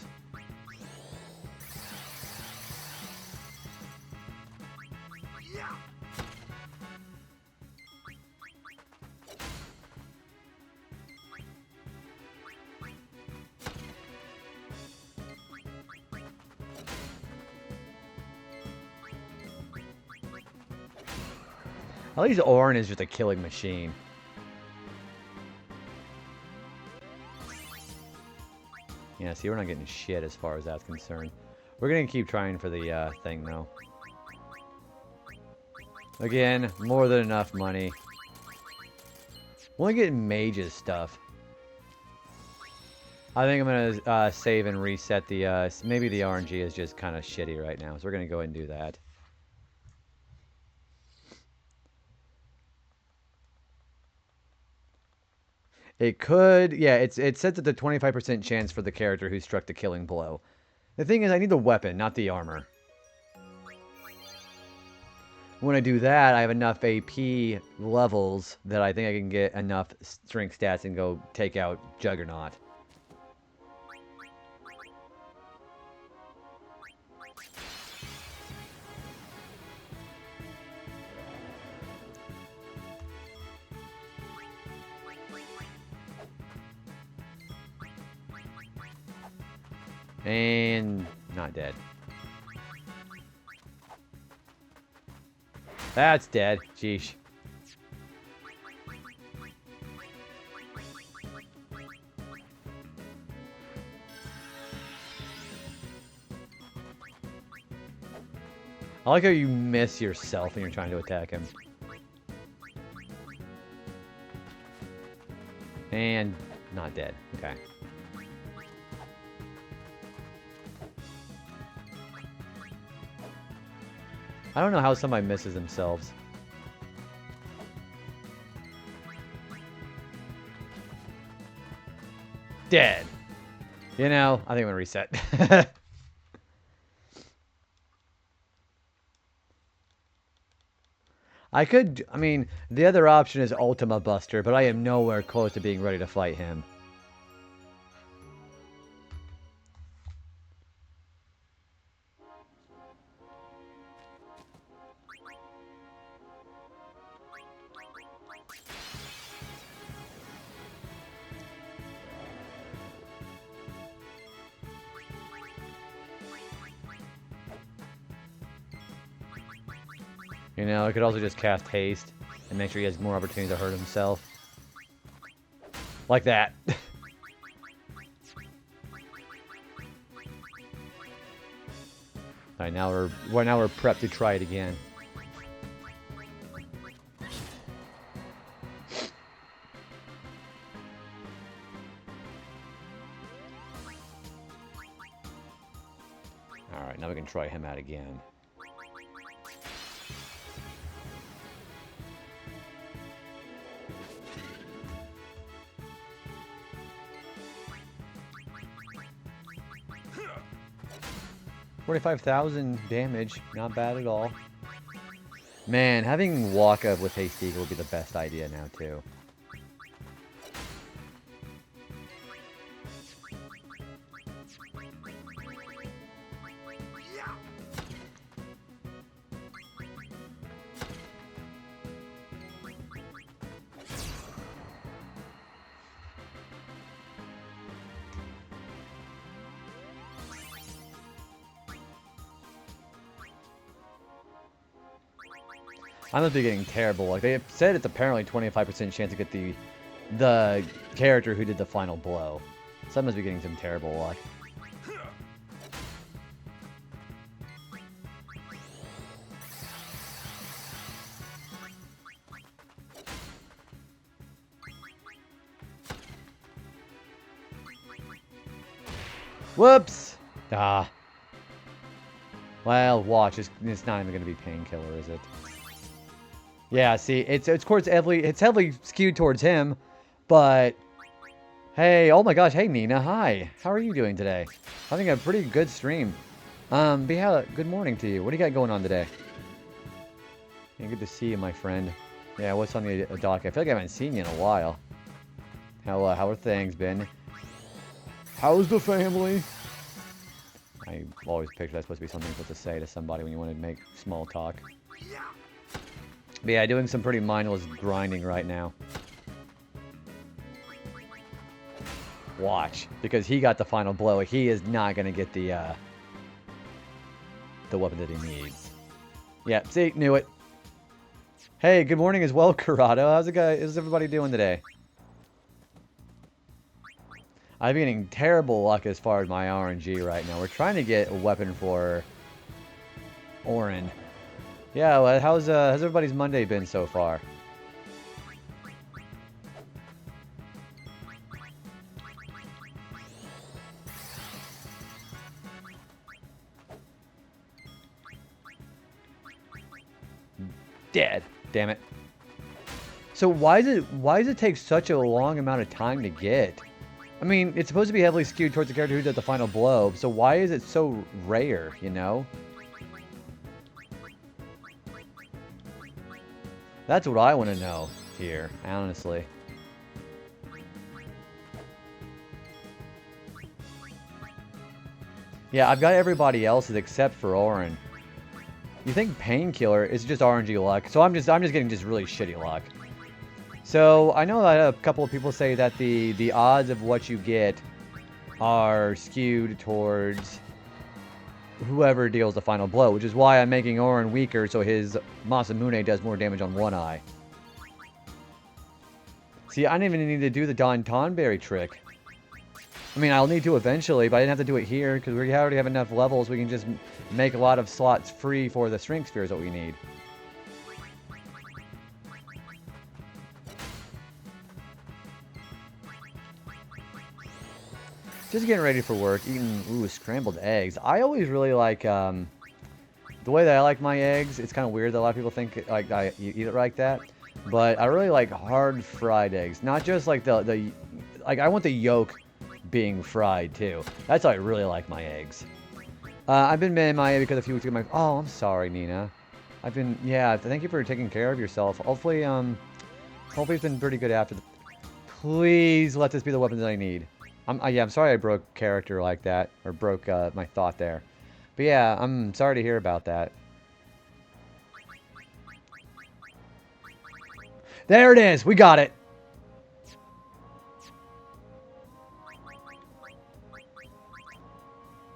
S1: At least Orin is just a killing machine. Yeah, see, we're not getting shit as far as that's concerned. We're going to keep trying for the thing, though. Again, more than enough money. We're only getting mages stuff. I think I'm going to save and reset the... maybe the RNG is just kind of shitty right now, so we're going to go ahead and do that. It could, yeah, it sets at the 25% chance for the character who struck the killing blow. The thing is, I need the weapon, not the armor. When I do that, I have enough AP levels that I think I can get enough strength stats and go take out Juggernaut. And not dead. That's dead. Jeesh. I like how you miss yourself when you're trying to attack him. And not dead. Okay. I don't know how somebody misses themselves. Dead. You know, I think I'm gonna reset. I mean, the other option is Ultima Buster, but I am nowhere close to being ready to fight him. You know, I could also just cast Haste and make sure he has more opportunity to hurt himself. Like that. Alright, now we're prepped to try it again. Alright, now we can try him out again. $45,000 damage, not bad at all. Man, having walk up with Haste Eagle would be the best idea now too. I must be getting terrible. Like, they said it's apparently 25% chance to get the character who did the final blow. So I must be getting some terrible luck. Whoops! Ah. Well, watch. It's not even going to be Painkiller, is it? Yeah, see, it's heavily skewed towards him, but hey, oh my gosh, hey Nina, hi. How are you doing today? Having a pretty good stream. Good morning to you. What do you got going on today? Yeah, good to see you, my friend. Yeah, what's on the dock? I feel like I haven't seen you in a while. How are things been? How's the family? I always picture that's supposed to be something you're supposed to say to somebody when you want to make small talk. But yeah, doing some pretty mindless grinding right now. Watch, because he got the final blow. He is not going to get the weapon that he needs. Yeah, see, knew it. Hey, good morning as well, Corrado. How's everybody doing today? I'm getting terrible luck as far as my RNG right now. We're trying to get a weapon for Orin. Yeah, well, how's everybody's Monday been so far? Dead. Damn it. So why does it take such a long amount of time to get? I mean, it's supposed to be heavily skewed towards the character who did the final blow, so why is it so rare, you know? That's what I want to know here, honestly. Yeah, I've got everybody else's except for Orin. You think Painkiller is just RNG luck, so I'm just getting just really shitty luck. So I know that a couple of people say that the odds of what you get are skewed towards whoever deals the final blow, which is why I'm making Orin weaker so his Masamune does more damage on one eye. See, I didn't even need to do the Don Tonberry trick. I mean, I'll need to eventually, but I didn't have to do it here because we already have enough levels. We can just make a lot of slots free for the Strength Spheres that we need. Just getting ready for work, eating, scrambled eggs. I always really like the way that I like my eggs, it's kind of weird that a lot of people think like you eat it like that. But I really like hard fried eggs. Not just like the like I want the yolk being fried too. That's how I really like my eggs. I've been MIA because a few weeks ago. Oh, I'm sorry, Nina. I've been, yeah. Thank you for taking care of yourself. Hopefully, hopefully it's been pretty good after. Please let this be the weapon that I need. Yeah, I'm sorry I broke character like that, or broke my thought there. But yeah, I'm sorry to hear about that. There it is. We got it.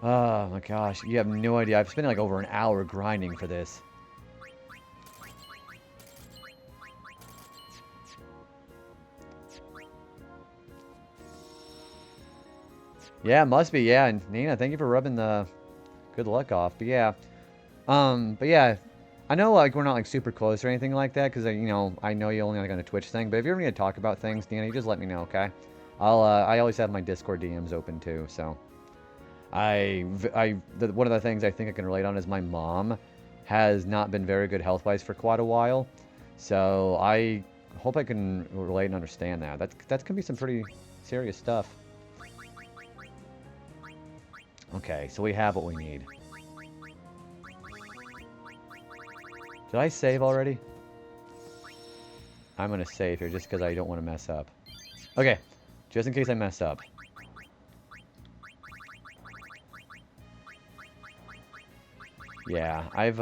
S1: Oh my gosh, you have no idea. I've spent like over an hour grinding for this. Yeah, it must be. Yeah, and Nina, thank you for rubbing the good luck off. But yeah, I know like we're not like super close or anything like that because you know I know you only like on a Twitch thing. But if you ever need to talk about things, Nina, you just let me know, okay? I always have my Discord DMs open too, so. One of the things I think I can relate on is my mom has not been very good health-wise for quite a while. So I hope I can relate and understand that. That's gonna be some pretty serious stuff. Okay, so we have what we need. Did I save already? I'm gonna save here just because I don't want to mess up. Okay, just in case I mess up. Yeah, I've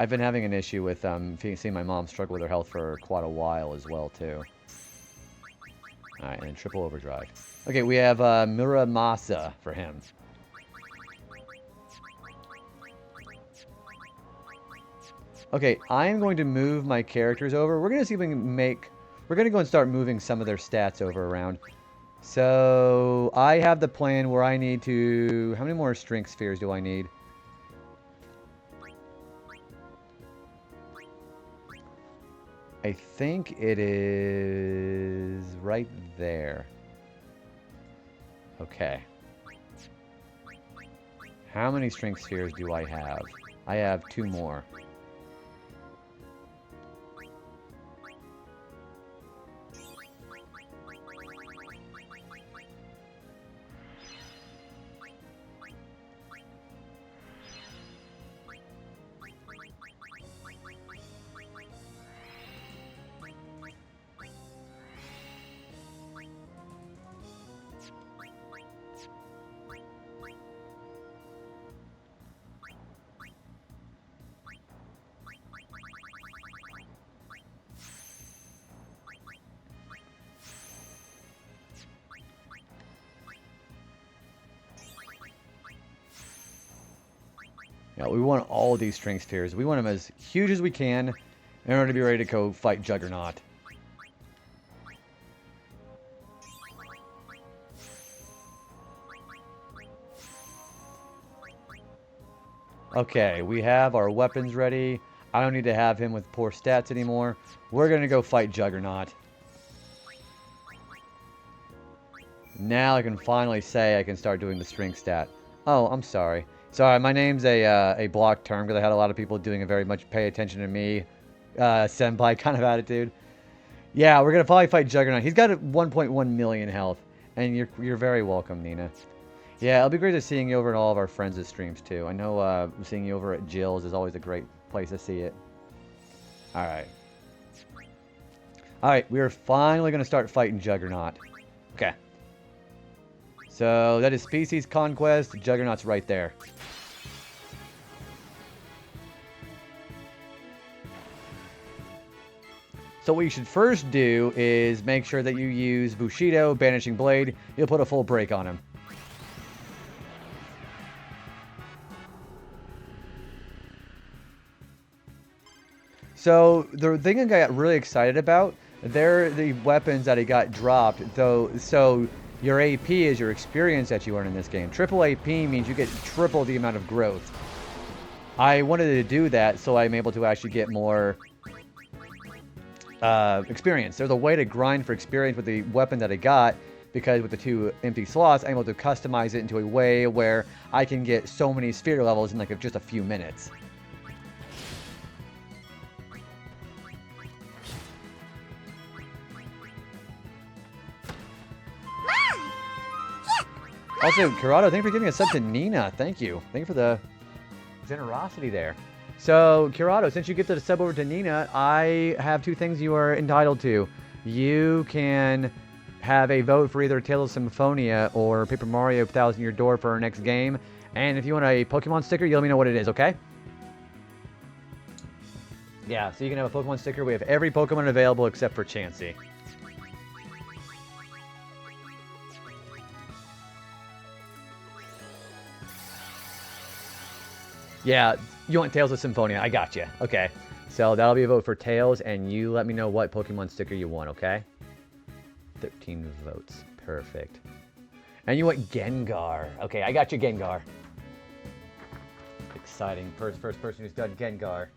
S1: been having an issue with seeing my mom struggle with her health for quite a while as well too. All right, and then triple overdrive. Okay, we have Muramasa for him. Okay, I'm going to move my characters over. We're gonna see if we can make. We're gonna go and start moving some of their stats over around. So I have the plan where I need to. How many more strength spheres do I need? I think it is right there. Okay. How many strength spheres do I have? I have 2 more. Yeah, we want all these strength spheres. We want them as huge as we can in order to be ready to go fight Juggernaut. Okay, we have our weapons ready. I don't need to have him with poor stats anymore. We're going to go fight Juggernaut. Now I can finally say I can start doing the strength stat. Oh, I'm sorry. Sorry, my name's a blocked term because I had a lot of people doing a very much pay attention to me, senpai kind of attitude. Yeah, we're gonna probably fight Juggernaut. He's got 1.1 million health, and you're very welcome, Nina. Yeah, it'll be great to seeing you over at all of our friends' streams too. I know seeing you over at Jill's is always a great place to see it. All right. All right, we are finally gonna start fighting Juggernaut. Okay. So that is Species Conquest. Juggernaut's right there. So what you should first do is make sure that you use Bushido, Banishing Blade. You'll put a full break on him. So the thing I got really excited about, they're the weapons that he got dropped, though. So your AP is your experience that you earn in this game. Triple AP means you get triple the amount of growth. I wanted to do that so I'm able to actually get more experience. There's a way to grind for experience with the weapon that I got because with the 2 empty slots, I'm able to customize it into a way where I can get so many sphere levels in like just a few minutes. Also, Corrado, thank you for giving a sub to Nina. Thank you. Thank you for the generosity there. So, Corrado, since you get the sub over to Nina, I have 2 things you are entitled to. You can have a vote for either Tales of Symphonia or Paper Mario 1000 Year Door for our next game. And if you want a Pokemon sticker, you let me know what it is, okay? Yeah, so you can have a Pokemon sticker. We have every Pokemon available except for Chansey. Yeah, you want Tales of Symphonia. I got you. Okay. So that'll be a vote for Tails, and you let me know what Pokemon sticker you want, okay? 13 votes. Perfect. And you want Gengar. Okay, I got you, Gengar. Exciting. First person who's done Gengar.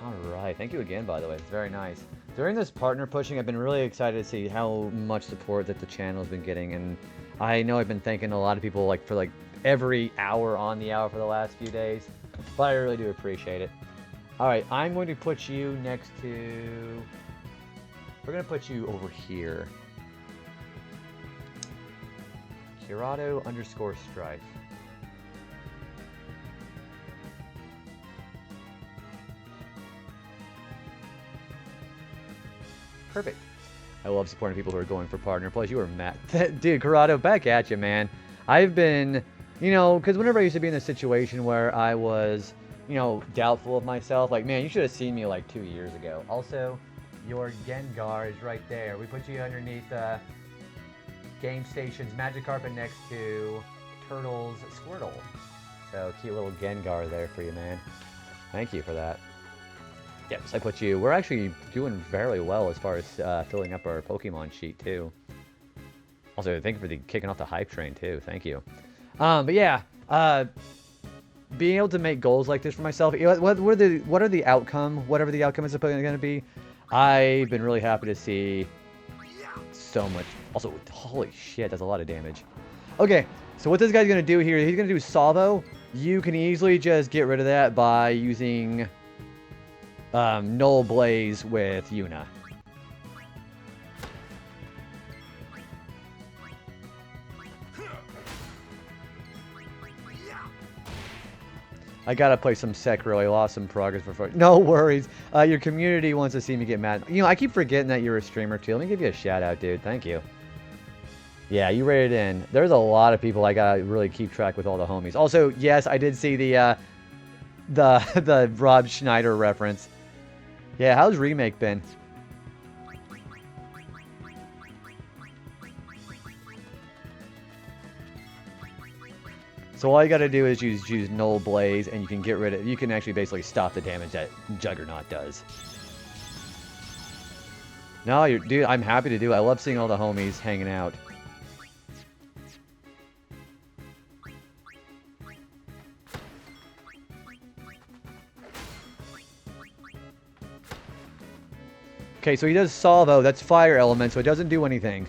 S1: Alright, thank you again, by the way. It's very nice. During this partner pushing, I've been really excited to see how much support that the channel has been getting, and I know I've been thanking a lot of people for every hour on the hour for the last few days, but I really do appreciate it. Alright, I'm going to put you next to... We're going to put you over here. Curado_Strife. Perfect. I love supporting people who are going for partner. Plus, you are mad. Dude, Corrado, back at you, man. I've been, because whenever I used to be in a situation where I was, doubtful of myself, like, man, you should have seen me like 2 years ago. Also, your Gengar is right there. We put you underneath Game Station's Magikarp next to Turtle's Squirtle. So, cute little Gengar there for you, man. Thank you for that. Yep, so I put you... We're actually doing very well as far as filling up our Pokemon sheet, too. Also, thank you for kicking off the hype train, too. Thank you. But yeah, being able to make goals like this for myself, what are the outcome, whatever the outcome is going to be, I've been really happy to see so much. Also, holy shit, that's a lot of damage. Okay, so what this guy's going to do here, he's going to do Salvo. You can easily just get rid of that by using... Null Blaze with Yuna. I gotta play some Sekiro. I lost some progress before. No worries. Your community wants to see me get mad. I keep forgetting that you're a streamer too. Let me give you a shout out, dude. Thank you. Yeah, you rated in. There's a lot of people I gotta really keep track with all the homies. Also, yes, I did see the Rob Schneider reference. Yeah, how's Remake been? So all you gotta do is use Null Blaze, and you can get rid of... You can actually basically stop the damage that Juggernaut does. No, dude, I'm happy to do it. I love seeing all the homies hanging out. Okay, so he does Salvo. That's fire element, so it doesn't do anything.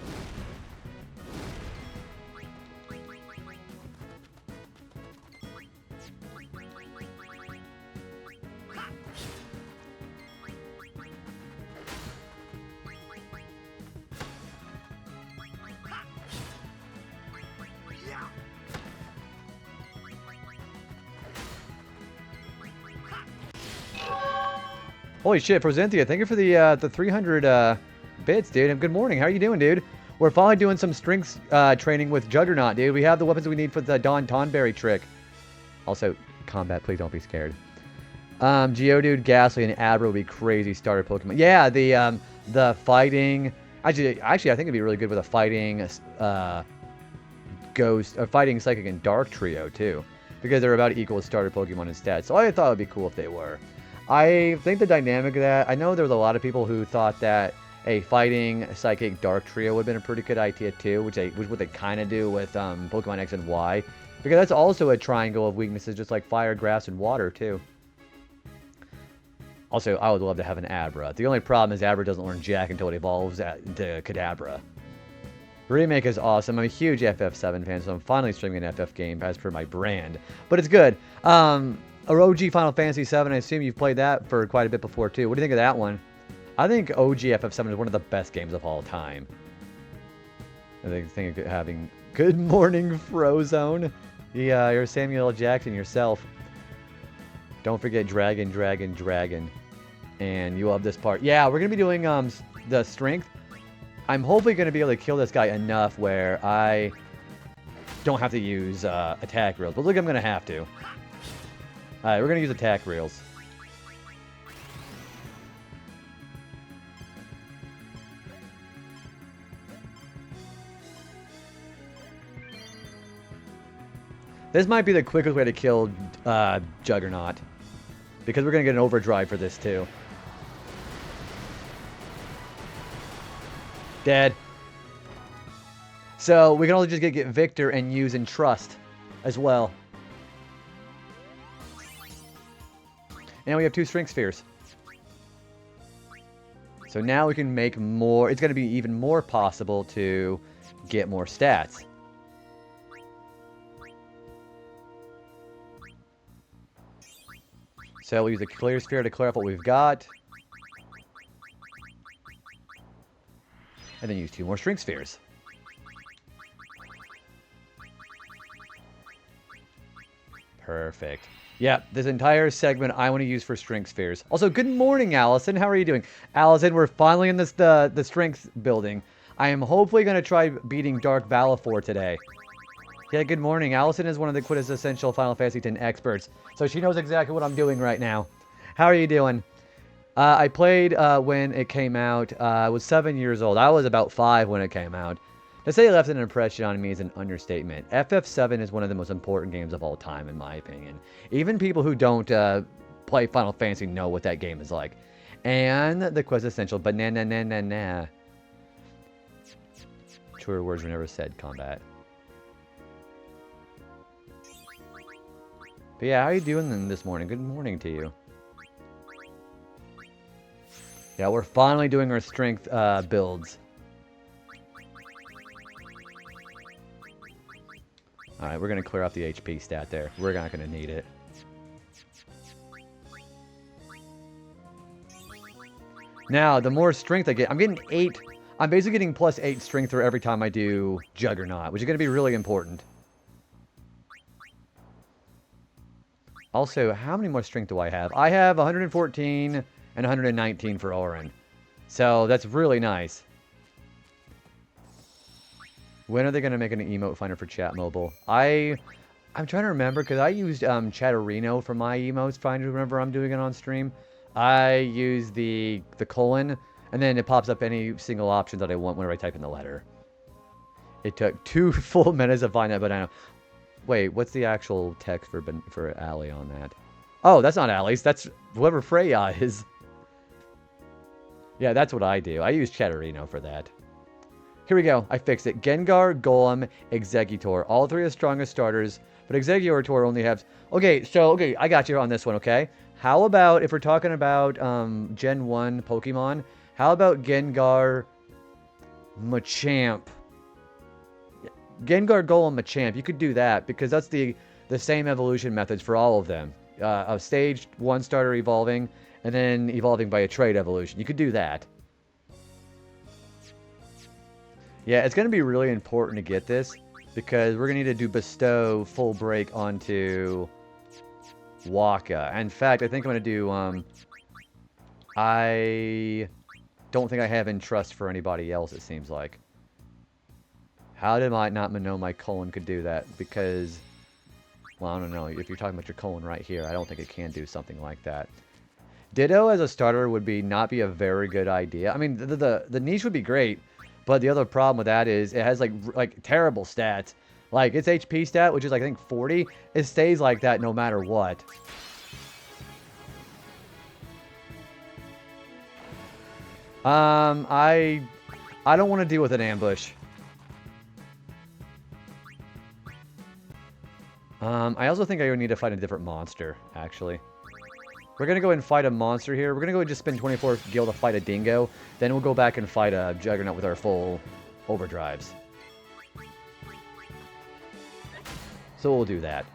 S1: Holy shit, Prozentia, thank you for the 300 bits, dude. And good morning. How are you doing, dude? We're finally doing some strength training with Juggernaut, dude. We have the weapons we need for the Don Tonberry trick. Also, combat, please don't be scared. Geodude, Ghastly, and Abra would be crazy starter Pokemon. Yeah, the fighting... Actually, I think it'd be really good with a fighting Ghost, or fighting Psychic and Dark trio, too. Because they're about equal starter Pokemon instead. So I thought it would be cool if they were. I think the dynamic of that, I know there was a lot of people who thought that a fighting Psychic Dark trio would have been a pretty good idea too, which is what they kind of do with Pokemon X and Y, because that's also a triangle of weaknesses, just like fire, grass, and water too. Also, I would love to have an Abra. The only problem is Abra doesn't learn Jack until it evolves into Kadabra. Remake is awesome. I'm a huge FF7 fan, so I'm finally streaming an FF game as per my brand. But it's good. OG Final Fantasy 7, I assume you've played that for quite a bit before, too. What do you think of that one? I think OG FF7 is one of the best games of all time. I think of having... Good morning, Frozone. Yeah, you're Samuel L. Jackson yourself. Don't forget Dragon, Dragon, Dragon. And you love this part. Yeah, we're going to be doing the strength. I'm hopefully going to be able to kill this guy enough where I don't have to use attack reels. But look, I'm going to have to. Alright, we're going to use attack reels. This might be the quickest way to kill Juggernaut. Because we're going to get an overdrive for this too. Dead. So we can only just get Victor and use and trust as well. And we have 2 strength spheres. So now we can make more. It's going to be even more possible to get more stats. So we'll use the clear sphere to clear up what we've got. And then use 2 more strength spheres. Perfect. Yeah, this entire segment I want to use for strength spheres. Also, good morning, Allison. How are you doing? Allison, we're finally in this the strength building. I am hopefully going to try beating Dark Valifor today. Yeah, good morning. Allison is one of the quintessential Final Fantasy X experts, so she knows exactly what I'm doing right now. How are you doing? I played when it came out. I was 7 years old. I was about 5 when it came out. To say it left an impression on me is an understatement. FF7 is one of the most important games of all time, in my opinion. Even people who don't play Final Fantasy know what that game is like. And the quintessential banana-na-na-na. Truer words were never said, combat. But yeah, how are you doing this morning? Good morning to you. Yeah, we're finally doing our strength builds. Alright, we're going to clear off the HP stat there. We're not going to need it. Now, the more strength I get, I'm getting 8. I'm basically getting plus 8 strength for every time I do Juggernaut, which is going to be really important. Also, how many more strength do I have? I have 114 and 119 for Orin. So, that's really nice. When are they going to make an emote finder for chat mobile? I'm trying to remember, because I used Chatterino for my emotes finder whenever I'm doing it on stream. I use the colon, and then it pops up any single option that I want whenever I type in the letter. It took 2 full minutes to find that banana. Wait, what's the actual text for Allie on that? Oh, that's not Allie's. That's whoever Freya is. Yeah, that's what I do. I use Chatterino for that. Here we go. I fixed it. Gengar, Golem, Exeggutor. All 3 are strongest starters, but Exeggutor only has... Okay, I got you on this one, okay? How about, if we're talking about Gen 1 Pokemon, how about Gengar, Machamp? Gengar, Golem, Machamp. You could do that, because that's the same evolution methods for all of them. A stage 1 starter evolving, and then evolving by a trait evolution. You could do that. Yeah, it's going to be really important to get this, because we're going to need to do Bestow full break onto Waka. In fact, I think I'm going to do, I don't think I have Entrust for anybody else, it seems like. How did I not know my colon could do that? Because, well, I don't know. If you're talking about your colon right here, I don't think it can do something like that. Ditto as a starter would not be a very good idea. I mean, the niche would be great. But the other problem with that is it has like terrible stats. Like its HP stat, which is I think 40, it stays like that no matter what. I don't want to deal with an ambush. I also think I would need to fight a different monster, actually. We're going to go and fight a monster here. We're going to go and just spend 24 gil to fight a dingo. Then we'll go back and fight a Juggernaut with our full overdrives. So we'll do that.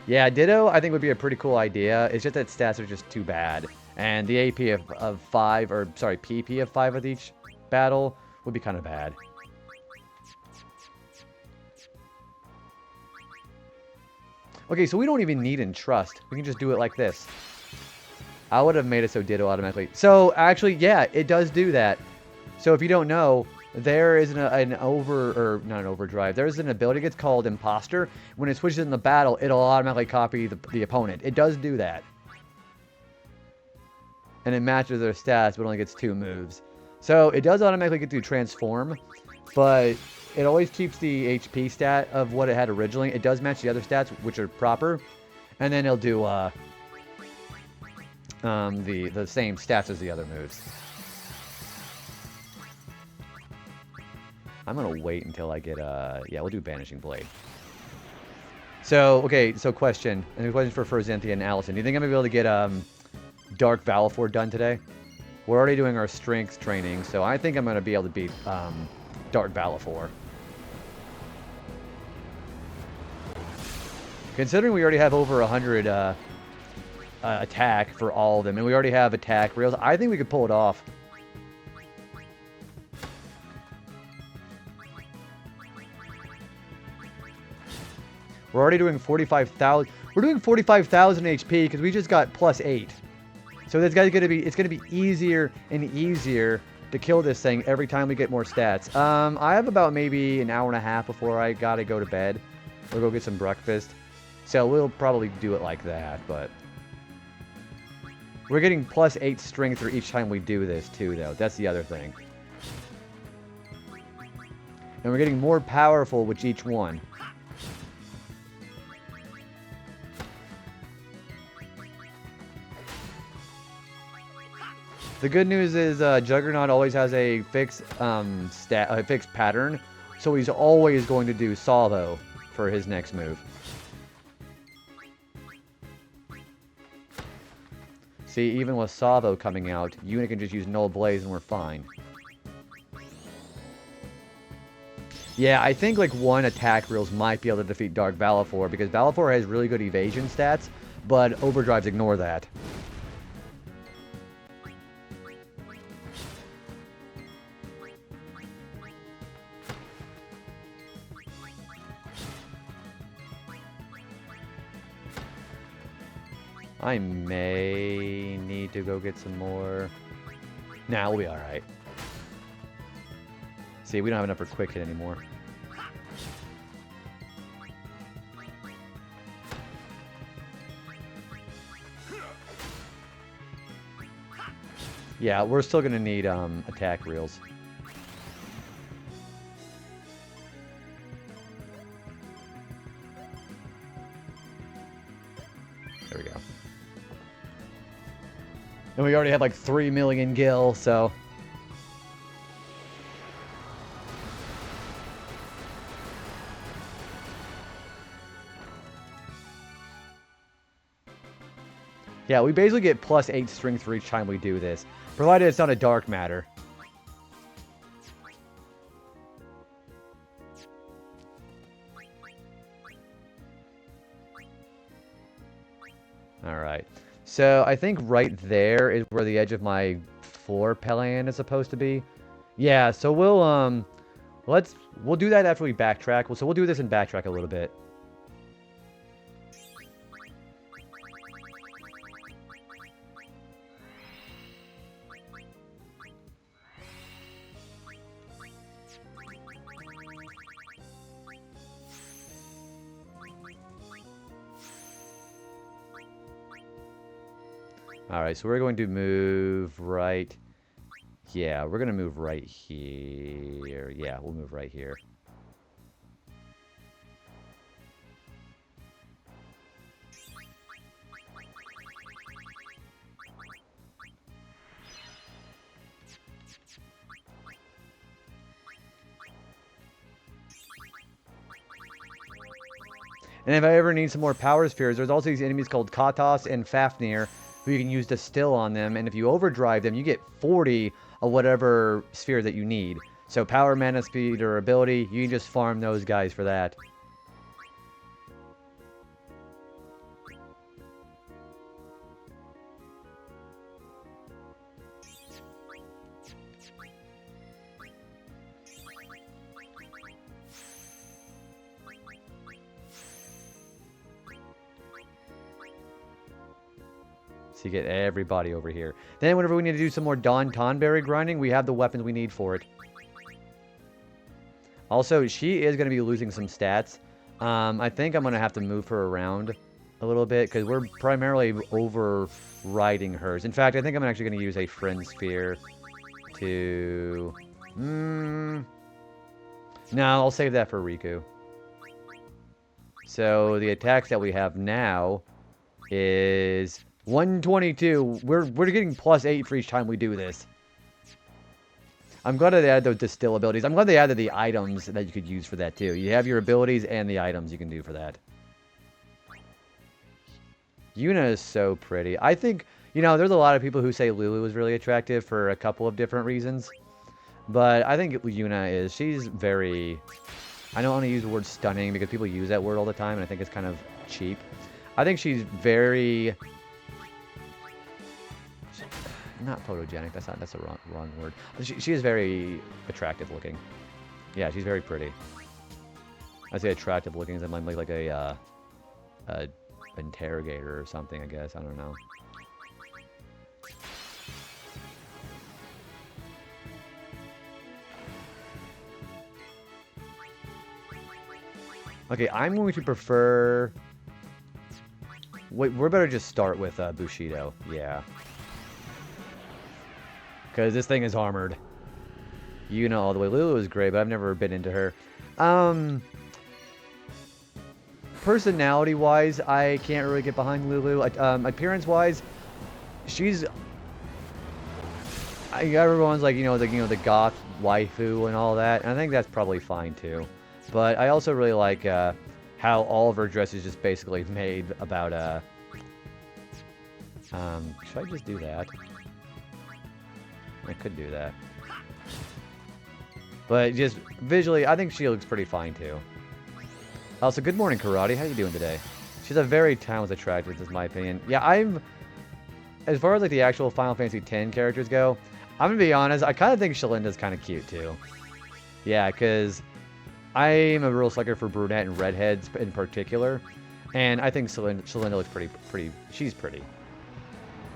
S1: Yeah, Ditto I think would be a pretty cool idea. It's just that stats are just too bad. And the AP of 5, or sorry, PP of 5 with each battle would be kind of bad. Okay, so we don't even need Entrust. We can just do it like this. I would have made it so Ditto automatically. So, actually, yeah, it does do that. So, if you don't know, there is not an overdrive. There's an ability that gets called Imposter. When it switches in the battle, it'll automatically copy the opponent. It does do that. And it matches their stats, but only gets 2 moves. So, it does automatically get to transform, but it always keeps the HP stat of what it had originally. It does match the other stats, which are proper. And then it'll do the same stats as the other moves. I'm going to wait until I get, yeah, we'll do Banishing Blade. So, okay, so question. And the question for Zenthia and Allison. Do you think I'm going to be able to get Dark Valifor done today? We're already doing our strength training, so I think I'm going to be able to beat Dark Valifor. Considering we already have over 100 attack for all of them, and we already have attack reels, I think we could pull it off. We're already doing 45,000. We're doing 45,000 HP because we just got +8. So this guy's gonna be. It's gonna be easier and easier to kill this thing every time we get more stats. I have about maybe an hour and a half before I gotta go to bed or go get some breakfast. So we'll probably do it like that. But we're getting +8 strength for each time we do this too, though. That's the other thing. And we're getting more powerful with each one. The good news is Juggernaut always has a fixed fixed pattern, so he's always going to do Salvo for his next move. See, even with Salvo coming out, Unit can just use Null Blaze and we're fine. Yeah, I think like 1 attack reels might be able to defeat Dark Valifor because Valifor has really good evasion stats, but overdrives ignore that. I may need to go get some more. Nah, we'll be alright. See, we don't have enough for quick hit anymore. Yeah, we're still gonna need attack reels. There we go. And we already have like 3 million gil, so. Yeah, we basically get +8 strength for each time we do this, provided it's not a dark matter. Alright. So, I think right there is where the edge of my floor plan is supposed to be. Yeah, so we'll do that after we backtrack. So we'll do this and backtrack a little bit. Alright, so we're going to move right... Yeah, we're going to move right here. Yeah, we'll move right here. And if I ever need some more power spheres, there's also these enemies called Katos and Fafnir, who you can use Distill on them, and if you overdrive them, you get 40 of whatever sphere that you need. So power, mana, speed, or ability, you can just farm those guys for that. So you get everybody over here. Then whenever we need to do some more Dawn Tonberry grinding, we have the weapons we need for it. Also, she is going to be losing some stats. I think I'm going to have to move her around a little bit because we're primarily overriding hers. In fact, I think I'm actually going to use a Friend Sphere to... No, I'll save that for Riku. So the attacks that we have now is 122. We're getting +8 for each time we do this. I'm glad they added those distill abilities. I'm glad they added the items that you could use for that too. You have your abilities and the items you can do for that. Yuna is so pretty. I think, you know, there's a lot of people who say Lulu is really attractive for a couple of different reasons. But I think Yuna is, she's very, I don't want to use the word stunning because people use that word all the time and I think it's kind of cheap. I think she's very, not photogenic, that's the wrong word. She is very attractive looking. Yeah, she's very pretty. I say attractive looking as I'm like a interrogator or something, I guess. I don't know. Okay, I'm going to prefer... Wait, we're better just start with Bushido. Yeah. Because this thing is armored. You know all the way. Lulu is great, but I've never been into her. Personality-wise, I can't really get behind Lulu. Appearance-wise, she's... everyone's like, the goth waifu and all that. And I think that's probably fine, too. But I also really like how all of her dress is just basically made about... should I just do that? I could do that. But just visually, I think she looks pretty fine, too. Also, good morning, Karate. How you doing today? She's a very talented actress, in my opinion. Yeah, as far as like the actual Final Fantasy X characters go, I'm gonna be honest, I kind of think Shalinda's kind of cute, too. Yeah, because I'm a real sucker for brunette and redheads in particular. And I think Shalinda looks pretty, she's pretty.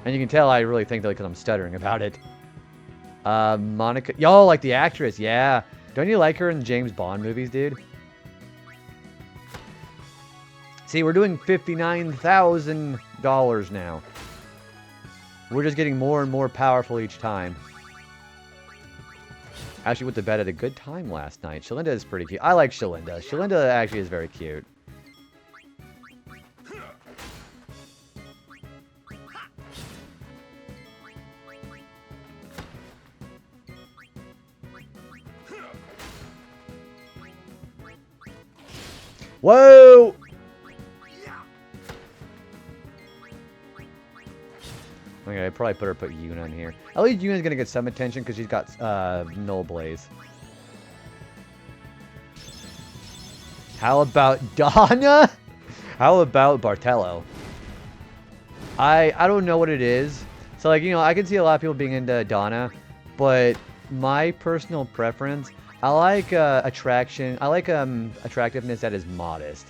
S1: And you can tell I really think that because I'm stuttering about it. Monica, y'all like the actress, yeah. Don't you like her in the James Bond movies, dude? See, we're doing $59,000 now. We're just getting more and more powerful each time. Actually went to bed at a good time last night. Shalinda is pretty cute. I like Shalinda. Shalinda actually is very cute. Whoa! Okay, I probably put Yuna in here. At least Yuna's gonna get some attention because she's got Null Blaze. How about Donna? How about Bartello? I don't know what it is. So like, I can see a lot of people being into Donna, but my personal preference, I like attraction. I like attractiveness that is modest.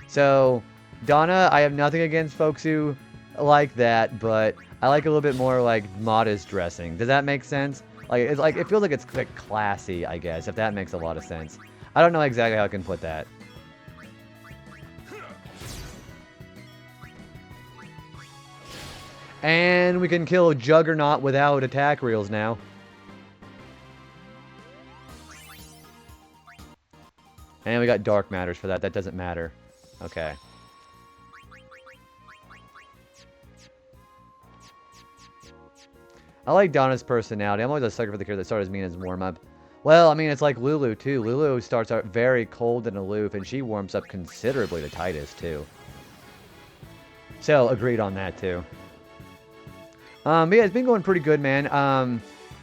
S1: So Donna, I have nothing against folks who like that, but I like a little bit more like modest dressing. Does that make sense? Like it feels like it's like classy, I guess, if that makes a lot of sense. I don't know exactly how I can put that. And we can kill Juggernaut without attack reels now. And we got Dark Matters for that. That doesn't matter. Okay. I like Donna's personality. I'm always a sucker for the character that starts as mean as warm-up. Well, I mean, it's like Lulu, too. Lulu starts out very cold and aloof, and she warms up considerably to Titus, too. So, agreed on that, too. But yeah, it's been going pretty good, man.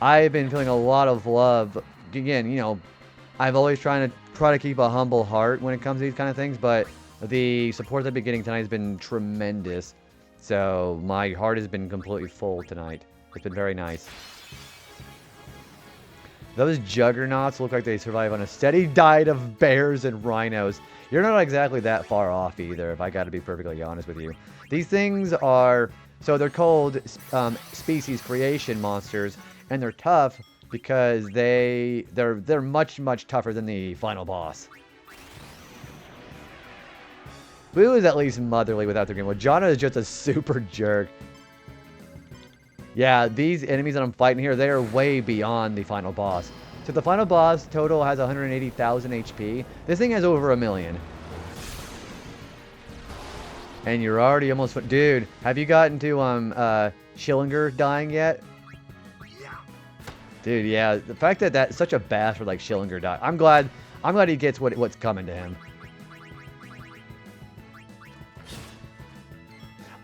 S1: I've been feeling a lot of love. Again, I've always try to keep a humble heart when it comes to these kind of things, but the support I've been getting tonight has been tremendous. So, my heart has been completely full tonight. It's been very nice. Those juggernauts look like they survive on a steady diet of bears and rhinos. You're not exactly that far off either, if I gotta be perfectly honest with you. These things are So they're called species creation monsters, and they're tough because they're much tougher than the final boss. Boo is at least motherly without the green. Well, Jana is just a super jerk. Yeah, these enemies that I'm fighting here, they are way beyond the final boss. So the final boss total has 180,000 HP. This thing has over 1 million. And you're already almost... Dude, have you gotten to Schillinger dying yet? Dude, yeah. The fact that that's such a bastard like Schillinger died. I'm glad he gets what's coming to him.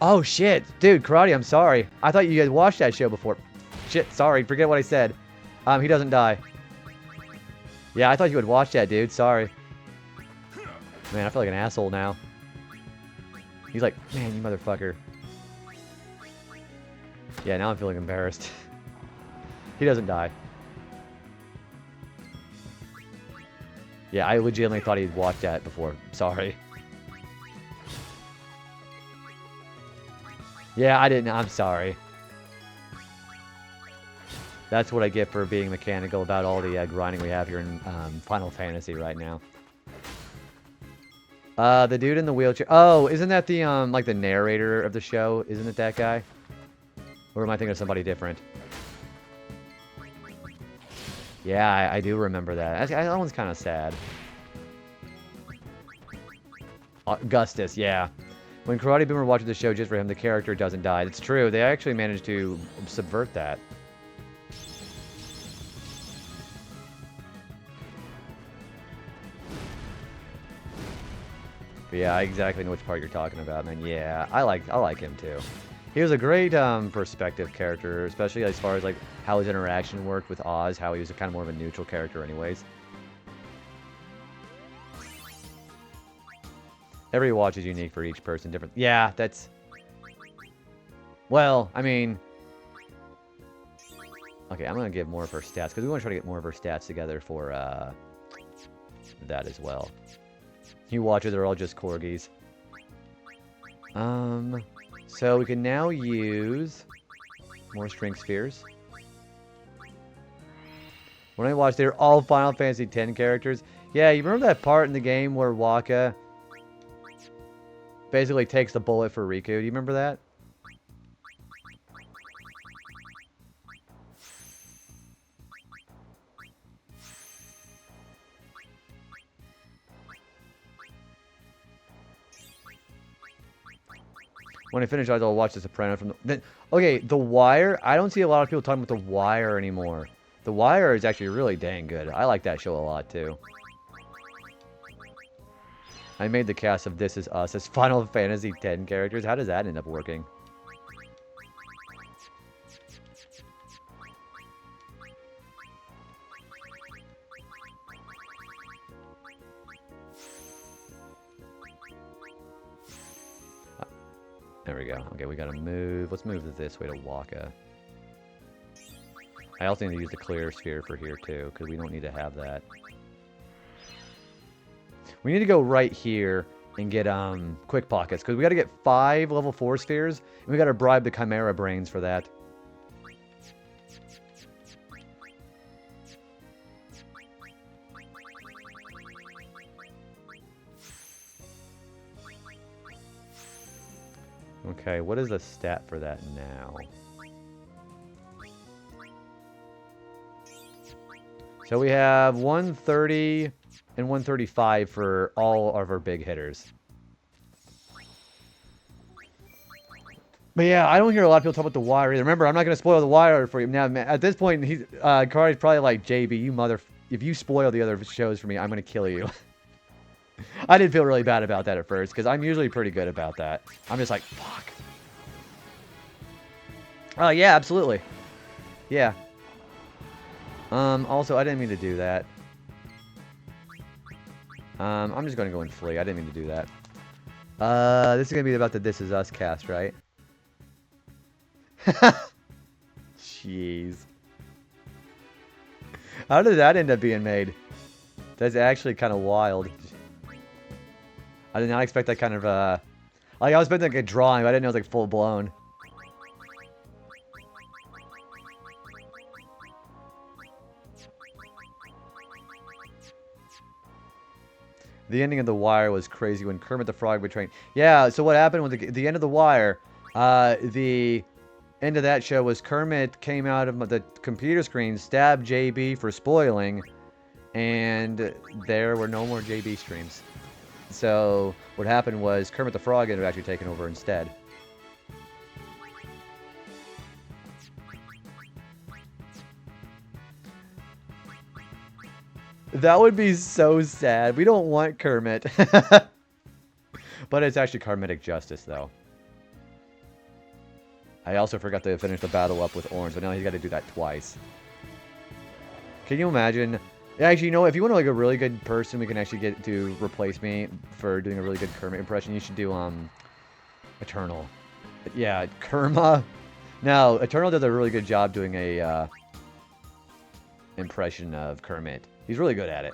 S1: Oh, shit. Dude, Karate, I'm sorry. I thought you had watched that show before. Shit, sorry. Forget what I said. He doesn't die. Yeah, I thought you had watched that, dude. Sorry. Man, I feel like an asshole now. He's like, man, you motherfucker. Yeah, now I'm feeling embarrassed. He doesn't die. Yeah, I legitimately thought he'd watched that before. Sorry. Yeah, I didn't. I'm sorry. That's what I get for being mechanical about all the grinding we have here in Final Fantasy right now. The dude in the wheelchair. Oh, isn't that the like the narrator of the show? Isn't it that guy? Or am I thinking of somebody different? Yeah, I do remember that. That one's kind of sad. Augustus, yeah. When Karate Boomer watches the show just for him, the character doesn't die. It's true. They actually managed to subvert that. But yeah, I exactly know which part you're talking about, man. Yeah, I like him too. He was a great perspective character, especially as far as like how his interaction worked with Oz, how he was kind of more of a neutral character anyways. Every watch is unique for each person, different. Yeah, that's... Well, I mean... Okay, I'm going to give more of her stats, because we want to try to get more of her stats together for that as well. You watchers are all just corgis. So we can now use more strength spheres. When I watched, they're all Final Fantasy X characters. Yeah, you remember that part in the game where Waka basically takes the bullet for Riku? Do you remember that? When I finish, I'll watch The Sopranos from the... Okay, The Wire. I don't see a lot of people talking about The Wire anymore. The Wire is actually really dang good. I like that show a lot, too. I made the cast of This Is Us as Final Fantasy X characters. How does that end up working? There we go. Okay, we gotta move. Let's move this way to Waka. I also need to use the clear sphere for here, too, because we don't need to have that. We need to go right here and get quick pockets, because we got to get 5 level 4 spheres, and we got to bribe the Chimera brains for that. Okay, what is the stat for that now? So we have 130 and 135 for all of our big hitters. But yeah, I don't hear a lot of people talk about The Wire either. Remember, I'm not going to spoil The Wire for you. Now, man, at this point, Kari's probably like, JB, you mother... If you spoil the other shows for me, I'm going to kill you. I did feel really bad about that at first, because I'm usually pretty good about that. I'm just like, fuck. Oh, yeah, absolutely. Yeah. Also, I didn't mean to do that. I'm just going to go and flee. I didn't mean to do that. This is going to be about the This Is Us cast, right? Jeez. How did that end up being made? That's actually kind of wild. I did not expect that kind of, like, I was expecting like a drawing, but I didn't know it was like full blown. The ending of The Wire was crazy when Kermit the Frog betrayed. Yeah, so what happened with the end of The Wire, the end of that show was Kermit came out of the computer screen, stabbed JB for spoiling, and there were no more JB streams. So what happened was Kermit the Frog ended up actually taking over instead. That would be so sad. We don't want Kermit. But it's actually karmic justice, though. I also forgot to finish the battle up with Orange, but now he's got to do that twice. Can you imagine? Actually, you know, if you want like a really good person we can actually get to replace me for doing a really good Kermit impression, you should do Eternal. Yeah, Kerma. No, Eternal does a really good job doing a impression of Kermit. He's really good at it.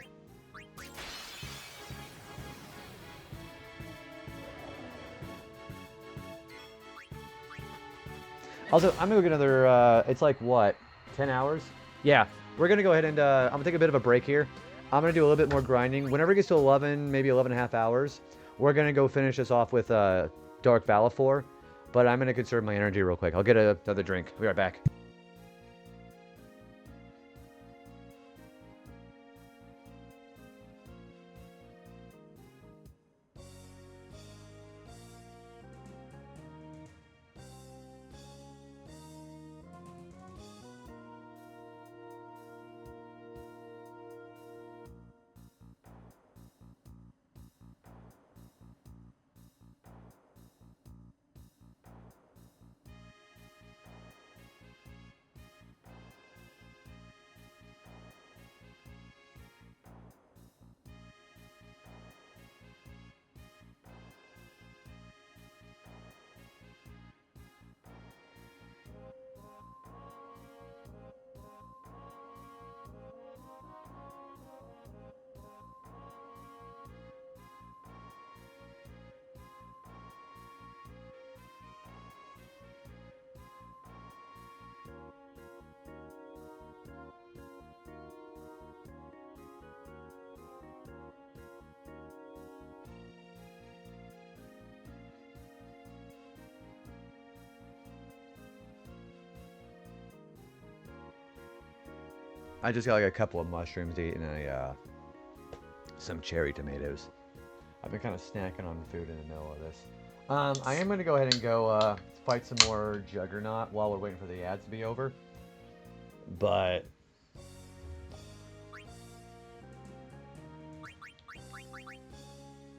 S1: Also, I'm going to get another, it's like, what, 10 hours? Yeah, we're going to go ahead and, I'm going to take a bit of a break here. I'm going to do a little bit more grinding. Whenever it gets to 11, maybe 11 and a half hours, we're going to go finish this off with Dark Valifor. But I'm going to conserve my energy real quick. I'll get another drink. Be right back. I just got like a couple of mushrooms to eat and some cherry tomatoes. I've been kind of snacking on food in the middle of this. I am going to go ahead and go fight some more Juggernaut while we're waiting for the ads to be over. But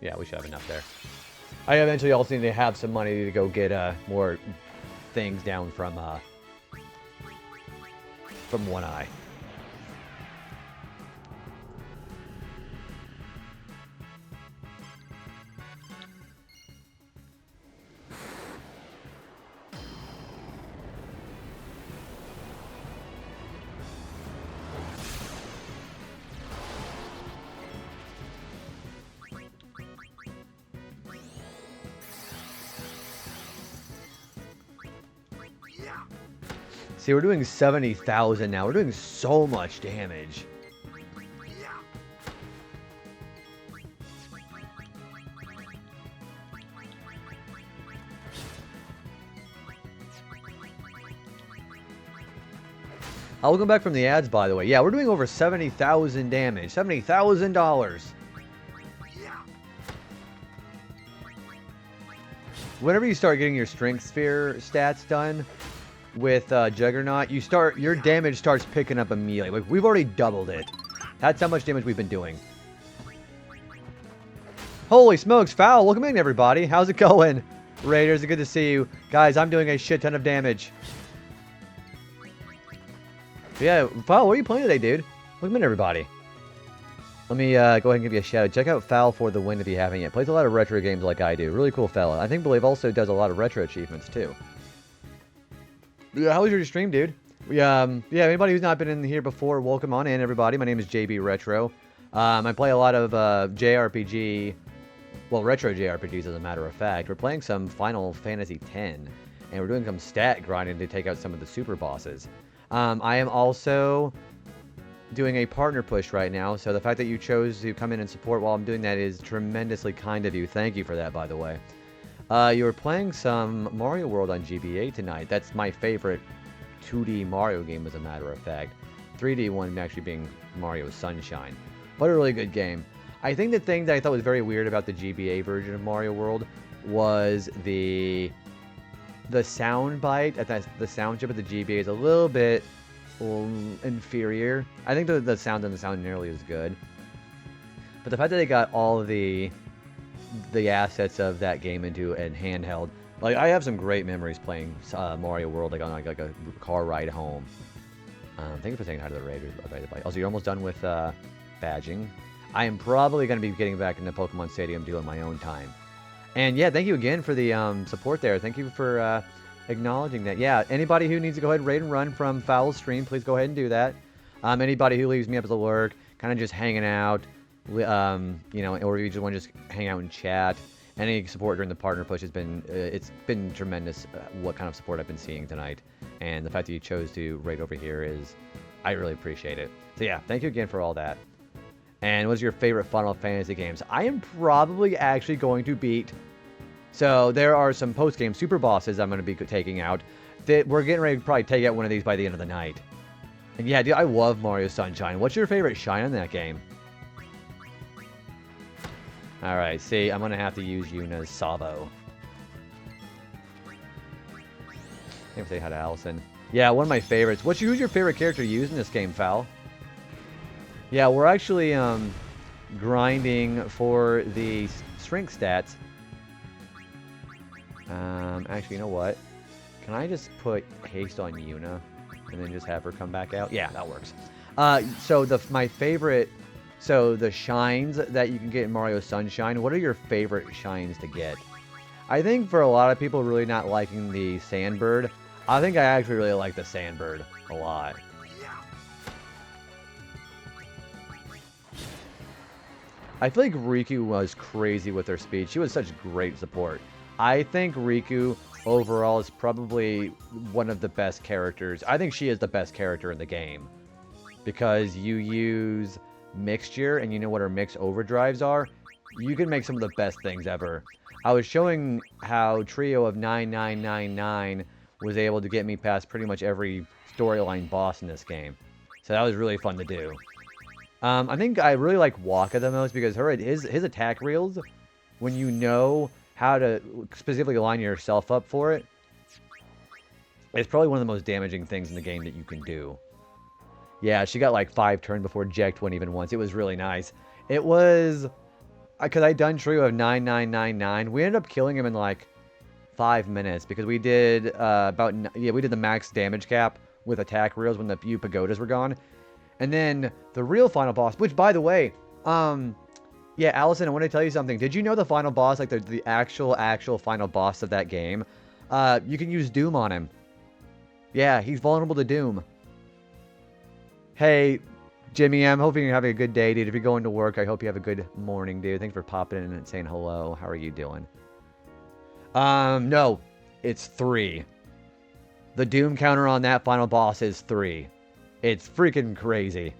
S1: yeah, we should have enough there. I eventually also need to have some money to go get more things down from One Eye. See, we're doing 70,000 now. We're doing so much damage. I'll come back from the ads, by the way. Yeah, we're doing over 70,000 damage. $70,000. Whenever you start getting your strength sphere stats done with Juggernaut, your damage starts picking up immediately. Like, we've already doubled it. That's how much damage we've been doing. Holy smokes, Foul, welcome in, everybody. How's it going? Raiders, good to see you. Guys, I'm doing a shit ton of damage. Yeah, Foul, what are you playing today, dude? Welcome in, everybody. Let me go ahead and give you a shout out. Check out Foul for the Win if you haven't yet. Plays a lot of retro games like I do. Really cool fella. I believe also does a lot of retro achievements, too. Yeah, how was your stream, dude? Yeah, anybody who's not been in here before, welcome on in, everybody. My name is JB Retro. I play a lot of JRPG, well, retro JRPGs as a matter of fact. We're playing some Final Fantasy X, and we're doing some stat grinding to take out some of the super bosses. I am also doing a partner push right now, so the fact that you chose to come in and support while I'm doing that is tremendously kind of you. Thank you for that, by the way. You were playing some Mario World on GBA tonight. That's my favorite 2D Mario game, as a matter of fact. 3D one actually being Mario Sunshine. What a really good game. I think the thing that I thought was very weird about the GBA version of Mario World was the sound bite. The sound chip of the GBA is a little bit inferior. I think the sound doesn't sound nearly as good. But the fact that they got all of the assets of that game into a handheld, like I have some great memories playing Mario World like on like a car ride home. Thank you for saying hi to the Raiders. Also, you're almost done with badging. I am probably going to be getting back into Pokemon Stadium doing my own time. And yeah, thank you again for the support there. Thank you for acknowledging that. Yeah, anybody who needs to go ahead and raid and run from Foul's stream, please go ahead and do that. Anybody who leaves me up as a lurk, kind of just hanging out, you know, or you just want to just hang out and chat. Any support during the partner push has been, it's been tremendous what kind of support I've been seeing tonight. And the fact that you chose to raid over here is, I really appreciate it. So yeah, thank you again for all that. And what's your favorite Final Fantasy games? I am probably actually going to beat... So there are some post-game super bosses I'm going to be taking out. That we're getting ready to probably take out one of these by the end of the night. And yeah, dude, I love Mario Sunshine. What's your favorite shine in that game? Alright, see, I'm going to have to use Yuna's Sabo. Can't say hi to Allison. Yeah, one of my favorites. Who's your favorite character to use in this game, Foul? Yeah, we're actually grinding for the strength stats. Actually, you know what? Can I just put haste on Yuna and then just have her come back out? Yeah, that works. So my favorite, so the shines that you can get in Mario Sunshine, what are your favorite shines to get? I think for a lot of people really not liking the Sandbird, I think I actually really like the Sandbird a lot. I feel like Riku was crazy with her speed. She was such great support. I think Riku overall is probably one of the best characters. I think she is the best character in the game. Because you use Mixture and you know what her mix overdrives are. You can make some of the best things ever. I was showing how Trio of 9999 was able to get me past pretty much every storyline boss in this game. So that was really fun to do. I think I really like Waka the most because his attack reels, when you know how to specifically line yourself up for it, it's probably one of the most damaging things in the game that you can do. Yeah, she got like 5 turns before Jekt went even once. It was really nice. It was... Because I done Trio of 9999. We ended up killing him in like 5 minutes because we did we did the max damage cap with attack reels when the few pagodas were gone. And then the real final boss, which by the way, yeah, Allison, I want to tell you something. Did you know the final boss, like the actual final boss of that game, you can use Doom on him. Yeah, he's vulnerable to Doom. Hey, Jimmy, I'm hoping you're having a good day, dude. If you're going to work, I hope you have a good morning, dude. Thanks for popping in and saying hello. How are you doing? No, it's 3. The Doom counter on that final boss is 3. It's freaking crazy.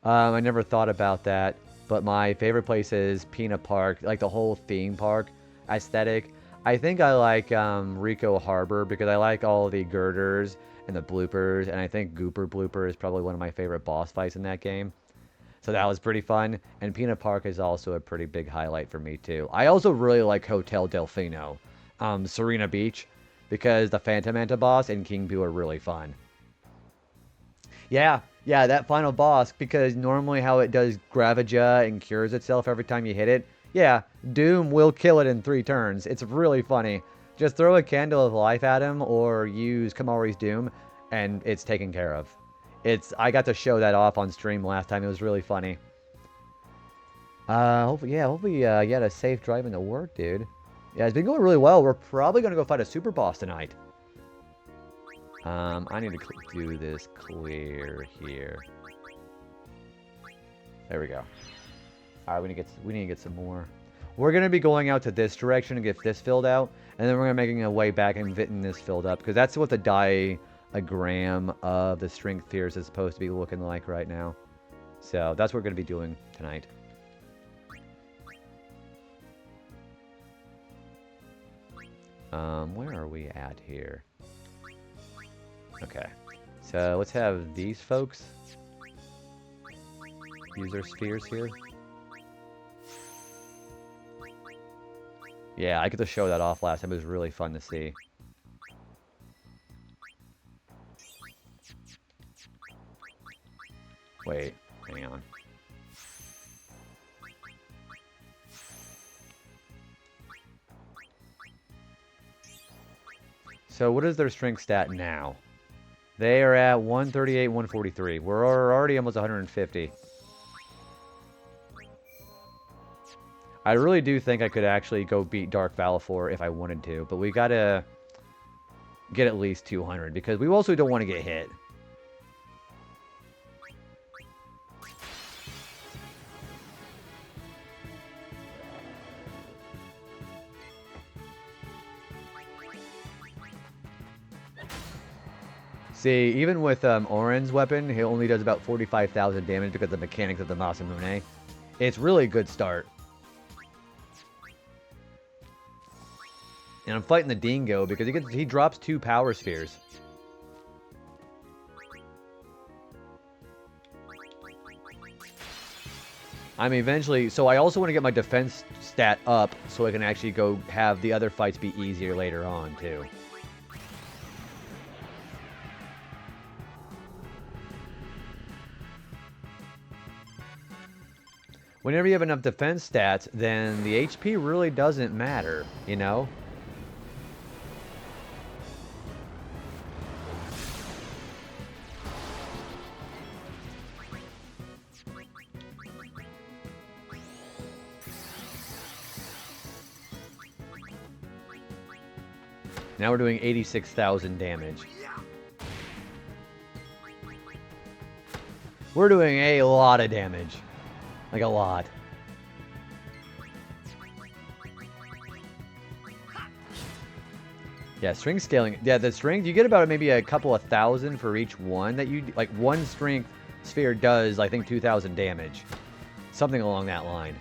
S1: I never thought about that, but my favorite place is Peanut Park, like the whole theme park aesthetic. I think I like Rico Harbor because I like all the girders and the bloopers, and I think Gooper Blooper is probably one of my favorite boss fights in that game. So that was pretty fun, and Peanut Park is also a pretty big highlight for me too. I also really like Hotel Delfino, Serena Beach, because the Phantom Manta boss and King Boo are really fun. Yeah, that final boss, because normally how it does Gravaja and cures itself every time you hit it, yeah, Doom will kill it in 3 turns. It's really funny. Just throw a Candle of Life at him or use Kamari's Doom, and it's taken care of. I got to show that off on stream last time. It was really funny. Hopefully you had a safe drive into work, dude. Yeah, it's been going really well. We're probably going to go fight a super boss tonight. I need to do this clear here. There we go. Alright, we need to get some more. We're going to be going out to this direction and get this filled out. And then we're going to be making a way back and getting this filled up. Because that's what the dye a gram of the strength spheres is supposed to be looking like right now. So that's what we're going to be doing tonight. Where are we at here? Okay. So let's have these folks use their spheres here. Yeah, I get to show that off last time. It was really fun to see. Wait, hang on. So what is their strength stat now? They are at 138, 143. We're already almost 150. I really do think I could actually go beat Dark Valifor if I wanted to, but we gotta get at least 200 because we also don't want to get hit. See, even with Oren's weapon, he only does about 45,000 damage because of the mechanics of the Masamune. It's really a good start. And I'm fighting the Dingo because he drops 2 power spheres. I'm eventually... So I also want to get my defense stat up so I can actually go have the other fights be easier later on, too. Whenever you have enough defense stats, then the HP really doesn't matter, you know? Now we're doing 86,000 damage. We're doing a lot of damage. Like a lot. Yeah, strength scaling. Yeah, the strength, you get about maybe a couple of thousand for each one that you... Like, one strength sphere does, I think, 2,000 damage. Something along that line.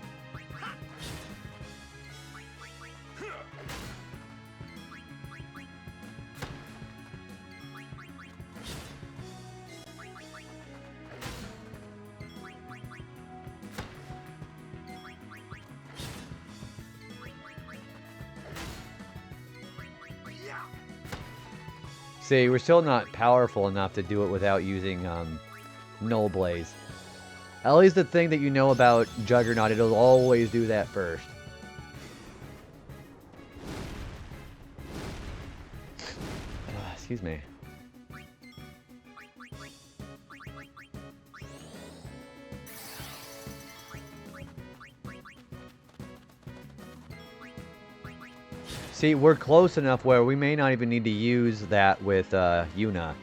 S1: See, we're still not powerful enough to do it without using Null Blaze. At least the thing that you know about Juggernaut, it'll always do that first. Excuse me. See, we're close enough where we may not even need to use that with Yuna.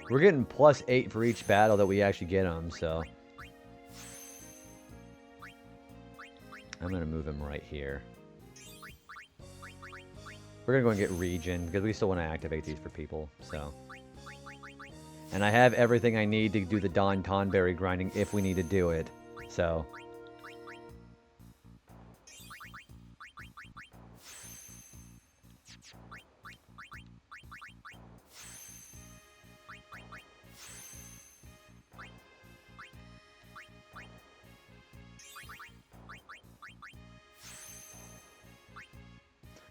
S1: We're getting +8 for each battle that we actually get them, so... I'm going to move him right here. We're going to go and get Regen, because we still want to activate these for people, so... And I have everything I need to do the Don Tonberry grinding if we need to do it, so...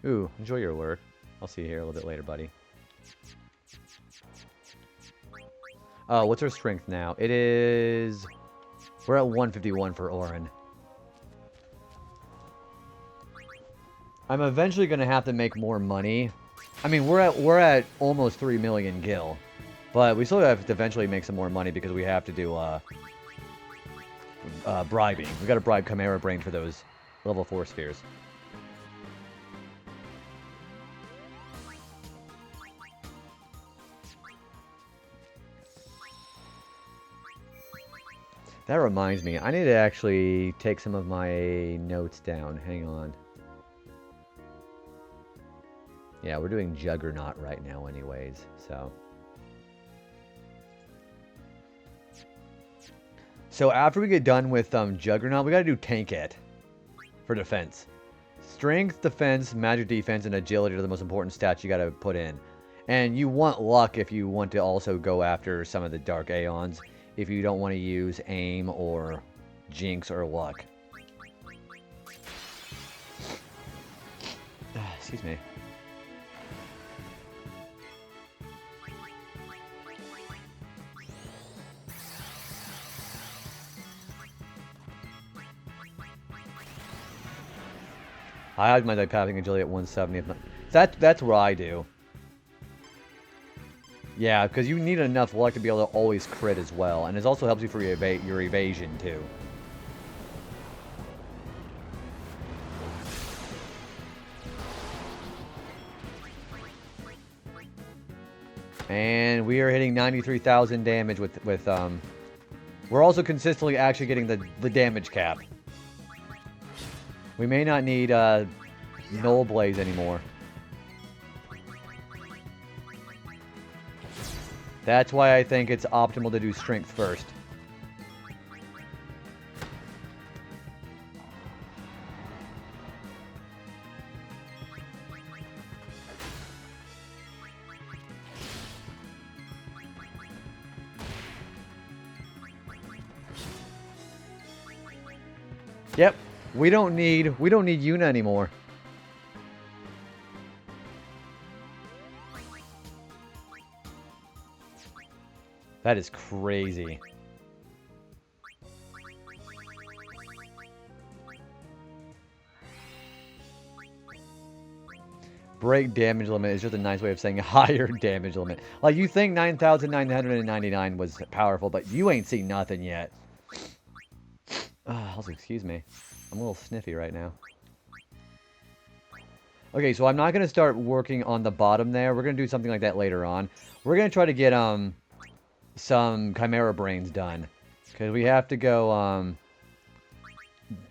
S1: Ooh, enjoy your work. I'll see you here a little bit later, buddy. Oh, what's our strength now? It is... We're at 151 for Oren. I'm eventually going to have to make more money. I mean, we're at almost 3 million gil. But we still have to eventually make some more money because we have to do bribing. We got to bribe Chimera Brain for those level 4 spheres. That reminds me, I need to actually take some of my notes down. Hang on. Yeah, we're doing Juggernaut right now anyways, so. So after we get done with Juggernaut, we gotta do Tank It for defense. Strength, defense, magic defense, and agility are the most important stats you gotta put in. And you want luck if you want to also go after some of the Dark Aeons, if you don't want to use aim or jinx or luck. Excuse me. I had my pathing agility at 170. That's what I do. Yeah, because you need enough luck to be able to always crit as well. And it also helps you for your evasion, too. And we are hitting 93,000 damage with we're also consistently actually getting the damage cap. We may not need Null Blaze anymore. That's why I think it's optimal to do Strength first. Yep, we don't need Yuna anymore. That is crazy. Break damage limit is just a nice way of saying higher damage limit. Like, you think 9,999 was powerful, but you ain't seen nothing yet. Also, excuse me. I'm a little sniffy right now. Okay, so I'm not going to start working on the bottom there. We're going to do something like that later on. We're going to try to get, some Chimera Brains done. Because we have to go,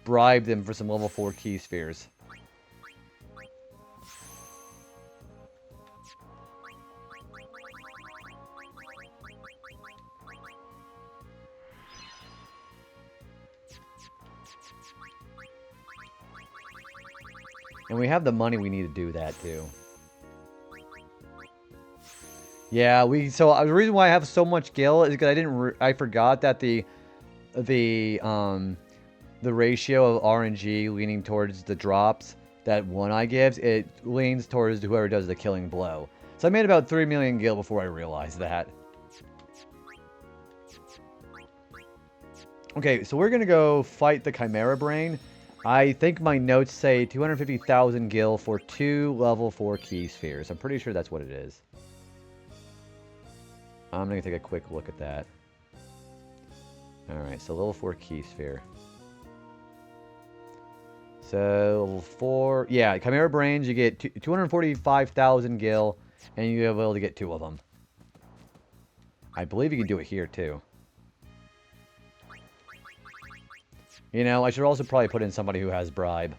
S1: bribe them for some level 4 key spheres. And we have the money we need to do that, too. Yeah, so the reason why I have so much gil is because I forgot that the ratio of RNG leaning towards the drops that One Eye gives, it leans towards whoever does the killing blow. So I made about 3 million gil before I realized that. Okay, so we're gonna go fight the Chimera Brain. I think my notes say 250,000 gil for 2 level 4 key spheres. I'm pretty sure that's what it is. I'm going to take a quick look at that. Alright, so level 4 key sphere. So, level 4... Yeah, Chimera Brains, you get 245,000 gil, and you're able to get 2 of them. I believe you can do it here, too. You know, I should also probably put in somebody who has bribe.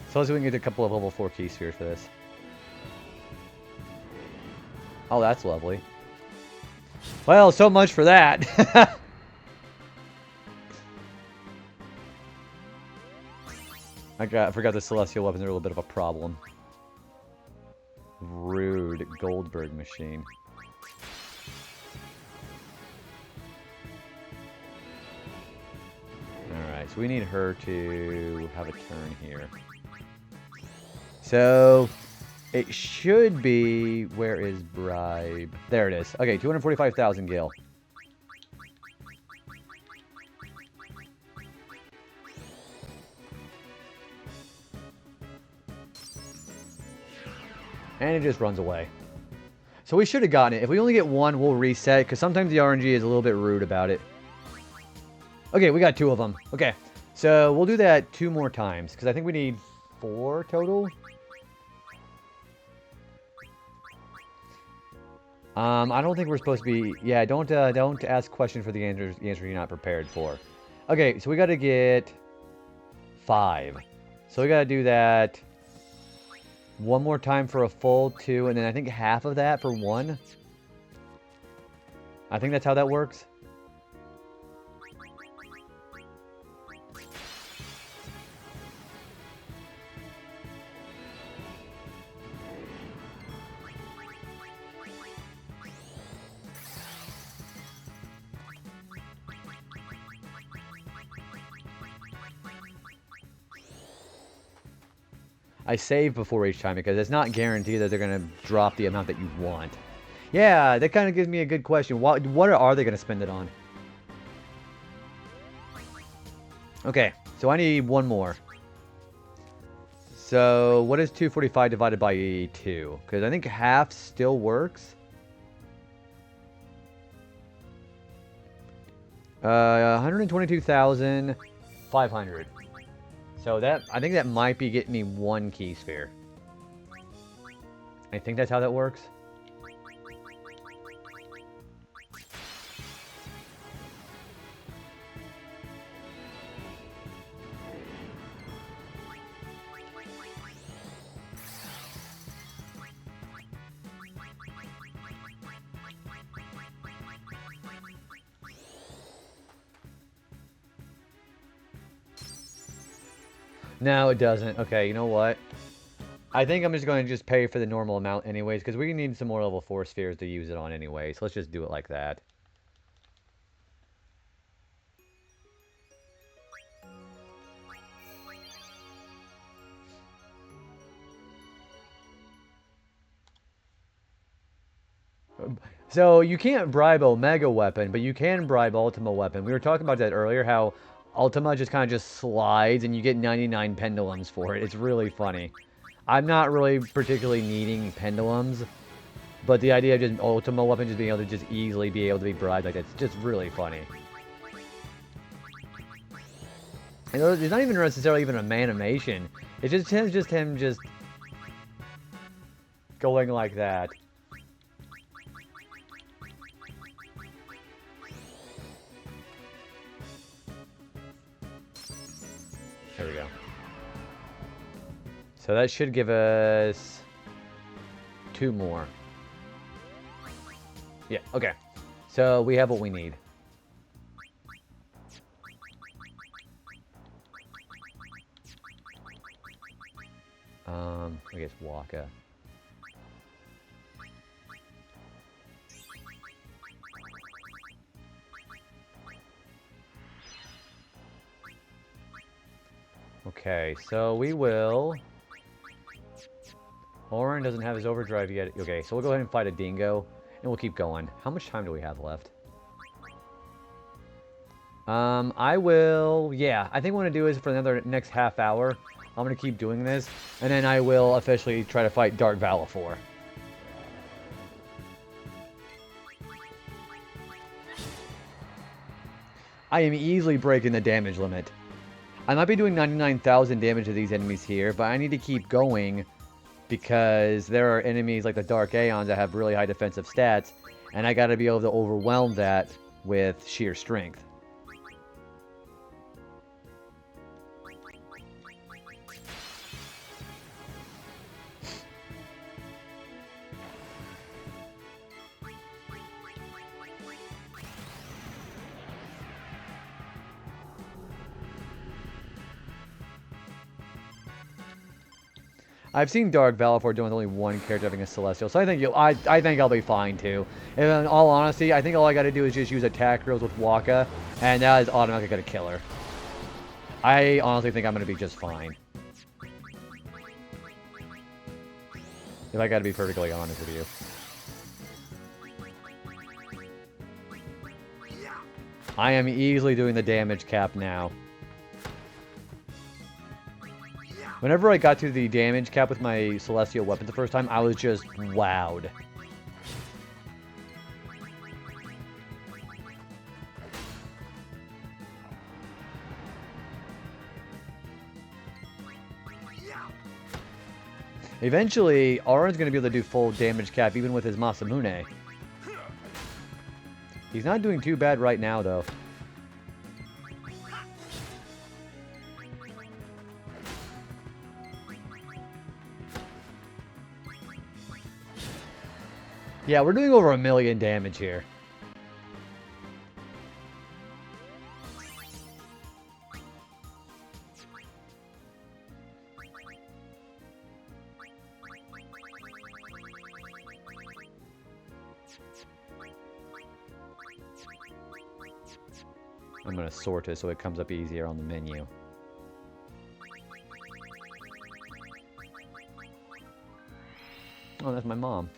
S1: So let's see if we can get a couple of level 4 key spheres for this. Oh, that's lovely. Well, so much for that. I forgot the celestial weapons are a little bit of a problem. Rude Goldberg machine. Alright, so we need her to have a turn here. So, it should be... Where is bribe? There it is. Okay, 245,000 gil. And it just runs away. So we should have gotten it. If we only get one, we'll reset, because sometimes the RNG is a little bit rude about it. Okay, we got 2 of them. Okay, so we'll do that 2 more times, because I think we need 4 total. I don't think we're supposed to be... Yeah, don't ask questions for the answer you're not prepared for. Okay, so we got to get 5. So we got to do that 1 more time for a full 2, and then I think half of that for 1. I think that's how that works. I save before each time because it's not guaranteed that they're going to drop the amount that you want. Yeah, that kind of gives me a good question. What are they going to spend it on? Okay, so I need 1 more. So what is 245 divided by 2? Because I think half still works. 122,500. So that, I think that might be getting me 1 key sphere. I think that's how that works. No, it doesn't. Okay, you know what? I think I'm just going to just pay for the normal amount anyways, because we need some more level 4 spheres to use it on anyway, so let's just do it like that. So, you can't bribe Omega Weapon, but you can bribe Ultima Weapon. We were talking about that earlier, how Ultima just kind of just slides and you get 99 pendulums for it. It's really funny. I'm not really particularly needing pendulums, but the idea of just Ultima Weapon just being able to just easily be able to be bribed like that's just really funny. And it's not even necessarily even a animation. It's just him just going like that. There we go. So that should give us 2 more. Yeah, okay. So we have what we need. I guess Waka. Okay, so we will... Orin doesn't have his overdrive yet. Okay, so we'll go ahead and fight a dingo, and we'll keep going. How much time do we have left? I will... Yeah, I think what I'm going to do is for another next half hour, I'm going to keep doing this, and then I will officially try to fight Dark Valifor. I am easily breaking the damage limit. I might be doing 99,000 damage to these enemies here, but I need to keep going because there are enemies like the Dark Aeons that have really high defensive stats, and I gotta be able to overwhelm that with sheer strength. I've seen Dark Valifor doing only 1 character having a Celestial, so I think I'll be fine too. And in all honesty, I think all I gotta do is just use attack drills with Waka, and that is automatically gonna kill her. I honestly think I'm gonna be just fine. If I gotta be perfectly honest with you. I am easily doing the damage cap now. Whenever I got to the damage cap with my Celestial weapon the first time, I was just wowed. Eventually, Auron's going to be able to do full damage cap even with his Masamune. He's not doing too bad right now, though. Yeah, we're doing over 1 million damage here. I'm going to sort it so it comes up easier on the menu. Oh, that's my mom.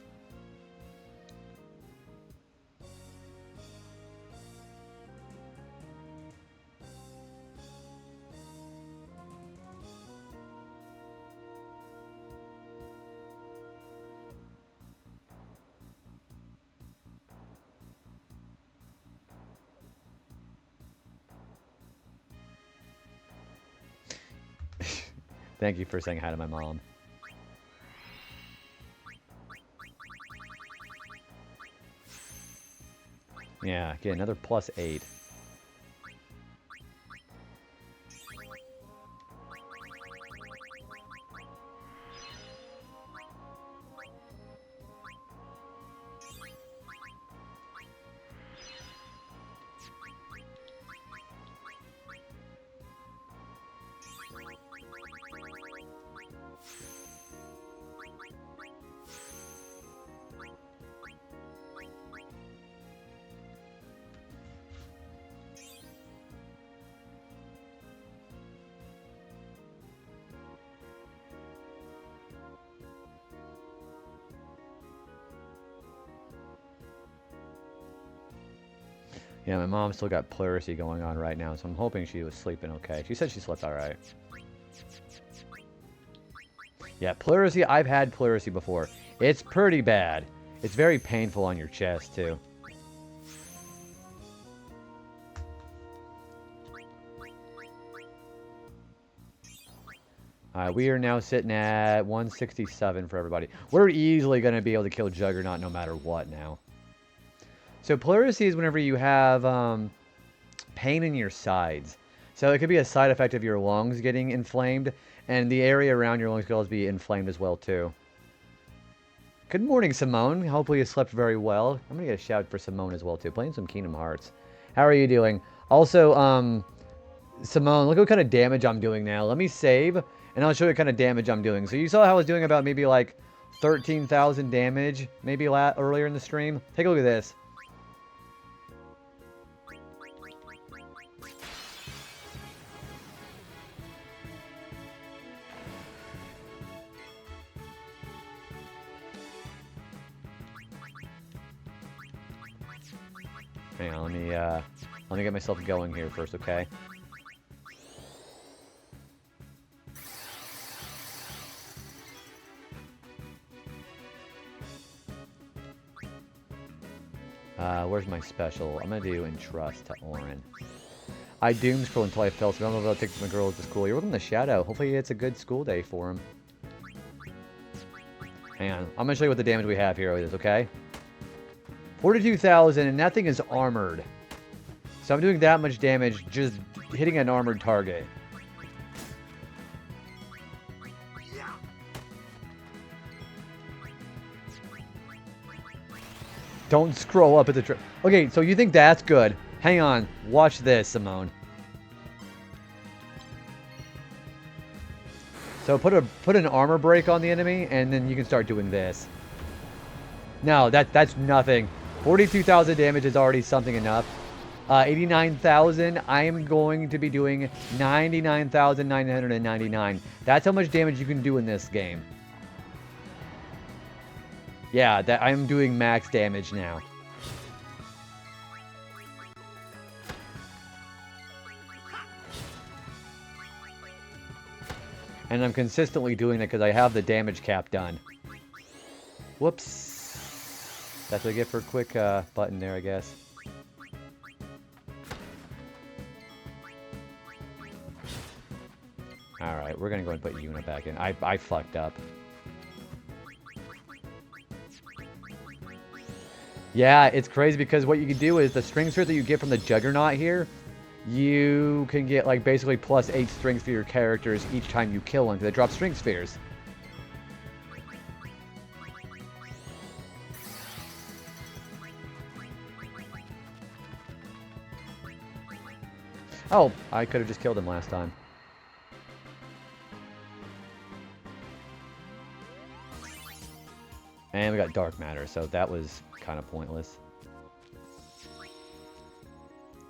S1: Thank you for saying hi to my mom. Yeah, get another +8. Yeah, my mom still got pleurisy going on right now, so I'm hoping she was sleeping okay. She said she slept alright. Yeah, pleurisy, I've had pleurisy before. It's pretty bad. It's very painful on your chest, too. Alright, we are now sitting at 167 for everybody. We're easily going to be able to kill Juggernaut no matter what now. So pleurisy is whenever you have pain in your sides. So it could be a side effect of your lungs getting inflamed, and the area around your lungs could also be inflamed as well too. Good morning, Simone. Hopefully you slept very well. I'm going to get a shout for Simone as well too. Playing some Kingdom Hearts. How are you doing? Also, Simone, look what kind of damage I'm doing now. Let me save, and I'll show you what kind of damage I'm doing. So you saw how I was doing about maybe like 13,000 damage maybe earlier in the stream? Take a look at this. Hang on, let me get myself going here first, okay? Where's my special? I'm gonna do Entrust to Auron. I doom scroll until I fell, so I don't know if I'll take my girls to school. You're welcome to shout out. Hopefully it's a good school day for him. Hang on, I'm gonna show you what the damage we have here is, okay? 42,000, and that thing is armored. So I'm doing that much damage just hitting an armored target. Don't scroll up at the... Okay, so you think that's good. Hang on. Watch this, Simone. So put an armor break on the enemy, and then you can start doing this. No, that's nothing. 42,000 damage is already something enough. 89,000, I am going to be doing 99,999. That's how much damage you can do in this game. Yeah, I'm doing max damage now. And I'm consistently doing it because I have the damage cap done. Whoops. That's what I get for a quick button there, I guess. Alright, Alright, we're gonna go and put Yuna back in. I fucked up. Yeah, it's crazy because what you can do is the string spheres that you get from the Juggernaut here, you can get like basically plus 8 strings for your characters each time you kill one because they drop string spheres. Oh, I could have just killed him last time. And we got dark matter, so that was kind of pointless.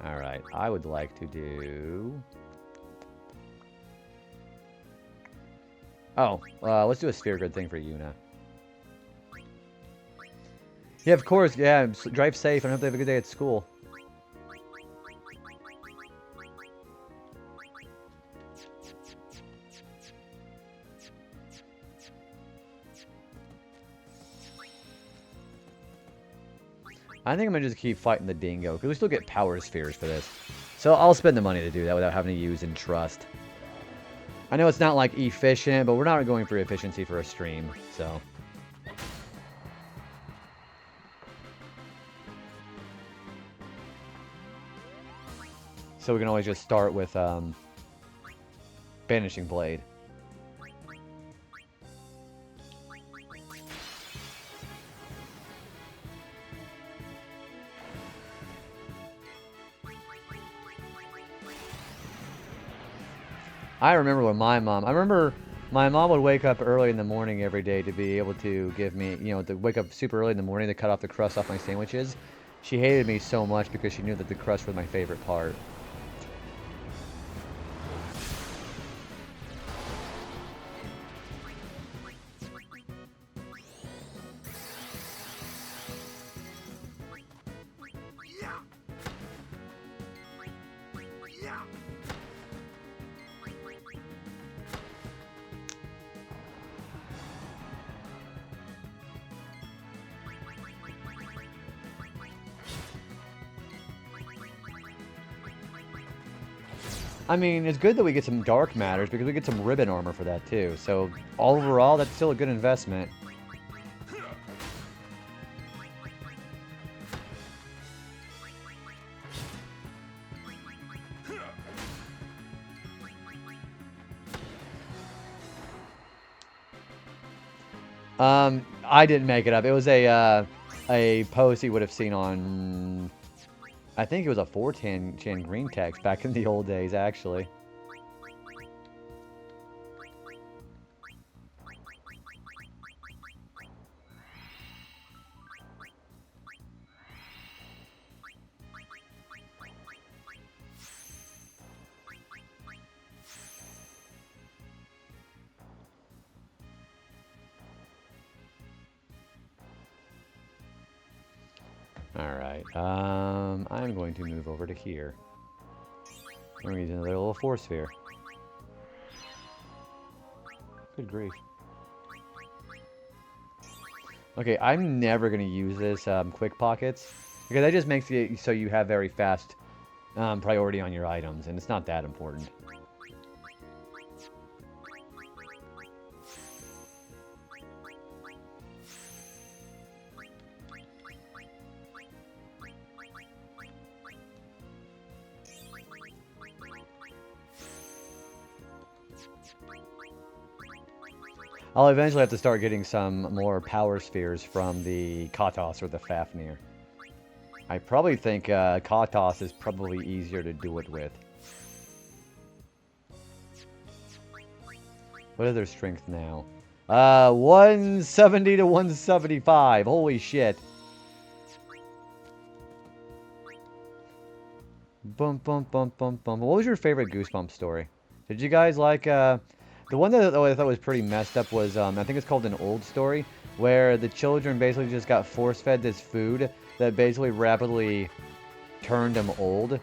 S1: Alright, I would like to do... Oh, let's do a sphere grid thing for Yuna. Yeah, of course, yeah, drive safe and hope they have a good day at school. I think I'm going to just keep fighting the dingo, because we still get power spheres for this. So I'll spend the money to do that without having to use Entrust. I know it's not, like, efficient, but we're not going for efficiency for a stream, so... So we can always just start with, Banishing Blade. I remember when my mom would wake up early in the morning every day to be able to give me, you know, to wake up super early in the morning to cut off the crust off my sandwiches. She hated me so much because she knew that the crust was my favorite part. I mean, it's good that we get some dark matters because we get some ribbon armor for that too. So overall, that's still a good investment. I didn't make it up. It was a post you would have seen on, I think it was a 4chan green text back in the old days, actually. Alright, I'm going to move over to here. We're going to use another little force sphere. Good grief. Okay, I'm never going to use this, quick pockets, because that just makes it so you have very fast priority on your items, and it's not that important. I'll eventually have to start getting some more power spheres from the Katos or the Fafnir. I probably think Katos is probably easier to do it with. What is their strength now? 170 to 175. Holy shit. Bum bum bum bum bum. What was your favorite Goosebumps story? Did you guys like the one that I thought was pretty messed up was, I think it's called An Old Story, where the children basically just got force-fed this food that basically rapidly turned them old,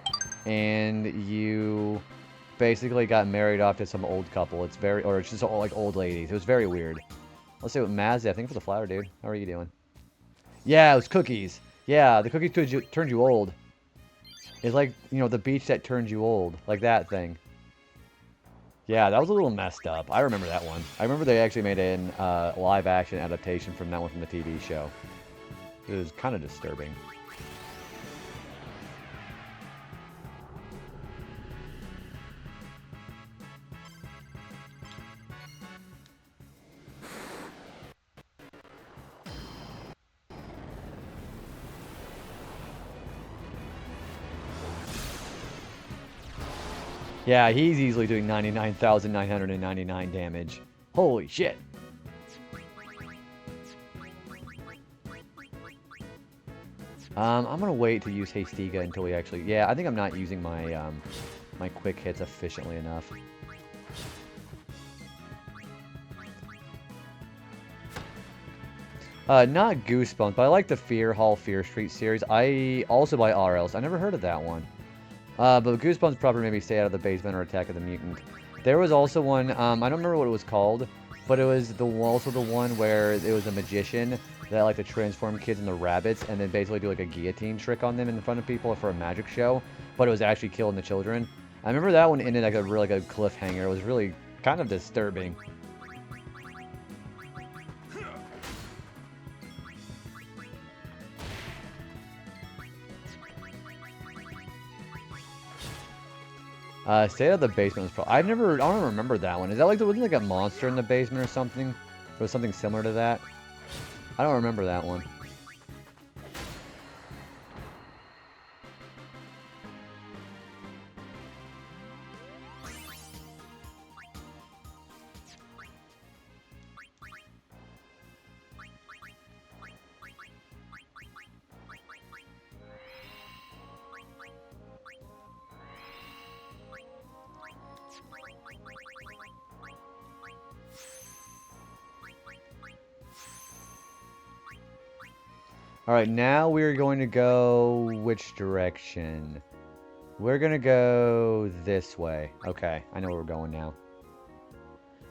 S1: and you basically got married off to some old couple. It's very, or it's just all, like, old ladies. It was very weird. Let's see what Mazzy, I think for the flower, dude. How are you doing? Yeah, it was cookies. Yeah, the cookies turned you old. It's like, you know, the beach that turned you old. Like that thing. Yeah, that was a little messed up. I remember that one. I remember they actually made an live-action adaptation from that one from the TV show. It was kind of disturbing. Yeah, he's easily doing 99,999 damage. Holy shit. I'm gonna wait to use Hastiga until we actually... Yeah, I think I'm not using my my quick hits efficiently enough. Not Goosebumps, but I like the Fear Hall Fear Street series. I also buy RLs. I never heard of that one. But Goosebumps proper maybe Stay Out of the Basement or Attack of the Mutant. There was also one, I don't remember what it was called, but it was also the one where it was a magician that liked to transform kids into rabbits and then basically do like a guillotine trick on them in front of people for a magic show, but it was actually killing the children. I remember that one ended like a really good cliffhanger. It was really kind of disturbing. Stay Out of the Basement was probably... I don't remember that one. Is that like, wasn't like a monster in the basement or something? Or was something similar to that? I don't remember that one. Alright, now we're going to go... Which direction? We're going to go this way. Okay, I know where we're going now.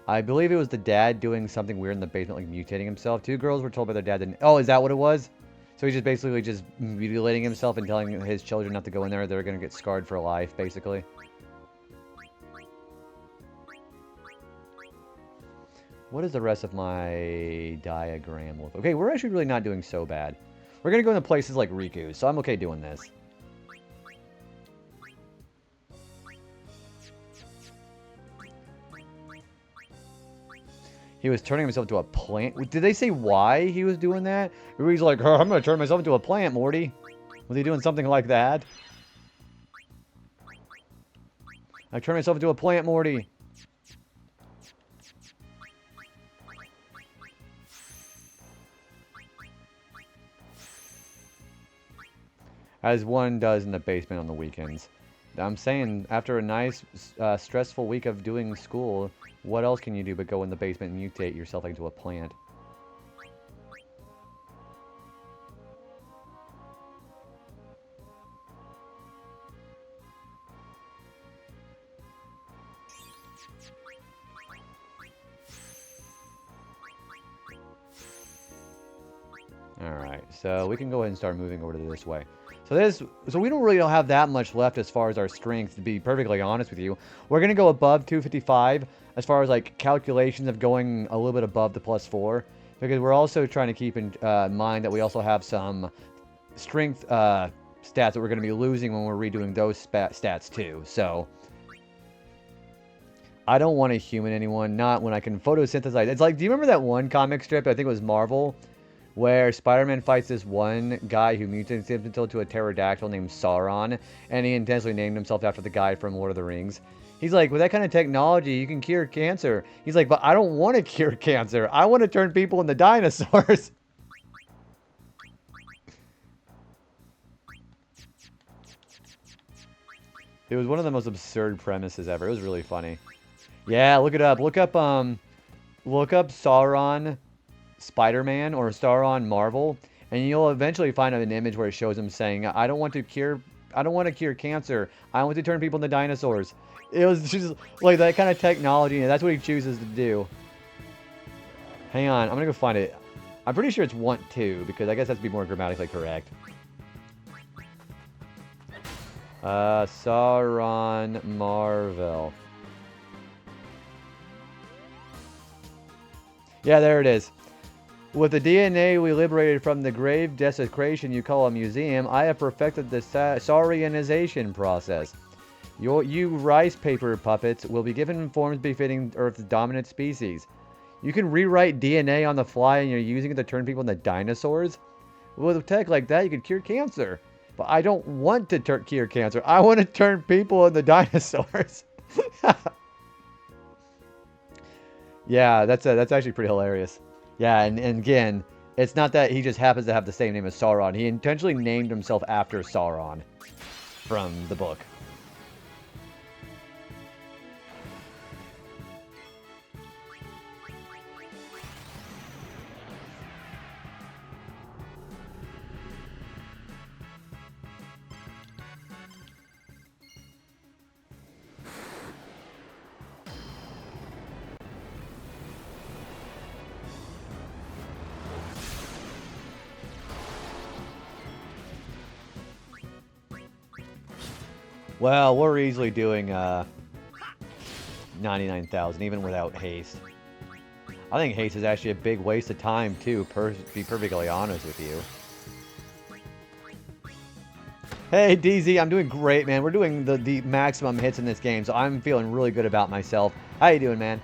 S1: I believe it was the dad doing something weird in the basement, like mutating himself. 2 girls were told by their dad that... Oh, is that what it was? So he's just basically just mutilating himself and telling his children not to go in there. They're going to get scarred for life, basically. What does the rest of my diagram look? Okay, we're actually really not doing so bad. We're going to go into places like Riku's, so I'm okay doing this. He was turning himself into a plant. Did they say why he was doing that? Or he's like, oh, I'm going to turn myself into a plant, Morty. Was he doing something like that? I turned myself into a plant, Morty. As one does in the basement on the weekends. I'm saying, after a nice, stressful week of doing school, what else can you do but go in the basement and mutate yourself into a plant? Alright, so we can go ahead and start moving over to this way. So we don't really have that much left as far as our strength, to be perfectly honest with you. We're going to go above 255 as far as like calculations of going a little bit above the +4. Because we're also trying to keep in mind that we also have some strength stats that we're going to be losing when we're redoing those stats too. So I don't want to human anyone, not when I can photosynthesize. It's like, do you remember that one comic strip, I think it was Marvel, where Spider-Man fights this one guy who mutates himself into a pterodactyl named Sauron, and he intentionally named himself after the guy from Lord of the Rings. He's like, with that kind of technology, you can cure cancer. He's like, but I don't want to cure cancer. I want to turn people into dinosaurs. It was one of the most absurd premises ever. It was really funny. Yeah, look it up. Look up Sauron Spider-Man or Sauron Marvel, and you'll eventually find an image where it shows him saying, I don't want to cure cancer. I want to turn people into dinosaurs. It was just like that kind of technology, and that's what he chooses to do. Hang on, I'm gonna go find it. I'm pretty sure it's want to, because I guess that's to be more grammatically correct. Sauron Marvel. Yeah, there it is. With the DNA we liberated from the grave desecration you call a museum, I have perfected the saurianization process. You rice paper puppets will be given forms befitting Earth's dominant species. You can rewrite DNA on the fly and you're using it to turn people into dinosaurs? With tech like that, you could cure cancer. But I don't want to cure cancer. I want to turn people into dinosaurs. Yeah, that's actually pretty hilarious. Yeah, and again, it's not that he just happens to have the same name as Sauron. He intentionally named himself after Sauron from the book. Well, we're easily doing 99,000 even without haste. I think haste is actually a big waste of time too, to be perfectly honest with you. Hey DZ, I'm doing great, man. We're doing the maximum hits in this game, so I'm feeling really good about myself. How you doing, man?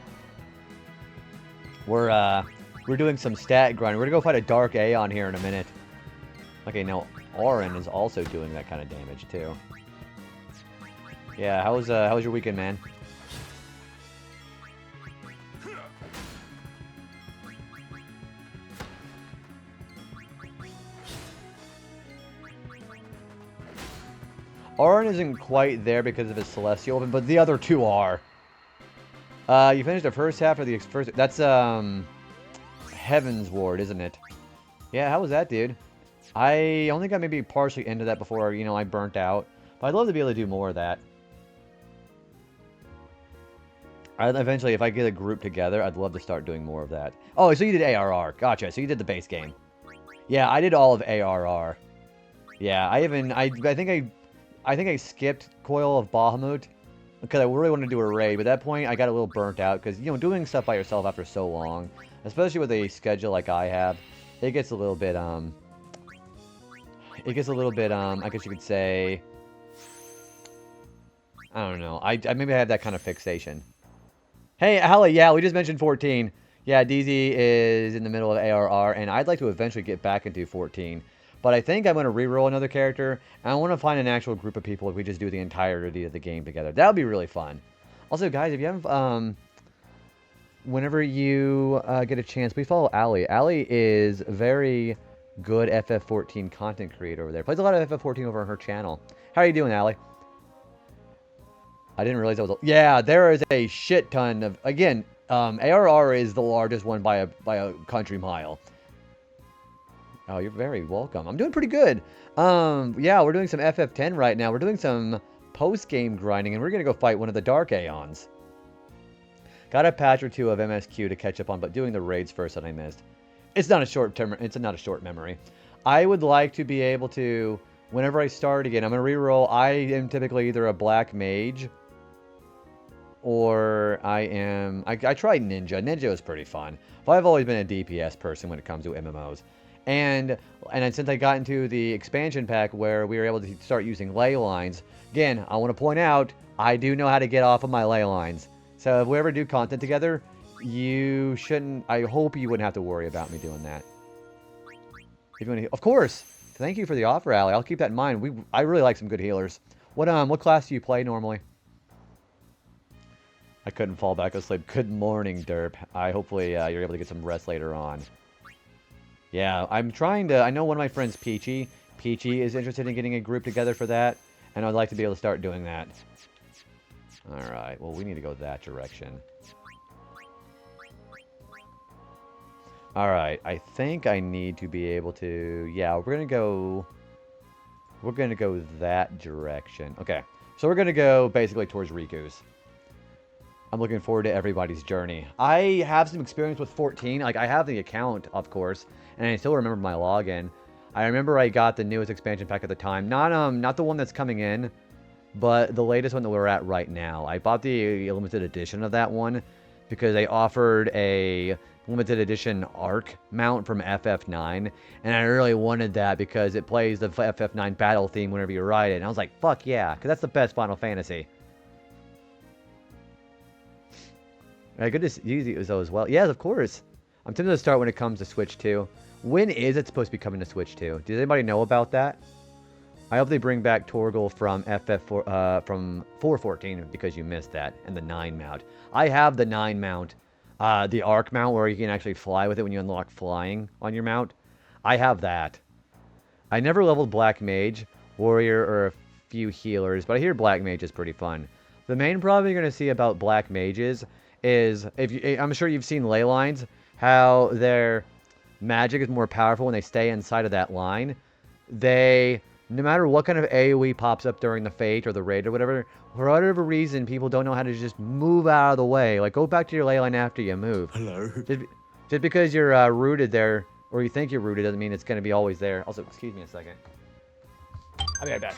S1: We're doing some stat grinding. We're gonna go fight a Dark Aeon here in a minute. Okay, now Auron is also doing that kind of damage too. Yeah, how was your weekend, man? Auron isn't quite there because of his Celestial Open, but the other two are. You finished the first half of the first... That's, Heaven's Ward, isn't it? Yeah, how was that, dude? I only got maybe partially into that before, you know, I burnt out. But I'd love to be able to do more of that. Eventually, if I get a group together, I'd love to start doing more of that. Oh, so you did ARR. Gotcha. So you did the base game. Yeah, I did all of ARR. Yeah, I think I skipped Coil of Bahamut because I really wanted to do a raid. But at that point, I got a little burnt out because, you know, doing stuff by yourself after so long, especially with a schedule like I have, it gets a little bit, I guess you could say, I don't know. I maybe I have that kind of fixation. Hey, Hallie, yeah, we just mentioned 14. Yeah, DZ is in the middle of ARR, and I'd like to eventually get back into 14. But I think I'm going to reroll another character, and I want to find an actual group of people if we just do the entirety of the game together. That would be really fun. Also, guys, if you have, whenever you get a chance, please follow Allie. Allie is a very good FF14 content creator over there. Plays a lot of FF14 over on her channel. How are you doing, Allie? I didn't realize that was... Yeah, there is a shit ton of... Again, ARR is the largest one by a country mile. Oh, you're very welcome. I'm doing pretty good. Yeah, we're doing some FF10 right now. We're doing some post-game grinding, and we're going to go fight one of the Dark Aeons. Got a patch or two of MSQ to catch up on, but doing the raids first that I missed. It's not a short memory. I would like to be able to... Whenever I start again, I'm going to reroll. I am typically either a black mage... Or I tried Ninja. Ninja was pretty fun. But I've always been a DPS person when it comes to MMOs. And since I got into the expansion pack where we were able to start using ley lines, again, I want to point out, I do know how to get off of my ley lines. So if we ever do content together, you shouldn't, I hope you wouldn't have to worry about me doing that. If you want to, of course! Thank you for the offer, Allie. I'll keep that in mind. I really like some good healers. What class do you play normally? I couldn't fall back asleep. Good morning, Derp. Hopefully you're able to get some rest later on. Yeah, I'm trying to... I know one of my friends, Peachy. Peachy is interested in getting a group together for that. And I'd like to be able to start doing that. Alright, well, we need to go that direction. Alright, I think I need to be able to... Yeah, we're going to go... We're going to go that direction. Okay, so we're going to go basically towards Riku's. I'm looking forward to everybody's journey. I have some experience with 14. Like, I have the account, of course, and I still remember my login. I remember I got the newest expansion pack at the time. Not the one that's coming in, but the latest one that we're at right now. I bought the limited edition of that one because they offered a limited edition ARC mount from FF9, and I really wanted that because it plays the FF9 battle theme whenever you ride it. And I was like, fuck yeah, because that's the best Final Fantasy. Good to use it as well. Yes, of course. I'm tempted to start when it comes to Switch 2. When is it supposed to be coming to Switch 2? Does anybody know about that? I hope they bring back Torgal from FF4, from 414 because you missed that, and the 9 mount. I have the 9 mount, the ARC mount where you can actually fly with it when you unlock flying on your mount. I have that. I never leveled Black Mage, Warrior, or a few healers, but I hear Black Mage is pretty fun. The main problem you're going to see about Black Mages is, I'm sure you've seen ley lines, how their magic is more powerful when they stay inside of that line. No matter what kind of AoE pops up during the Fate or the Raid or whatever, for whatever reason, people don't know how to just move out of the way. Like, go back to your ley line after you move.
S2: Hello.
S1: Just because you're rooted there, or you think you're rooted, doesn't mean it's going to be always there. Also, excuse me a second. I'll be right back.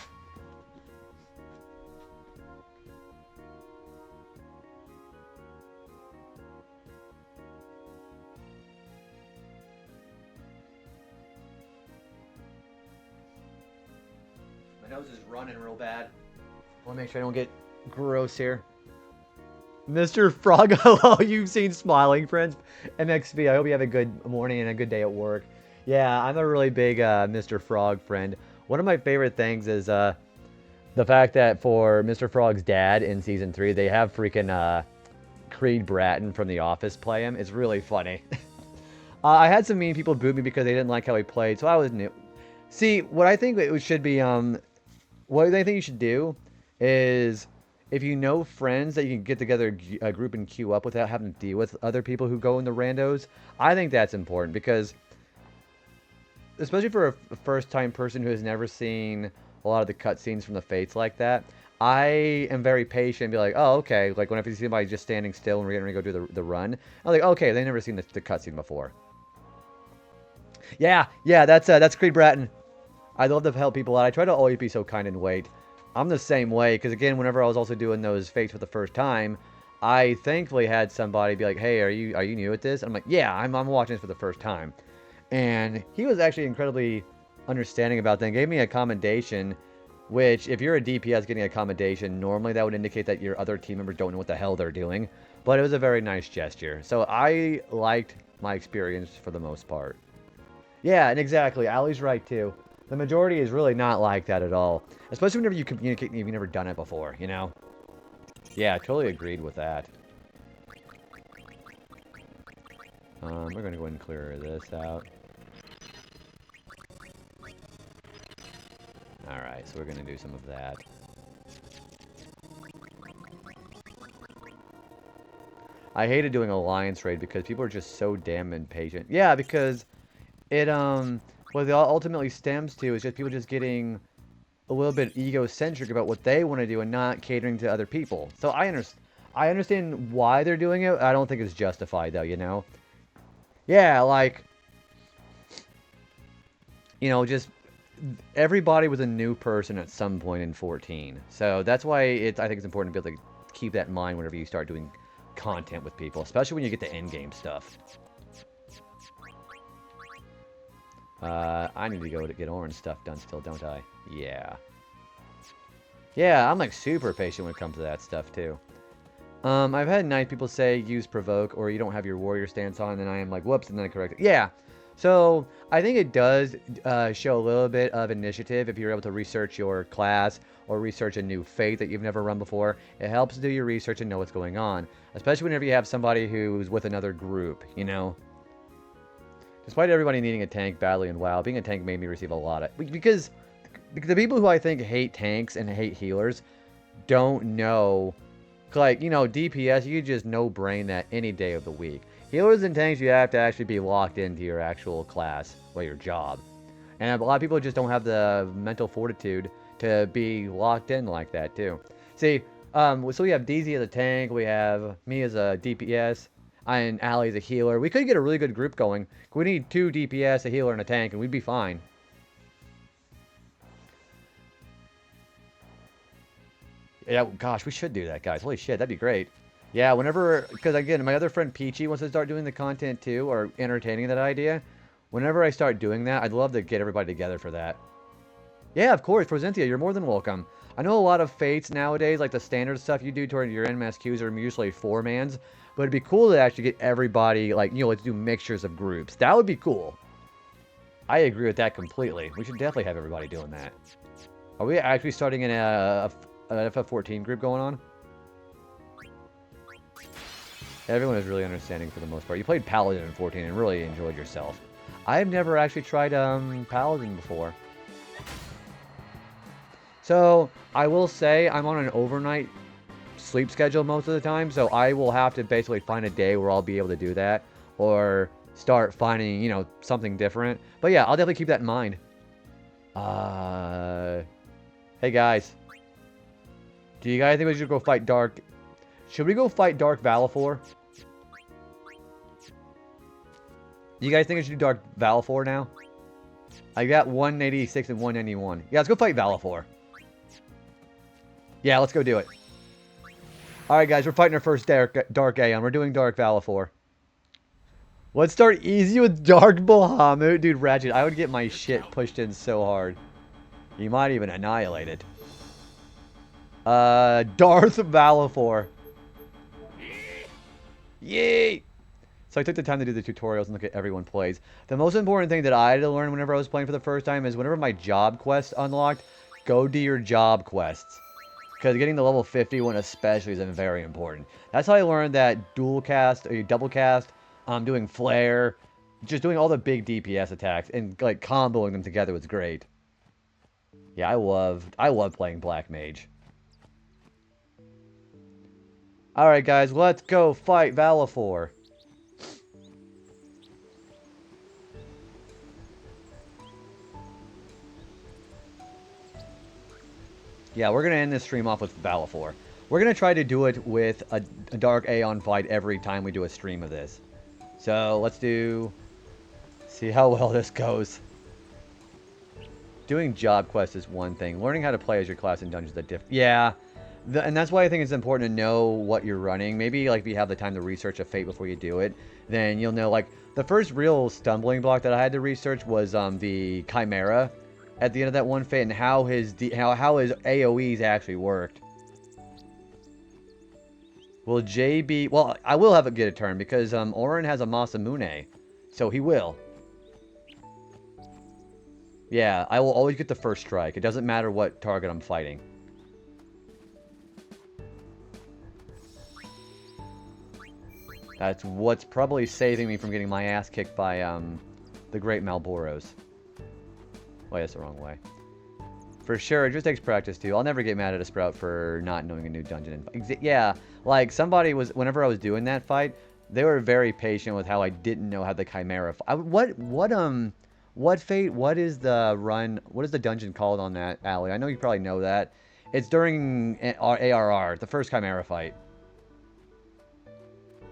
S1: My nose is running real bad. I want to make sure I don't get gross here. Mr. Frog, hello, you've seen Smiling Friends. MXV, I hope you have a good morning and a good day at work. Yeah, I'm a really big Mr. Frog friend. One of my favorite things is the fact that for Mr. Frog's dad in Season 3, they have freaking Creed Bratton from The Office play him. It's really funny. I had some mean people boot me because they didn't like how he played, so I was new. See, what I think it should be, what I think you should do is, if you know friends that you can get together a group and queue up without having to deal with other people who go in the randos, I think that's important because, especially for a first-time person who has never seen a lot of the cutscenes from the Fates like that, I am very patient and be like, oh, okay, like whenever you see somebody just standing still and we're getting ready to go do the run, I'm like, okay, they've never seen the cutscene before. Yeah, that's Creed Bratton. I love to help people out. I try to always be so kind and wait. I'm the same way, because again, whenever I was also doing those Fates for the first time, I thankfully had somebody be like, hey, are you new at this? And I'm like, yeah, I'm watching this for the first time. And he was actually incredibly understanding about that and gave me a commendation, which, if you're a DPS getting a commendation, normally that would indicate that your other team members don't know what the hell they're doing. But it was a very nice gesture. So I liked my experience for the most part. Yeah, and exactly. Allie's right, too. The majority is really not like that at all. Especially whenever you communicate and you've never done it before, you know? Yeah, totally agreed with that. We're going to go ahead and clear this out. Alright, so we're going to do some of that. I hated doing Alliance Raid because people are just so damn impatient. Yeah, because it, what it ultimately stems to is just people just getting a little bit egocentric about what they want to do and not catering to other people. So I understand why they're doing it. I don't think it's justified, though, you know? Yeah, like, you know, just everybody was a new person at some point in 14. So that's why I think it's important to be able to keep that in mind whenever you start doing content with people, especially when you get to endgame stuff. I need to go to get orange stuff done still, don't I? Yeah. Yeah, I'm like super patient when it comes to that stuff too. I've had nice people say use provoke or you don't have your warrior stance on, and I am like, whoops, and then I correct it. Yeah. So I think it does show a little bit of initiative if you're able to research your class or research a new fate that you've never run before. It helps to do your research and know what's going on, especially whenever you have somebody who's with another group, you know? Despite everybody needing a tank badly in WoW, being a tank made me receive a lot of... Because the people who I think hate tanks and hate healers don't know... Like, you know, DPS, you just no-brain that any day of the week. Healers and tanks, you have to actually be locked into your actual class, or your job. And a lot of people just don't have the mental fortitude to be locked in like that, too. See, so we have DZ as a tank, we have me as a DPS... and Allie as a healer. We could get a really good group going. We need 2 DPS, a healer, and a tank, and we'd be fine. Yeah, gosh, we should do that, guys. Holy shit, that'd be great. Yeah, whenever, because again, my other friend Peachy wants to start doing the content too, or entertaining that idea. Whenever I start doing that, I'd love to get everybody together for that. Yeah, of course, Prosentia, you're more than welcome. I know a lot of fates nowadays, like the standard stuff you do toward your NMSQs are usually 4-mans, but it'd be cool to actually get everybody, like, you know, let's do mixtures of groups. That would be cool. I agree with that completely. We should definitely have everybody doing that. Are we actually starting in an FF14 group going on? Everyone is really understanding for the most part. You played Paladin in 14 and really enjoyed yourself. I've never actually tried Paladin before. So, I will say I'm on an overnight sleep schedule most of the time, so I will have to basically find a day where I'll be able to do that, or start finding, you know, something different. But yeah, I'll definitely keep that in mind. Hey guys. Do you guys think we should go fight Dark? Should we go fight Dark Valifor? You guys think I should do Dark Valifor now? I got 186 and 191. Yeah, let's go fight Valifor. Yeah, let's go do it. Alright guys, we're fighting our first Dark Aeon. We're doing Dark Valifor. Let's start easy with Dark Bahamut. Dude, Ratchet, I would get my shit pushed in so hard. You might even annihilate it. Darth Valifor. Yay! So I took the time to do the tutorials and look at everyone plays. The most important thing that I had to learn whenever I was playing for the first time is whenever my job quest unlocked, go do your job quests. Because getting the level 50 one especially is very important. That's how I learned that dual cast, or double cast, doing flare, just doing all the big DPS attacks, and like comboing them together was great. Yeah, I love playing Black Mage. Alright guys, let's go fight Valifor. Yeah, we're going to end this stream off with Valifor. We're going to try to do it with a Dark Aeon fight every time we do a stream of this. So, let's see how well this goes. Doing job quests is one thing. Learning how to play as your class in dungeons is different. Yeah, and that's why I think it's important to know what you're running. Maybe, like, if you have the time to research a fate before you do it, then you'll know, like, the first real stumbling block that I had to research was the Chimera at the end of that one fate, and how his AoEs actually worked. Will JB... Well, I will have it get a turn, because Orin has a Masamune, so he will. Yeah, I will always get the first strike. It doesn't matter what target I'm fighting. That's what's probably saving me from getting my ass kicked by the Great Malboros. Wait, that's the wrong way. For sure, it just takes practice too. I'll never get mad at a Sprout for not knowing a new dungeon. Yeah, like somebody was, whenever I was doing that fight, they were very patient with how I didn't know how the Chimera. What fate? What is the run? What is the dungeon called on that alley? I know you probably know that. It's during ARR, the first Chimera fight.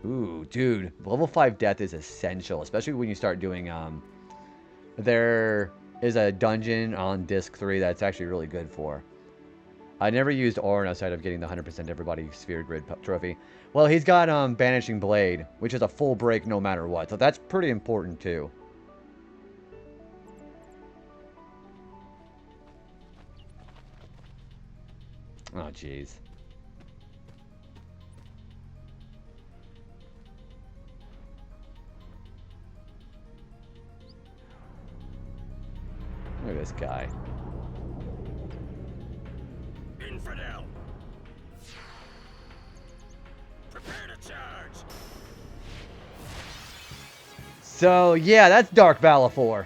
S1: Ooh, dude, level 5 death is essential, especially when you start doing there is a dungeon on disc 3 that's actually really good for. I never used Orin outside of getting the 100% everybody sphere grid trophy. Well, he's got Banishing Blade, which is a full break no matter what, so that's pretty important too. Oh, jeez. Look at this guy.
S3: Infidel. Prepare to charge.
S1: So, yeah, that's Dark Valifor.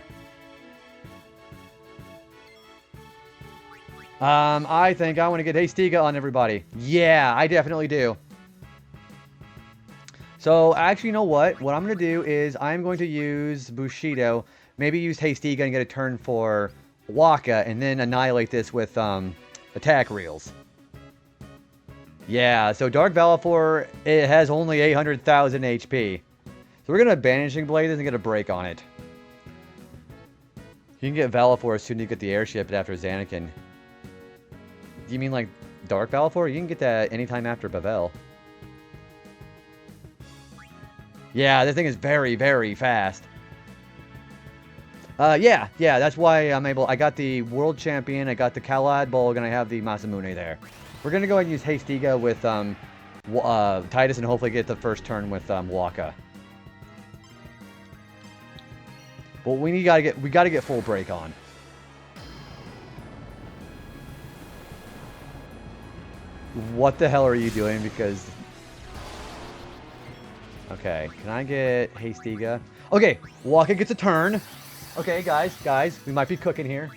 S1: I think I want to get Hastiga on everybody. Yeah, I definitely do. So, actually, you know what? What I'm going to do is I'm going to use Bushido, maybe use Hastiga and get a turn for Waka, and then annihilate this with attack reels. Yeah, so Dark Valifor, it has only 800,000 HP. So we're going to Banishing Blade this and get a break on it. You can get Valifor as soon as you get the airship after Zanakin. Do you mean like Dark Valifor? You can get that anytime after Bavel. Yeah, this thing is very, very fast. Yeah, that's why I'm able... I got the World Champion, I got the Kalad Bulg, and I have the Masamune there. We're going to go ahead and use Hastiga with Titus and hopefully get the first turn with Waka. But we gotta get full break on. What the hell are you doing? Because... Okay, can I get Hastiga? Okay, Waka gets a turn. Okay, guys, we might be cooking here.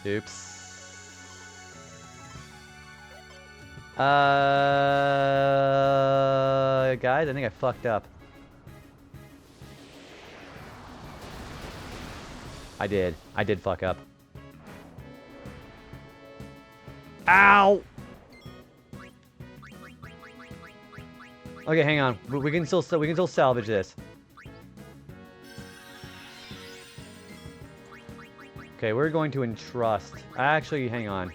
S1: Oops. Guys, I think I fucked up. I did fuck up. Ow! Okay, hang on. We can still salvage this. Okay, we're going to entrust. Actually, hang on.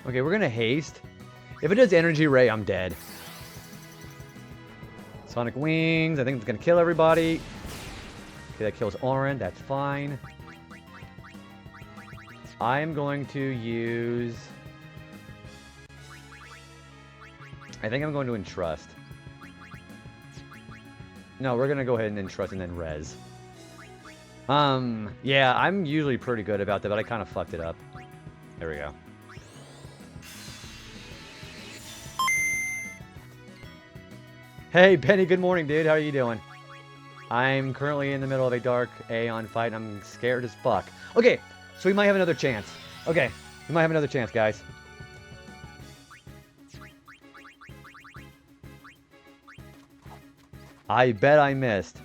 S1: Okay, we're gonna haste. If it does energy ray, I'm dead. Sonic wings. I think it's gonna kill everybody. Okay, that kills Orin. That's fine. I'm going to use... I think I'm going to entrust. No, we're going to go ahead and entrust and then res. Yeah, I'm usually pretty good about that, but I kind of fucked it up. There we go. Hey, Benny, good morning, dude. How are you doing? I'm currently in the middle of a dark Aeon fight, and I'm scared as fuck. Okay, so we might have another chance. Okay, we might have another chance, guys. I bet I missed.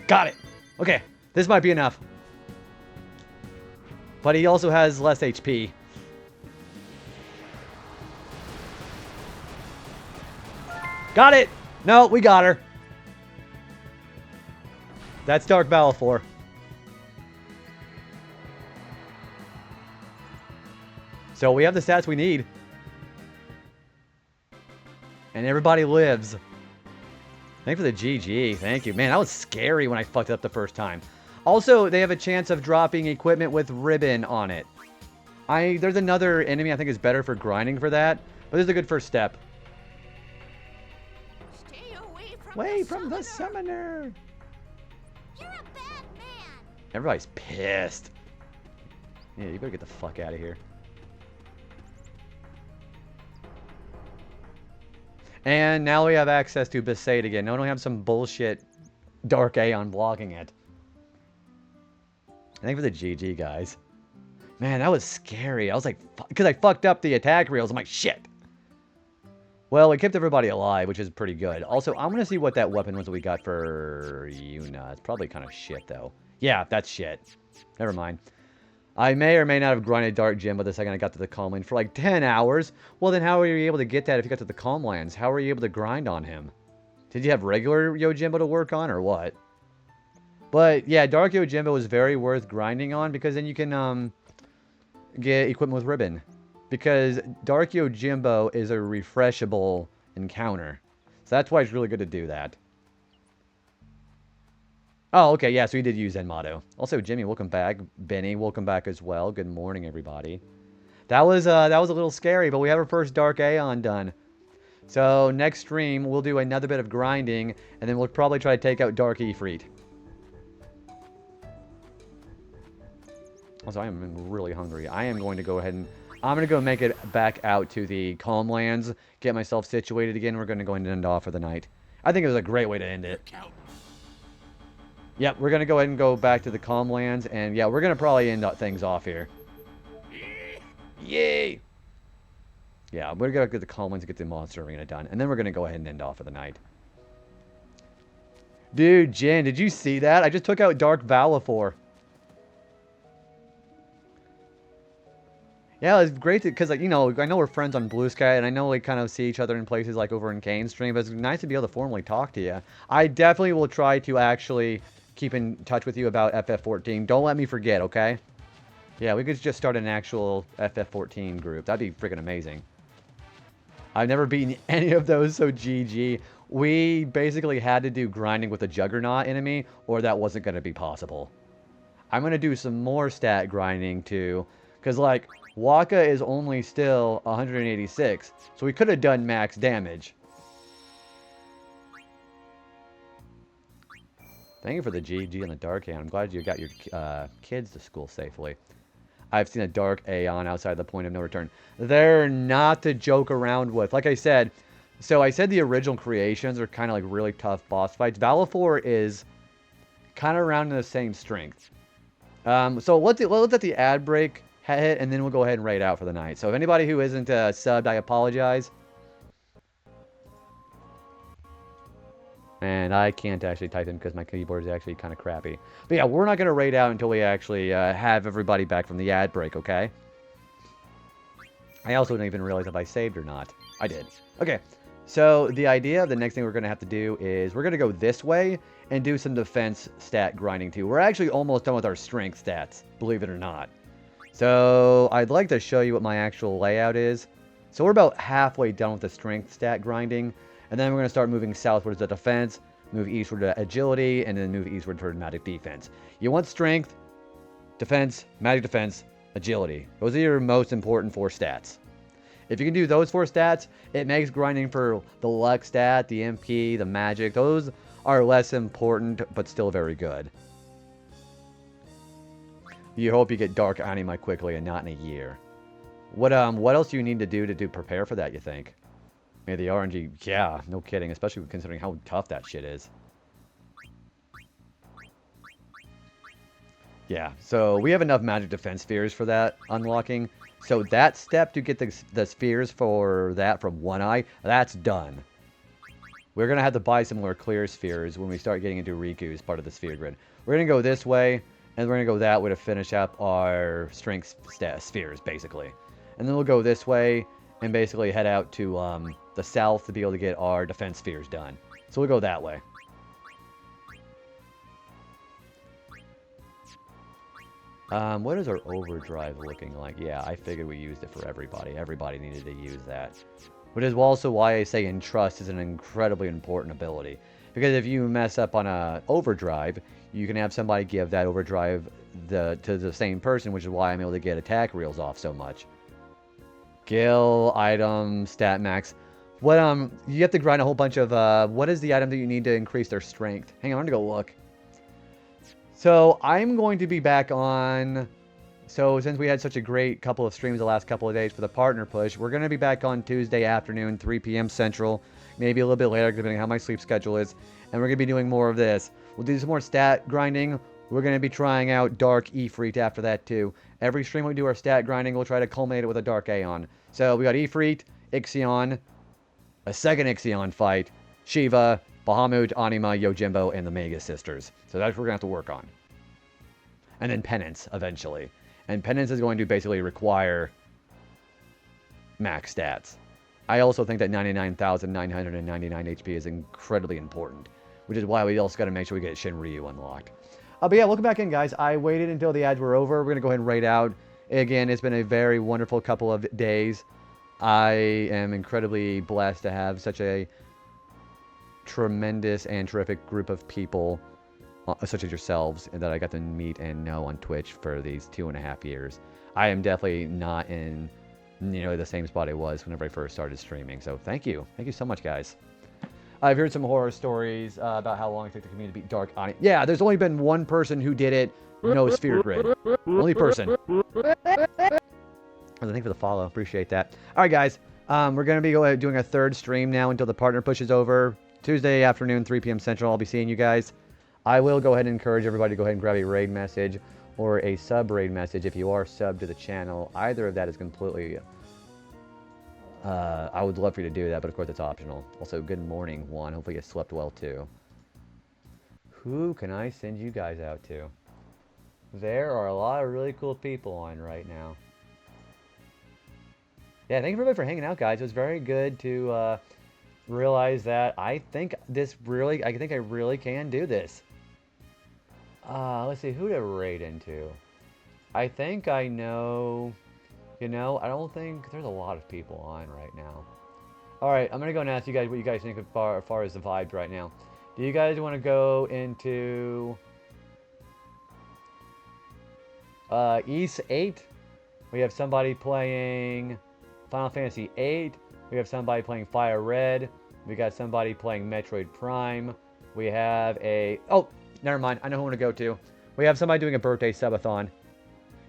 S1: Got it. Okay, this might be enough. But he also has less HP. Got it! No, we got her. That's Dark Balfour. So we have the stats we need. And everybody lives. Thank you for the GG. Thank you. Man, that was scary when I fucked it up the first time. Also, they have a chance of dropping equipment with ribbon on it. There's another enemy I think is better for grinding for that. But this is a good first step.
S5: Stay away from the
S1: summoner.
S5: You're a bad man.
S1: Everybody's pissed. Yeah, you better get the fuck out of here. And now we have access to Besaid again. Now we don't have some bullshit Dark Aeon blocking it. Thank you for the GG, guys. Man, that was scary. I was like, because I fucked up the attack reels. I'm like, shit. Well, it kept everybody alive, which is pretty good. Also, I'm going to see what that weapon was that we got for Yuna. It's probably kind of shit, though. Yeah, that's shit. Never mind. I may or may not have grinded Dark Jimbo the second I got to the Calm Land for like 10 hours. Well, then how were you able to get that if you got to the Calm Lands? How were you able to grind on him? Did you have regular Yojimbo to work on or what? But yeah, Dark Yojimbo is very worth grinding on because then you can get equipment with ribbon. Because Dark Yojimbo is a refreshable encounter. So that's why it's really good to do that. Oh, okay, yeah, so he did use Zenmato. Also, Jimmy, welcome back. Benny, welcome back as well. Good morning, everybody. That was a little scary, but we have our first Dark Aeon done. So, next stream, we'll do another bit of grinding, and then we'll probably try to take out Dark Ifrit. Also, I am really hungry. I am going to go ahead and... I'm going to go make it back out to the Calm Lands, get myself situated again. We're going to go ahead and end off for the night. I think it was a great way to end it. Yep, we're going to go ahead and go back to the Calm Lands, and yeah, we're going to probably end things off here. Yay! Yeah, we're going to get the Calm Lands and get the Monster Arena done, and then we're going to go ahead and end off for the night. Dude, Jen, did you see that? I just took out Dark Valifor. Yeah, it's great because, like, you know, I know we're friends on Blue Sky, and I know we kind of see each other in places like over in Kane's stream, but it's nice to be able to formally talk to you. I definitely will try to actually keep in touch with you about FF14. Don't let me forget, okay? Yeah, we could just start an actual FF14 group. That'd be freaking amazing. I've never beaten any of those, so GG. We basically had to do grinding with a Juggernaut enemy, or that wasn't going to be possible. I'm going to do some more stat grinding, too. Because, like, Waka is only still 186. So we could have done max damage. Thank you for the GG on the Dark Aeon. I'm glad you got your kids to school safely. I've seen a Dark Aeon outside the point of no return. They're not to joke around with. Like I said, so I said the original creations are kind of like really tough boss fights. Valifor is kind of around in the same strength. So let's let the ad break hit, and then we'll go ahead and raid out for the night. So if anybody who isn't subbed, I apologize. And I can't actually type in because my keyboard is actually kind of crappy. But yeah, we're not going to raid out until we actually have everybody back from the ad break, okay? I also didn't even realize if I saved or not. I did. Okay, so the idea of the next thing we're going to have to do is we're going to go this way and do some defense stat grinding too. We're actually almost done with our strength stats, believe it or not. So I'd like to show you what my actual layout is. So we're about halfway done with the strength stat grinding. And then we're going to start moving southwards to defense, move eastward to agility, and then move eastward toward magic defense. You want strength, defense, magic defense, agility. Those are your most important 4 stats. If you can do those 4 stats, it makes grinding for the luck stat, the MP, the magic. Those are less important, but still very good. You hope you get Dark Anima quickly and not in a year. What else do you need to do to prepare for that, you think? Maybe the RNG, yeah, no kidding, especially considering how tough that shit is. Yeah, so we have enough magic defense spheres for that unlocking. So that step to get the spheres for that from One Eye, that's done. We're going to have to buy some more clear spheres when we start getting into Riku's part of the sphere grid. We're going to go this way, and we're going to go that way to finish up our strength spheres, basically. And then we'll go this way and basically head out to the south to be able to get our defense spheres done. So we'll go that way. What is our overdrive looking like? Yeah, I figured we used it for everybody. Everybody needed to use that. Which is also why I say Entrust is an incredibly important ability. Because if you mess up on a overdrive, you can have somebody give that overdrive to the same person, which is why I'm able to get attack reels off so much. Gil, item, stat max. What, you have to grind a whole bunch of, what is the item that you need to increase their strength? Hang on, I'm gonna go look. So, I'm going to be back on, so since we had such a great couple of streams the last couple of days for the partner push, we're gonna be back on Tuesday afternoon, 3 p.m. Central, maybe a little bit later, depending on how my sleep schedule is, and we're gonna be doing more of this. We'll do some more stat grinding. We're going to be trying out Dark Ifrit after that, too. Every stream we do our stat grinding, we'll try to culminate it with a Dark Aeon. So we got Ifrit, Ixion, a second Ixion fight, Shiva, Bahamut, Anima, Yojimbo, and the Mega Sisters. So that's what we're going to have to work on. And then Penance, eventually. And Penance is going to basically require max stats. I also think that 99,999 HP is incredibly important, which is why we also got to make sure we get Shinryu unlocked. But yeah, welcome back in, guys. I waited until the ads were over. We're going to go ahead and raid out. Again, it's been a very wonderful couple of days. I am incredibly blessed to have such a tremendous and terrific group of people, such as yourselves, that I got to meet and know on Twitch for these 2.5 years. I am definitely not in, the same spot I was whenever I first started streaming. So thank you. Thank you so much, guys. I've heard some horror stories about how long it took the community to beat Dark Anima. Yeah, there's only been one person who did it. No sphere grid. Only person. Thank you for the follow. Appreciate that. All right, guys. We're going to be doing a third stream now until the partner push is over. Tuesday afternoon, 3 p.m. Central. I'll be seeing you guys. I will go ahead and encourage everybody to go ahead and grab a raid message or a sub raid message if you are subbed to the channel. Either of that is completely... I would love for you to do that, but of course it's optional. Also, good morning, Juan. Hopefully you slept well, too. Who can I send you guys out to? There are a lot of really cool people on right now. Yeah, thank you everybody for hanging out, guys. It was very good to realize that I think I really can do this. Let's see, who to raid into. I think I know, I don't think, there's a lot of people on right now. Alright, I'm gonna go and ask you guys what you guys think as far as the vibes right now. Do you guys want to go into East 8? We have somebody playing Final Fantasy 8. We have somebody playing Fire Red. We got somebody playing Metroid Prime. We have a... Oh, never mind. I know who I want to go to. We have somebody doing a birthday subathon.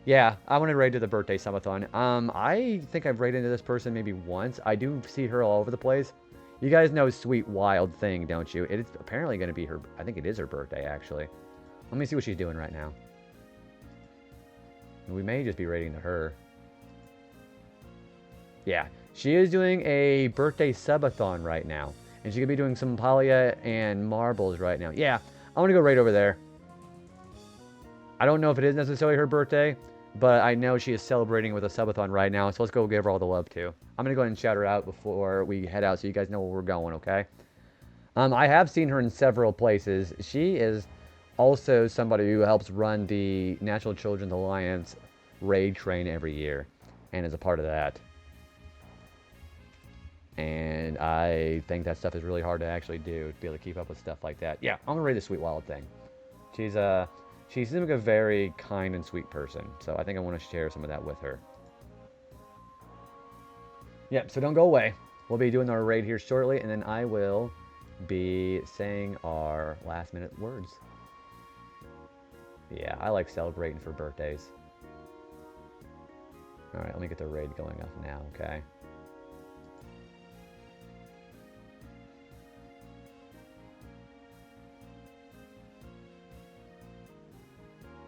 S1: Yeah, I want to raid to the birthday subathon. I think I've raided into this person maybe once. I do see her all over the place. You guys know Sweet Wild Thing, don't you? It is apparently going to be her... I think it is her birthday, actually. Let me see what she's doing right now. We may just be raiding to her. Yeah, she is doing a birthday subathon right now. And she's going to be doing some Palia and marbles right now. Yeah, I want to go right over there. I don't know if it is necessarily her birthday, but I know she is celebrating with a subathon right now. So let's go give her all the love, too. I'm going to go ahead and shout her out before we head out so you guys know where we're going, okay? I have seen her in several places. She is also somebody who helps run the Natural Children's Alliance raid train every year and is a part of that. And I think that stuff is really hard to actually do, to be able to keep up with stuff like that. Yeah, I'm going to raid the Sweet Wild Thing. She seems like a very kind and sweet person, so I think I want to share some of that with her. Yep, so don't go away. We'll be doing our raid here shortly, and then I will be saying our last minute words. Yeah, I like celebrating for birthdays. Alright, let me get the raid going up now, okay?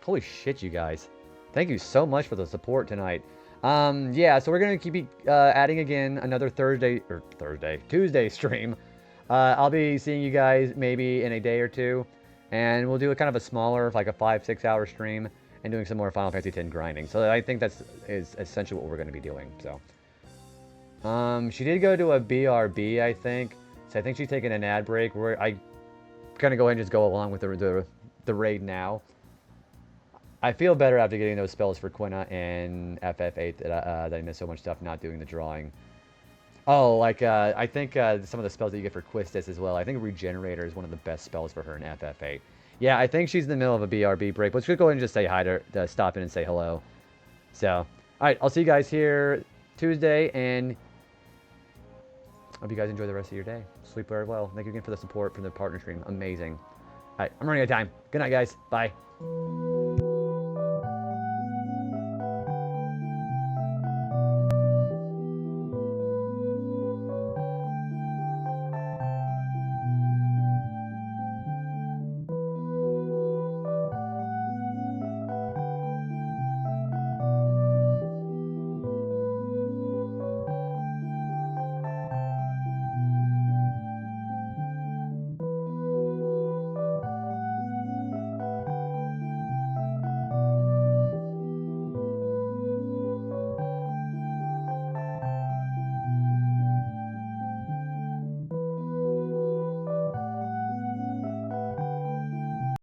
S1: Holy shit, you guys. Thank you so much for the support tonight. Yeah, so we're going to keep adding again another Tuesday stream. I'll be seeing you guys maybe in a day or two. And we'll do a kind of a smaller, like a 5-6 hour stream. And doing some more Final Fantasy X grinding. So I think is essentially what we're going to be doing. So, she did go to a BRB, I think. So I think she's taking an ad break. I kind of go ahead and just go along with the raid now. I feel better after getting those spells for Quina and FF8 that I missed so much stuff not doing the drawing. Oh, like, I think some of the spells that you get for Quistis as well. I think Regenerator is one of the best spells for her in FF8. Yeah, I think she's in the middle of a BRB break. Let's just go ahead and just say hi to stop in and say hello. So, alright, I'll see you guys here Tuesday, and hope you guys enjoy the rest of your day. Sleep very well. Thank you again for the support from the partner stream. Amazing. Alright, I'm running out of time. Good night, guys. Bye.